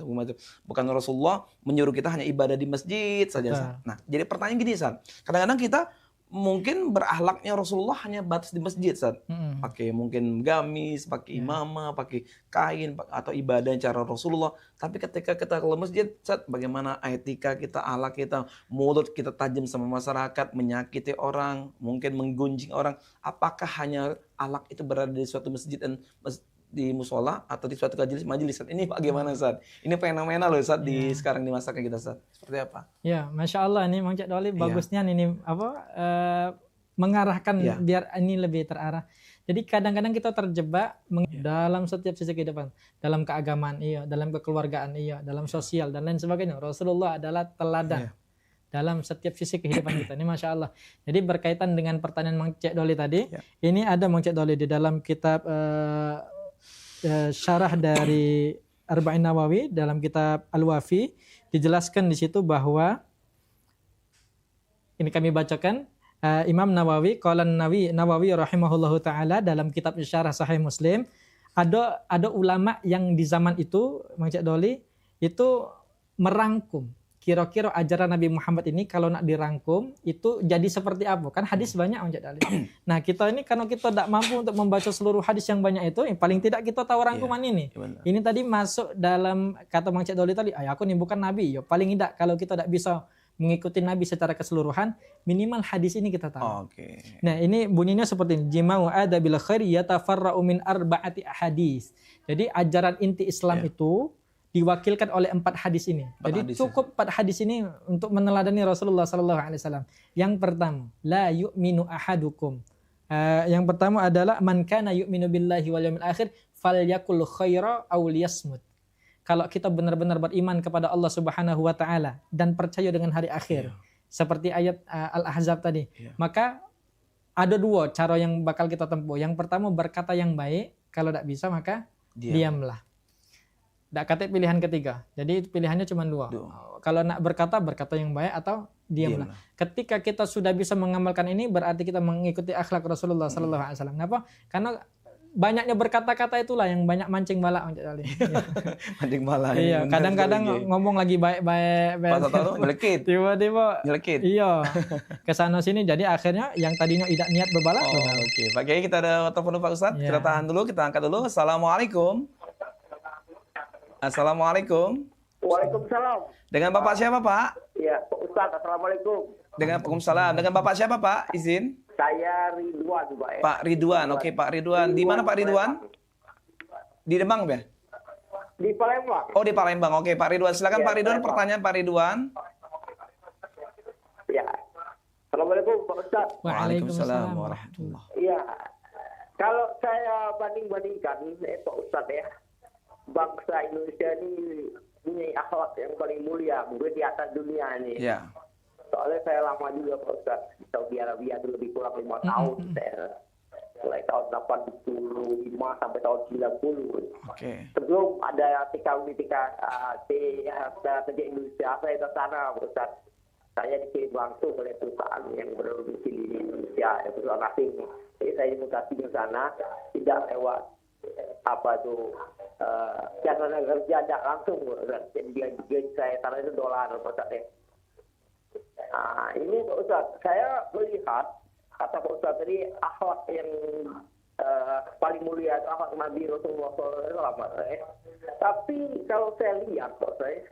bukan Rasulullah menyuruh kita hanya ibadah di masjid saja, Ustaz. Nah, jadi pertanyaan gini, Ustaz. Kadang-kadang kita mungkin berakhlaknya Rasulullah hanya batas di masjid, Ustaz. Pakai mungkin gamis, pakai imamah, pakai kain atau ibadah cara Rasulullah. Tapi ketika kita ke masjid, Ustaz, bagaimana etika kita, akhlak kita, mulut kita tajam sama masyarakat, menyakiti orang, mungkin menggunjing orang. Apakah hanya akhlak itu berada di suatu masjid dan di musola atau di suatu majelis? Ini bagaimana, Ustaz? Ini fenomena loh, Ustaz, di sekarang di masa kita, Ustaz. Seperti apa? Ya, Masya Allah, ini Mang Cik Doli bagusnya ini mengarahkan biar ini lebih terarah. Jadi kadang-kadang kita terjebak dalam setiap sisi kehidupan, dalam keagamaan, dalam kekeluargaan, dalam sosial dan lain sebagainya. Rasulullah adalah teladan dalam setiap sisi kehidupan kita. Ini Masya Allah. Jadi berkaitan dengan pertanyaan Mang Cik Doli tadi, ini ada Mang Cik Doli di dalam kitab syarah dari Arba'in Nawawi dalam kitab Al-Wafi, dijelaskan di situ bahwa ini kami bacakan Imam Nawawi, qala Nawawi rahimahullahu taala dalam kitab Syarah Sahih Muslim, ada ulama yang di zaman itu Mang Cik Doli itu merangkum kira-kira ajaran Nabi Muhammad ini kalau nak dirangkum itu jadi seperti apa? Kan hadis banyak, Mang Cik Doli. Nah, kita ini kalau kita tidak mampu untuk membaca seluruh hadis yang banyak itu, paling tidak kita tahu rangkuman ini. Ini tadi masuk dalam kata Mang Cik Doli tadi, aku ini bukan Nabi. Paling tidak kalau kita tidak bisa mengikuti Nabi secara keseluruhan, minimal hadis ini kita tahu. Nah, ini bunyinya seperti ini. Jima'u adabil khairi yatafarra'u min arba'ati hadis. Jadi ajaran inti Islam itu diwakilkan oleh 4 hadis ini. Jadi cukup 4 hadis ini untuk meneladani Rasulullah SAW. Yang pertama, la yu'minu ahadukum. Yang pertama adalah man kana yu'minu billahi wal yawmil akhir falyakul khaira aw liyasmut. Kalau kita benar-benar beriman kepada Allah Subhanahu wa taala dan percaya dengan hari akhir, seperti ayat Al-Ahzab tadi, maka ada 2 cara yang bakal kita tempuh. Yang pertama berkata yang baik, kalau tidak bisa maka diamlah. Tidak kata pilihan ketiga. Jadi pilihannya cuma 2. Kalau nak berkata yang baik atau diamlah. Ketika kita sudah bisa mengamalkan ini, berarti kita mengikuti akhlak Rasulullah SAW. Kenapa? Karena banyaknya berkata-kata itulah yang banyak mancing bala. Mancing bala. Iya. Kadang-kadang ngomong lagi baik-baik. Pas tahu nyelekit. Tiba-tiba nyelekit. Iya. Kesana sini. Jadi akhirnya yang tadinya tidak niat berbala. Oke. Pak Kiai, kita ada telepon Pak Ustadz. Kita tahan dulu. Kita angkat dulu. Assalamualaikum. Assalamualaikum. Waalaikumsalam. Dengan Bapak siapa, Pak? Iya, Pak Ustadz. Assalamualaikum. Dengan Waalaikumsalam. Dengan Bapak siapa, Pak? Izin. Saya Ridwan, Pak. Pak Ridwan. Oke, Pak Ridwan. Di mana Pak Ridwan? Di Demang, ya? Di Palembang. Oh, di Palembang. Oke, Pak Ridwan. Silakan Pak Ridwan, pertanyaan Pak Ridwan. Ya. Assalamualaikum, Pak Ustadz. Waalaikumsalam warahmatullahi. Iya. Kalau saya banding-bandingkan, Pak Ustadz ya, bangsa Indonesia ini punya akhlak yang paling mulia, mungkin di atas dunia ini. Iya. Soalnya saya lama juga Pak Ustadz di Saudi Arabia itu lebih kurang 5 tahun saya. Mulai tahun 85 sampai tahun 90. Sebelum ada TKW kerja Indonesia, saya ke sana Pak Ustadz. Saya dikirim langsung oleh perusahaan yang berdomisili di Indonesia, perusahaan asing. Jadi saya dimutasi ke sana, tidak lewat jasa kerja tidak langsung, jadi gaji saya sana itu dolar, Pak Ustadz. Nah, ini Pak Ustadz, saya melihat kata Pak Ustadz tadi akhlak yang paling mulia itu akhlak Nabi Rasulullah SAW. Tapi kalau saya lihat Pak Ustadz,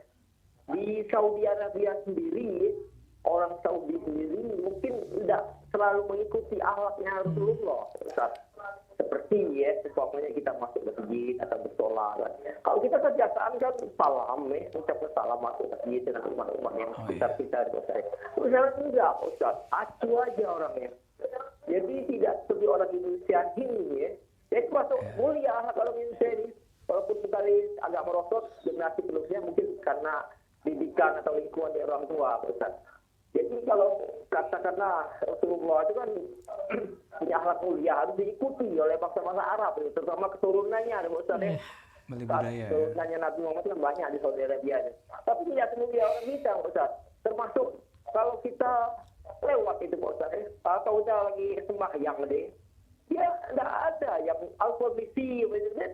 di Saudi Arabia sendiri, orang Saudi sendiri mungkin tidak selalu mengikuti akhlaknya Rasulullah, Ustadz. Seperti sesuatunya kita masuk masjid atau bersolat. Kalau kita kebiasaan kan salam, ucapkan salam masuk masjid dengan umat-umat yang sekitar kita. Ustaz enggak, Ustaz, acuh aja orangnya. Jadi tidak seperti orang Indonesia ini Jadi masuk mulia kalau Indonesia ini, walaupun sekali agak merosot generasi penerusnya mungkin karena didikan atau lingkungan dari orang tua, Ustaz. Jadi Jadi kalau katakanlah Rasulullah itu kan punya akhlak mulia harus diikuti oleh bangsa-bangsa Arab, terutama keturunannya, Ustaz ya. Budaya. Keturunannya Nabi Muhammad kan banyak di Saudi Arabia. Tapi tidak mulia orang kita, Ustaz. Termasuk kalau kita lewat itu, Ustaz. Kalau kita lagi sembahyang deh, ya tidak ada yang al-kondisi,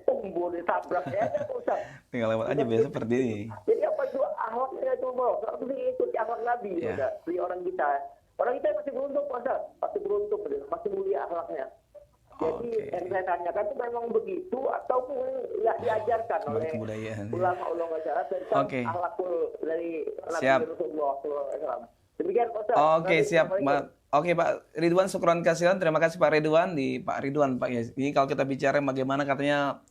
tumbuh ditabrak ya, Ustaz. Tinggal lewat aja biasa seperti ini. Jadi apa itu akhlaknya itu, Bos? Harus diikuti akhlak Nabi, Ustaz. Di orang kita. Orang kita masih beruntung, Ustaz. Masih beruntung, masih mulia akhlaknya. Jadi yang saya tanyakan itu memang begitu ataupun nggak diajarkan oleh ulama-ulama masyarakat tentang akhlakul dari Nabi Rasulullah SAW. Demikian, Ustaz. Oke, siap, Pak. Oke, Pak Ridwan, syukran kasihan. Terima kasih Pak Ridwan. Pak Ridwan, Pak. Ini kalau kita bicara bagaimana katanya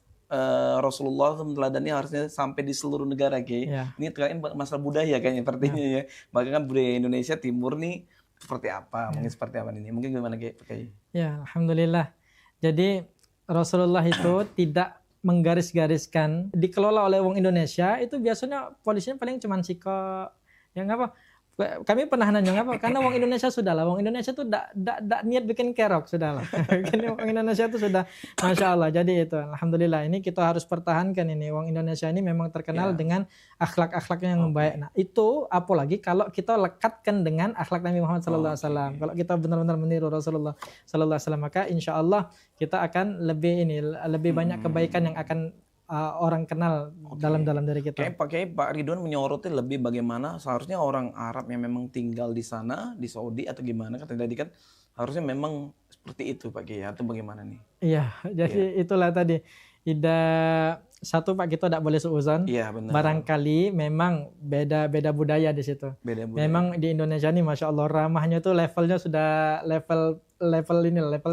Rasulullah meneladani harusnya sampai di seluruh negara, Ini terkait masalah budaya kayaknya sepertinya ya. Bahkan budaya Indonesia Timur nih seperti apa? Mungkin seperti apa ini? Mungkin gimana, Kiai? Ya, alhamdulillah. Jadi Rasulullah itu tidak menggaris-gariskan, dikelola oleh wong Indonesia itu biasanya polisinya paling cuman siko, yang apa? Kami pernah nanya apa? Karena wong Indonesia sudah lah, wong Indonesia tuh tidak niat bikin kerok sudah lah. Karena wong Indonesia itu sudah, masya Allah. Jadi itu, alhamdulillah. Ini kita harus pertahankan ini. Wong Indonesia ini memang terkenal dengan akhlak-akhlaknya yang baik. Nah itu apalagi kalau kita lekatkan dengan akhlak Nabi Muhammad SAW. Kalau kita benar-benar meniru Rasulullah SAW, maka insya Allah kita akan lebih banyak kebaikan yang akan orang kenal dalam diri kita. Pak Ridwan menyoroti lebih bagaimana seharusnya orang Arab yang memang tinggal di sana, di Saudi atau gimana, kata tadi kan harusnya memang seperti itu Pak Kiai, atau bagaimana nih? Iya, jadi itulah tadi. Satu Pak, kita tidak boleh suuzon. Iya, benar. Barangkali memang beda budaya di situ. Memang di Indonesia ini masya Allah ramahnya tuh levelnya sudah level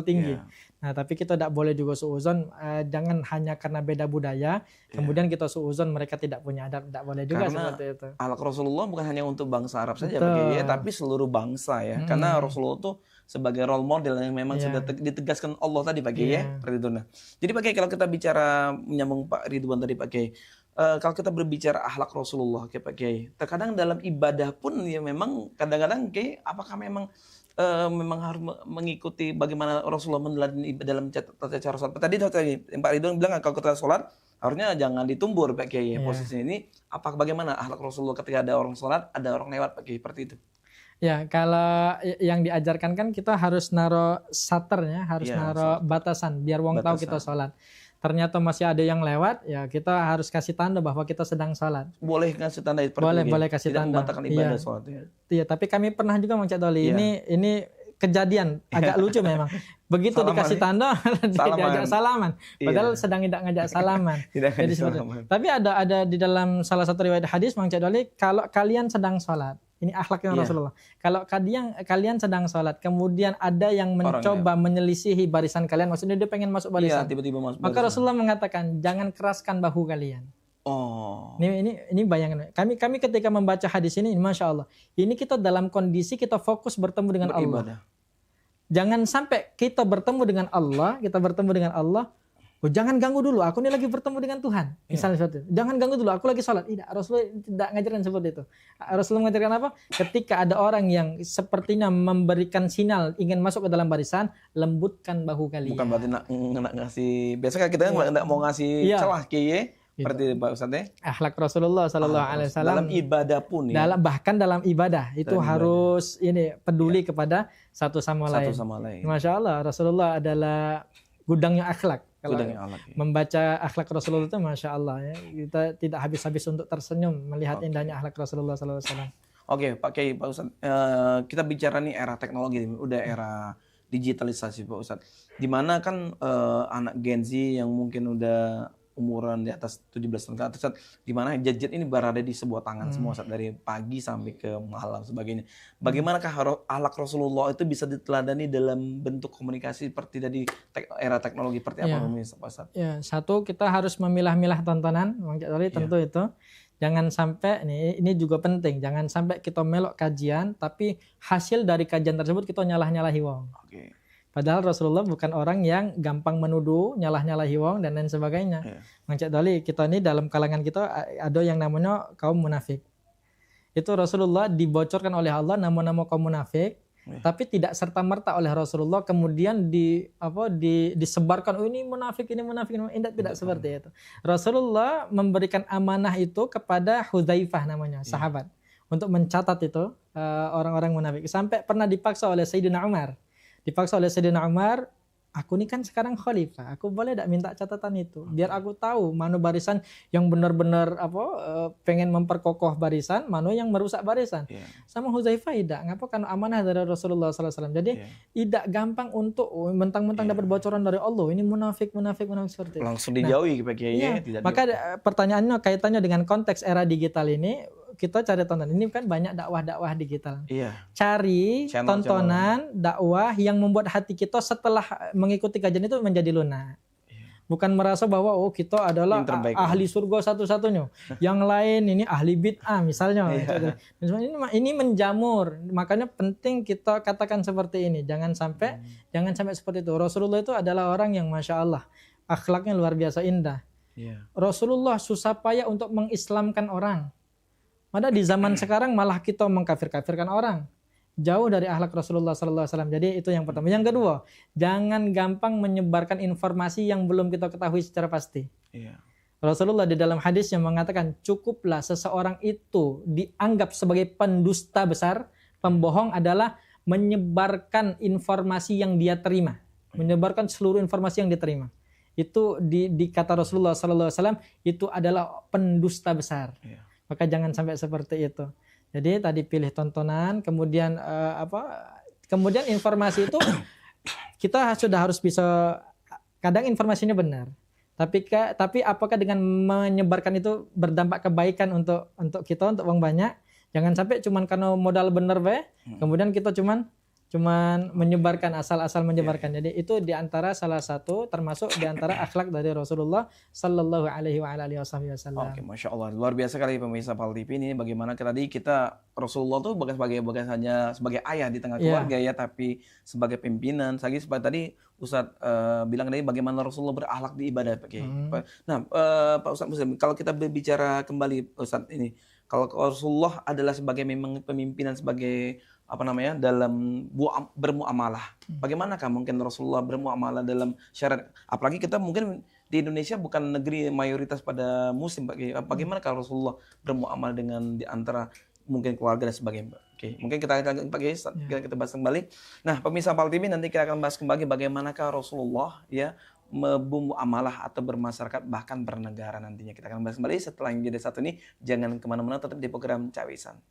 tinggi. Nah, tapi kita tidak boleh juga suuzon, jangan hanya karena beda budaya, kemudian kita suuzon mereka tidak punya adab, tidak boleh juga karena seperti itu. Akhlak Rasulullah bukan hanya untuk bangsa Arab saja, Pak, tapi seluruh bangsa ya. Karena Rasulullah itu sebagai role model yang memang sudah ditegaskan Allah tadi, Pak Kiai, Jadi Pak Kiai, kalau kita bicara menyambung Pak Ridwan tadi, Pak Kiai, kalau kita berbicara akhlak Rasulullah, Pak Kiai, terkadang dalam ibadah pun ya memang kadang-kadang Kiai, apakah memang harus mengikuti bagaimana Rasulullah meneladani dalam tata cara sholat. Tadi Pak Ridwan bilang kalau kita sholat harusnya jangan ditumbur, Pak Kiai. Posisinya ini apakah bagaimana akhlak Rasulullah ketika ada orang sholat, ada orang lewat, Pak Kiai, seperti itu? Ya, kalau yang diajarkan kan kita harus naruh saternya, harus naruh batasan biar wong tahu kita sholat. Ternyata masih ada yang lewat, ya kita harus kasih tanda bahwa kita sedang sholat. Boleh kasih tanda itu? Boleh kasih tidak tanda. Tidak membatalkan ibadah sholat ya? Iya, tapi kami pernah juga Mang Cak Doli, ini kejadian agak lucu memang. Begitu dikasih tanda, diajak salaman. Padahal sedang tidak ngajak salaman. Jadi salaman. Tapi ada di dalam salah satu riwayat hadis Mang Cak Doli, kalau kalian sedang sholat, ini akhlaknya Rasulullah. Kalau kalian sedang sholat, kemudian ada yang mencoba menyelisihi barisan kalian, maksudnya dia pengen masuk barisan. Tiba-tiba masuk maka barisan. Rasulullah mengatakan, jangan keraskan bahu kalian. Ini bayangan. Kami ketika membaca hadis ini, masya Allah, ini kita dalam kondisi kita fokus bertemu dengan Allah. Jangan sampai kita bertemu dengan Allah, jangan ganggu dulu, aku ini lagi bertemu dengan Tuhan. Misalnya seperti itu. Jangan ganggu dulu, aku lagi sholat. Tidak, Rasulullah tidak ngajarkan seperti itu. Rasulullah mengajarkan apa? Ketika ada orang yang sepertinya memberikan sinyal ingin masuk ke dalam barisan, lembutkan bahu kalian. Bukan berarti nak ngasih. Biasanya kita nggak mau ngasih celah, Kiai. Seperti Pak Ustadz. Akhlak Rasulullah SAW dalam ibadah pun ya. Bahkan dalam ibadah itu harus peduli kepada satu sama lain. Masya Allah, Rasulullah adalah gudangnya akhlak. Kalau membaca akhlak Rasulullah itu masya Allah ya, kita tidak habis-habis untuk tersenyum melihat indahnya akhlak Rasulullah SAW. Oke, Pak Kiai, Pak Ustadz, kita bicara nih era teknologi, udah era digitalisasi, Pak Ustadz. Dimana kan anak Gen Z yang mungkin udah umuran di atas 17 tahun ke atas, di mana gadget ini berada di sebuah tangan semua saat dari pagi sampai ke malam sebagainya. Bagaimanakah akhlak Rasulullah itu bisa diteladani dalam bentuk komunikasi seperti tadi era teknologi seperti apa Pak Ustadz? Ya, satu kita harus memilah-milah tontonan, Bang Cak Doli, tentu itu. Jangan sampai ini juga penting, jangan sampai kita melok kajian tapi hasil dari kajian tersebut kita nyalah-nyalahi wong. Padahal Rasulullah bukan orang yang gampang menuduh, nyalah-nyalahi wong dan lain sebagainya. Mang Cak Doli, kita ini dalam kalangan kita ada yang namanya kaum munafik. itu Rasulullah dibocorkan oleh Allah nama-nama kaum munafik, tapi tidak serta-merta oleh Rasulullah kemudian disebarkan, oh ini munafik, tidak seperti itu. Rasulullah memberikan amanah itu kepada Hudzaifah namanya, sahabat, untuk mencatat itu orang-orang munafik. Sampai pernah dipaksa oleh Sayyidina Umar. Aku ini kan sekarang khalifah, aku boleh tidak minta catatan itu, biar aku tahu mana barisan yang benar-benar pengen memperkokoh barisan, mana yang merusak barisan. Sama Hudzaifah tidak, ngapa? Karena amanah dari Rasulullah SAW. Jadi tidak gampang untuk mentang-mentang dapat bocoran dari Allah, ini munafik seperti itu. Langsung dijauhi Pak Kiai. Maka pertanyaannya kaitannya dengan konteks era digital ini, kita cari tonton. Ini kan banyak dakwah-dakwah digital. Cari tontonan dakwah yang membuat hati kita setelah mengikuti kajian itu menjadi lunak. Bukan merasa bahwa kita adalah ahli surga satu-satunya. Yang lain ini ahli bid'ah misalnya. Ini menjamur. Makanya penting kita katakan seperti ini. Jangan sampai seperti itu. Rasulullah itu adalah orang yang Masya Allah, akhlaknya luar biasa indah. Rasulullah susah payah untuk mengislamkan orang. Padahal di zaman sekarang malah kita mengkafir-kafirkan orang. Jauh dari akhlak Rasulullah SAW. Jadi itu yang pertama. Yang kedua, jangan gampang menyebarkan informasi yang belum kita ketahui secara pasti. Rasulullah di dalam hadis yang mengatakan, cukuplah seseorang itu dianggap sebagai pendusta besar, pembohong adalah menyebarkan informasi yang dia terima. Menyebarkan seluruh informasi yang diterima. Itu di kata Rasulullah SAW, itu adalah pendusta besar. Maka jangan sampai seperti itu. Jadi tadi pilih tontonan, kemudian kemudian informasi itu kita sudah harus bisa, kadang informasinya benar. Tapi apakah dengan menyebarkan itu berdampak kebaikan untuk kita, untuk orang banyak? Jangan sampai cuman karena modal benar kemudian kita cuman menyebarkan, asal-asal menyebarkan. Jadi itu diantara salah satu, termasuk diantara akhlak dari Rasulullah Sallallahu Alaihi Wasallam. Oke, Masya Allah, luar biasa kali pemirsa PAL TV ini. Bagaimana tadi kita Rasulullah tuh bukan hanya sebagai ayah di tengah keluarga tapi sebagai pimpinan. Seperti tadi Ustadz bilang tadi bagaimana Rasulullah berakhlak di ibadah. Nah, Pak Ustadz Muslim, kalau kita berbicara kembali Ustadz ini, kalau Rasulullah adalah sebagai memang pemimpinan, sebagai dalam bermuamalah. Bagaimanakah mungkin Rasulullah bermuamalah dalam syarat? Apalagi kita mungkin di Indonesia bukan negeri mayoritas pada muslim. Bagaimanakah Rasulullah bermuamalah dengan di antara mungkin keluarga dan sebagainya? Oke, mungkin kita bahas kembali. Nah, pemirsa PAL TV, nanti kita akan bahas kembali bagaimanakah Rasulullah bermuamalah atau bermasyarakat bahkan bernegara nantinya. Kita akan bahas kembali setelah yang jeda satu ini. Jangan kemana-mana, tetap di program Cawisan.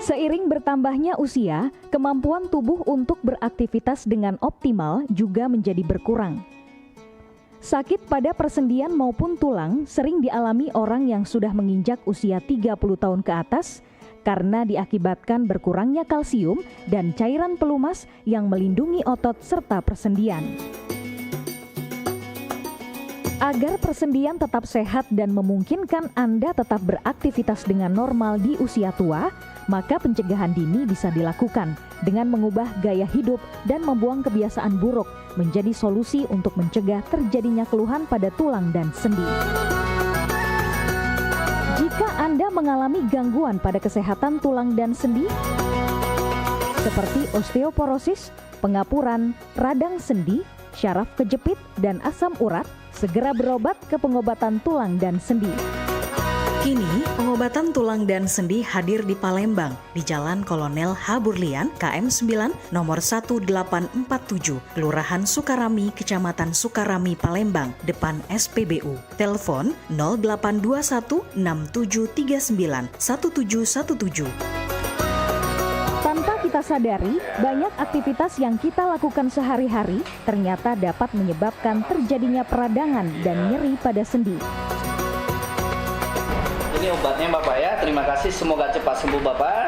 Seiring bertambahnya usia, kemampuan tubuh untuk beraktivitas dengan optimal juga menjadi berkurang. Sakit pada persendian maupun tulang sering dialami orang yang sudah menginjak usia 30 tahun ke atas karena diakibatkan berkurangnya kalsium dan cairan pelumas yang melindungi otot serta persendian. Agar persendian tetap sehat dan memungkinkan Anda tetap beraktivitas dengan normal di usia tua, maka pencegahan dini bisa dilakukan dengan mengubah gaya hidup dan membuang kebiasaan buruk menjadi solusi untuk mencegah terjadinya keluhan pada tulang dan sendi. Jika Anda mengalami gangguan pada kesehatan tulang dan sendi, seperti osteoporosis, pengapuran, radang sendi, syaraf kejepit, dan asam urat, segera berobat ke pengobatan tulang dan sendi. Kini, pengobatan tulang dan sendi hadir di Palembang, di Jalan Kolonel H. Burlian, KM 9, nomor 1847, Kelurahan Sukarami, Kecamatan Sukarami, Palembang, depan SPBU. Telepon 0821 6739 1717. Tanpa kita sadari, banyak aktivitas yang kita lakukan sehari-hari ternyata dapat menyebabkan terjadinya peradangan dan nyeri pada sendi. Ini obatnya Bapak ya, terima kasih, semoga cepat sembuh Bapak.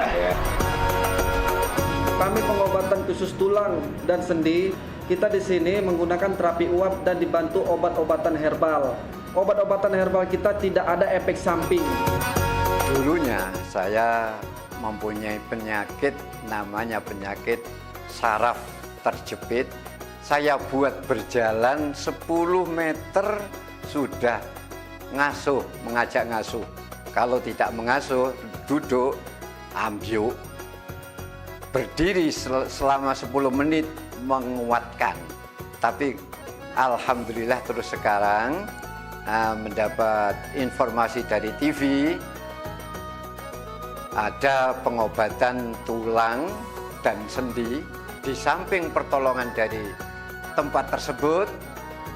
Kami pengobatan khusus tulang dan sendi. Kita di sini menggunakan terapi uap dan dibantu obat-obatan herbal. Obat-obatan herbal kita tidak ada efek samping. Dulunya saya mempunyai penyakit namanya penyakit saraf terjepit. Saya buat berjalan 10 meter sudah ngasuh, mengajak ngasuh. Kalau tidak mengasuh, duduk, ambyuk, berdiri selama 10 menit menguatkan. Tapi alhamdulillah terus sekarang mendapat informasi dari TV, ada pengobatan tulang dan sendi. Di samping pertolongan dari tempat tersebut,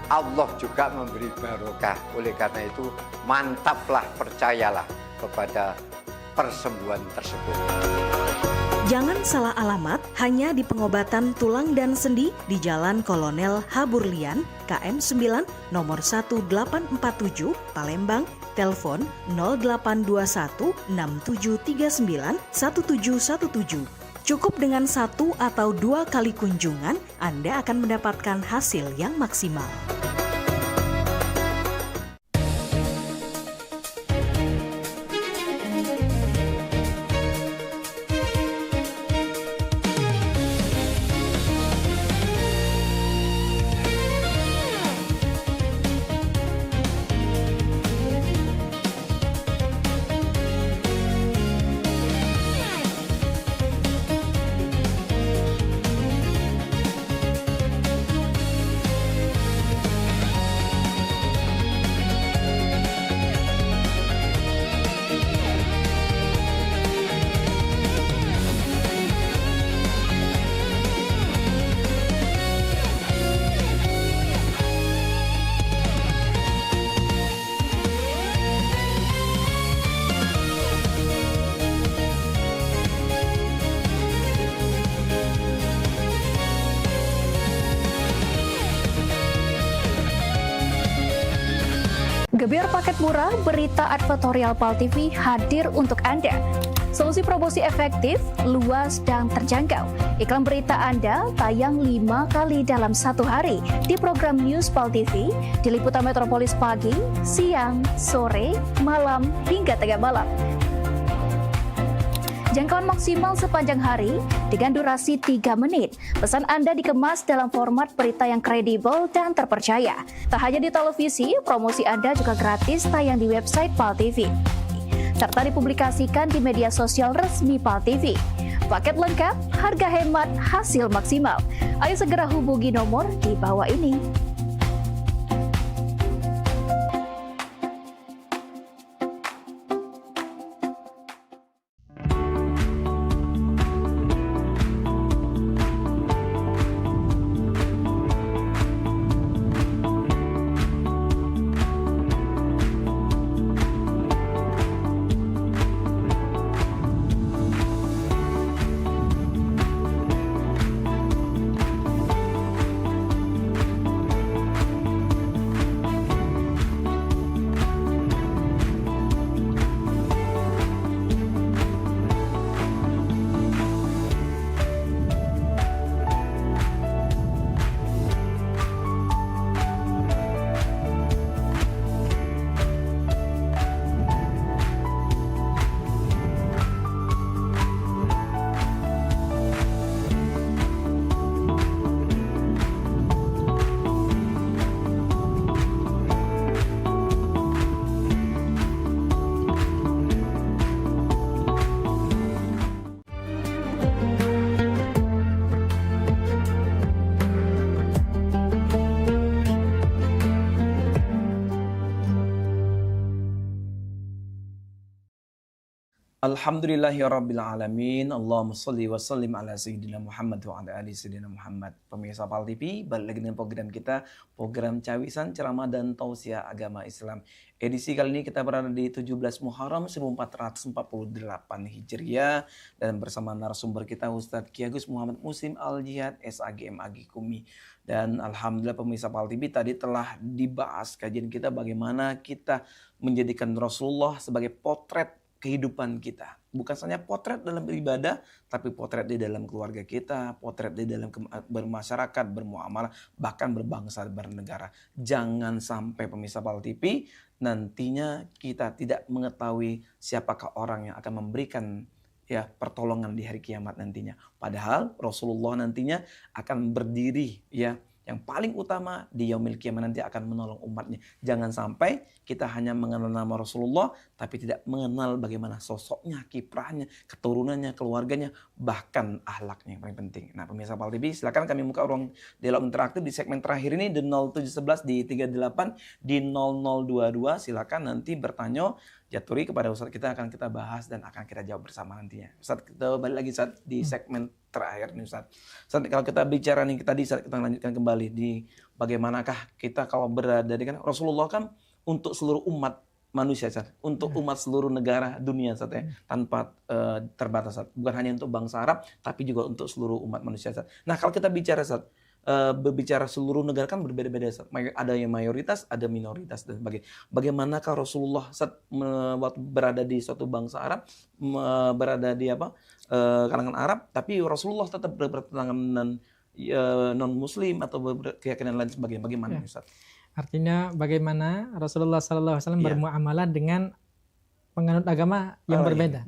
Allah juga memberi barokah. Oleh karena itu, mantaplah, percayalah kepada persembuhan tersebut. Jangan salah alamat, hanya di pengobatan tulang dan sendi di Jalan Kolonel H. Burlian, KM 9, nomor 1847, Palembang, telepon 0821 6739 1717. Cukup dengan 1 atau 2 kali kunjungan, Anda akan mendapatkan hasil yang maksimal. Gebyar paket murah, berita advertorial PAL TV hadir untuk Anda. Solusi promosi efektif, luas, dan terjangkau. Iklan berita Anda tayang 5 kali dalam 1 hari di program News PAL TV, di liputan metropolis pagi, siang, sore, malam, hingga tengah malam. Jangkauan maksimal sepanjang hari dengan durasi 3 menit. Pesan Anda dikemas dalam format berita yang kredibel dan terpercaya. Tak hanya di televisi, promosi Anda juga gratis tayang di website PAL TV, serta dipublikasikan di media sosial resmi PAL TV. Paket lengkap, harga hemat, hasil maksimal. Ayo segera hubungi nomor di bawah ini. Alhamdulillahirrabbilalamin. Allahumma salli wa sallim ala Sayyidina Muhammad wa ala ali Sayyidina Muhammad. Pemirsa PAL TV, balik lagi dengan program kita, program Cawisan Ceramah dan Tausiah Agama Islam. Edisi kali ini kita berada di 17 Muharram 1448 Hijriah dan bersama narasumber kita Ustadz Ki Agus Muhammad Muslim Al-Jihad SAG MAG Kumi. Dan alhamdulillah pemirsa PAL TV tadi telah dibahas kajian kita bagaimana kita menjadikan Rasulullah sebagai potret kehidupan kita. Bukan hanya potret dalam beribadah, tapi potret di dalam keluarga kita, potret di dalam bermasyarakat, bermuamalah, bahkan berbangsa, bernegara. Jangan sampai pemirsa PAL TV nantinya kita tidak mengetahui siapakah orang yang akan memberikan pertolongan di hari kiamat nantinya. Padahal Rasulullah nantinya akan berdiri yang paling utama di yaumil kiamat nanti akan menolong umatnya. Jangan sampai kita hanya mengenal nama Rasulullah tapi tidak mengenal bagaimana sosoknya, kiprahnya, keturunannya, keluarganya, bahkan akhlaknya yang paling penting. Nah, pemirsa PAL TV, silakan kami buka ruang dialog interaktif di segmen terakhir ini di 0711 di 38 di 0022. Silakan nanti bertanya, jaturi kepada Ustadz, kita akan kita bahas dan akan kita jawab bersama nantinya. Ustadz, kita balik lagi Ustadz di segmen terakhir nih Ustadz. Ustadz, kalau kita bicara nih tadi Ustadz, kita lanjutkan kembali di bagaimanakah kita kalau berada di kan Rasulullah kan untuk seluruh umat manusia Ustadz, untuk umat seluruh negara dunia Ustadz tanpa terbatas Ustadz. Bukan hanya untuk bangsa Arab tapi juga untuk seluruh umat manusia Ustadz. Nah, kalau kita bicara Ustadz, berbicara seluruh negara kan berbeda-beda. Ada yang mayoritas, ada minoritas dan sebagainya. Bagaimanakah Rasulullah waktu berada di suatu bangsa Arab, berada di kalangan Arab, tapi Rasulullah tetap bertentangan dengan non Muslim atau keyakinan lain sebagainya. Bagaimana Ustaz? Artinya bagaimana Rasulullah SAW bermuamalah dengan penganut agama yang berbeda.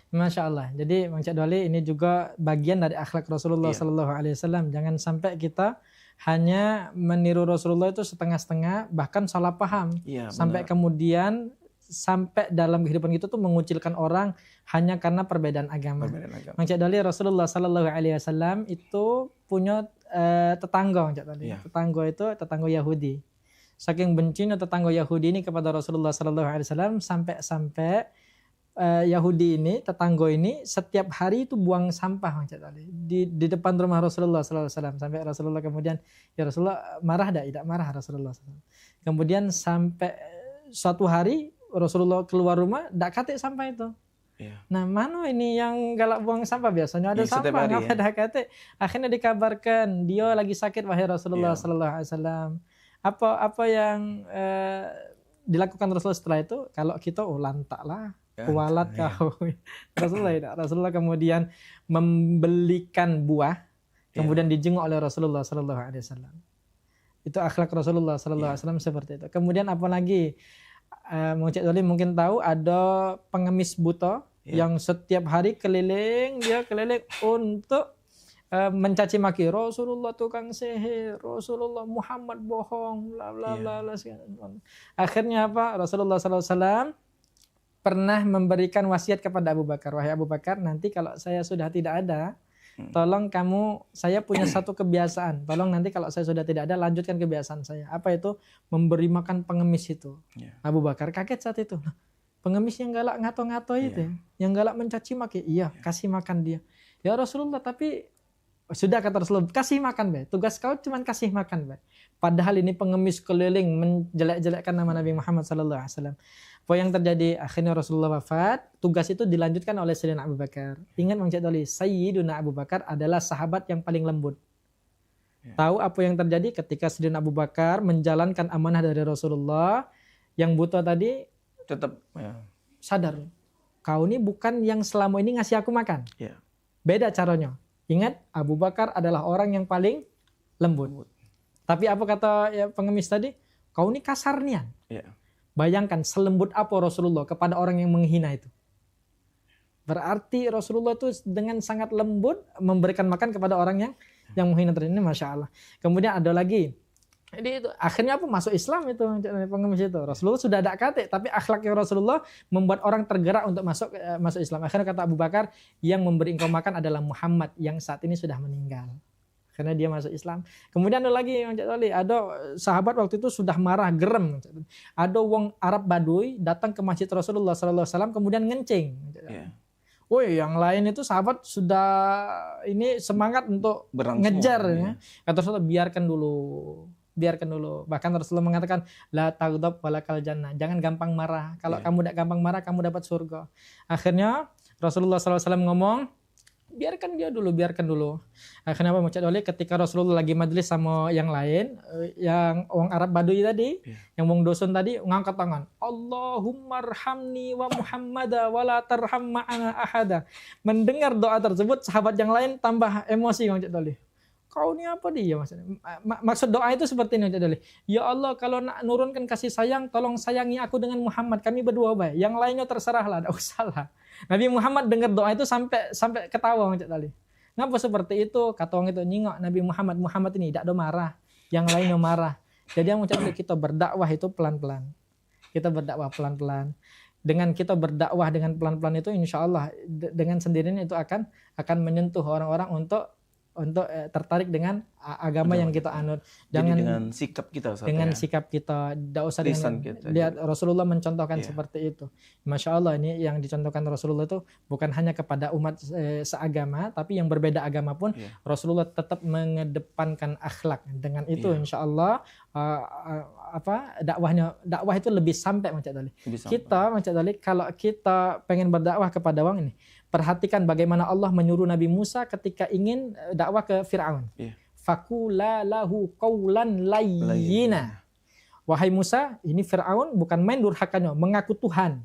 Masya Allah. Jadi Bang Cak Doli, ini juga bagian dari akhlak Rasulullah SAW. Jangan sampai kita hanya meniru Rasulullah itu setengah-setengah, bahkan salah paham. Sampai kemudian sampai dalam kehidupan kita tuh mengucilkan orang hanya karena perbedaan agama. Bang Cak Doli, Rasulullah SAW itu punya tetangga, Bang Cak Doli. Tetangga itu tetangga Yahudi. Saking bencinya tetangga Yahudi ini kepada Rasulullah SAW sampai Yahudi ini, tetangga ini setiap hari itu buang sampah di depan rumah Rasulullah SAW. Sampai Rasulullah kemudian, ya Rasulullah marah tidak marah Rasulullah SAW. Kemudian sampai suatu hari Rasulullah keluar rumah, tidak katik sampah itu. Nah, mana ini yang galak buang sampah? Biasanya ada sampah, nggak ada katik. Akhirnya dikabarkan dia lagi sakit wahai Rasulullah SAW. Apa yang dilakukan Rasulullah setelah itu? Kalau kita lantaklah, kualat kau. Rasulullah kemudian membelikan buah, kemudian dijenguk oleh Rasulullah SAW. Itu akhlak Rasulullah SAW seperti itu. Kemudian apa lagi? Mungkin tahu ada pengemis buta yang setiap hari keliling untuk mencaci maki Rasulullah tukang sihir, Rasulullah Muhammad bohong, bla bla bla. Akhirnya apa? Rasulullah SAW pernah memberikan wasiat kepada Abu Bakar, wahai Abu Bakar, nanti kalau saya sudah tidak ada, tolong kamu, saya punya satu kebiasaan, tolong nanti kalau saya sudah tidak ada, lanjutkan kebiasaan saya. Apa itu? Memberi makan pengemis itu. Abu Bakar kaget saat itu. Pengemis yang galak ngato-ngato itu, yang galak mencaci maki, kasih makan dia. Ya Rasulullah, tapi sudah kata Rasulullah, kasih makan be. Tugas kau cuma kasih makan be. Padahal ini pengemis keliling menjelek-jelekkan nama Nabi Muhammad SAW. Apa yang terjadi? Akhirnya Rasulullah wafat. Tugas itu dilanjutkan oleh Sayyidina Abu Bakar. Ingat Bang Cak Doli, Sayyidina Abu Bakar adalah sahabat yang paling lembut. Tahu apa yang terjadi ketika Sayyidina Abu Bakar menjalankan amanah dari Rasulullah, yang buta tadi tetap sadar. Kau ini bukan yang selama ini ngasih aku makan. Beda caranya. Ingat, Abu Bakar adalah orang yang paling lembut. Tapi apa kata pengemis tadi? Kau ini kasar nian. Bayangkan selembut apa Rasulullah kepada orang yang menghina itu. Berarti Rasulullah itu dengan sangat lembut memberikan makan kepada orang yang menghina tadi. Ini Masya Allah. Kemudian ada lagi. Jadi itu akhirnya apa? Masuk Islam itu pengemis itu. Rasulullah sudah ada kata, tapi akhlaknya Rasulullah membuat orang tergerak untuk masuk Islam. Akhirnya kata Abu Bakar, yang memberi engkau makan adalah Muhammad yang saat ini sudah meninggal. karena dia masuk Islam. Kemudian ada lagi Mang Cik Doli, ada sahabat waktu itu sudah marah gerem. Ada wong Arab Baduy datang ke masjid Rasulullah SAW kemudian ngencing. Woi, yang lain itu sahabat sudah ini semangat untuk ngejar ya. Kata Rasulullah, biarkan dulu. Bahkan Rasulullah mengatakan la taghdab walakal jannah. Jangan gampang marah. Kalau kamu tidak gampang marah, kamu dapat surga. Akhirnya Rasulullah SAW ngomong, biarkan dulu. Akhirnya apa Mang Cik Doli, ketika Rasulullah lagi majelis sama yang lain, yang orang Arab Baduy tadi, yang wong dosun tadi ngangkat tangan, Allahumma arhamni wa Muhammada wa la tarham ma'ana ahada. Mendengar doa tersebut, sahabat yang lain tambah emosi Mang Cik Doli. Kau ni apa dia maksudnya? Maksud doa itu seperti ini Cik Doli. Ya Allah, kalau nak nurunkan kasih sayang, tolong sayangi aku dengan Muhammad. Kami berdua baik. Yang lainnya terserahlah, tidak usahlah. Nabi Muhammad dengar doa itu sampai ketawa Cik Doli. Ngapa seperti itu? Kata orang itu, nyingok Nabi Muhammad ini tidak ada marah. Yang lainnya marah. Jadi yang Cik Doli, kita berdakwah itu pelan-pelan. Kita berdakwah pelan-pelan. Dengan kita berdakwah dengan pelan-pelan itu, insya Allah dengan sendirinya itu akan menyentuh orang-orang untuk tertarik dengan agama yang kita anut. Jangan dengan sikap kita, Ustaz, dengan sikap kita, tidak usah dengan kita, lihat Rasulullah mencontohkan seperti itu. Masya Allah, ini yang dicontohkan Rasulullah itu bukan hanya kepada umat seagama, tapi yang berbeda agama pun Rasulullah tetap mengedepankan akhlak. Dengan itu insya Allah dakwah itu lebih sampai Mang Cik Doli. Kita Mang Cik Doli, kalau kita pengen berdakwah kepada orang ini, perhatikan bagaimana Allah menyuruh Nabi Musa ketika ingin dakwah ke Fir'aun. Fakula lahu qawlan layyina. Wahai Musa, ini Fir'aun bukan main durhakanya, mengaku Tuhan.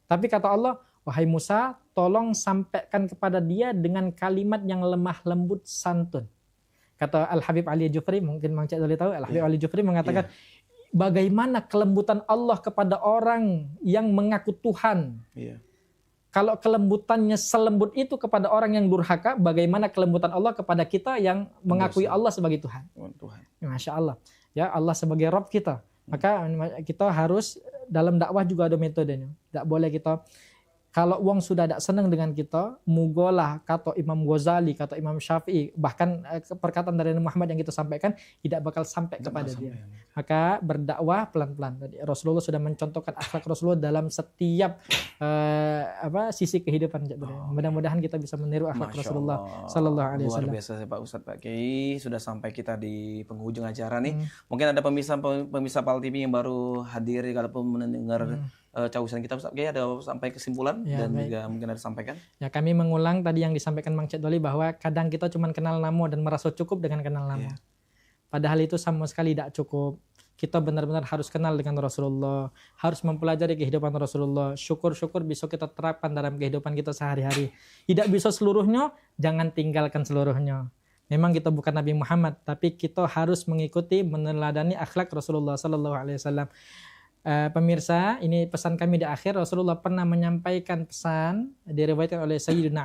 Tapi kata Allah, wahai Musa, tolong sampaikan kepada dia dengan kalimat yang lemah lembut santun. Kata Al-Habib Ali Jufri, mungkin Mang Cik Doli tahu, Al-Habib Ali Jufri mengatakan, bagaimana kelembutan Allah kepada orang yang mengaku Tuhan. Kalau kelembutannya selembut itu kepada orang yang durhaka, bagaimana kelembutan Allah kepada kita yang mengakui Allah sebagai Tuhan. Masya Allah. Ya, Allah sebagai Rabb kita. Maka kita harus dalam dakwah juga ada metodenya. Tidak boleh kita, kalau wong sudah tidak senang dengan kita, mugolah kata Imam Ghazali, kata Imam Syafi'i, bahkan perkataan dari Muhammad yang kita sampaikan tidak bakal sampai kepada dia. Maka berdakwah pelan-pelan. Rasulullah sudah mencontohkan akhlak Rasulullah dalam setiap sisi kehidupan. Mudah-mudahan kita bisa meniru akhlak Rasulullah Sallallahu Alaihi Wasallam. Luar biasa Pak Ustadz, Pak Kiai. Sudah sampai kita di penghujung acara nih. Mungkin ada pemirsa PAL TV yang baru hadir, kalaupun mendengar causan kita, Ustaz Kiai, ada sampai kesimpulan dan juga mungkin ada sampaikan. Ya, kami mengulang tadi yang disampaikan Mang Cik Doli, bahwa kadang kita cuma kenal nama dan merasa cukup dengan kenal nama. Padahal itu sama sekali tidak cukup. Kita benar-benar harus kenal dengan Rasulullah, harus mempelajari kehidupan Rasulullah. Syukur-syukur bisa kita terapkan dalam kehidupan kita sehari-hari. Tidak bisa seluruhnya, jangan tinggalkan seluruhnya. Memang kita bukan Nabi Muhammad, tapi kita harus mengikuti, meneladani akhlak Rasulullah Sallallahu Alaihi Wasallam. Pemirsa, ini pesan kami di akhir. Rasulullah pernah menyampaikan pesan, diriwayatkan oleh Sayyidina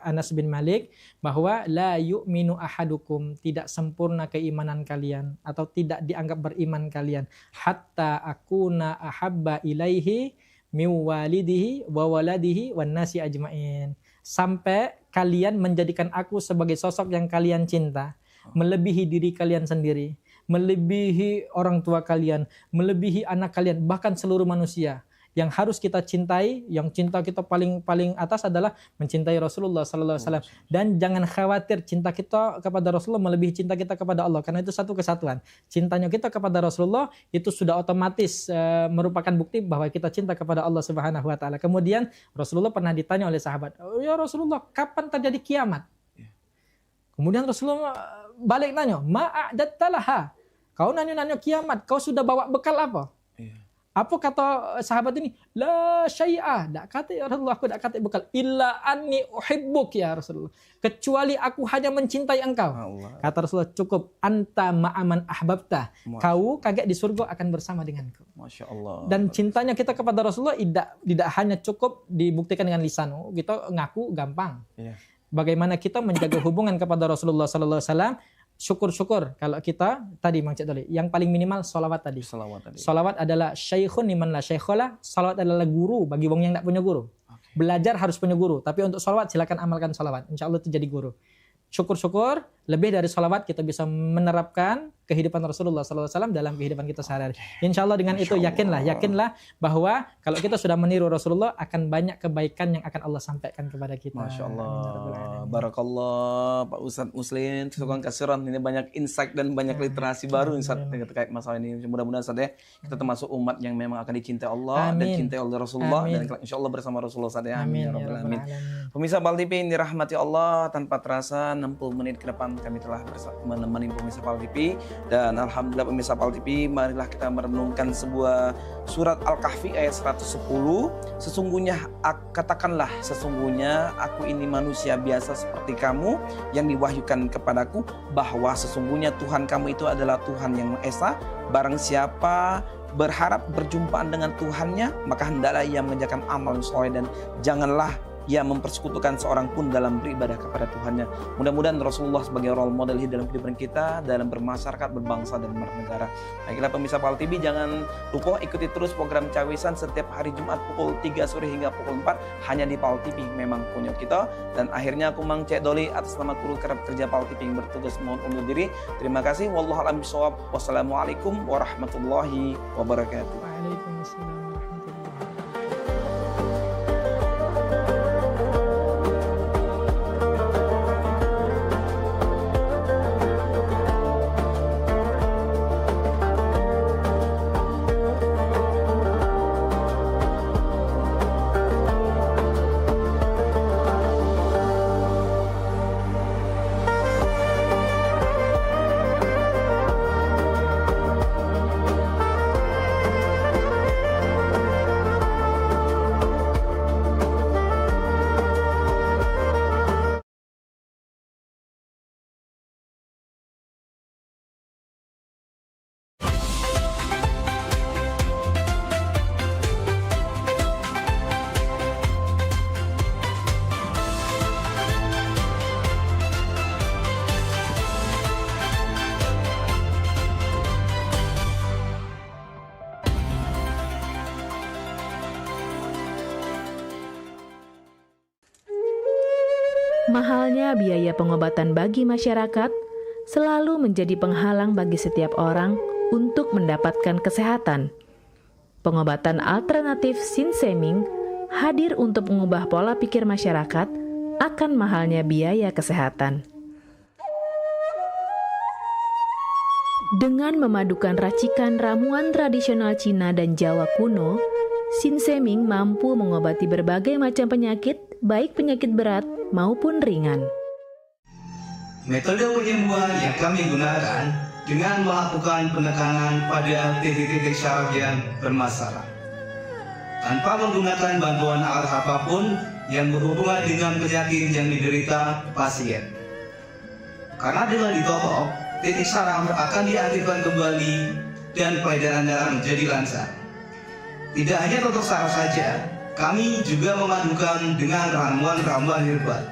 Anas bin Malik, bahwa la yu'minu ahadukum, tidak sempurna keimanan kalian atau tidak dianggap beriman kalian, hatta akuna ahabba ilaihi min walidihi wa waladihi wan nasi ajmain, sampai kalian menjadikan aku sebagai sosok yang kalian cinta, melebihi diri kalian sendiri, melebihi orang tua kalian, melebihi anak kalian, bahkan seluruh manusia. Yang harus kita cintai, yang cinta kita paling atas adalah mencintai Rasulullah Sallallahu Alaihi Wasallam. Dan jangan khawatir cinta kita kepada Rasulullah melebihi cinta kita kepada Allah, karena itu satu kesatuan. Cintanya kita kepada Rasulullah itu sudah otomatis merupakan bukti bahwa kita cinta kepada Allah Subhanahu Wa Taala. Kemudian Rasulullah pernah ditanya oleh sahabat, ya Rasulullah, kapan terjadi kiamat? Kemudian Rasulullah balik nanya, ma'adattalaha, kau nanya kiamat, kau sudah bawa bekal apa? Apa kata sahabat ini? La syai'ah, tak kata ya Rasulullah, aku tak kata bekal, illa anni uhibbuk ya Rasulullah, kecuali aku hanya mencintai engkau. Kata Rasulullah, cukup, anta ma'aman ahbabta, kau kaget di surga akan bersama denganku. Masya Allah. Dan cintanya kita kepada Rasulullah tidak hanya cukup dibuktikan dengan lisan, kita ngaku gampang. Bagaimana kita menjaga hubungan kepada Rasulullah Sallallahu Alaihi Wasallam? Syukur-syukur kalau kita tadi Mang Cik Doli, yang paling minimal salawat tadi. Salawat adalah syaikhun liman la syaikhola. Salawat adalah guru bagi wong yang tidak punya guru. Belajar harus punya guru, tapi untuk salawat silakan amalkan salawat. Insya Allah itu jadi guru. Syukur-syukur lebih dari sholawat kita bisa menerapkan kehidupan Rasulullah SAW dalam kehidupan kita sehari-hari. Insya Allah dengan itu yakinlah bahwa kalau kita sudah meniru Rasulullah akan banyak kebaikan yang akan Allah sampaikan kepada kita. Masya Allah, barakallah Pak Ustadz Muslim, syukran kasiran. Ini banyak insight dan banyak literasi baru Ustadz terkait masalah ini. Mudah-mudahan Ustadz ya, kita termasuk umat yang memang akan dicintai Allah dan dicintai oleh Rasulullah dan insya Allah bersama Rasulullah Ustadz ya. Amin. Ya Rabbal Alamin. Pemirsa PAL TV ini dirahmati Allah, tanpa terasa 60 menit ke depan kami telah menemani pemirsa PAL TV. Dan alhamdulillah pemirsa PAL TV, marilah kita merenungkan sebuah surat Al-Kahfi ayat 110. Katakanlah sesungguhnya aku ini manusia biasa seperti kamu yang diwahyukan kepadaku, bahwa sesungguhnya Tuhan kamu itu adalah Tuhan yang Maha Esa. Barang siapa berharap berjumpaan dengan Tuhannya, maka hendaklah ia mengerjakan amal yang soleh dan janganlah ia mempersekutukan seorang pun dalam beribadah kepada Tuhannya. Mudah-mudahan Rasulullah sebagai role model dalam kehidupan kita, dalam bermasyarakat, berbangsa, dan bernegara. Baiklah pemirsa PAL TV, jangan lupa ikuti terus program Cawisan setiap hari Jumat pukul 3 sore hingga pukul 4 hanya di PAL TV, memang punya kita. Dan akhirnya aku Mang Cek Doli atas nama kru kerap kerja PAL TV yang bertugas mohon undur diri. Terima kasih. Wallahu a'lam bishawab. Wassalamualaikum warahmatullahi wabarakatuh. Waalaikumsalam. Mahalnya biaya pengobatan bagi masyarakat selalu menjadi penghalang bagi setiap orang untuk mendapatkan kesehatan. Pengobatan alternatif Sinseming hadir untuk mengubah pola pikir masyarakat akan mahalnya biaya kesehatan. Dengan memadukan racikan ramuan tradisional Cina dan Jawa kuno, Sinseming mampu mengobati berbagai macam penyakit, baik penyakit berat maupun ringan. Metode penyembuhan yang kami gunakan dengan melakukan penekanan pada titik-titik syaraf yang bermasalah, tanpa menggunakan bantuan alat apapun yang berhubungan dengan penyakit yang diderita pasien. Karena dengan ditotok, titik syaraf akan diaktifkan kembali dan peredaran darah menjadi lancar. Tidak hanya totok syaraf saja, kami juga memadukan dengan ramuan-ramuan herbal,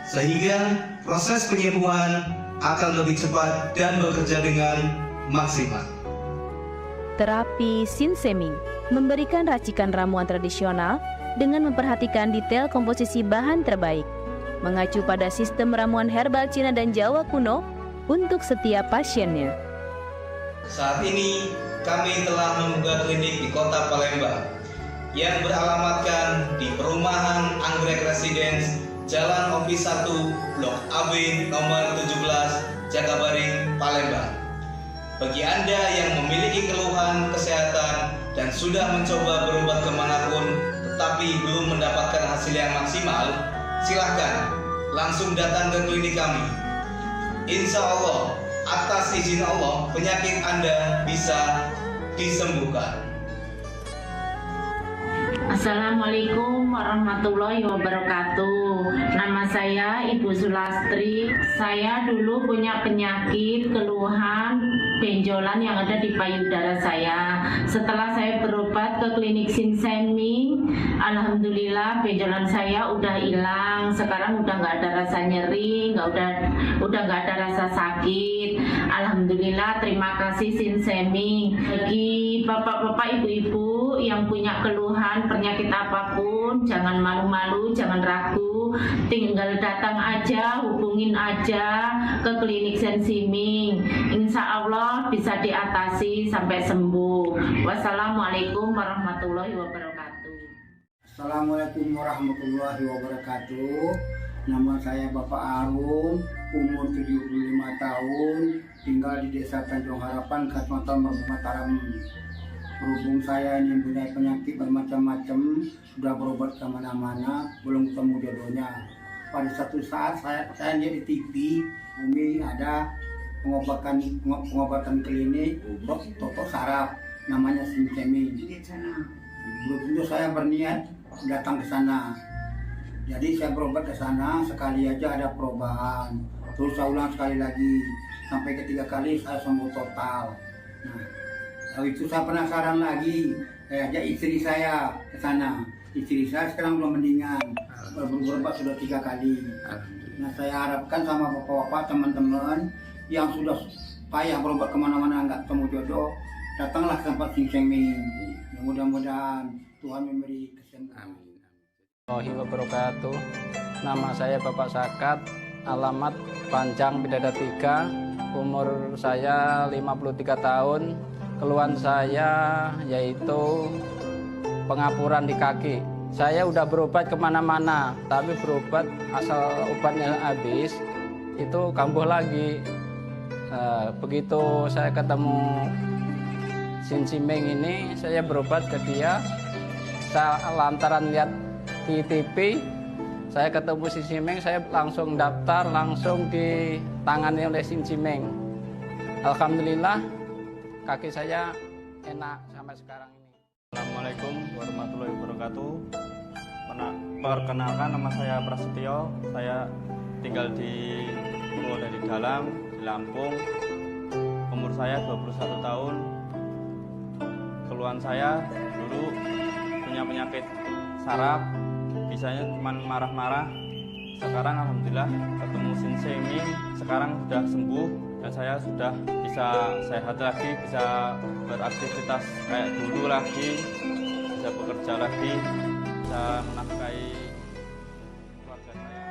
sehingga proses penyembuhan akan lebih cepat dan bekerja dengan maksimal. Terapi Sinseming memberikan racikan ramuan tradisional dengan memperhatikan detail komposisi bahan terbaik, mengacu pada sistem ramuan herbal Cina dan Jawa kuno untuk setiap pasiennya. Saat ini kami telah membuka klinik di Kota Palembang yang beralamatkan di Perumahan Anggrek Residence, Jalan Opi 1, Blok AB nomor 17, Jakabaring, Palembang. Bagi Anda yang memiliki keluhan kesehatan dan sudah mencoba berobat kemanapun tetapi belum mendapatkan hasil yang maksimal, silahkan langsung datang ke klinik kami. Insya Allah, atas izin Allah, penyakit Anda bisa disembuhkan. Assalamualaikum warahmatullahi wabarakatuh. Nama saya Ibu Sulastri. Saya dulu punya penyakit keluhan benjolan yang ada di payudara saya. Setelah saya berobat ke klinik Sinseming, alhamdulillah benjolan saya udah hilang. Sekarang udah nggak ada rasa nyeri, udah nggak ada rasa sakit. Alhamdulillah, terima kasih Sinseming. Bagi bapak-bapak, ibu-ibu yang punya keluhan penyakit apapun, jangan malu-malu, jangan ragu, tinggal datang aja, hubungin aja ke klinik Sinseming. Insya Allah bisa diatasi sampai sembuh. Wassalamualaikum warahmatullahi wabarakatuh. Assalamualaikum warahmatullahi wabarakatuh. Nama saya Bapak Arum, umur 75 tahun, tinggal di Desa Tanjung Harapan, Kecamatan Mataram. Berhubung saya ini mempunyai penyakit bermacam-macam, sudah berobat kemana-mana, belum ketemu jodohnya. Pada satu saat saya lihat di TV, Umi ada pengobatan klinik totok saraf, namanya Sinseming. Belum tentu saya berniat datang ke sana. Jadi saya berobat ke sana, sekali aja ada perubahan. Terus saya ulang sekali lagi, sampai ketiga kali saya sembuh total. Nah, lalu itu saya penasaran lagi, saya ajak istri saya ke sana. Istri saya sekarang belum mendingan, berobat sudah 3 kali. Nah, saya harapkan sama bapak-bapak, teman-teman yang sudah payah berobat kemana-mana nggak ketemu jodoh, datanglah ke tempat Sinseming. Mudah-mudahan Tuhan memberi kesembuhan. Warahmatullahi wabarakatuh. Nama saya Bapak Sakat, alamat Panjang Bidada 3, umur saya 53 tahun. Keluhan saya yaitu pengapuran di kaki. Saya udah berobat kemana-mana, tapi berobat asal obatnya habis, itu kambuh lagi. Begitu saya ketemu Sinseming ini, saya berobat ke dia. Saya lantaran lihat di TV, saya ketemu Sinseming, saya langsung daftar, langsung ditangani oleh Sinseming. Alhamdulillah, kaki saya enak sampai sekarang ini. Assalamualaikum warahmatullahi wabarakatuh. Perkenalkan, nama saya Prasetyo, saya tinggal di Purwodadi Dalam, di Lampung. Umur saya 21 tahun. Keluhan saya dulu punya penyakit saraf, bisanya cuma marah-marah. Sekarang alhamdulillah ketemu Sinseming, sekarang sudah sembuh dan saya sudah bisa sehat lagi, bisa beraktivitas kayak dulu lagi, bisa bekerja lagi, bisa menafkahi keluarga saya.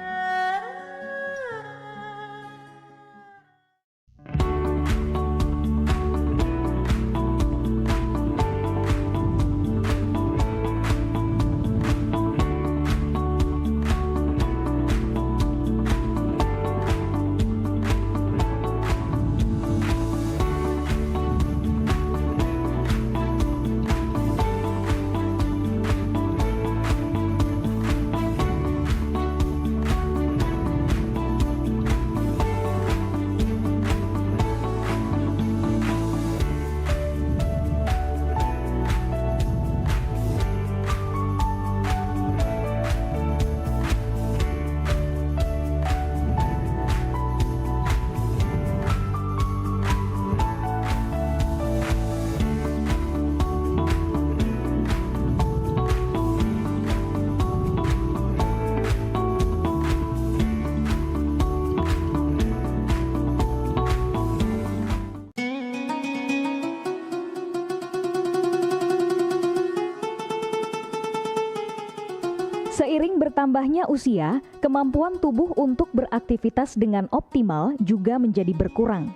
Seiring bertambahnya usia, kemampuan tubuh untuk beraktivitas dengan optimal juga menjadi berkurang.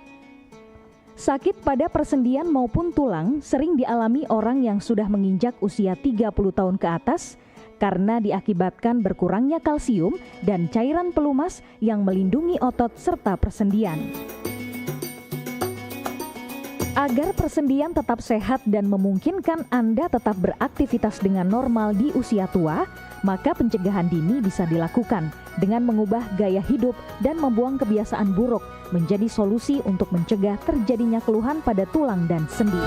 Sakit pada persendian maupun tulang sering dialami orang yang sudah menginjak usia 30 tahun ke atas karena diakibatkan berkurangnya kalsium dan cairan pelumas yang melindungi otot serta persendian. Agar persendian tetap sehat dan memungkinkan Anda tetap beraktivitas dengan normal di usia tua, maka pencegahan dini bisa dilakukan dengan mengubah gaya hidup dan membuang kebiasaan buruk menjadi solusi untuk mencegah terjadinya keluhan pada tulang dan sendi.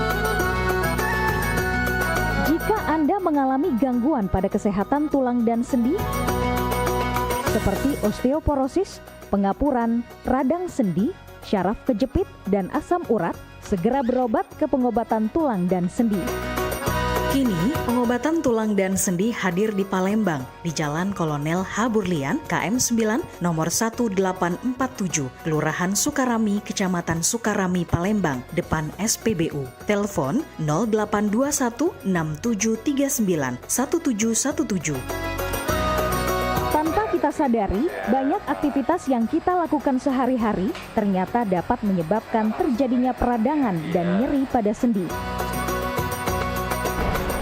Jika Anda mengalami gangguan pada kesehatan tulang dan sendi, seperti osteoporosis, pengapuran, radang sendi, syaraf kejepit, dan asam urat, Segera berobat ke pengobatan tulang dan sendi. Kini, pengobatan tulang dan sendi hadir di Palembang, di Jalan Kolonel H. Burlian, KM 9, nomor 1847, Kelurahan Sukarami, Kecamatan Sukarami, Palembang, depan SPBU. Telepon 0821 6739 1717. Tanpa kita sadari, banyak aktivitas yang kita lakukan sehari-hari ternyata dapat menyebabkan terjadinya peradangan dan nyeri pada sendi.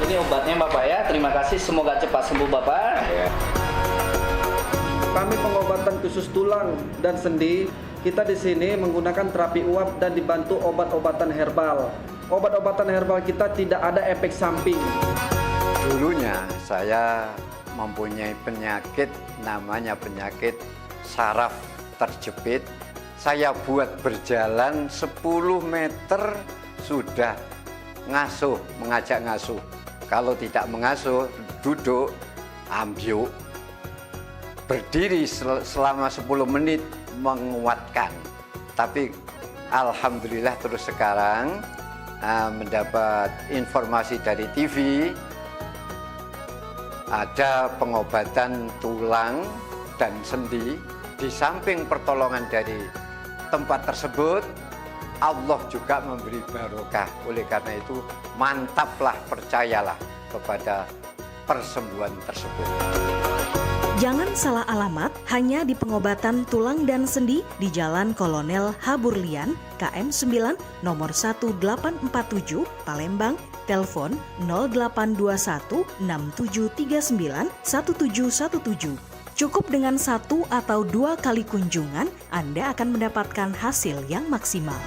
Ini obatnya Bapak ya, terima kasih, semoga cepat sembuh Bapak. Kami pengobatan khusus tulang dan sendi. Kita di sini menggunakan terapi uap dan dibantu obat-obatan herbal. Obat-obatan herbal kita tidak ada efek samping. Dulunya saya mempunyai penyakit namanya penyakit saraf terjepit. Saya buat berjalan 10 meter sudah ngasuh, mengajak ngasuh. Kalau tidak mengasuh, duduk, ambyuk, berdiri selama 10 menit menguatkan. Tapi alhamdulillah terus sekarang mendapat informasi dari TV, ada pengobatan tulang dan sendi. Di samping pertolongan dari tempat tersebut, Allah juga memberi barokah. Oleh karena itu, mantaplah, percayalah kepada persembuhan tersebut. Jangan salah alamat, hanya di pengobatan tulang dan sendi di Jalan Kolonel H. Burlian, KM 9, nomor 1847, Palembang. Telepon 0821 6739 1717. Cukup dengan 1 atau 2 kali kunjungan, Anda akan mendapatkan hasil yang maksimal.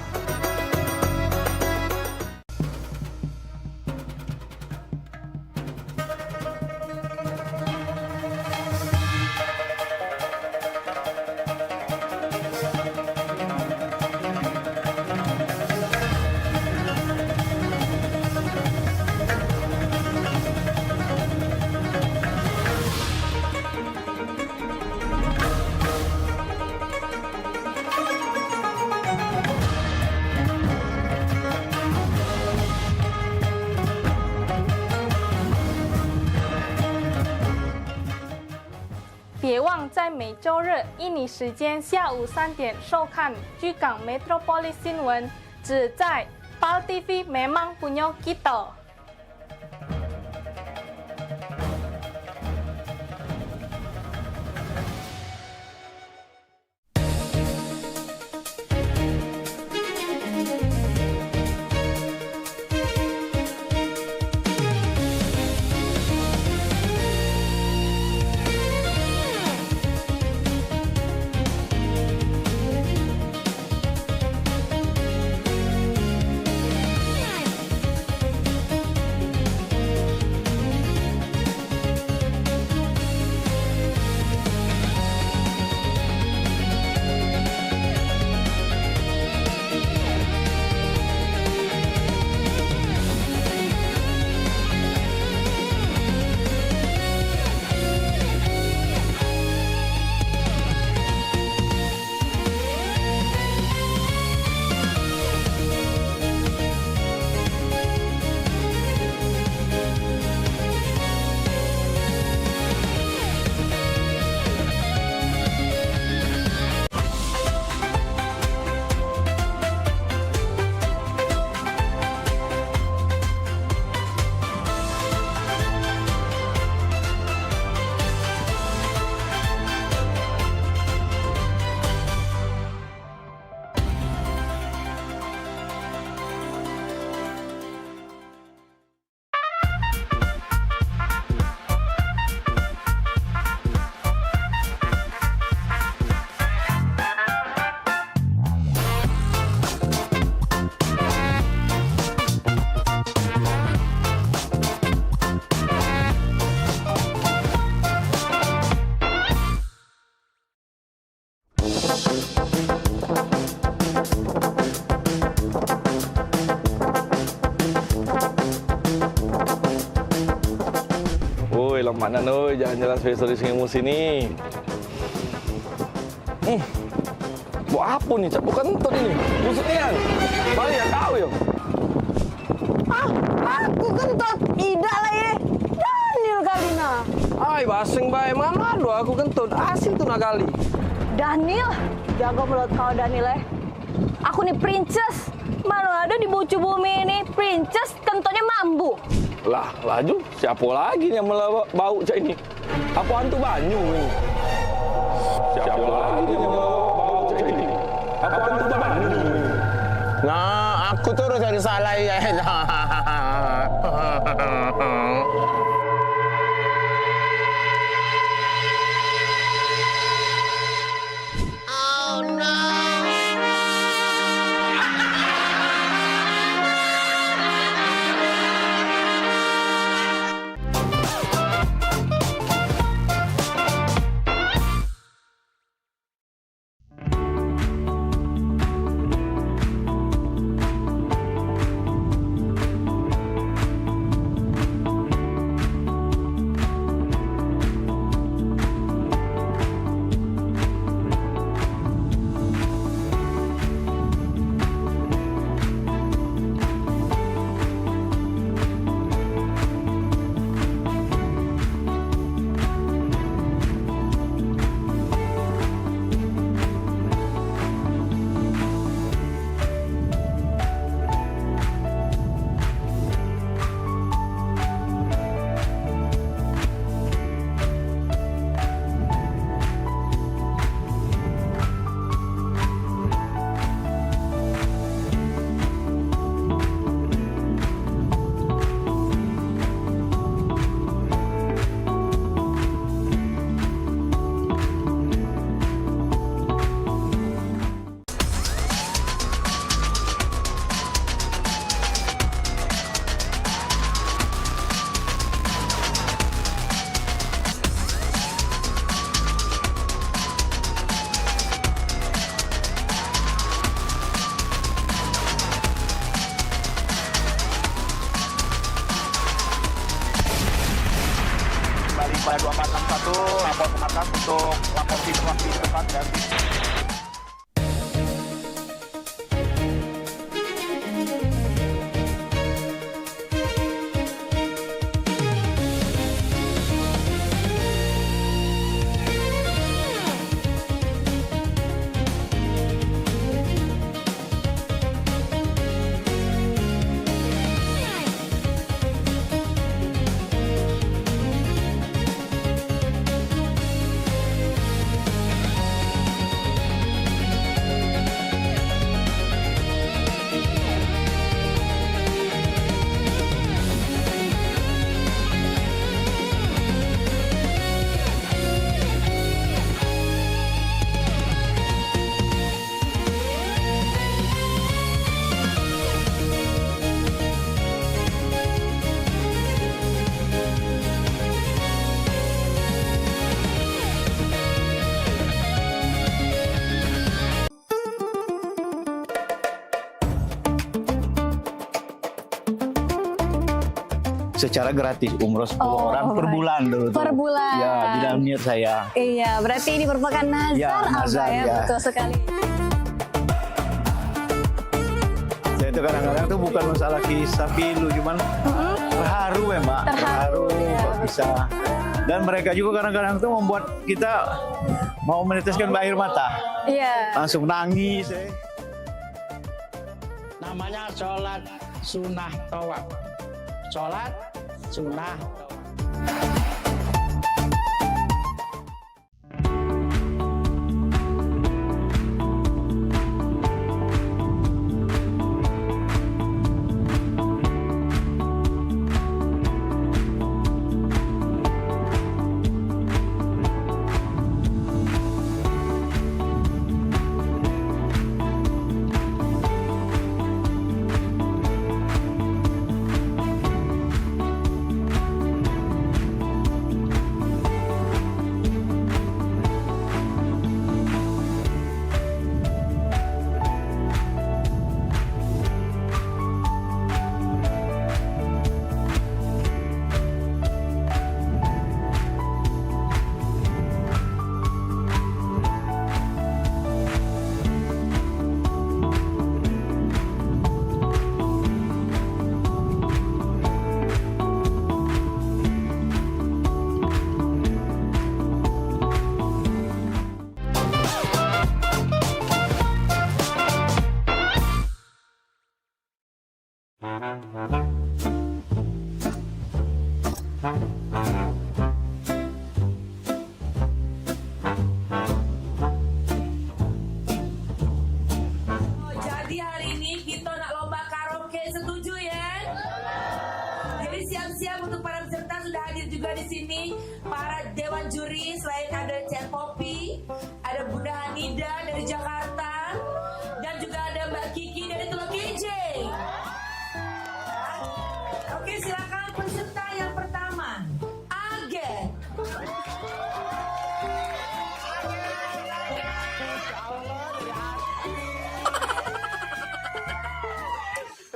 别忘在每周日印尼时间下午3点收看居港 Metropolis 新闻，只在PAL TV memang punya kita。Woi, lemaknan oi, jalan-jalan spesialis ilmu sini. Buat apa ni? Cak bukan kentut ini. Maksudnya kan? Balik ya kau ya. Aku kentut. Tidak lah ya. Daniel kali na. Ay, basing bae. Mana ada aku kentut. Asin tuh nak kali. Daniel. Jaga mulut kau Daniel ya. Aku nih princess. Mana ada di bucu bumi ini. Princess kentutnya mambu. Lah, laju. Siapa lagi yang bau cak ini? Apa hantu banyu ini? Siapa lagi yang bau cak ini? Apa hantu banyu ini? Nah, aku terus ada salah ya. Oh no. pada 2461 lapor ke markas untuk lapor situasi di depan dan secara gratis umroh 10 orang per bulan dulu. Per bulan. Ya, di dalam niat saya. Iya, berarti ini merupakan nazar, Ya, nazar, Abah ya, ya. betul sekali. Saya itu kadang-kadang tuh bukan masalah kisah pilu, cuman terharu ya Mbak. Terharu kok bisa. Dan mereka juga kadang-kadang tuh membuat kita mau meneteskan air mata. Iya. Langsung nangis. Namanya sholat sunnah tawaf. Sholat sunnah tawaf. Jadi hari ini kita nak lomba karaoke, setuju ya? Jadi siap-siap untuk para peserta sudah hadir juga di sini para dewan juri. Selain ada Cek Popi, ada Bunda Hanida dari Jakarta, dan juga ada Mbak Kiki dari Tulung Kijing. Oke, silakan peserta yang pertama, Agen.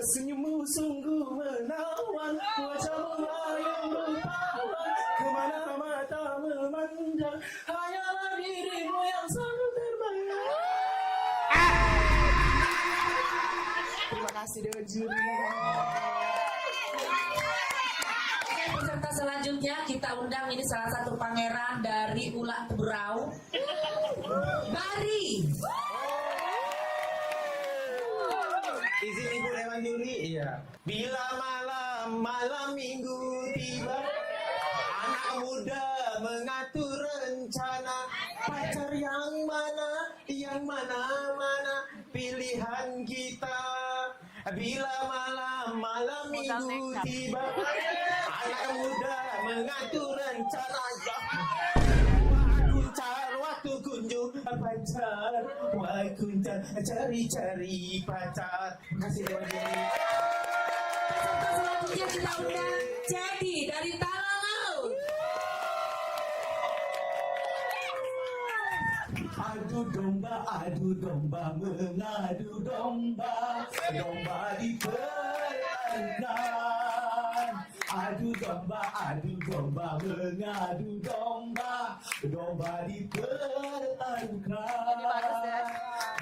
Senyummu sungguh menawan, wajahmu yang rupawan, kemana mata memandang, hanyalah dirimu yang selalu terbayang. Terima kasih Dewan Juri. Peserta selanjutnya kita undang, ini salah satu pangeran dari Ulak Teberau, Bari. Izin Ibu Dewan Juri, iya. Bila malam minggu tiba, anak muda mengatur rencana, pacar yang mana pilihan kita. Bila malam minggu tiba, anak muda mengatur rencana. Waktu kunjung pacar, waktu cari pacar. Terima kasih Dewan Juri. Peserta selanjutnya kita undang Jadi dari Talau. Adu domba, mengadu domba, domba di perairan. Adu domba, mengadu domba, domba di perairan.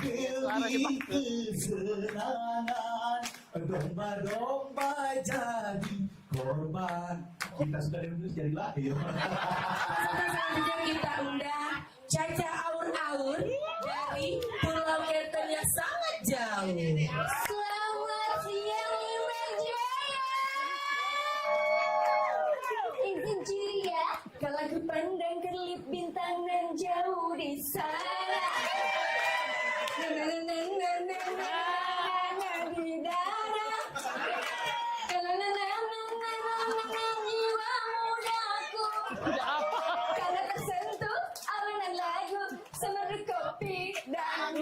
Demi kesenangan, domba-domba jadi korban. Kita sudah lulus jadi lahir. Selanjutnya kita undang Caca Aur-Aur dari Pulau Keten yang sangat jauh. Selamat siang Liman Jaya. Izin juri ya, kalau ku pandang kelip bintang dan jauh di sana. Di dada. Jiwa mudaku. Karena tersentuh alunan lagu semerdu kopi dan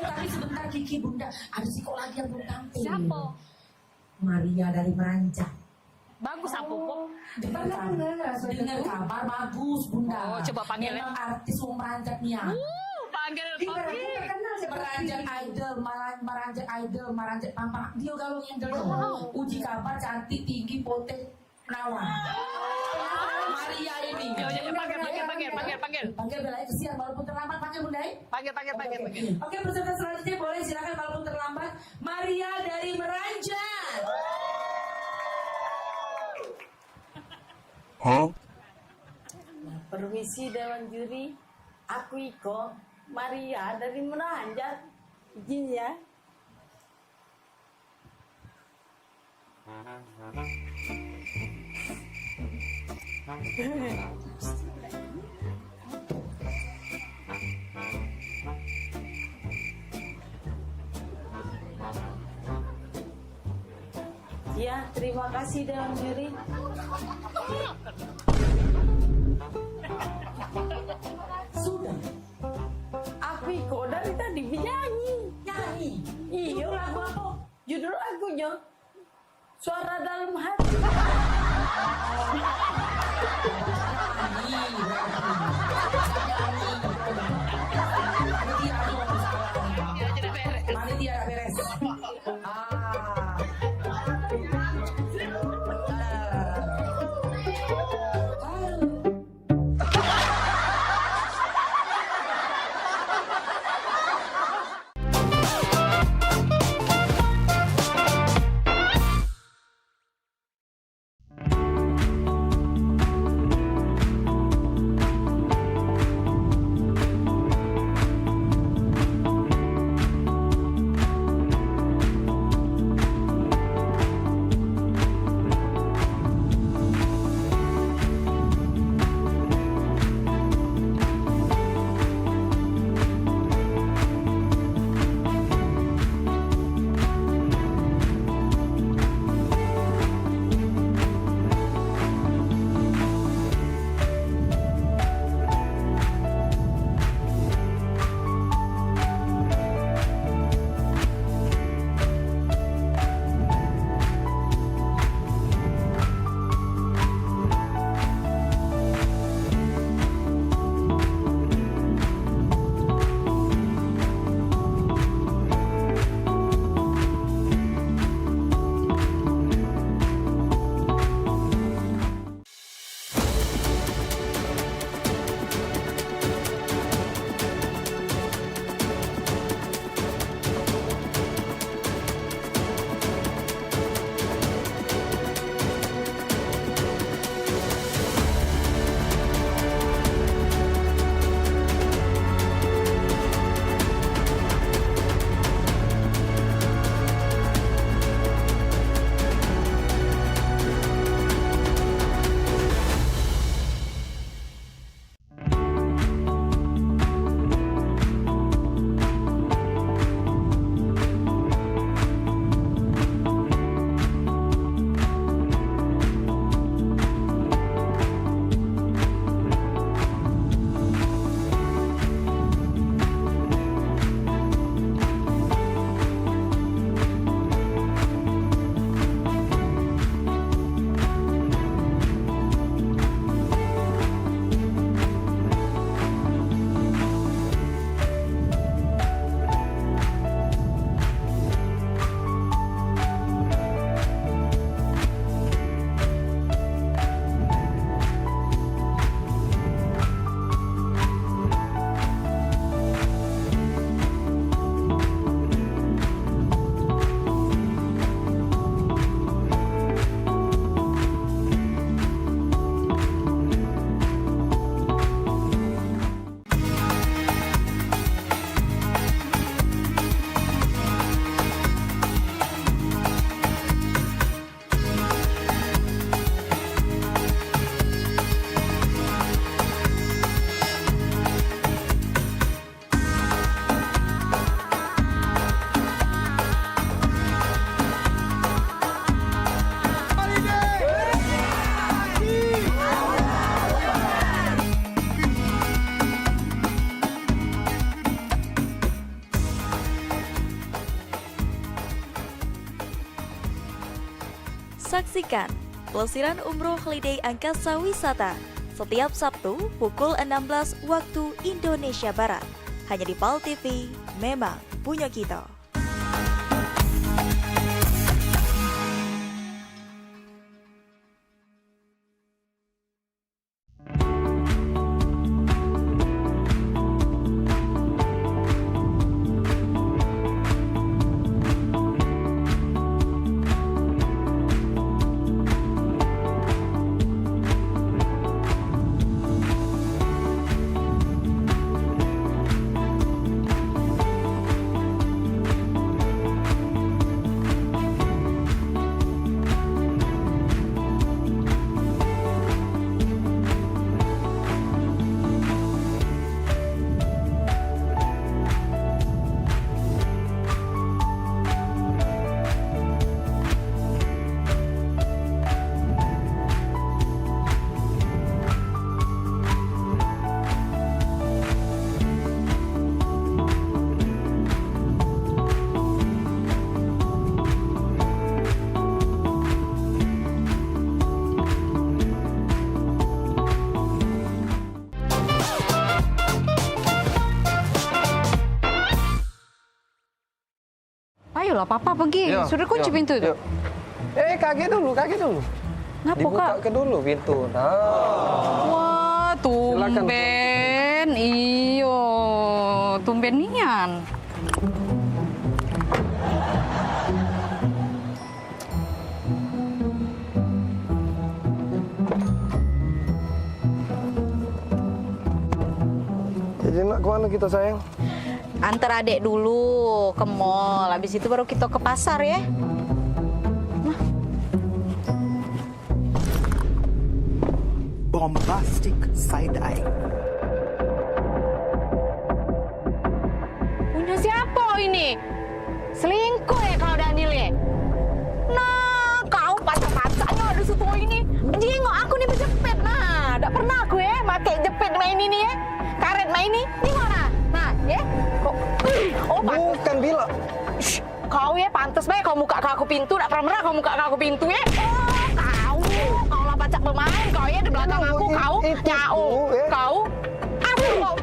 Tapi sebentar Kiki Bunda, ada siko lagi yang belum tampil. Siapa? Maria dari Meranjak. Bagus apa kok? Dengar kabar bagus Bunda. Oh, coba panggil ya. Memang artis wong Meranjak nih ya. Panggil. Meranjak idol, Meranjak Pampak. Dia kalau ngedel uji kabar cantik, tinggi, potek, perawan. Maria ini. Panggil. Panggil belai kesian walaupun terlambat, panggil Bunda. Panggil. Oke, peserta selanjutnya boleh silakan walaupun terlambat. Maria dari Meranjak. Permisi Dewan Juri, aku Iko, Maria dari Meranjak. Izin ya. Ya, terima kasih Dewan Juri. Sudah. Aku Iko dari tadi nyanyi. Iya, lagu apa? Judul lagunya Suara Dalam Hati. Mari tidak beres. Saksikan Pelesiran Umroh Holiday Angkasa Wisata setiap Sabtu pukul 16 waktu Indonesia Barat. Hanya di PAL TV, memang punya kita. Ayolah, Papa pergi. Sudah kunci pintu itu. Kaki dulu. Ngapa, Dibuka Kak? ke dulu pintu. Nah. Wah, tumben. Iyo, tumben nian. Jadi nak kemana kita sayang? Antar adek dulu ke mall, habis itu baru kita ke pasar ya. Bombastic side eye. Punya siapa ini? Selingkuh ya kau Daniel ya? Nah, kau pacar-pacarnya ada situ ini. Jengok aku nih berjepit. Nah, tidak pernah aku ya pakai jepit main ini ya. Karet main ini. Ini mana? Nah, ya. Kok? Oh, bukan Bila. Kau ya pantas baik kau muka aku pintu, tidak pernah kau muka aku pintu ya. Oh, kau lah pacak bermain, kau ya di belakang aku, kau nyau, kau. Kau.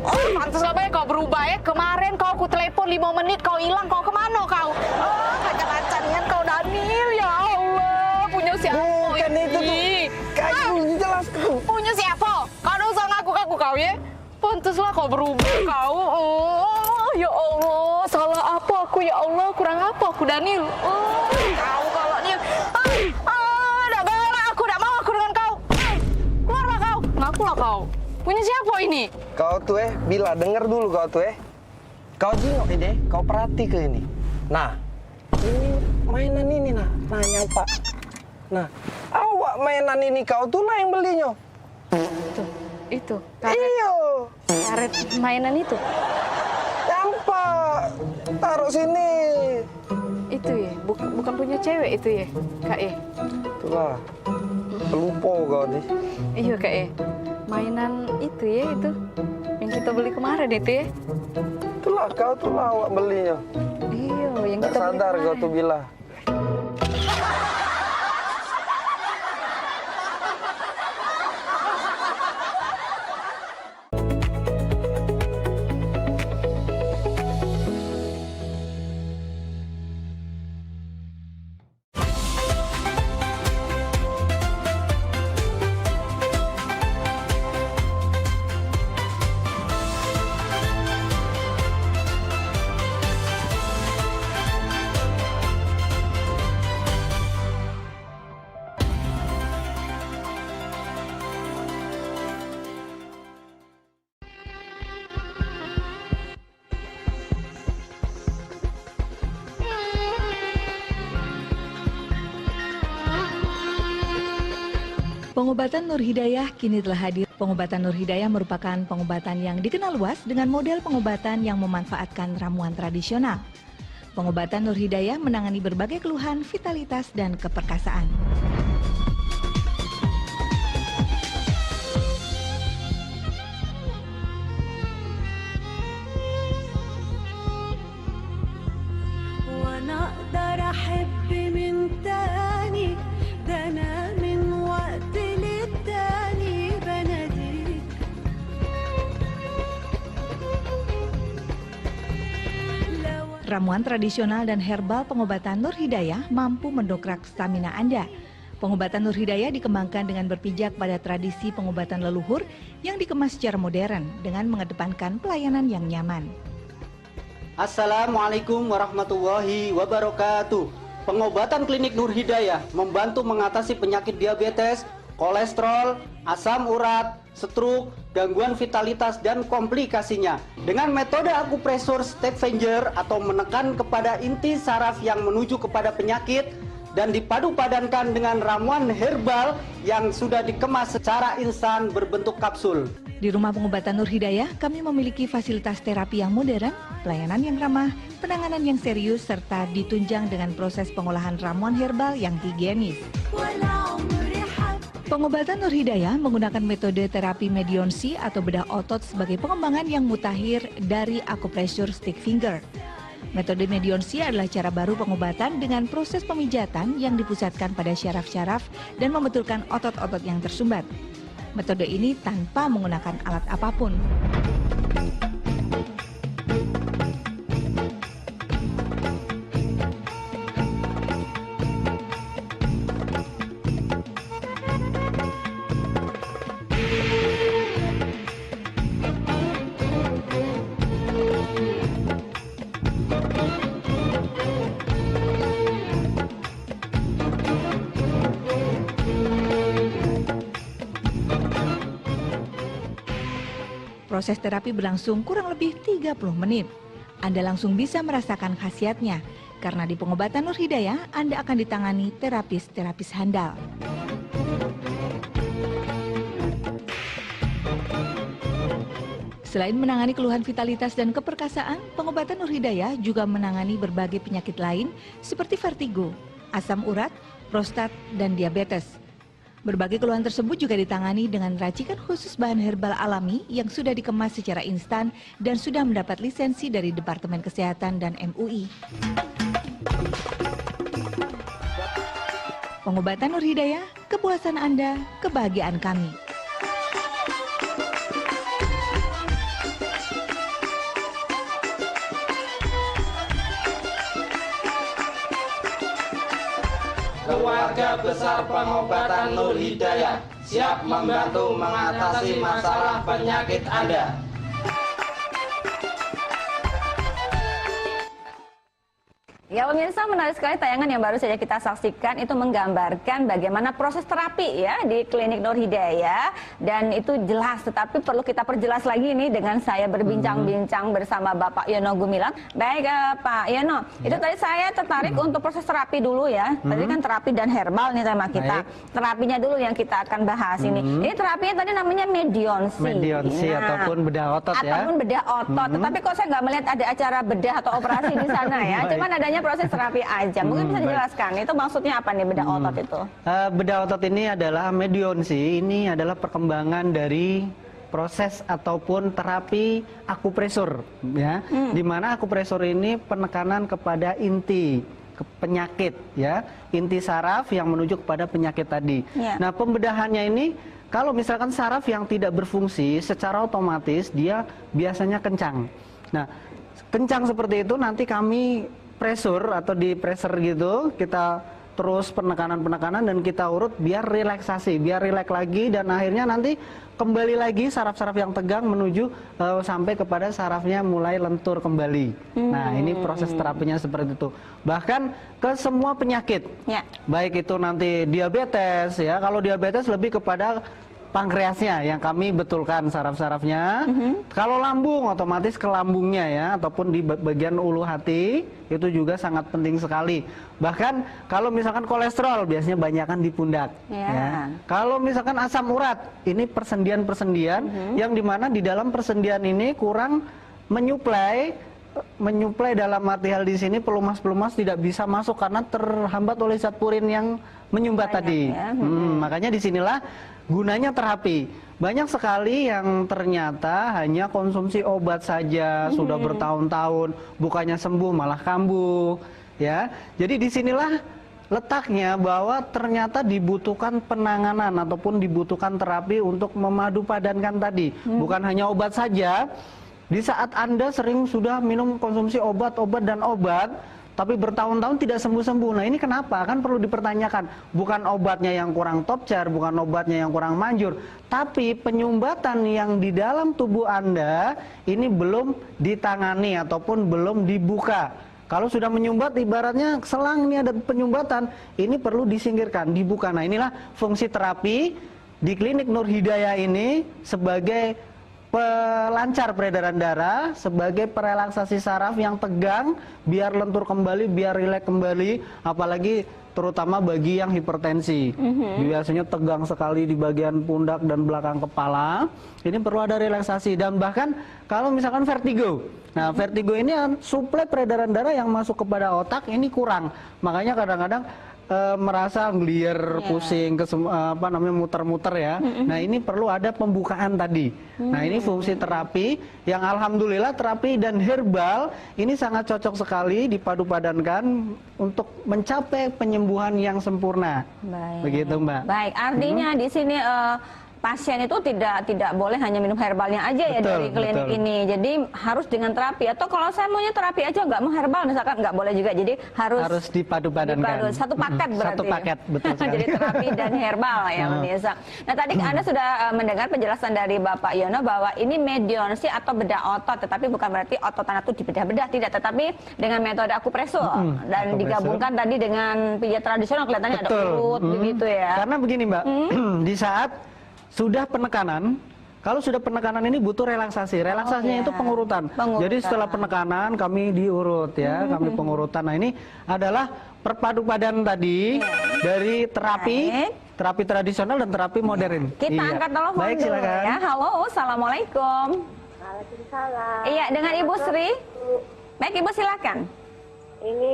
Oh, pantas baik kau berubah ya. Kemarin kau aku telepon 5 menit, kau hilang, kau kemana kau? Oh, pacak-pacakan kau Daniel, ya Allah. Punya siapa? Bukan itu tuh. Kau jelaskan. Punya siapa? Kau udah usah ngaku-ngaku kau ya. Pantaslah kau berubah kau. Oh, ya Allah, salah apa aku ya Allah, kurang apa aku Daniel? Oh, kau kalau dia, dah galak aku, dah mau aku dengan kau. Keluarlah kau, ngakulah kau. Punya siapa ini? Kau tuh Bila, dengar dulu kau tuh Kau jengok ini, kau perhati ke ini. Nah, ini mainan ini nah nyampak. Nah, awak mainan ini kau tuh lah yang belinya. Itu. Karet mainan itu. Nampak. Taruh sini. Itu ya, bukan punya cewek itu ya, Kak ya. Itulah. Pelupo kau nih. Iya Kak ya. Mainan itu ya itu. Yang kita beli kemarin itu ya. Itulah kau tuh lah awak belinya. Iya, yang Tak kita beli sadar kau kemarin. tuh Bila. Pengobatan Nur Hidayah kini telah hadir. Pengobatan Nur Hidayah merupakan pengobatan yang dikenal luas dengan model pengobatan yang memanfaatkan ramuan tradisional. Pengobatan Nur Hidayah menangani berbagai keluhan vitalitas dan keperkasaan. وانا اقدر احب من تاني Ramuan tradisional dan herbal pengobatan Nur Hidayah mampu mendongkrak stamina Anda. Pengobatan Nur Hidayah dikembangkan dengan berpijak pada tradisi pengobatan leluhur yang dikemas secara modern dengan mengedepankan pelayanan yang nyaman. Assalamualaikum warahmatullahi wabarakatuh. Pengobatan klinik Nur Hidayah membantu mengatasi penyakit diabetes, kolesterol, asam urat, stroke, gangguan vitalitas, dan komplikasinya. Dengan metode akupresur step finger atau menekan kepada inti saraf yang menuju kepada penyakit dan dipadu-padankan dengan ramuan herbal yang sudah dikemas secara instan berbentuk kapsul. Di Rumah Pengobatan Nur Hidayah, kami memiliki fasilitas terapi yang modern, pelayanan yang ramah, penanganan yang serius, serta ditunjang dengan proses pengolahan ramuan herbal yang higienis. Pengobatan Nur Hidayah menggunakan metode terapi medionsi atau bedah otot sebagai pengembangan yang mutakhir dari akupresur stick finger. Metode medionsi adalah cara baru pengobatan dengan proses pemijatan yang dipusatkan pada syaraf-syaraf dan membetulkan otot-otot yang tersumbat. Metode ini tanpa menggunakan alat apapun. Proses terapi berlangsung kurang lebih 30 menit. Anda langsung bisa merasakan khasiatnya, karena di Pengobatan Nur Hidayah Anda akan ditangani terapis-terapis handal. Selain menangani keluhan vitalitas dan keperkasaan, Pengobatan Nur Hidayah juga menangani berbagai penyakit lain seperti vertigo, asam urat, prostat, dan diabetes. Berbagai keluhan tersebut juga ditangani dengan racikan khusus bahan herbal alami yang sudah dikemas secara instan dan sudah mendapat lisensi dari Departemen Kesehatan dan MUI. Pengobatan Nur Hidayah, kepuasan Anda, kebahagiaan kami. Keluarga besar Pengobatan Nur Hidayah siap membantu mengatasi masalah penyakit Anda. Ya pemirsa, menarik sekali tayangan yang baru saja kita saksikan, itu menggambarkan bagaimana proses terapi ya di klinik Nur Hidayah, dan itu jelas, tetapi perlu kita perjelas lagi nih dengan saya berbincang-bincang bersama Bapak Yono Gumilang. Baik Pak Yono, itu tadi saya tertarik untuk proses terapi dulu ya. Tadi kan terapi dan herbal nih tema kita. Terapinya dulu yang kita akan bahas ini. Ini terapinya tadi namanya medionsi. Medionsi ataupun bedah otot ya. Ataupun bedah otot. Tetapi kok saya nggak melihat ada acara bedah atau operasi di sana ya. Cuman adanya proses terapi aja. Mungkin bisa dijelaskan itu maksudnya apa nih bedah otot itu? Bedah otot ini adalah medionsi. Ini adalah perkembangan dari proses ataupun terapi akupresur ya. Di mana akupresur ini penekanan kepada inti penyakit ya, inti saraf yang menuju kepada penyakit tadi. Nah, pembedahannya ini kalau misalkan saraf yang tidak berfungsi secara otomatis dia biasanya kencang. Nah, kencang seperti itu nanti kami pressure atau di pressure gitu, kita terus penekanan dan kita urut biar relaksasi, biar rileks lagi, dan akhirnya nanti kembali lagi saraf-saraf yang tegang menuju sampai kepada sarafnya mulai lentur kembali. Nah, ini proses terapinya seperti itu. Bahkan ke semua penyakit, baik itu nanti diabetes ya, kalau diabetes lebih kepada pankreasnya yang kami betulkan saraf-sarafnya. Kalau lambung otomatis ke lambungnya ya, ataupun di bagian ulu hati itu juga sangat penting sekali. Bahkan kalau misalkan kolesterol biasanya banyakan di pundak. Ya. Kalau misalkan asam urat, ini persendian-persendian yang dimana di dalam persendian ini kurang menyuplai dalam arti hal di sini pelumas-pelumas tidak bisa masuk karena terhambat oleh zat purin yang menyumbat tadi. Makanya disinilah gunanya terapi. Banyak sekali yang ternyata hanya konsumsi obat saja sudah bertahun-tahun, bukannya sembuh malah kambuh, ya. Jadi disinilah letaknya bahwa ternyata dibutuhkan penanganan ataupun dibutuhkan terapi untuk memadu padankan tadi, bukan hanya obat saja. Di saat Anda sering sudah minum konsumsi obat, tapi bertahun-tahun tidak sembuh-sembuh. Nah ini kenapa? Kan perlu dipertanyakan. Bukan obatnya yang kurang top chair, bukan obatnya yang kurang manjur, tapi penyumbatan yang di dalam tubuh Anda ini belum ditangani ataupun belum dibuka. Kalau sudah menyumbat, ibaratnya selang ini ada penyumbatan, ini perlu disingkirkan, dibuka. Nah inilah fungsi terapi di Klinik Nur Hidayah ini sebagai pelancar peredaran darah, sebagai perelaksasi saraf yang tegang, biar lentur kembali, biar rileks kembali, apalagi terutama bagi yang hipertensi. Biasanya tegang sekali di bagian pundak dan belakang kepala, ini perlu ada relaksasi. Dan bahkan kalau misalkan vertigo, nah vertigo ini suplai peredaran darah yang masuk kepada otak ini kurang, makanya kadang-kadang merasa ngelier, pusing, muter-muter ya. Nah ini perlu ada pembukaan tadi. Nah ini fungsi terapi yang alhamdulillah terapi dan herbal ini sangat cocok sekali dipadu-padankan untuk mencapai penyembuhan yang sempurna. Baik. Begitu Mbak. Baik, artinya di sini pasien itu tidak boleh hanya minum herbalnya aja ya dari klinik ini. Jadi harus dengan terapi. Atau kalau saya maunya terapi aja nggak mau herbal misalkan, nggak boleh juga. Jadi harus dipadu-padankan. Satu paket berarti. Satu paket, betul sekali. Jadi terapi dan herbal ya pemirsa. Nah tadi Anda sudah mendengar penjelasan dari Bapak Yono bahwa ini medionsi atau bedah otot, tetapi bukan berarti otot Anda itu dibedah-bedah, tidak. Tetapi dengan metode akupreso dan digabungkan tadi dengan pijat tradisional, kelihatannya ada urut begitu ya. Karena begini Mbak, di saat sudah penekanan, kalau sudah penekanan ini butuh relaksasi. Relaksasinya itu pengurutan. Jadi setelah penekanan kami diurut ya, kami pengurutan. Nah ini adalah perpadu-padan tadi dari terapi tradisional dan terapi modern. Kita angkat telepon Baik, dulu silakan. ya. Halo, assalamualaikum. Waalaikumsalam. Iya, dengan Ibu Sri. Baik Ibu silakan. Ini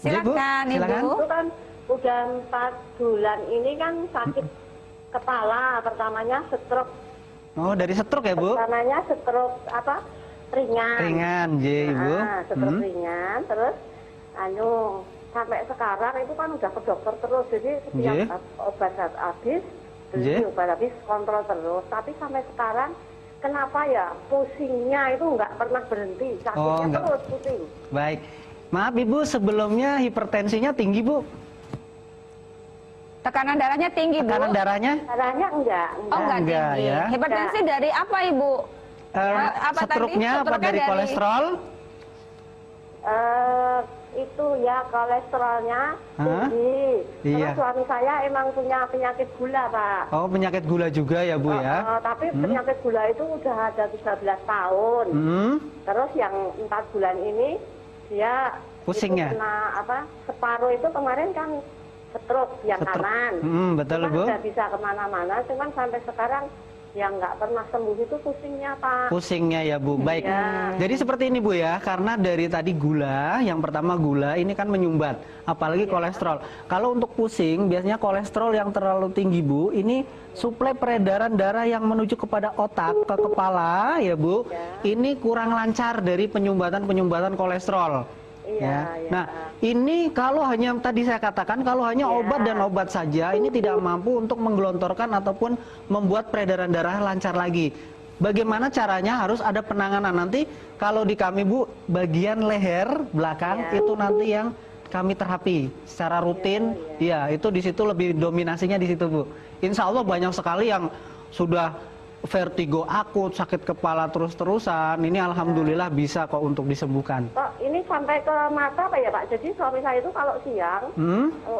silakan Ibu. Itu kan udah 4 bulan ini kan sakit kepala, pertamanya stroke. Oh, dari stroke ya Bu? Pertamanya stroke ringan. Ringan, Ibu. Nah, stroke ringan, terus sampai sekarang itu kan udah ke dokter terus, jadi setiap obat habis, obat habis kontrol terus. Tapi sampai sekarang kenapa ya pusingnya itu nggak pernah berhenti, sakitnya terus pusing. Baik, maaf Ibu, sebelumnya hipertensinya tinggi Bu? Tekanan darahnya tinggi, Bu? Tekanan darahnya? Darahnya enggak. Oh, enggak tinggi. Ya. Hipertensi dari apa, Ibu? Stroke-nya apa dari kolesterol? Itu ya kolesterolnya tinggi. Terus suami saya emang punya penyakit gula, Pak. Oh, penyakit gula juga ya, Bu ya? Tapi penyakit gula itu udah ada 13 tahun. Terus yang 4 bulan ini dia pusingnya kena separuh itu kemarin kan stroke yang kanan. Betul Bu. Sudah bisa kemana-mana, cuman sampai sekarang yang nggak pernah sembuh itu pusingnya Pak. Pusingnya ya Bu. Baik. Jadi seperti ini Bu ya, karena dari tadi gula, yang pertama gula ini kan menyumbat, apalagi kolesterol. Kalau untuk pusing, biasanya kolesterol yang terlalu tinggi Bu, ini suplai peredaran darah yang menuju kepada otak, ke kepala ya Bu, ini kurang lancar dari penyumbatan kolesterol. Nah, ini kalau hanya tadi saya katakan, kalau hanya obat dan obat saja, ini tidak mampu untuk menggelontorkan ataupun membuat peredaran darah lancar lagi. Bagaimana caranya? Harus ada penanganan. Nanti kalau di kami Bu, bagian leher belakang itu nanti yang kami terapi secara rutin. Ya, itu di situ lebih dominasinya di situ Bu. Insya Allah banyak sekali yang sudah vertigo akut, sakit kepala terus-terusan, ini alhamdulillah bisa kok untuk disembuhkan. Ini sampai ke mata Pak ya Pak, jadi suami saya itu kalau siang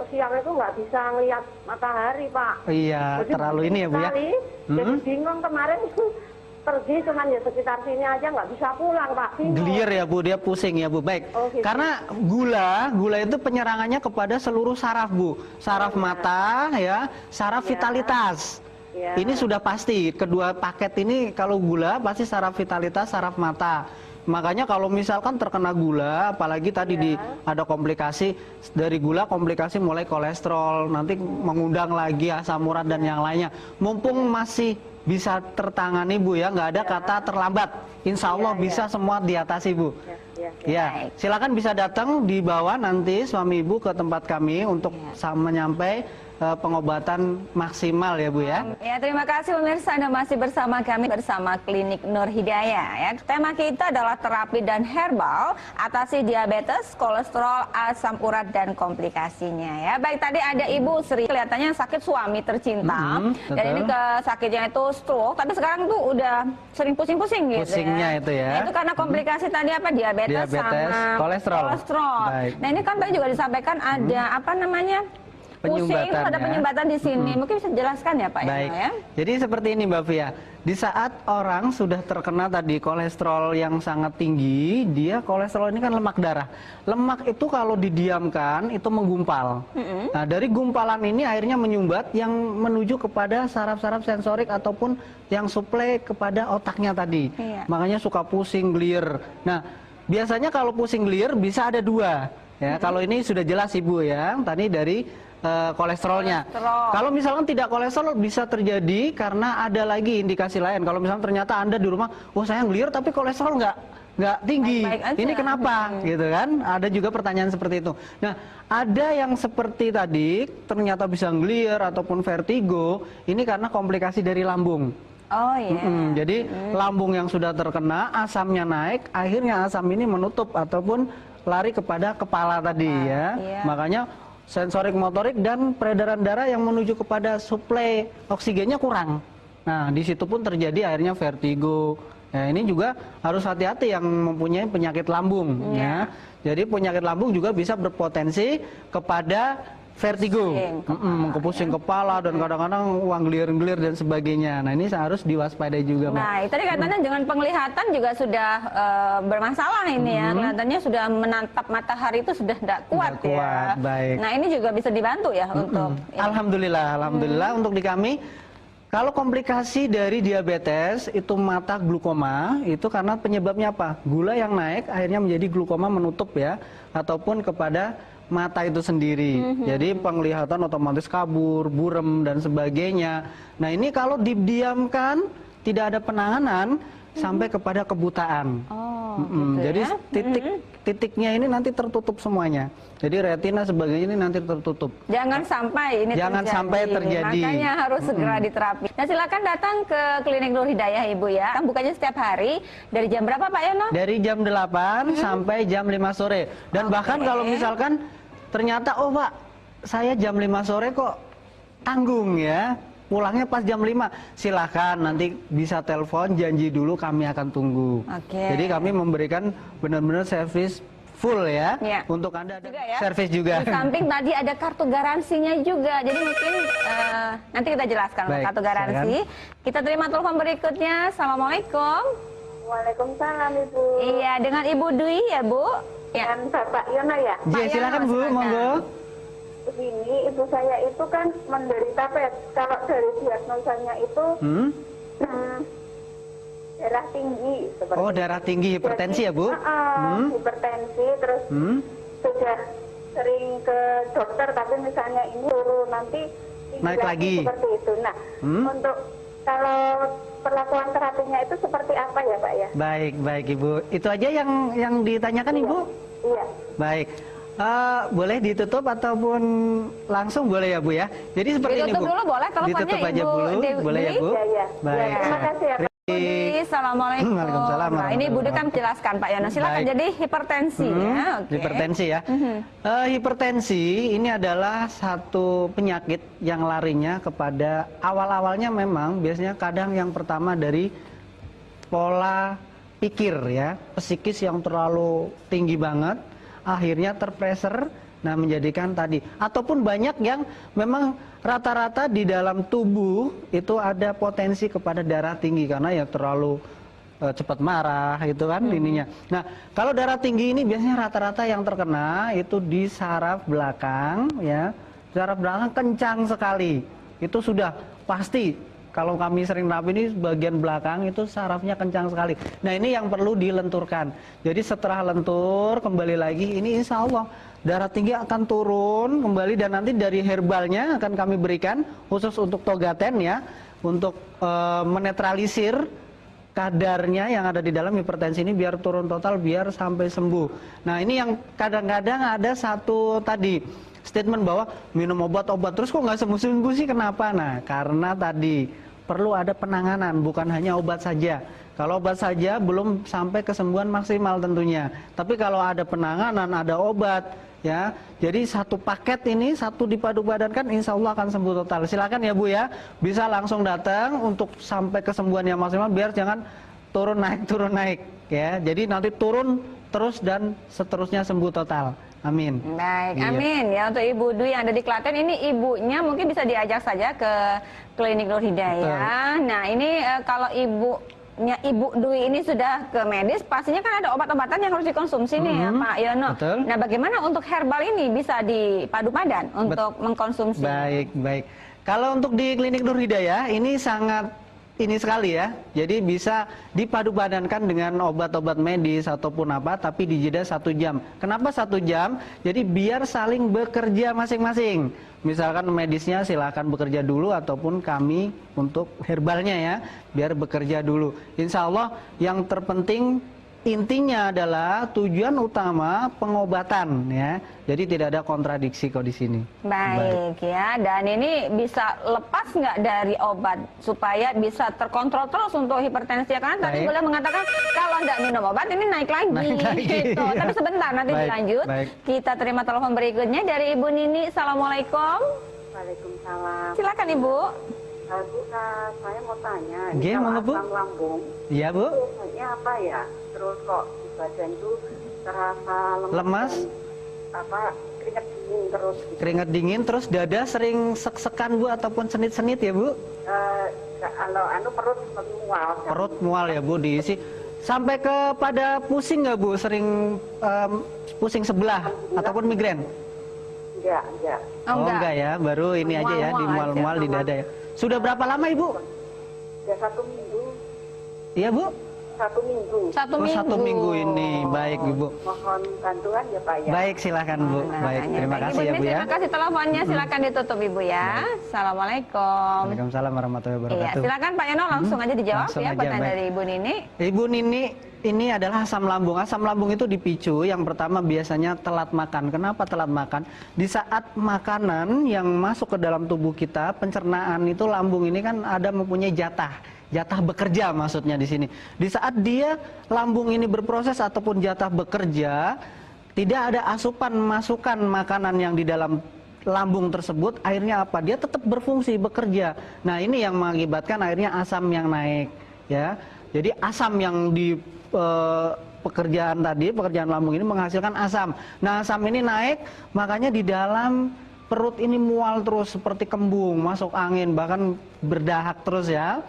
itu nggak bisa ngelihat matahari Pak. Iya, jadi terlalu ini ya Bu ya. Jadi bingung kemarin pergi cuman ya sekitar sini aja nggak bisa pulang Pak. Gelir ya Bu, dia pusing ya Bu. Baik, karena gula itu penyerangannya kepada seluruh saraf Bu, saraf mata ya, saraf vitalitas. Ini sudah pasti, kedua paket ini kalau gula pasti saraf vitalitas, saraf mata. Makanya kalau misalkan terkena gula, apalagi tadi ada komplikasi dari gula, komplikasi mulai kolesterol, nanti mengundang lagi asam urat dan yang lainnya. Mumpung masih bisa tertangani Bu ya, nggak ada kata terlambat. Insya Allah bisa semua diatasi Bu. Ya, silakan bisa datang di bawah nanti suami ibu ke tempat kami untuk menyampai pengobatan maksimal ya Bu ya. Ya, terima kasih pemirsa, Anda masih bersama kami bersama Klinik Nur Hidayah ya. Tema kita adalah terapi dan herbal atasi diabetes, kolesterol, asam urat dan komplikasinya ya. Baik, tadi ada Ibu Sri kelihatannya sakit suami tercinta dan ini sakitnya itu stroke, tapi sekarang tuh udah sering pusing-pusing gitu. Pusingnya itu ya. Nah, itu karena komplikasi tadi apa? Diabetes sama kolesterol. Baik. Nah, ini kan tadi juga disampaikan ada apa namanya? Pusing, ada penyumbatan di sini. Mungkin bisa dijelaskan ya Pak Baik. ya? Jadi seperti ini Mbak Fia. Di saat orang sudah terkena tadi kolesterol yang sangat tinggi, dia kolesterol ini kan lemak darah. Lemak itu kalau didiamkan itu menggumpal. Nah, dari gumpalan ini akhirnya menyumbat yang menuju kepada saraf-saraf sensorik ataupun yang suplai kepada otaknya tadi. Makanya suka pusing, gelir. Nah, biasanya kalau pusing gelir bisa ada dua. Ya, kalau ini sudah jelas Ibu ya, tadi dari kolesterolnya. Kalau misalkan tidak kolesterol bisa terjadi karena ada lagi indikasi lain. Kalau misalnya ternyata Anda di rumah, oh saya ngelir tapi kolesterol nggak tinggi. Ini kenapa? Gitu kan? Ada juga pertanyaan seperti itu. Nah, ada yang seperti tadi ternyata bisa ngelir ataupun vertigo. Ini karena komplikasi dari lambung. Oh iya. Jadi lambung yang sudah terkena, asamnya naik, akhirnya asam ini menutup ataupun lari kepada kepala tadi ya. Makanya sensorik motorik dan peredaran darah yang menuju kepada suplai oksigennya kurang. Nah, di situ pun terjadi akhirnya vertigo. Ya, ini juga harus hati-hati yang mempunyai penyakit lambung ya. Jadi penyakit lambung juga bisa berpotensi kepada vertigo, pusing kepala dan kadang-kadang uang gelir-gelir dan sebagainya. Nah, ini harus diwaspadai juga, Mbak. Nah, tadi katanya dengan penglihatan juga sudah bermasalah ini ya. Kelihatannya sudah menatap matahari itu sudah tidak kuat ya. Baik. Nah, ini juga bisa dibantu ya untuk Alhamdulillah untuk di kami. Kalau komplikasi dari diabetes itu mata glukoma, itu karena penyebabnya apa? Gula yang naik akhirnya menjadi glukoma menutup ya, ataupun kepada mata itu sendiri. Jadi penglihatan otomatis kabur, burem dan sebagainya. Nah, ini kalau didiamkan, tidak ada penanganan sampai kepada kebutaan. Jadi titiknya ini nanti tertutup semuanya. Jadi retina sebagainya ini nanti tertutup. Jangan sampai ini terjadi. Makanya harus segera diterapi. Nah, silakan datang ke Klinik Nur Hidayah Ibu ya. Bukanya setiap hari dari jam berapa Pak Yono? Dari jam 8 sampai jam 5 sore. Dan bahkan kalau misalkan ternyata oh Pak, saya jam 5 sore kok tanggung ya. Pulangnya pas jam 5, silahkan nanti bisa telepon, janji dulu kami akan tunggu. Jadi kami memberikan benar-benar servis full ya, untuk Anda ada servis juga. Di samping tadi ada kartu garansinya juga, jadi mungkin nanti kita jelaskan kartu garansi. Kita terima telepon berikutnya. Assalamualaikum. Waalaikumsalam Ibu. Iya, dengan Ibu Dwi ya Bu? Dan Bapak Yono ya? Silakan Bu, monggo. Begini, ibu saya itu kan menderita kalau dari diagnosanya itu darah tinggi. Darah tinggi, hipertensi. Jadi, ya Bu? Hipertensi, terus sudah sering ke dokter, tapi misalnya ini turun nanti naik lagi. Seperti itu. Nah, untuk kalau perlakuan terapinya itu seperti apa ya Pak ya? Baik Ibu. Itu aja yang ditanyakan Ibu? Iya. Baik. Boleh ditutup ataupun langsung boleh ya Bu ya. Jadi seperti ini Bu. Ditutup dulu boleh, teleponnya ditutup aja Ibu dulu, boleh ya Bu? Iya. Baik. Terima kasih ya Pak. Assalamualaikum. Waalaikumsalam. Nah, ini Budi kan menjelaskan Pak Yono. Silakan. Jadi hipertensi ya. Hipertensi ya. Hipertensi ini adalah satu penyakit yang larinya kepada awal-awalnya memang biasanya kadang yang pertama dari pola pikir ya, psikis yang terlalu tinggi banget, akhirnya terpressure, nah menjadikan tadi. Ataupun banyak yang memang rata-rata di dalam tubuh itu ada potensi kepada darah tinggi karena ya terlalu cepat marah itu kan ininya. Nah, kalau darah tinggi ini biasanya rata-rata yang terkena itu di saraf belakang ya. Saraf belakang kencang sekali. Itu sudah pasti. Kalau kami sering terapi ini bagian belakang itu sarafnya kencang sekali. Nah, ini yang perlu dilenturkan. Jadi setelah lentur kembali lagi ini insya Allah darah tinggi akan turun kembali dan nanti dari herbalnya akan kami berikan khusus untuk Togaten ya untuk menetralisir kadarnya yang ada di dalam hipertensi ini biar turun total, biar sampai sembuh. Nah ini yang kadang-kadang ada satu tadi statement bahwa minum obat-obat terus kok nggak sembuh-sembuh sih, kenapa? Nah karena tadi perlu ada penanganan, bukan hanya obat saja. Kalau obat saja belum sampai kesembuhan maksimal tentunya. Tapi kalau ada penanganan, ada obat, ya. Jadi satu paket ini, satu dipadu-padankan, insya Allah akan sembuh total. Silakan ya Bu ya, bisa langsung datang untuk sampai kesembuhan yang maksimal, biar jangan turun naik, ya. Jadi nanti turun terus dan seterusnya sembuh total. Amin. Baik, amin ya. Untuk Ibu Dwi yang ada di Klaten, ini ibunya mungkin bisa diajak saja ke Klinik Nur Hidayah. Nah ini kalau Ibu Dwi ini sudah ke medis, pastinya kan ada obat-obatan yang harus dikonsumsi nih ya Pak Yono. Betul. Nah bagaimana untuk herbal ini bisa dipadu padan untuk mengkonsumsi? Baik. Kalau untuk di Klinik Nur Hidayah ini sangat ini sekali ya. Jadi bisa dipadu-padankan dengan obat-obat medis ataupun apa, tapi di jeda 1 jam. Kenapa 1 jam? Jadi biar saling bekerja masing-masing. Misalkan medisnya silakan bekerja dulu, ataupun kami untuk herbalnya ya, biar bekerja dulu. Insya Allah yang terpenting intinya adalah tujuan utama pengobatan ya. Jadi tidak ada kontradiksi kok di sini. Baik ya, dan ini bisa lepas nggak dari obat supaya bisa terkontrol terus untuk hipertensi ya, karena tadi boleh mengatakan kalau nggak minum obat ini naik lagi. Gitu. Tapi sebentar nanti dilanjut. Kita terima telepon berikutnya dari Ibu Nini. Assalamualaikum. Waalaikumsalam. Silakan Ibu. Bu, saya mau tanya, Gimana, Bu? asam lambung, Iya Bu. Maksudnya apa ya? Terus kok di badan tuh terasa Lemas? Apa keringat dingin terus? Gitu. Keringat dingin, terus dada sering sek-sekan Bu, ataupun senit-senit ya Bu? Kalau perut mual. Perut mual ya Bu, diisi. Sampai kepada pusing nggak Bu? Sering pusing sebelah ataupun migrain? Enggak. Oh enggak ya, baru ini aja ya, di mual-mual di dada ya. Sudah berapa lama Ibu? Ya 1 minggu. Iya Bu? 1 minggu. 1 minggu ini, baik Ibu. Mohon bantuan ya Pak ya. Baik, silakan Bu. Baik, terima kasih ya Bu ya. Terima kasih teleponnya, silakan ditutup Ibu ya. Assalamualaikum. Waalaikumsalam warahmatullahi Iya, wabarakatuh. silakan Pak Yono langsung aja dijawab Langsung ya aja, pertanyaan baik. dari Ibu Nini. Ibu Nini, ini adalah asam lambung. Asam lambung itu dipicu, yang pertama biasanya telat makan. Kenapa telat makan? Di saat makanan yang masuk ke dalam tubuh kita, pencernaan itu lambung ini kan ada mempunyai jatah bekerja maksudnya di sini. Di saat dia lambung ini berproses ataupun jatah bekerja, tidak ada asupan masukan makanan yang di dalam lambung tersebut, akhirnya apa? Dia tetap berfungsi bekerja. Nah ini yang mengakibatkan akhirnya asam yang naik ya. Jadi asam yang di pekerjaan lambung ini menghasilkan asam. Nah asam ini naik, makanya di dalam perut ini mual terus seperti kembung, masuk angin, bahkan berdahak terus ya,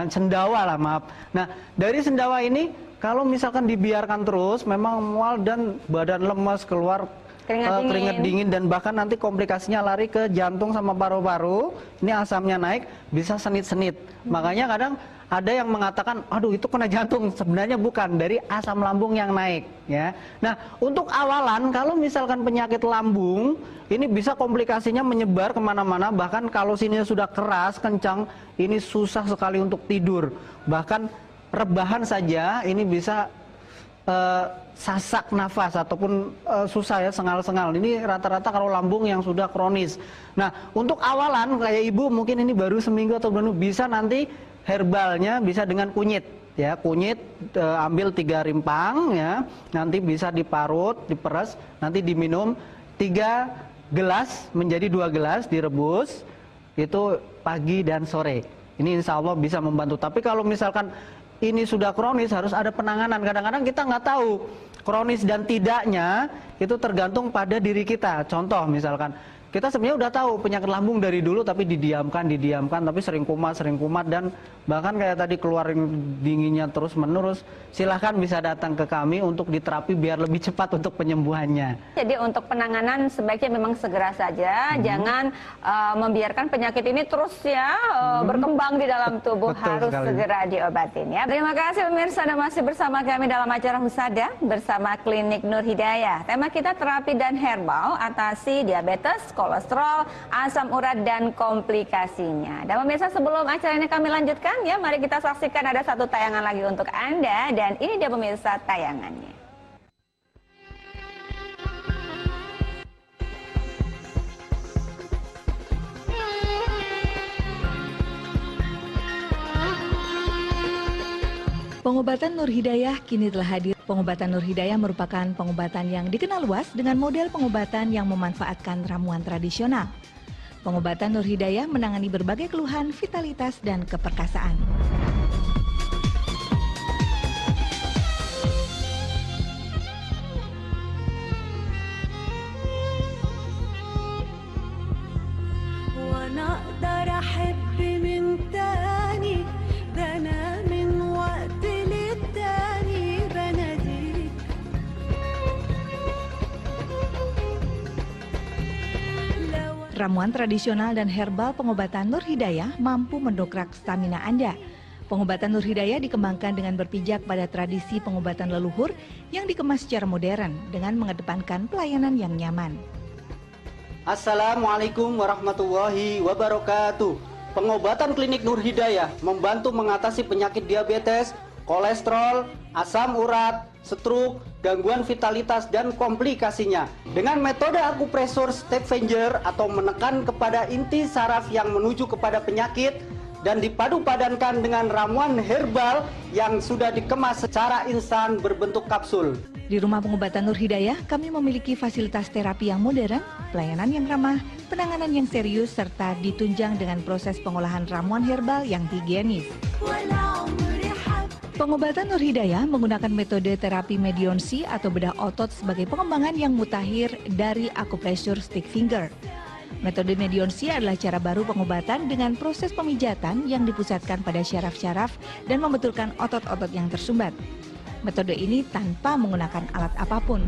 sendawa lah maaf. Nah dari sendawa ini kalau misalkan dibiarkan terus, memang mual dan badan lemas, keluar keringat dingin, dan bahkan nanti komplikasinya lari ke jantung sama paru-paru. Ini asamnya naik, bisa senit-senit. Makanya kadang ada yang mengatakan, aduh itu kena jantung. Sebenarnya bukan, dari asam lambung yang naik ya. Nah untuk awalan, kalau misalkan penyakit lambung ini bisa komplikasinya menyebar kemana-mana. Bahkan kalau sini sudah keras, kencang, ini susah sekali untuk tidur. Bahkan rebahan saja ini bisa sasak nafas ataupun susah ya, sengal-sengal. Ini rata-rata kalau lambung yang sudah kronis. Nah untuk awalan kayak Ibu mungkin ini baru seminggu atau 2 minggu, bisa nanti herbalnya bisa dengan kunyit ya. Kunyit ambil 3 rimpang ya, nanti bisa diparut, diperes, nanti diminum 3 gelas menjadi 2 gelas, direbus itu pagi dan sore. Ini insya Allah bisa membantu. Tapi kalau misalkan ini sudah kronis, harus ada penanganan. Kadang-kadang kita nggak tahu kronis dan tidaknya, itu tergantung pada diri kita. Contoh misalkan kita sebenarnya udah tahu penyakit lambung dari dulu, tapi didiamkan, tapi sering kumat, dan bahkan kayak tadi keluarin dinginnya terus menerus. Silahkan bisa datang ke kami untuk diterapi biar lebih cepat untuk penyembuhannya. Jadi untuk penanganan sebaiknya memang segera saja, jangan membiarkan penyakit ini terus ya berkembang di dalam tubuh. Betul harus sekali. segera diobatin ya. Terima kasih pemirsa, Anda masih bersama kami dalam acara Husada bersama Klinik Nur Hidayah. Tema kita terapi dan herbal atasi diabetes, kolesterol, asam urat, dan komplikasinya. Dan pemirsa, sebelum acara ini kami lanjutkan ya, mari kita saksikan ada satu tayangan lagi untuk Anda. Dan ini dia pemirsa tayangannya. Pengobatan Nur Hidayah kini telah hadir. Pengobatan Nur Hidayah merupakan pengobatan yang dikenal luas dengan model pengobatan yang memanfaatkan ramuan tradisional. Pengobatan Nur Hidayah menangani berbagai keluhan vitalitas dan keperkasaan. Ramuan tradisional dan herbal pengobatan Nur Hidayah mampu mendongkrak stamina Anda. Pengobatan Nur Hidayah dikembangkan dengan berpijak pada tradisi pengobatan leluhur yang dikemas secara modern dengan mengedepankan pelayanan yang nyaman. Assalamualaikum warahmatullahi wabarakatuh. Pengobatan klinik Nur Hidayah membantu mengatasi penyakit diabetes, kolesterol, asam urat, stroke, gangguan vitalitas, dan komplikasinya. Dengan metode akupresur Stavanger atau menekan kepada inti saraf yang menuju kepada penyakit dan dipadu-padankan dengan ramuan herbal yang sudah dikemas secara instan berbentuk kapsul. Di Rumah Pengobatan Nur Hidayah, kami memiliki fasilitas terapi yang modern, pelayanan yang ramah, penanganan yang serius, serta ditunjang dengan proses pengolahan ramuan herbal yang higienis. Pengobatan Nur Hidayah menggunakan metode terapi medionsi atau bedah otot sebagai pengembangan yang mutakhir dari akupresur stick finger. Metode medionsi adalah cara baru pengobatan dengan proses pemijatan yang dipusatkan pada syaraf-syaraf dan membetulkan otot-otot yang tersumbat. Metode ini tanpa menggunakan alat apapun.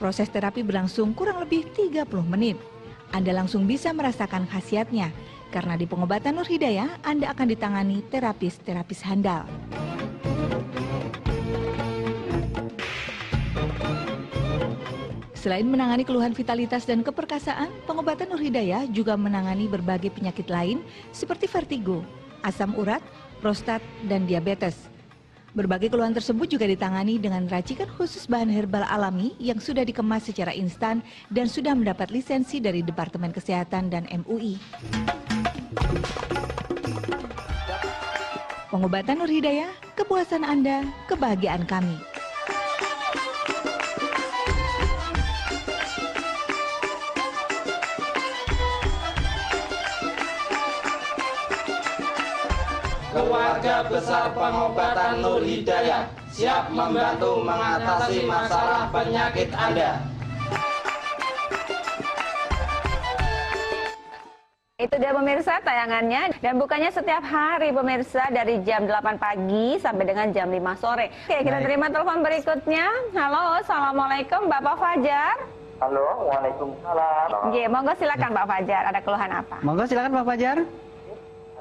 Proses terapi berlangsung kurang lebih 30 menit. Anda langsung bisa merasakan khasiatnya, karena di pengobatan Nur Hidayah, Anda akan ditangani terapis-terapis handal. Selain menangani keluhan vitalitas dan keperkasaan, pengobatan Nur Hidayah juga menangani berbagai penyakit lain seperti vertigo, asam urat, prostat, dan diabetes. Berbagai keluhan tersebut juga ditangani dengan racikan khusus bahan herbal alami yang sudah dikemas secara instan dan sudah mendapat lisensi dari Departemen Kesehatan dan MUI. Pengobatan Nur Hidayah, kepuasan Anda, kebahagiaan kami. Keluarga besar pengobatan Nur Hidayah siap membantu mengatasi masalah penyakit Anda. Itu dia pemirsa tayangannya, dan bukannya setiap hari pemirsa dari jam 8 pagi sampai dengan jam 5 sore. Oke, kita terima telepon berikutnya. Halo, Assalamualaikum Bapak Fajar. Halo, Waalaikumsalam. Oke, monggo silakan Pak Fajar, ada keluhan apa? Monggo silakan Pak Fajar.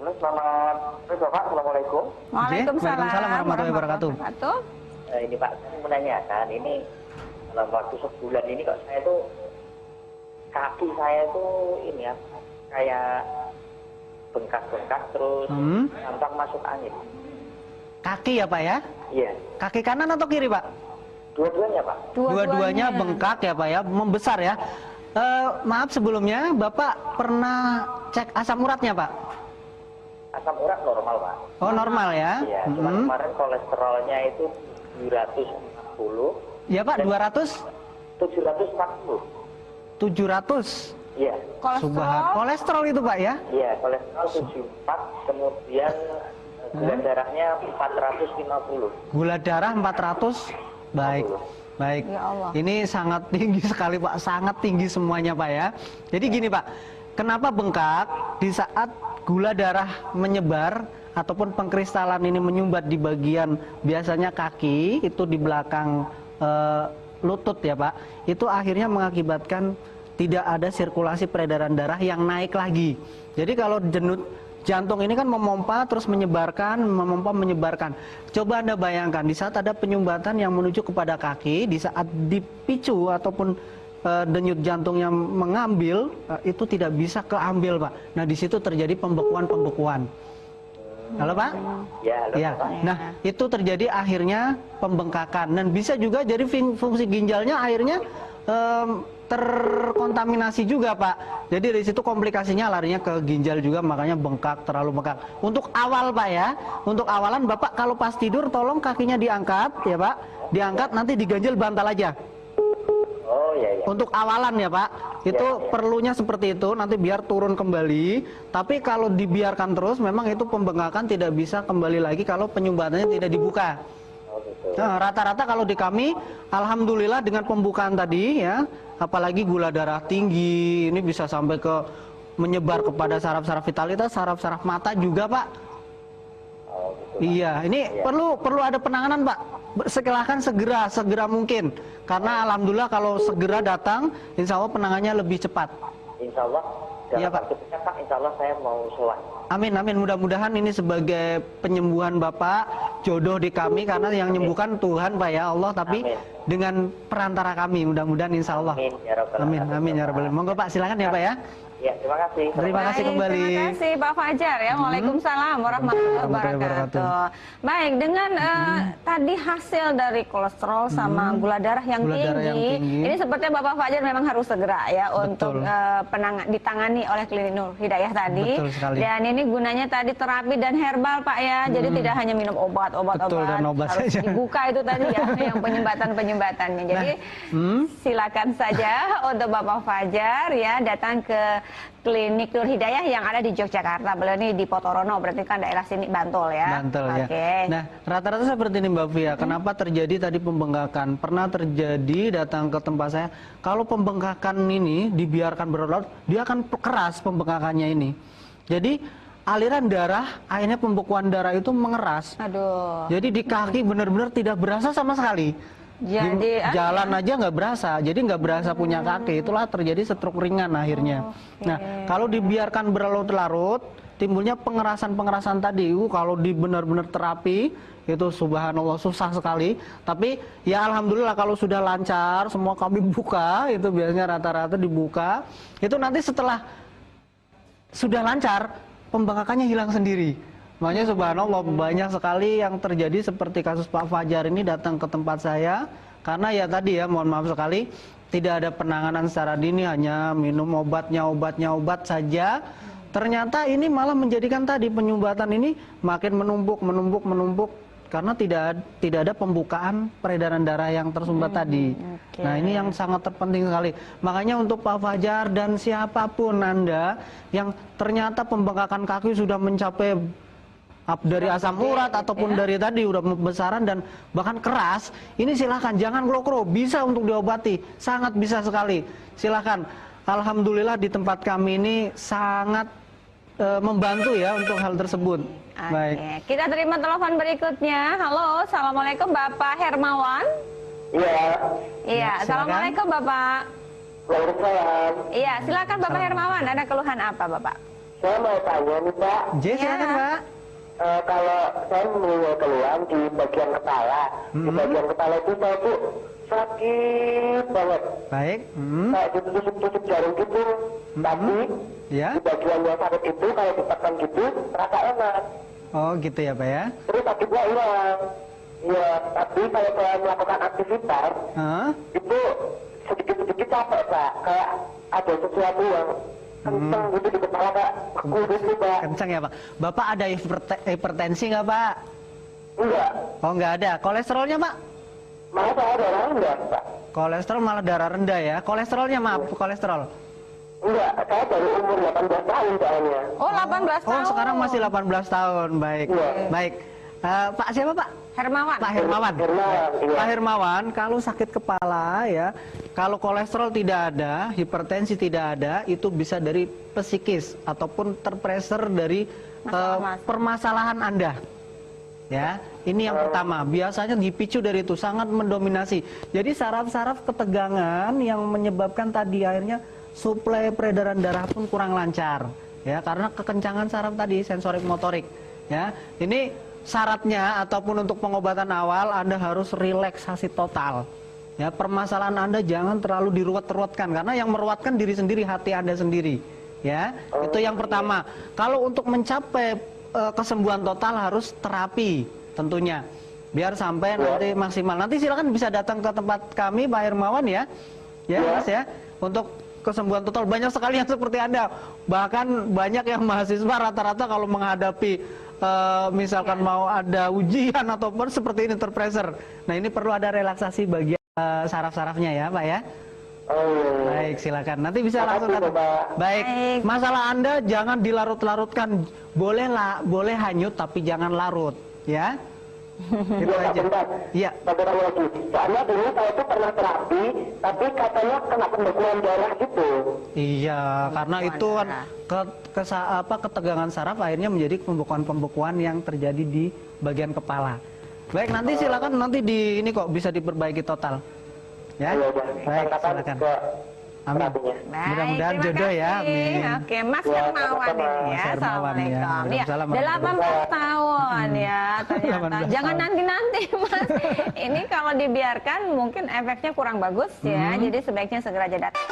Halo, selamat sore Bapak. Assalamualaikum. Waalaikumsalam warahmatullahi wabarakatuh. Ini Pak, saya menanyakan, ini dalam waktu sebulan ini kok saya tuh, kaki saya tuh ini ya, kayak bengkak-bengkak terus gampang masuk angin. Kaki ya Pak ya? Iya. Kaki kanan atau kiri Pak? Dua-duanya Pak. Dua-duanya bengkak ya Pak ya, membesar ya. Maaf sebelumnya, Bapak pernah cek asam uratnya Pak? Asam urat normal Pak. Oh normal ya? Iya, cuma kemarin kolesterolnya itu 740. Ya Pak, 200? 740. 700? Iya. Kolesterol itu Pak ya? Iya, kolesterol 74, kemudian gula darahnya 450. Gula darah 400, baik. Baik, Ya Allah. Ini sangat tinggi sekali Pak, sangat tinggi semuanya Pak ya. Jadi gini Pak, kenapa bengkak? Di saat gula darah menyebar ataupun pengkristalan ini menyumbat di bagian biasanya kaki, itu di belakang lutut ya Pak, itu akhirnya mengakibatkan tidak ada sirkulasi peredaran darah yang naik lagi. Jadi kalau denyut jantung ini kan memompa terus menyebarkan, memompa menyebarkan. Coba Anda bayangkan di saat ada penyumbatan yang menuju kepada kaki, di saat dipicu ataupun denyut jantung yang mengambil, itu tidak bisa keambil Pak. Nah di situ terjadi pembekuan-pembekuan. Halo Pak? Ya. Nah itu terjadi akhirnya pembengkakan dan bisa juga jadi fungsi ginjalnya akhirnya terkontaminasi juga Pak. Jadi dari situ komplikasinya larinya ke ginjal juga, makanya bengkak, terlalu bengkak. Untuk awal Pak ya, untuk awalan Bapak kalau pas tidur tolong kakinya diangkat ya Pak, diangkat nanti diganjel bantal aja. Oh iya. Untuk awalan ya Pak, itu perlunya seperti itu, nanti biar turun kembali. Tapi kalau dibiarkan terus, memang itu pembengkakan tidak bisa kembali lagi kalau penyumbatannya tidak dibuka. Nah, rata-rata kalau di kami, alhamdulillah dengan pembukaan tadi ya, apalagi gula darah tinggi, ini bisa sampai ke menyebar kepada saraf-saraf vitalitas, saraf-saraf mata juga Pak. Iya, ini perlu ada penanganan Pak. Silahkan segera mungkin, karena alhamdulillah kalau segera datang, insya Allah penanganannya lebih cepat. Insya Allah. Iya Pak. Pak, insya Allah saya mau sowan. Amin. Mudah-mudahan ini sebagai penyembuhan Bapak, jodoh di kami, karena yang menyembuhkan Tuhan Pak ya Allah, tapi dengan perantara kami, mudah-mudahan insya Allah. Amin ya Rabbal Alamin. Monggo Pak, silakan ya Pak ya. Ya, terima kasih. Terima kasih kembali. Terima kasih Pak Fajar ya. Waalaikumsalam warahmatullahi wabarakatuh. Baik, dengan tadi hasil dari kolesterol sama gula darah yang tinggi, ini sepertinya Bapak Fajar memang harus segera ya untuk ditangani oleh Klinik Nur Hidayah tadi. Dan ini gunanya tadi terapi dan herbal Pak ya. Jadi tidak hanya minum obat harus saja. Dibuka itu tadi ya yang penyumbatan-penyumbatannya. Jadi silakan saja untuk Bapak Fajar ya datang ke Klinik Nur Hidayah yang ada di Yogyakarta. Beliau ini di Potorono, berarti kan daerah sini Bantul ya. Bantul ya. Nah, rata-rata seperti ini Mbak Fia. Kenapa terjadi tadi pembengkakan? Pernah terjadi datang ke tempat saya. Kalau pembengkakan ini dibiarkan berlarut, dia akan keras pembengkakannya ini. Jadi aliran darah, akhirnya pembekuan darah itu mengeras. Aduh. Jadi di kaki benar-benar tidak berasa sama sekali. Jadi jalan aja nggak berasa, jadi nggak berasa punya kaki, itulah terjadi stroke ringan akhirnya. Nah, kalau dibiarkan berlarut-larut, timbulnya pengerasan tadi. Kalau di benar-benar terapi, itu subhanallah susah sekali. Tapi ya alhamdulillah kalau sudah lancar, semua kami buka, itu biasanya rata-rata dibuka. Itu nanti setelah sudah lancar, pembengkakannya hilang sendiri. Makanya subhanallah banyak sekali yang terjadi seperti kasus Pak Fajar ini datang ke tempat saya. Karena ya tadi ya mohon maaf sekali tidak ada penanganan secara dini, hanya minum obat saja. Ternyata ini malah menjadikan tadi penyumbatan ini makin menumpuk karena tidak ada pembukaan peredaran darah yang tersumbat tadi. Nah ini yang sangat terpenting sekali. Makanya untuk Pak Fajar dan siapapun Anda yang ternyata pembengkakan kaki sudah mencapai dari asam urat ataupun dari tadi udah besaran dan bahkan keras, ini silahkan jangan kro-kro, bisa untuk diobati, sangat bisa sekali. Silahkan. Alhamdulillah di tempat kami ini sangat membantu ya untuk hal tersebut. Baik. Kita terima telepon berikutnya. Halo, assalamualaikum Bapak Hermawan. Iya, assalamualaikum Bapak. Waalaikumsalam. Iya, silakan Bapak Hermawan. Ada keluhan apa Bapak? Saya mau tanya nih Pak. Silakan Pak. Kalau saya mempunyai keluhan di bagian kepala, di bagian kepala itu saya tuh sakit banget. Baik. Kayak ditusuk-tusuk jarum gitu. Tapi di bagian yang sakit itu kalau ditekan gitu terasa enak. Oh gitu ya Pak ya. Terus sakitnya hilang. Ya, tapi kalau saya melakukan aktivitas itu sedikit-sedikit capek Pak. Kayak ada sesuatu yang kenceng gitu di kepala Pak. Pak. Kenceng ya Pak. Bapak ada hipertensi nggak Pak? Enggak. Oh nggak ada. Kolesterolnya Pak? Malah saya darah rendah Pak. Kolesterol malah darah rendah ya. Kolesterolnya maaf, kolesterol. Enggak, saya dari umur 18 tahun soalnya. Oh 18 tahun. Oh sekarang masih 18 tahun. Baik. Baik. Pak siapa Pak? Hermawan. Pak Hermawan. Iya. Pak Hermawan, kalau sakit kepala ya, kalau kolesterol tidak ada, hipertensi tidak ada, itu bisa dari psikis ataupun terpressure dari permasalahan Anda. Ya, ini yang pertama. Biasanya dipicu dari itu, sangat mendominasi. Jadi saraf-saraf ketegangan yang menyebabkan tadi akhirnya suplai peredaran darah pun kurang lancar. Ya, karena kekencangan saraf tadi, sensorik motorik. Ya, ini syaratnya ataupun untuk pengobatan awal Anda harus relaksasi total. Ya, permasalahan Anda jangan terlalu diruwet-ruwetkan karena yang meruwetkan diri sendiri, hati Anda sendiri. Ya, itu yang pertama. Kalau untuk mencapai kesembuhan total harus terapi tentunya. Biar sampai nanti maksimal. Nanti silakan bisa datang ke tempat kami Pak Hermawan ya. Ya, Mas ya. Untuk kesembuhan total banyak sekali yang seperti Anda. Bahkan banyak yang mahasiswa rata-rata kalau menghadapi misalkan mau ada ujian ataupun seperti ini terpressure. Nah, ini perlu ada relaksasi bagian saraf-sarafnya ya, Pak ya. Baik, silakan. Nanti bisa langsung datang. Baik. Masalah Anda jangan dilarut-larutkan. Boleh hanyut tapi jangan larut, ya. Itu aja. Iya. Soalnya dulu saya itu pernah terapi, tapi katanya kena pembekuan darah gitu. Iya, karena itu kan ketegangan saraf akhirnya menjadi pembekuan yang terjadi di bagian kepala. Baik, nanti silakan nanti ini kok bisa diperbaiki total. Ya. Baik, silakan. Amin. Mudah-mudahan jodoh ya. Amin. Oke, Mas Hermawan ini ya. Assalamualaikum. Ya, 18 tahun ya ternyata. Jangan nanti-nanti Mas. Ini kalau dibiarkan mungkin efeknya kurang bagus ya. Jadi sebaiknya segera aja datang.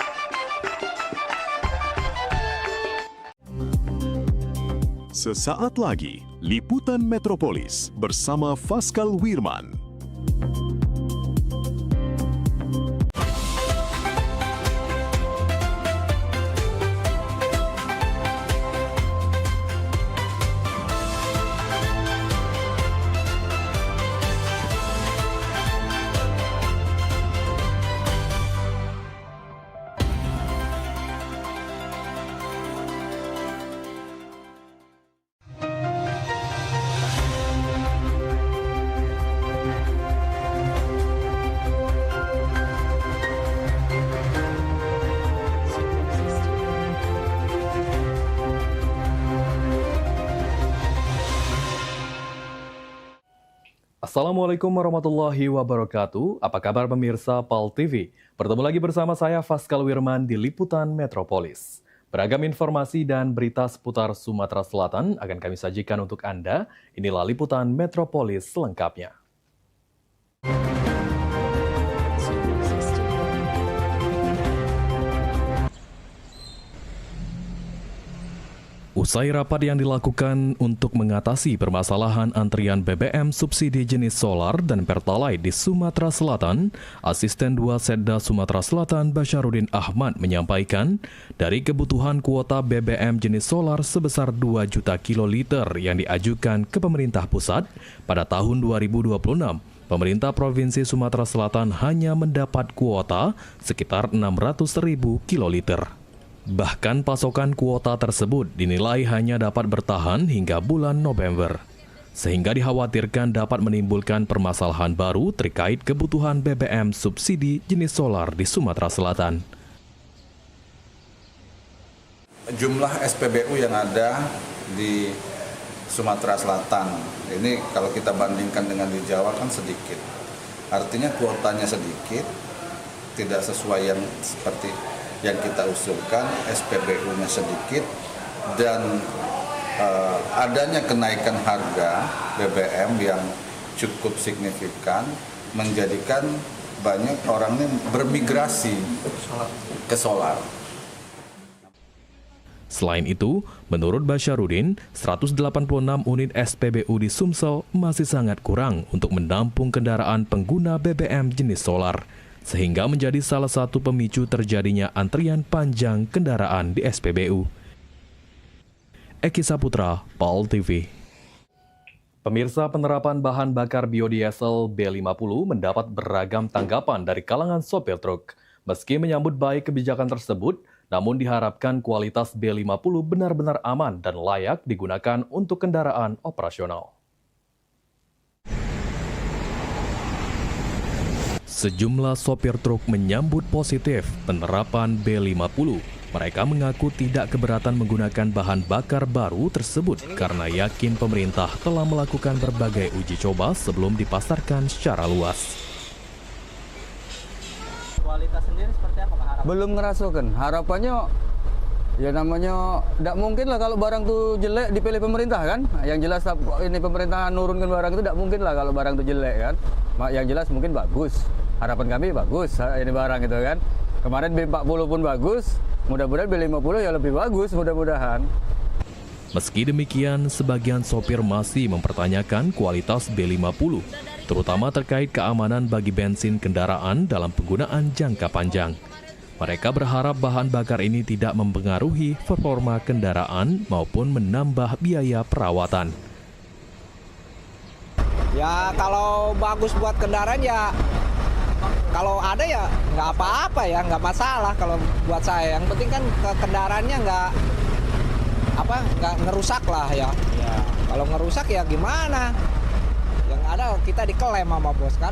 Sesaat lagi, Liputan Metropolis bersama Faskal Wirman. Assalamualaikum warahmatullahi wabarakatuh. Apa kabar pemirsa PAL TV? Bertemu lagi bersama saya Faskal Wirman di Liputan Metropolis. Beragam informasi dan berita seputar Sumatera Selatan akan kami sajikan untuk Anda. Inilah Liputan Metropolis selengkapnya. Usai rapat yang dilakukan untuk mengatasi permasalahan antrian BBM subsidi jenis solar dan Pertalite di Sumatera Selatan, Asisten 2 Setda Sumatera Selatan Basyarudin Ahmad menyampaikan, dari kebutuhan kuota BBM jenis solar sebesar 2 juta kiloliter yang diajukan ke pemerintah pusat pada tahun 2026, pemerintah Provinsi Sumatera Selatan hanya mendapat kuota sekitar 600.000 kiloliter. Bahkan pasokan kuota tersebut dinilai hanya dapat bertahan hingga bulan November, sehingga dikhawatirkan dapat menimbulkan permasalahan baru terkait kebutuhan BBM subsidi jenis solar di Sumatera Selatan. Jumlah SPBU yang ada di Sumatera Selatan, ini kalau kita bandingkan dengan di Jawa kan sedikit. Artinya kuotanya sedikit, tidak sesuai yang seperti yang kita usulkan, SPBU-nya sedikit, dan adanya kenaikan harga BBM yang cukup signifikan menjadikan banyak orang ini bermigrasi ke solar. Selain itu, menurut Basyarudin, 186 unit SPBU di Sumsel masih sangat kurang untuk menampung kendaraan pengguna BBM jenis solar, sehingga menjadi salah satu pemicu terjadinya antrian panjang kendaraan di SPBU. Eki Saputra, PAL TV. Pemirsa, penerapan bahan bakar biodiesel B50 mendapat beragam tanggapan dari kalangan sopir truk. Meski menyambut baik kebijakan tersebut, namun diharapkan kualitas B50 benar-benar aman dan layak digunakan untuk kendaraan operasional. Sejumlah sopir truk menyambut positif penerapan B50. Mereka mengaku tidak keberatan menggunakan bahan bakar baru tersebut karena yakin pemerintah telah melakukan berbagai uji coba sebelum dipasarkan secara luas. Kualitas sendiri seperti apa Pak harapan? Belum ngerasakan. Harapannya ya namanya tidak mungkin lah kalau barang itu jelek dipilih pemerintah kan. Yang jelas ini pemerintah nurunkan barang itu tidak mungkin lah kalau barang itu jelek kan. Yang jelas mungkin bagus. Harapan kami bagus ini barang itu kan. Kemarin B40 pun bagus, mudah-mudahan B50 ya lebih bagus mudah-mudahan. Meski demikian, sebagian sopir masih mempertanyakan kualitas B50, terutama terkait keamanan bagi bensin kendaraan dalam penggunaan jangka panjang. Mereka berharap bahan bakar ini tidak mempengaruhi performa kendaraan maupun menambah biaya perawatan. Ya kalau bagus buat kendaraan ya, kalau ada ya nggak apa-apa ya, nggak masalah kalau buat saya. Yang penting kan kendaraannya nggak ngerusak lah ya. Kalau ngerusak ya gimana? Yang ada kita diklaim sama bos kan.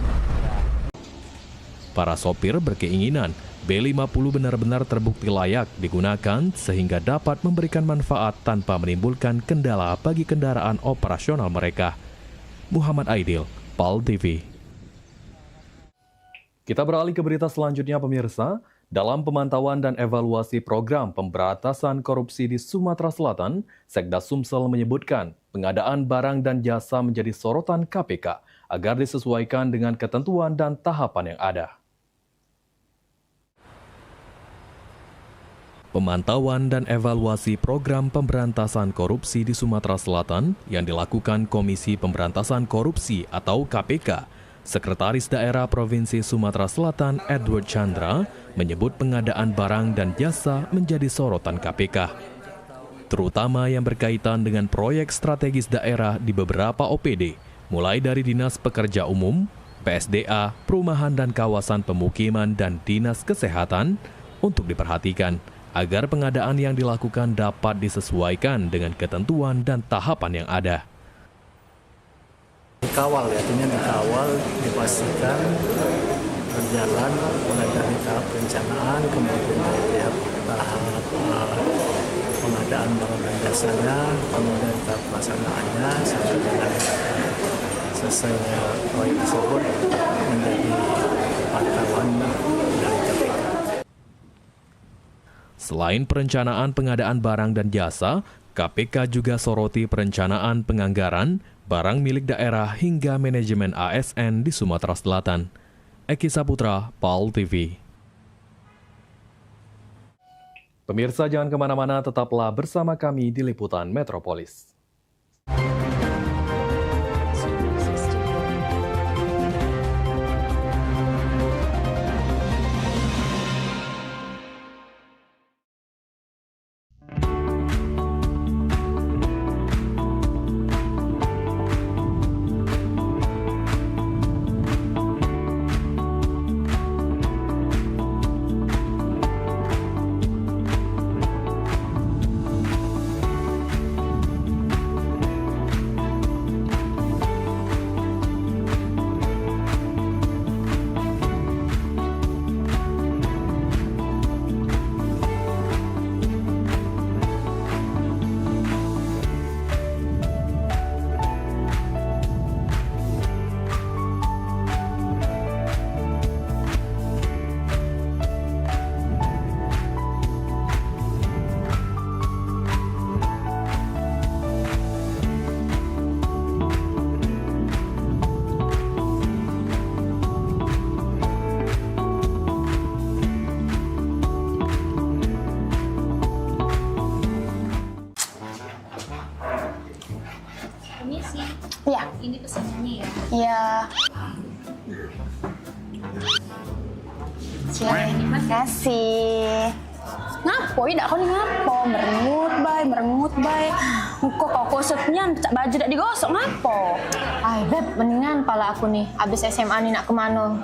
Para sopir berkeinginan B50 benar-benar terbukti layak digunakan sehingga dapat memberikan manfaat tanpa menimbulkan kendala bagi kendaraan operasional mereka. Muhammad Aidil, PAL TV. Kita beralih ke berita selanjutnya pemirsa. Dalam pemantauan dan evaluasi program pemberantasan korupsi di Sumatera Selatan, Sekda Sumsel menyebutkan pengadaan barang dan jasa menjadi sorotan KPK agar disesuaikan dengan ketentuan dan tahapan yang ada. Pemantauan dan evaluasi program pemberantasan korupsi di Sumatera Selatan yang dilakukan Komisi Pemberantasan Korupsi atau KPK, Sekretaris Daerah Provinsi Sumatera Selatan Edward Chandra menyebut pengadaan barang dan jasa menjadi sorotan KPK, terutama yang berkaitan dengan proyek strategis daerah di beberapa OPD, mulai dari Dinas Pekerja Umum, PSDA, Perumahan dan Kawasan Pemukiman, dan Dinas Kesehatan untuk diperhatikan agar pengadaan yang dilakukan dapat disesuaikan dengan ketentuan dan tahapan yang ada. Dikawal ya, artinya dikawal, dipastikan berjalan mulai dari tahap perencanaan, kemudian dari tahap pengadaan barang dan jasanya, kemudian tahap pelaksanaannya sampai dengan selesainya proyek tersebut menjadi pantauan dari KPK. Selain perencanaan pengadaan barang dan jasa, KPK juga soroti perencanaan penganggaran, barang milik daerah hingga manajemen ASN di Sumatera Selatan. Eki Saputra, PAL TV. Pemirsa jangan kemana-mana, tetaplah bersama kami di Liputan Metropolis. Ya. Ini pesanannya ya? Iya. Terima kasih. Ngapo? Tidak kau ngapo? Merengut bay. Muka kau kusutnya, cak baju tak digosok ngapo? Ay beb, mendingan pala aku nih. Abis SMA nih nak kemana?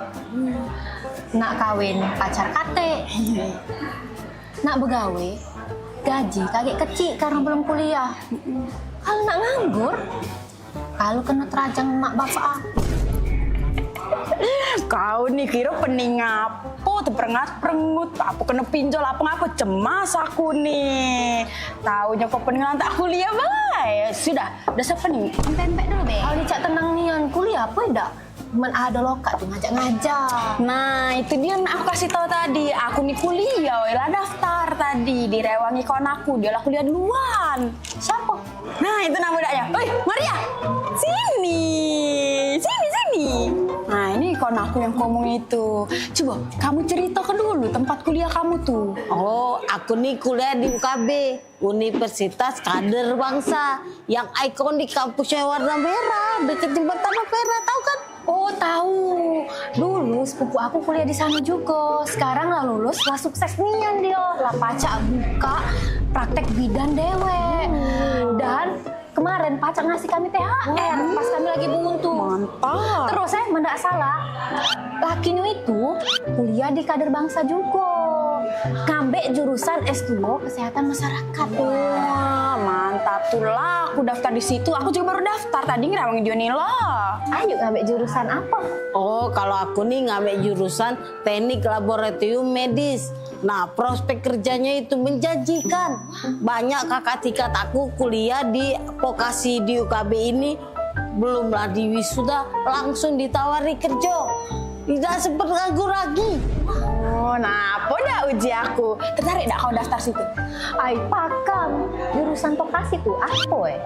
Nak kawin pacar kate. Nak begawe, gaji kagak kecil karena belum kuliah. Kalau nak nganggur, kalau kena terajang mak bapak aku. Kau nih kira pening apa, terperengat-perengut, apa kena pinjol apa ngapa, cemas aku nih. Taunya kau peningan tak kuliah baik. Sudah siapa nih? Empek dulu be. Kau nih cak tenang nian, kuliah apa dah? Cuman ada lokat tuh ngajak-ngajak. Nah itu dia yang aku kasih tahu tadi. Aku nih kuliah, lah daftar tadi direwangi kawan aku. Dia lah kuliah duluan. Siapa? Nah itu nama budaknya. Oi Maria, sini. Nah ini kawan aku yang ngomong itu. Coba kamu ceritakan dulu tempat kuliah kamu tuh. Oh, aku nih kuliah di UKB, Universitas Kader Bangsa, yang ikon di kampusnya warna merah, deket jembatan Ampera, tahu kan? Oh tahu. Dulu sepupu aku kuliah di sana juga. Sekarang lah lulus, lah sukses nian dia. Lah pacak buka praktek bidan dewek. Dan kemarin pacak ngasih kami THR pas kami lagi buntu. Mantap. Terus mendak salah, lakinya itu kuliah di Kader Bangsa juga. Ngambil jurusan S2 Kesehatan Masyarakat. Wah, mantap tuh lah. Aku daftar di situ. Aku juga baru daftar tadi ngerawang Dionila. Ayo ngambil jurusan apa? Oh, kalau aku nih ngambil jurusan Teknik Laboratorium Medis. Nah, prospek kerjanya itu menjanjikan. Banyak kakak tingkat aku kuliah di vokasi di UKB ini, belumlah di wisuda langsung ditawari kerja. Tidak sempat ragu-ragu. Oh, nah apa dah uji aku? Tertarik dak kau daftar situ? Ai pakam. Jurusan vokasi tuh apa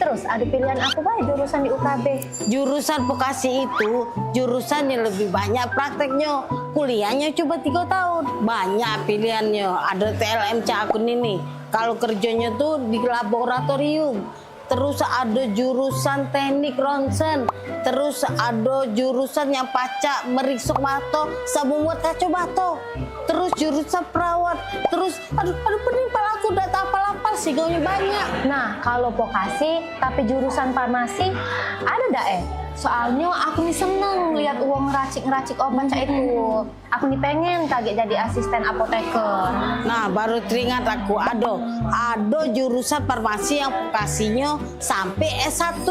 Terus ada pilihan apa baik jurusan di UKB? Jurusan vokasi itu jurusan yang lebih banyak prakteknya. Kuliahnya cuma 3 tahun. Banyak pilihannya. Ada TLMC akun ini. Kalau kerjanya tuh di laboratorium. Terus ada jurusan teknik ronsen. Terus ada jurusan yang pacak meriksuk bato, sabun buat kaca bato. Terus jurusan perawat. Terus aduh penimpal aku udah tak apal-apal sih gaunya banyak. Nah kalau vokasi tapi jurusan farmasi ada dak Soalnya aku nih seneng lihat uang ngeracik obat cak itu. Aku nih pengen kaget jadi asisten apoteker. Nah baru teringat aku ada jurusan farmasi yang vokasinya sampai S1.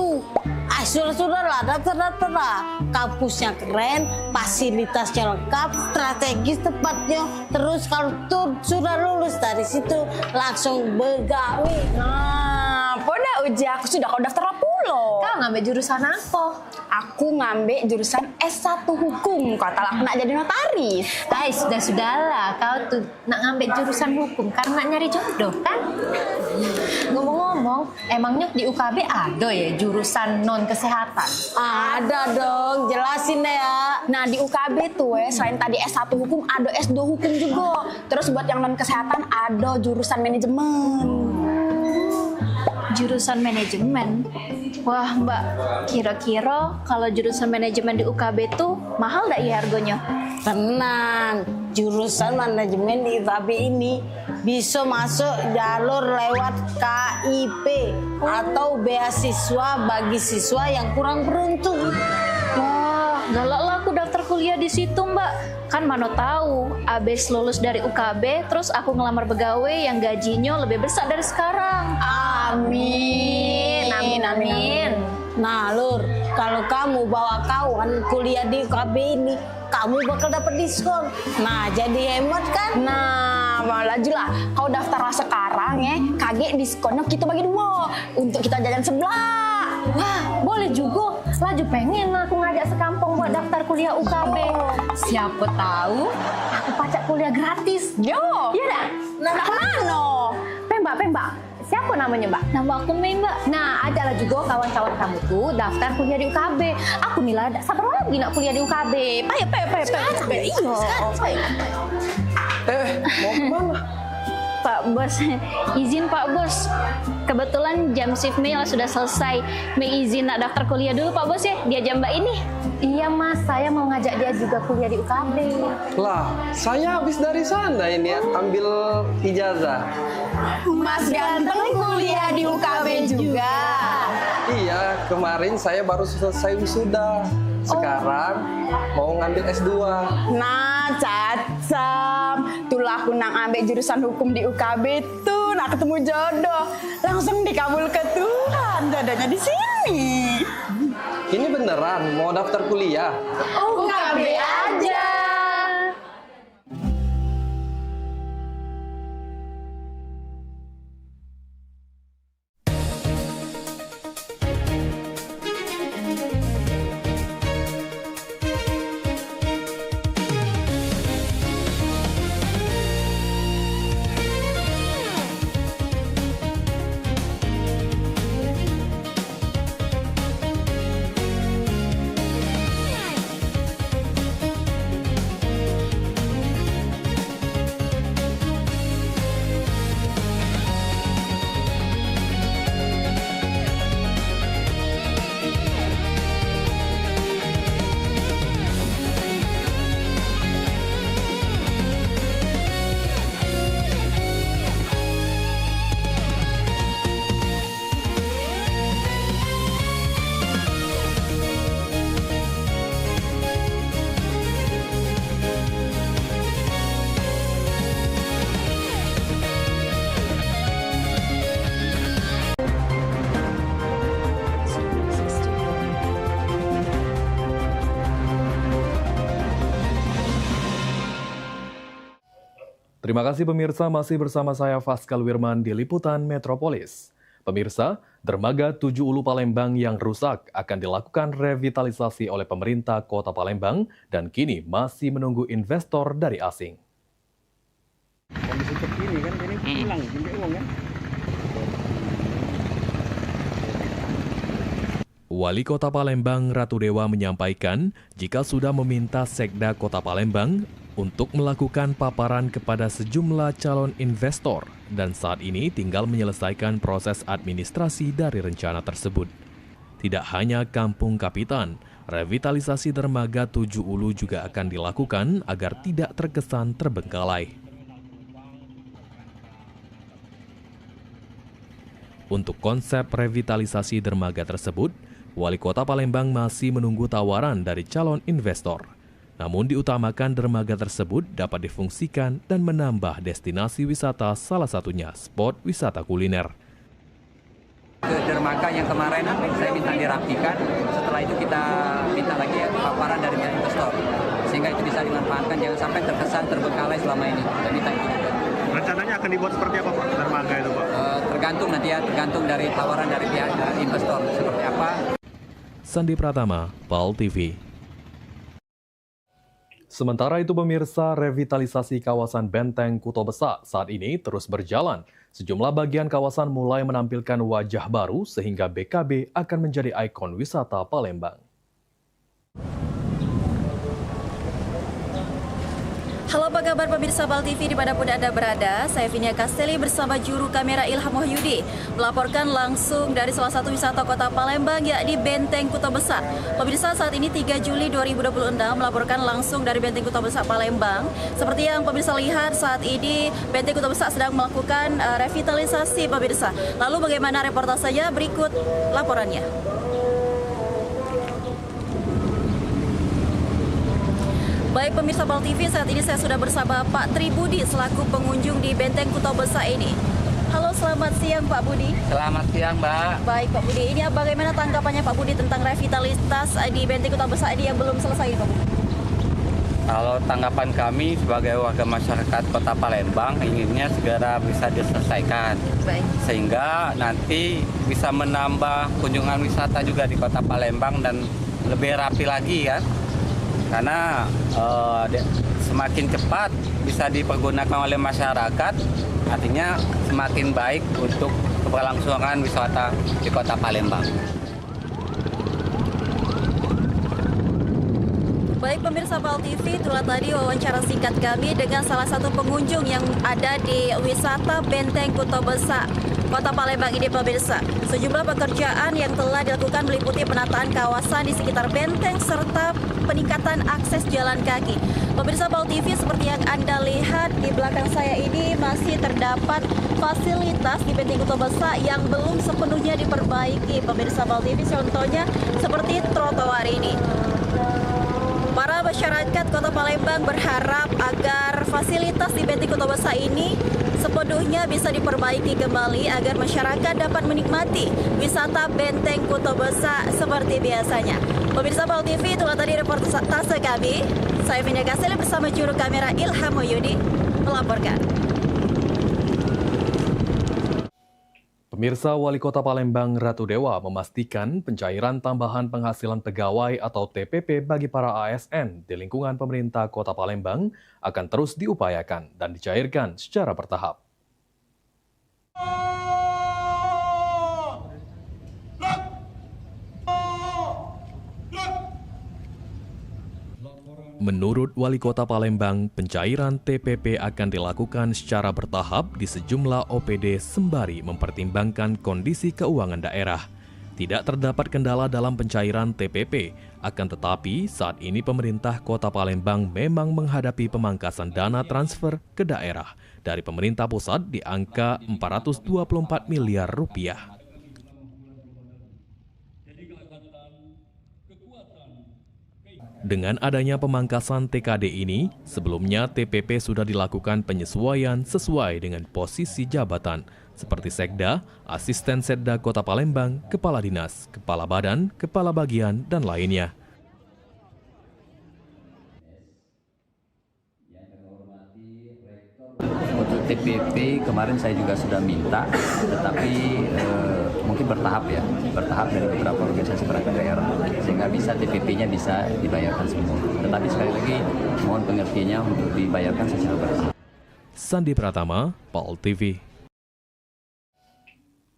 Sudah lah, daftar lah. Kampusnya keren, fasilitasnya lengkap, strategis tepatnya. Terus kalau tuh sudah lulus dari situ langsung begawe. Nah, pada uji aku sudah kau daftar pulo. Kau ngambil jurusan apa? Aku ngambil jurusan S1 hukum. Kata aku nak jadi notaris. Sudahlah. Kau tuh nak ngambil jurusan hukum karena nyari jodoh kan? Ngomong-ngomong, emangnya di UKB ada ya jurusan non kesehatan? Ada dong, jelasin deh ya. Nah di UKB tuh selain tadi S1 hukum ada S2 hukum juga. Terus buat yang non kesehatan ada jurusan manajemen. Jurusan manajemen? Wah mbak, kira-kira kalau jurusan manajemen di UKB tuh mahal gak ya harganya? Tenang, jurusan manajemen di UKB ini bisa masuk jalur lewat KIP atau beasiswa bagi siswa yang kurang beruntung. Wah, galak lah aku daftar kuliah di situ mbak. Kan mana tahu, abis lulus dari UKB, terus aku ngelamar pegawai yang gajinya lebih besar dari sekarang. Amin. Nah Lur, kalau kamu bawa kawan kuliah di UKB ini, kamu bakal dapat diskon. Nah jadi hemat kan? Nah malah lah, kau daftarlah sekarang kaget diskonnya kita bagi 2 untuk kita jajan sebelah. Wah boleh juga, laju pengen aku ngajak sekampung buat daftar kuliah UKB. Siapa tahu aku pacak kuliah gratis. Yo, iya dah. Nah mana? Pembak. Siapa namanya mbak? Nama aku Mei mbak. Nah ajaklah juga kawan-kawan kamu tuh daftar kuliah di UKB. Aku nih lah sabar lagi nak kuliah di UKB. Iya. Mau kemana? Pak Bos, izin Pak Bos. Kebetulan jam shift Mei sudah selesai. Mei izin nak daftar kuliah dulu Pak Bos ya. Dia jam mbak ini. Iya mas, saya mau ngajak dia juga kuliah di UKB. Lah, saya habis dari sana ini ambil ijazah. Mas ganteng kuliah di UKB juga. Iya, kemarin saya baru selesai wisuda. Sekarang mau ngambil S2. Nah, cacam. Itulah aku nak ambil jurusan hukum di UKB tuh, nak ketemu jodoh. Langsung dikabul ke Tuhan, jodohnya di sini. Ini beneran mau daftar kuliah? Oh, KB aja. Terima kasih pemirsa, masih bersama saya Faskal Wirman di Liputan Metropolis. Pemirsa, dermaga 7 Ulu Palembang yang rusak akan dilakukan revitalisasi oleh pemerintah Kota Palembang dan kini masih menunggu investor dari asing. Kondisi begini kan ini pulang, jemput uang kan. Wali Kota Palembang Ratu Dewa menyampaikan jika sudah meminta Sekda Kota Palembang untuk melakukan paparan kepada sejumlah calon investor dan saat ini tinggal menyelesaikan proses administrasi dari rencana tersebut. Tidak hanya Kampung Kapitan, revitalisasi dermaga 7 Ulu juga akan dilakukan agar tidak terkesan terbengkalai. Untuk konsep revitalisasi dermaga tersebut, Wali Kota Palembang masih menunggu tawaran dari calon investor. Namun diutamakan dermaga tersebut dapat difungsikan dan menambah destinasi wisata, salah satunya spot wisata kuliner. Dermaga yang kemarin saya minta dirapikan, setelah itu kita minta lagi paparan dari investor. Sehingga itu bisa dimanfaatkan, jangan sampai terkesan terbengkalai selama ini. Kita minta itu juga. Rencananya akan dibuat seperti apa Pak, dermaga itu Pak? Tergantung nanti ya, tergantung dari tawaran dari pihak investor seperti apa. Sandi Pratama, PAL TV. Sementara itu pemirsa, revitalisasi kawasan Benteng Kuto Besak saat ini terus berjalan. Sejumlah bagian kawasan mulai menampilkan wajah baru sehingga BKB akan menjadi ikon wisata Palembang. Halo, apa kabar pemirsa PAL TV dimanapun Anda berada? Saya Vinia Castelli bersama juru kamera Ilham Wahyudi melaporkan langsung dari salah satu wisata kota Palembang yakni Benteng Kuto Besak. Pemirsa, saat ini 3 Juli 2026 melaporkan langsung dari Benteng Kuto Besak Palembang. Seperti yang pemirsa lihat saat ini Benteng Kuto Besak sedang melakukan revitalisasi pemirsa. Lalu bagaimana reportasenya? Berikut laporannya. Baik pemirsa PAL TV, saat ini saya sudah bersama Pak Tri Budi selaku pengunjung di Benteng Kuto Besak ini. Halo, selamat siang Pak Budi. Selamat siang Mbak. Baik Pak Budi, ini bagaimana tanggapannya Pak Budi tentang revitalitas di Benteng Kuto Besak ini yang belum selesai Pak Budi? Kalau tanggapan kami sebagai warga masyarakat Kota Palembang inginnya segera bisa diselesaikan. Baik. Sehingga nanti bisa menambah kunjungan wisata juga di Kota Palembang dan lebih rapi lagi ya. Karena semakin cepat bisa dipergunakan oleh masyarakat, artinya semakin baik untuk keberlangsungan wisata di Kota Palembang. Baik pemirsa PAL TV, itulah tadi wawancara singkat kami dengan salah satu pengunjung yang ada di wisata Benteng Kuto Besak Kota Palembang ini pemirsa. Sejumlah pekerjaan yang telah dilakukan meliputi penataan kawasan di sekitar benteng serta peningkatan akses jalan kaki. Pemirsa PAL TV, seperti yang Anda lihat di belakang saya ini masih terdapat fasilitas di Benteng Kuto Besak yang belum sepenuhnya diperbaiki. Pemirsa PAL TV, contohnya seperti trotoar ini. Para Para masyarakat Kota Palembang berharap agar fasilitas di Benteng Kota Besar ini sepenuhnya bisa diperbaiki kembali agar masyarakat dapat menikmati wisata Benteng Kota Besar seperti biasanya. Pemirsa Pal TV, itulah tadi reportase kami. Saya Vinda Kasel bersama juru kamera Ilham Moyudi melaporkan. Pemirsa, Wali Kota Palembang Ratu Dewa memastikan pencairan tambahan penghasilan pegawai atau TPP bagi para ASN di lingkungan pemerintah Kota Palembang akan terus diupayakan dan dicairkan secara bertahap. Menurut Wali Kota Palembang, pencairan TPP akan dilakukan secara bertahap di sejumlah OPD sembari mempertimbangkan kondisi keuangan daerah. Tidak terdapat kendala dalam pencairan TPP, akan tetapi saat ini pemerintah Kota Palembang memang menghadapi pemangkasan dana transfer ke daerah dari pemerintah pusat di angka 424 miliar rupiah. Dengan adanya pemangkasan TKD ini, sebelumnya TPP sudah dilakukan penyesuaian sesuai dengan posisi jabatan, seperti Sekda, Asisten Setda Kota Palembang, Kepala Dinas, Kepala Badan, Kepala Bagian, dan lainnya. Untuk TPP kemarin saya juga sudah minta, tetapi mungkin bertahap dari beberapa organisasi perangkat daerah, sehingga bisa TPP-nya bisa dibayarkan semua. Tetapi sekali lagi mohon pengertiannya untuk dibayarkan secara bertahap. Sandi Pratama, Pal TV.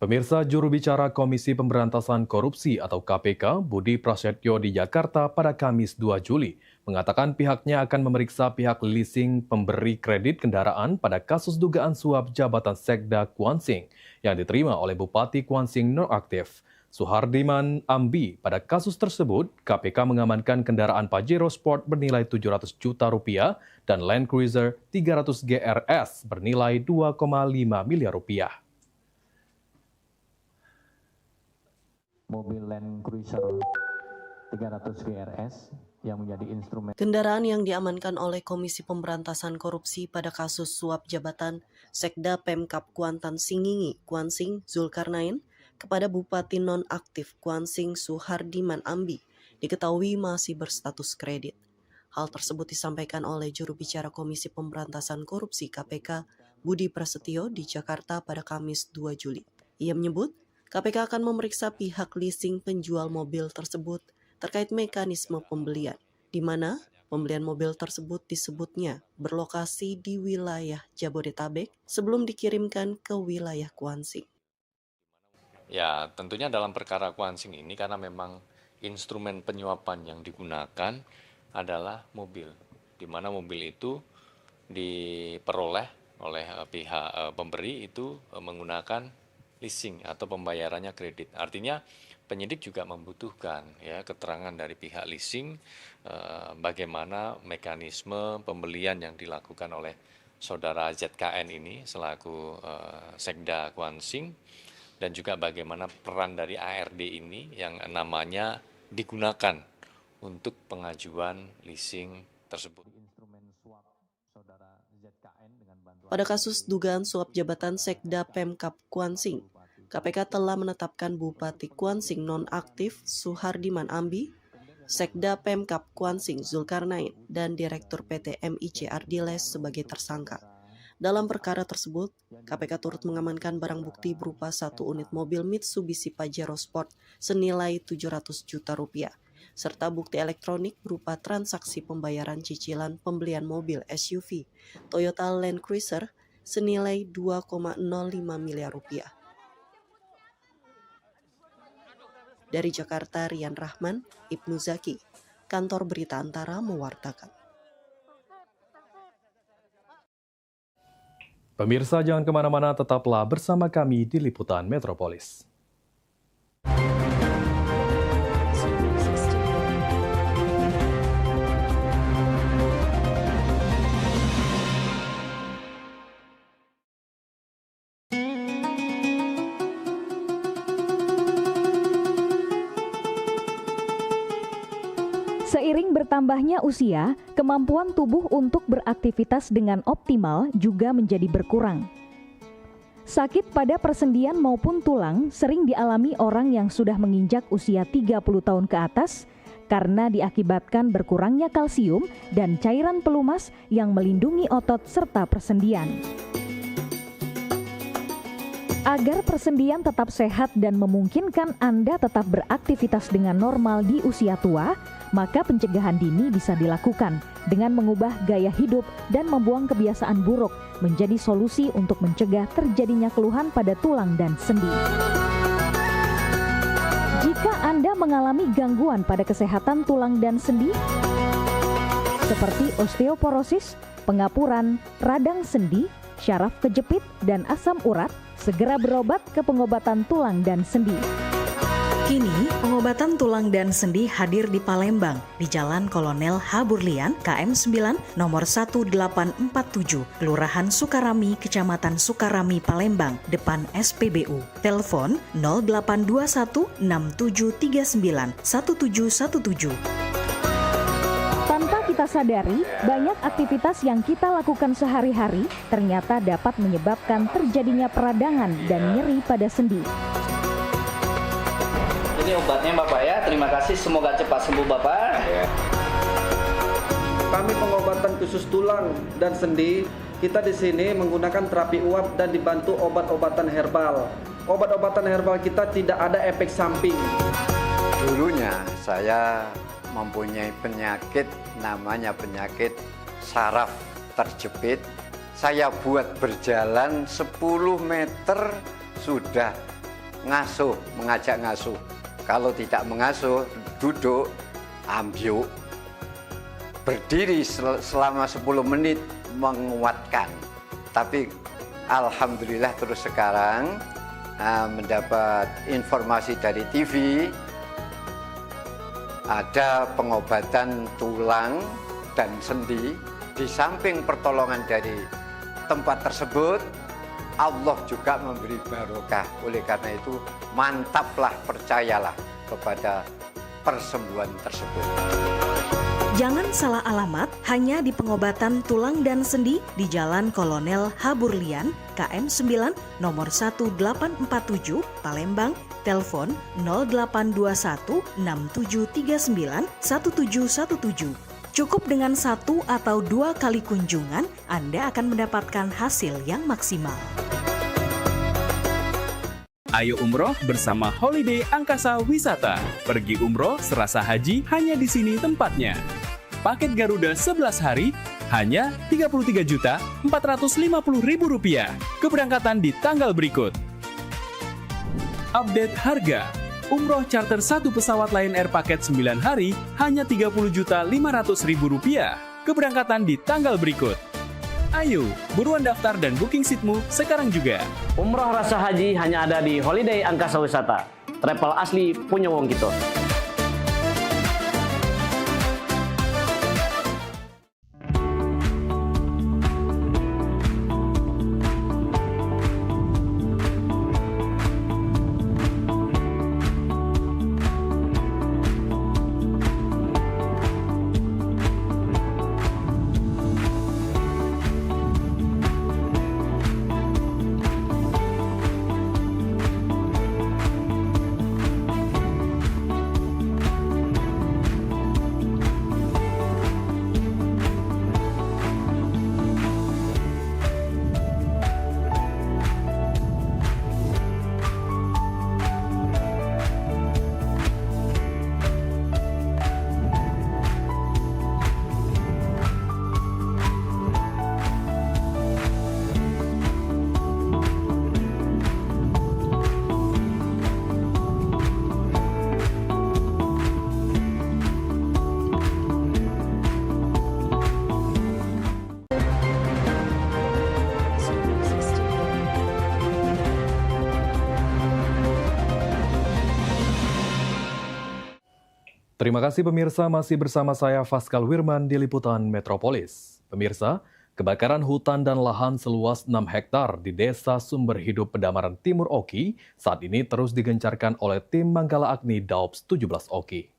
Pemirsa, juru bicara Komisi Pemberantasan Korupsi atau KPK, Budi Prasetyo di Jakarta pada Kamis 2 Juli, mengatakan pihaknya akan memeriksa pihak leasing pemberi kredit kendaraan pada kasus dugaan suap jabatan Sekda Kuansing yang diterima oleh Bupati Kuansing nonaktif Suhardiman Ambi. Pada kasus tersebut, KPK mengamankan kendaraan Pajero Sport bernilai 700 juta rupiah dan Land Cruiser 300 GRS bernilai 2,5 miliar rupiah. Mobil Land Cruiser 300 GRS yang menjadi instrumen. Kendaraan yang diamankan oleh Komisi Pemberantasan Korupsi pada kasus suap jabatan Sekda Pemkab Kuantan Singingi, Kuansing Zulkarnain, kepada Bupati nonaktif Kuansing Suhardiman Ambi diketahui masih berstatus kredit. Hal tersebut disampaikan oleh juru bicara Komisi Pemberantasan Korupsi KPK Budi Prasetyo di Jakarta pada Kamis 2 Juli. Ia menyebut KPK akan memeriksa pihak leasing penjual mobil tersebut terkait mekanisme pembelian, di mana pembelian mobil tersebut disebutnya berlokasi di wilayah Jabodetabek sebelum dikirimkan ke wilayah Kuansing. Ya, tentunya dalam perkara Kuansing ini karena memang instrumen penyuapan yang digunakan adalah mobil, di mana mobil itu diperoleh oleh pihak pemberi itu menggunakan leasing atau pembayarannya kredit. Artinya penyidik juga membutuhkan ya keterangan dari pihak leasing bagaimana mekanisme pembelian yang dilakukan oleh saudara ZKN ini selaku Sekda Kuansing, dan juga bagaimana peran dari ARD ini yang namanya digunakan untuk pengajuan leasing tersebut. Pada kasus dugaan suap jabatan Sekda Pemkab Kuansing, KPK telah menetapkan Bupati Kuansing nonaktif Suhardiman Ambi, Sekda Pemkab Kuansing Zulkarnain, dan Direktur PT MIC Ardiles sebagai tersangka. Dalam perkara tersebut, KPK turut mengamankan barang bukti berupa 1 unit mobil Mitsubishi Pajero Sport senilai 700 juta rupiah, serta bukti elektronik berupa transaksi pembayaran cicilan pembelian mobil SUV Toyota Land Cruiser senilai 2,05 miliar rupiah. Dari Jakarta, Rian Rahman, Ibnu Zaki, Kantor Berita Antara mewartakan. Pemirsa, jangan kemana-mana, tetaplah bersama kami di Liputan Metropolis. Seiring bertambahnya usia, kemampuan tubuh untuk beraktivitas dengan optimal juga menjadi berkurang. Sakit pada persendian maupun tulang sering dialami orang yang sudah menginjak usia 30 tahun ke atas karena diakibatkan berkurangnya kalsium dan cairan pelumas yang melindungi otot serta persendian. Agar persendian tetap sehat dan memungkinkan Anda tetap beraktivitas dengan normal di usia tua, maka pencegahan dini bisa dilakukan dengan mengubah gaya hidup dan membuang kebiasaan buruk menjadi solusi untuk mencegah terjadinya keluhan pada tulang dan sendi. Jika Anda mengalami gangguan pada kesehatan tulang dan sendi, seperti osteoporosis, pengapuran, radang sendi, syaraf kejepit, dan asam urat, segera berobat ke pengobatan tulang dan sendi. Kini, pengobatan tulang dan sendi hadir di Palembang, di Jalan Kolonel H. Burlian, KM 9, nomor 1847, Kelurahan Sukarami, Kecamatan Sukarami, Palembang, depan SPBU. Telepon 0821 6739 1717. Tanpa kita sadari, banyak aktivitas yang kita lakukan sehari-hari ternyata dapat menyebabkan terjadinya peradangan dan nyeri pada sendi. Ini obatnya Bapak ya, terima kasih, semoga cepat sembuh Bapak. Kami pengobatan khusus tulang dan sendi, kita di sini menggunakan terapi uap dan dibantu obat-obatan herbal. Obat-obatan herbal kita tidak ada efek samping. Dulunya saya mempunyai penyakit namanya penyakit saraf terjepit. Saya buat berjalan 10 meter sudah ngasuh, mengajak ngasuh. Kalau tidak mengasuh, duduk, ambyuk, berdiri selama 10 menit menguatkan. Tapi alhamdulillah terus sekarang mendapat informasi dari TV, ada pengobatan tulang dan sendi. Di samping pertolongan dari tempat tersebut, Allah juga memberi barokah. Oleh karena itu, mantaplah, percayalah kepada persembuhan tersebut. Jangan salah alamat hanya di pengobatan tulang dan sendi di Jalan Kolonel H. Burlian, KM 9, nomor 1847, Palembang. Telepon 0821 6739 1717. Cukup dengan 1 atau 2 kali kunjungan, Anda akan mendapatkan hasil yang maksimal. Ayo umroh bersama Holiday Angkasa Wisata. Pergi umroh serasa haji hanya di sini tempatnya. Paket Garuda 11 hari hanya Rp33.450.000. Keberangkatan di tanggal berikut. Update harga. Umroh charter 1 pesawat Lion Air paket 9 hari hanya Rp30.500.000. Keberangkatan di tanggal berikut. Ayo, buruan daftar dan booking seatmu sekarang juga. Umroh rasa haji hanya ada di Holiday Angkasa Wisata. Travel asli punya wong gitu. Terima kasih pemirsa, masih bersama saya Faskal Wirman di Liputan Metropolis. Pemirsa, kebakaran hutan dan lahan seluas 6 hektar di Desa Sumber Hidup Pedamaran Timur Oki saat ini terus digencarkan oleh tim Manggala Agni Daops 17 Oki.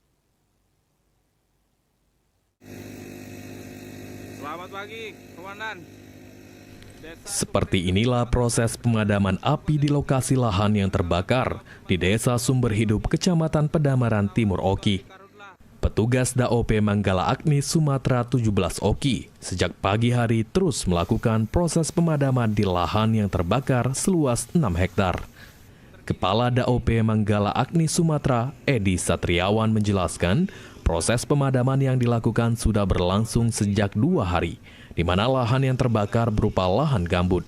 Seperti inilah proses pemadaman api di lokasi lahan yang terbakar di Desa Sumber Hidup, Kecamatan Pedamaran Timur Oki. Petugas DAOP Manggala Agni Sumatera 17 Oki sejak pagi hari terus melakukan proses pemadaman di lahan yang terbakar seluas 6 hektar. Kepala DAOP Manggala Agni Sumatera, Edi Satriawan menjelaskan, proses pemadaman yang dilakukan sudah berlangsung sejak 2 hari, di mana lahan yang terbakar berupa lahan gambut.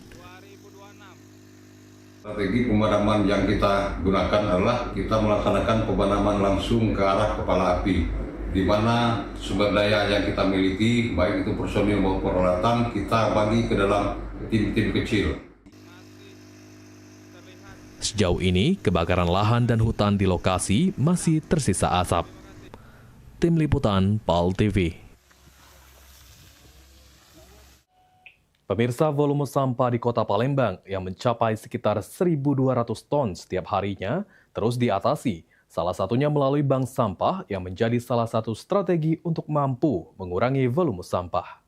Strategi pemadaman yang kita gunakan adalah kita melaksanakan pemadaman langsung ke arah kepala api, di mana sumber daya yang kita miliki, baik itu personil maupun peralatan, kita bagi ke dalam tim-tim kecil. Sejauh ini, kebakaran lahan dan hutan di lokasi masih tersisa asap. Tim Liputan PAL TV. Pemirsa, volume sampah di Kota Palembang yang mencapai sekitar 1.200 ton setiap harinya terus diatasi, salah satunya melalui bank sampah yang menjadi salah satu strategi untuk mampu mengurangi volume sampah.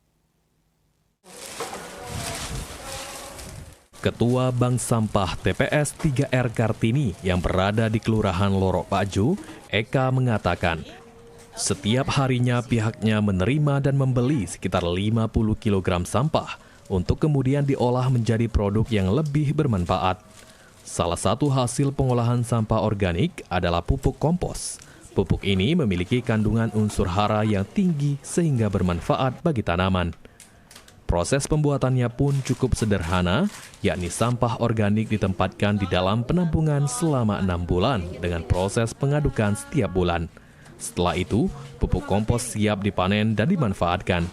Ketua Bank Sampah TPS 3R Kartini yang berada di Kelurahan Lorok Baju, Eka mengatakan, setiap harinya pihaknya menerima dan membeli sekitar 50 kg sampah untuk kemudian diolah menjadi produk yang lebih bermanfaat. Salah satu hasil pengolahan sampah organik adalah pupuk kompos. Pupuk ini memiliki kandungan unsur hara yang tinggi sehingga bermanfaat bagi tanaman. Proses pembuatannya pun cukup sederhana, yakni sampah organik ditempatkan di dalam penampungan selama 6 bulan dengan proses pengadukan setiap bulan. Setelah itu, pupuk kompos siap dipanen dan dimanfaatkan.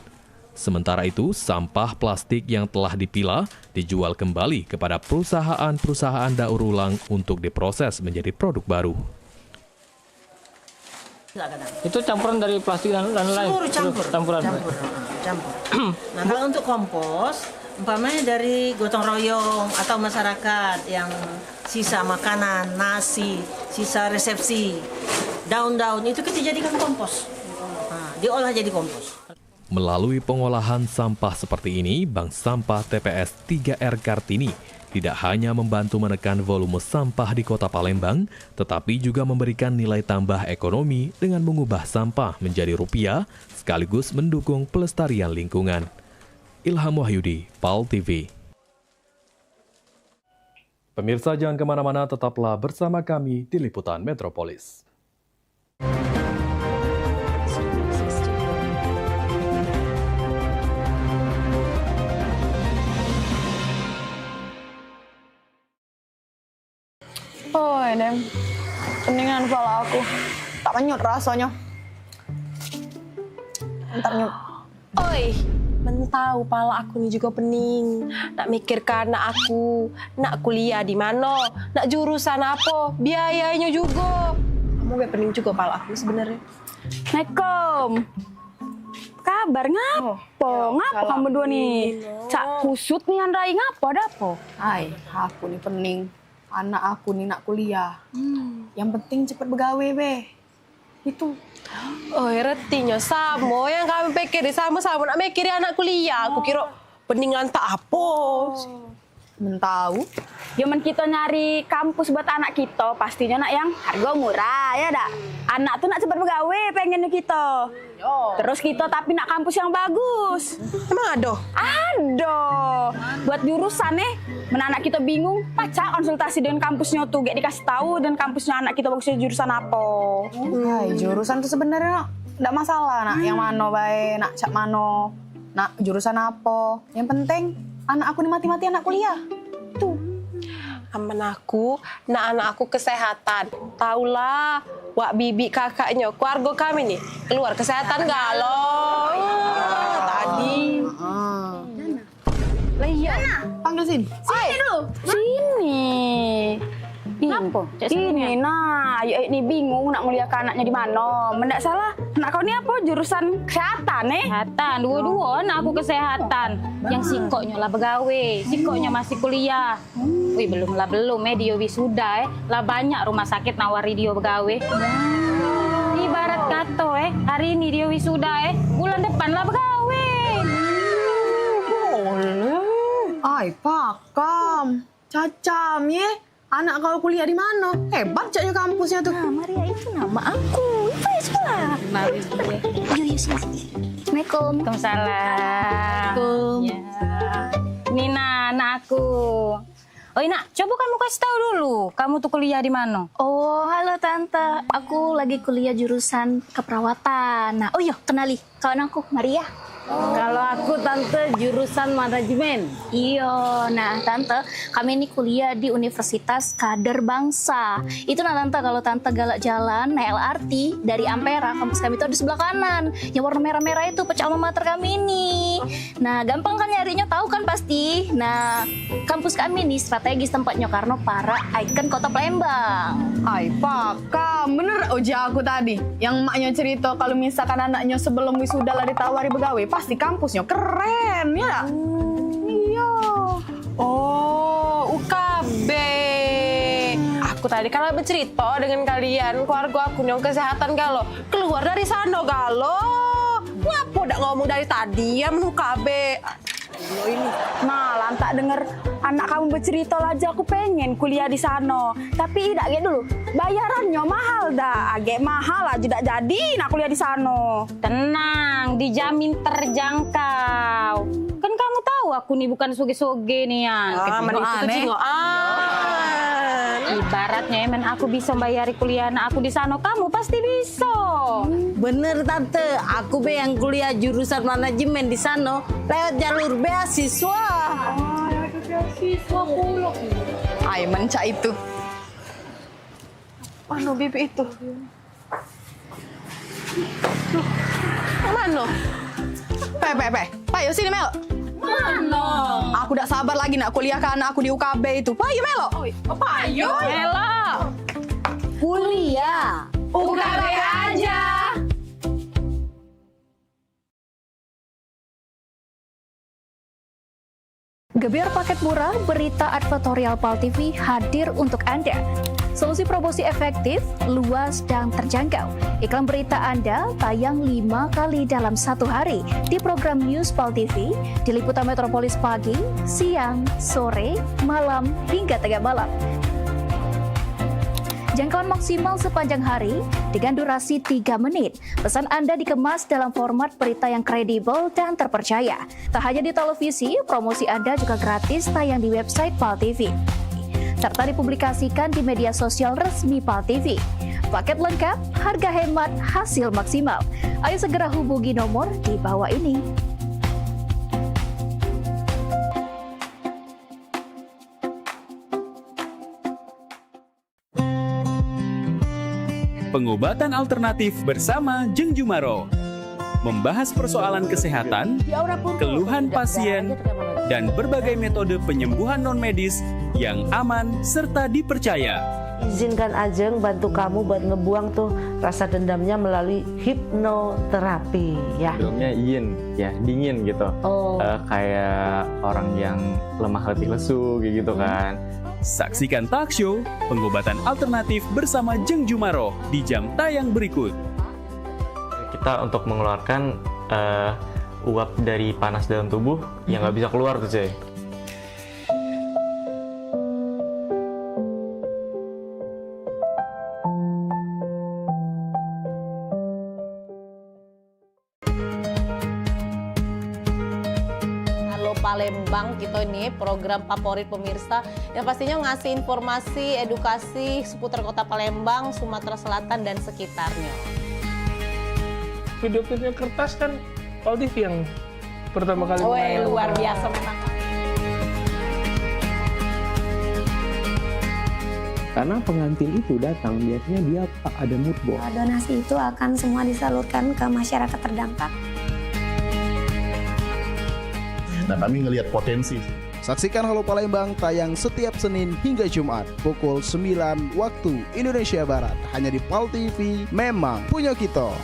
Sementara itu, sampah plastik yang telah dipilah dijual kembali kepada perusahaan-perusahaan daur ulang untuk diproses menjadi produk baru. Itu campuran dari plastik dan lain-lain? Seluruh campuran. Nah, kalau untuk kompos, umpamanya dari gotong royong atau masyarakat yang sisa makanan, nasi, sisa resepsi, daun-daun, itu kita jadikan kompos. Nah, diolah jadi kompos. Melalui pengolahan sampah seperti ini, Bank Sampah TPS 3R Kartini tidak hanya membantu menekan volume sampah di Kota Palembang, tetapi juga memberikan nilai tambah ekonomi dengan mengubah sampah menjadi rupiah, sekaligus mendukung pelestarian lingkungan. Ilham Wahyudi, PAL TV. Pemirsa, jangan kemana-mana, tetaplah bersama kami di Liputan Metropolis. Oi, Dem. Peningan kepala aku. Tak menyut rasanya. Entar nyut. Oi, mentau pala aku ni juga pening. Nak mikirkan anak aku, nak kuliah di mana, nak jurusan apa, biayanya juga. Kamu gak pening juga pala aku sebenarnya. Assalamualaikum. Kabar ngapo? Ngapo kamu dua nih? Cak kusut nih Andrai, ngapo ada apa? Hai, aku nih pening. Anak aku nih nak kuliah. Yang penting cepat begawe, be. Itu. Oh, retinya sama yang kami pikir sama-sama nak mikir anak kuliah. Aku kira peningan tak apa. Mentau. Zaman kita nyari kampus buat anak kita, pastinya nak yang harga murah, ya dak? Anak tuh nak cepat begawe pengennya kita. Terus kita tapi nak kampus yang bagus. Emang ada? Ada. Buat jurusan anak kita bingung, pacak konsultasi dengan kampusnya tuh, gak dikasih tahu dan kampusnya anak kita bagusnya jurusan apa. Hai, jurusan tuh sebenarnya enggak masalah nak yang mano bae, nak cak mano, nak jurusan apa. Yang penting anak aku nih mati-mati anak kuliah. Tuh. Aman aku, anak aku kesehatan. Taulah, wak bibi kakaknya, keluarga kami nih, keluar kesehatan galau. Tadi. Lah iya. Panggil sini. Sini dulu. Sini. Kenapa? Ini nah, ayo ini bingung nak ngeliat anaknya di mana. Mendak salah, anak kau ni apa jurusan kesehatan Kesehatan, dua-dua anak aku kesehatan. Yang sikoknya lah begawe, sikoknya masih kuliah. Wih belum dia wisuda lah banyak rumah sakit nawari dia begawe. Ibarat kata hari ini dia wisuda bulan depan lah begawe. Ay, pakam. Cacam, ye. Anak kau kuliah di mana? Hebat caknya kampusnya tuh. Nah, Maria itu nama aku. Itu ya sekolah. Kenalin gue. Yuk, sini. Assalamualaikum. Waalaikumsalam. Ya. Nina, anak aku. Oh, Ina, coba kamu kasih tahu dulu. Kamu tuh kuliah di mana? Oh, halo Tante. Aku lagi kuliah jurusan keperawatan. Nah, oh iya, kenali kawan aku, Maria. Kalau aku Tante jurusan manajemen. Iya, nah Tante, kami ini kuliah di Universitas Kader Bangsa. Itu nah Tante, kalau Tante galak jalan naik LRT dari Ampera, kampus kami itu di sebelah kanan. Yang warna merah-merah itu pecah alma mater kami ini. Nah, gampang kan nyarinya, tahu kan pasti. Nah, kampus kami ini strategis tempatnya karena para ikon kota Palembang. Ay, pakam. Bener uja aku tadi. Yang maknya cerita kalau misalkan anaknya sebelum wisuda lah ditawari begawe, pasti kampusnya keren, ya? Iya. Oh, UKB. Aku tadi kalau bercerita dengan kalian, keluarga aku yang kesehatan galo. Keluar dari sana galo. Ngapa udah ngomong dari tadi ya UKB? Ini. Nah, lantak denger anak kamu bercerita aja aku pengen kuliah di sana. Tapi tidak gitu dulu. Bayarannya mahal dah. Agak mahal aja tidak jadi nak kuliah di sana. Tenang, dijamin terjangkau. Kan kamu tahu aku nih bukan soge-soge nih ya. Ibaratnya men aku bisa bayari kuliah anak aku di sana, kamu pasti bisa. Bener Tante, aku be yang kuliah jurusan manajemen di sana lewat jalur beasiswa. Beasiswa pula. Ay, mencak itu. Mana bibi itu? Mana? Payo sini Mel. Mana? Aku udah sabar lagi nak kuliah ke anak aku di UKB itu. Payo Melo. Payo. Melo. Kuliah. UKB aja. Gebyar paket murah, berita advertorial PAL TV hadir untuk Anda. Solusi promosi efektif, luas, dan terjangkau. Iklan berita Anda tayang 5 kali dalam 1 hari di program News PAL TV, di liputan Metropolis pagi, siang, sore, malam, hingga tengah malam. Jangkauan maksimal sepanjang hari dengan durasi 3 menit. Pesan Anda dikemas dalam format berita yang kredibel dan terpercaya. Tak hanya di televisi, promosi Anda juga gratis tayang di website PAL TV, serta dipublikasikan di media sosial resmi PAL TV. Paket lengkap, harga hemat, hasil maksimal. Ayo segera hubungi nomor di bawah ini. Pengobatan alternatif bersama Jeng Jumaro. Membahas persoalan kesehatan, keluhan pasien, dan berbagai metode penyembuhan non-medis yang aman serta dipercaya. Izinkan Ajeng bantu kamu buat ngebuang tuh rasa dendamnya melalui hipnoterapi ya. Sebelumnya yin, ya dingin gitu. Kayak orang yang lemah letih lesu gitu kan. Saksikan talk show Pengobatan Alternatif bersama Jeng Jumaro di jam tayang berikut. Kita untuk mengeluarkan uap dari panas dalam tubuh yang nggak bisa keluar tuh cuy. Palembang kita ini program favorit pemirsa yang pastinya ngasih informasi, edukasi seputar kota Palembang, Sumatera Selatan dan sekitarnya. Video-video kertas kan PAL TV yang pertama kali. Luar biasa memang. Karena pengantin itu datang biasanya dia ada mood board. Donasi itu akan semua disalurkan ke masyarakat terdampak. Nah, kami ngelihat potensi. Saksikan Halo Palembang tayang setiap Senin hingga Jumat pukul 9 waktu Indonesia Barat hanya di PAL TV. Memang punya kita.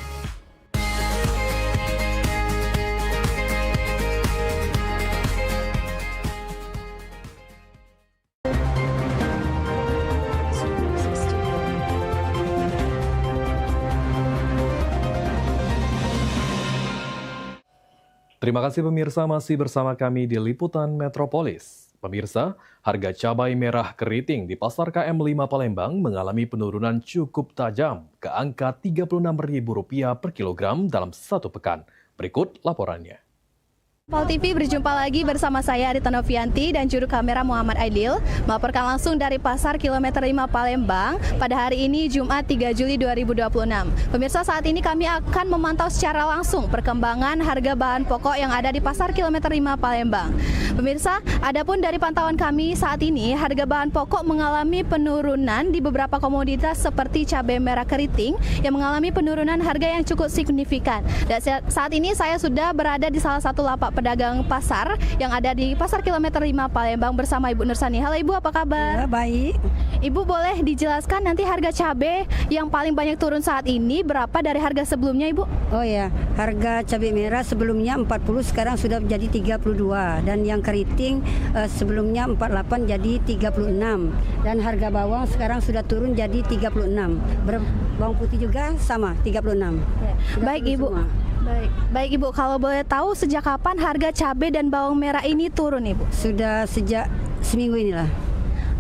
Terima kasih pemirsa masih bersama kami di Liputan Metropolis. Pemirsa, harga cabai merah keriting di Pasar KM5 Palembang mengalami penurunan cukup tajam ke angka Rp36.000 per kilogram dalam 1 pekan. Berikut laporannya. Pal TV berjumpa lagi bersama saya Rita Novianti dan juru kamera Muhammad Aidil melaporkan langsung dari Pasar Kilometer 5 Palembang pada hari ini Jumat 3 Juli 2026. Pemirsa, saat ini kami akan memantau secara langsung perkembangan harga bahan pokok yang ada di Pasar Kilometer 5 Palembang. Pemirsa, adapun dari pantauan kami saat ini harga bahan pokok mengalami penurunan di beberapa komoditas seperti cabai merah keriting yang mengalami penurunan harga yang cukup signifikan. Dan saat ini saya sudah berada di salah satu lapak pedagang pasar yang ada di Pasar Kilometer 5 Palembang bersama Ibu Nursani. Halo Ibu, apa kabar? Ya, baik. Ibu boleh dijelaskan nanti harga cabai yang paling banyak turun saat ini berapa dari harga sebelumnya Ibu? Oh ya, harga cabai merah sebelumnya 40 sekarang sudah menjadi 32 dan yang keriting sebelumnya 48 jadi 36 dan harga bawang sekarang sudah turun jadi 36. Bawang putih juga sama 36. Ya. Baik Ibu. Semua. Baik Ibu, kalau boleh tahu sejak kapan harga cabai dan bawang merah ini turun Ibu? Sudah sejak seminggu inilah.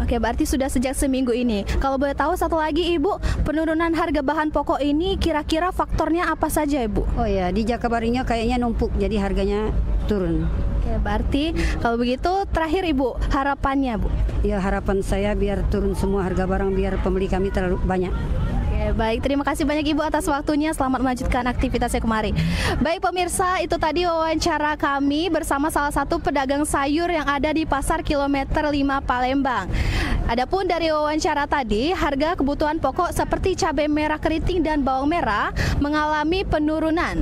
Oke, berarti sudah sejak seminggu ini. Kalau boleh tahu satu lagi Ibu, penurunan harga bahan pokok ini kira-kira faktornya apa saja Ibu? Oh ya, di Jakabaringnya kayaknya numpuk jadi harganya turun. Oke, berarti kalau begitu terakhir Ibu, harapannya Bu? Ya, harapan saya biar turun semua harga barang biar pembeli kami terlalu banyak. Baik, terima kasih banyak Ibu atas waktunya. Selamat melanjutkan aktivitasnya kemari. Baik pemirsa, itu tadi wawancara kami bersama salah satu pedagang sayur yang ada di Pasar Kilometer 5 Palembang. Adapun dari wawancara tadi, harga kebutuhan pokok seperti cabai merah keriting dan bawang merah mengalami penurunan.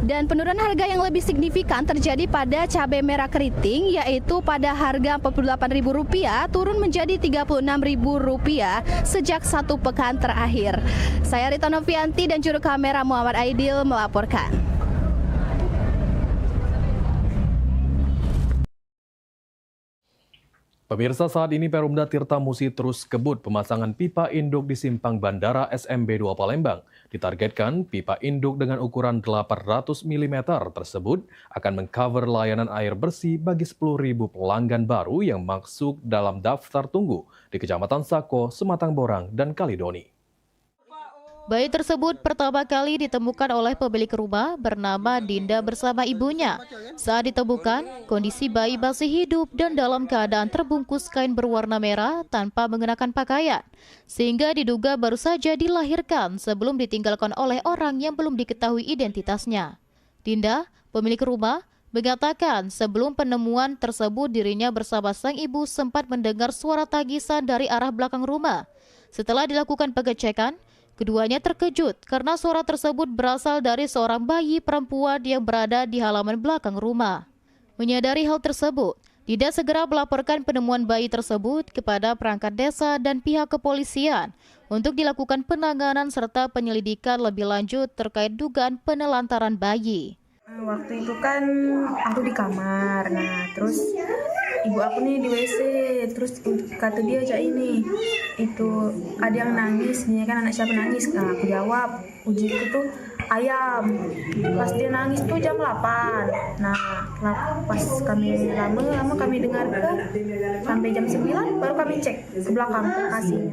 Dan penurunan harga yang lebih signifikan terjadi pada cabai merah keriting, yaitu pada harga Rp48.000 turun menjadi Rp36.000 sejak 1 pekan terakhir. Saya Rita Novianti dan juru kamera Muhammad Aidil melaporkan. Pemirsa, saat ini Perumda Tirta Musi terus kebut pemasangan pipa induk di simpang bandara SMB 2 Palembang. Ditargetkan pipa induk dengan ukuran 800 mm tersebut akan mengcover layanan air bersih bagi 10.000 pelanggan baru yang masuk dalam daftar tunggu di Kecamatan Sako, Sematang Borang, dan Kalidoni. Bayi tersebut pertama kali ditemukan oleh pemilik rumah bernama Dinda bersama ibunya. Saat ditemukan, kondisi bayi masih hidup dan dalam keadaan terbungkus kain berwarna merah tanpa mengenakan pakaian, sehingga diduga baru saja dilahirkan sebelum ditinggalkan oleh orang yang belum diketahui identitasnya. Dinda, pemilik rumah, mengatakan sebelum penemuan tersebut dirinya bersama sang ibu sempat mendengar suara tangisan dari arah belakang rumah. Setelah dilakukan pengecekan, keduanya terkejut karena suara tersebut berasal dari seorang bayi perempuan yang berada di halaman belakang rumah. Menyadari hal tersebut, Dinda segera melaporkan penemuan bayi tersebut kepada perangkat desa dan pihak kepolisian untuk dilakukan penanganan serta penyelidikan lebih lanjut terkait dugaan penelantaran bayi. Waktu itu kan aku di kamar, nah terus ibu aku nih di WC, terus kata dia aja ini, itu ada yang nangis, dia kan anak siapa nangis, nah aku jawab, ujiku tuh ayam, pas dia nangis tuh jam 8, nah pas kami lama kami dengarkan, sampai jam 9 baru kami cek ke belakang lokasinya.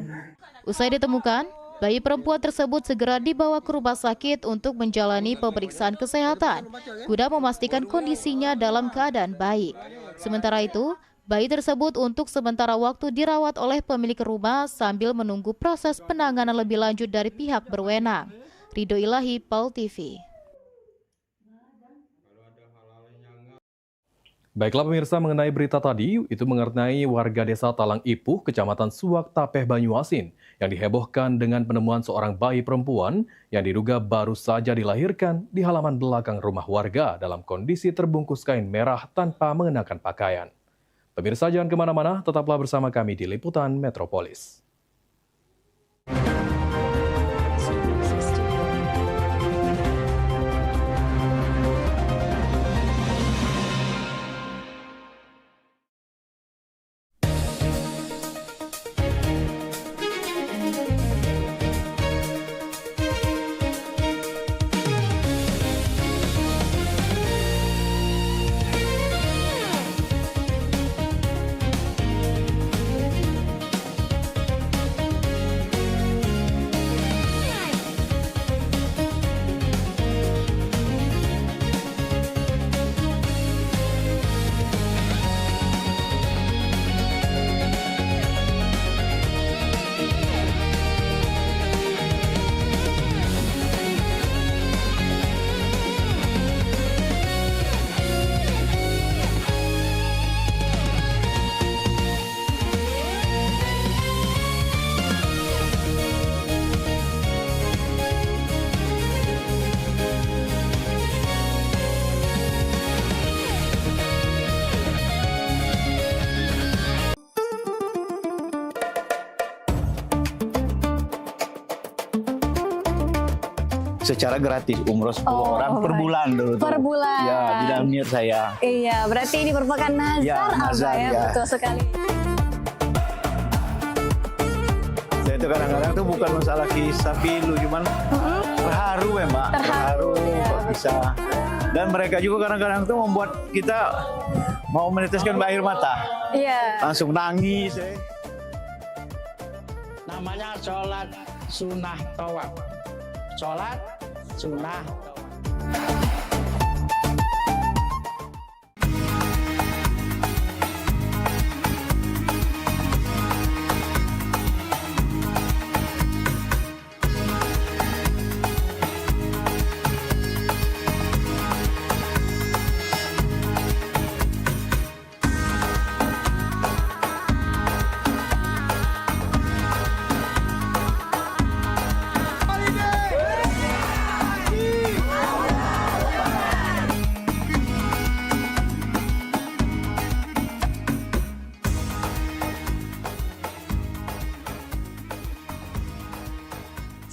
Usai ditemukan, bayi perempuan tersebut segera dibawa ke rumah sakit untuk menjalani pemeriksaan kesehatan guna memastikan kondisinya dalam keadaan baik. Sementara itu, bayi tersebut untuk sementara waktu dirawat oleh pemilik rumah sambil menunggu proses penanganan lebih lanjut dari pihak berwenang. Ridho Ilahi, Pal TV. Baiklah pemirsa, mengenai berita tadi, itu mengenai warga desa Talang Ipuh, Kecamatan Suak, Tapeh, Banyuasin, yang dihebohkan dengan penemuan seorang bayi perempuan yang diduga baru saja dilahirkan di halaman belakang rumah warga dalam kondisi terbungkus kain merah tanpa mengenakan pakaian. Pemirsa, jangan kemana-mana, tetaplah bersama kami di Liputan Metropolis. secara gratis umroh 10 orang per bulan dulu tuh. Per bulan. Ya, di dalam niat saya. Iya, berarti ini merupakan nazar, Ya, nazar, Abah ya, ya. betul sekali. Saya itu kadang-kadang tuh bukan masalah kisah pilu, cuman terharu ya Mbak. Terharu kok bisa. Dan mereka juga kadang-kadang tuh membuat kita mau meneteskan air mata. Iya. Langsung nangis. Namanya sholat sunnah tawaf. Sholat sunnah tawaf.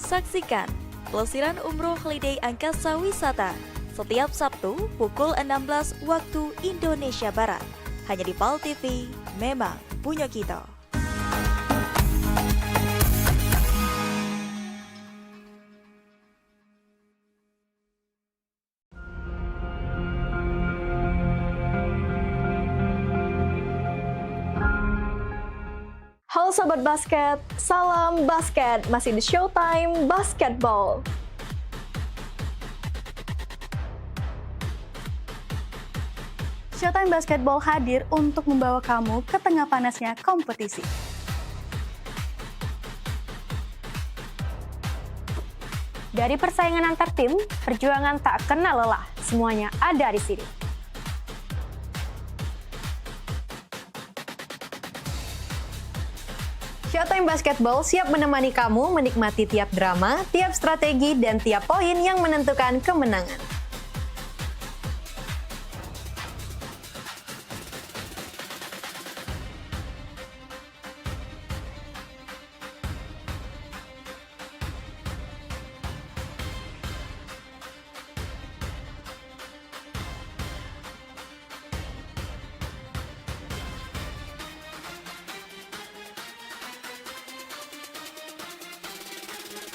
Saksikan pelesiran umroh holiday Angkasa Wisata setiap Sabtu pukul 16 waktu Indonesia Barat. Hanya di PAL TV, memang punya kita. Halo Sobat Basket, salam basket, masih di Showtime Basketball. Showtime Basketball hadir untuk membawa kamu ke tengah panasnya kompetisi. Dari persaingan antar tim, perjuangan tak kenal lelah, semuanya ada di sini. Showtime Basketball siap menemani kamu menikmati tiap drama, tiap strategi, dan tiap poin yang menentukan kemenangan.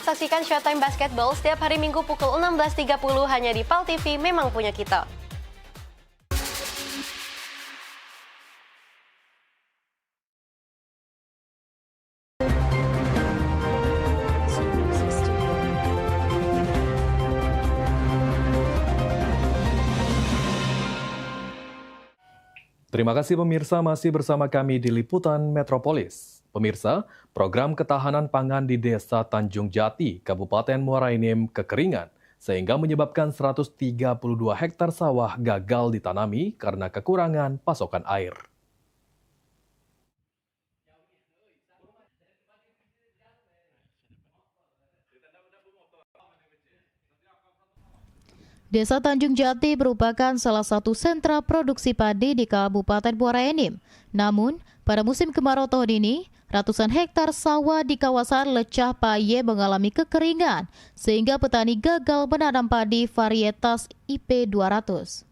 Saksikan Showtime Basketball setiap hari Minggu pukul 16.30 hanya di PAL TV, memang punya kita. Terima kasih pemirsa masih bersama kami di Liputan Metropolis. Pemirsa, program ketahanan pangan di Desa Tanjung Jati, Kabupaten Muara Enim kekeringan, sehingga menyebabkan 132 hektar sawah gagal ditanami karena kekurangan pasokan air. Desa Tanjung Jati merupakan salah satu sentra produksi padi di Kabupaten Muara Enim. Namun, pada musim kemarau tahun ini, ratusan hektar sawah di kawasan Lecah Paye mengalami kekeringan, sehingga petani gagal menanam padi varietas IP 200.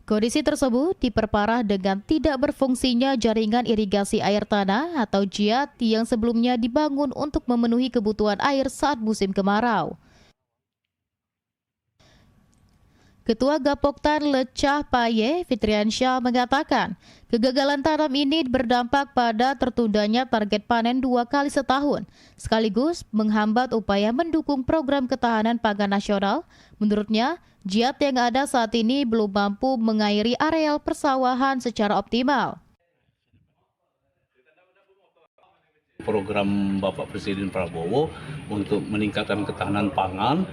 Kondisi tersebut diperparah dengan tidak berfungsinya jaringan irigasi air tanah atau JIAT yang sebelumnya dibangun untuk memenuhi kebutuhan air saat musim kemarau. Ketua Gapoktan Lecah Paye, Fitriansyah, mengatakan kegagalan tanam ini berdampak pada tertundanya target panen 2 kali setahun, sekaligus menghambat upaya mendukung program ketahanan pangan nasional. Menurutnya, JIAT yang ada saat ini belum mampu mengairi areal persawahan secara optimal. Program Bapak Presiden Prabowo untuk meningkatkan ketahanan pangan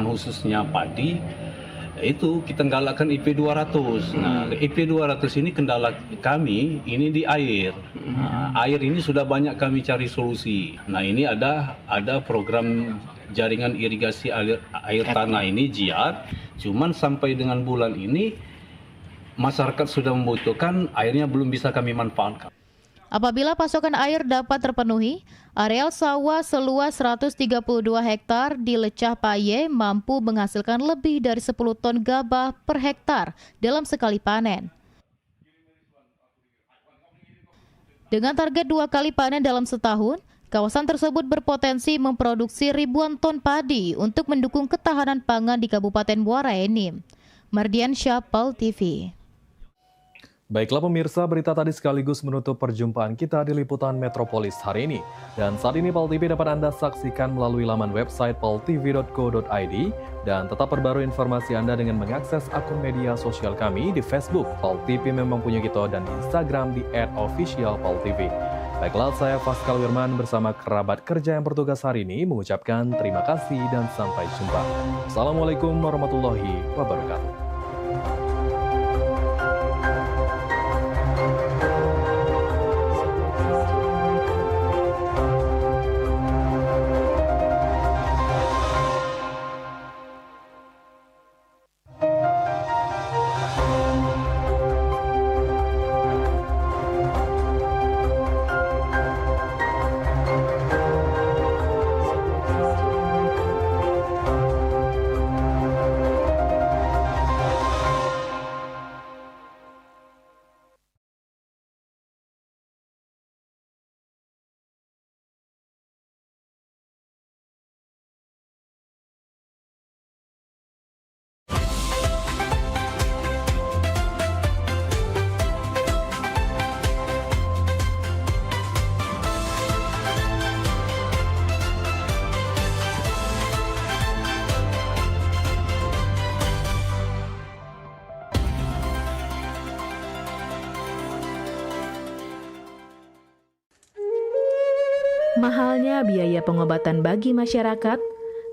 khususnya padi, itu kita galakkan IP 200. Nah, IP 200 ini kendala kami ini di air. Nah, air ini sudah banyak kami cari solusi. Nah, ini ada program jaringan irigasi air tanah ini JIAT. Cuman sampai dengan bulan ini masyarakat sudah membutuhkan, airnya belum bisa kami manfaatkan. Apabila pasokan air dapat terpenuhi, areal sawah seluas 132 hektar di Lecah Paye mampu menghasilkan lebih dari 10 ton gabah per hektar dalam sekali panen. Dengan target 2 kali panen dalam setahun, kawasan tersebut berpotensi memproduksi ribuan ton padi untuk mendukung ketahanan pangan di Kabupaten Muara Enim. Mardian Syah, PAL TV. Baiklah pemirsa, berita tadi sekaligus menutup perjumpaan kita di Liputan Metropolis hari ini. Dan saat ini PAL TV dapat Anda saksikan melalui laman website paltv.co.id dan tetap perbarui informasi Anda dengan mengakses akun media sosial kami di Facebook PAL TV Memang Punya Kita dan di Instagram di @officialpaltv. Baiklah, saya Pascal Wirman bersama kerabat kerja yang bertugas hari ini mengucapkan terima kasih dan sampai jumpa. Assalamualaikum warahmatullahi wabarakatuh. Mahalnya biaya pengobatan bagi masyarakat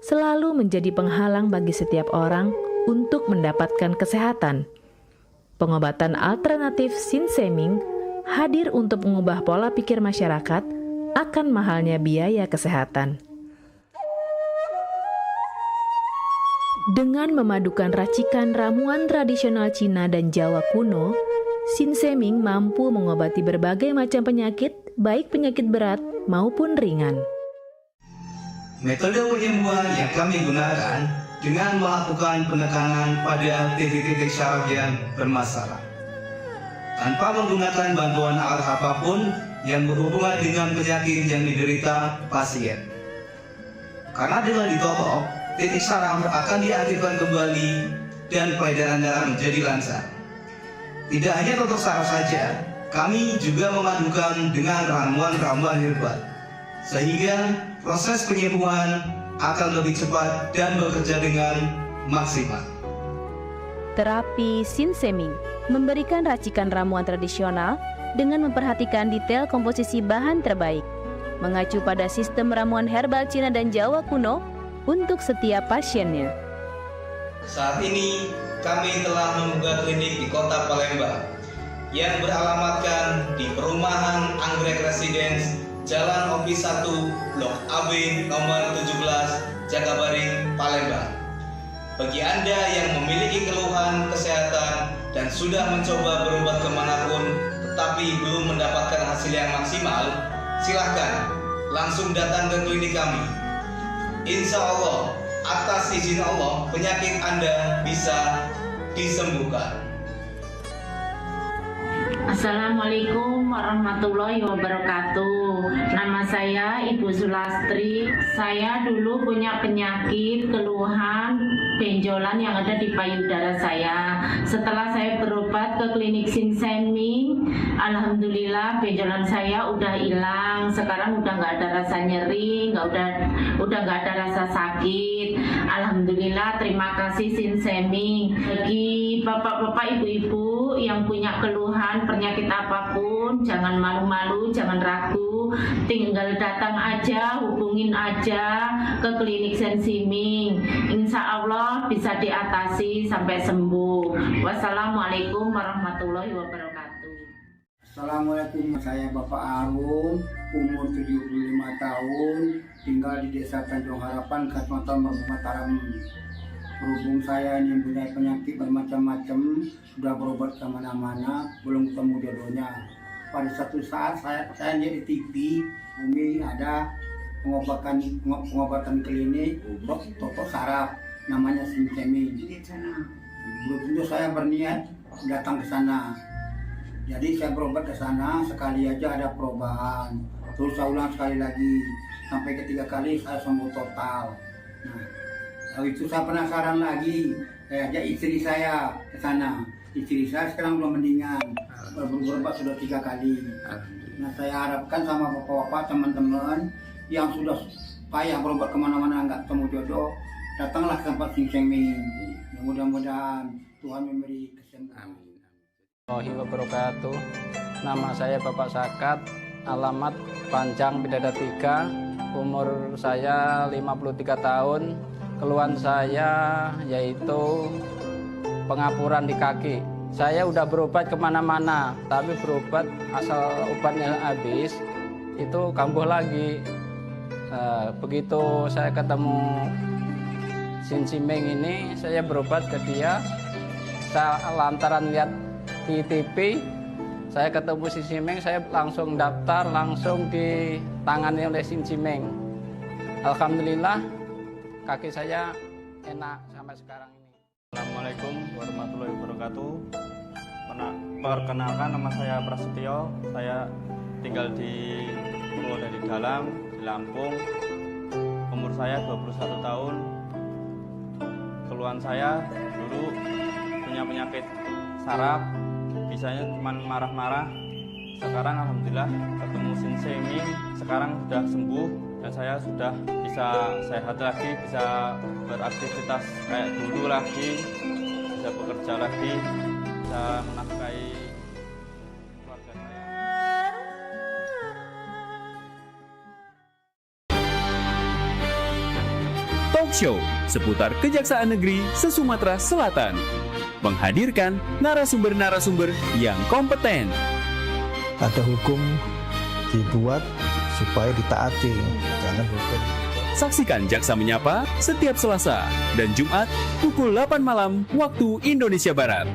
selalu menjadi penghalang bagi setiap orang untuk mendapatkan kesehatan. Pengobatan alternatif Sinseming hadir untuk mengubah pola pikir masyarakat akan mahalnya biaya kesehatan. Dengan memadukan racikan ramuan tradisional Cina dan Jawa kuno, Sinseming mampu mengobati berbagai macam penyakit, baik penyakit berat maupun ringan. Metode penyembuhan yang kami gunakan dengan melakukan penekanan pada titik-titik syaraf yang bermasalah, tanpa menggunakan bantuan alat apapun yang berhubungan dengan penyakit yang diderita pasien. Karena dengan ditotok, titik syaraf akan diaktifkan kembali dan peredaran darah menjadi lancar. Tidak hanya totok saraf saja, kami juga memadukan dengan ramuan-ramuan herbal, sehingga proses penyembuhan akan lebih cepat dan bekerja dengan maksimal. Terapi Sinseming memberikan racikan ramuan tradisional dengan memperhatikan detail komposisi bahan terbaik, mengacu pada sistem ramuan herbal Cina dan Jawa kuno untuk setiap pasiennya. Saat ini kami telah membuka klinik di Kota Palembang yang beralamatkan di Perumahan Anggrek Residence, Jalan Opi 1, Blok AB nomor 17, Jagabaring, Palembang. Bagi Anda yang memiliki keluhan kesehatan dan sudah mencoba berobat kemanapun tetapi belum mendapatkan hasil yang maksimal, silahkan langsung datang ke klinik kami. Insya Allah, atas izin Allah, penyakit Anda bisa disembuhkan. Assalamualaikum warahmatullahi wabarakatuh. Nama saya Ibu Sulastri. Saya dulu punya penyakit keluhan benjolan yang ada di payudara saya. Setelah saya berobat ke klinik Sinseming, alhamdulillah benjolan saya udah hilang. Sekarang udah nggak ada rasa nyeri, udah nggak ada rasa sakit. Alhamdulillah, terima kasih Sinseming. Bagi bapak-bapak, ibu-ibu yang punya keluhan penyakit apapun, jangan malu-malu, jangan ragu, tinggal datang aja, hubungin aja ke klinik Sinseming. Insya Allah bisa diatasi sampai sembuh. Wassalamualaikum warahmatullahi wabarakatuh. Assalamualaikum, saya Bapak Arum, umur 75 tahun, tinggal di Desa Tanjung Harapan, Kecamatan Mataram. Berhubung saya ini mempunyai penyakit bermacam-macam, sudah berobat kemana-mana, belum ketemu jodohnya. pada satu saat saya lihat di TV, Umi ada pengobatan klinik toko saraf namanya Sinsemin. Belum tentu saya berniat datang ke sana. Jadi saya berobat ke sana, sekali aja ada perubahan. Terus saya ulang sekali lagi, sampai ketiga kali saya sembuh total. Nah, lalu itu saya penasaran lagi, saya ajak istri saya ke sana. Istri saya sekarang belum mendingan, berobat sudah 3 kali. Nah, saya harapkan sama bapak-bapak, teman-teman yang sudah payah berobat kemana-mana nggak temu jodoh, datanglah ke tempat Sinsemin. Mudah-mudahan Tuhan memberi kesembuhan. Warahmatullahi wabarakatuh. Nama saya Bapak Sakat, alamat Panjang Bidada 3, umur saya 53 tahun. Keluhan saya yaitu pengapuran di kaki. Saya udah berobat kemana-mana, tapi berobat asal obatnya habis, itu kambuh lagi. Begitu saya ketemu Sinsemin ini, saya berobat ke dia. Saya lantaran lihat di TV, saya ketemu Sinsemin, saya langsung daftar, langsung ditangani oleh Sinsemin. Alhamdulillah, kaki saya enak sampai sekarang ini. Assalamualaikum warahmatullahi wabarakatuh. Perkenalkan, nama saya Prasetyo. Saya tinggal di Purwodadi Dalam, di Lampung. Umur saya 21 tahun. Keluhan saya dulu punya penyakit saraf, bisanya cuma marah-marah. Sekarang alhamdulillah ketemu Sinsemin, sekarang sudah sembuh dan saya sudah bisa sehat lagi, bisa beraktivitas kayak dulu lagi, bisa bekerja lagi, bisa menafkahi keluarga saya. Talk show seputar Kejaksaan Negeri se-Sumatera Selatan menghadirkan narasumber-narasumber yang kompeten. Ada hukum dibuat supaya ditaati, jangan hukum. Saksikan Jaksa Menyapa setiap Selasa dan Jumat pukul 8 malam waktu Indonesia Barat.